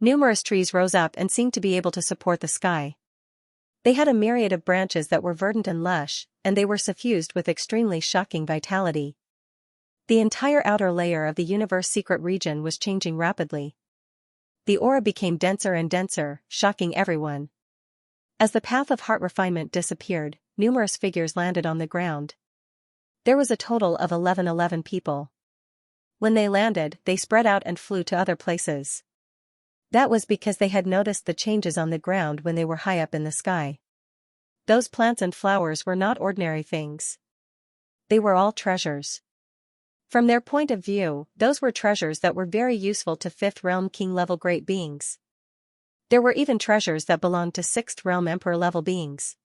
Numerous trees rose up and seemed to be able to support the sky. They had a myriad of branches that were verdant and lush, and they were suffused with extremely shocking vitality. The entire outer layer of the universe secret region was changing rapidly. The aura became denser and denser, shocking everyone. As the path of heart refinement disappeared, numerous figures landed on the ground. There was a total of 11 people. When they landed, they spread out and flew to other places. That was because they had noticed the changes on the ground when they were high up in the sky. Those plants and flowers were not ordinary things. They were all treasures. From their point of view, those were treasures that were very useful to 5th realm king-level great beings. There were even treasures that belonged to 6th realm emperor-level beings.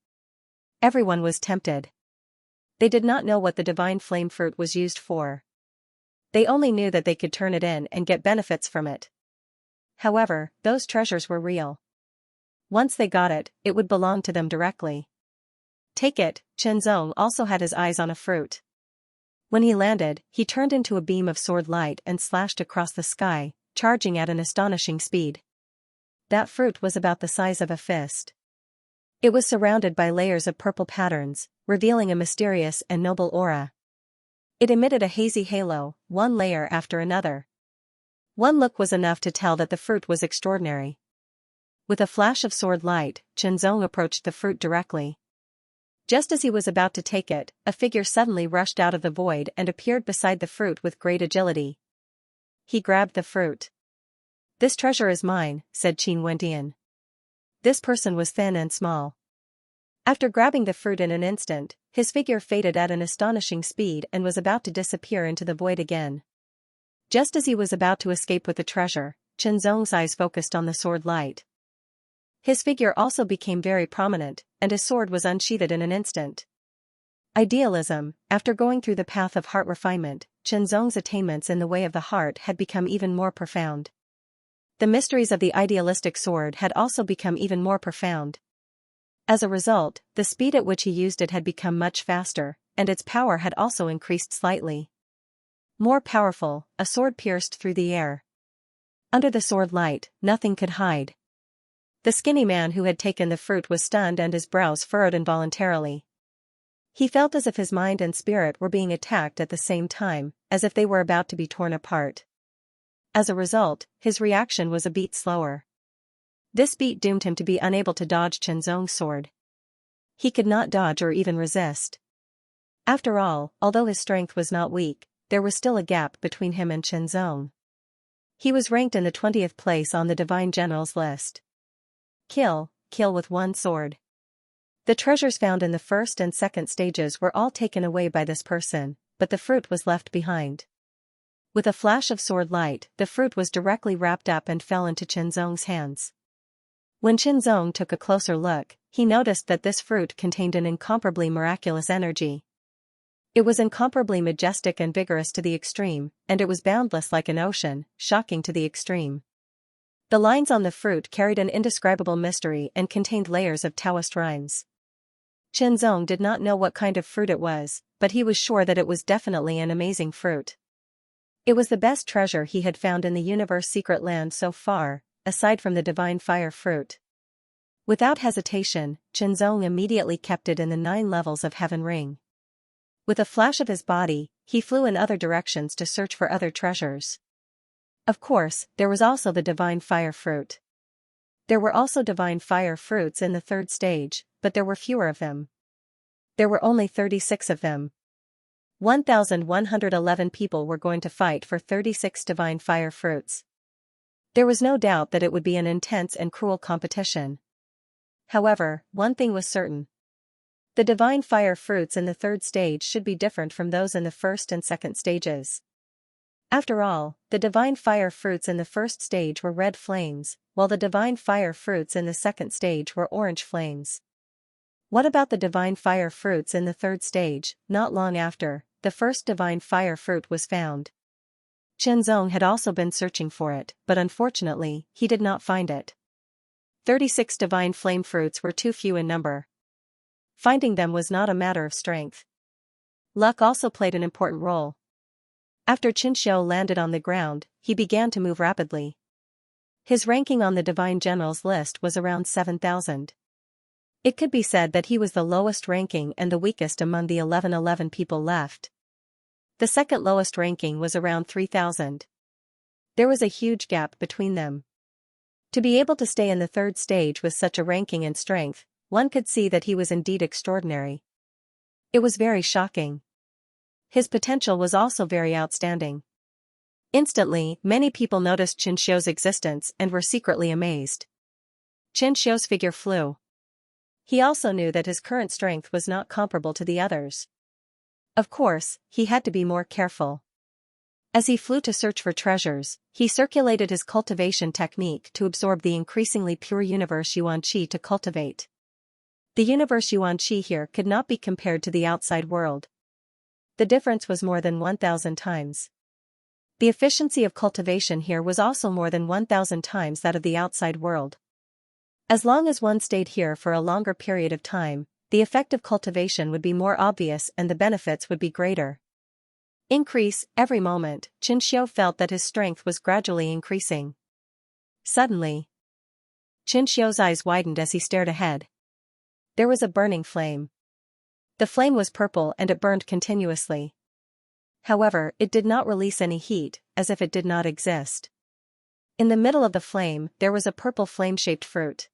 Everyone was tempted. They did not know what the divine flame fruit was used for. They only knew that they could turn it in and get benefits from it. However, those treasures were real. Once they got it, it would belong to them directly. Take it, Chenzong also had his eyes on a fruit. When he landed, he turned into a beam of sword light and slashed across the sky, charging at an astonishing speed. That fruit was about the size of a fist. It was surrounded by layers of purple patterns, revealing a mysterious and noble aura. It emitted a hazy halo, one layer after another. One look was enough to tell that the fruit was extraordinary. With a flash of sword light, Chenzong approached the fruit directly. Just as he was about to take it, a figure suddenly rushed out of the void and appeared beside the fruit with great agility. He grabbed the fruit. "This treasure is mine," said Qin Wendian. This person was thin and small. After grabbing the fruit in an instant, his figure faded at an astonishing speed and was about to disappear into the void again. Just as he was about to escape with the treasure, Chenzong's eyes focused on the sword light. His figure also became very prominent, and his sword was unsheathed in an instant. Idealism. After going through the path of heart refinement, Chenzong's attainments in the way of the heart had become even more profound. The mysteries of the idealistic sword had also become even more profound. As a result, the speed at which he used it had become much faster, and its power had also increased slightly. More powerful, a sword pierced through the air. Under the sword light, nothing could hide. The skinny man who had taken the fruit was stunned and his brows furrowed involuntarily. He felt as if his mind and spirit were being attacked at the same time, as if they were about to be torn apart. As a result, his reaction was a beat slower. This beat doomed him to be unable to dodge Chenzong's sword. He could not dodge or even resist. After all, although his strength was not weak, there was still a gap between him and Chenzong. He was ranked in the 20th place on the Divine General's list. Kill with one sword. The treasures found in the first and second stages were all taken away by this person, but the fruit was left behind. With a flash of sword light, the fruit was directly wrapped up and fell into Qianzong's hands. When Qianzong took a closer look, he noticed that this fruit contained an incomparably miraculous energy. It was incomparably majestic and vigorous to the extreme, and it was boundless like an ocean, shocking to the extreme. The lines on the fruit carried an indescribable mystery and contained layers of Taoist rhymes. Qianzong did not know what kind of fruit it was, but he was sure that it was definitely an amazing fruit. It was the best treasure he had found in the universe secret land so far, aside from the divine fire fruit. Without hesitation, Qianzong immediately kept it in the 9 levels of Heaven Ring. With a flash of his body, he flew in other directions to search for other treasures. Of course, there was also the divine fire fruit. There were also divine fire fruits in the 3rd stage, but there were fewer of them. There were only 36 of them. 1,111 people were going to fight for 36 divine fire fruits. There was no doubt that it would be an intense and cruel competition. However, one thing was certain. The divine fire fruits in the 3rd stage should be different from those in the 1st and 2nd stages. After all, the divine fire fruits in the 1st stage were red flames, while the divine fire fruits in the 2nd stage were orange flames. What about the divine fire fruits in the 3rd stage? Not long after, the first divine fire fruit was found. Qianzong had also been searching for it, but unfortunately, he did not find it. 36 divine flame fruits were too few in number. Finding them was not a matter of strength. Luck also played an important role. After Qianxiu landed on the ground, he began to move rapidly. His ranking on the divine generals list was around 7,000. It could be said that he was the lowest ranking and the weakest among the 1111 people left. The second lowest ranking was around 3,000. There was a huge gap between them. To be able to stay in the 3rd stage with such a ranking and strength, one could see that he was indeed extraordinary. It was very shocking. His potential was also very outstanding. Instantly, many people noticed Qianxiu's existence and were secretly amazed. Qianxiu's figure flew. He also knew that his current strength was not comparable to the others. Of course, he had to be more careful. As he flew to search for treasures, he circulated his cultivation technique to absorb the increasingly pure universe Xianxia to cultivate. The universe Xianxia here could not be compared to the outside world. The difference was more than 1,000 times. The efficiency of cultivation here was also more than 1,000 times that of the outside world. As long as one stayed here for a longer period of time, the effect of cultivation would be more obvious and the benefits would be greater. Increase, every moment, Qianxiu felt that his strength was gradually increasing. Suddenly, Qianxiu's eyes widened as he stared ahead. There was a burning flame. The flame was purple and it burned continuously. However, it did not release any heat, as if it did not exist. In the middle of the flame, there was a purple flame-shaped fruit.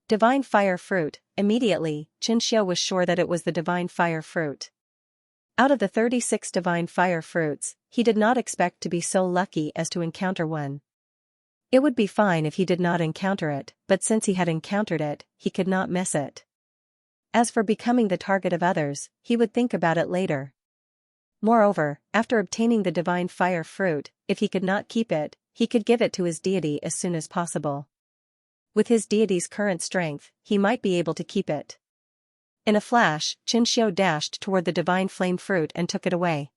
Divine fire fruit. Immediately, Qianxiu was sure that it was the divine fire fruit. Out of the 36 divine fire fruits, he did not expect to be so lucky as to encounter one. It would be fine if he did not encounter it, but since he had encountered it, he could not miss it. As for becoming the target of others, he would think about it later. Moreover, after obtaining the divine fire fruit, if he could not keep it, he could give it to his deity as soon as possible. With his deity's current strength, he might be able to keep it. In a flash, Qianxiu dashed toward the divine flame fruit and took it away.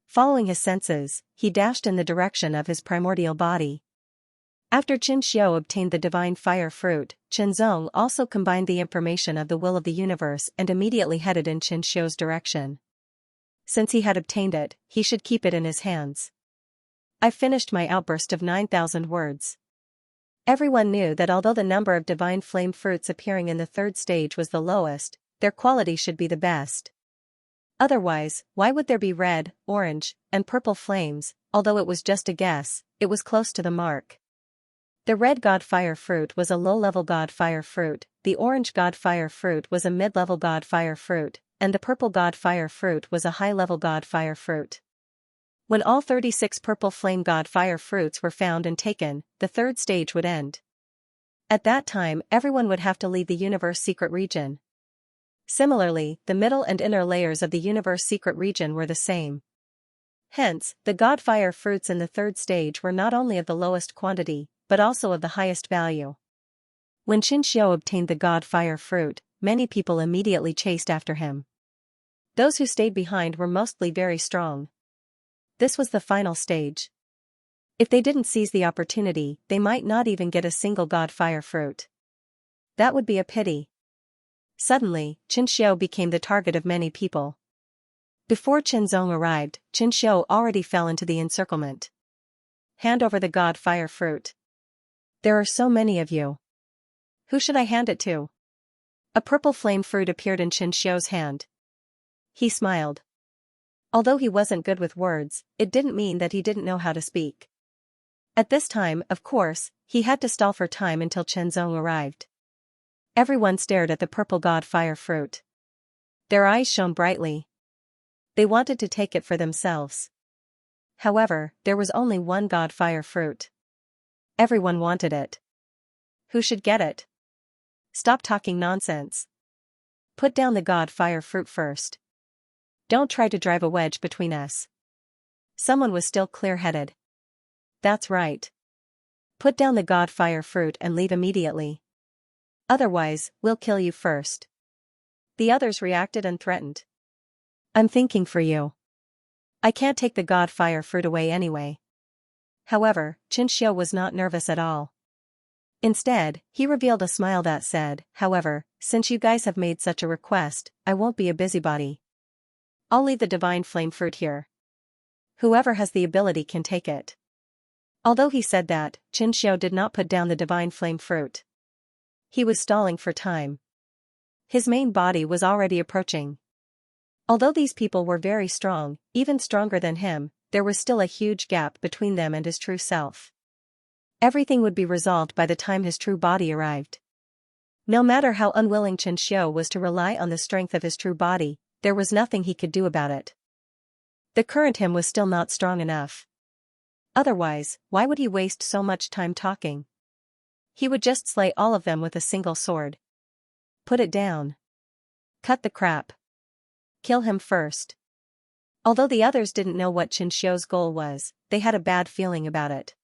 Following his senses, he dashed in the direction of his primordial body. After Qianxiu obtained the divine fire fruit, Qianzong also combined the information of the will of the universe and immediately headed in Qianxiu's direction. Since he had obtained it, he should keep it in his hands. I finished my outburst of 9,000 words. Everyone knew that although the number of divine flame fruits appearing in the 3rd stage was the lowest, their quality should be the best. Otherwise, why would there be red, orange, and purple flames? Although it was just a guess, it was close to the mark. The red god fire fruit was a low-level god fire fruit, the orange god fire fruit was a mid-level god fire fruit, and the purple god fire fruit was a high-level god fire fruit. When all 36 purple flame god fire fruits were found and taken, the 3rd stage would end. At that time, everyone would have to leave the universe secret region. Similarly, the middle and inner layers of the universe secret region were the same. Hence, the god fire fruits in the third stage were not only of the lowest quantity, but also of the highest value. When Xianxia obtained the god fire fruit, many people immediately chased after him. Those who stayed behind were mostly very strong. This was the final stage. If they didn't seize the opportunity, they might not even get a single god fire fruit. That would be a pity. Suddenly, Xianxia became the target of many people. Before Qianzong arrived, Xianxia already fell into the encirclement. Hand over the god fire fruit. There are so many of you. Who should I hand it to? A purple flame fruit appeared in Qianxia's hand. He smiled. Although he wasn't good with words, it didn't mean that he didn't know how to speak. At this time, of course, he had to stall for time until Qianzong arrived. Everyone stared at the purple god fire fruit. Their eyes shone brightly. They wanted to take it for themselves. However, there was only one god fire fruit. Everyone wanted it. Who should get it? Stop talking nonsense. Put down the god fire fruit first. Don't try to drive a wedge between us. Someone was still clear-headed. That's right. Put down the god fire fruit and leave immediately. Otherwise, we'll kill you first. The others reacted and threatened. I'm thinking for you. I can't take the god fire fruit away anyway. However, Qianxia was not nervous at all. Instead, he revealed a smile that said, however, since you guys have made such a request, I won't be a busybody. I'll leave the divine flame fruit here. Whoever has the ability can take it. Although he said that, Qianxia did not put down the divine flame fruit. He was stalling for time. His main body was already approaching. Although these people were very strong, even stronger than him, there was still a huge gap between them and his true self. Everything would be resolved by the time his true body arrived. No matter how unwilling Qianxia was to rely on the strength of his true body, there was nothing he could do about it. The current him was still not strong enough. Otherwise, why would he waste so much time talking? He would just slay all of them with a single sword. Put it down. Cut the crap. Kill him first. Although the others didn't know what Qianxia's goal was, they had a bad feeling about it.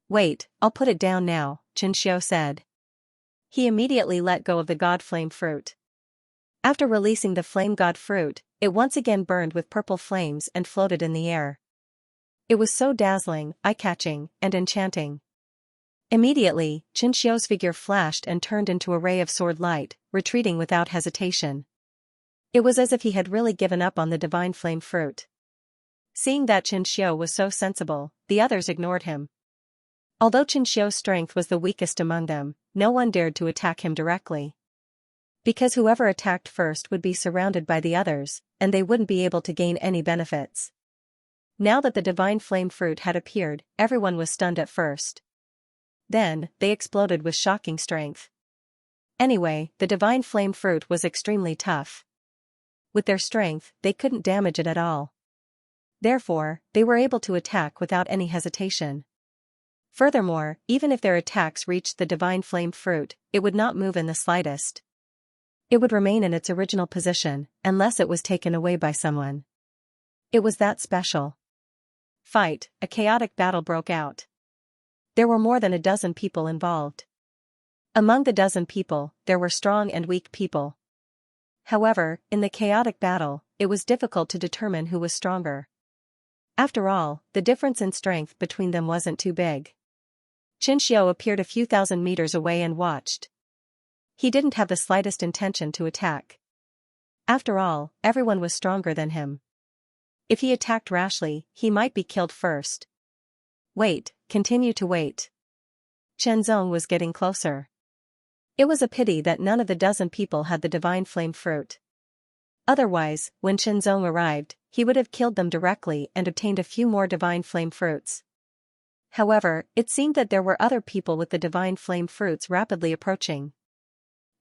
Wait, I'll put it down now, Qianxia said. He immediately let go of the god flame fruit. After releasing the flame god fruit, it once again burned with purple flames and floated in the air. It was so dazzling, eye-catching, and enchanting. Immediately, Qianxia's figure flashed and turned into a ray of sword light, retreating without hesitation. It was as if he had really given up on the divine flame fruit. Seeing that Qianxia was so sensible, the others ignored him. Although Qianxia's strength was the weakest among them, no one dared to attack him directly. Because whoever attacked first would be surrounded by the others, and they wouldn't be able to gain any benefits. Now that the divine flame fruit had appeared, everyone was stunned at first. Then, they exploded with shocking strength. Anyway, the divine flame fruit was extremely tough. With their strength, they couldn't damage it at all. Therefore, they were able to attack without any hesitation. Furthermore, even if their attacks reached the divine flame fruit, it would not move in the slightest. It would remain in its original position, unless it was taken away by someone. It was that special. Fight, a chaotic battle broke out. There were more than a dozen people involved. Among the dozen people, there were strong and weak people. However, in the chaotic battle, it was difficult to determine who was stronger. After all, the difference in strength between them wasn't too big. Qianxia appeared a few thousand meters away and watched. He didn't have the slightest intention to attack. After all, everyone was stronger than him. If he attacked rashly, he might be killed first. Wait, continue to wait. Qianzong was getting closer. It was a pity that none of the dozen people had the divine flame fruit. Otherwise, when Qianzong arrived, he would have killed them directly and obtained a few more divine flame fruits. However, it seemed that there were other people with the divine flame fruits rapidly approaching.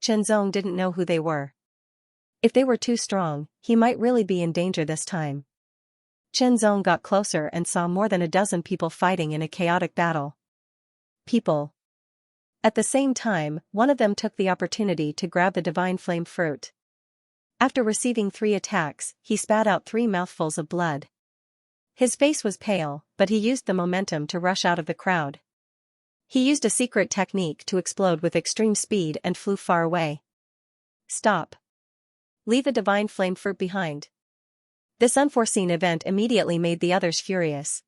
Qianzong didn't know who they were. If they were too strong, he might really be in danger this time. Qianzong got closer and saw more than a dozen people fighting in a chaotic battle. People. At the same time, one of them took the opportunity to grab the divine flame fruit. After receiving 3 attacks, he spat out 3 mouthfuls of blood. His face was pale, but he used the momentum to rush out of the crowd. He used a secret technique to explode with extreme speed and flew far away. Stop. Leave the divine flame fruit behind. This unforeseen event immediately made the others furious.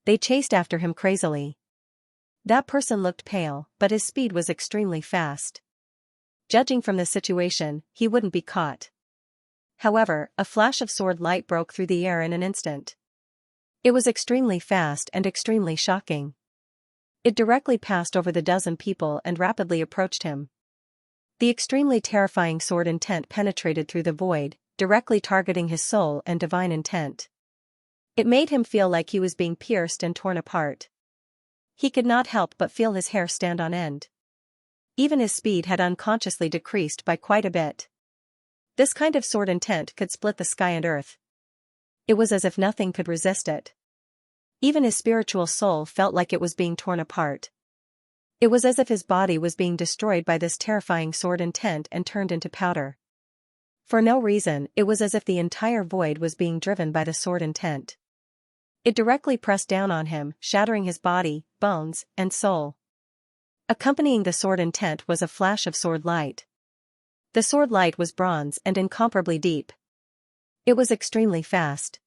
They chased after him crazily. That person looked pale, but his speed was extremely fast. Judging from the situation, he wouldn't be caught. However, a flash of sword light broke through the air in an instant. It was extremely fast and extremely shocking. It directly passed over the dozen people and rapidly approached him. The extremely terrifying sword intent penetrated through the void, directly targeting his soul and divine intent. It made him feel like he was being pierced and torn apart. He could not help but feel his hair stand on end. Even his speed had unconsciously decreased by quite a bit. This kind of sword intent could split the sky and earth. It was as if nothing could resist it. Even his spiritual soul felt like it was being torn apart. It was as if his body was being destroyed by this terrifying sword intent and turned into powder. For no reason, it was as if the entire void was being driven by the sword intent. It directly pressed down on him, shattering his body, bones, and soul. Accompanying the sword intent was a flash of sword light. The sword light was bronze and incomparably deep. It was extremely fast.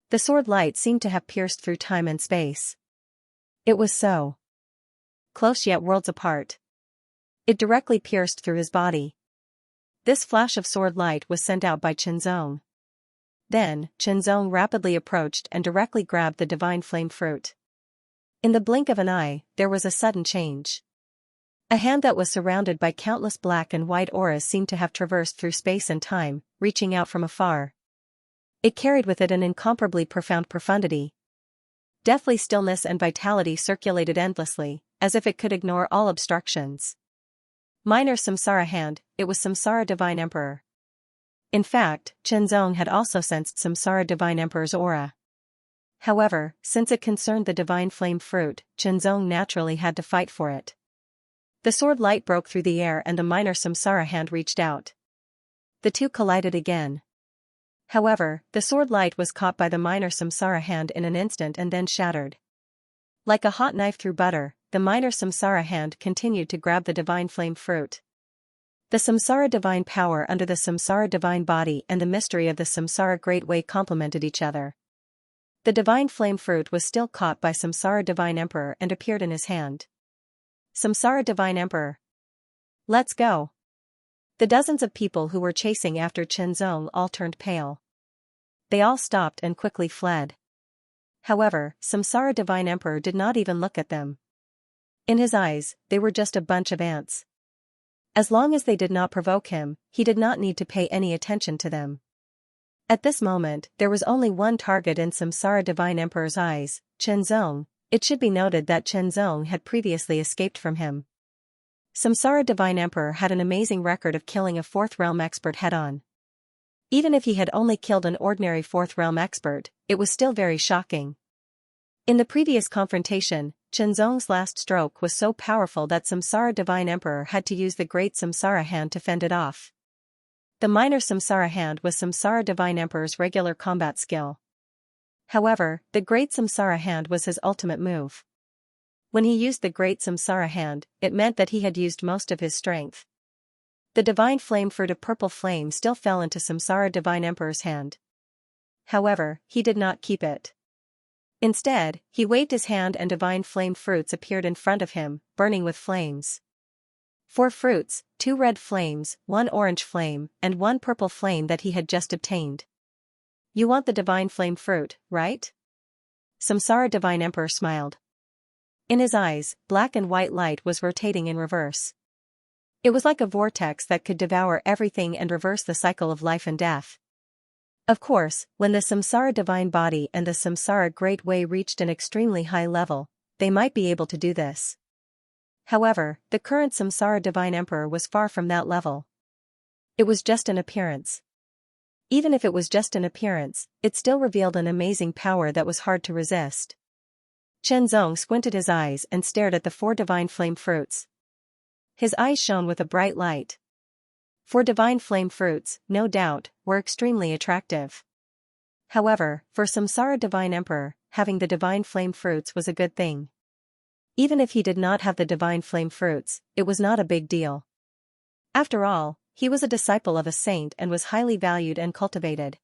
The sword light seemed to have pierced through time and space. It was so close yet worlds apart. It directly pierced through his body. This flash of sword light was sent out by Xianxia. Then, Xianxia rapidly approached and directly grabbed the divine flame fruit. In the blink of an eye, there was a sudden change. A hand that was surrounded by countless black and white auras seemed to have traversed through space and time, reaching out from afar. It carried with it an incomparably profound profundity. Deathly stillness and vitality circulated endlessly, as if it could ignore all obstructions. Minor Samsara hand, it was Samsara Divine Emperor. In fact, Xianxia had also sensed Samsara Divine Emperor's aura. However, since it concerned the divine flame fruit, Xianxia naturally had to fight for it. The sword light broke through the air and the minor Samsara hand reached out. The two collided again. However, the sword light was caught by the minor Samsara hand in an instant and then shattered. Like a hot knife through butter, the minor Samsara hand continued to grab the divine flame fruit. The Samsara divine power under the Samsara divine body and the mystery of the Samsara great way complemented each other. The divine flame fruit was still caught by Samsara Divine Emperor and appeared in his hand. Samsara Divine Emperor. Let's go. The dozens of people who were chasing after Xianxia all turned pale. They all stopped and quickly fled. However, Samsara Divine Emperor did not even look at them. In his eyes, they were just a bunch of ants. As long as they did not provoke him, he did not need to pay any attention to them. At this moment, there was only one target in Samsara Divine Emperor's eyes, Xianxia. It should be noted that Xianxia had previously escaped from him. Samsara Divine Emperor had an amazing record of killing a Fourth Realm expert head-on. Even if he had only killed an ordinary Fourth Realm expert, it was still very shocking. In the previous confrontation, Xianxia's last stroke was so powerful that Samsara Divine Emperor had to use the Great Samsara Hand to fend it off. The minor Samsara Hand was Samsara Divine Emperor's regular combat skill. However, the Great Samsara Hand was his ultimate move. When he used the Great Samsara Hand, it meant that he had used most of his strength. The divine flame fruit of purple flame still fell into Samsara Divine Emperor's hand. However, he did not keep it. Instead, he waved his hand and divine flame fruits appeared in front of him, burning with flames. 4 fruits, 2 red flames, 1 orange flame, and 1 purple flame that he had just obtained. You want the divine flame fruit, right? Samsara Divine Emperor smiled. In his eyes, black and white light was rotating in reverse. It was like a vortex that could devour everything and reverse the cycle of life and death. Of course, when the Samsara Divine Body and the Samsara Great Way reached an extremely high level, they might be able to do this. However, the current Samsara Divine Emperor was far from that level. It was just an appearance. Even if it was just an appearance, it still revealed an amazing power that was hard to resist. Zong squinted his eyes and stared at the 4 divine flame fruits. His eyes shone with a bright light. 4 divine flame fruits, no doubt, were extremely attractive. However, for Samsara Divine Emperor, having the divine flame fruits was a good thing. Even if he did not have the divine flame fruits, it was not a big deal. After all, he was a disciple of a saint and was highly valued and cultivated.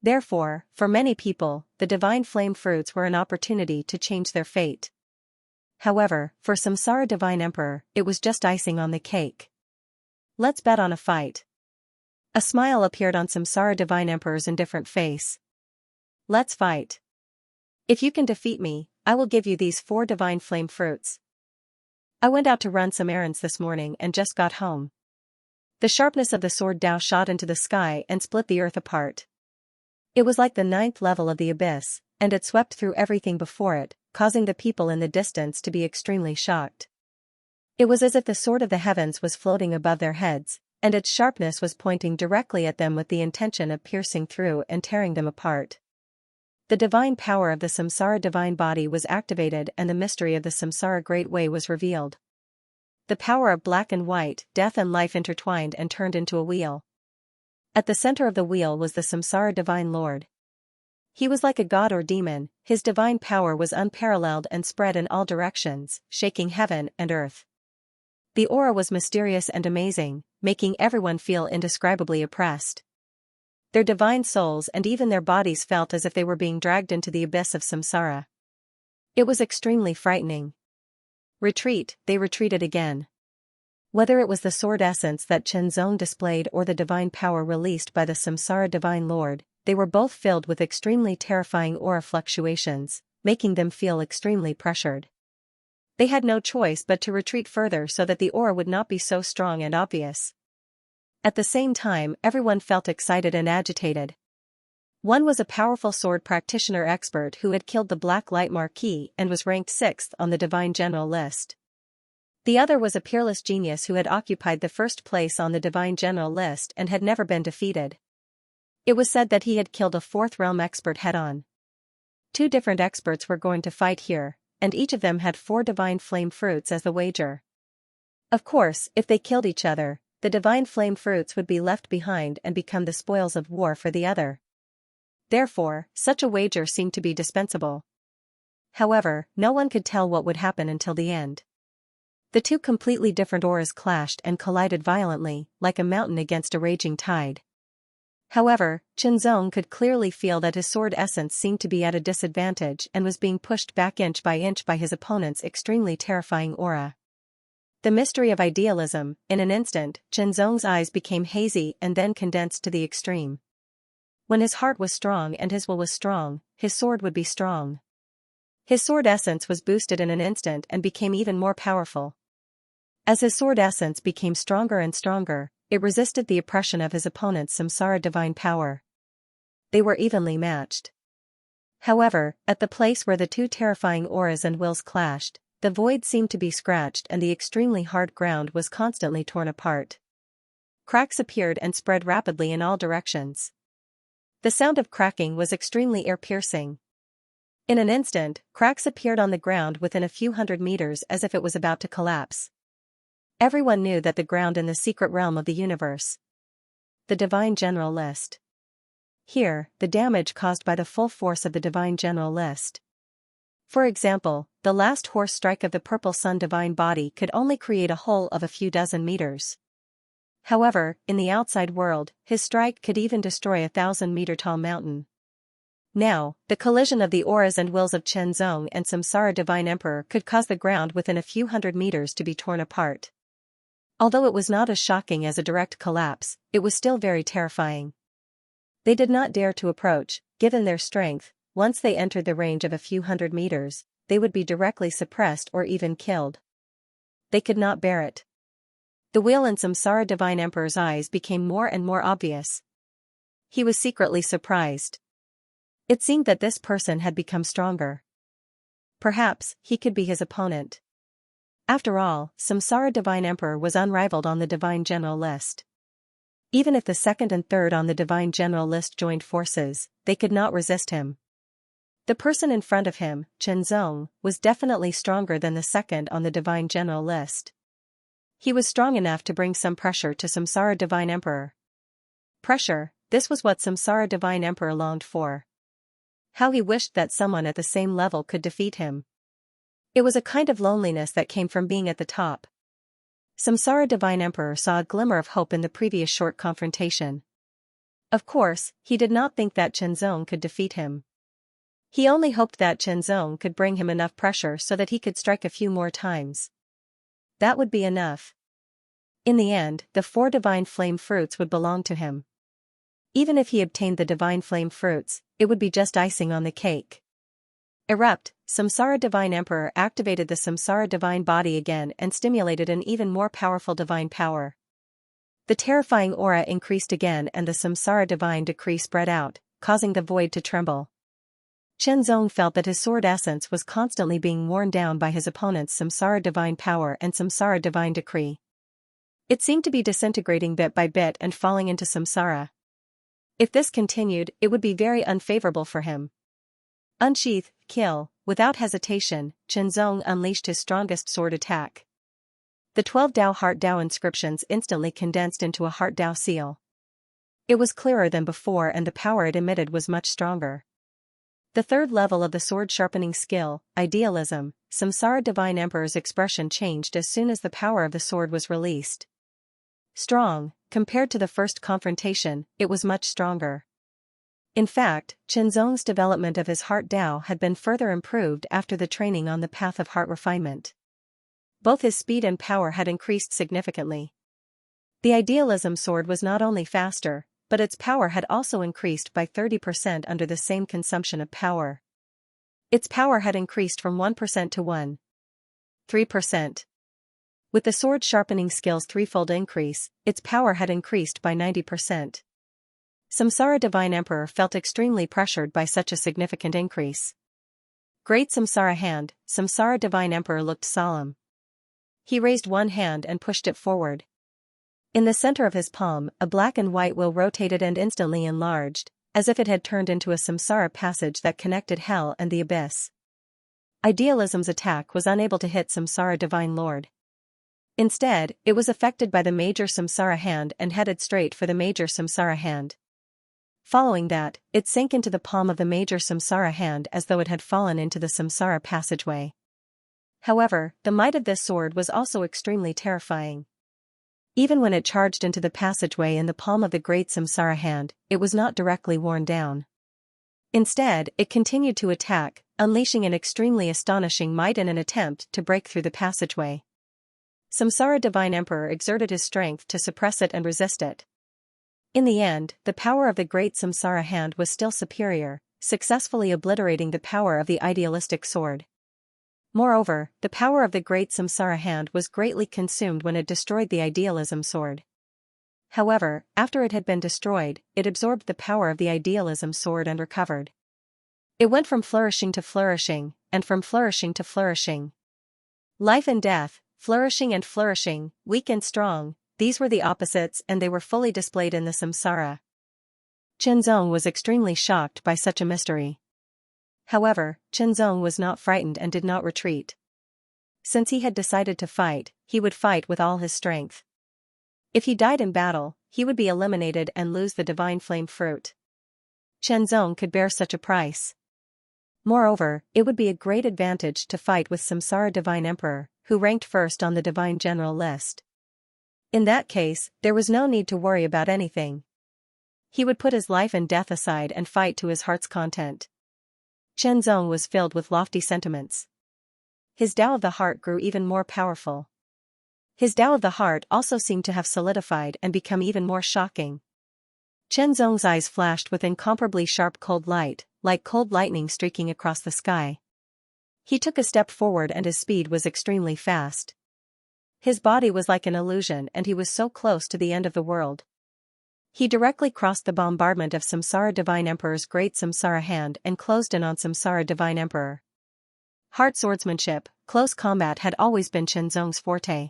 Therefore, for many people, the divine flame fruits were an opportunity to change their fate. However, for Samsara Divine Emperor, it was just icing on the cake. Let's bet on a fight. A smile appeared on Samsara Divine Emperor's indifferent face. Let's fight. If you can defeat me, I will give you these 4 divine flame fruits. I went out to run some errands this morning and just got home. The sharpness of the sword Dao shot into the sky and split the earth apart. It was like the 9th level of the abyss, and it swept through everything before it, causing the people in the distance to be extremely shocked. It was as if the sword of the heavens was floating above their heads, and its sharpness was pointing directly at them with the intention of piercing through and tearing them apart. The divine power of the Samsara divine body was activated and the mystery of the Samsara Great Way was revealed. The power of black and white, death and life intertwined and turned into a wheel. At the center of the wheel was the Samsara Divine Lord. He was like a god or demon, his divine power was unparalleled and spread in all directions, shaking heaven and earth. The aura was mysterious and amazing, making everyone feel indescribably oppressed. Their divine souls and even their bodies felt as if they were being dragged into the abyss of samsara. It was extremely frightening. Retreat, they retreated again. Whether it was the sword essence that Zong displayed or the divine power released by the Samsara Divine Lord, they were both filled with extremely terrifying aura fluctuations, making them feel extremely pressured. They had no choice but to retreat further so that the aura would not be so strong and obvious. At the same time, everyone felt excited and agitated. One was a powerful sword practitioner expert who had killed the Black Light Marquis and was ranked 6th on the Divine General list. The other was a peerless genius who had occupied the 1st place on the Divine General list and had never been defeated. It was said that he had killed a 4th realm expert head-on. 2 different experts were going to fight here, and each of them had 4 divine flame fruits as the wager. Of course, if they killed each other, the divine flame fruits would be left behind and become the spoils of war for the other. Therefore, such a wager seemed to be dispensable. However, no one could tell what would happen until the end. The 2 completely different auras clashed and collided violently, like a mountain against a raging tide. However, Zong could clearly feel that his sword essence seemed to be at a disadvantage and was being pushed back inch by his opponent's extremely terrifying aura. The mystery of idealism, in an instant, Zong's eyes became hazy and then condensed to the extreme. When his heart was strong and his will was strong, his sword would be strong. His sword essence was boosted in an instant and became even more powerful. As his sword essence became stronger and stronger, it resisted the oppression of his opponent's samsara divine power. They were evenly matched. However, at the place where the 2 terrifying auras and wills clashed, the void seemed to be scratched and the extremely hard ground was constantly torn apart. Cracks appeared and spread rapidly in all directions. The sound of cracking was extremely ear-piercing. In an instant, cracks appeared on the ground within a few hundred meters as if it was about to collapse. Everyone knew that the ground in the secret realm of the universe. The Divine General List. Here, the damage caused by the full force of the Divine General List. For example, the last horse strike of the Purple Sun Divine Body could only create a hole of a few dozen meters. However, in the outside world, his strike could even destroy a 1,000-meter-tall mountain. Now, the collision of the auras and wills of Zong and Samsara Divine Emperor could cause the ground within a few hundred meters to be torn apart. Although it was not as shocking as a direct collapse, it was still very terrifying. They did not dare to approach, given their strength. Once they entered the range of a few hundred meters, they would be directly suppressed or even killed. They could not bear it. The wheel in Samsara Divine Emperor's eyes became more and more obvious. He was secretly surprised. It seemed that this person had become stronger. Perhaps, he could be his opponent. After all, Samsara Divine Emperor was unrivaled on the Divine General List. Even if the 2nd and 3rd on the Divine General List joined forces, they could not resist him. The person in front of him, Chenzong, was definitely stronger than the second on the divine general list. He was strong enough to bring some pressure to Samsara Divine Emperor. Pressure, this was what Samsara Divine Emperor longed for. How he wished that someone at the same level could defeat him. It was a kind of loneliness that came from being at the top. Samsara Divine Emperor saw a glimmer of hope in the previous short confrontation. Of course, he did not think that Chenzong could defeat him. He only hoped that Chenzong could bring him enough pressure so that he could strike a few more times. That would be enough. In the end, the 4 divine flame fruits would belong to him. Even if he obtained the divine flame fruits, it would be just icing on the cake. Erupt, Samsara Divine Emperor activated the Samsara Divine Body again and stimulated an even more powerful divine power. The terrifying aura increased again and the Samsara Divine Decree spread out, causing the void to tremble. Chenzong felt that his sword essence was constantly being worn down by his opponent's Samsara Divine Power and Samsara Divine Decree. It seemed to be disintegrating bit by bit and falling into samsara. If this continued, it would be very unfavorable for him. Unsheath, kill, without hesitation, Chenzong unleashed his strongest sword attack. The 12 Dao Heart Dao inscriptions instantly condensed into a Heart Dao seal. It was clearer than before and the power it emitted was much stronger. The third level of the sword sharpening skill, idealism, Samsara Divine Emperor's expression changed as soon as the power of the sword was released. Strong, compared to the first confrontation, it was much stronger. In fact, Chenzong's development of his Heart Dao had been further improved after the training on the path of heart refinement. Both his speed and power had increased significantly. The idealism sword was not only faster, but its power had also increased by 30% under the same consumption of power. Its power had increased from 1% to 1.3%. With the sword sharpening skill's threefold increase, its power had increased by 90%. Samsara Divine Emperor felt extremely pressured by such a significant increase. Great Samsara Hand, Samsara Divine Emperor looked solemn. He raised one hand and pushed it forward. In the center of his palm, a black and white wheel rotated and instantly enlarged, as if it had turned into a samsara passage that connected hell and the abyss. Idealism's attack was unable to hit Samsara Divine Lord. Instead, it was affected by the major samsara hand and headed straight for the major samsara hand. Following that, it sank into the palm of the major samsara hand as though it had fallen into the samsara passageway. However, the might of this sword was also extremely terrifying. Even when it charged into the passageway in the palm of the great samsara hand, it was not directly worn down. Instead, it continued to attack, unleashing an extremely astonishing might in an attempt to break through the passageway. Samsara Divine Emperor exerted his strength to suppress it and resist it. In the end, the power of the great samsara hand was still superior, successfully obliterating the power of the idealistic sword. Moreover, the power of the great samsara hand was greatly consumed when it destroyed the idealism sword. However, after it had been destroyed, it absorbed the power of the idealism sword and recovered. It went from flourishing to flourishing, and from flourishing to flourishing. Life and death, flourishing and flourishing, weak and strong, these were the opposites and they were fully displayed in the samsara. Chenzong was extremely shocked by such a mystery. However, Chenzong was not frightened and did not retreat. Since he had decided to fight, he would fight with all his strength. If he died in battle, he would be eliminated and lose the divine flame fruit. Chenzong could bear such a price. Moreover, it would be a great advantage to fight with Samsara Divine Emperor, who ranked first on the divine general list. In that case, there was no need to worry about anything. He would put his life and death aside and fight to his heart's content. Chenzong was filled with lofty sentiments. His Tao of the heart grew even more powerful. His Tao of the heart also seemed to have solidified and become even more shocking. Chenzong's eyes flashed with incomparably sharp cold light, like cold lightning streaking across the sky. He took a step forward and his speed was extremely fast. His body was like an illusion and he was so close to the end of the world. He directly crossed the bombardment of Samsara Divine Emperor's great samsara hand and closed in on Samsara Divine Emperor. Heart swordsmanship, close combat had always been Chenzong's forte.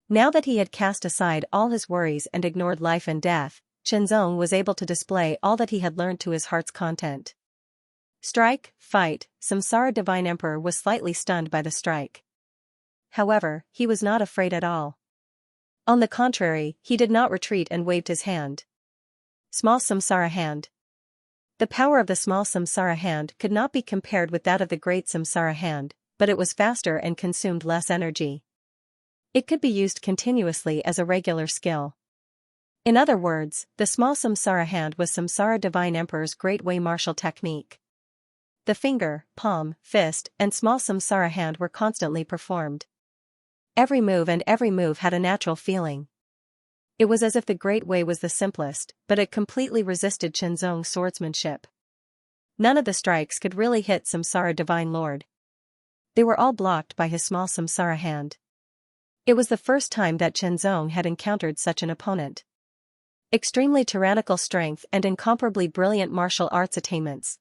Now that he had cast aside all his worries and ignored life and death, Chenzong was able to display all that he had learned to his heart's content. Strike, fight, Samsara Divine Emperor was slightly stunned by the strike. However, he was not afraid at all. On the contrary, he did not retreat and waved his hand. Small Samsara Hand. The power of the small Samsara Hand could not be compared with that of the great Samsara Hand, but it was faster and consumed less energy. It could be used continuously as a regular skill. In other words, the small Samsara Hand was Samsara Divine Emperor's great way martial technique. The finger, palm, fist, and small Samsara Hand were constantly performed. Every move had a natural feeling. It was as if the great way was the simplest, but it completely resisted Qianzong's swordsmanship. None of the strikes could really hit Samsara Divine Lord. They were all blocked by his small Samsara Hand. It was the first time that Qianzong had encountered such an opponent. Extremely tyrannical strength and incomparably brilliant martial arts attainments.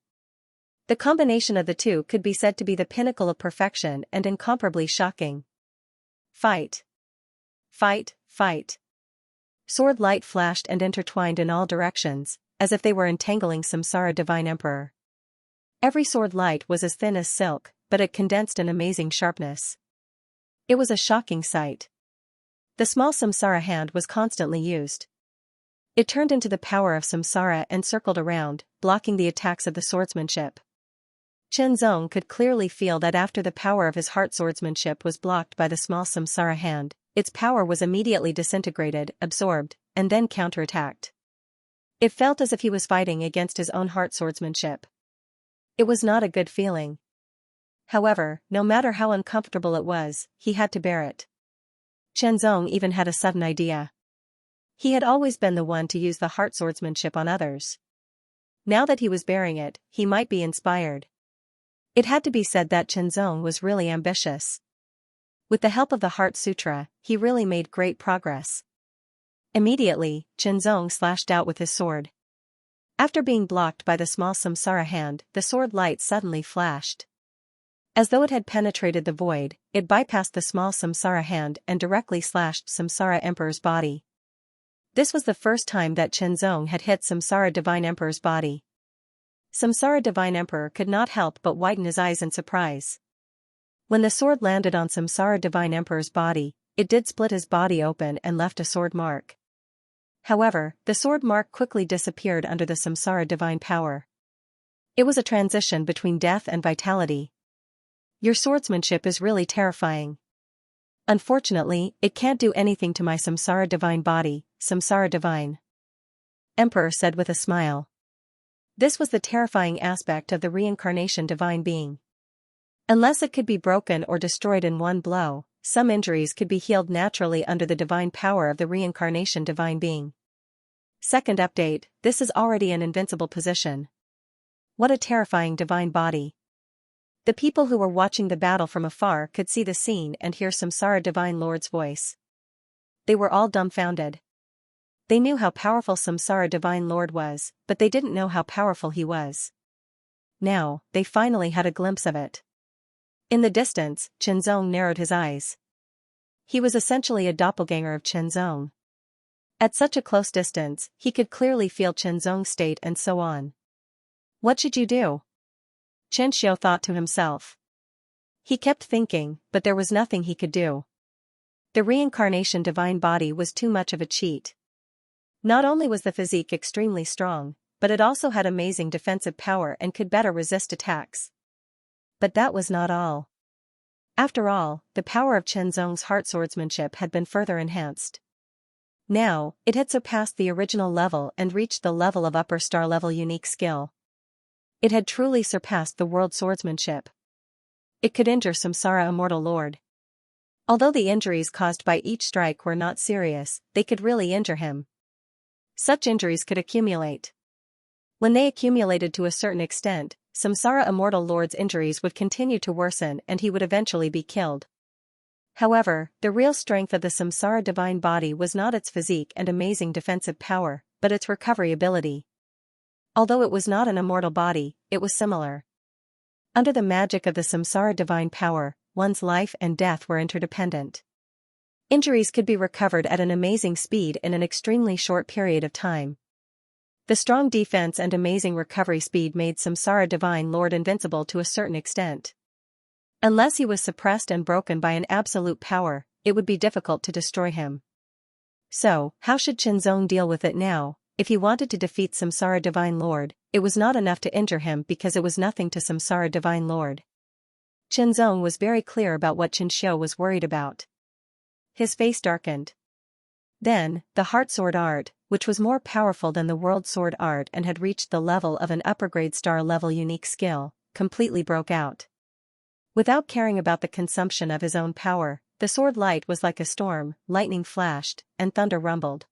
The combination of the two could be said to be the pinnacle of perfection and incomparably shocking. Fight. Fight, fight. Sword light flashed and intertwined in all directions, as if they were entangling Samsara Divine Emperor. Every sword light was as thin as silk, but it condensed in amazing sharpness. It was a shocking sight. The small Samsara Hand was constantly used. It turned into the power of Samsara and circled around, blocking the attacks of the swordsmanship. Qianzong could clearly feel that after the power of his heart swordsmanship was blocked by the small Samsara Hand, its power was immediately disintegrated, absorbed, and then counterattacked. It felt as if he was fighting against his own heart swordsmanship. It was not a good feeling. However, no matter how uncomfortable it was, he had to bear it. Qianzong even had a sudden idea. He had always been the one to use the heart swordsmanship on others. Now that he was bearing it, he might be inspired. It had to be said that Qianzong was really ambitious. With the help of the Heart Sutra, he really made great progress. Immediately, Qianzong slashed out with his sword. After being blocked by the small Samsara Hand, the sword light suddenly flashed. As though it had penetrated the void, it bypassed the small Samsara Hand and directly slashed Samsara Emperor's body. This was the first time that Qianzong had hit Samsara Divine Emperor's body. Samsara Divine Emperor could not help but widen his eyes in surprise. When the sword landed on Samsara Divine Emperor's body, it did split his body open and left a sword mark. However, the sword mark quickly disappeared under the Samsara Divine power. It was a transition between death and vitality. Your swordsmanship is really terrifying. Unfortunately, it can't do anything to my Samsara Divine body, Samsara Divine Emperor said with a smile. This was the terrifying aspect of the reincarnation divine being. Unless it could be broken or destroyed in one blow, some injuries could be healed naturally under the divine power of the reincarnation divine being. Second update, this is already an invincible position. What a terrifying divine body. The people who were watching the battle from afar could see the scene and hear Samsara Divine Lord's voice. They were all dumbfounded. They knew how powerful Samsara Divine Lord was, but they didn't know how powerful he was. Now, they finally had a glimpse of it. In the distance, Qianzong narrowed his eyes. He was essentially a doppelganger of Qianzong. At such a close distance, he could clearly feel Qianzong's state and so on. What should you do? Xianxia thought to himself. He kept thinking, but there was nothing he could do. The reincarnation divine body was too much of a cheat. Not only was the physique extremely strong, but it also had amazing defensive power and could better resist attacks. But that was not all. After all, the power of Qianzong's heart swordsmanship had been further enhanced. Now, it had surpassed the original level and reached the level of upper star level unique skill. It had truly surpassed the world swordsmanship. It could injure Samsara Immortal Lord. Although the injuries caused by each strike were not serious, they could really injure him. Such injuries could accumulate. When they accumulated to a certain extent, Samsara Immortal Lord's injuries would continue to worsen and he would eventually be killed. However, the real strength of the Samsara divine body was not its physique and amazing defensive power, but its recovery ability. Although it was not an immortal body, it was similar. Under the magic of the Samsara divine power, one's life and death were interdependent. Injuries could be recovered at an amazing speed in an extremely short period of time. The strong defense and amazing recovery speed made Samsara Divine Lord invincible to a certain extent. Unless he was suppressed and broken by an absolute power, it would be difficult to destroy him. So, how should Qinzong deal with it now? If he wanted to defeat Samsara Divine Lord, it was not enough to injure him because it was nothing to Samsara Divine Lord. Qinzong was very clear about what Xianxia was worried about. His face darkened. Then, the Heart Sword Art, which was more powerful than the World Sword Art and had reached the level of an upper-grade star-level unique skill, completely broke out. Without caring about the consumption of his own power, the sword light was like a storm, lightning flashed, and thunder rumbled.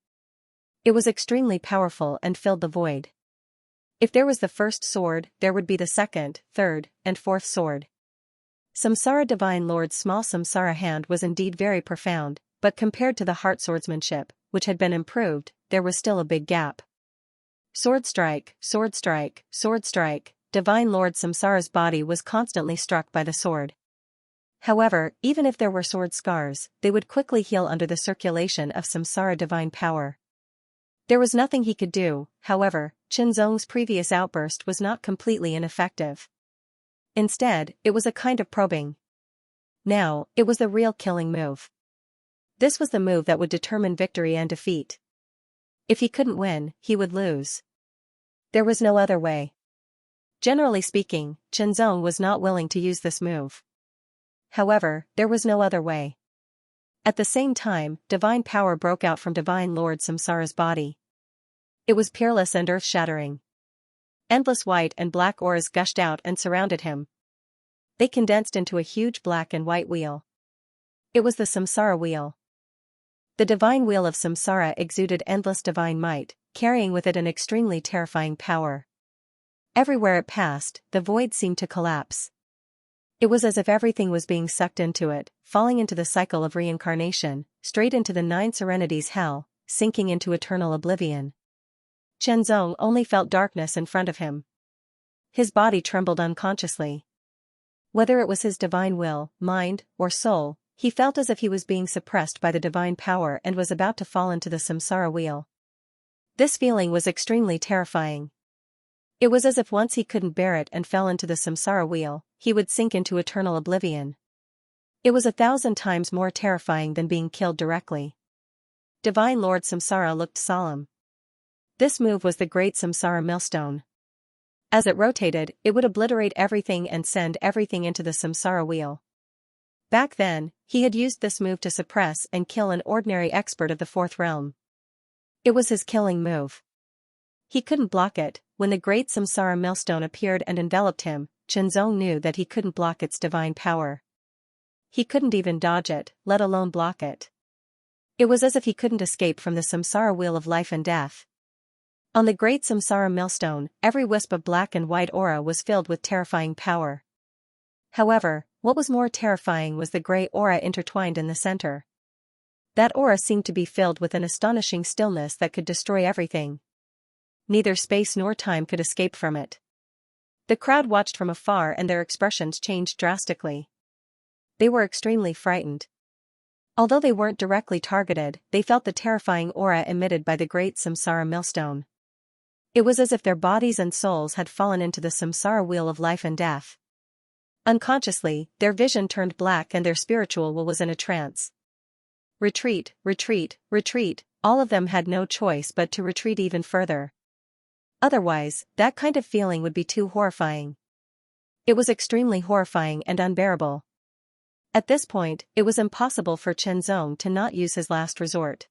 It was extremely powerful and filled the void. If there was the first sword, there would be the second, third, and fourth sword. Samsara Divine Lord's small Samsara hand was indeed very profound, but compared to the heart swordsmanship, which had been improved, there was still a big gap. Sword strike, sword strike, sword strike. Divine Lord Samsara's body was constantly struck by the sword. However, even if there were sword scars, they would quickly heal under the circulation of Samsara divine power. There was nothing he could do, however. Qinzong's previous outburst was not completely ineffective. Instead, it was a kind of probing. Now, it was the real killing move. This was the move that would determine victory and defeat. If he couldn't win, he would lose. There was no other way. Generally speaking, Qinzong was not willing to use this move. However, there was no other way. At the same time, divine power broke out from Divine Lord Samsara's body. It was peerless and earth-shattering. Endless white and black auras gushed out and surrounded him. They condensed into a huge black and white wheel. It was the Samsara wheel. The divine wheel of Samsara exuded endless divine might, carrying with it an extremely terrifying power. Everywhere it passed, the void seemed to collapse. It was as if everything was being sucked into it, falling into the cycle of reincarnation, straight into the nine serenities hell, sinking into eternal oblivion. Qinzong only felt darkness in front of him. His body trembled unconsciously. Whether it was his divine will, mind, or soul, he felt as if he was being suppressed by the divine power and was about to fall into the samsara wheel. This feeling was extremely terrifying. It was as if once he couldn't bear it and fell into the samsara wheel, he would sink into eternal oblivion. It was 1,000 times more terrifying than being killed directly. Divine Lord Samsara looked solemn. This move was the Great Samsara Millstone. As it rotated, it would obliterate everything and send everything into the samsara wheel. Back then, he had used this move to suppress and kill an ordinary expert of the fourth realm. It was his killing move. He couldn't block it. When the Great Samsara Millstone appeared and enveloped him, Qinzong knew that he couldn't block its divine power. He couldn't even dodge it, let alone block it. It was as if he couldn't escape from the samsara wheel of life and death. On the Great Samsara Millstone, every wisp of black and white aura was filled with terrifying power. However, what was more terrifying was the gray aura intertwined in the center. That aura seemed to be filled with an astonishing stillness that could destroy everything. Neither space nor time could escape from it. The crowd watched from afar and their expressions changed drastically. They were extremely frightened. Although they weren't directly targeted, they felt the terrifying aura emitted by the Great Samsara Millstone. It was as if their bodies and souls had fallen into the samsara wheel of life and death. Unconsciously, their vision turned black and their spiritual will was in a trance. Retreat, retreat, retreat, all of them had no choice but to retreat even further. Otherwise, that kind of feeling would be too horrifying. It was extremely horrifying and unbearable. At this point, it was impossible for Qinzong to not use his last resort.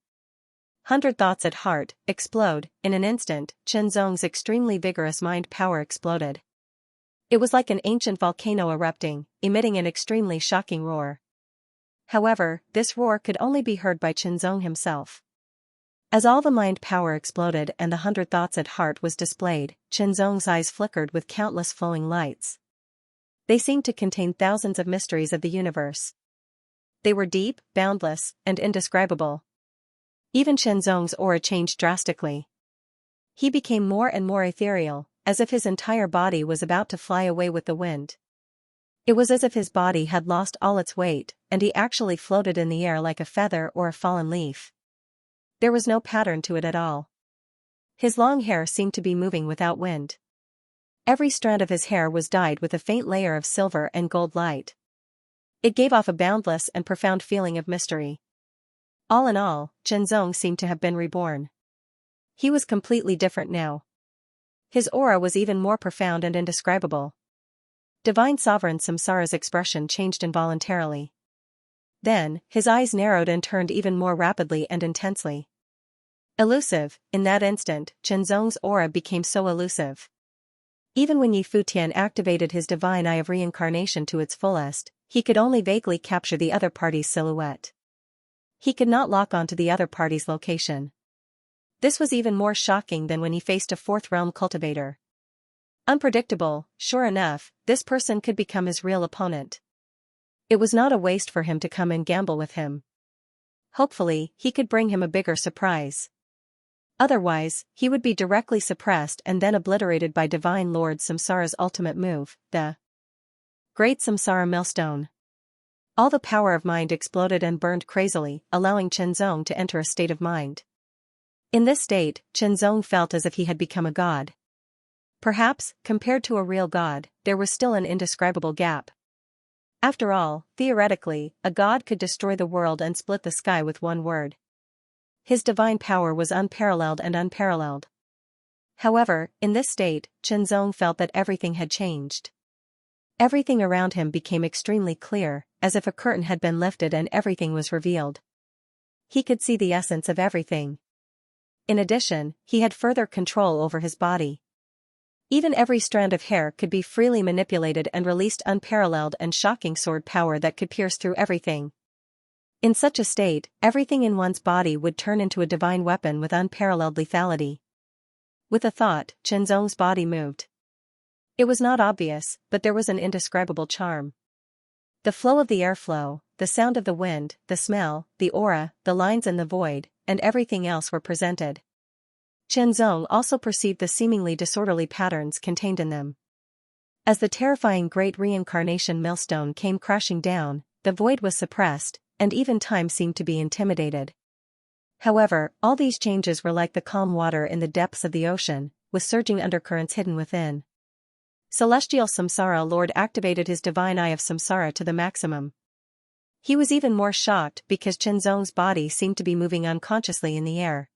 100 thoughts at heart, explode. In an instant, Qinzong's extremely vigorous mind power exploded. It was like an ancient volcano erupting, emitting an extremely shocking roar. However, this roar could only be heard by Qinzong himself. As all the mind power exploded and the 100 thoughts at heart was displayed, Qinzong's eyes flickered with countless flowing lights. They seemed to contain thousands of mysteries of the universe. They were deep, boundless, and indescribable. Even Qinzong's aura changed drastically. He became more and more ethereal, as if his entire body was about to fly away with the wind. It was as if his body had lost all its weight, and he actually floated in the air like a feather or a fallen leaf. There was no pattern to it at all. His long hair seemed to be moving without wind. Every strand of his hair was dyed with a faint layer of silver and gold light. It gave off a boundless and profound feeling of mystery. All in all, Chenzong seemed to have been reborn. He was completely different now. His aura was even more profound and indescribable. Divine Sovereign Samsara's expression changed involuntarily. Then, his eyes narrowed and turned even more rapidly and intensely. Elusive, in that instant, Chenzong's aura became so elusive. Even when Yi Futian activated his divine eye of reincarnation to its fullest, he could only vaguely capture the other party's silhouette. He could not lock onto the other party's location. This was even more shocking than when he faced a fourth realm cultivator. Unpredictable, sure enough, this person could become his real opponent. It was not a waste for him to come and gamble with him. Hopefully, he could bring him a bigger surprise. Otherwise, he would be directly suppressed and then obliterated by Divine Lord Samsara's ultimate move, the Great Samsara Millstone. All the power of mind exploded and burned crazily, allowing Chenzong to enter a state of mind. In this state, Chenzong felt as if he had become a god. Perhaps, compared to a real god, there was still an indescribable gap. After all, theoretically, a god could destroy the world and split the sky with one word. His divine power was unparalleled and unparalleled. However, in this state, Chenzong felt that everything had changed. Everything around him became extremely clear, as if a curtain had been lifted and everything was revealed. He could see the essence of everything. In addition, he had further control over his body. Even every strand of hair could be freely manipulated and released unparalleled and shocking sword power that could pierce through everything. In such a state, everything in one's body would turn into a divine weapon with unparalleled lethality. With a thought, Chenzong's body moved. It was not obvious, but there was an indescribable charm. The flow of the airflow, the sound of the wind, the smell, the aura, the lines in the void, and everything else were presented. Chenzong also perceived the seemingly disorderly patterns contained in them. As the terrifying great reincarnation millstone came crashing down, the void was suppressed, and even time seemed to be intimidated. However, all these changes were like the calm water in the depths of the ocean, with surging undercurrents hidden within. Celestial Samsara Lord activated his divine eye of Samsara to the maximum. He was even more shocked because Chenzong's body seemed to be moving unconsciously in the air.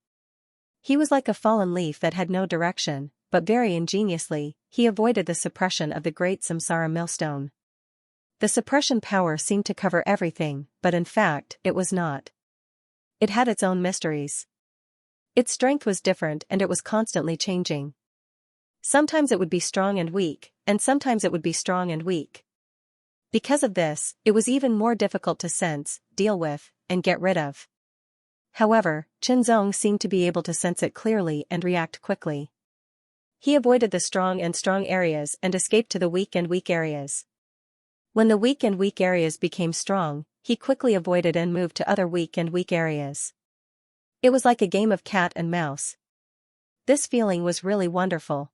He was like a fallen leaf that had no direction, but very ingeniously, he avoided the suppression of the great Samsara millstone. The suppression power seemed to cover everything, but in fact, it was not. It had its own mysteries. Its strength was different and it was constantly changing. Sometimes it would be strong and weak, and sometimes it would be strong and weak. Because of this, it was even more difficult to sense, deal with, and get rid of. However, Chenzong seemed to be able to sense it clearly and react quickly. He avoided the strong areas and escaped to the weak areas. When the weak areas became strong, he quickly avoided and moved to other weak areas. It was like a game of cat and mouse. This feeling was really wonderful.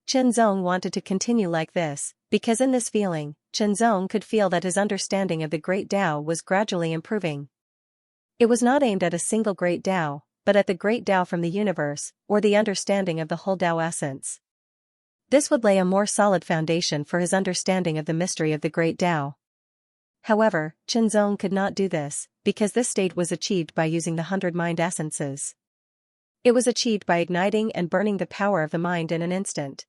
Chenzong wanted to continue like this, because in this feeling, Chenzong could feel that his understanding of the Great Tao was gradually improving. It was not aimed at a single Great Tao, but at the Great Tao from the universe, or the understanding of the whole Tao essence. This would lay a more solid foundation for his understanding of the mystery of the Great Tao. However, Chenzong could not do this, because this state was achieved by using the 100 mind essences. It was achieved by igniting and burning the power of the mind in an instant.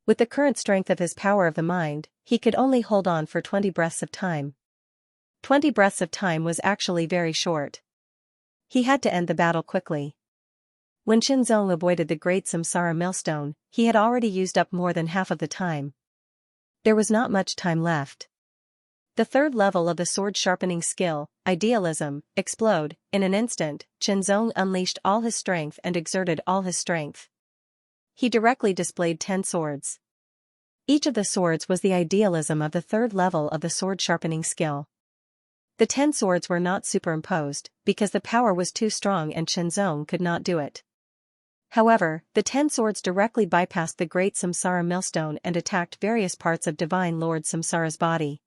With the current strength of his power of the mind, he could only hold on for 20 breaths of time. 20 breaths of time was actually very short. He had to end the battle quickly. When Chenzong avoided the great Samsara millstone, he had already used up more than half of the time. There was not much time left. The third level of the sword sharpening skill, idealism, explode. In an instant, Chenzong unleashed all his strength and exerted all his strength. He directly displayed 10 swords. Each of the swords was the idealism of the third level of the sword sharpening skill. The 10 swords were not superimposed, because the power was too strong and Chenzong could not do it. However, the 10 swords directly bypassed the great Samsara millstone and attacked various parts of Divine Lord Samsara's body.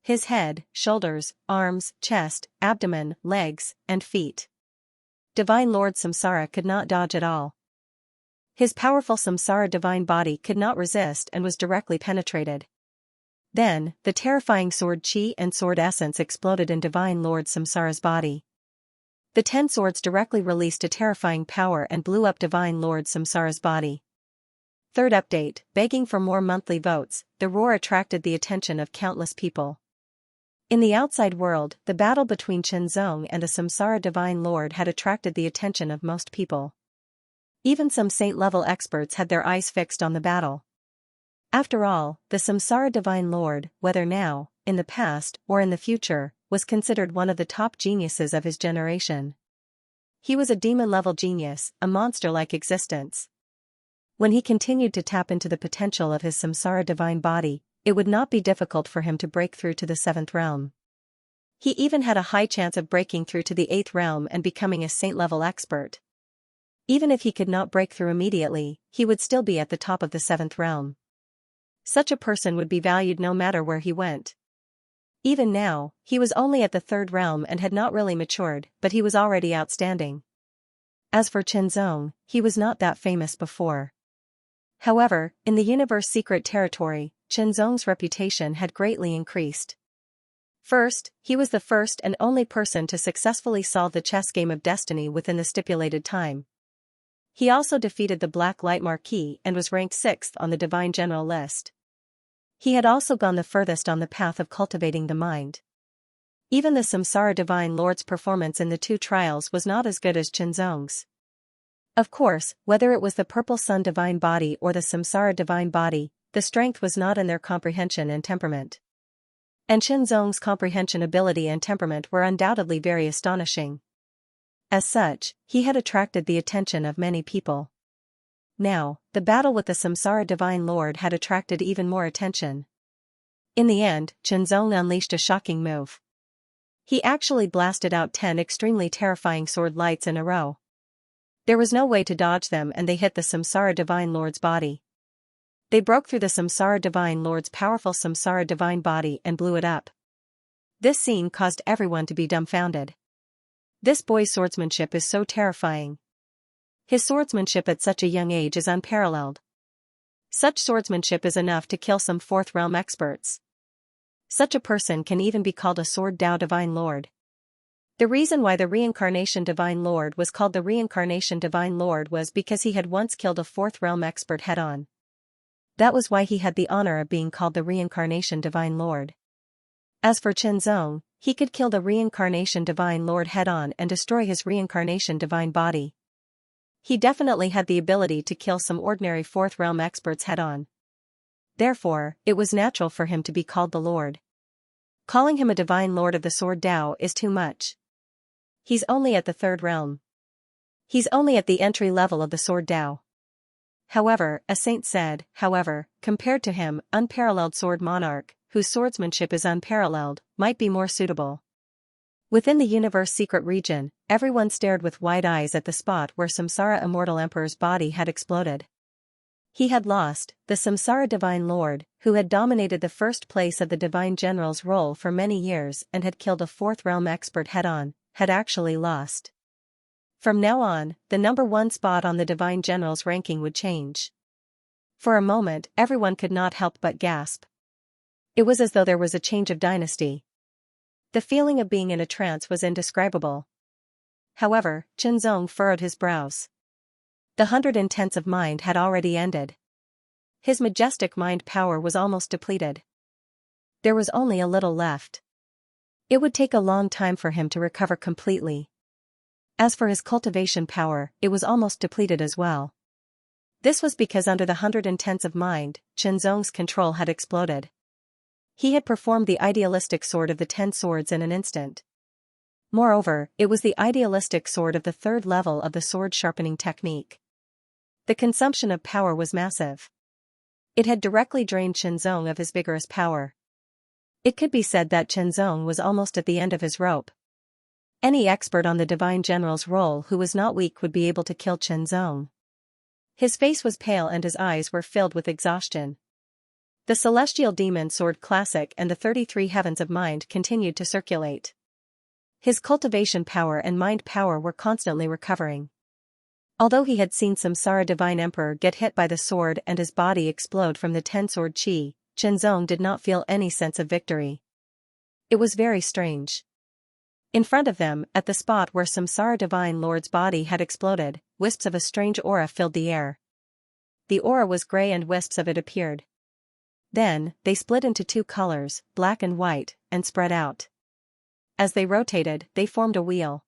His head, shoulders, arms, chest, abdomen, legs, and feet. Divine Lord Samsara could not dodge at all. His powerful samsara divine body could not resist and was directly penetrated. Then, the terrifying sword chi and sword essence exploded in Divine Lord Samsara's body. The 10 swords directly released a terrifying power and blew up Divine Lord Samsara's body. Third update, begging for more monthly votes, the roar attracted the attention of countless people. In the outside world, the battle between Chenzong and the Samsara Divine Lord had attracted the attention of most people. Even some saint-level experts had their eyes fixed on the battle. After all, the Samsara Divine Lord, whether now, in the past, or in the future, was considered one of the top geniuses of his generation. He was a demon-level genius, a monster-like existence. When he continued to tap into the potential of his Samsara divine body, it would not be difficult for him to break through to the 7th realm. He even had a high chance of breaking through to the 8th realm and becoming a saint-level expert. Even if he could not break through immediately, he would still be at the top of the 7th realm. Such a person would be valued no matter where he went. Even now, he was only at the 3rd realm and had not really matured, but he was already outstanding. As for Chenzong, he was not that famous before. However, in the universe secret territory, Chenzong's reputation had greatly increased. First, he was the first and only person to successfully solve the chess game of destiny within the stipulated time. He also defeated the Black Light Marquis and was ranked 6th on the Divine General list. He had also gone the furthest on the path of cultivating the mind. Even the Samsara Divine Lord's performance in the 2 trials was not as good as Chenzong's. Of course, whether it was the Purple Sun Divine Body or the Samsara Divine Body, the strength was not in their comprehension and temperament. And Chenzong's comprehension ability and temperament were undoubtedly very astonishing. As such, he had attracted the attention of many people. Now, the battle with the Samsara Divine Lord had attracted even more attention. In the end, Chenzong unleashed a shocking move. He actually blasted out 10 extremely terrifying sword lights in a row. There was no way to dodge them and they hit the Samsara Divine Lord's body. They broke through the Samsara Divine Lord's powerful Samsara Divine body and blew it up. This scene caused everyone to be dumbfounded. This boy's swordsmanship is so terrifying. His swordsmanship at such a young age is unparalleled. Such swordsmanship is enough to kill some 4th realm experts. Such a person can even be called a Sword Dao Divine Lord. The reason why the Reincarnation Divine Lord was called the Reincarnation Divine Lord was because he had once killed a 4th realm expert head-on. That was why he had the honor of being called the Reincarnation Divine Lord. As for Chenzong, he could kill the Reincarnation Divine Lord head-on and destroy his Reincarnation Divine body. He definitely had the ability to kill some ordinary 4th realm experts head-on. Therefore, it was natural for him to be called the Lord. Calling him a Divine Lord of the Sword Dao is too much. He's only at the 3rd realm. He's only at the entry level of the Sword Dao. However, a saint said, compared to him, unparalleled sword monarch, whose swordsmanship is unparalleled, might be more suitable. Within the universe secret region, everyone stared with wide eyes at the spot where Samsara Immortal Emperor's body had exploded. He had lost. The Samsara Divine Lord, who had dominated the first place of the Divine General's role for many years and had killed a 4th realm expert head-on, had actually lost. From now on, the number 1 spot on the Divine General's ranking would change. For a moment, everyone could not help but gasp. It was as though there was a change of dynasty. The feeling of being in a trance was indescribable. However, Chenzong furrowed his brows. The 100 intents of mind had already ended. His majestic mind power was almost depleted. There was only a little left. It would take a long time for him to recover completely. As for his cultivation power, it was almost depleted as well. This was because under the 100 intents of mind, Chenzong's control had exploded. He had performed the idealistic sword of the 10 swords in an instant. Moreover, it was the idealistic sword of the 3rd level of the sword sharpening technique. The consumption of power was massive. It had directly drained Chenzong of his vigorous power. It could be said that Chenzong was almost at the end of his rope. Any expert on the Divine General's role who was not weak would be able to kill Chenzong. His face was pale and his eyes were filled with exhaustion. The Celestial Demon Sword Classic and the 33 Heavens of Mind continued to circulate. His cultivation power and mind power were constantly recovering. Although he had seen Samsara Divine Emperor get hit by the sword and his body explode from the 10-sword chi, Chenzong did not feel any sense of victory. It was very strange. In front of them, at the spot where Samsara Divine Lord's body had exploded, wisps of a strange aura filled the air. The aura was gray and wisps of it appeared. Then, they split into two colors, black and white, and spread out. As they rotated, they formed a wheel.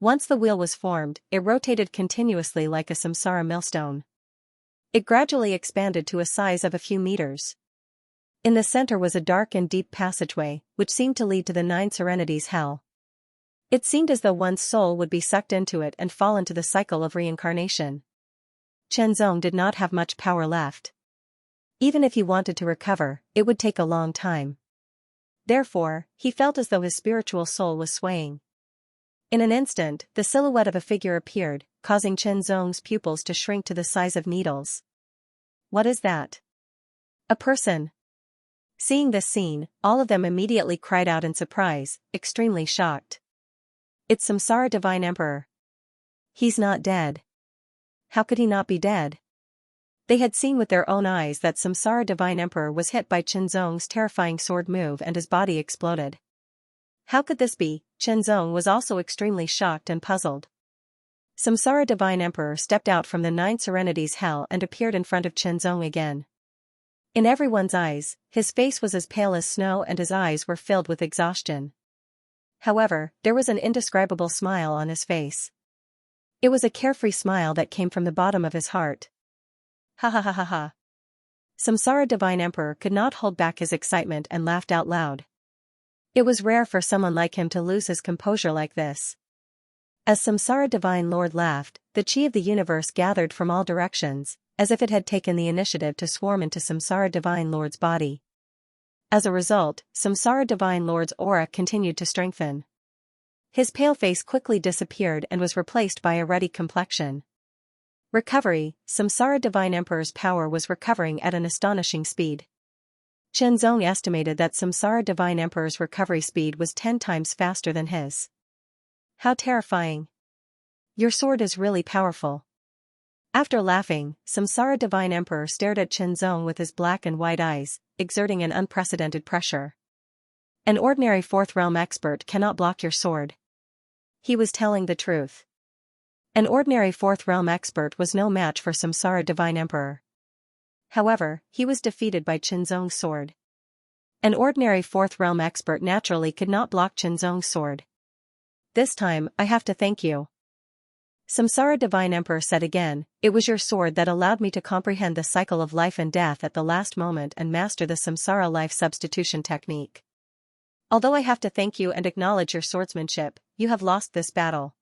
Once the wheel was formed, it rotated continuously like a samsara millstone. It gradually expanded to a size of a few meters. In the center was a dark and deep passageway, which seemed to lead to the 9 serenities hell. It seemed as though one's soul would be sucked into it and fall into the cycle of reincarnation. Chenzong did not have much power left. Even if he wanted to recover, it would take a long time. Therefore, he felt as though his spiritual soul was swaying. In an instant, the silhouette of a figure appeared, causing Chenzong's pupils to shrink to the size of needles. What is that? A person. Seeing this scene, all of them immediately cried out in surprise, extremely shocked. It's Samsara Divine Emperor. He's not dead. How could he not be dead? They had seen with their own eyes that Samsara Divine Emperor was hit by Chenzong's terrifying sword move and his body exploded. How could this be? Chenzong was also extremely shocked and puzzled. Samsara Divine Emperor stepped out from the 9 serenities hell and appeared in front of Chenzong again. In everyone's eyes, his face was as pale as snow and his eyes were filled with exhaustion. However, there was an indescribable smile on his face. It was a carefree smile that came from the bottom of his heart. Ha ha ha ha ha. Samsara Divine Emperor could not hold back his excitement and laughed out loud. It was rare for someone like him to lose his composure like this. As Samsara Divine Lord laughed, the chi of the universe gathered from all directions, as if it had taken the initiative to swarm into Samsara Divine Lord's body. As a result, Samsara Divine Lord's aura continued to strengthen. His pale face quickly disappeared and was replaced by a ruddy complexion. Recovery. Samsara Divine Emperor's power was recovering at an astonishing speed. Chenzong estimated that Samsara Divine Emperor's recovery speed was 10 times faster than his. How terrifying. Your sword is really powerful. After laughing, Samsara Divine Emperor stared at Chenzong with his black and white eyes, exerting an unprecedented pressure. An ordinary 4th realm expert cannot block your sword. He was telling the truth. An ordinary 4th realm expert was no match for Samsara Divine Emperor. However, he was defeated by Chenzong's sword. An ordinary 4th realm expert naturally could not block Chenzong's sword. This time, I have to thank you. Samsara Divine Emperor said again, it was your sword that allowed me to comprehend the cycle of life and death at the last moment and master the Samsara life substitution technique. Although I have to thank you and acknowledge your swordsmanship, you have lost this battle.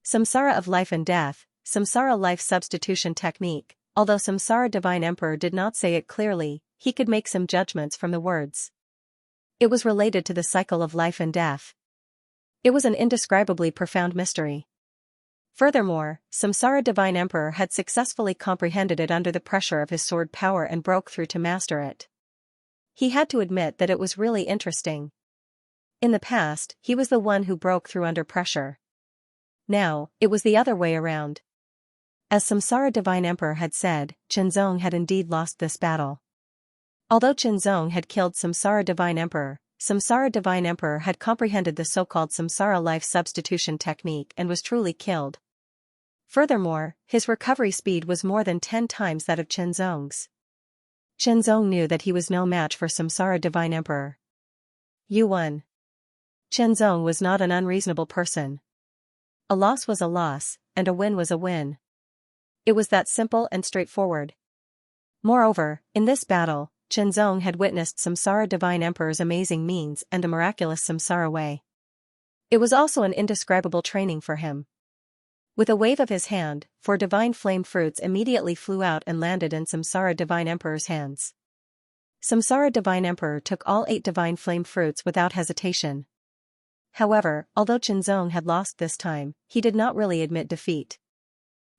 Samsara of life and death, Samsara life substitution technique. Although Samsara Divine Emperor did not say it clearly, he could make some judgments from the words. It was related to the cycle of life and death. It was an indescribably profound mystery. Furthermore, Samsara Divine Emperor had successfully comprehended it under the pressure of his sword power and broke through to master it. He had to admit that it was really interesting. In the past, he was the one who broke through under pressure. Now, it was the other way around. As Samsara Divine Emperor had said, Chenzong had indeed lost this battle. Although Chenzong had killed Samsara Divine Emperor had comprehended the so-called Samsara life substitution technique and was truly killed. Furthermore, his recovery speed was more than 10 times that of Chenzong's. Chenzong knew that he was no match for Samsara Divine Emperor. You won. Chenzong was not an unreasonable person. A loss was a loss, and a win was a win. It was that simple and straightforward. Moreover, in this battle, Chenzong had witnessed Samsara Divine Emperor's amazing means and a miraculous Samsara way. It was also an indescribable training for him. With a wave of his hand, 4 divine flame fruits immediately flew out and landed in Samsara Divine Emperor's hands. Samsara Divine Emperor took all 8 divine flame fruits without hesitation. However, although Chenzong had lost this time, he did not really admit defeat.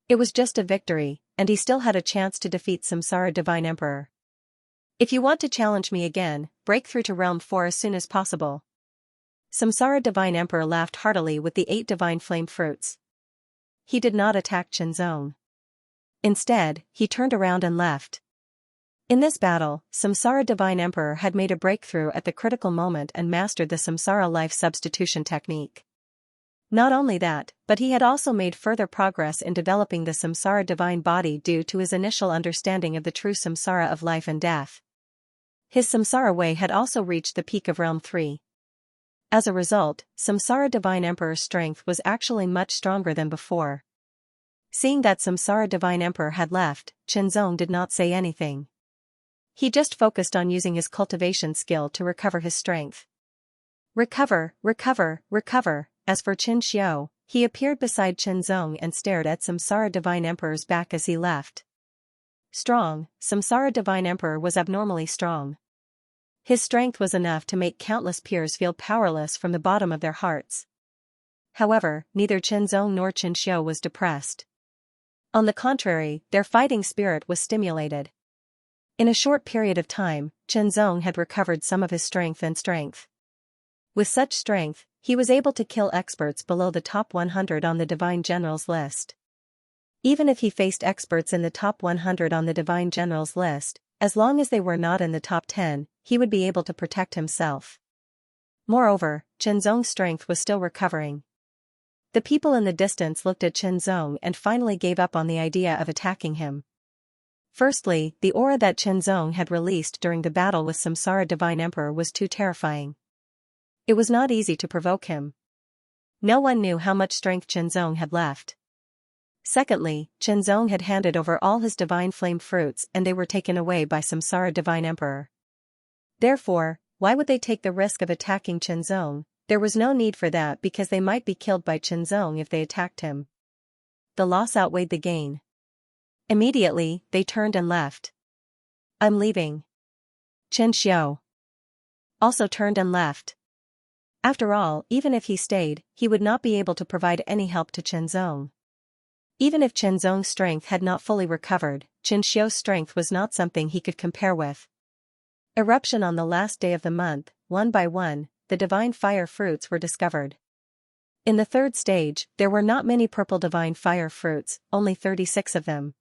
It was just a victory, and he still had a chance to defeat Samsara Divine Emperor. If you want to challenge me again, break through to Realm 4 as soon as possible. Samsara Divine Emperor laughed heartily with the 8 divine flame fruits. he did not attack Qianzong. Instead, he turned around and left. In this battle, Samsara Divine Emperor had made a breakthrough at the critical moment and mastered the Samsara life substitution technique. Not only that, but he had also made further progress in developing the Samsara divine body due to his initial understanding of the true Samsara of life and death. His Samsara way had also reached the peak of Realm 3. As a result, Samsara Divine Emperor's strength was actually much stronger than before. Seeing that Samsara Divine Emperor had left, Qianzong did not say anything. He just focused on using his cultivation skill to recover his strength. Recover, recover, recover. As for Xianxia, he appeared beside Qianzong and stared at Samsara Divine Emperor's back as he left. Strong, Samsara Divine Emperor was abnormally strong. His strength was enough to make countless peers feel powerless from the bottom of their hearts. However, neither Qianzong nor Xianxia was depressed. On the contrary, their fighting spirit was stimulated. In a short period of time, Qianzong had recovered some of his strength. With such strength, he was able to kill experts below the top 100 on the Divine Generals list. Even if he faced experts in the top 100 on the Divine Generals list, as long as they were not in the top 10, he would be able to protect himself. Moreover, Qianzong's strength was still recovering. The people in the distance looked at Qianzong and finally gave up on the idea of attacking him. Firstly, the aura that Qianzong had released during the battle with Samsara Divine Emperor was too terrifying. It was not easy to provoke him. No one knew how much strength Qianzong had left. Secondly, Qianzong had handed over all his divine flame fruits and they were taken away by Samsara Divine Emperor. Therefore, why would they take the risk of attacking Qianzong? There was no need for that because they might be killed by Qianzong if they attacked him. The loss outweighed the gain. Immediately, they turned and left. I'm leaving. Xianxia also turned and left. After all, even if he stayed, he would not be able to provide any help to Qianzong. Even if Qianzong's strength had not fully recovered, Xianxia's strength was not something he could compare with. Eruption on the last day of the month, one by one, the divine fire fruits were discovered. In the third stage, there were not many purple divine fire fruits, only 36 of them.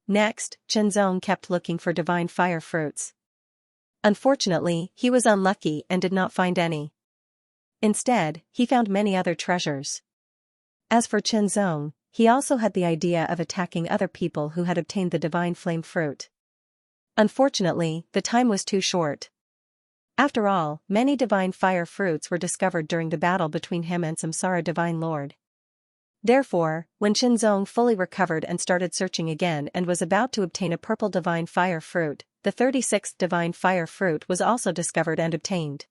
Next, Qianzong kept looking for divine fire fruits. Unfortunately, he was unlucky and did not find any. Instead, he found many other treasures. As for Qianzong, he also had the idea of attacking other people who had obtained the divine flame fruit. Unfortunately, the time was too short. After all, many divine fire fruits were discovered during the battle between him and Samsara Divine Lord. Therefore, when Qianzong fully recovered and started searching again and was about to obtain a purple divine fire fruit, the 36th divine fire fruit was also discovered and obtained.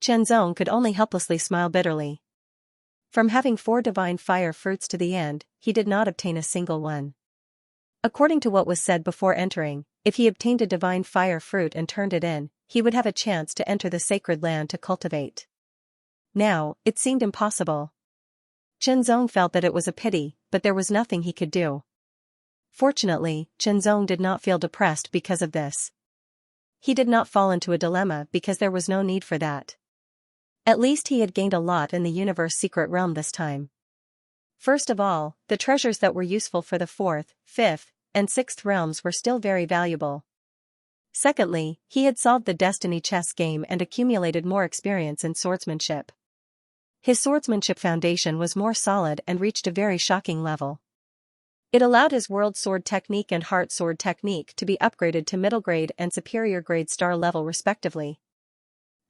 Qianzong could only helplessly smile bitterly. From having 4 divine fire fruits to the end, he did not obtain a single one. According to what was said before entering, if he obtained a divine fire fruit and turned it in, he would have a chance to enter the sacred land to cultivate. Now, it seemed impossible. Qianzong felt that it was a pity, but there was nothing he could do. Fortunately, Qianzong did not feel depressed because of this. He did not fall into a dilemma because there was no need for that. At least he had gained a lot in the universe secret realm this time. First of all, the treasures that were useful for the 4th, 5th, and 6th realms were still very valuable. Secondly, he had solved the destiny chess game and accumulated more experience in swordsmanship. His swordsmanship foundation was more solid and reached a very shocking level. It allowed his world sword technique and heart sword technique to be upgraded to middle grade and superior grade star level respectively.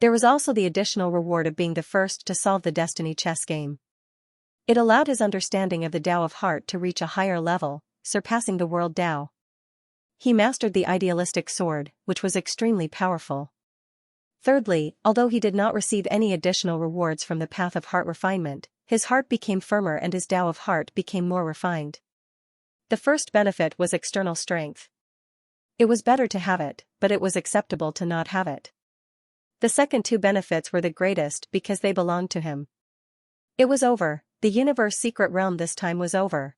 There was also the additional reward of being the first to solve the destiny chess game. It allowed his understanding of the Tao of Heart to reach a higher level, surpassing the world Tao. He mastered the idealistic sword, which was extremely powerful. Thirdly, although he did not receive any additional rewards from the path of heart refinement, his heart became firmer and his Tao of Heart became more refined. The first benefit was external strength. It was better to have it, but it was acceptable to not have it. The second 2 benefits were the greatest because they belonged to him. It was over, the universe secret realm this time was over.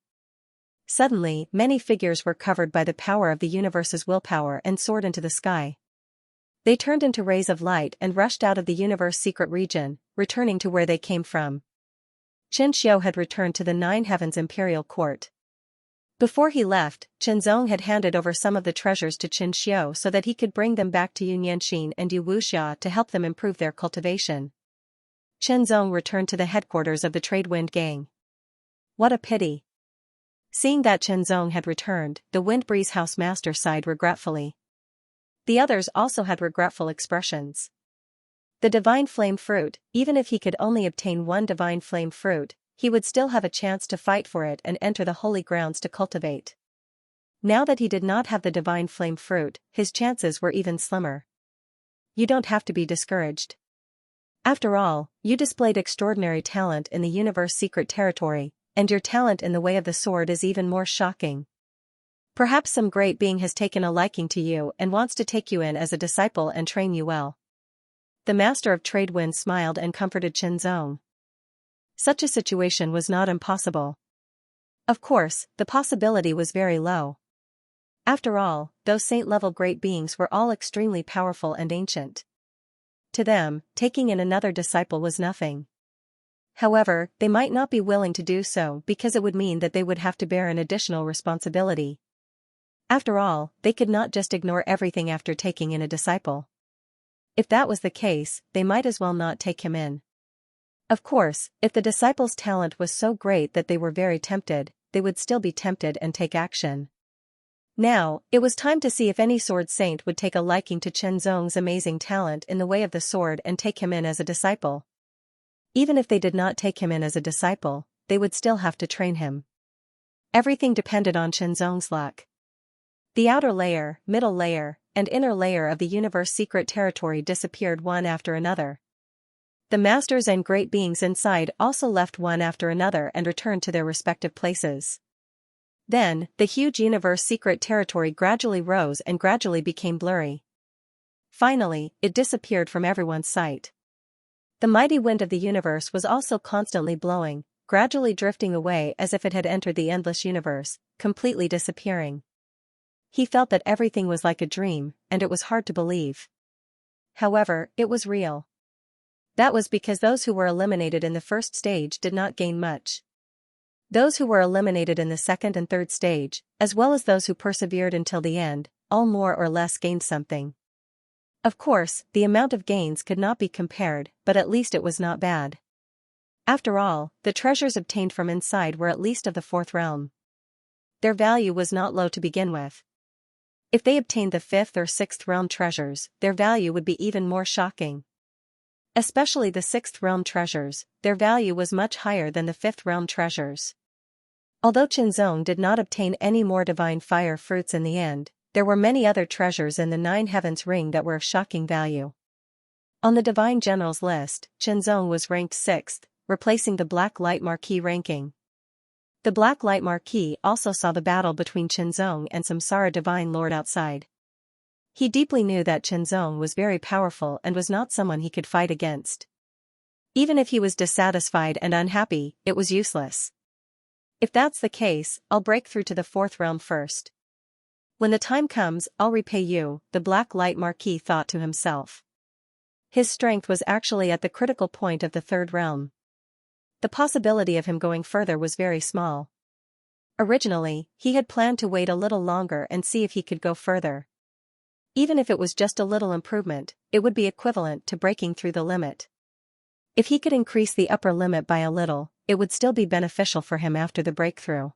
Suddenly, many figures were covered by the power of the universe's willpower and soared into the sky. They turned into rays of light and rushed out of the universe secret region, returning to where they came from. Xianxia had returned to the Nine Heavens imperial court. Before he left, Zong had handed over some of the treasures to Xianxia so that he could bring them back to Yunyanxin and Wuxia to help them improve their cultivation. Zong returned to the headquarters of the Trade Wind Gang. What a pity. Seeing that Zong had returned, the Wind Breeze House Master sighed regretfully. The others also had regretful expressions. The Divine Flame Fruit, even if he could only obtain one Divine Flame Fruit, he would still have a chance to fight for it and enter the holy grounds to cultivate. Now that he did not have the Divine Flame Fruit, his chances were even slimmer. You don't have to be discouraged. After all, you displayed extraordinary talent in the universe secret territory, and your talent in the way of the sword is even more shocking. Perhaps some great being has taken a liking to you and wants to take you in as a disciple and train you well. The Master of Trade Wind smiled and comforted Zong. Such a situation was not impossible. Of course, the possibility was very low. After all, those saint-level great beings were all extremely powerful and ancient. To them, taking in another disciple was nothing. However, they might not be willing to do so because it would mean that they would have to bear an additional responsibility. After all, they could not just ignore everything after taking in a disciple. If that was the case, they might as well not take him in. Of course, if the disciples' talent was so great that they were very tempted, they would still be tempted and take action. Now, it was time to see if any sword saint would take a liking to Zong's amazing talent in the way of the sword and take him in as a disciple. Even if they did not take him in as a disciple, they would still have to train him. Everything depended on Zong's luck. The outer layer, middle layer, and inner layer of the universe secret territory disappeared one after another. The masters and great beings inside also left one after another and returned to their respective places. Then, the huge universe secret territory gradually rose and gradually became blurry. Finally, it disappeared from everyone's sight. The mighty wind of the universe was also constantly blowing, gradually drifting away as if it had entered the endless universe, completely disappearing. He felt that everything was like a dream, and it was hard to believe. However, it was real. That was because those who were eliminated in the first stage did not gain much. Those who were eliminated in the second and third stage, as well as those who persevered until the end, all more or less gained something. Of course, the amount of gains could not be compared, but at least it was not bad. After all, the treasures obtained from inside were at least of the fourth realm. Their value was not low to begin with. If they obtained the fifth or sixth realm treasures, their value would be even more shocking. Especially the sixth realm treasures, their value was much higher than the fifth realm treasures. Although Zong did not obtain any more divine fire fruits in the end, there were many other treasures in the Nine Heavens ring that were of shocking value. On the Divine Generals list, Zong was ranked 6th, replacing the Black Light Marquis ranking. The Black Light Marquis also saw the battle between Zong and Samsara Divine Lord outside. He deeply knew that Zong was very powerful and was not someone he could fight against. Even if he was dissatisfied and unhappy, it was useless. If that's the case, I'll break through to the fourth realm first. When the time comes, I'll repay you, the Black Light Marquis thought to himself. His strength was actually at the critical point of the third realm. The possibility of him going further was very small. Originally, he had planned to wait a little longer and see if he could go further. Even if it was just a little improvement, it would be equivalent to breaking through the limit. If he could increase the upper limit by a little, it would still be beneficial for him after the breakthrough.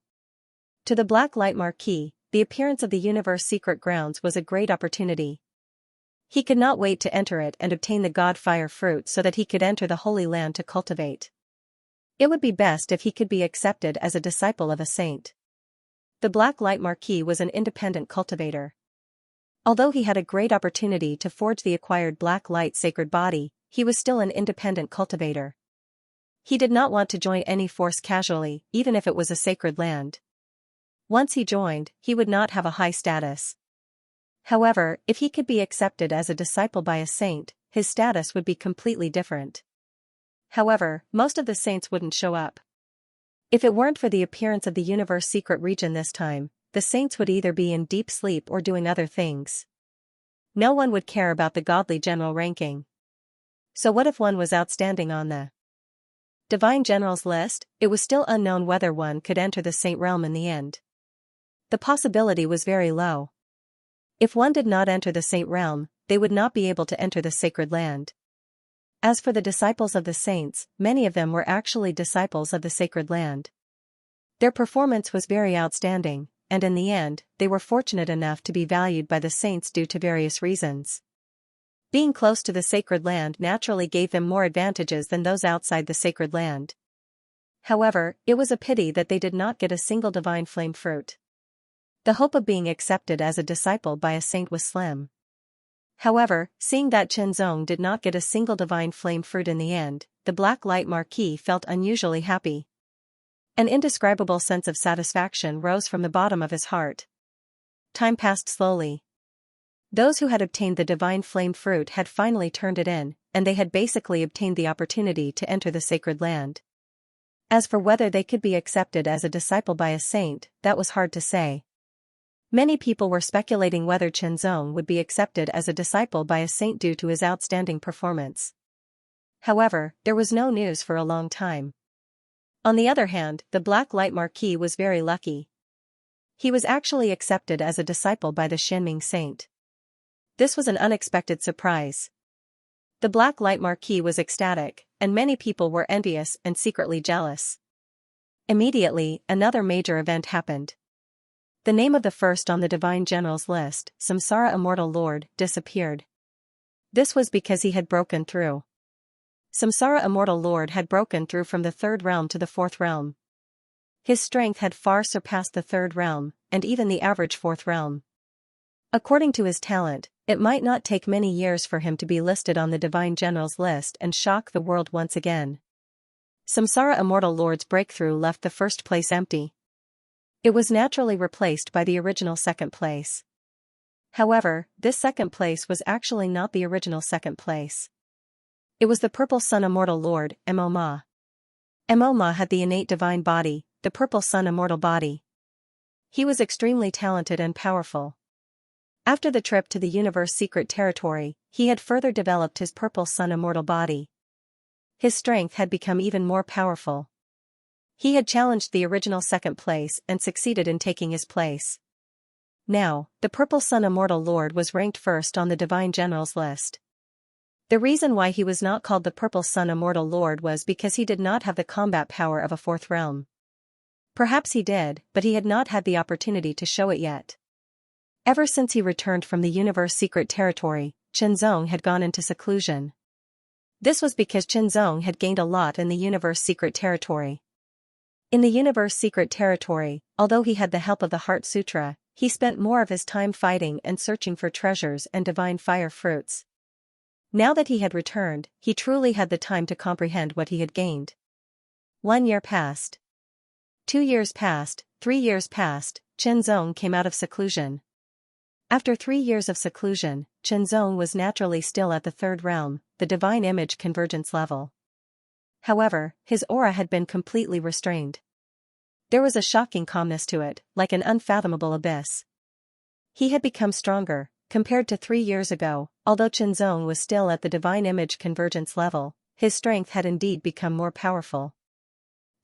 To the Black Light Marquis, the appearance of the universe secret grounds was a great opportunity. He could not wait to enter it and obtain the God Fire fruit so that he could enter the Holy Land to cultivate. It would be best if he could be accepted as a disciple of a saint. The Black Light Marquis was an independent cultivator. Although he had a great opportunity to forge the acquired Black Light Sacred Body, he was still an independent cultivator. He did not want to join any force casually, even if it was a sacred land. Once he joined, he would not have a high status. However, if he could be accepted as a disciple by a saint, his status would be completely different. However, most of the saints wouldn't show up. If it weren't for the appearance of the universe secret region this time, the saints would either be in deep sleep or doing other things. No one would care about the godly general ranking. So what if one was outstanding on the Divine Generals list, it was still unknown whether one could enter the Saint Realm in the end. The possibility was very low. If one did not enter the Saint Realm, they would not be able to enter the Sacred Land. As for the disciples of the saints, many of them were actually disciples of the Sacred Land. Their performance was very outstanding, and in the end, they were fortunate enough to be valued by the saints due to various reasons. Being close to the Sacred Land naturally gave them more advantages than those outside the Sacred Land. However, it was a pity that they did not get a single divine flame fruit. The hope of being accepted as a disciple by a saint was slim. However, seeing that Xianxia did not get a single divine flame fruit in the end, the Black Light Marquis felt unusually happy. An indescribable sense of satisfaction rose from the bottom of his heart. Time passed slowly. Those who had obtained the divine flame fruit had finally turned it in, and they had basically obtained the opportunity to enter the Sacred Land. As for whether they could be accepted as a disciple by a saint, that was hard to say. Many people were speculating whether Xianxia would be accepted as a disciple by a saint due to his outstanding performance. However, there was no news for a long time. On the other hand, the Black Light Marquis was very lucky. He was actually accepted as a disciple by the Xianming saint. This was an unexpected surprise. The Black Light Marquis was ecstatic, and many people were envious and secretly jealous. Immediately, another major event happened. The name of the first on the Divine Generals list, Xianxia Immortal Lord, disappeared. This was because he had broken through. Xianxia Immortal Lord had broken through from the third realm to the fourth realm. His strength had far surpassed the third realm, and even the average fourth realm. According to his talent, it might not take many years for him to be listed on the Divine Generals list and shock the world once again. Xianxia Immortal Lord's breakthrough left the first place empty. It was naturally replaced by the original second place. However, this second place was actually not the original second place. It was the Purple Sun Immortal Lord, Mo Ma. Mo Ma had the innate divine body, the Purple Sun Immortal body. He was extremely talented and powerful. After the trip to the Universe Secret Territory, he had further developed his Purple Sun Immortal body. His strength had become even more powerful. He had challenged the original second place and succeeded in taking his place. Now, the Purple Sun Immortal Lord was ranked first on the Divine Generals list. The reason why he was not called the Purple Sun Immortal Lord was because he did not have the combat power of a fourth realm. Perhaps he did, but he had not had the opportunity to show it yet. Ever since he returned from the Universe Secret Territory, Xianxia had gone into seclusion. This was because Xianxia had gained a lot in the Universe Secret Territory. In the Universe Secret Territory, although he had the help of the Heart Sutra, he spent more of his time fighting and searching for treasures and divine fire fruits. Now that he had returned, he truly had the time to comprehend what he had gained. 1 year passed. 2 years passed, 3 years passed, Xianxia came out of seclusion. After 3 years of seclusion, Xianxia was naturally still at the third realm, the divine image convergence level. However, his aura had been completely restrained. There was a shocking calmness to it, like an unfathomable abyss. He had become stronger, compared to 3 years ago, although Xianxia was still at the divine image convergence level, his strength had indeed become more powerful.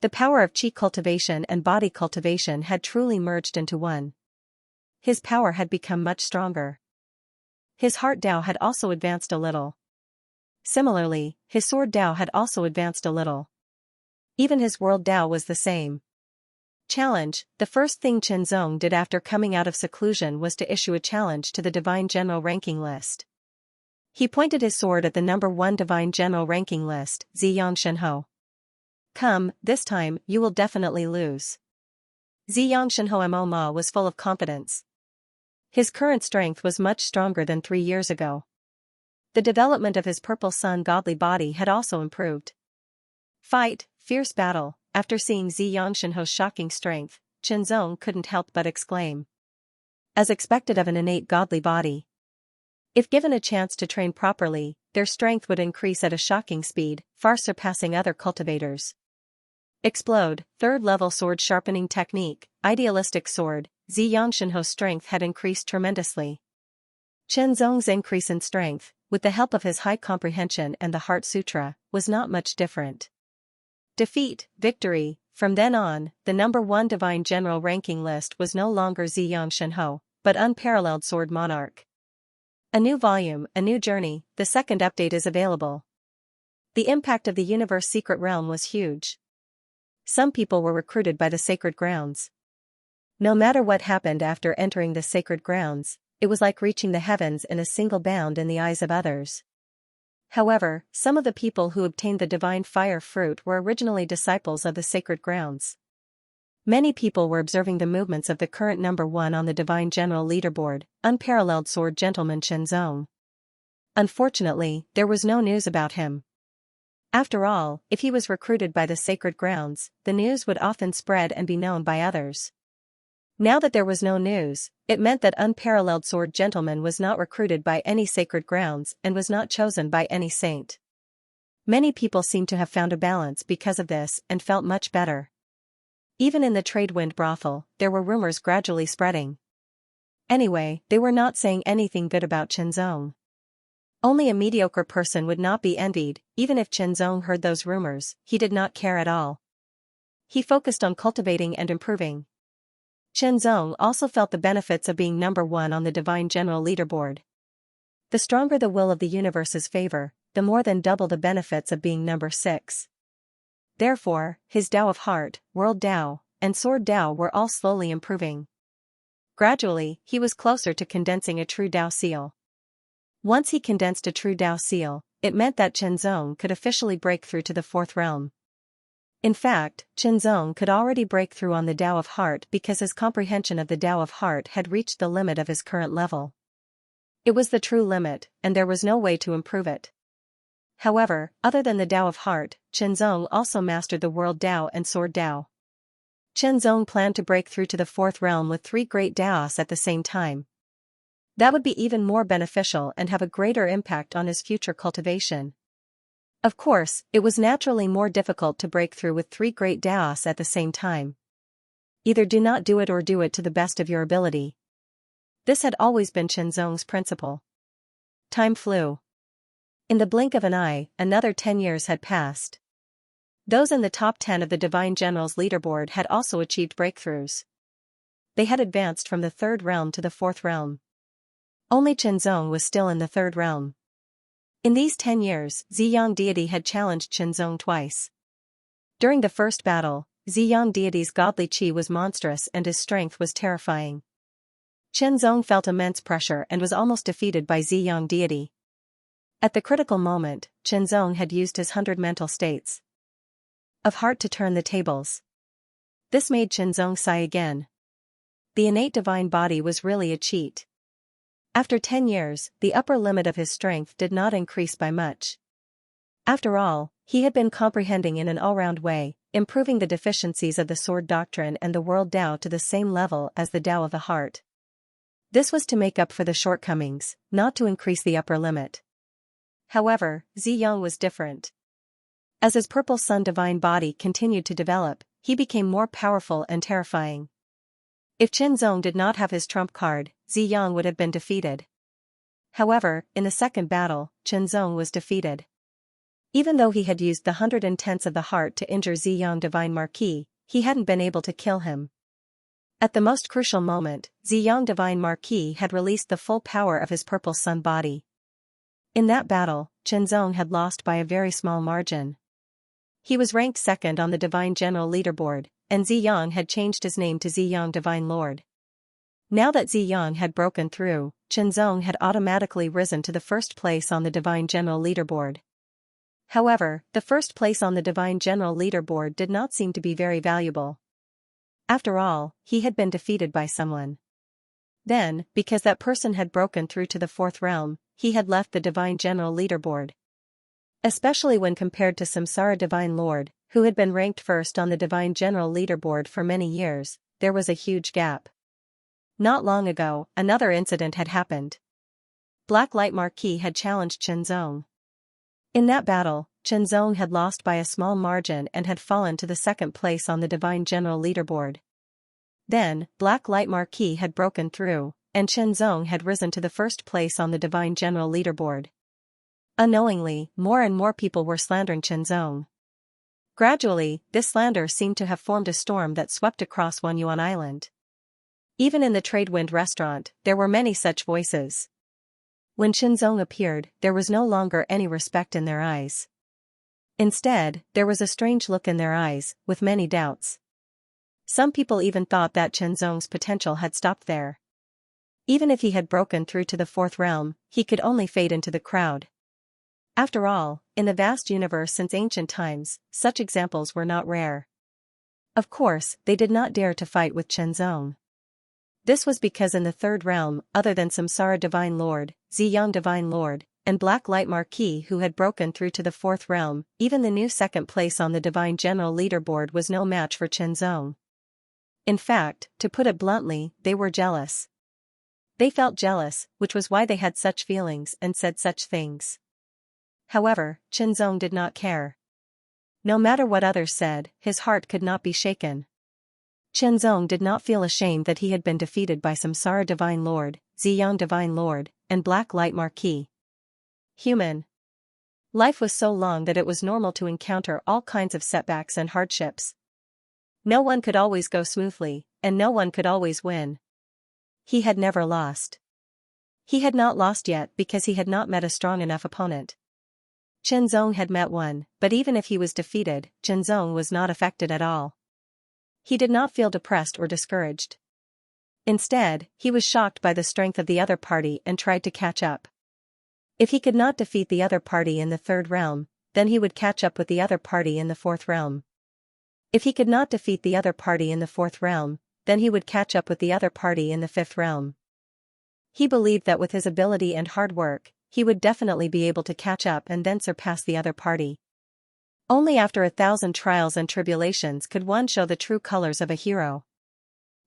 The power of Qi cultivation and body cultivation had truly merged into one. His power had become much stronger. His heart Tao had also advanced a little. Similarly, his sword Tao had also advanced a little. Even his world Tao was the same. Challenge: the first thing Xianxia did after coming out of seclusion was to issue a challenge to the Divine General ranking list. He pointed his sword at the number 1 Divine General ranking list, Xianxia. Come, this time, you will definitely lose. Xianxia Mo Ma was full of confidence. His current strength was much stronger than 3 years ago. The development of his Purple Sun godly body had also improved. Fight, fierce battle. After seeing Xianxinho's shocking strength, Xianxia couldn't help but exclaim. As expected of an innate godly body. If given a chance to train properly, their strength would increase at a shocking speed, far surpassing other cultivators. Explode, third level sword sharpening technique, idealistic sword. Xianxinho's strength had increased tremendously. Xianxia's increase in strength, with the help of his high comprehension and the Heart Sutra, was not much different. Defeat, victory. From then on, the number 1 divine general ranking list was no longer Xianxia, but unparalleled sword monarch. A new volume, a new journey, the second update is available. The impact of the universe secret realm was huge. Some people were recruited by the sacred grounds. No matter what happened after entering the sacred grounds, it was like reaching the heavens in a single bound in the eyes of others. However, some of the people who obtained the divine fire fruit were originally disciples of the sacred grounds. Many people were observing the movements of the current number 1 on the divine general leaderboard, unparalleled sword gentleman Xianxia. Unfortunately, there was no news about him. After all, if he was recruited by the sacred grounds, the news would often spread and be known by others. Now that there was no news, it meant that unparalleled sword gentleman was not recruited by any sacred grounds and was not chosen by any saint. Many people seemed to have found a balance because of this and felt much better. Even in the trade wind brothel, there were rumors gradually spreading. Anyway, they were not saying anything good about Xianxia. Only a mediocre person would not be envied. Even if Xianxia heard those rumors, he did not care at all. He focused on cultivating and improving. Xianxia also felt the benefits of being number 1 on the divine general leaderboard. The stronger the will of the universe's favor, the more than double the benefits of being number 6. Therefore, his Tao of Heart, World Tao, and Sword Tao were all slowly improving. Gradually, he was closer to condensing a true Tao seal. Once he condensed a true Tao seal, it meant that Xianxia could officially break through to the 4th realm. In fact, Xianxia could already break through on the Tao of Heart because his comprehension of the Tao of Heart had reached the limit of his current level. It was the true limit, and there was no way to improve it. However, other than the Tao of Heart, Xianxia also mastered the World Tao and Sword Tao. Xianxia planned to break through to the 4th realm with 3 great Taos at the same time. That would be even more beneficial and have a greater impact on his future cultivation. Of course, it was naturally more difficult to break through with 3 great Taos at the same time. Either do not do it or do it to the best of your ability. This had always been Xianxia's principle. Time flew. In the blink of an eye, another 10 years had passed. Those in the top 10 of the Divine General's leaderboard had also achieved breakthroughs. They had advanced from the 3rd realm to the 4th realm. Only Xianxia was still in the 3rd realm. In these 10 years, Ziyang deity had challenged Xianxia twice. During the first battle, Ziyang deity's godly qi was monstrous and his strength was terrifying. Xianxia felt immense pressure and was almost defeated by Ziyang deity. At the critical moment, Xianxia had used his 100 mental states of heart to turn the tables. This made Xianxia sigh again. The innate divine body was really a cheat. After 10 years, the upper limit of his strength did not increase by much. After all, he had been comprehending in an all-round way, improving the deficiencies of the sword doctrine and the world Tao to the same level as the Tao of the heart. This was to make up for the shortcomings, not to increase the upper limit. However, Ziyang was different. As his purple sun divine body continued to develop, he became more powerful and terrifying. If Xianxia did not have his trump card, Ziyang would have been defeated. However, in the second battle, Xianxia was defeated. Even though he had used the 110s of the heart to injure Ziyang Divine Marquis, he hadn't been able to kill him. At the most crucial moment, Ziyang Divine Marquis had released the full power of his purple sun body. In that battle, Xianxia had lost by a very small margin. He was ranked 2nd on the Divine General leaderboard, and Ziyang had changed his name to Ziyang Divine Lord. Now that Ziyang had broken through, Xianxia had automatically risen to the 1st place on the Divine General leaderboard. However, the 1st place on the Divine General leaderboard did not seem to be very valuable. After all, he had been defeated by someone. Then, because that person had broken through to the 4th realm, he had left the Divine General leaderboard. Especially when compared to Samsara Divine Lord, who had been ranked 1st on the Divine General leaderboard for many years, there was a huge gap. Not long ago, another incident had happened. Black Light Marquis had challenged Xianxia. In that battle, Xianxia had lost by a small margin and had fallen to the 2nd place on the Divine General leaderboard. Then, Black Light Marquis had broken through, and Xianxia had risen to the 1st place on the Divine General leaderboard. Unknowingly, more and more people were slandering Xianxia. Gradually, this slander seemed to have formed a storm that swept across Yuan Island. Even in the Trade Wind restaurant, there were many such voices. When Qinzong appeared, there was no longer any respect in their eyes. Instead, there was a strange look in their eyes, with many doubts. Some people even thought that Qinzong's potential had stopped there. Even if he had broken through to the fourth realm, he could only fade into the crowd. After all, in the vast universe since ancient times, such examples were not rare. Of course, they did not dare to fight with Qinzong. This was because in the third realm, other than Samsara Divine Lord, Ziyang Divine Lord, and Black Light Marquis who had broken through to the fourth realm, even the new second place on the Divine General Leaderboard was no match for Qinzong. In fact, to put it bluntly, they were jealous. They felt jealous, which was why they had such feelings and said such things. However, Qinzong did not care. No matter what others said, his heart could not be shaken. Qinzong did not feel ashamed that he had been defeated by Samsara Divine Lord, Ziyang Divine Lord, and Black Light Marquis. Human life was so long that it was normal to encounter all kinds of setbacks and hardships. No one could always go smoothly, and no one could always win. He had never lost. He had not lost yet because he had not met a strong enough opponent. Qinzong had met one, but even if he was defeated, Qinzong was not affected at all. He did not feel depressed or discouraged. Instead, he was shocked by the strength of the other party and tried to catch up. If he could not defeat the other party in the third realm, then he would catch up with the other party in the fourth realm. If he could not defeat the other party in the fourth realm, then he would catch up with the other party in the fifth realm. He believed that with his ability and hard work, he would definitely be able to catch up and then surpass the other party. Only after 1,000 trials and tribulations could one show the true colors of a hero.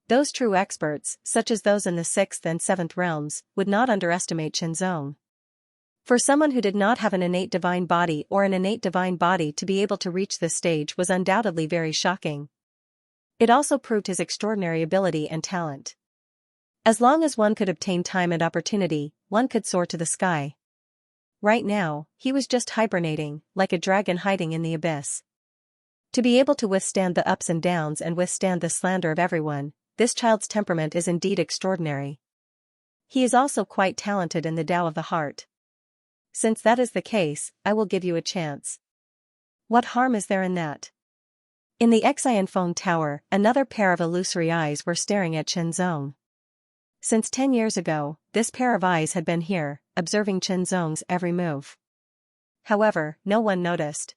Those true experts, such as those in the sixth and seventh realms, would not underestimate Qinzong. For someone who did not have an innate divine body or an innate divine body to be able to reach this stage was undoubtedly very shocking. It also proved his extraordinary ability and talent. As long as one could obtain time and opportunity, one could soar to the sky. Right now, he was just hibernating, like a dragon hiding in the abyss. To be able to withstand the ups and downs and withstand the slander of everyone, this child's temperament is indeed extraordinary. He is also quite talented in the Tao of the heart. Since that is the case, I will give you a chance. What harm is there in that? In the Xianxia Tower, another pair of illusory eyes were staring at Qinzong. Since 10 years ago, this pair of eyes had been here, observing Qinzong's every move. However, no one noticed.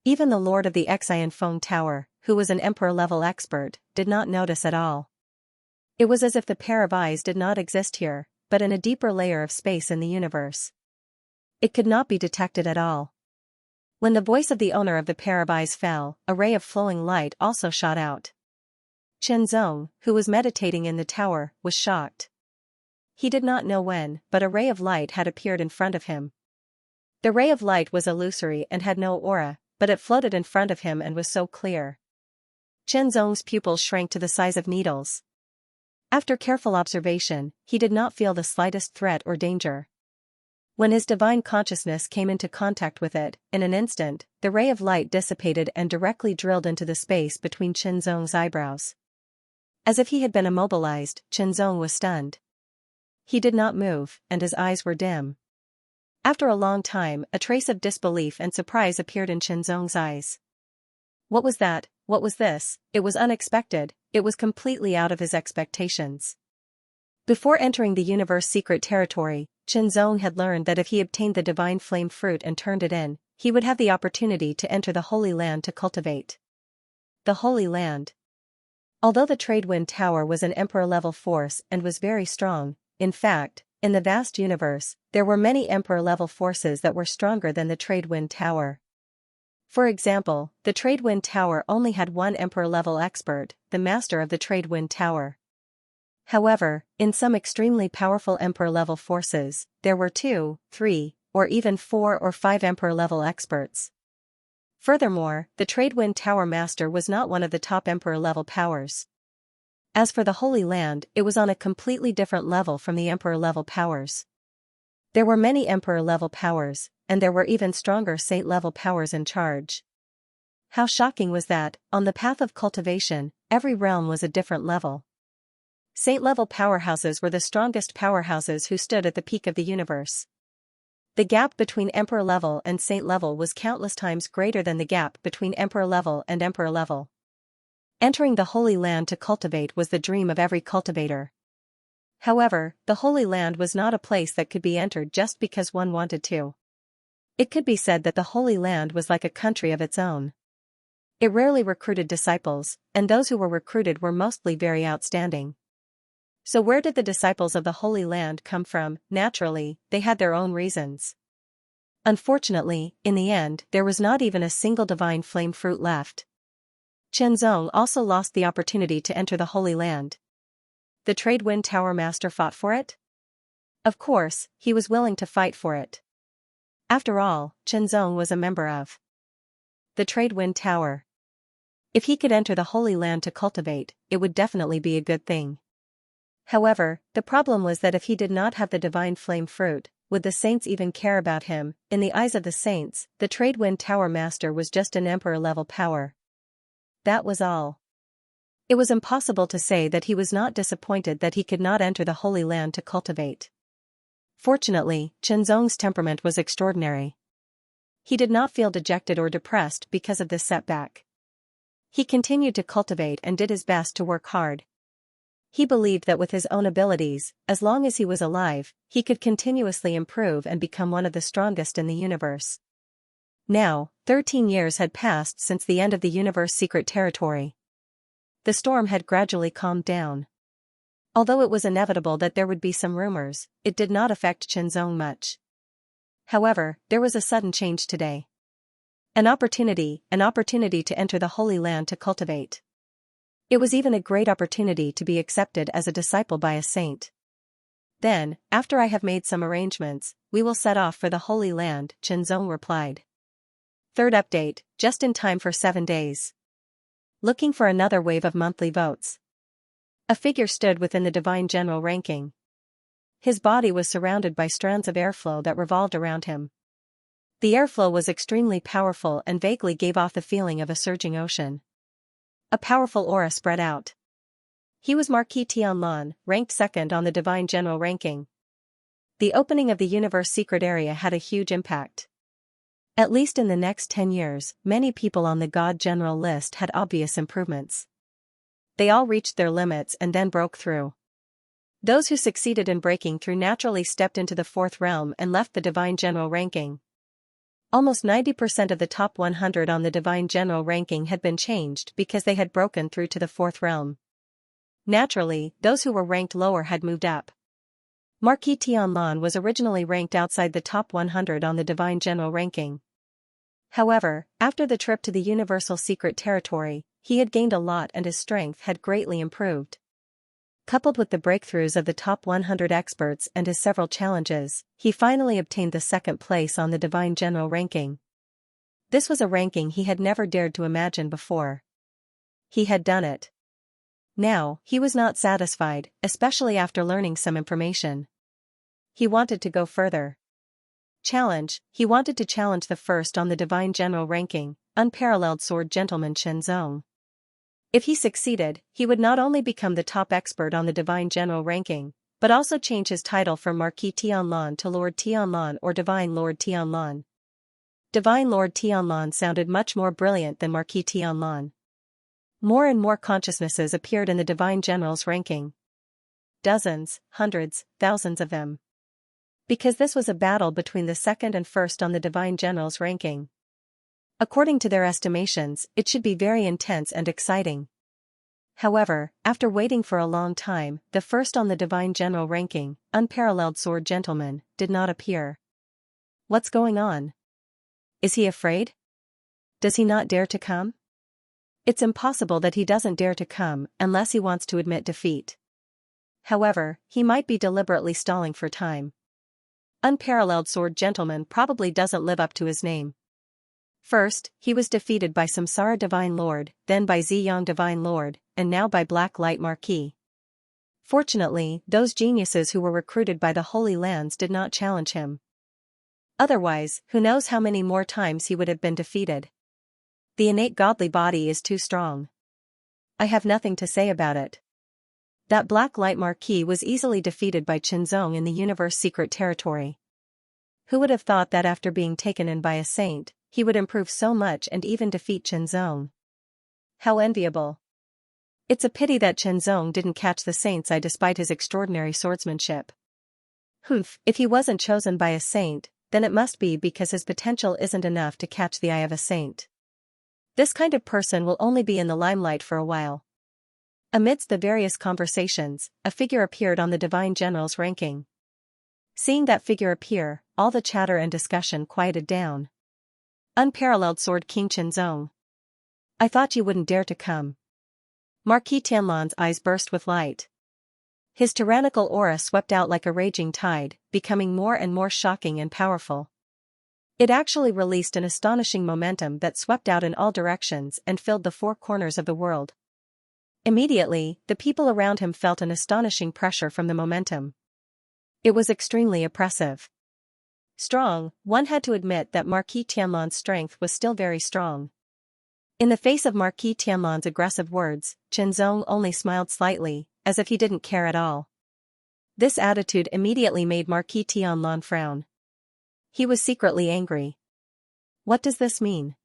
Even the lord of the Xianxia Tower, who was an emperor-level expert, did not notice at all. It was as if the pair of eyes did not exist here, but in a deeper layer of space in the universe. It could not be detected at all. When the voice of the owner of the pair of eyes fell, a ray of flowing light also shot out. Qinzong, who was meditating in the tower, was shocked. He did not know when, but a ray of light had appeared in front of him. The ray of light was illusory and had no aura, but it floated in front of him and was so clear. Qinzong's pupils shrank to the size of needles. After careful observation, he did not feel the slightest threat or danger. When his divine consciousness came into contact with it, in an instant, the ray of light dissipated and directly drilled into the space between Qinzong's eyebrows. As if he had been immobilized, Qinzong was stunned. He did not move, and his eyes were dim. After a long time, a trace of disbelief and surprise appeared in Qinzong's eyes. What was that? What was this? It was unexpected, it was completely out of his expectations. Before entering the universe secret territory, Qinzong had learned that if he obtained the divine flame fruit and turned it in, he would have the opportunity to enter the Holy Land to cultivate. The Holy Land. Although the Trade Wind Tower was an emperor-level force and was very strong, in fact, in the vast universe, there were many emperor-level forces that were stronger than the Trade Wind Tower. For example, the Trade Wind Tower only had one emperor-level expert, the master of the Trade Wind Tower. However, in some extremely powerful emperor-level forces, there were 2, 3, or even 4 or 5 emperor-level experts. Furthermore, the Trade Wind Tower master was not one of the top emperor-level powers. As for the Holy Land, it was on a completely different level from the emperor-level powers. There were many emperor-level powers, and there were even stronger saint-level powers in charge. How shocking was that, on the path of cultivation, every realm was a different level. Saint-level powerhouses were the strongest powerhouses who stood at the peak of the universe. The gap between Emperor level and Saint level was countless times greater than the gap between Emperor level and Emperor level. Entering the Holy Land to cultivate was the dream of every cultivator. However, the Holy Land was not a place that could be entered just because one wanted to. It could be said that the Holy Land was like a country of its own. It rarely recruited disciples, and those who were recruited were mostly very outstanding. So where did the disciples of the Holy Land come from? Naturally, they had their own reasons. Unfortunately, in the end, there was not even a single divine flame fruit left. Xianxia also lost the opportunity to enter the Holy Land. The Trade Wind Tower Master fought for it? Of course, he was willing to fight for it. After all, Xianxia was a member of the Trade Wind Tower. If he could enter the Holy Land to cultivate, it would definitely be a good thing. However, the problem was that if he did not have the divine flame fruit, would the saints even care about him? In the eyes of the saints, the Trade Wind Tower Master was just an emperor-level power. That was all. It was impossible to say that he was not disappointed that he could not enter the Holy Land to cultivate. Fortunately, Xianxia's temperament was extraordinary. He did not feel dejected or depressed because of this setback. He continued to cultivate and did his best to work hard. He believed that with his own abilities, as long as he was alive, he could continuously improve and become one of the strongest in the universe. Now, 13 years had passed since the end of the universe secret territory. The storm had gradually calmed down. Although it was inevitable that there would be some rumors, it did not affect Xianxia much. However, there was a sudden change today. An opportunity to enter the Holy Land to cultivate. It was even a great opportunity to be accepted as a disciple by a saint. Then, after I have made some arrangements, we will set off for the Holy Land, Xianxia replied. Third update, just in time for 7 days. Looking for another wave of monthly votes. A figure stood within the divine general ranking. His body was surrounded by strands of airflow that revolved around him. The airflow was extremely powerful and vaguely gave off the feeling of a surging ocean. A powerful aura spread out. He was Marquis Tianlan, ranked second on the divine general ranking. The opening of the universe secret area had a huge impact. At least in the next 10 years, many people on the God General list had obvious improvements. They all reached their limits and then broke through. Those who succeeded in breaking through naturally stepped into the fourth realm and left the divine general ranking. Almost 90% of the top 100 on the divine general ranking had been changed because they had broken through to the fourth realm. Naturally, those who were ranked lower had moved up. Marquis Tianlan was originally ranked outside the top 100 on the divine general ranking. However, after the trip to the universal secret territory, he had gained a lot and his strength had greatly improved. Coupled with the breakthroughs of the top 100 experts and his several challenges, he finally obtained the second place on the divine general ranking. This was a ranking he had never dared to imagine before. He had done it. Now, he was not satisfied, especially after learning some information. He wanted to go further. He wanted to challenge the first on the divine general ranking, unparalleled sword gentleman Xianxia. If he succeeded, he would not only become the top expert on the divine general ranking, but also change his title from Marquis Tianlan to Lord Tianlan or Divine Lord Tianlan. Divine Lord Tianlan sounded much more brilliant than Marquis Tianlan. More and more consciousnesses appeared in the divine general's ranking. Dozens, hundreds, thousands of them. Because this was a battle between the second and first on the divine general's ranking. According to their estimations, it should be very intense and exciting. However, after waiting for a long time, the first on the divine general ranking, unparalleled sword gentleman, did not appear. What's going on? Is he afraid? Does he not dare to come? It's impossible that he doesn't dare to come unless he wants to admit defeat. However, he might be deliberately stalling for time. Unparalleled sword gentleman probably doesn't live up to his name. First, he was defeated by Samsara Divine Lord, then by Ziyang Divine Lord, and now by Black Light Marquis. Fortunately, those geniuses who were recruited by the Holy Lands did not challenge him. Otherwise, who knows how many more times he would have been defeated. The innate godly body is too strong. I have nothing to say about it. That black light Marquis was easily defeated by Qinzong in the universe secret territory. Who would have thought that after being taken in by a saint, he would improve so much and even defeat Qinzong? How enviable. It's a pity that Qinzong didn't catch the saint's eye despite his extraordinary swordsmanship. Humph, if he wasn't chosen by a saint, then it must be because his potential isn't enough to catch the eye of a saint. This kind of person will only be in the limelight for a while. Amidst the various conversations, a figure appeared on the divine general's ranking. Seeing that figure appear, all the chatter and discussion quieted down. Unparalleled Sword King Qinzong. I thought you wouldn't dare to come. Marquis Tianlan's eyes burst with light. His tyrannical aura swept out like a raging tide, becoming more and more shocking and powerful. It actually released an astonishing momentum that swept out in all directions and filled the four corners of the world. Immediately, the people around him felt an astonishing pressure from the momentum. It was extremely oppressive. Strong, one had to admit that Marquis Tianlan's strength was still very strong. In the face of Marquis Tianlan's aggressive words, Qinzong only smiled slightly, as if he didn't care at all. This attitude immediately made Marquis Tianlan frown. He was secretly angry. What does this mean?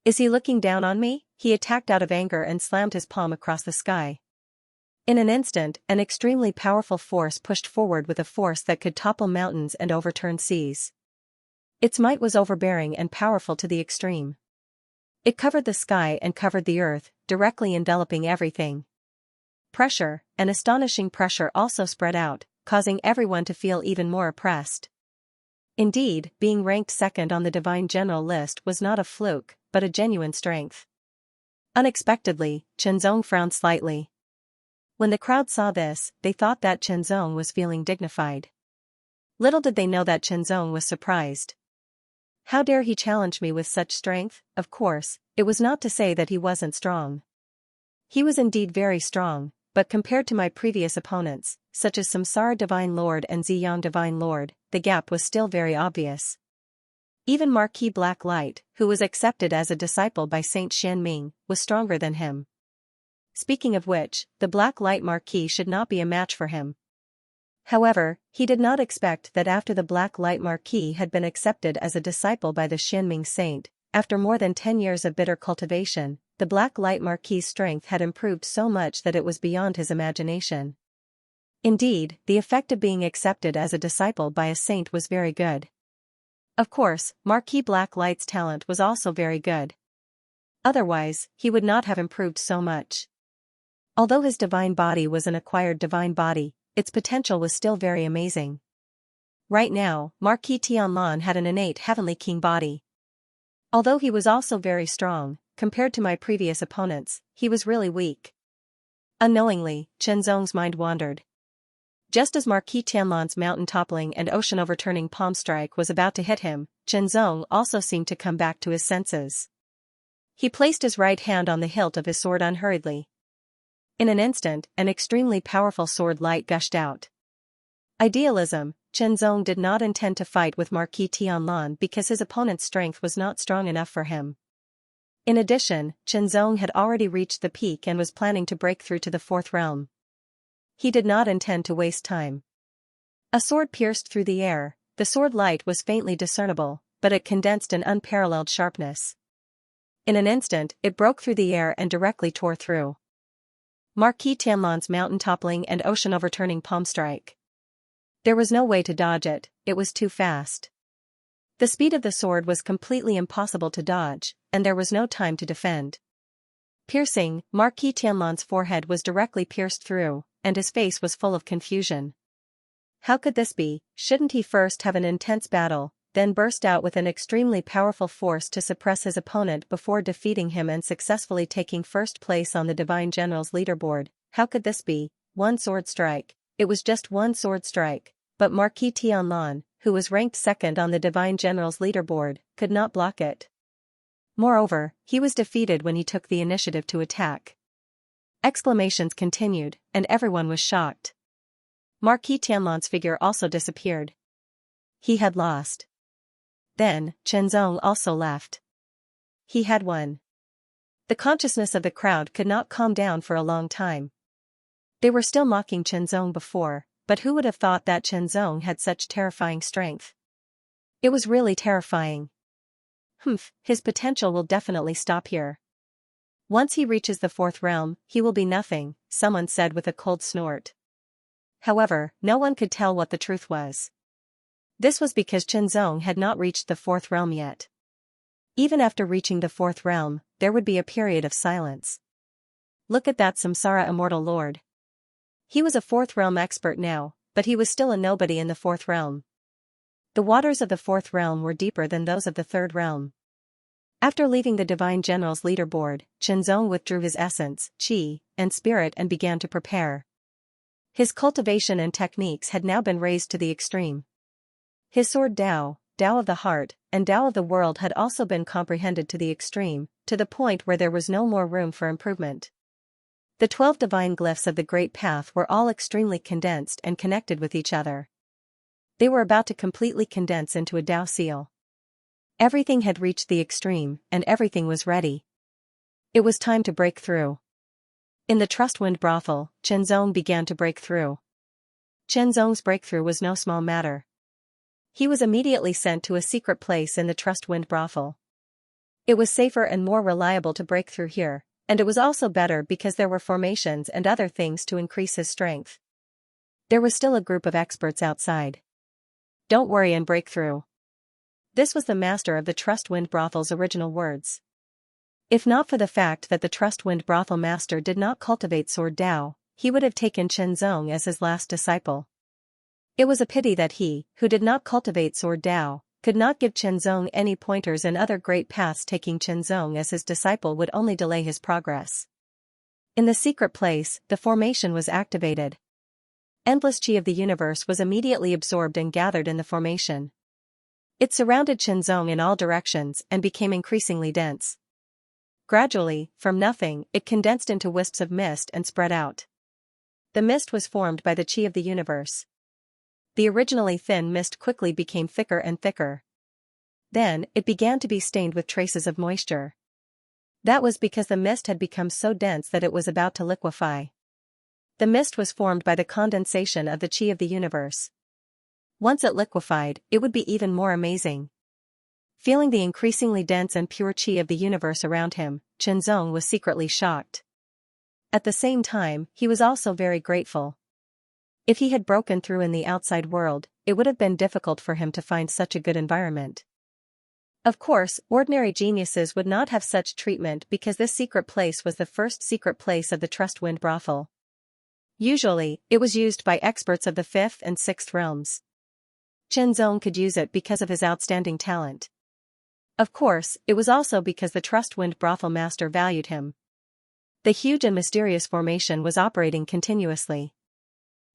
Is he looking down on me? He attacked out of anger and slammed his palm across the sky. In an instant, an extremely powerful force pushed forward with a force that could topple mountains and overturn seas. Its might was overbearing and powerful to the extreme. It covered the sky and covered the earth, directly enveloping everything. Pressure, an astonishing pressure also spread out, causing everyone to feel even more oppressed. Indeed, being ranked second on the Divine General list was not a fluke, but a genuine strength. Unexpectedly, Qinzong frowned slightly. When the crowd saw this, they thought that Qinzong was feeling dignified. Little did they know that Qinzong was surprised. How dare he challenge me with such strength? Of course, it was not to say that he wasn't strong. He was indeed very strong, but compared to my previous opponents, such as Samsara Divine Lord and Ziyang Divine Lord, the gap was still very obvious. Even Marquis Black Light, who was accepted as a disciple by Saint Xianming, was stronger than him. Speaking of which, the Black Light Marquis should not be a match for him. However, he did not expect that after the Black Light Marquis had been accepted as a disciple by the Xianming saint, after more than 10 years of bitter cultivation, the Black Light Marquis' strength had improved so much that it was beyond his imagination. Indeed, the effect of being accepted as a disciple by a saint was very good. Of course, Marquis Black Light's talent was also very good. Otherwise, he would not have improved so much. Although his divine body was an acquired divine body, its potential was still very amazing. Right now, Marquis Tianlan had an innate heavenly king body. Although he was also very strong, compared to my previous opponents, he was really weak. Unknowingly, Qinzong's mind wandered. Just as Marquis Tianlan's mountain-toppling and ocean-overturning palm strike was about to hit him, Qinzong also seemed to come back to his senses. He placed his right hand on the hilt of his sword unhurriedly. In an instant, an extremely powerful sword light gushed out. Idealism, Qinzong did not intend to fight with Marquis Tianlan because his opponent's strength was not strong enough for him. In addition, Qinzong had already reached the peak and was planning to break through to the fourth realm. He did not intend to waste time. A sword pierced through the air. The sword light was faintly discernible, but it condensed an unparalleled sharpness. In an instant, it broke through the air and directly tore through Marquis Tianlan's mountain-toppling and ocean-overturning palm strike. There was no way to dodge it, it was too fast. The speed of the sword was completely impossible to dodge, and there was no time to defend. Piercing, Marquis Tianlan's forehead was directly pierced through, and his face was full of confusion. How could this be? Shouldn't he first have an intense battle, then burst out with an extremely powerful force to suppress his opponent before defeating him and successfully taking first place on the Divine General's leaderboard? How could this be? One sword strike. It was just one sword strike, but Marquis Tianlan, who was ranked second on the Divine General's leaderboard, could not block it. Moreover, he was defeated when he took the initiative to attack. Exclamations continued, and everyone was shocked. Marquis Tianlan's figure also disappeared. He had lost. Then, Qinzong also left. He had won. The consciousness of the crowd could not calm down for a long time. They were still mocking Chenzong before, but who would have thought that Chenzong had such terrifying strength? It was really terrifying. His potential will definitely stop here. Once he reaches the fourth realm, he will be nothing, someone said with a cold snort. However, no one could tell what the truth was. This was because Chenzong had not reached the fourth realm yet. Even after reaching the fourth realm, there would be a period of silence. Look at that Samsara immortal lord. He was a fourth realm expert now, but he was still a nobody in the fourth realm. The waters of the fourth realm were deeper than those of the third realm. After leaving the Divine General's leaderboard, Chenzong withdrew his essence, qi, and spirit and began to prepare. His cultivation and techniques had now been raised to the extreme. His sword Tao, Tao of the heart, and Tao of the world had also been comprehended to the extreme, to the point where there was no more room for improvement. The 12 divine glyphs of the Great Path were all extremely condensed and connected with each other. They were about to completely condense into a Tao seal. Everything had reached the extreme, and everything was ready. It was time to break through. In the Trustwind brothel, Chenzong began to break through. Chenzong's breakthrough was no small matter. He was immediately sent to a secret place in the Trustwind brothel. It was safer and more reliable to break through here, and it was also better because there were formations and other things to increase his strength. There was still a group of experts outside. Don't worry and break through. This was the master of the Trustwind brothel's original words. If not for the fact that the Trustwind brothel master did not cultivate sword Tao, he would have taken Chenzong as his last disciple. It was a pity that he, who did not cultivate sword Tao, could not give Chenzong any pointers in other great paths. Taking Chenzong as his disciple would only delay his progress. In the secret place, the formation was activated. Endless chi of the universe was immediately absorbed and gathered in the formation. It surrounded Chenzong in all directions and became increasingly dense. Gradually, from nothing, it condensed into wisps of mist and spread out. The mist was formed by the chi of the universe. The originally thin mist quickly became thicker and thicker. Then, it began to be stained with traces of moisture. That was because the mist had become so dense that it was about to liquefy. The mist was formed by the condensation of the chi of the universe. Once it liquefied, it would be even more amazing. Feeling the increasingly dense and pure chi of the universe around him, Chenzong was secretly shocked. At the same time, he was also very grateful. If he had broken through in the outside world, it would have been difficult for him to find such a good environment. Of course, ordinary geniuses would not have such treatment because this secret place was the first secret place of the Trustwind brothel. Usually, it was used by experts of the 5th and 6th realms. Chenzong could use it because of his outstanding talent. Of course, it was also because the Trustwind brothel master valued him. The huge and mysterious formation was operating continuously.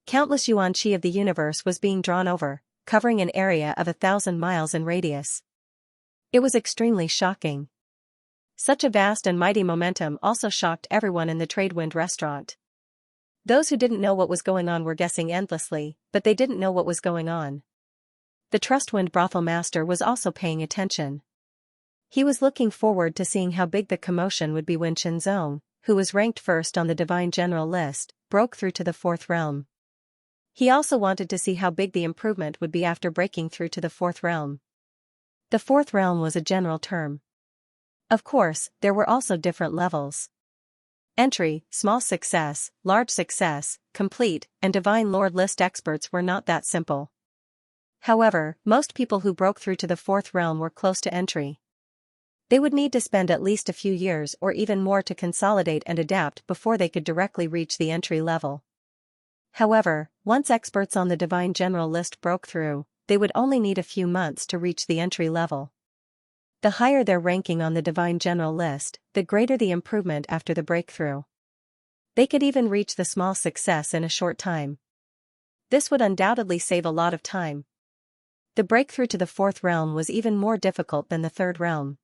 Countless yuan chi of the universe was being drawn over, covering an area of 1,000 miles in radius. It was extremely shocking. Such a vast and mighty momentum also shocked everyone in the Tradewind restaurant. Those who didn't know what was going on were guessing endlessly, but they didn't know what was going on. The Trustwind brothel master was also paying attention. He was looking forward to seeing how big the commotion would be when Chenzong, who was ranked first on the Divine General list, broke through to the 4th realm. He also wanted to see how big the improvement would be after breaking through to the 4th realm. The 4th realm was a general term. Of course, there were also different levels. Entry, small success, large success, complete, and Divine Lord list experts were not that simple. However, most people who broke through to the 4th realm were close to entry. They would need to spend at least a few years or even more to consolidate and adapt before they could directly reach the entry level. However, once experts on the Divine General list broke through, they would only need a few months to reach the entry level. The higher their ranking on the Divine General list, the greater the improvement after the breakthrough. They could even reach the small success in a short time. This would undoubtedly save a lot of time. The breakthrough to the 4th realm was even more difficult than the 3rd realm.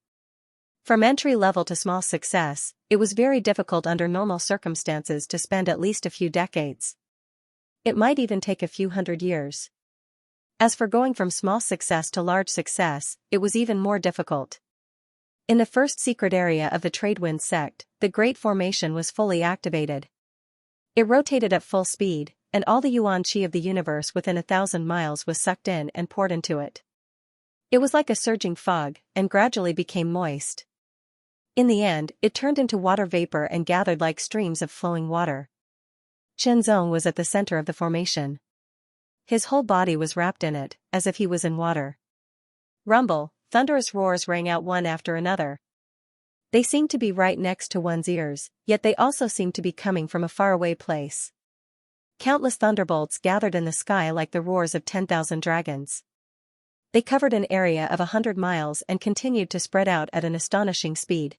From entry level to small success, it was very difficult under normal circumstances to spend at least a few decades. It might even take a few hundred years. As for going from small success to large success, it was even more difficult. In the first secret area of the Tradewind sect, the Great Formation was fully activated. It rotated at full speed, and all the yuan qi of the universe within 1,000 miles was sucked in and poured into it. It was like a surging fog, and gradually became moist. In the end, it turned into water vapor and gathered like streams of flowing water. Qianzong was at the center of the formation. His whole body was wrapped in it, as if he was in water. Rumble, thunderous roars rang out one after another. They seemed to be right next to one's ears, yet they also seemed to be coming from a faraway place. Countless thunderbolts gathered in the sky like the roars of 10,000 dragons. They covered an area of 100 miles and continued to spread out at an astonishing speed.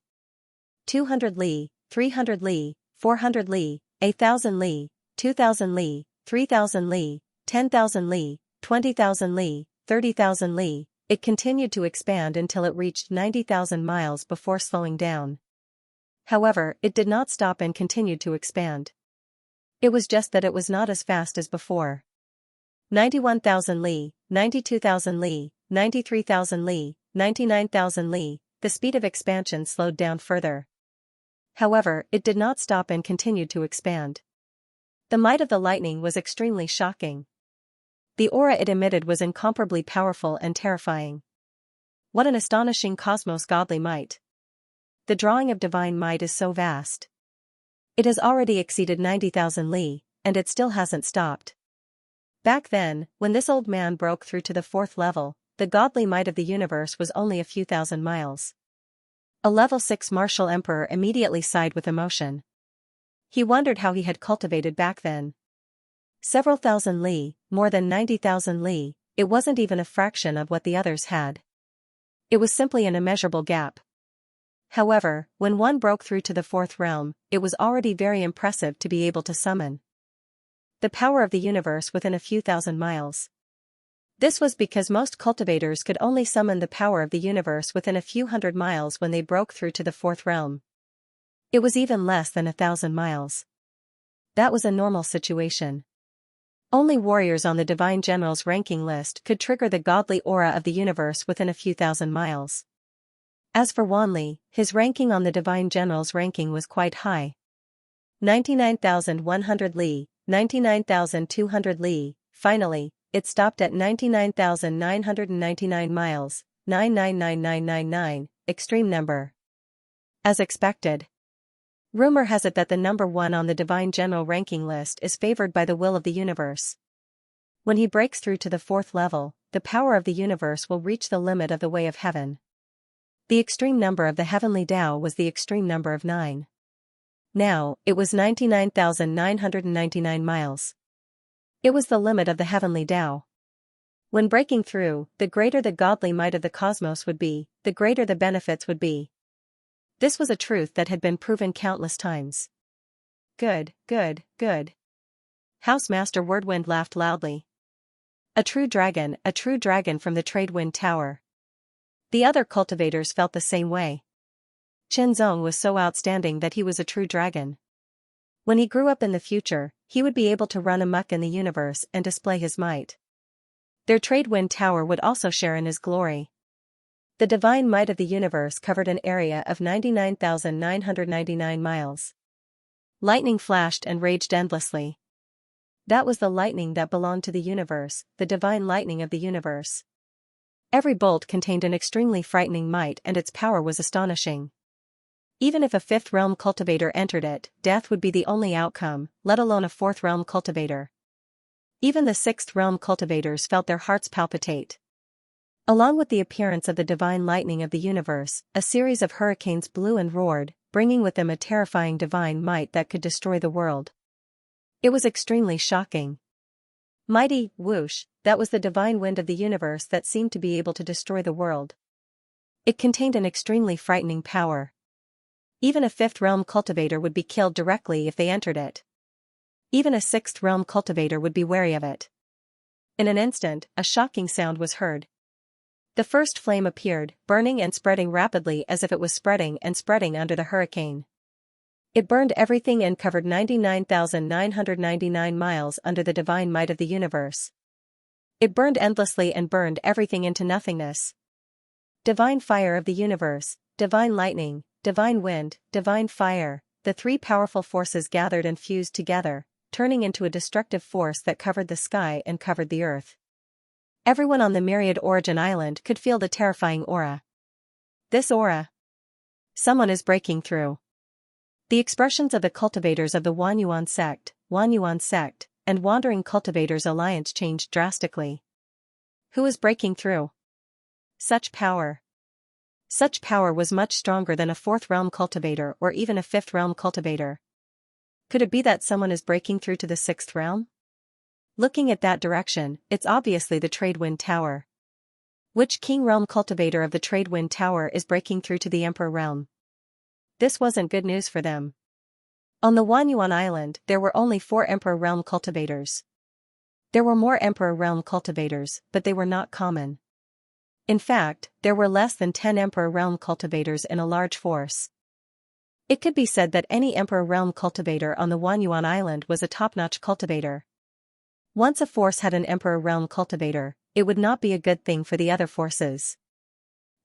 200 li, 300 li, 400 li, 1,000 li, 2,000 li, 3,000 li, 10,000 li, 20,000 li, 30,000 li. It continued to expand until it reached 90,000 miles before slowing down. However, it did not stop and continued to expand. It was just that it was not as fast as before. 91,000 li, 92,000 li, 93,000 li, 99,000 li, the speed of expansion slowed down further. However, it did not stop and continued to expand. The might of the lightning was extremely shocking. The aura it emitted was incomparably powerful and terrifying. What an astonishing cosmos godly might! The drawing of divine might is so vast. It has already exceeded 90,000 li, and it still hasn't stopped. Back then, when this old man broke through to the 4th level, the godly might of the universe was only a few thousand miles. A level 6 martial emperor immediately sighed with emotion. He wondered how he had cultivated back then. Several thousand li, more than 90,000 li, it wasn't even a fraction of what the others had. It was simply an immeasurable gap. However, when one broke through to the 4th realm, it was already very impressive to be able to summon the power of the universe within a few thousand miles. This was because most cultivators could only summon the power of the universe within a few hundred miles when they broke through to the 4th realm. It was even less than 1,000 miles. That was a normal situation. Only warriors on the Divine General's ranking list could trigger the godly aura of the universe within a few thousand miles. As for Wanli, his ranking on the Divine General's ranking was quite high. 99,100 li, 99,200 li, finally, it stopped at 99,999 miles, 999999, extreme number. As expected. Rumor has it that the number 1 on the Divine General ranking list is favored by the will of the universe. When he breaks through to the 4th level, the power of the universe will reach the limit of the way of heaven. The extreme number of the heavenly Tao was the extreme number of 9. Now, it was 99,999 miles. It was the limit of the heavenly Tao. When breaking through, the greater the godly might of the cosmos would be, the greater the benefits would be. This was a truth that had been proven countless times. Good, good, good. Housemaster Wordwind laughed loudly. A true dragon from the Tradewind Tower. The other cultivators felt the same way. Qianzong was so outstanding that he was a true dragon. When he grew up in the future, he would be able to run amok in the universe and display his might. Their Tradewind Tower would also share in his glory. The divine might of the universe covered an area of 99,999 miles. Lightning flashed and raged endlessly. That was the lightning that belonged to the universe, the divine lightning of the universe. Every bolt contained an extremely frightening might and its power was astonishing. Even if a 5th realm cultivator entered it, death would be the only outcome, let alone a 4th realm cultivator. Even the 6th realm cultivators felt their hearts palpitate. Along with the appearance of the divine lightning of the universe, a series of hurricanes blew and roared, bringing with them a terrifying divine might that could destroy the world. It was extremely shocking. Mighty, whoosh, that was the divine wind of the universe that seemed to be able to destroy the world. It contained an extremely frightening power. Even a 5th realm cultivator would be killed directly if they entered it. Even a 6th realm cultivator would be wary of it. In an instant, a shocking sound was heard. The first flame appeared, burning and spreading rapidly as if it was spreading and spreading under the hurricane. It burned everything and covered 99,999 miles under the divine might of the universe. It burned endlessly and burned everything into nothingness. Divine fire of the universe, divine lightning, divine wind, divine fire, the three powerful forces gathered and fused together, turning into a destructive force that covered the sky and covered the earth. Everyone on the Myriad Origin Island could feel the terrifying aura. This aura. Someone is breaking through. The expressions of the cultivators of the Wanyuan sect, and Wandering Cultivators Alliance changed drastically. Who is breaking through? Such power. Such power was much stronger than a fourth realm cultivator or even a fifth realm cultivator. Could it be that someone is breaking through to the sixth realm? Looking at that direction, it's obviously the Tradewind Tower. Which King Realm cultivator of the Tradewind Tower is breaking through to the Emperor Realm? This wasn't good news for them. On the Wanyuan Island, there were only 4 Emperor Realm cultivators. There were more Emperor Realm cultivators, but they were not common. In fact, there were less than 10 Emperor Realm cultivators in a large force. It could be said that any Emperor Realm cultivator on the Wanyuan Island was a top-notch cultivator. Once a force had an Emperor Realm cultivator, it would not be a good thing for the other forces.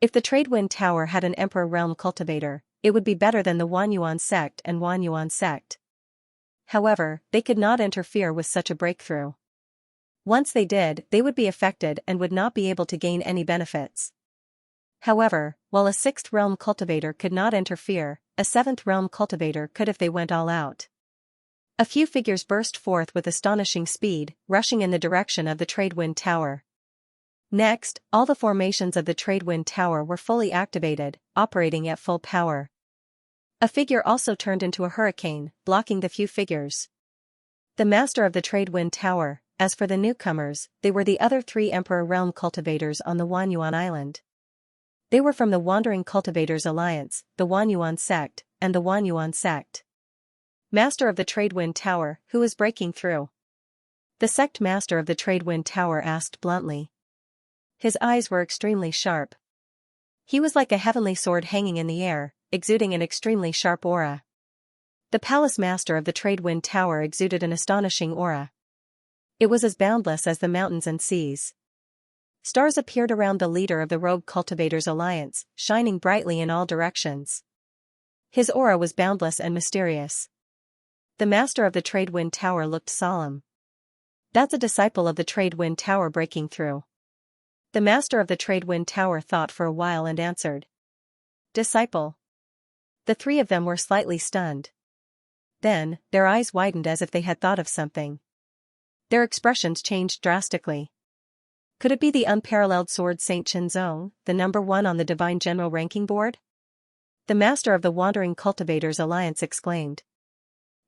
If the Tradewind Tower had an Emperor Realm cultivator, it would be better than the Wanyuan sect and Wanyuan sect. However, they could not interfere with such a breakthrough. Once they did, they would be affected and would not be able to gain any benefits. However, while a 6th realm cultivator could not interfere, a 7th realm cultivator could if they went all out. A few figures burst forth with astonishing speed, rushing in the direction of the Tradewind Tower. Next, all the formations of the Tradewind Tower were fully activated, operating at full power. A figure also turned into a hurricane, blocking the few figures. The master of the Tradewind Tower. As for the newcomers, they were the other 3 Emperor Realm cultivators on the Wanyuan Island. They were from the Wandering Cultivators Alliance, the Wanyuan sect, and the Wanyuan sect. Master of the Tradewind Tower, who is breaking through? The sect master of the Tradewind Tower asked bluntly. His eyes were extremely sharp. He was like a heavenly sword hanging in the air, exuding an extremely sharp aura. The palace master of the Tradewind Tower exuded an astonishing aura. It was as boundless as the mountains and seas. Stars appeared around the leader of the Rogue Cultivators Alliance, shining brightly in all directions. His aura was boundless and mysterious. The master of the Tradewind Tower looked solemn. That's a disciple of the Tradewind Tower breaking through. The master of the Tradewind Tower thought for a while and answered. Disciple. The 3 of them were slightly stunned. Then, their eyes widened as if they had thought of something. Their expressions changed drastically. Could it be the unparalleled sword Saint Xianxia, the number 1 on the Divine General Ranking Board? The master of the Wandering Cultivators Alliance exclaimed.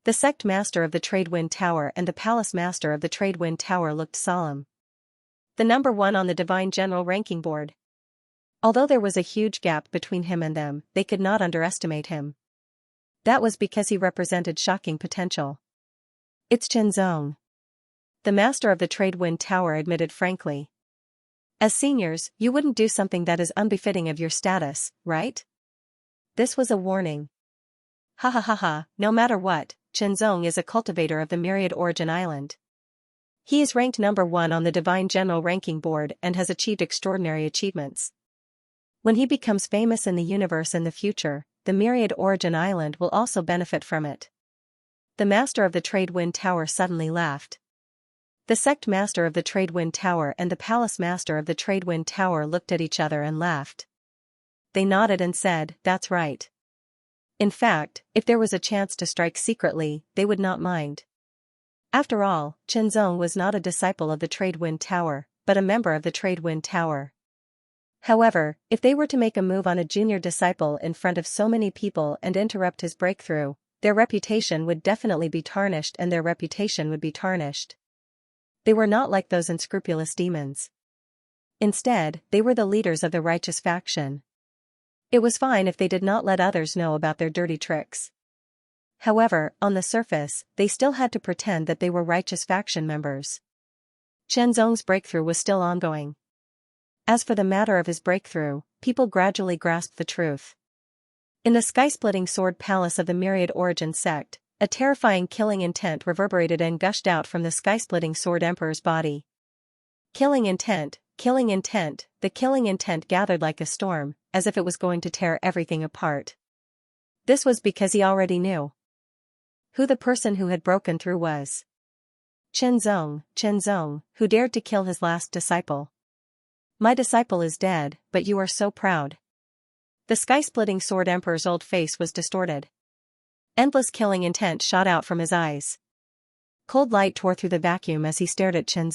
The sect master of the Tradewind Tower and the palace master of the Tradewind Tower looked solemn. The number 1 on the Divine General Ranking Board. Although there was a huge gap between him and them, they could not underestimate him. That was because he represented shocking potential. It's Xianxia. The master of the Tradewind Tower admitted frankly. As seniors, you wouldn't do something that is unbefitting of your status, right? This was a warning. Ha ha ha ha, no matter what, Xianxia is a cultivator of the Myriad Origin Island. He is ranked number 1 on the Divine General Ranking Board and has achieved extraordinary achievements. When he becomes famous in the universe in the future, the Myriad Origin Island will also benefit from it. The master of the Tradewind Tower suddenly laughed. The sect master of the Tradewind Tower and the palace master of the Tradewind Tower looked at each other and laughed. They nodded and said, that's right. In fact, if there was a chance to strike secretly, they would not mind. After all, Xianxia was not a disciple of the Tradewind Tower, but a member of the Tradewind Tower. However, if they were to make a move on a junior disciple in front of so many people and interrupt his breakthrough, their reputation would definitely be tarnished and their reputation would be tarnished. They were not like those unscrupulous demons. Instead, they were the leaders of the righteous faction. It was fine if they did not let others know about their dirty tricks. However, on the surface, they still had to pretend that they were righteous faction members. Xianxia's breakthrough was still ongoing. As for the matter of his breakthrough, people gradually grasped the truth. In the sky-splitting sword palace of the Myriad Origin sect, a terrifying killing intent reverberated and gushed out from the sky-splitting sword emperor's body. Killing intent, Killing intent. The killing intent gathered like a storm, as if it was going to tear everything apart. This was because he already knew who the person who had broken through was. Chen who dared to kill his last disciple. My disciple is dead, but you are so proud. The sky-splitting sword emperor's old face was distorted. Endless killing intent shot out from his eyes. Cold light tore through the vacuum as he stared at Chen.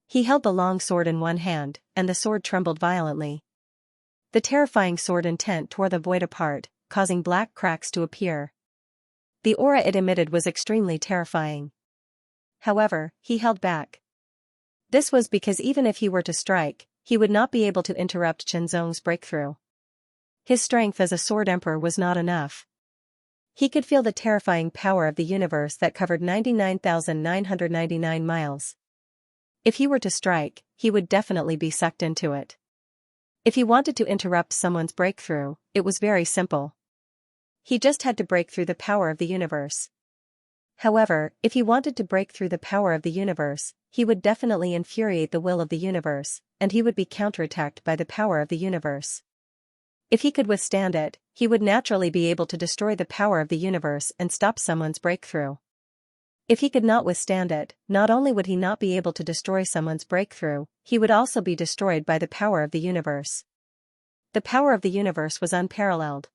He held the long sword in one hand, and the sword trembled violently. The terrifying sword intent tore the void apart, causing black cracks to appear. The aura it emitted was extremely terrifying. However, he held back. This was because even if he were to strike, he would not be able to interrupt Chenzong's breakthrough. His strength as a sword emperor was not enough. He could feel the terrifying power of the universe that covered 99,999 miles. If he were to strike, he would definitely be sucked into it. If he wanted to interrupt someone's breakthrough, it was very simple. He just had to break through the power of the universe. However, if he wanted to break through the power of the universe, he would definitely infuriate the will of the universe, and he would be counterattacked by the power of the universe. If he could withstand it, he would naturally be able to destroy the power of the universe and stop someone's breakthrough. If he could not withstand it, not only would he not be able to destroy someone's breakthrough, he would also be destroyed by the power of the universe. The power of the universe was unparalleled.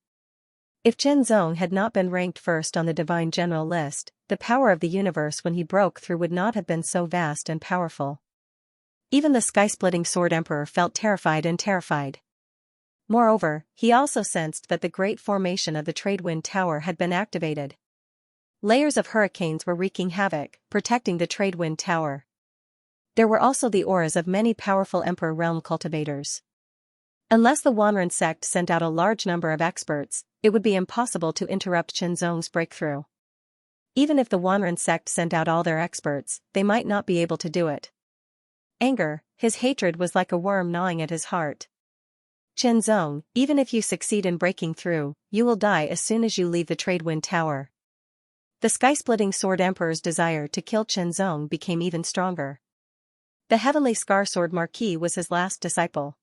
If Chenzong had not been ranked first on the Divine General list, the power of the universe when he broke through would not have been so vast and powerful. Even the sky-splitting sword emperor felt terrified. Moreover, he also sensed that the great formation of the trade wind tower had been activated. Layers of hurricanes were wreaking havoc, protecting the trade wind tower. There were also the auras of many powerful Emperor Realm cultivators. Unless the Wanren sect sent out a large number of experts, it would be impossible to interrupt Chenzong's breakthrough. Even if the Wanren sect sent out all their experts, they might not be able to do it. Anger, his hatred was like a worm gnawing at his heart. Chenzong, even if you succeed in breaking through, you will die as soon as you leave the trade wind tower. The sky-splitting sword emperor's desire to kill Chenzong became even stronger. The heavenly scar sword marquis was his last disciple.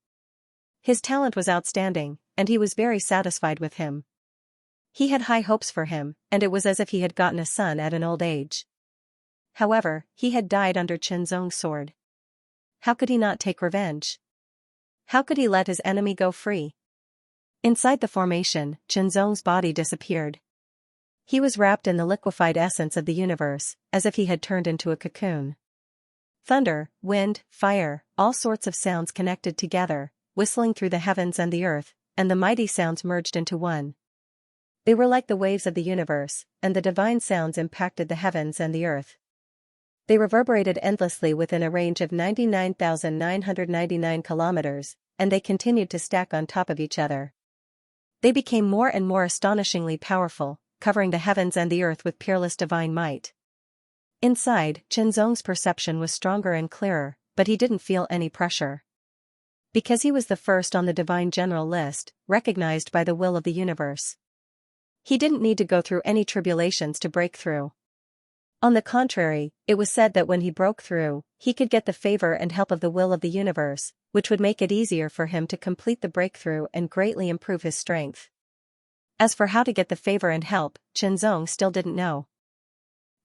His talent was outstanding, and he was very satisfied with him. He had high hopes for him, and it was as if he had gotten a son at an old age. However, he had died under Chenzong's sword. How could he not take revenge? How could he let his enemy go free? Inside the formation, Chenzong's body disappeared. He was wrapped in the liquefied essence of the universe, as if he had turned into a cocoon. Thunder, wind, fire, all sorts of sounds connected together, whistling through the heavens and the earth, and the mighty sounds merged into one. They were like the waves of the universe, and the divine sounds impacted the heavens and the earth. They reverberated endlessly within a range of 99,999 kilometers, and they continued to stack on top of each other. They became more and more astonishingly powerful, covering the heavens and the earth with peerless divine might. Inside, Chenzong's perception was stronger and clearer, but he didn't feel any pressure. Because he was the first on the Divine General list, recognized by the will of the universe. He didn't need to go through any tribulations to break through. On the contrary, it was said that when he broke through, he could get the favor and help of the will of the universe, which would make it easier for him to complete the breakthrough and greatly improve his strength. As for how to get the favor and help, Chenzong still didn't know.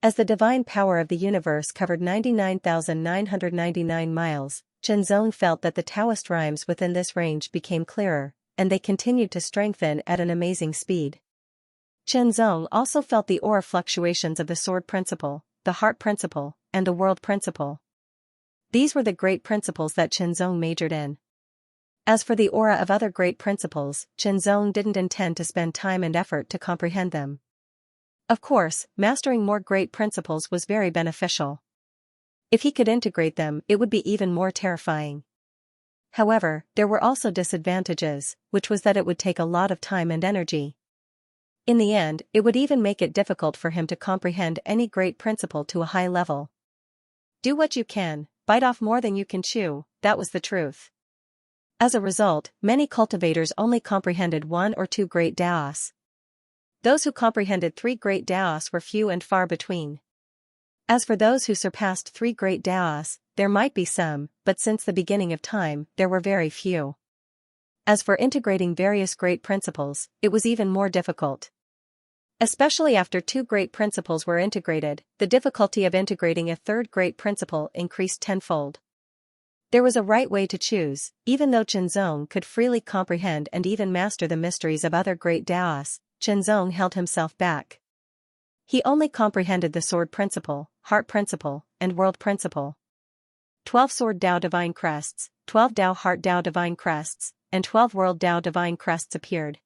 As the divine power of the universe covered 99,999 miles, Chenzong felt that the Taoist rhymes within this range became clearer, and they continued to strengthen at an amazing speed. Chenzong also felt the aura fluctuations of the sword principle, the heart principle, and the world principle. These were the great principles that Chenzong majored in. As for the aura of other great principles, Chenzong didn't intend to spend time and effort to comprehend them. Of course, mastering more great principles was very beneficial. If he could integrate them, it would be even more terrifying. However, there were also disadvantages, which was that it would take a lot of time and energy. In the end, it would even make it difficult for him to comprehend any great principle to a high level. Do what you can, bite off more than you can chew, that was the truth. As a result, many cultivators only comprehended one or two great Daos. Those who comprehended three great Daos were few and far between. As for those who surpassed three great Daos, there might be some, but since the beginning of time, there were very few. As for integrating various great principles, it was even more difficult. Especially after two great principles were integrated, the difficulty of integrating a third great principle increased tenfold. There was a right way to choose, even though Qianzong could freely comprehend and even master the mysteries of other great Taoists, Qianzong held himself back. He only comprehended the sword principle, heart principle, and world principle. 12 sword Tao divine crests, 12 Tao heart Tao divine crests, and 12 world Tao divine crests appeared.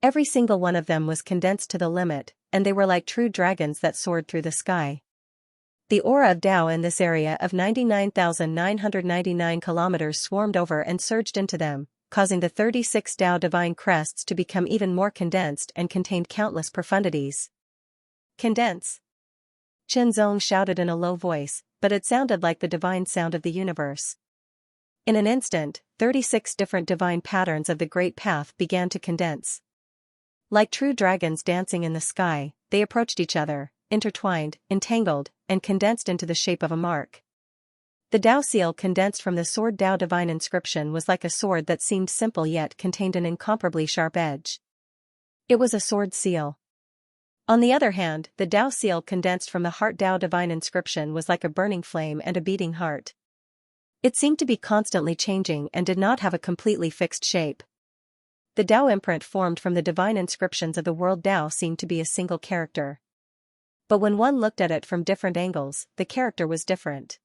Every single one of them was condensed to the limit, and they were like true dragons that soared through the sky. The aura of Tao in this area of 99,999 kilometers swarmed over and surged into them, causing the 36 Tao divine crests to become even more condensed and contained countless profundities. Condense! Qianzong shouted in a low voice, but it sounded like the divine sound of the universe. In an instant, 36 different divine patterns of the Great Path began to condense. Like true dragons dancing in the sky, they approached each other, intertwined, entangled, and condensed into the shape of a mark. The Tao seal condensed from the sword Tao divine inscription was like a sword that seemed simple yet contained an incomparably sharp edge. It was a sword seal. On the other hand, the Tao seal condensed from the heart Tao divine inscription was like a burning flame and a beating heart. It seemed to be constantly changing and did not have a completely fixed shape. The Tao imprint formed from the divine inscriptions of the world Tao seemed to be a single character. But when one looked at it from different angles, the character was different.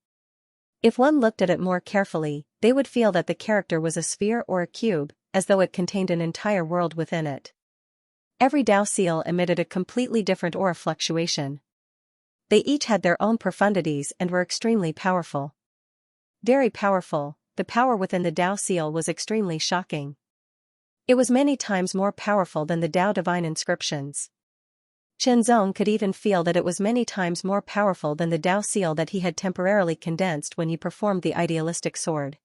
If one looked at it more carefully, they would feel that the character was a sphere or a cube, as though it contained an entire world within it. Every Tao seal emitted a completely different aura fluctuation. They each had their own profundities and were extremely powerful. Very powerful, the power within the Tao seal was extremely shocking. It was many times more powerful than the Tao divine inscriptions. Qianzong could even feel that it was many times more powerful than the Tao seal that he had temporarily condensed when he performed the idealistic sword.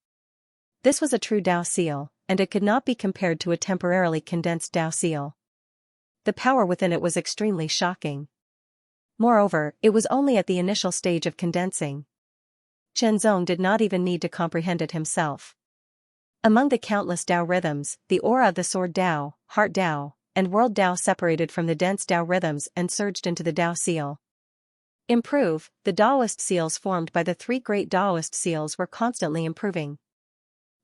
This was a true Tao seal, and it could not be compared to a temporarily condensed Tao seal. The power within it was extremely shocking. Moreover, it was only at the initial stage of condensing. Qianzong did not even need to comprehend it himself. Among the countless Tao rhythms, the aura of the sword Tao, heart Tao, and world Tao separated from the dense Tao rhythms and surged into the Tao seal. Improve, the Taoist seals formed by the three great Taoist seals were constantly improving.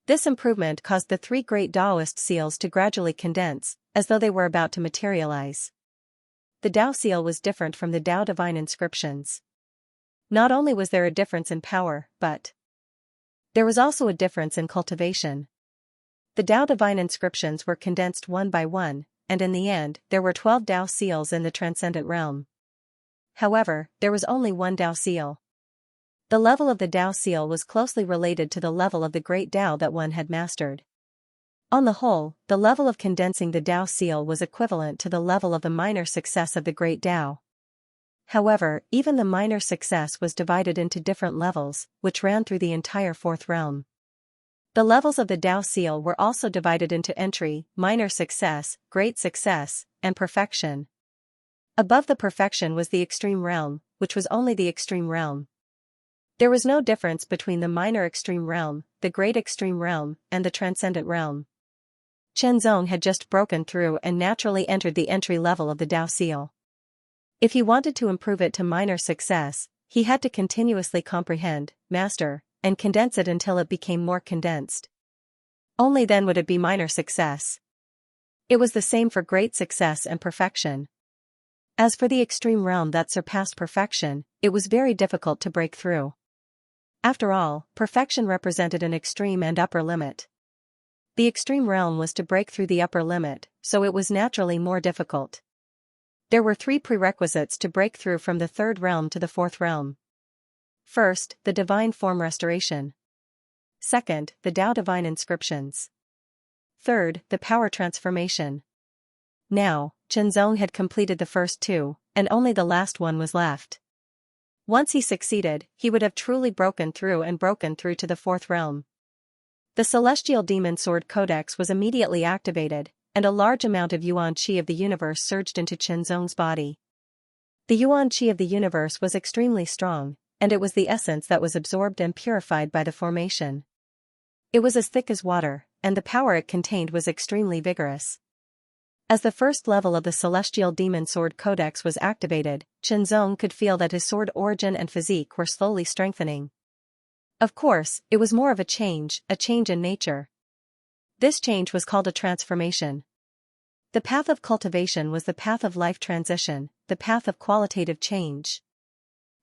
This improvement caused the three great Taoist seals to gradually condense, as though they were about to materialize. The Tao seal was different from the Tao divine inscriptions. Not only was there a difference in power, but there was also a difference in cultivation. The Tao divine inscriptions were condensed one by one, and in the end, there were 12 Tao seals in the transcendent realm. However, there was only one Tao seal. The level of the Tao seal was closely related to the level of the great Tao that one had mastered. On the whole, the level of condensing the Tao seal was equivalent to the level of the minor success of the great Tao. However, even the minor success was divided into different levels, which ran through the entire fourth realm. The levels of the Tao seal were also divided into entry, minor success, great success, and perfection. Above the perfection was the extreme realm, which was only the extreme realm. There was no difference between the minor extreme realm, the great extreme realm, and the transcendent realm. Qianzong had just broken through and naturally entered the entry level of the Tao seal. If he wanted to improve it to minor success, he had to continuously comprehend, master, and condense it until it became more condensed. Only then would it be minor success. It was the same for great success and perfection. As for the extreme realm that surpassed perfection, it was very difficult to break through. After all, perfection represented an extreme and upper limit. The extreme realm was to break through the upper limit, so it was naturally more difficult. There were three prerequisites to break through from the third realm to the fourth realm. First, the divine form restoration. Second, the Tao divine inscriptions. Third, the power transformation. Now, Qianzong had completed the first two, and only the last one was left. Once he succeeded, he would have truly broken through to the fourth realm. The celestial demon sword codex was immediately activated, and a large amount of yuan qi of the universe surged into Qianzong's body. The yuan qi of the universe was extremely strong, and it was the essence that was absorbed and purified by the formation. It was as thick as water, and the power it contained was extremely vigorous. As the first level of the celestial demon sword codex was activated, Qianzong could feel that his sword origin and physique were slowly strengthening. Of course, it was more of a change in nature. This change was called a transformation. The path of cultivation was the path of life transition, the path of qualitative change.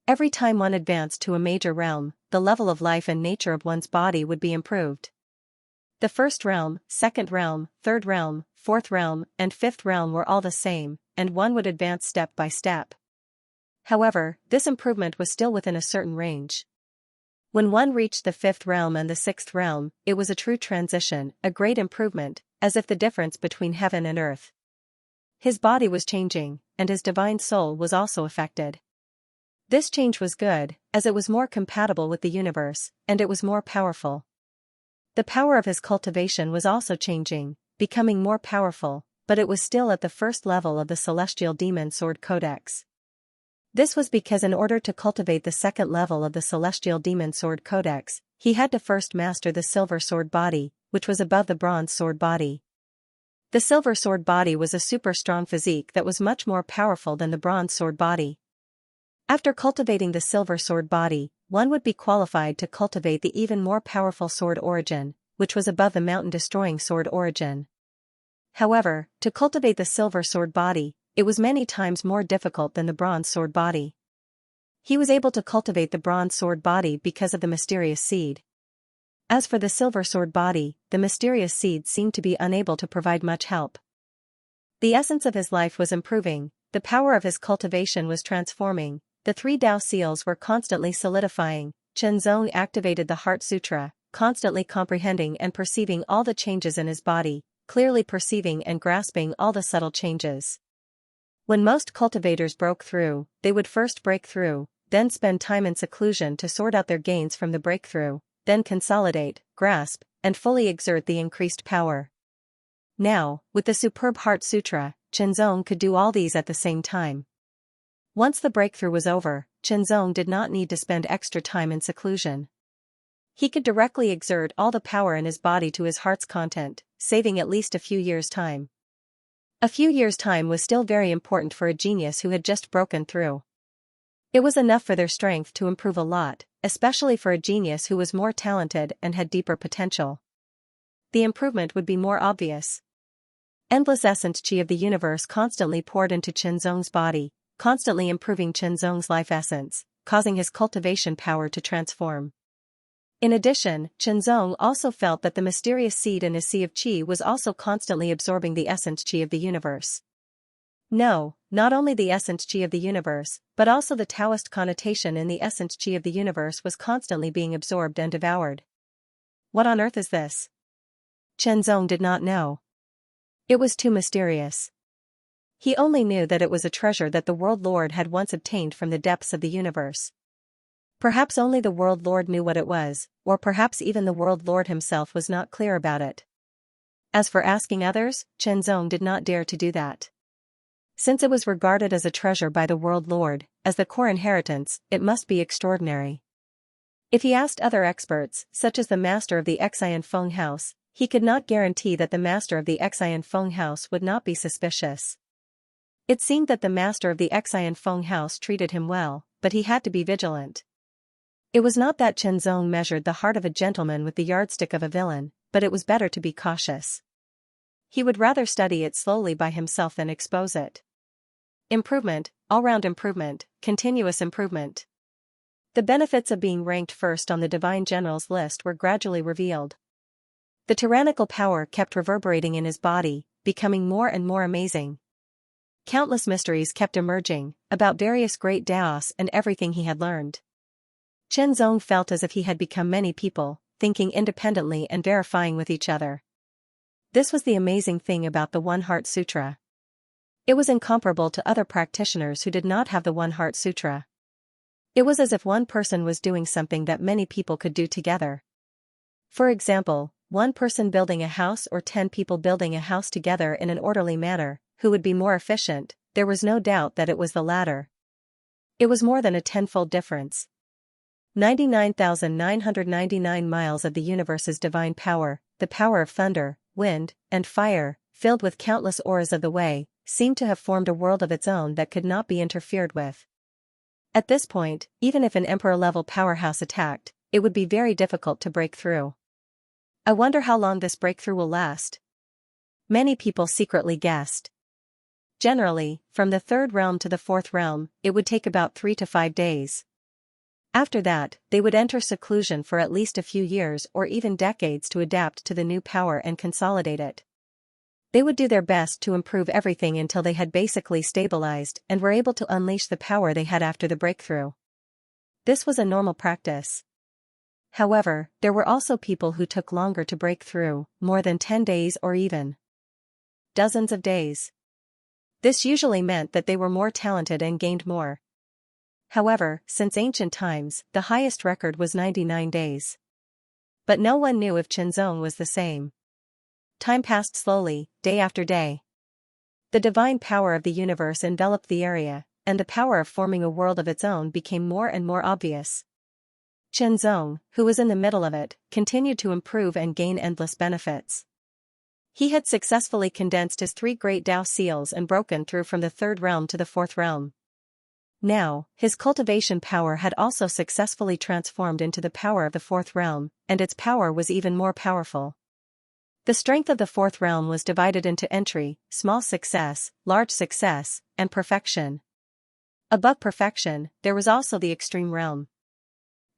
Every time one advanced to a major realm, the level of life and nature of one's body would be improved. The first realm, second realm, third realm, fourth realm, and fifth realm were all the same, and one would advance step by step. However, this improvement was still within a certain range. When one reached the fifth realm and the sixth realm, it was a true transition, a great improvement, as if the difference between heaven and earth. His body was changing, and his divine soul was also affected. This change was good, as it was more compatible with the universe, and it was more powerful. The power of his cultivation was also changing, becoming more powerful, but it was still at the first level of the celestial demon sword codex. This was because in order to cultivate the second level of the celestial demon sword codex, he had to first master the silver sword body, which was above the bronze sword body. The silver sword body was a super strong physique that was much more powerful than the bronze sword body. After cultivating the silver sword body, one would be qualified to cultivate the even more powerful sword origin, which was above the mountain-destroying sword origin. However, to cultivate the silver sword body, it was many times more difficult than the bronze sword body. He was able to cultivate the bronze sword body because of the mysterious seed. As for the silver sword body, the mysterious seed seemed to be unable to provide much help. The essence of his life was improving, the power of his cultivation was transforming, the 3 Tao seals were constantly solidifying. Qianzong activated the Heart Sutra, constantly comprehending and perceiving all the changes in his body, clearly perceiving and grasping all the subtle changes. When most cultivators broke through, they would first break through, then spend time in seclusion to sort out their gains from the breakthrough, then consolidate, grasp, and fully exert the increased power. Now, with the superb Heart Sutra, Qianzong could do all these at the same time. Once the breakthrough was over, Qianzong did not need to spend extra time in seclusion. He could directly exert all the power in his body to his heart's content, saving at least a few years' time. A few years' time was still very important for a genius who had just broken through. It was enough for their strength to improve a lot, especially for a genius who was more talented and had deeper potential. The improvement would be more obvious. Endless essence chi of the universe constantly poured into Qianzong's body, constantly improving Qianzong's life essence, causing his cultivation power to transform. In addition, Qianzong also felt that the mysterious seed in his sea of qi was also constantly absorbing the essence qi of the universe. No, not only the essence qi of the universe, but also the Taoist connotation in the essence qi of the universe was constantly being absorbed and devoured. What on earth is this? Qianzong did not know. It was too mysterious. He only knew that it was a treasure that the World Lord had once obtained from the depths of the universe. Perhaps only the World Lord knew what it was, or perhaps even the World Lord himself was not clear about it. As for asking others, Qianzong did not dare to do that. Since it was regarded as a treasure by the World Lord, as the core inheritance, it must be extraordinary. If he asked other experts, such as the master of the Xian Feng House, he could not guarantee that the master of the Xian Feng House would not be suspicious. It seemed that the master of the Xian Feng House treated him well, but he had to be vigilant. It was not that Qianzong measured the heart of a gentleman with the yardstick of a villain, but it was better to be cautious. He would rather study it slowly by himself than expose it. Improvement, all-round improvement, continuous improvement. The benefits of being ranked first on the Divine General's list were gradually revealed. The tyrannical power kept reverberating in his body, becoming more and more amazing. Countless mysteries kept emerging, about various great Daos and everything he had learned. Qianzong felt as if he had become many people, thinking independently and verifying with each other. This was the amazing thing about the One Heart Sutra. It was incomparable to other practitioners who did not have the One Heart Sutra. It was as if one person was doing something that many people could do together. For example, one person building a house or 10 people building a house together in an orderly manner. Who would be more efficient? There was no doubt that it was the latter. It was more than a tenfold difference. 99,999 miles of the universe's divine power, the power of thunder, wind, and fire, filled with countless auras of the way, seemed to have formed a world of its own that could not be interfered with. At this point, even if an emperor-level powerhouse attacked, it would be very difficult to break through. I wonder how long this breakthrough will last. Many people secretly guessed. Generally, from the third realm to the fourth realm, it would take about 3 to 5 days. After that, they would enter seclusion for at least a few years or even decades to adapt to the new power and consolidate it. They would do their best to improve everything until they had basically stabilized and were able to unleash the power they had after the breakthrough. This was a normal practice. However, there were also people who took longer to break through, more than 10 days or even dozens of days. This usually meant that they were more talented and gained more. However, since ancient times, the highest record was 99 days. But no one knew if Xianxia was the same. Time passed slowly, day after day. The divine power of the universe enveloped the area, and the power of forming a world of its own became more and more obvious. Xianxia, who was in the middle of it, continued to improve and gain endless benefits. He had successfully condensed his 3 great Tao seals and broken through from the third realm to the fourth realm. Now, his cultivation power had also successfully transformed into the power of the fourth realm, and its power was even more powerful. The strength of the fourth realm was divided into entry, small success, large success, and perfection. Above perfection, there was also the extreme realm.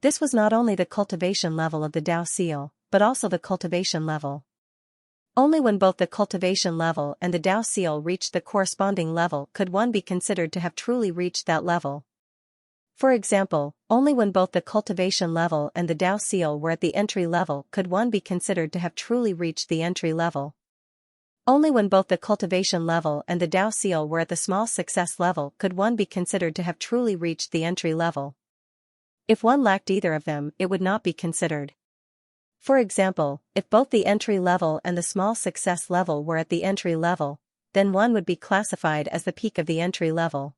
This was not only the cultivation level of the Tao seal, but also the cultivation level. Only when both the cultivation level and the Tao seal reached the corresponding level could one be considered to have truly reached that level. For example, only when both the cultivation level and the Tao seal were at the entry level could one be considered to have truly reached the entry level. Only when both the cultivation level and the Tao seal were at the small success level could one be considered to have truly reached the entry level. If one lacked either of them, it would not be considered. For example, if both the entry level and the small success level were at the entry level, then one would be classified as the peak of the entry level.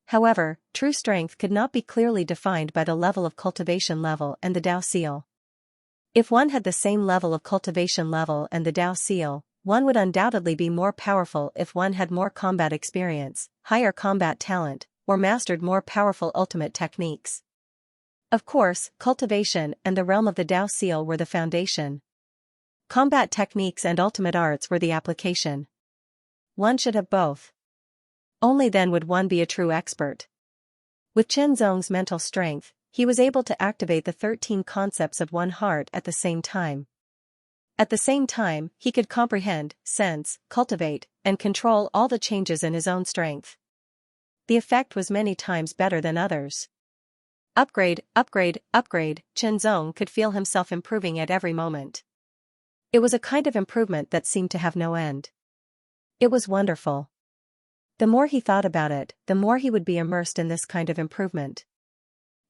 However, true strength could not be clearly defined by the level of cultivation level and the Tao seal. If one had the same level of cultivation level and the Tao seal, one would undoubtedly be more powerful if one had more combat experience, higher combat talent, or mastered more powerful ultimate techniques. Of course, cultivation and the realm of the Tao seal were the foundation. Combat techniques and ultimate arts were the application. One should have both. Only then would one be a true expert. With Xianxia's mental strength, he was able to activate the 13 concepts of one heart at the same time. At the same time, he could comprehend, sense, cultivate, and control all the changes in his own strength. The effect was many times better than others. Upgrade, upgrade, upgrade, Xianxia could feel himself improving at every moment. It was a kind of improvement that seemed to have no end. It was wonderful. The more he thought about it, the more he would be immersed in this kind of improvement.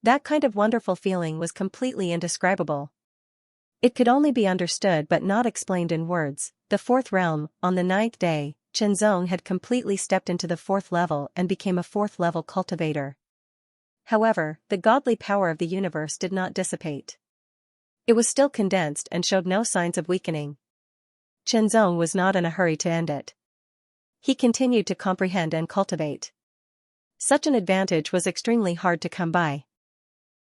That kind of wonderful feeling was completely indescribable. It could only be understood but not explained in words. The fourth realm, on the 9th day, Xianxia had completely stepped into the fourth level and became a fourth-level cultivator. However, the godly power of the universe did not dissipate. It was still condensed and showed no signs of weakening. Xianxia was not in a hurry to end it. He continued to comprehend and cultivate. Such an advantage was extremely hard to come by.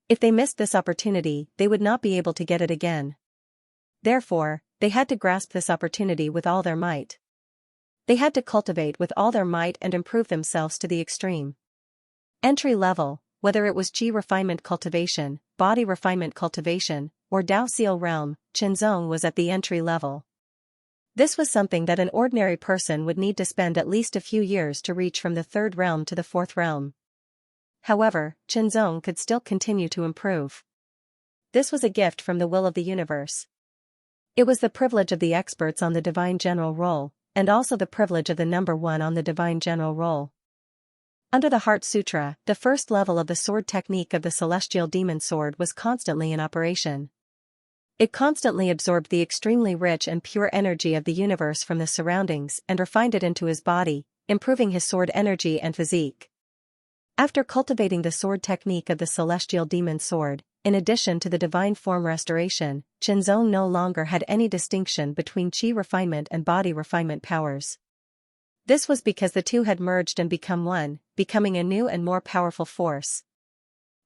If they missed this opportunity, they would not be able to get it again. Therefore, they had to grasp this opportunity with all their might. They had to cultivate with all their might and improve themselves to the extreme. Entry level, whether it was Qi refinement cultivation, body refinement cultivation, or Tao seal realm, Xianxia was at the entry level. This was something that an ordinary person would need to spend at least a few years to reach from the third realm to the fourth realm. However, Xianxia could still continue to improve. This was a gift from the will of the universe. It was the privilege of the experts on the divine general role, and also the privilege of the number one on the divine general role. Under the Heart Sutra, the first level of the sword technique of the celestial demon sword was constantly in operation. It constantly absorbed the extremely rich and pure energy of the universe from the surroundings and refined it into his body, improving his sword energy and physique. After cultivating the sword technique of the celestial demon sword, in addition to the divine form restoration, Qianzong no longer had any distinction between qi refinement and body refinement powers. This was because the two had merged and become one, becoming a new and more powerful force.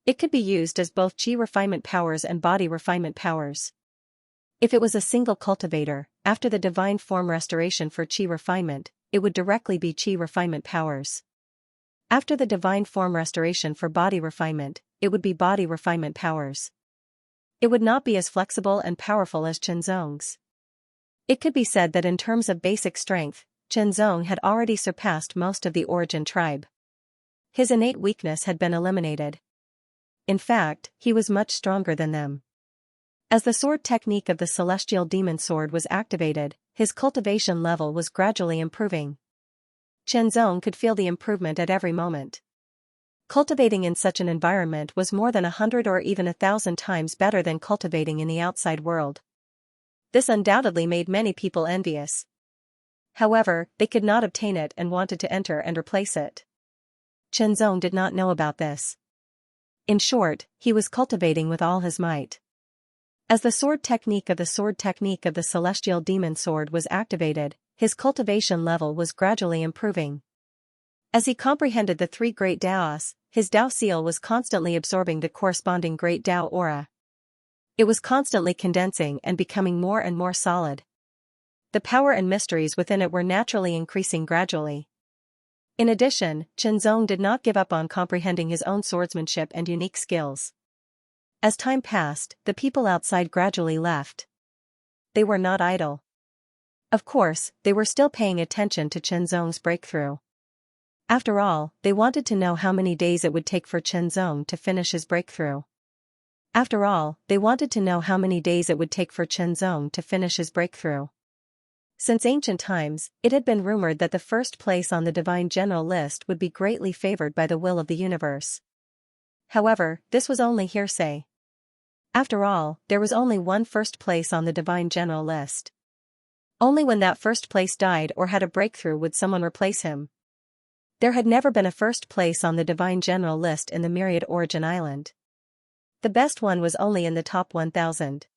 It could be used as both qi refinement powers and body refinement powers. If it was a single cultivator, after the divine form restoration for qi refinement, it would directly be qi refinement powers. After the divine form restoration for body refinement, it would be body refinement powers. It would not be as flexible and powerful as Qianzong's. It could be said that in terms of basic strength, Qianzong had already surpassed most of the origin tribe. His innate weakness had been eliminated. In fact, he was much stronger than them. As the sword technique of the celestial demon sword was activated, his cultivation level was gradually improving. Qianzong could feel the improvement at every moment. Cultivating in such an environment was more than 100 or even 1,000 times better than cultivating in the outside world. This undoubtedly made many people envious. However, they could not obtain it and wanted to enter and replace it. Qianzong did not know about this. In short, he was cultivating with all his might. As the sword technique of the celestial demon sword was activated, his cultivation level was gradually improving. As he comprehended the three great Daos, his Dao seal was constantly absorbing the corresponding great Dao aura. It was constantly condensing and becoming more and more solid. The power and mysteries within it were naturally increasing gradually. In addition, Qianzong did not give up on comprehending his own swordsmanship and unique skills. As time passed, the people outside gradually left. They were not idle. Of course, they were still paying attention to Qianzong's breakthrough. After all, they wanted to know how many days it would take for Qianzong to finish his breakthrough. Since ancient times, it had been rumored that the first place on the divine general list would be greatly favored by the will of the universe. However, this was only hearsay. After all, there was only one first place on the divine general list. Only when that first place died or had a breakthrough would someone replace him. There had never been a first place on the divine general list in the myriad origin island. The best one was only in the top 1,000.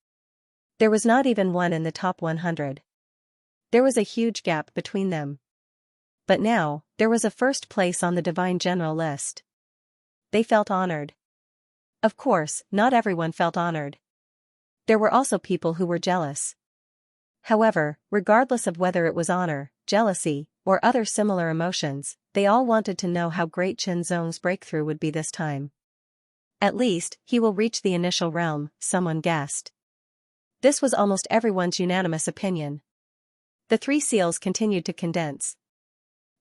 There was not even one in the top 100. There was a huge gap between them. But now, there was a first place on the divine general list. They felt honored. Of course, not everyone felt honored. There were also people who were jealous. However, regardless of whether it was honor, jealousy, or other similar emotions, they all wanted to know how great Qianzong's breakthrough would be this time. At least, he will reach the initial realm, someone guessed. This was almost everyone's unanimous opinion. The three seals continued to condense.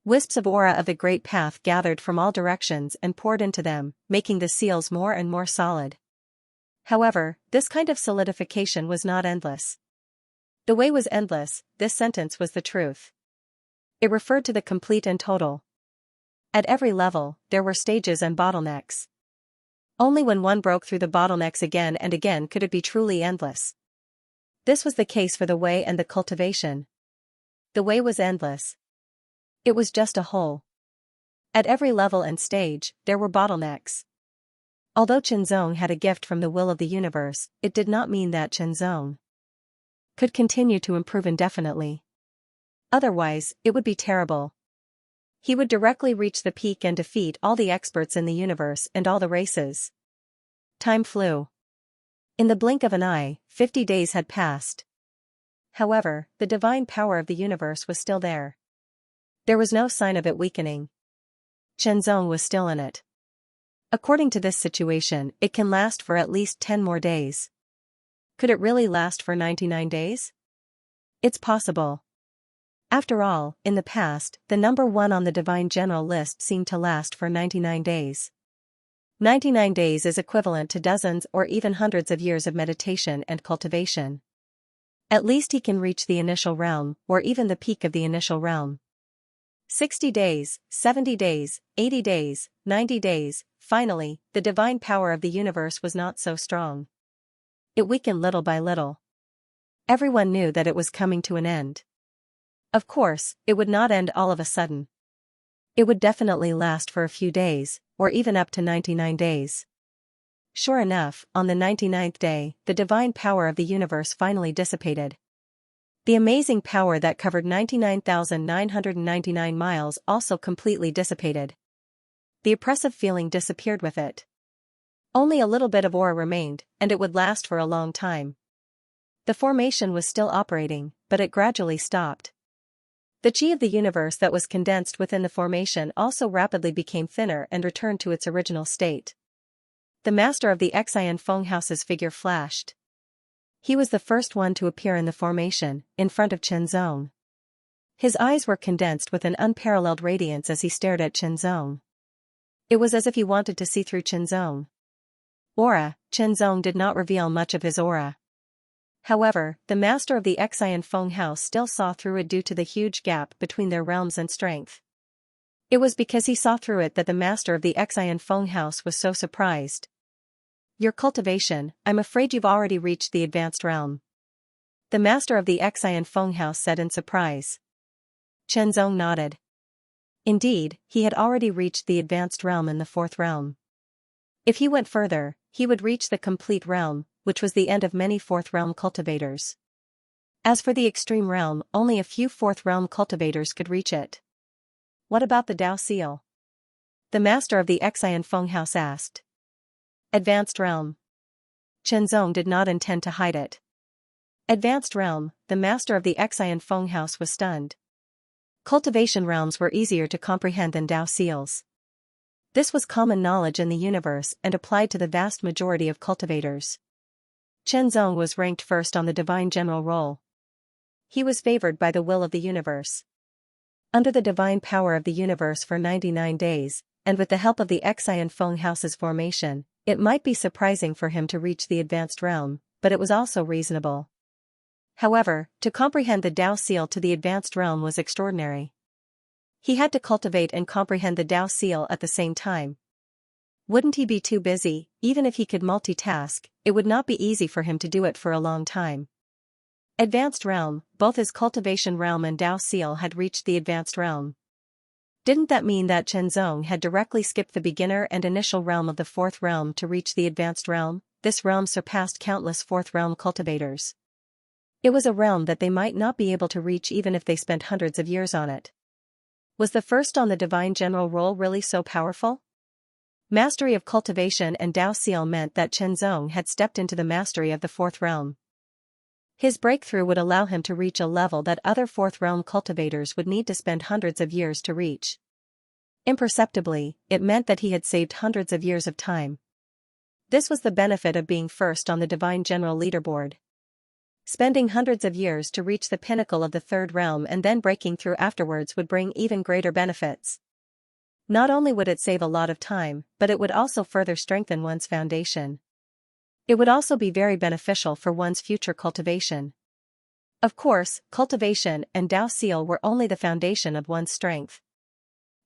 Wisps of aura of the great path gathered from all directions and poured into them, making the seals more and more solid. However, this kind of solidification was not endless. The way was endless, this sentence was the truth. It referred to the complete and total. At every level, there were stages and bottlenecks. Only when one broke through the bottlenecks again and again could it be truly endless. This was the case for the way and the cultivation. The way was endless. It was just a hole. At every level and stage, there were bottlenecks. Although Qianzong had a gift from the will of the universe, it did not mean that Qianzong could continue to improve indefinitely. Otherwise, it would be terrible. He would directly reach the peak and defeat all the experts in the universe and all the races. Time flew. In the blink of an eye, 50 days had passed. However, the divine power of the universe was still there. There was no sign of it weakening. Qianzong was still in it. According to this situation, it can last for at least 10 more days. Could it really last for 99 days? It's possible. After all, in the past, the number one on the divine general list seemed to last for 99 days. 99 days is equivalent to dozens or even hundreds of years of meditation and cultivation. At least he can reach the initial realm, or even the peak of the initial realm. 60 days, 70 days, 80 days, 90 days, finally, the divine power of the universe was not so strong. It weakened little by little. Everyone knew that it was coming to an end. Of course, it would not end all of a sudden. It would definitely last for a few days, or even up to 99 days. Sure enough, on the 99th day, the divine power of the universe finally dissipated. The amazing power that covered 99,999 miles also completely dissipated. The oppressive feeling disappeared with it. Only a little bit of aura remained, and it would last for a long time. The formation was still operating, but it gradually stopped. The chi of the universe that was condensed within the formation also rapidly became thinner and returned to its original state. The master of the Xianxia house's figure flashed. He was the first one to appear in the formation, in front of Chenzong. His eyes were condensed with an unparalleled radiance as he stared at Chenzong. It was as if he wanted to see through Chenzong. Aura: Chenzong did not reveal much of his aura. However, the master of the Xianxia house still saw through it due to the huge gap between their realms and strength. It was because he saw through it that the master of the Xianxia house was so surprised. Your cultivation, I'm afraid you've already reached the advanced realm. The master of the Xianxia house said in surprise. Chenzong nodded. Indeed, he had already reached the advanced realm in the fourth realm. If he went further, he would reach the complete realm, which was the end of many fourth realm cultivators. As for the extreme realm, only a few fourth realm cultivators could reach it. What about the Dao seal? The master of the Xianxia house asked. Advanced realm. Chenzong did not intend to hide it. Advanced realm, the master of the Xianxia house was stunned. Cultivation realms were easier to comprehend than Dao seals. This was common knowledge in the universe and applied to the vast majority of cultivators. Chenzong was ranked first on the divine general roll. He was favored by the will of the universe. Under the divine power of the universe for 99 days, and with the help of the Xianxia house's formation, it might be surprising for him to reach the advanced realm, but it was also reasonable. However, to comprehend the Dao seal to the advanced realm was extraordinary. He had to cultivate and comprehend the Dao seal at the same time. Wouldn't he be too busy? Even if he could multitask, it would not be easy for him to do it for a long time. Advanced realm, both his cultivation realm and Dao seal had reached the advanced realm. Didn't that mean that Chenzong had directly skipped the beginner and initial realm of the fourth realm to reach the advanced realm? This realm surpassed countless fourth realm cultivators. It was a realm that they might not be able to reach even if they spent hundreds of years on it. Was the first on the divine general roll really so powerful? Mastery of cultivation and Dao seal meant that Chenzong had stepped into the mastery of the fourth realm. His breakthrough would allow him to reach a level that other fourth realm cultivators would need to spend hundreds of years to reach. Imperceptibly, it meant that he had saved hundreds of years of time. This was the benefit of being first on the divine general leaderboard. Spending hundreds of years to reach the pinnacle of the third realm and then breaking through afterwards would bring even greater benefits. Not only would it save a lot of time, but it would also further strengthen one's foundation. It would also be very beneficial for one's future cultivation. Of course, cultivation and Dao seal were only the foundation of one's strength.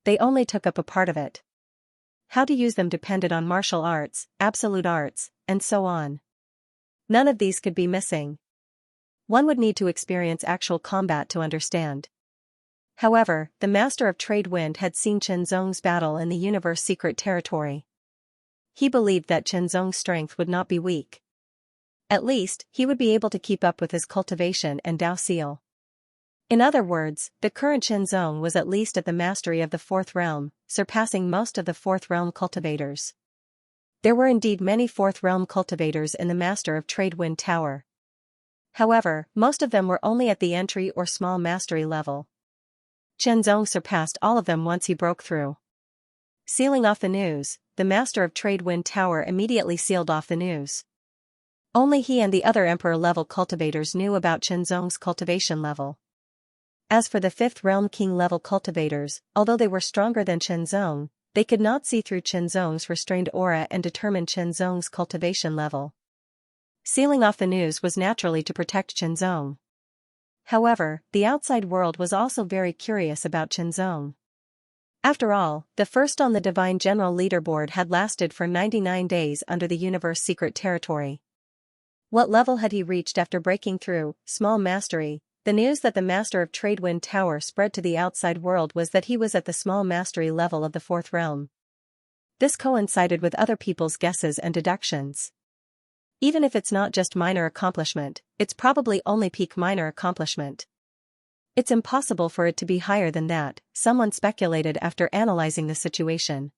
They only took up a part of it. How to use them depended on martial arts, absolute arts, and so on. None of these could be missing. One would need to experience actual combat to understand. However, the master of trade wind had seen Chenzong's battle in the universe secret territory. He believed that Chenzong's strength would not be weak. At least, he would be able to keep up with his cultivation and Dao seal. In other words, the current Chenzong was at least at the mastery of the fourth realm, surpassing most of the fourth realm cultivators. There were indeed many fourth realm cultivators in the master of trade wind tower. However, most of them were only at the entry or small mastery level. Chenzong surpassed all of them once he broke through. Sealing off the news, the master of trade wind tower immediately sealed off the news. Only he and the other emperor-level cultivators knew about Chenzong's cultivation level. As for the fifth realm king-level cultivators, although they were stronger than Chenzong, they could not see through Chenzong's restrained aura and determine Chenzong's cultivation level. Sealing off the news was naturally to protect Chenzong. However, the outside world was also very curious about Chenzong. After all, the first on the divine general leaderboard had lasted for 99 days under the universe secret territory. What level had he reached after breaking through small mastery The news that the Master of Trade Wind Tower spread to the outside world was that he was at the small mastery level of the fourth realm. This coincided with other people's guesses and deductions. Even if it's not just minor accomplishment, it's probably only peak minor accomplishment. It's impossible for it to be higher than that, someone speculated after analyzing the situation.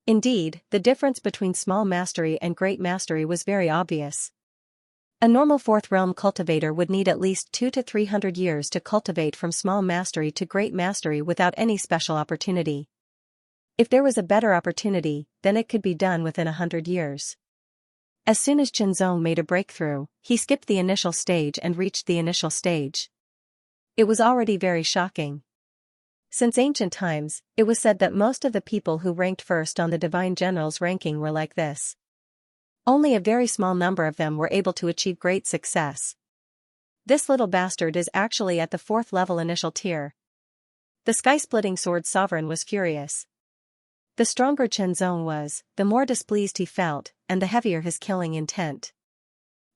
Indeed, the difference between small mastery and great mastery was very obvious. A normal fourth realm cultivator would need at least 200 to 300 years to cultivate from small mastery to great mastery without any special opportunity. If there was a better opportunity, then it could be done within 100 years. As soon as Qianzong made a breakthrough, he skipped the initial stage and reached the initial stage. It was already very shocking. Since ancient times, it was said that most of the people who ranked first on the Divine General's ranking were like this. Only a very small number of them were able to achieve great success. This little bastard is actually at the 4th level initial tier. The sky-splitting sword sovereign was furious. The stronger Qianzong was, the more displeased he felt, and the heavier his killing intent.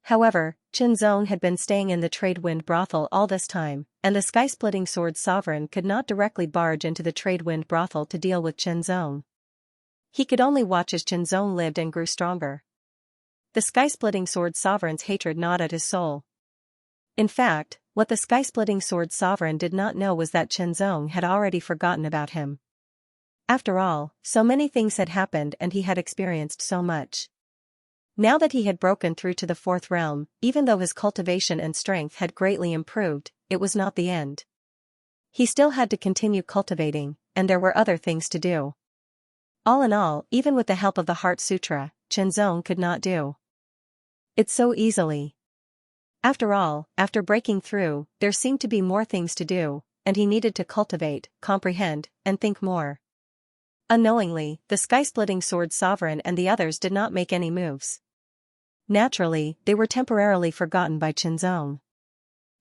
However, Qianzong had been staying in the trade wind brothel all this time, and the sky-splitting sword sovereign could not directly barge into the trade wind brothel to deal with Qianzong. He could only watch as Qianzong lived and grew stronger. The sky-splitting sword sovereign's hatred gnawed at his soul. In fact, what the sky-splitting sword sovereign did not know was that Qianzong had already forgotten about him. After all, so many things had happened and he had experienced so much. Now that he had broken through to the 4th realm, even though his cultivation and strength had greatly improved, it was not the end. He still had to continue cultivating, and there were other things to do. All in all, even with the help of the Heart Sutra, Qianzong could not do it so easily. After all, after breaking through, there seemed to be more things to do, and he needed to cultivate, comprehend, and think more. Unknowingly, the sky-splitting sword sovereign and the others did not make any moves. Naturally, they were temporarily forgotten by Qianzong.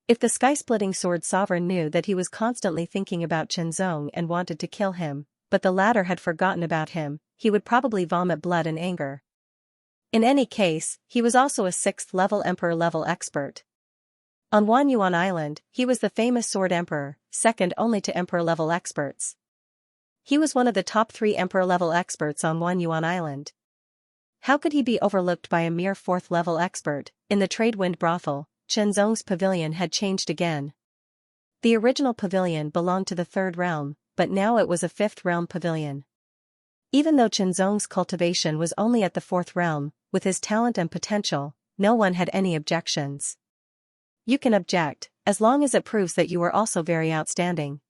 If the sky-splitting sword sovereign knew that he was constantly thinking about Qianzong and wanted to kill him, but the latter had forgotten about him, he would probably vomit blood in anger. In any case, he was also a 6th-level Emperor-level expert. On Wanyuan Island, he was the famous Sword Emperor, second only to Emperor-level experts. He was one of the top 3 Emperor-level experts on Wanyuan Island. How could he be overlooked by a mere 4th-level expert? In the trade wind brothel, Qianzong's pavilion had changed again. The original pavilion belonged to the 3rd realm, but now it was a 5th realm pavilion. Even though Qianzong's cultivation was only at the 4th realm, with his talent and potential, no one had any objections. You can object, as long as it proves that you are also very outstanding.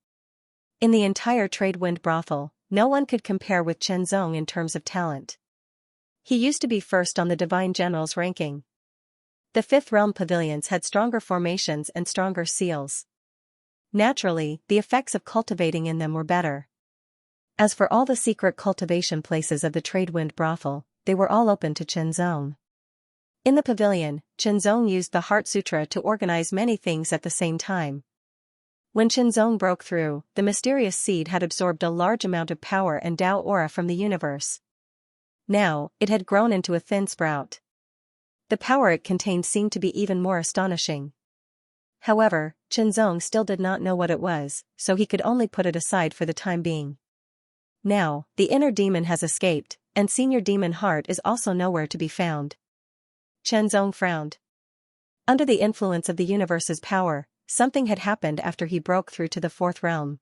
In the entire trade wind brothel, no one could compare with Qianzong in terms of talent. He used to be first on the Divine General's ranking. The 5th realm pavilions had stronger formations and stronger seals. Naturally, the effects of cultivating in them were better. As for all the secret cultivation places of the trade wind brothel, they were all open to Qianzong. In the pavilion, Qianzong used the Heart Sutra to organize many things at the same time. When Qianzong broke through, the mysterious seed had absorbed a large amount of power and Tao aura from the universe. Now, it had grown into a thin sprout. The power it contained seemed to be even more astonishing. However, Qianzong still did not know what it was, so he could only put it aside for the time being. Now, the inner demon has escaped, and Senior Demon Heart is also nowhere to be found. Qianzong frowned. Under the influence of the universe's power, something had happened after he broke through to the 4th realm.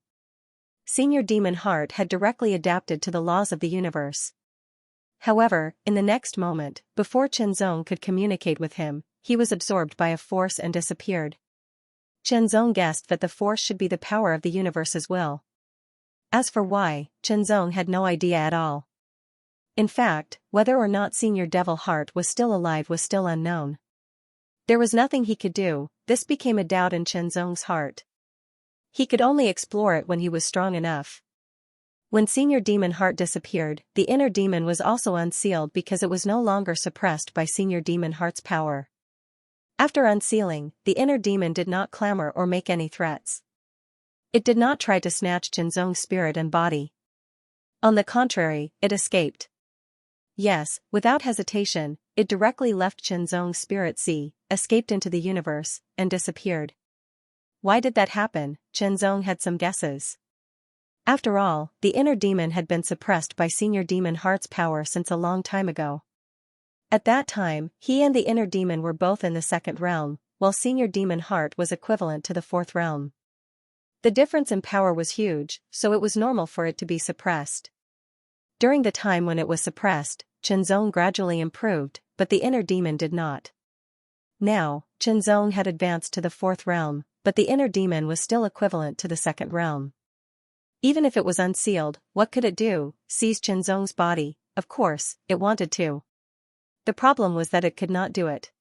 Senior Demon Heart had directly adapted to the laws of the universe. However, in the next moment, before Qianzong could communicate with him, he was absorbed by a force and disappeared. Qianzong guessed that the force should be the power of the universe's will. As for why, Qianzong had no idea at all. In fact, whether or not Senior Devil Heart was still alive was still unknown. There was nothing he could do. This became a doubt in Qianzong's heart. He could only explore it when he was strong enough. When Senior Demon Heart disappeared, the inner demon was also unsealed because it was no longer suppressed by Senior Demon Heart's power. After unsealing, the inner demon did not clamor or make any threats. It did not try to snatch Qianzong's spirit and body. On the contrary, it escaped. Yes, without hesitation, it directly left Qianzong's spirit sea, escaped into the universe, and disappeared. why did that happen? Qianzong had some guesses. After all, the inner demon had been suppressed by Senior Demon Heart's power since a long time ago. At that time, he and the inner demon were both in the second realm, while Senior Demon Heart was equivalent to the fourth realm. The difference in power was huge, so it was normal for it to be suppressed. During the time when it was suppressed, Qianzong gradually improved, but the inner demon did not. Now, Qianzong had advanced to the fourth realm, but the inner demon was still equivalent to the second realm. Even if it was unsealed, what could it do? Seize Qianzong's body? Of course, it wanted to. The problem was that it could not do it.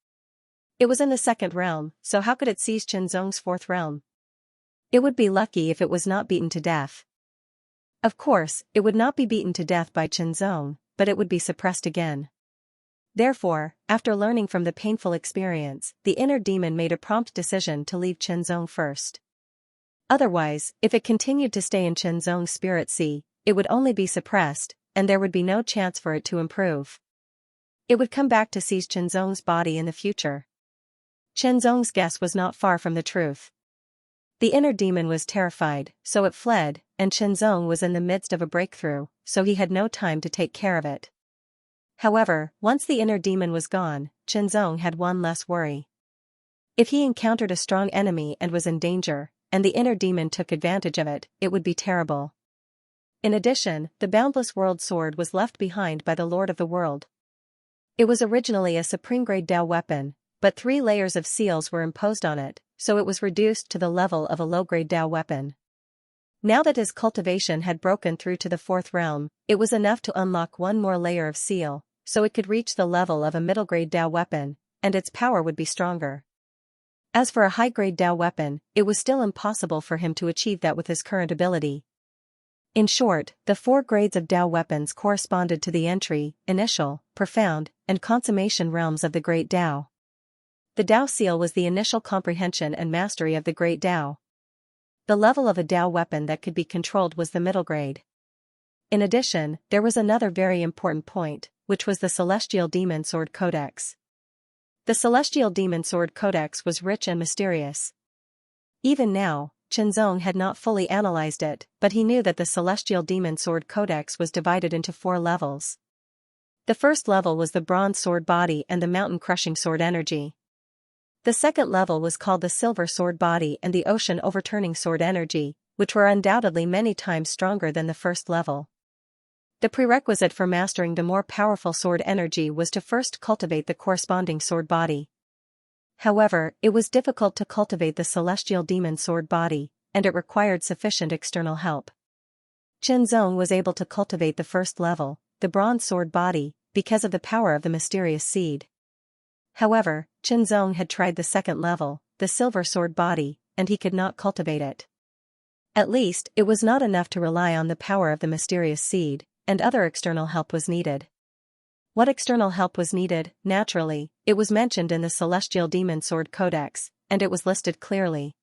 It was in the second realm, so how could it seize Qianzong's fourth realm? It would be lucky if it was not beaten to death. Of course, it would not be beaten to death by Qianzong, but it would be suppressed again. Therefore, after learning from the painful experience, the inner demon made a prompt decision to leave Qianzong first. Otherwise, if it continued to stay in Qianzong's spirit sea, it would only be suppressed, and there would be no chance for it to improve. It would come back to seize Qianzong's body in the future. Qianzong's guess was not far from the truth. The inner demon was terrified, so it fled, and Qianzong was in the midst of a breakthrough, so he had no time to take care of it. However, once the inner demon was gone, Qianzong had one less worry. If he encountered a strong enemy and was in danger, and the inner demon took advantage of it, it would be terrible. In addition, the Boundless World Sword was left behind by the Lord of the World. It was originally a supreme-grade Dao weapon, but 3 layers of seals were imposed on it, so it was reduced to the level of a low-grade Dao weapon. Now that his cultivation had broken through to the fourth realm, it was enough to unlock one more layer of seal, so it could reach the level of a middle-grade Dao weapon, and its power would be stronger. As for a high-grade Dao weapon, it was still impossible for him to achieve that with his current ability. In short, the 4 grades of Dao weapons corresponded to the entry, initial, profound, and consummation realms of the Great Dao. The Dao Seal was the initial comprehension and mastery of the Great Dao. The level of a Dao weapon that could be controlled was the middle grade. In addition, there was another very important point, which was the Celestial Demon Sword Codex. The Celestial Demon Sword Codex was rich and mysterious. Even now, Qianzong had not fully analyzed it, but he knew that the Celestial Demon Sword Codex was divided into 4 levels. The first level was the Bronze Sword Body and the Mountain-Crushing Sword Energy. The second level was called the Silver Sword Body and the Ocean Overturning Sword Energy, which were undoubtedly many times stronger than the first level. The prerequisite for mastering the more powerful sword energy was to first cultivate the corresponding sword body. However, it was difficult to cultivate the Celestial Demon Sword Body, and it required sufficient external help. Qianzong was able to cultivate the first level, the Bronze Sword Body, because of the power of the mysterious seed. However, Qianzong had tried the second level, the Silver Sword Body, and he could not cultivate it. At least, it was not enough to rely on the power of the mysterious seed, and other external help was needed. What external help was needed? Naturally, it was mentioned in the Celestial Demon Sword Codex, and it was listed clearly.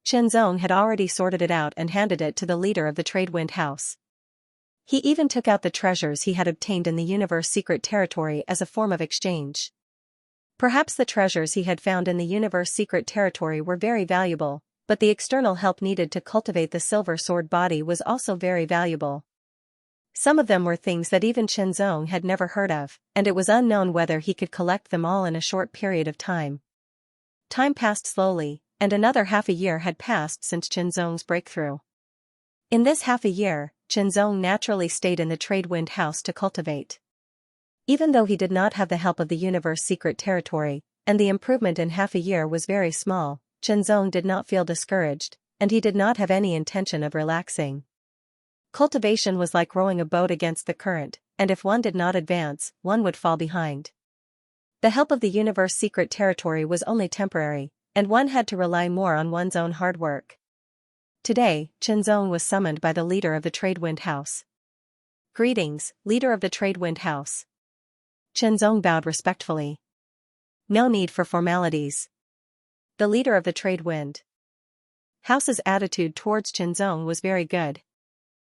Qianzong had already sorted it out and handed it to the leader of the Tradewind House. He even took out the treasures he had obtained in the Universe Secret Territory as a form of exchange. Perhaps the treasures he had found in the Universe Secret Territory were very valuable, but the external help needed to cultivate the Silver Sword Body was also very valuable. Some of them were things that even Qianzong had never heard of, and it was unknown whether he could collect them all in a short period of time. Time passed slowly, and another half a year had passed since Qianzong's breakthrough. In this half a year, Qianzong naturally stayed in the Tradewind House to cultivate. Even though he did not have the help of the Universe Secret Territory, and the improvement in half a year was very small, Qianzong did not feel discouraged, and he did not have any intention of relaxing. Cultivation was like rowing a boat against the current, and if one did not advance, one would fall behind. The help of the Universe Secret Territory was only temporary, and one had to rely more on one's own hard work. Today, Qianzong was summoned by the leader of the Tradewind House. "Greetings, leader of the Tradewind House." Qianzong bowed respectfully. No need for formalities. The leader of the Tradewind House's attitude towards Qianzong was very good.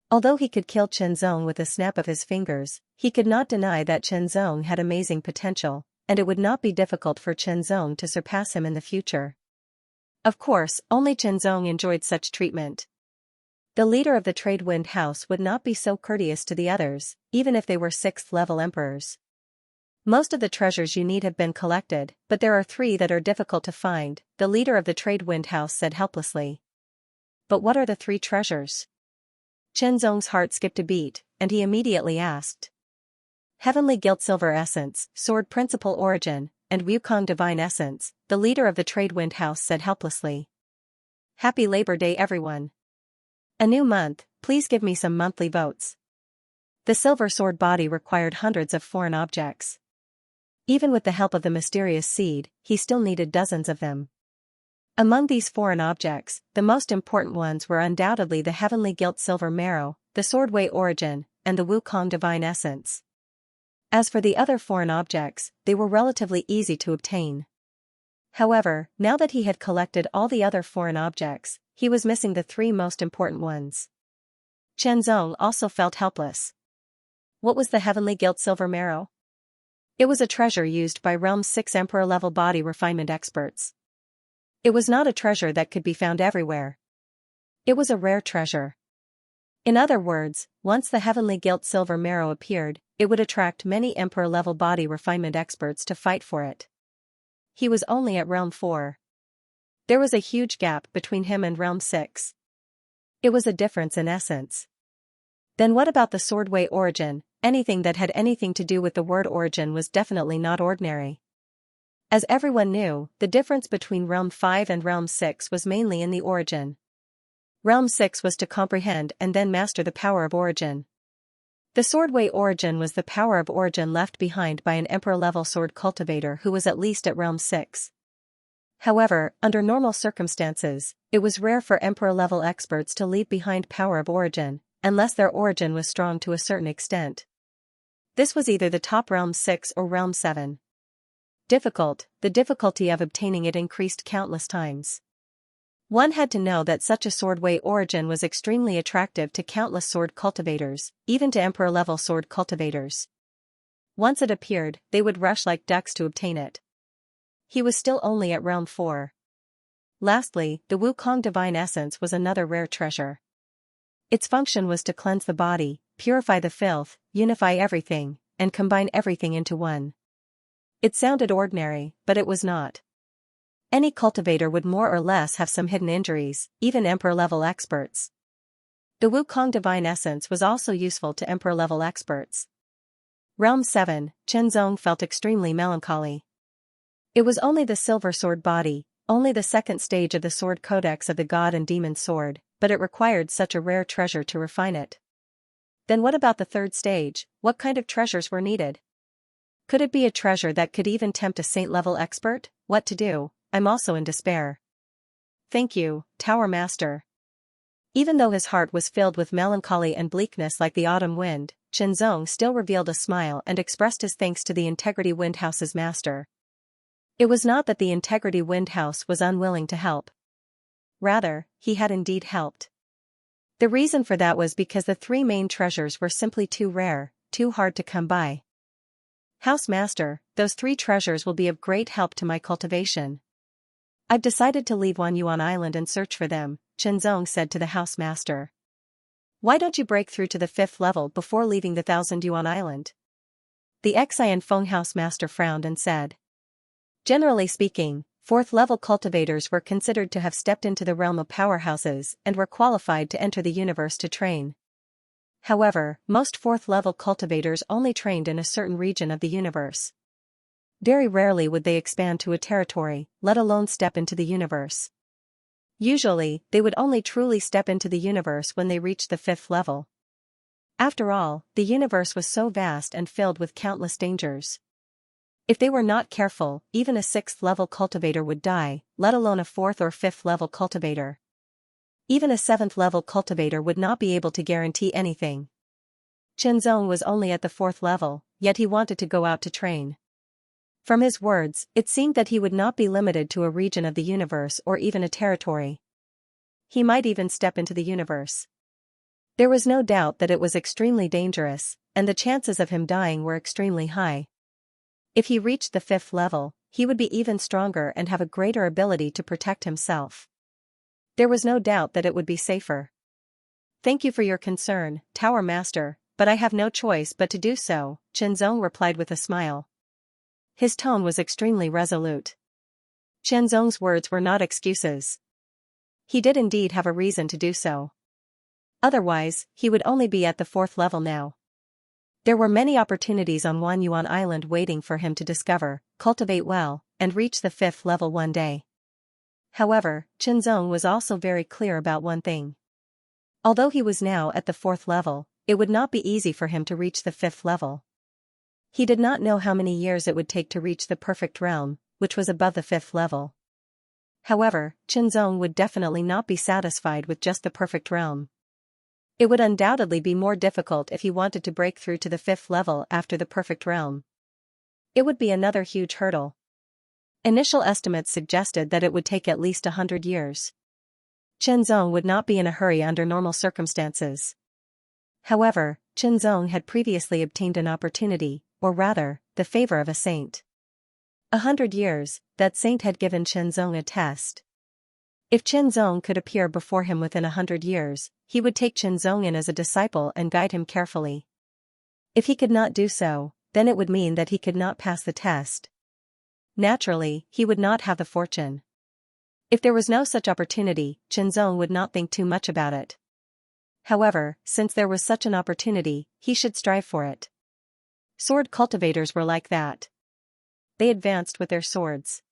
Although he could kill Qianzong with a snap of his fingers, he could not deny that Qianzong had amazing potential, and it would not be difficult for Qianzong to surpass him in the future. Of course, only Chenzong enjoyed such treatment. The leader of the Trade Wind House would not be so courteous to the others, even if they were 6th-level emperors. Most of the treasures you need have been collected, but there are 3 that are difficult to find, the leader of the Trade Wind House said helplessly. But what are the 3 treasures? Chenzong's heart skipped a beat, and he immediately asked. Heavenly Gilt Silver Essence, Sword Principal Origin, and Wukong Divine Essence, the leader of the Trade Wind House said helplessly. Happy Labor Day everyone. A new month, please give me some monthly votes. The silver sword body required hundreds of foreign objects. Even with the help of the mysterious seed, he still needed dozens of them. Among these foreign objects, the most important ones were undoubtedly the Heavenly Gilt Silver Marrow, the Swordway Origin, and the Wukong Divine Essence. As for the other foreign objects, they were relatively easy to obtain. However, now that he had collected all the other foreign objects, he was missing the 3 most important ones. Chenzong also felt helpless. What was the Heavenly Gilt Silver Marrow? It was a treasure used by Realm 6 Emperor-level body refinement experts. It was not a treasure that could be found everywhere. It was a rare treasure. In other words, once the Heavenly Gilt Silver Marrow appeared, it would attract many Emperor-level body refinement experts to fight for it. He was only at Realm 4. There was a huge gap between him and Realm 6. It was a difference in essence. Then what about the Swordway Origin? Anything that had anything to do with the word origin was definitely not ordinary. As everyone knew, the difference between Realm 5 and Realm 6 was mainly in the origin. Realm 6 was to comprehend and then master the power of origin. The Swordway Origin was the power of origin left behind by an Emperor-level sword cultivator who was at least at Realm 6. However, under normal circumstances, it was rare for Emperor-level experts to leave behind power of origin, unless their origin was strong to a certain extent. This was either the top Realm 6 or Realm 7. The difficulty of obtaining it increased countless times. One had to know that such a Swordway Origin was extremely attractive to countless sword cultivators, even to Emperor-level sword cultivators. Once it appeared, they would rush like ducks to obtain it. He was still only at Realm 4. Lastly, the Wukong Divine Essence was another rare treasure. Its function was to cleanse the body, purify the filth, unify everything, and combine everything into one. It sounded ordinary, but it was not. Any cultivator would more or less have some hidden injuries, even Emperor-level experts. The Wukong Divine Essence was also useful to Emperor-level experts. Realm 7, Chenzong felt extremely melancholy. It was only the silver sword body, only the 2nd stage of the sword codex of the god and demon sword, but it required such a rare treasure to refine it. Then what about the 3rd stage? What kind of treasures were needed? Could it be a treasure that could even tempt a saint-level expert? What to do? I'm also in despair. Thank you, Tower Master. Even though his heart was filled with melancholy and bleakness like the autumn wind, Chenzong still revealed a smile and expressed his thanks to the Integrity Wind House's master. It was not that the Integrity Wind House was unwilling to help. Rather, he had indeed helped. The reason for that was because the 3 main treasures were simply too rare, too hard to come by. House Master, those 3 treasures will be of great help to my cultivation. I've decided to leave Wanyuan Island and search for them, Chenzong said to the House Master. Why don't you break through to the 5th level before leaving the 1000 Yuan Island? The Xian Feng House Master frowned and said. Generally speaking, 4th-level cultivators were considered to have stepped into the realm of powerhouses and were qualified to enter the universe to train. However, most 4th-level cultivators only trained in a certain region of the universe. Very rarely would they expand to a territory, let alone step into the universe. Usually, they would only truly step into the universe when they reached the 5th level. After all, the universe was so vast and filled with countless dangers. If they were not careful, even a 6th-level cultivator would die, let alone a 4th or 5th-level cultivator. Even a 7th-level cultivator would not be able to guarantee anything. Chenzong was only at the 4th level, yet he wanted to go out to train. From his words, it seemed that he would not be limited to a region of the universe or even a territory. He might even step into the universe. There was no doubt that it was extremely dangerous, and the chances of him dying were extremely high. If he reached the 5th level, he would be even stronger and have a greater ability to protect himself. There was no doubt that it would be safer. "Thank you for your concern, Tower Master, but I have no choice but to do so," Qianzong replied with a smile. His tone was extremely resolute. Qianzong's words were not excuses. He did indeed have a reason to do so. Otherwise, he would only be at the 4th level now. There were many opportunities on Wanyuan Island waiting for him to discover, cultivate well, and reach the 5th level one day. However, Qianzong was also very clear about one thing. Although he was now at the 4th level, it would not be easy for him to reach the 5th level. He did not know how many years it would take to reach the perfect realm, which was above the 5th level. However, Qianzong would definitely not be satisfied with just the perfect realm. It would undoubtedly be more difficult if he wanted to break through to the 5th level after the perfect realm. It would be another huge hurdle. Initial estimates suggested that it would take at least 100 years. Qianzong would not be in a hurry under normal circumstances. However, Qianzong had previously obtained an opportunity, or rather, the favor of a saint. 100 years, that saint had given Qianzong a test. If Qianzong could appear before him within 100 years, he would take Qianzong in as a disciple and guide him carefully. If he could not do so, then it would mean that he could not pass the test. Naturally, he would not have the fortune. If there was no such opportunity, Qianzong would not think too much about it. However, since there was such an opportunity, he should strive for it. Sword cultivators were like that. They advanced with their swords.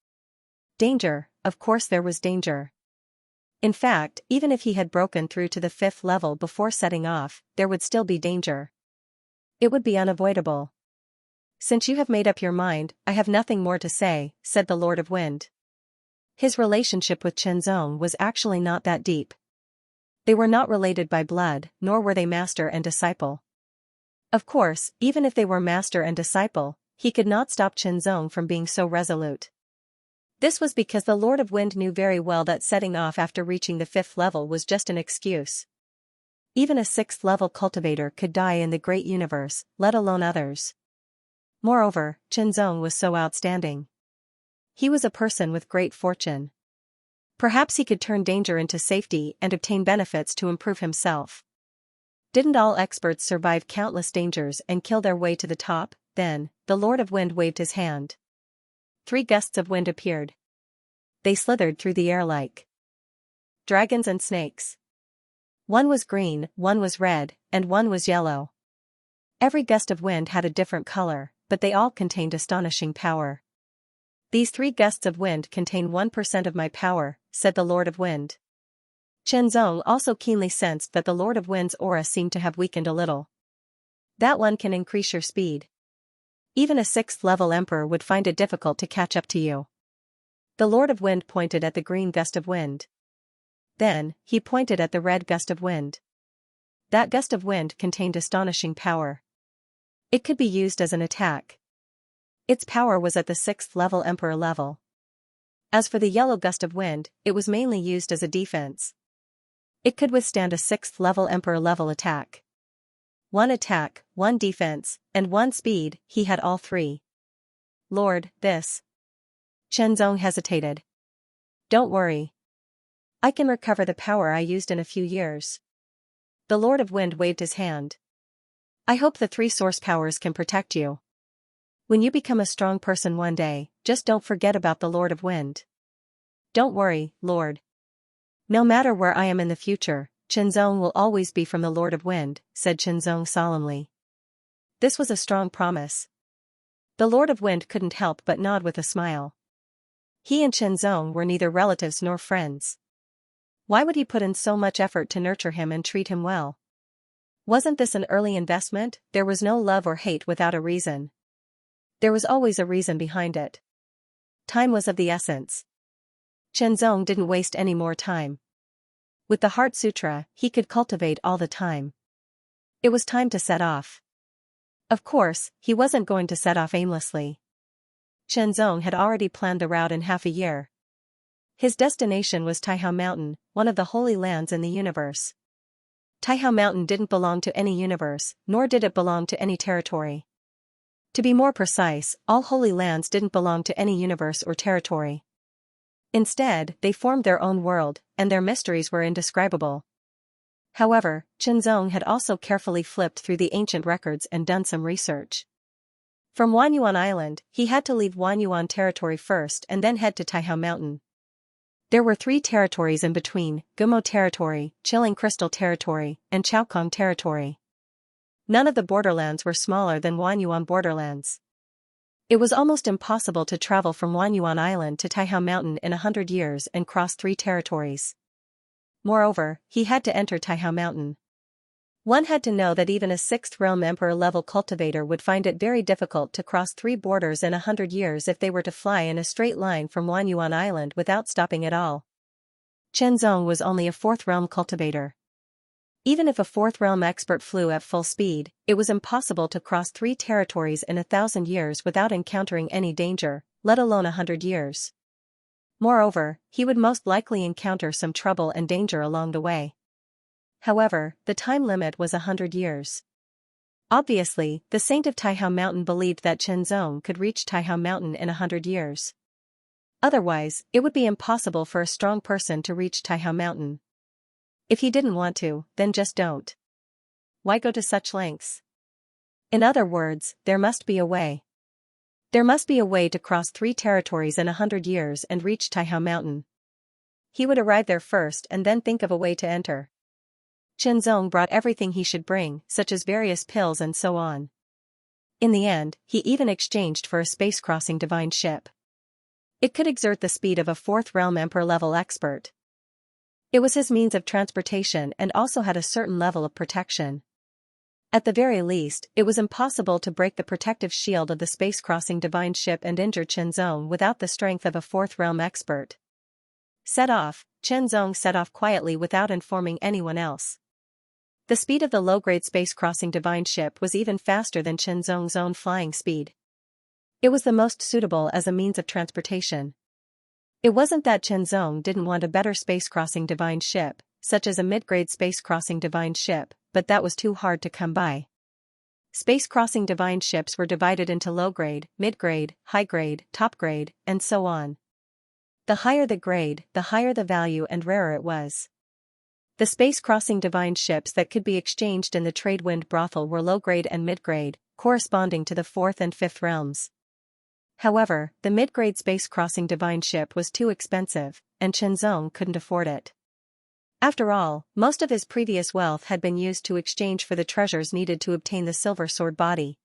Danger, of course there was danger. In fact, even if he had broken through to the 5th level before setting off, there would still be danger. It would be unavoidable. "Since you have made up your mind, I have nothing more to say," said the Lord of Wind. His relationship with Qianzong was actually not that deep. They were not related by blood, nor were they master and disciple. Of course, even if they were master and disciple, he could not stop Qianzong from being so resolute. This was because the Lord of Wind knew very well that setting off after reaching the 5th level was just an excuse. Even a 6th level cultivator could die in the great universe, let alone others. Moreover, Qianzong was so outstanding. He was a person with great fortune. Perhaps he could turn danger into safety and obtain benefits to improve himself. Didn't all experts survive countless dangers and kill their way to the top? Then, the Lord of Wind waved his hand. 3 gusts of wind appeared. They slithered through the air like dragons and snakes. One was green, one was red, and one was yellow. Every gust of wind had a different color, but they all contained astonishing power. "These 3 gusts of wind contain 1% of my power," said the Lord of Wind. Qianzong also keenly sensed that the Lord of Wind's aura seemed to have weakened a little. "That one can increase your speed. Even a 6th level emperor would find it difficult to catch up to you." The Lord of Wind pointed at the green gust of wind. Then, he pointed at the red gust of wind. That gust of wind contained astonishing power. It could be used as an attack. Its power was at the 6th level emperor level. As for the yellow gust of wind, it was mainly used as a defense. It could withstand a 6th level emperor level attack. 1 attack, 1 defense, and 1 speed, he had all 3. "Lord, this..." Qianzong hesitated. "Don't worry. I can recover the power I used in a few years." The Lord of Wind waved his hand. "I hope the 3 source powers can protect you. When you become a strong person one day, just don't forget about the Lord of Wind." "Don't worry, Lord. No matter where I am in the future, Qianzong will always be from the Lord of Wind," said Qianzong solemnly. This was a strong promise. The Lord of Wind couldn't help but nod with a smile. He and Qianzong were neither relatives nor friends. Why would he put in so much effort to nurture him and treat him well? Wasn't this an early investment? There was no love or hate without a reason. There was always a reason behind it. Time was of the essence. Qianzong didn't waste any more time. With the Heart Sutra, he could cultivate all the time. It was time to set off. Of course, he wasn't going to set off aimlessly. Qianzong had already planned the route in half a year. His destination was Taihao Mountain, one of the holy lands in the universe. Taihao Mountain didn't belong to any universe, nor did it belong to any territory. To be more precise, all holy lands didn't belong to any universe or territory. Instead, they formed their own world, and their mysteries were indescribable. However, Qinzong had also carefully flipped through the ancient records and done some research. From Wanyuan Island, he had to leave Wanyuan territory first and then head to Taihao Mountain. There were 3 territories in between: Gumo territory, Chilling Crystal territory, and Chaokong territory. None of the borderlands were smaller than Wanyuan borderlands. It was almost impossible to travel from Wanyuan Island to Taihao Mountain in 100 years and cross 3 territories. Moreover, he had to enter Taihao Mountain. One had to know that even a 6th realm emperor-level cultivator would find it very difficult to cross 3 borders in 100 years if they were to fly in a straight line from Wanyuan Island without stopping at all. Qinzong was only a 4th realm cultivator. Even if a 4th realm expert flew at full speed, it was impossible to cross 3 territories in 1,000 years without encountering any danger, let alone 100 years. Moreover, he would most likely encounter some trouble and danger along the way. However, the time limit was 100 years. Obviously, the Saint of Taihao Mountain believed that Qinzong could reach Taihao Mountain in 100 years. Otherwise, it would be impossible for a strong person to reach Taihao Mountain. If he didn't want to, then just don't. Why go to such lengths? In other words, there must be a way. There must be a way to cross 3 territories in 100 years and reach Taihao Mountain. He would arrive there first and then think of a way to enter. Qinzong brought everything he should bring, such as various pills and so on. In the end, he even exchanged for a space-crossing divine ship. It could exert the speed of a 4th realm emperor-level expert. It was his means of transportation and also had a certain level of protection. At the very least, it was impossible to break the protective shield of the space-crossing divine ship and injure Qinzong without the strength of a 4th realm expert. Set off, Qinzong set off quietly without informing anyone else. The speed of the low-grade space-crossing divine ship was even faster than Qinzong's own flying speed. It was the most suitable as a means of transportation. It wasn't that Qinzong didn't want a better space-crossing divine ship, such as a mid-grade space-crossing divine ship, but that was too hard to come by. Space-crossing divine ships were divided into low-grade, mid-grade, high-grade, top-grade, and so on. The higher the grade, the higher the value and rarer it was. The space-crossing divine ships that could be exchanged in the trade wind brothel were low-grade and mid-grade, corresponding to the 4th and 5th realms. However, the mid-grade space-crossing divine ship was too expensive, and Qinzong couldn't afford it. After all, most of his previous wealth had been used to exchange for the treasures needed to obtain the silver sword body.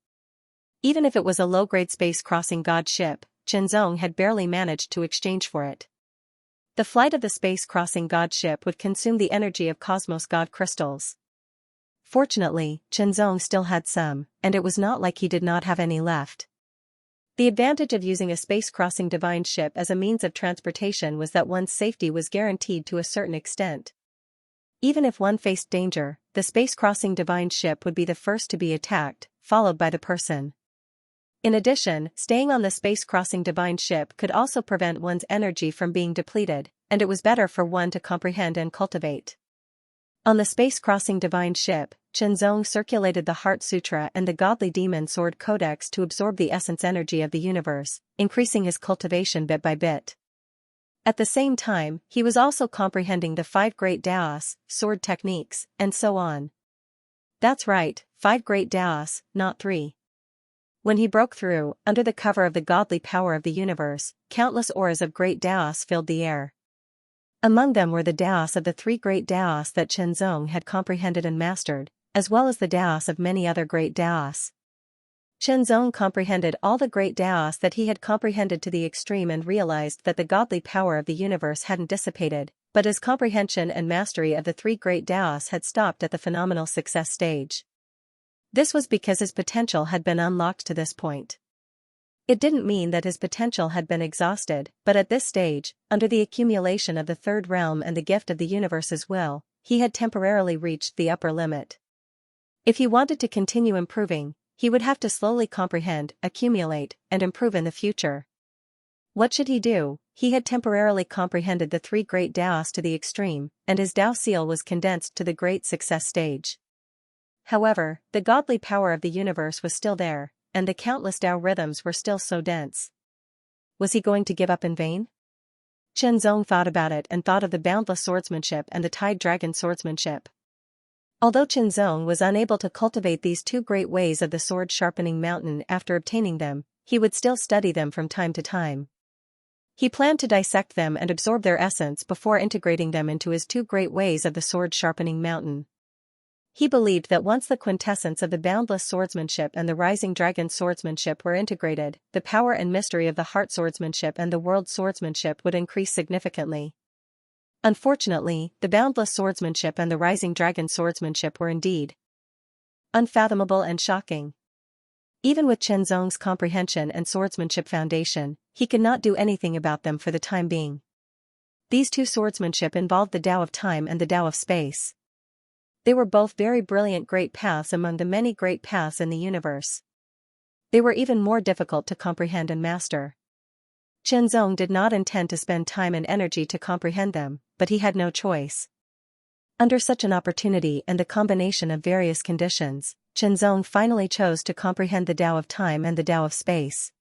Even if it was a low-grade space-crossing god ship, Qinzong had barely managed to exchange for it. The flight of the space-crossing god ship would consume the energy of cosmos god crystals. Fortunately, Qinzong still had some, and it was not like he did not have any left. The advantage of using a space-crossing divine ship as a means of transportation was that one's safety was guaranteed to a certain extent. Even if one faced danger, the space-crossing divine ship would be the first to be attacked, followed by the person. In addition, staying on the space-crossing divine ship could also prevent one's energy from being depleted, and it was better for one to comprehend and cultivate. On the space-crossing divine ship, Qinzong circulated the Heart Sutra and the Godly Demon Sword Codex to absorb the essence energy of the universe, increasing his cultivation bit by bit. At the same time, he was also comprehending the 5 great Daos, sword techniques, and so on. That's right, 5 great Daos, not 3. When he broke through, under the cover of the godly power of the universe, countless auras of great Daos filled the air. Among them were the Daos of the 3 great Daos that Qinzong had comprehended and mastered, as well as the Daos of many other great Daos. Qinzong comprehended all the great Daos that he had comprehended to the extreme and realized that the godly power of the universe hadn't dissipated, but his comprehension and mastery of the 3 great Daos had stopped at the phenomenal success stage. This was because his potential had been unlocked to this point. It didn't mean that his potential had been exhausted, but at this stage, under the accumulation of the 3rd realm and the gift of the universe's will, he had temporarily reached the upper limit. If he wanted to continue improving, he would have to slowly comprehend, accumulate, and improve in the future. What should he do? He had temporarily comprehended the 3 great Daos to the extreme, and his Dao seal was condensed to the great success stage. However, the godly power of the universe was still there, and the countless Tao rhythms were still so dense. Was he going to give up in vain? Chen Zong thought about it and thought of the boundless swordsmanship and the tide dragon swordsmanship. Although Chen Zong was unable to cultivate these two great ways of the sword-sharpening mountain after obtaining them, he would still study them from time to time. He planned to dissect them and absorb their essence before integrating them into his two great ways of the sword-sharpening mountain. He believed that once the quintessence of the boundless swordsmanship and the rising dragon swordsmanship were integrated, the power and mystery of the heart swordsmanship and the world swordsmanship would increase significantly. Unfortunately, the boundless swordsmanship and the rising dragon swordsmanship were indeed unfathomable and shocking. Even with Chen Zong's comprehension and swordsmanship foundation, he could not do anything about them for the time being. These two swordsmanship involved the Tao of time and the Tao of space. They were both very brilliant great paths among the many great paths in the universe. They were even more difficult to comprehend and master. Chen Zong did not intend to spend time and energy to comprehend them, but he had no choice. Under such an opportunity and the combination of various conditions, Chen Zong finally chose to comprehend the Tao of time and the Tao of space.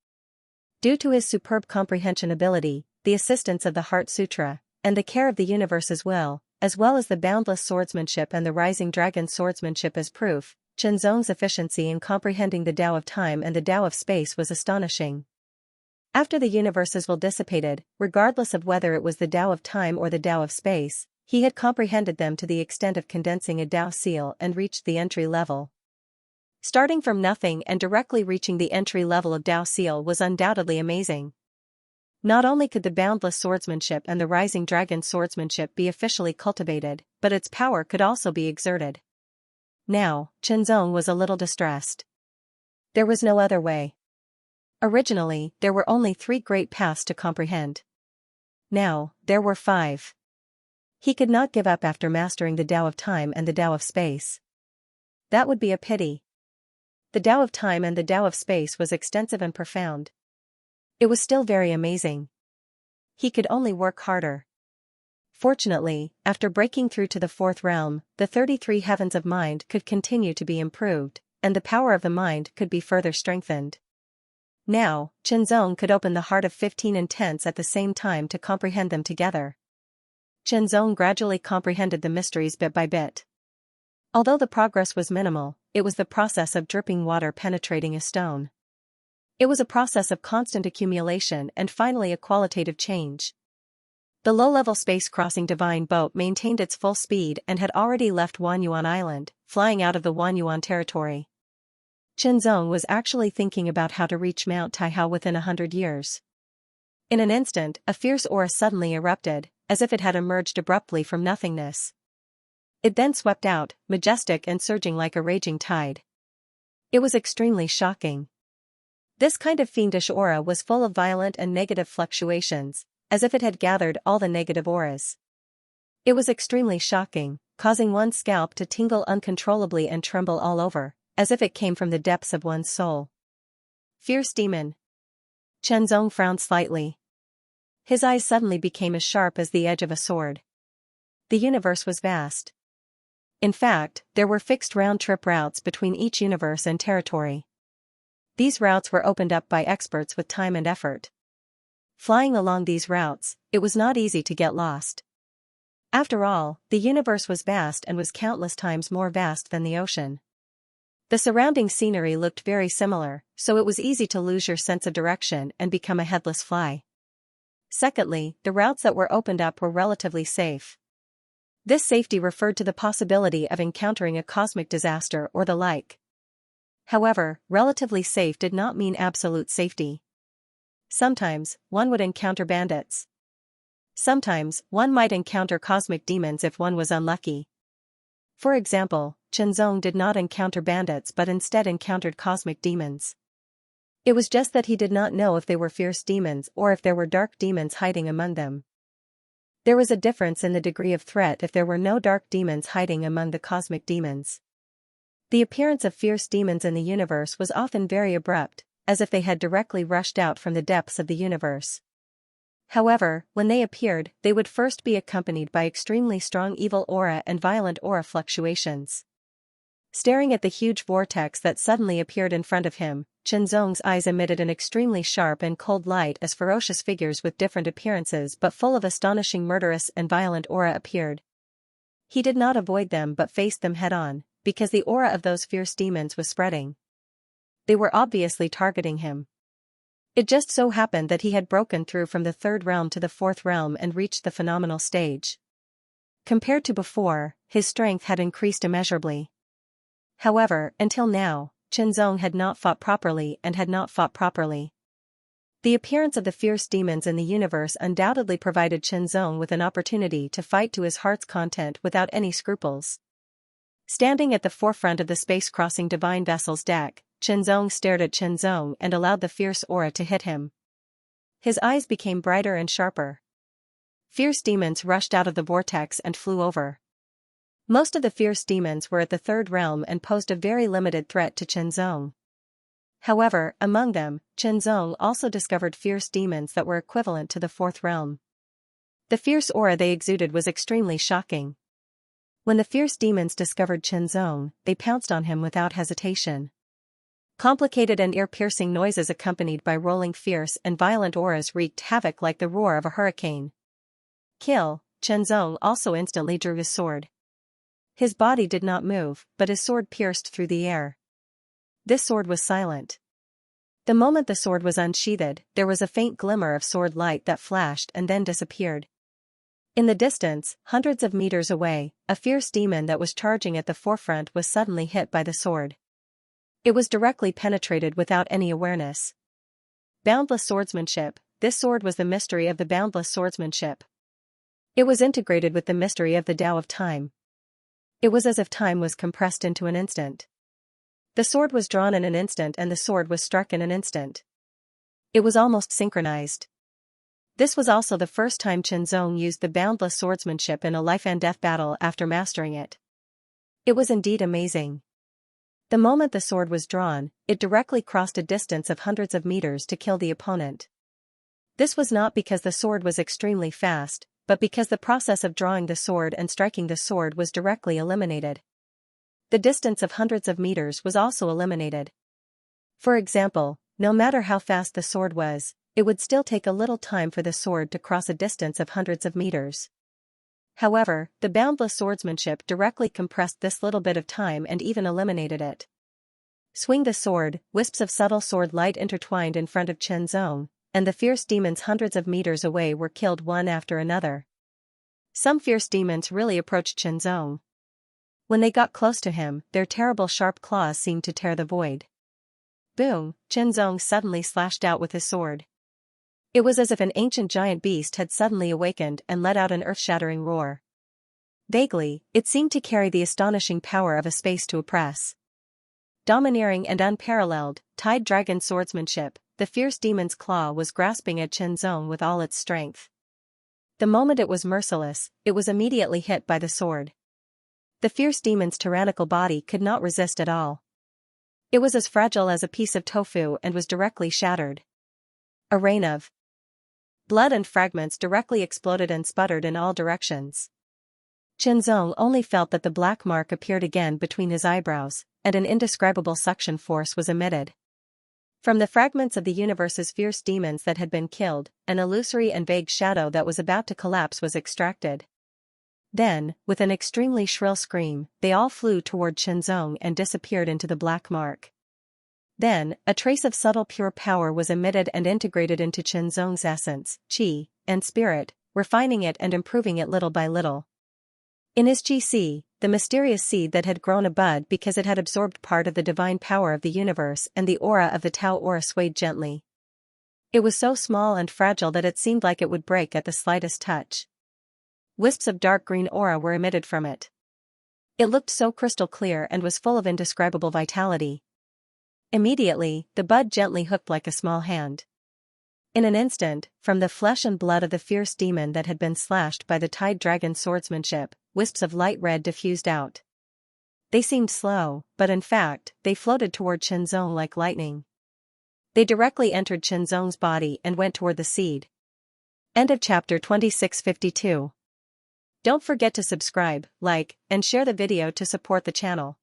Due to his superb comprehension ability, the assistance of the Heart Sutra, and the care of the universe as well as the boundless swordsmanship and the rising dragon swordsmanship as proof, Chen Zong's efficiency in comprehending the Tao of time and the Tao of space was astonishing. After the universes were dissipated, regardless of whether it was the Tao of time or the Tao of space, he had comprehended them to the extent of condensing a Tao seal and reached the entry level. Starting from nothing and directly reaching the entry level of Tao seal was undoubtedly amazing. Not only could the boundless swordsmanship and the rising dragon swordsmanship be officially cultivated, but its power could also be exerted. Now, Chen Zong was a little distressed. There was no other way. Originally, there were only 3 great paths to comprehend. Now, there were 5. He could not give up after mastering the Tao of time and the Tao of space. That would be a pity. The Tao of time and the Tao of space was extensive and profound. It was still very amazing. He could only work harder. Fortunately, after breaking through to the 4th realm, the 33 heavens of mind could continue to be improved, and the power of the mind could be further strengthened. Now, Chen Zong could open the heart of 15 intents at the same time to comprehend them together. Chen Zong gradually comprehended the mysteries bit by bit. Although the progress was minimal, it was the process of dripping water penetrating a stone. It was a process of constant accumulation and finally a qualitative change. The low-level space-crossing divine boat maintained its full speed and had already left Wanyuan Island, flying out of the Wanyuan territory. Chen Zong was actually thinking about how to reach Mount Taihao within 100 years. In an instant, a fierce aura suddenly erupted, as if it had emerged abruptly from nothingness. It then swept out, majestic and surging like a raging tide. It was extremely shocking. This kind of fiendish aura was full of violent and negative fluctuations, as if it had gathered all the negative auras. It was extremely shocking, causing one's scalp to tingle uncontrollably and tremble all over, as if it came from the depths of one's soul. Fierce demon. Chen Zong frowned slightly. His eyes suddenly became as sharp as the edge of a sword. The universe was vast. In fact, there were fixed round-trip routes between each universe and territory. These routes were opened up by experts with time and effort. Flying along these routes, it was not easy to get lost. After all, the universe was vast and was countless times more vast than the ocean. The surrounding scenery looked very similar, so it was easy to lose your sense of direction and become a headless fly. Secondly, the routes that were opened up were relatively safe. This safety referred to the possibility of encountering a cosmic disaster or the like. However, relatively safe did not mean absolute safety. Sometimes, one would encounter bandits. Sometimes, one might encounter cosmic demons if one was unlucky. For example, Chen Zong did not encounter bandits but instead encountered cosmic demons. It was just that he did not know if they were fierce demons or if there were dark demons hiding among them. There was a difference in the degree of threat if there were no dark demons hiding among the cosmic demons. The appearance of fierce demons in the universe was often very abrupt, as if they had directly rushed out from the depths of the universe. However, when they appeared, they would first be accompanied by extremely strong evil aura and violent aura fluctuations. Staring at the huge vortex that suddenly appeared in front of him, Qinzong's eyes emitted an extremely sharp and cold light as ferocious figures with different appearances but full of astonishing murderous and violent aura appeared. He did not avoid them but faced them head-on, because the aura of those fierce demons was spreading. They were obviously targeting him. It just so happened that he had broken through from the third realm to the fourth realm and reached the phenomenal stage. Compared to before, his strength had increased immeasurably. However, until now, Qinzong had not fought properly and had not fought properly. The appearance of the fierce demons in the universe undoubtedly provided Qinzong with an opportunity to fight to his heart's content without any scruples. Standing at the forefront of the space-crossing divine vessel's deck, Qinzong stared at Qinzong and allowed the fierce aura to hit him. His eyes became brighter and sharper. Fierce demons rushed out of the vortex and flew over. Most of the fierce demons were at the third realm and posed a very limited threat to Qinzong. However, among them, Qinzong also discovered fierce demons that were equivalent to the fourth realm. The fierce aura they exuded was extremely shocking. When the fierce demons discovered Qinzong, they pounced on him without hesitation. Complicated and ear-piercing noises accompanied by rolling fierce and violent auras wreaked havoc like the roar of a hurricane. Kill, Qinzong also instantly drew his sword. His body did not move, but his sword pierced through the air. This sword was silent. The moment the sword was unsheathed, there was a faint glimmer of sword light that flashed and then disappeared. In the distance, hundreds of meters away, a fierce demon that was charging at the forefront was suddenly hit by the sword. It was directly penetrated without any awareness. Boundless swordsmanship, this sword was the mystery of the boundless swordsmanship. It was integrated with the mystery of the Tao of time. It was as if time was compressed into an instant. The sword was drawn in an instant and the sword was struck in an instant. It was almost synchronized. This was also the first time Qinzong used the boundless swordsmanship in a life-and-death battle after mastering it. It was indeed amazing. The moment the sword was drawn, it directly crossed a distance of hundreds of meters to kill the opponent. This was not because the sword was extremely fast, but because the process of drawing the sword and striking the sword was directly eliminated. The distance of hundreds of meters was also eliminated. For example, no matter how fast the sword was, it would still take a little time for the sword to cross a distance of hundreds of meters. However, the boundless swordsmanship directly compressed this little bit of time and even eliminated it. Swing the sword, wisps of subtle sword light intertwined in front of Qinzong, and the fierce demons hundreds of meters away were killed one after another. Some fierce demons really approached Qinzong. When they got close to him, their terrible sharp claws seemed to tear the void. Boom, Qinzong suddenly slashed out with his sword. It was as if an ancient giant beast had suddenly awakened and let out an earth-shattering roar. Vaguely, it seemed to carry the astonishing power of a space to oppress. Domineering and unparalleled, tide dragon swordsmanship, the fierce demon's claw was grasping at Qinzong with all its strength. The moment it was merciless, it was immediately hit by the sword. The fierce demon's tyrannical body could not resist at all. It was as fragile as a piece of tofu and was directly shattered. A rain of blood and fragments directly exploded and sputtered in all directions. Qinzong only felt that the black mark appeared again between his eyebrows, and an indescribable suction force was emitted. From the fragments of the universe's fierce demons that had been killed, an illusory and vague shadow that was about to collapse was extracted. Then, with an extremely shrill scream, they all flew toward Qinzong and disappeared into the black mark. Then, a trace of subtle pure power was emitted and integrated into Qinzong's essence, qi, and spirit, refining it and improving it little by little. In his qi seed, the mysterious seed that had grown a bud because it had absorbed part of the divine power of the universe and the aura of the Tao aura swayed gently. It was so small and fragile that it seemed like it would break at the slightest touch. Wisps of dark green aura were emitted from it. It looked so crystal clear and was full of indescribable vitality. Immediately, the bud gently hooked like a small hand. In an instant, from the flesh and blood of the fierce demon that had been slashed by the tide dragon's swordsmanship, wisps of light red diffused out. They seemed slow, but in fact, they floated toward Qinzong like lightning. They directly entered Qinzong's body and went toward the seed. End of chapter 2652. Don't forget to subscribe, like, and share the video to support the channel.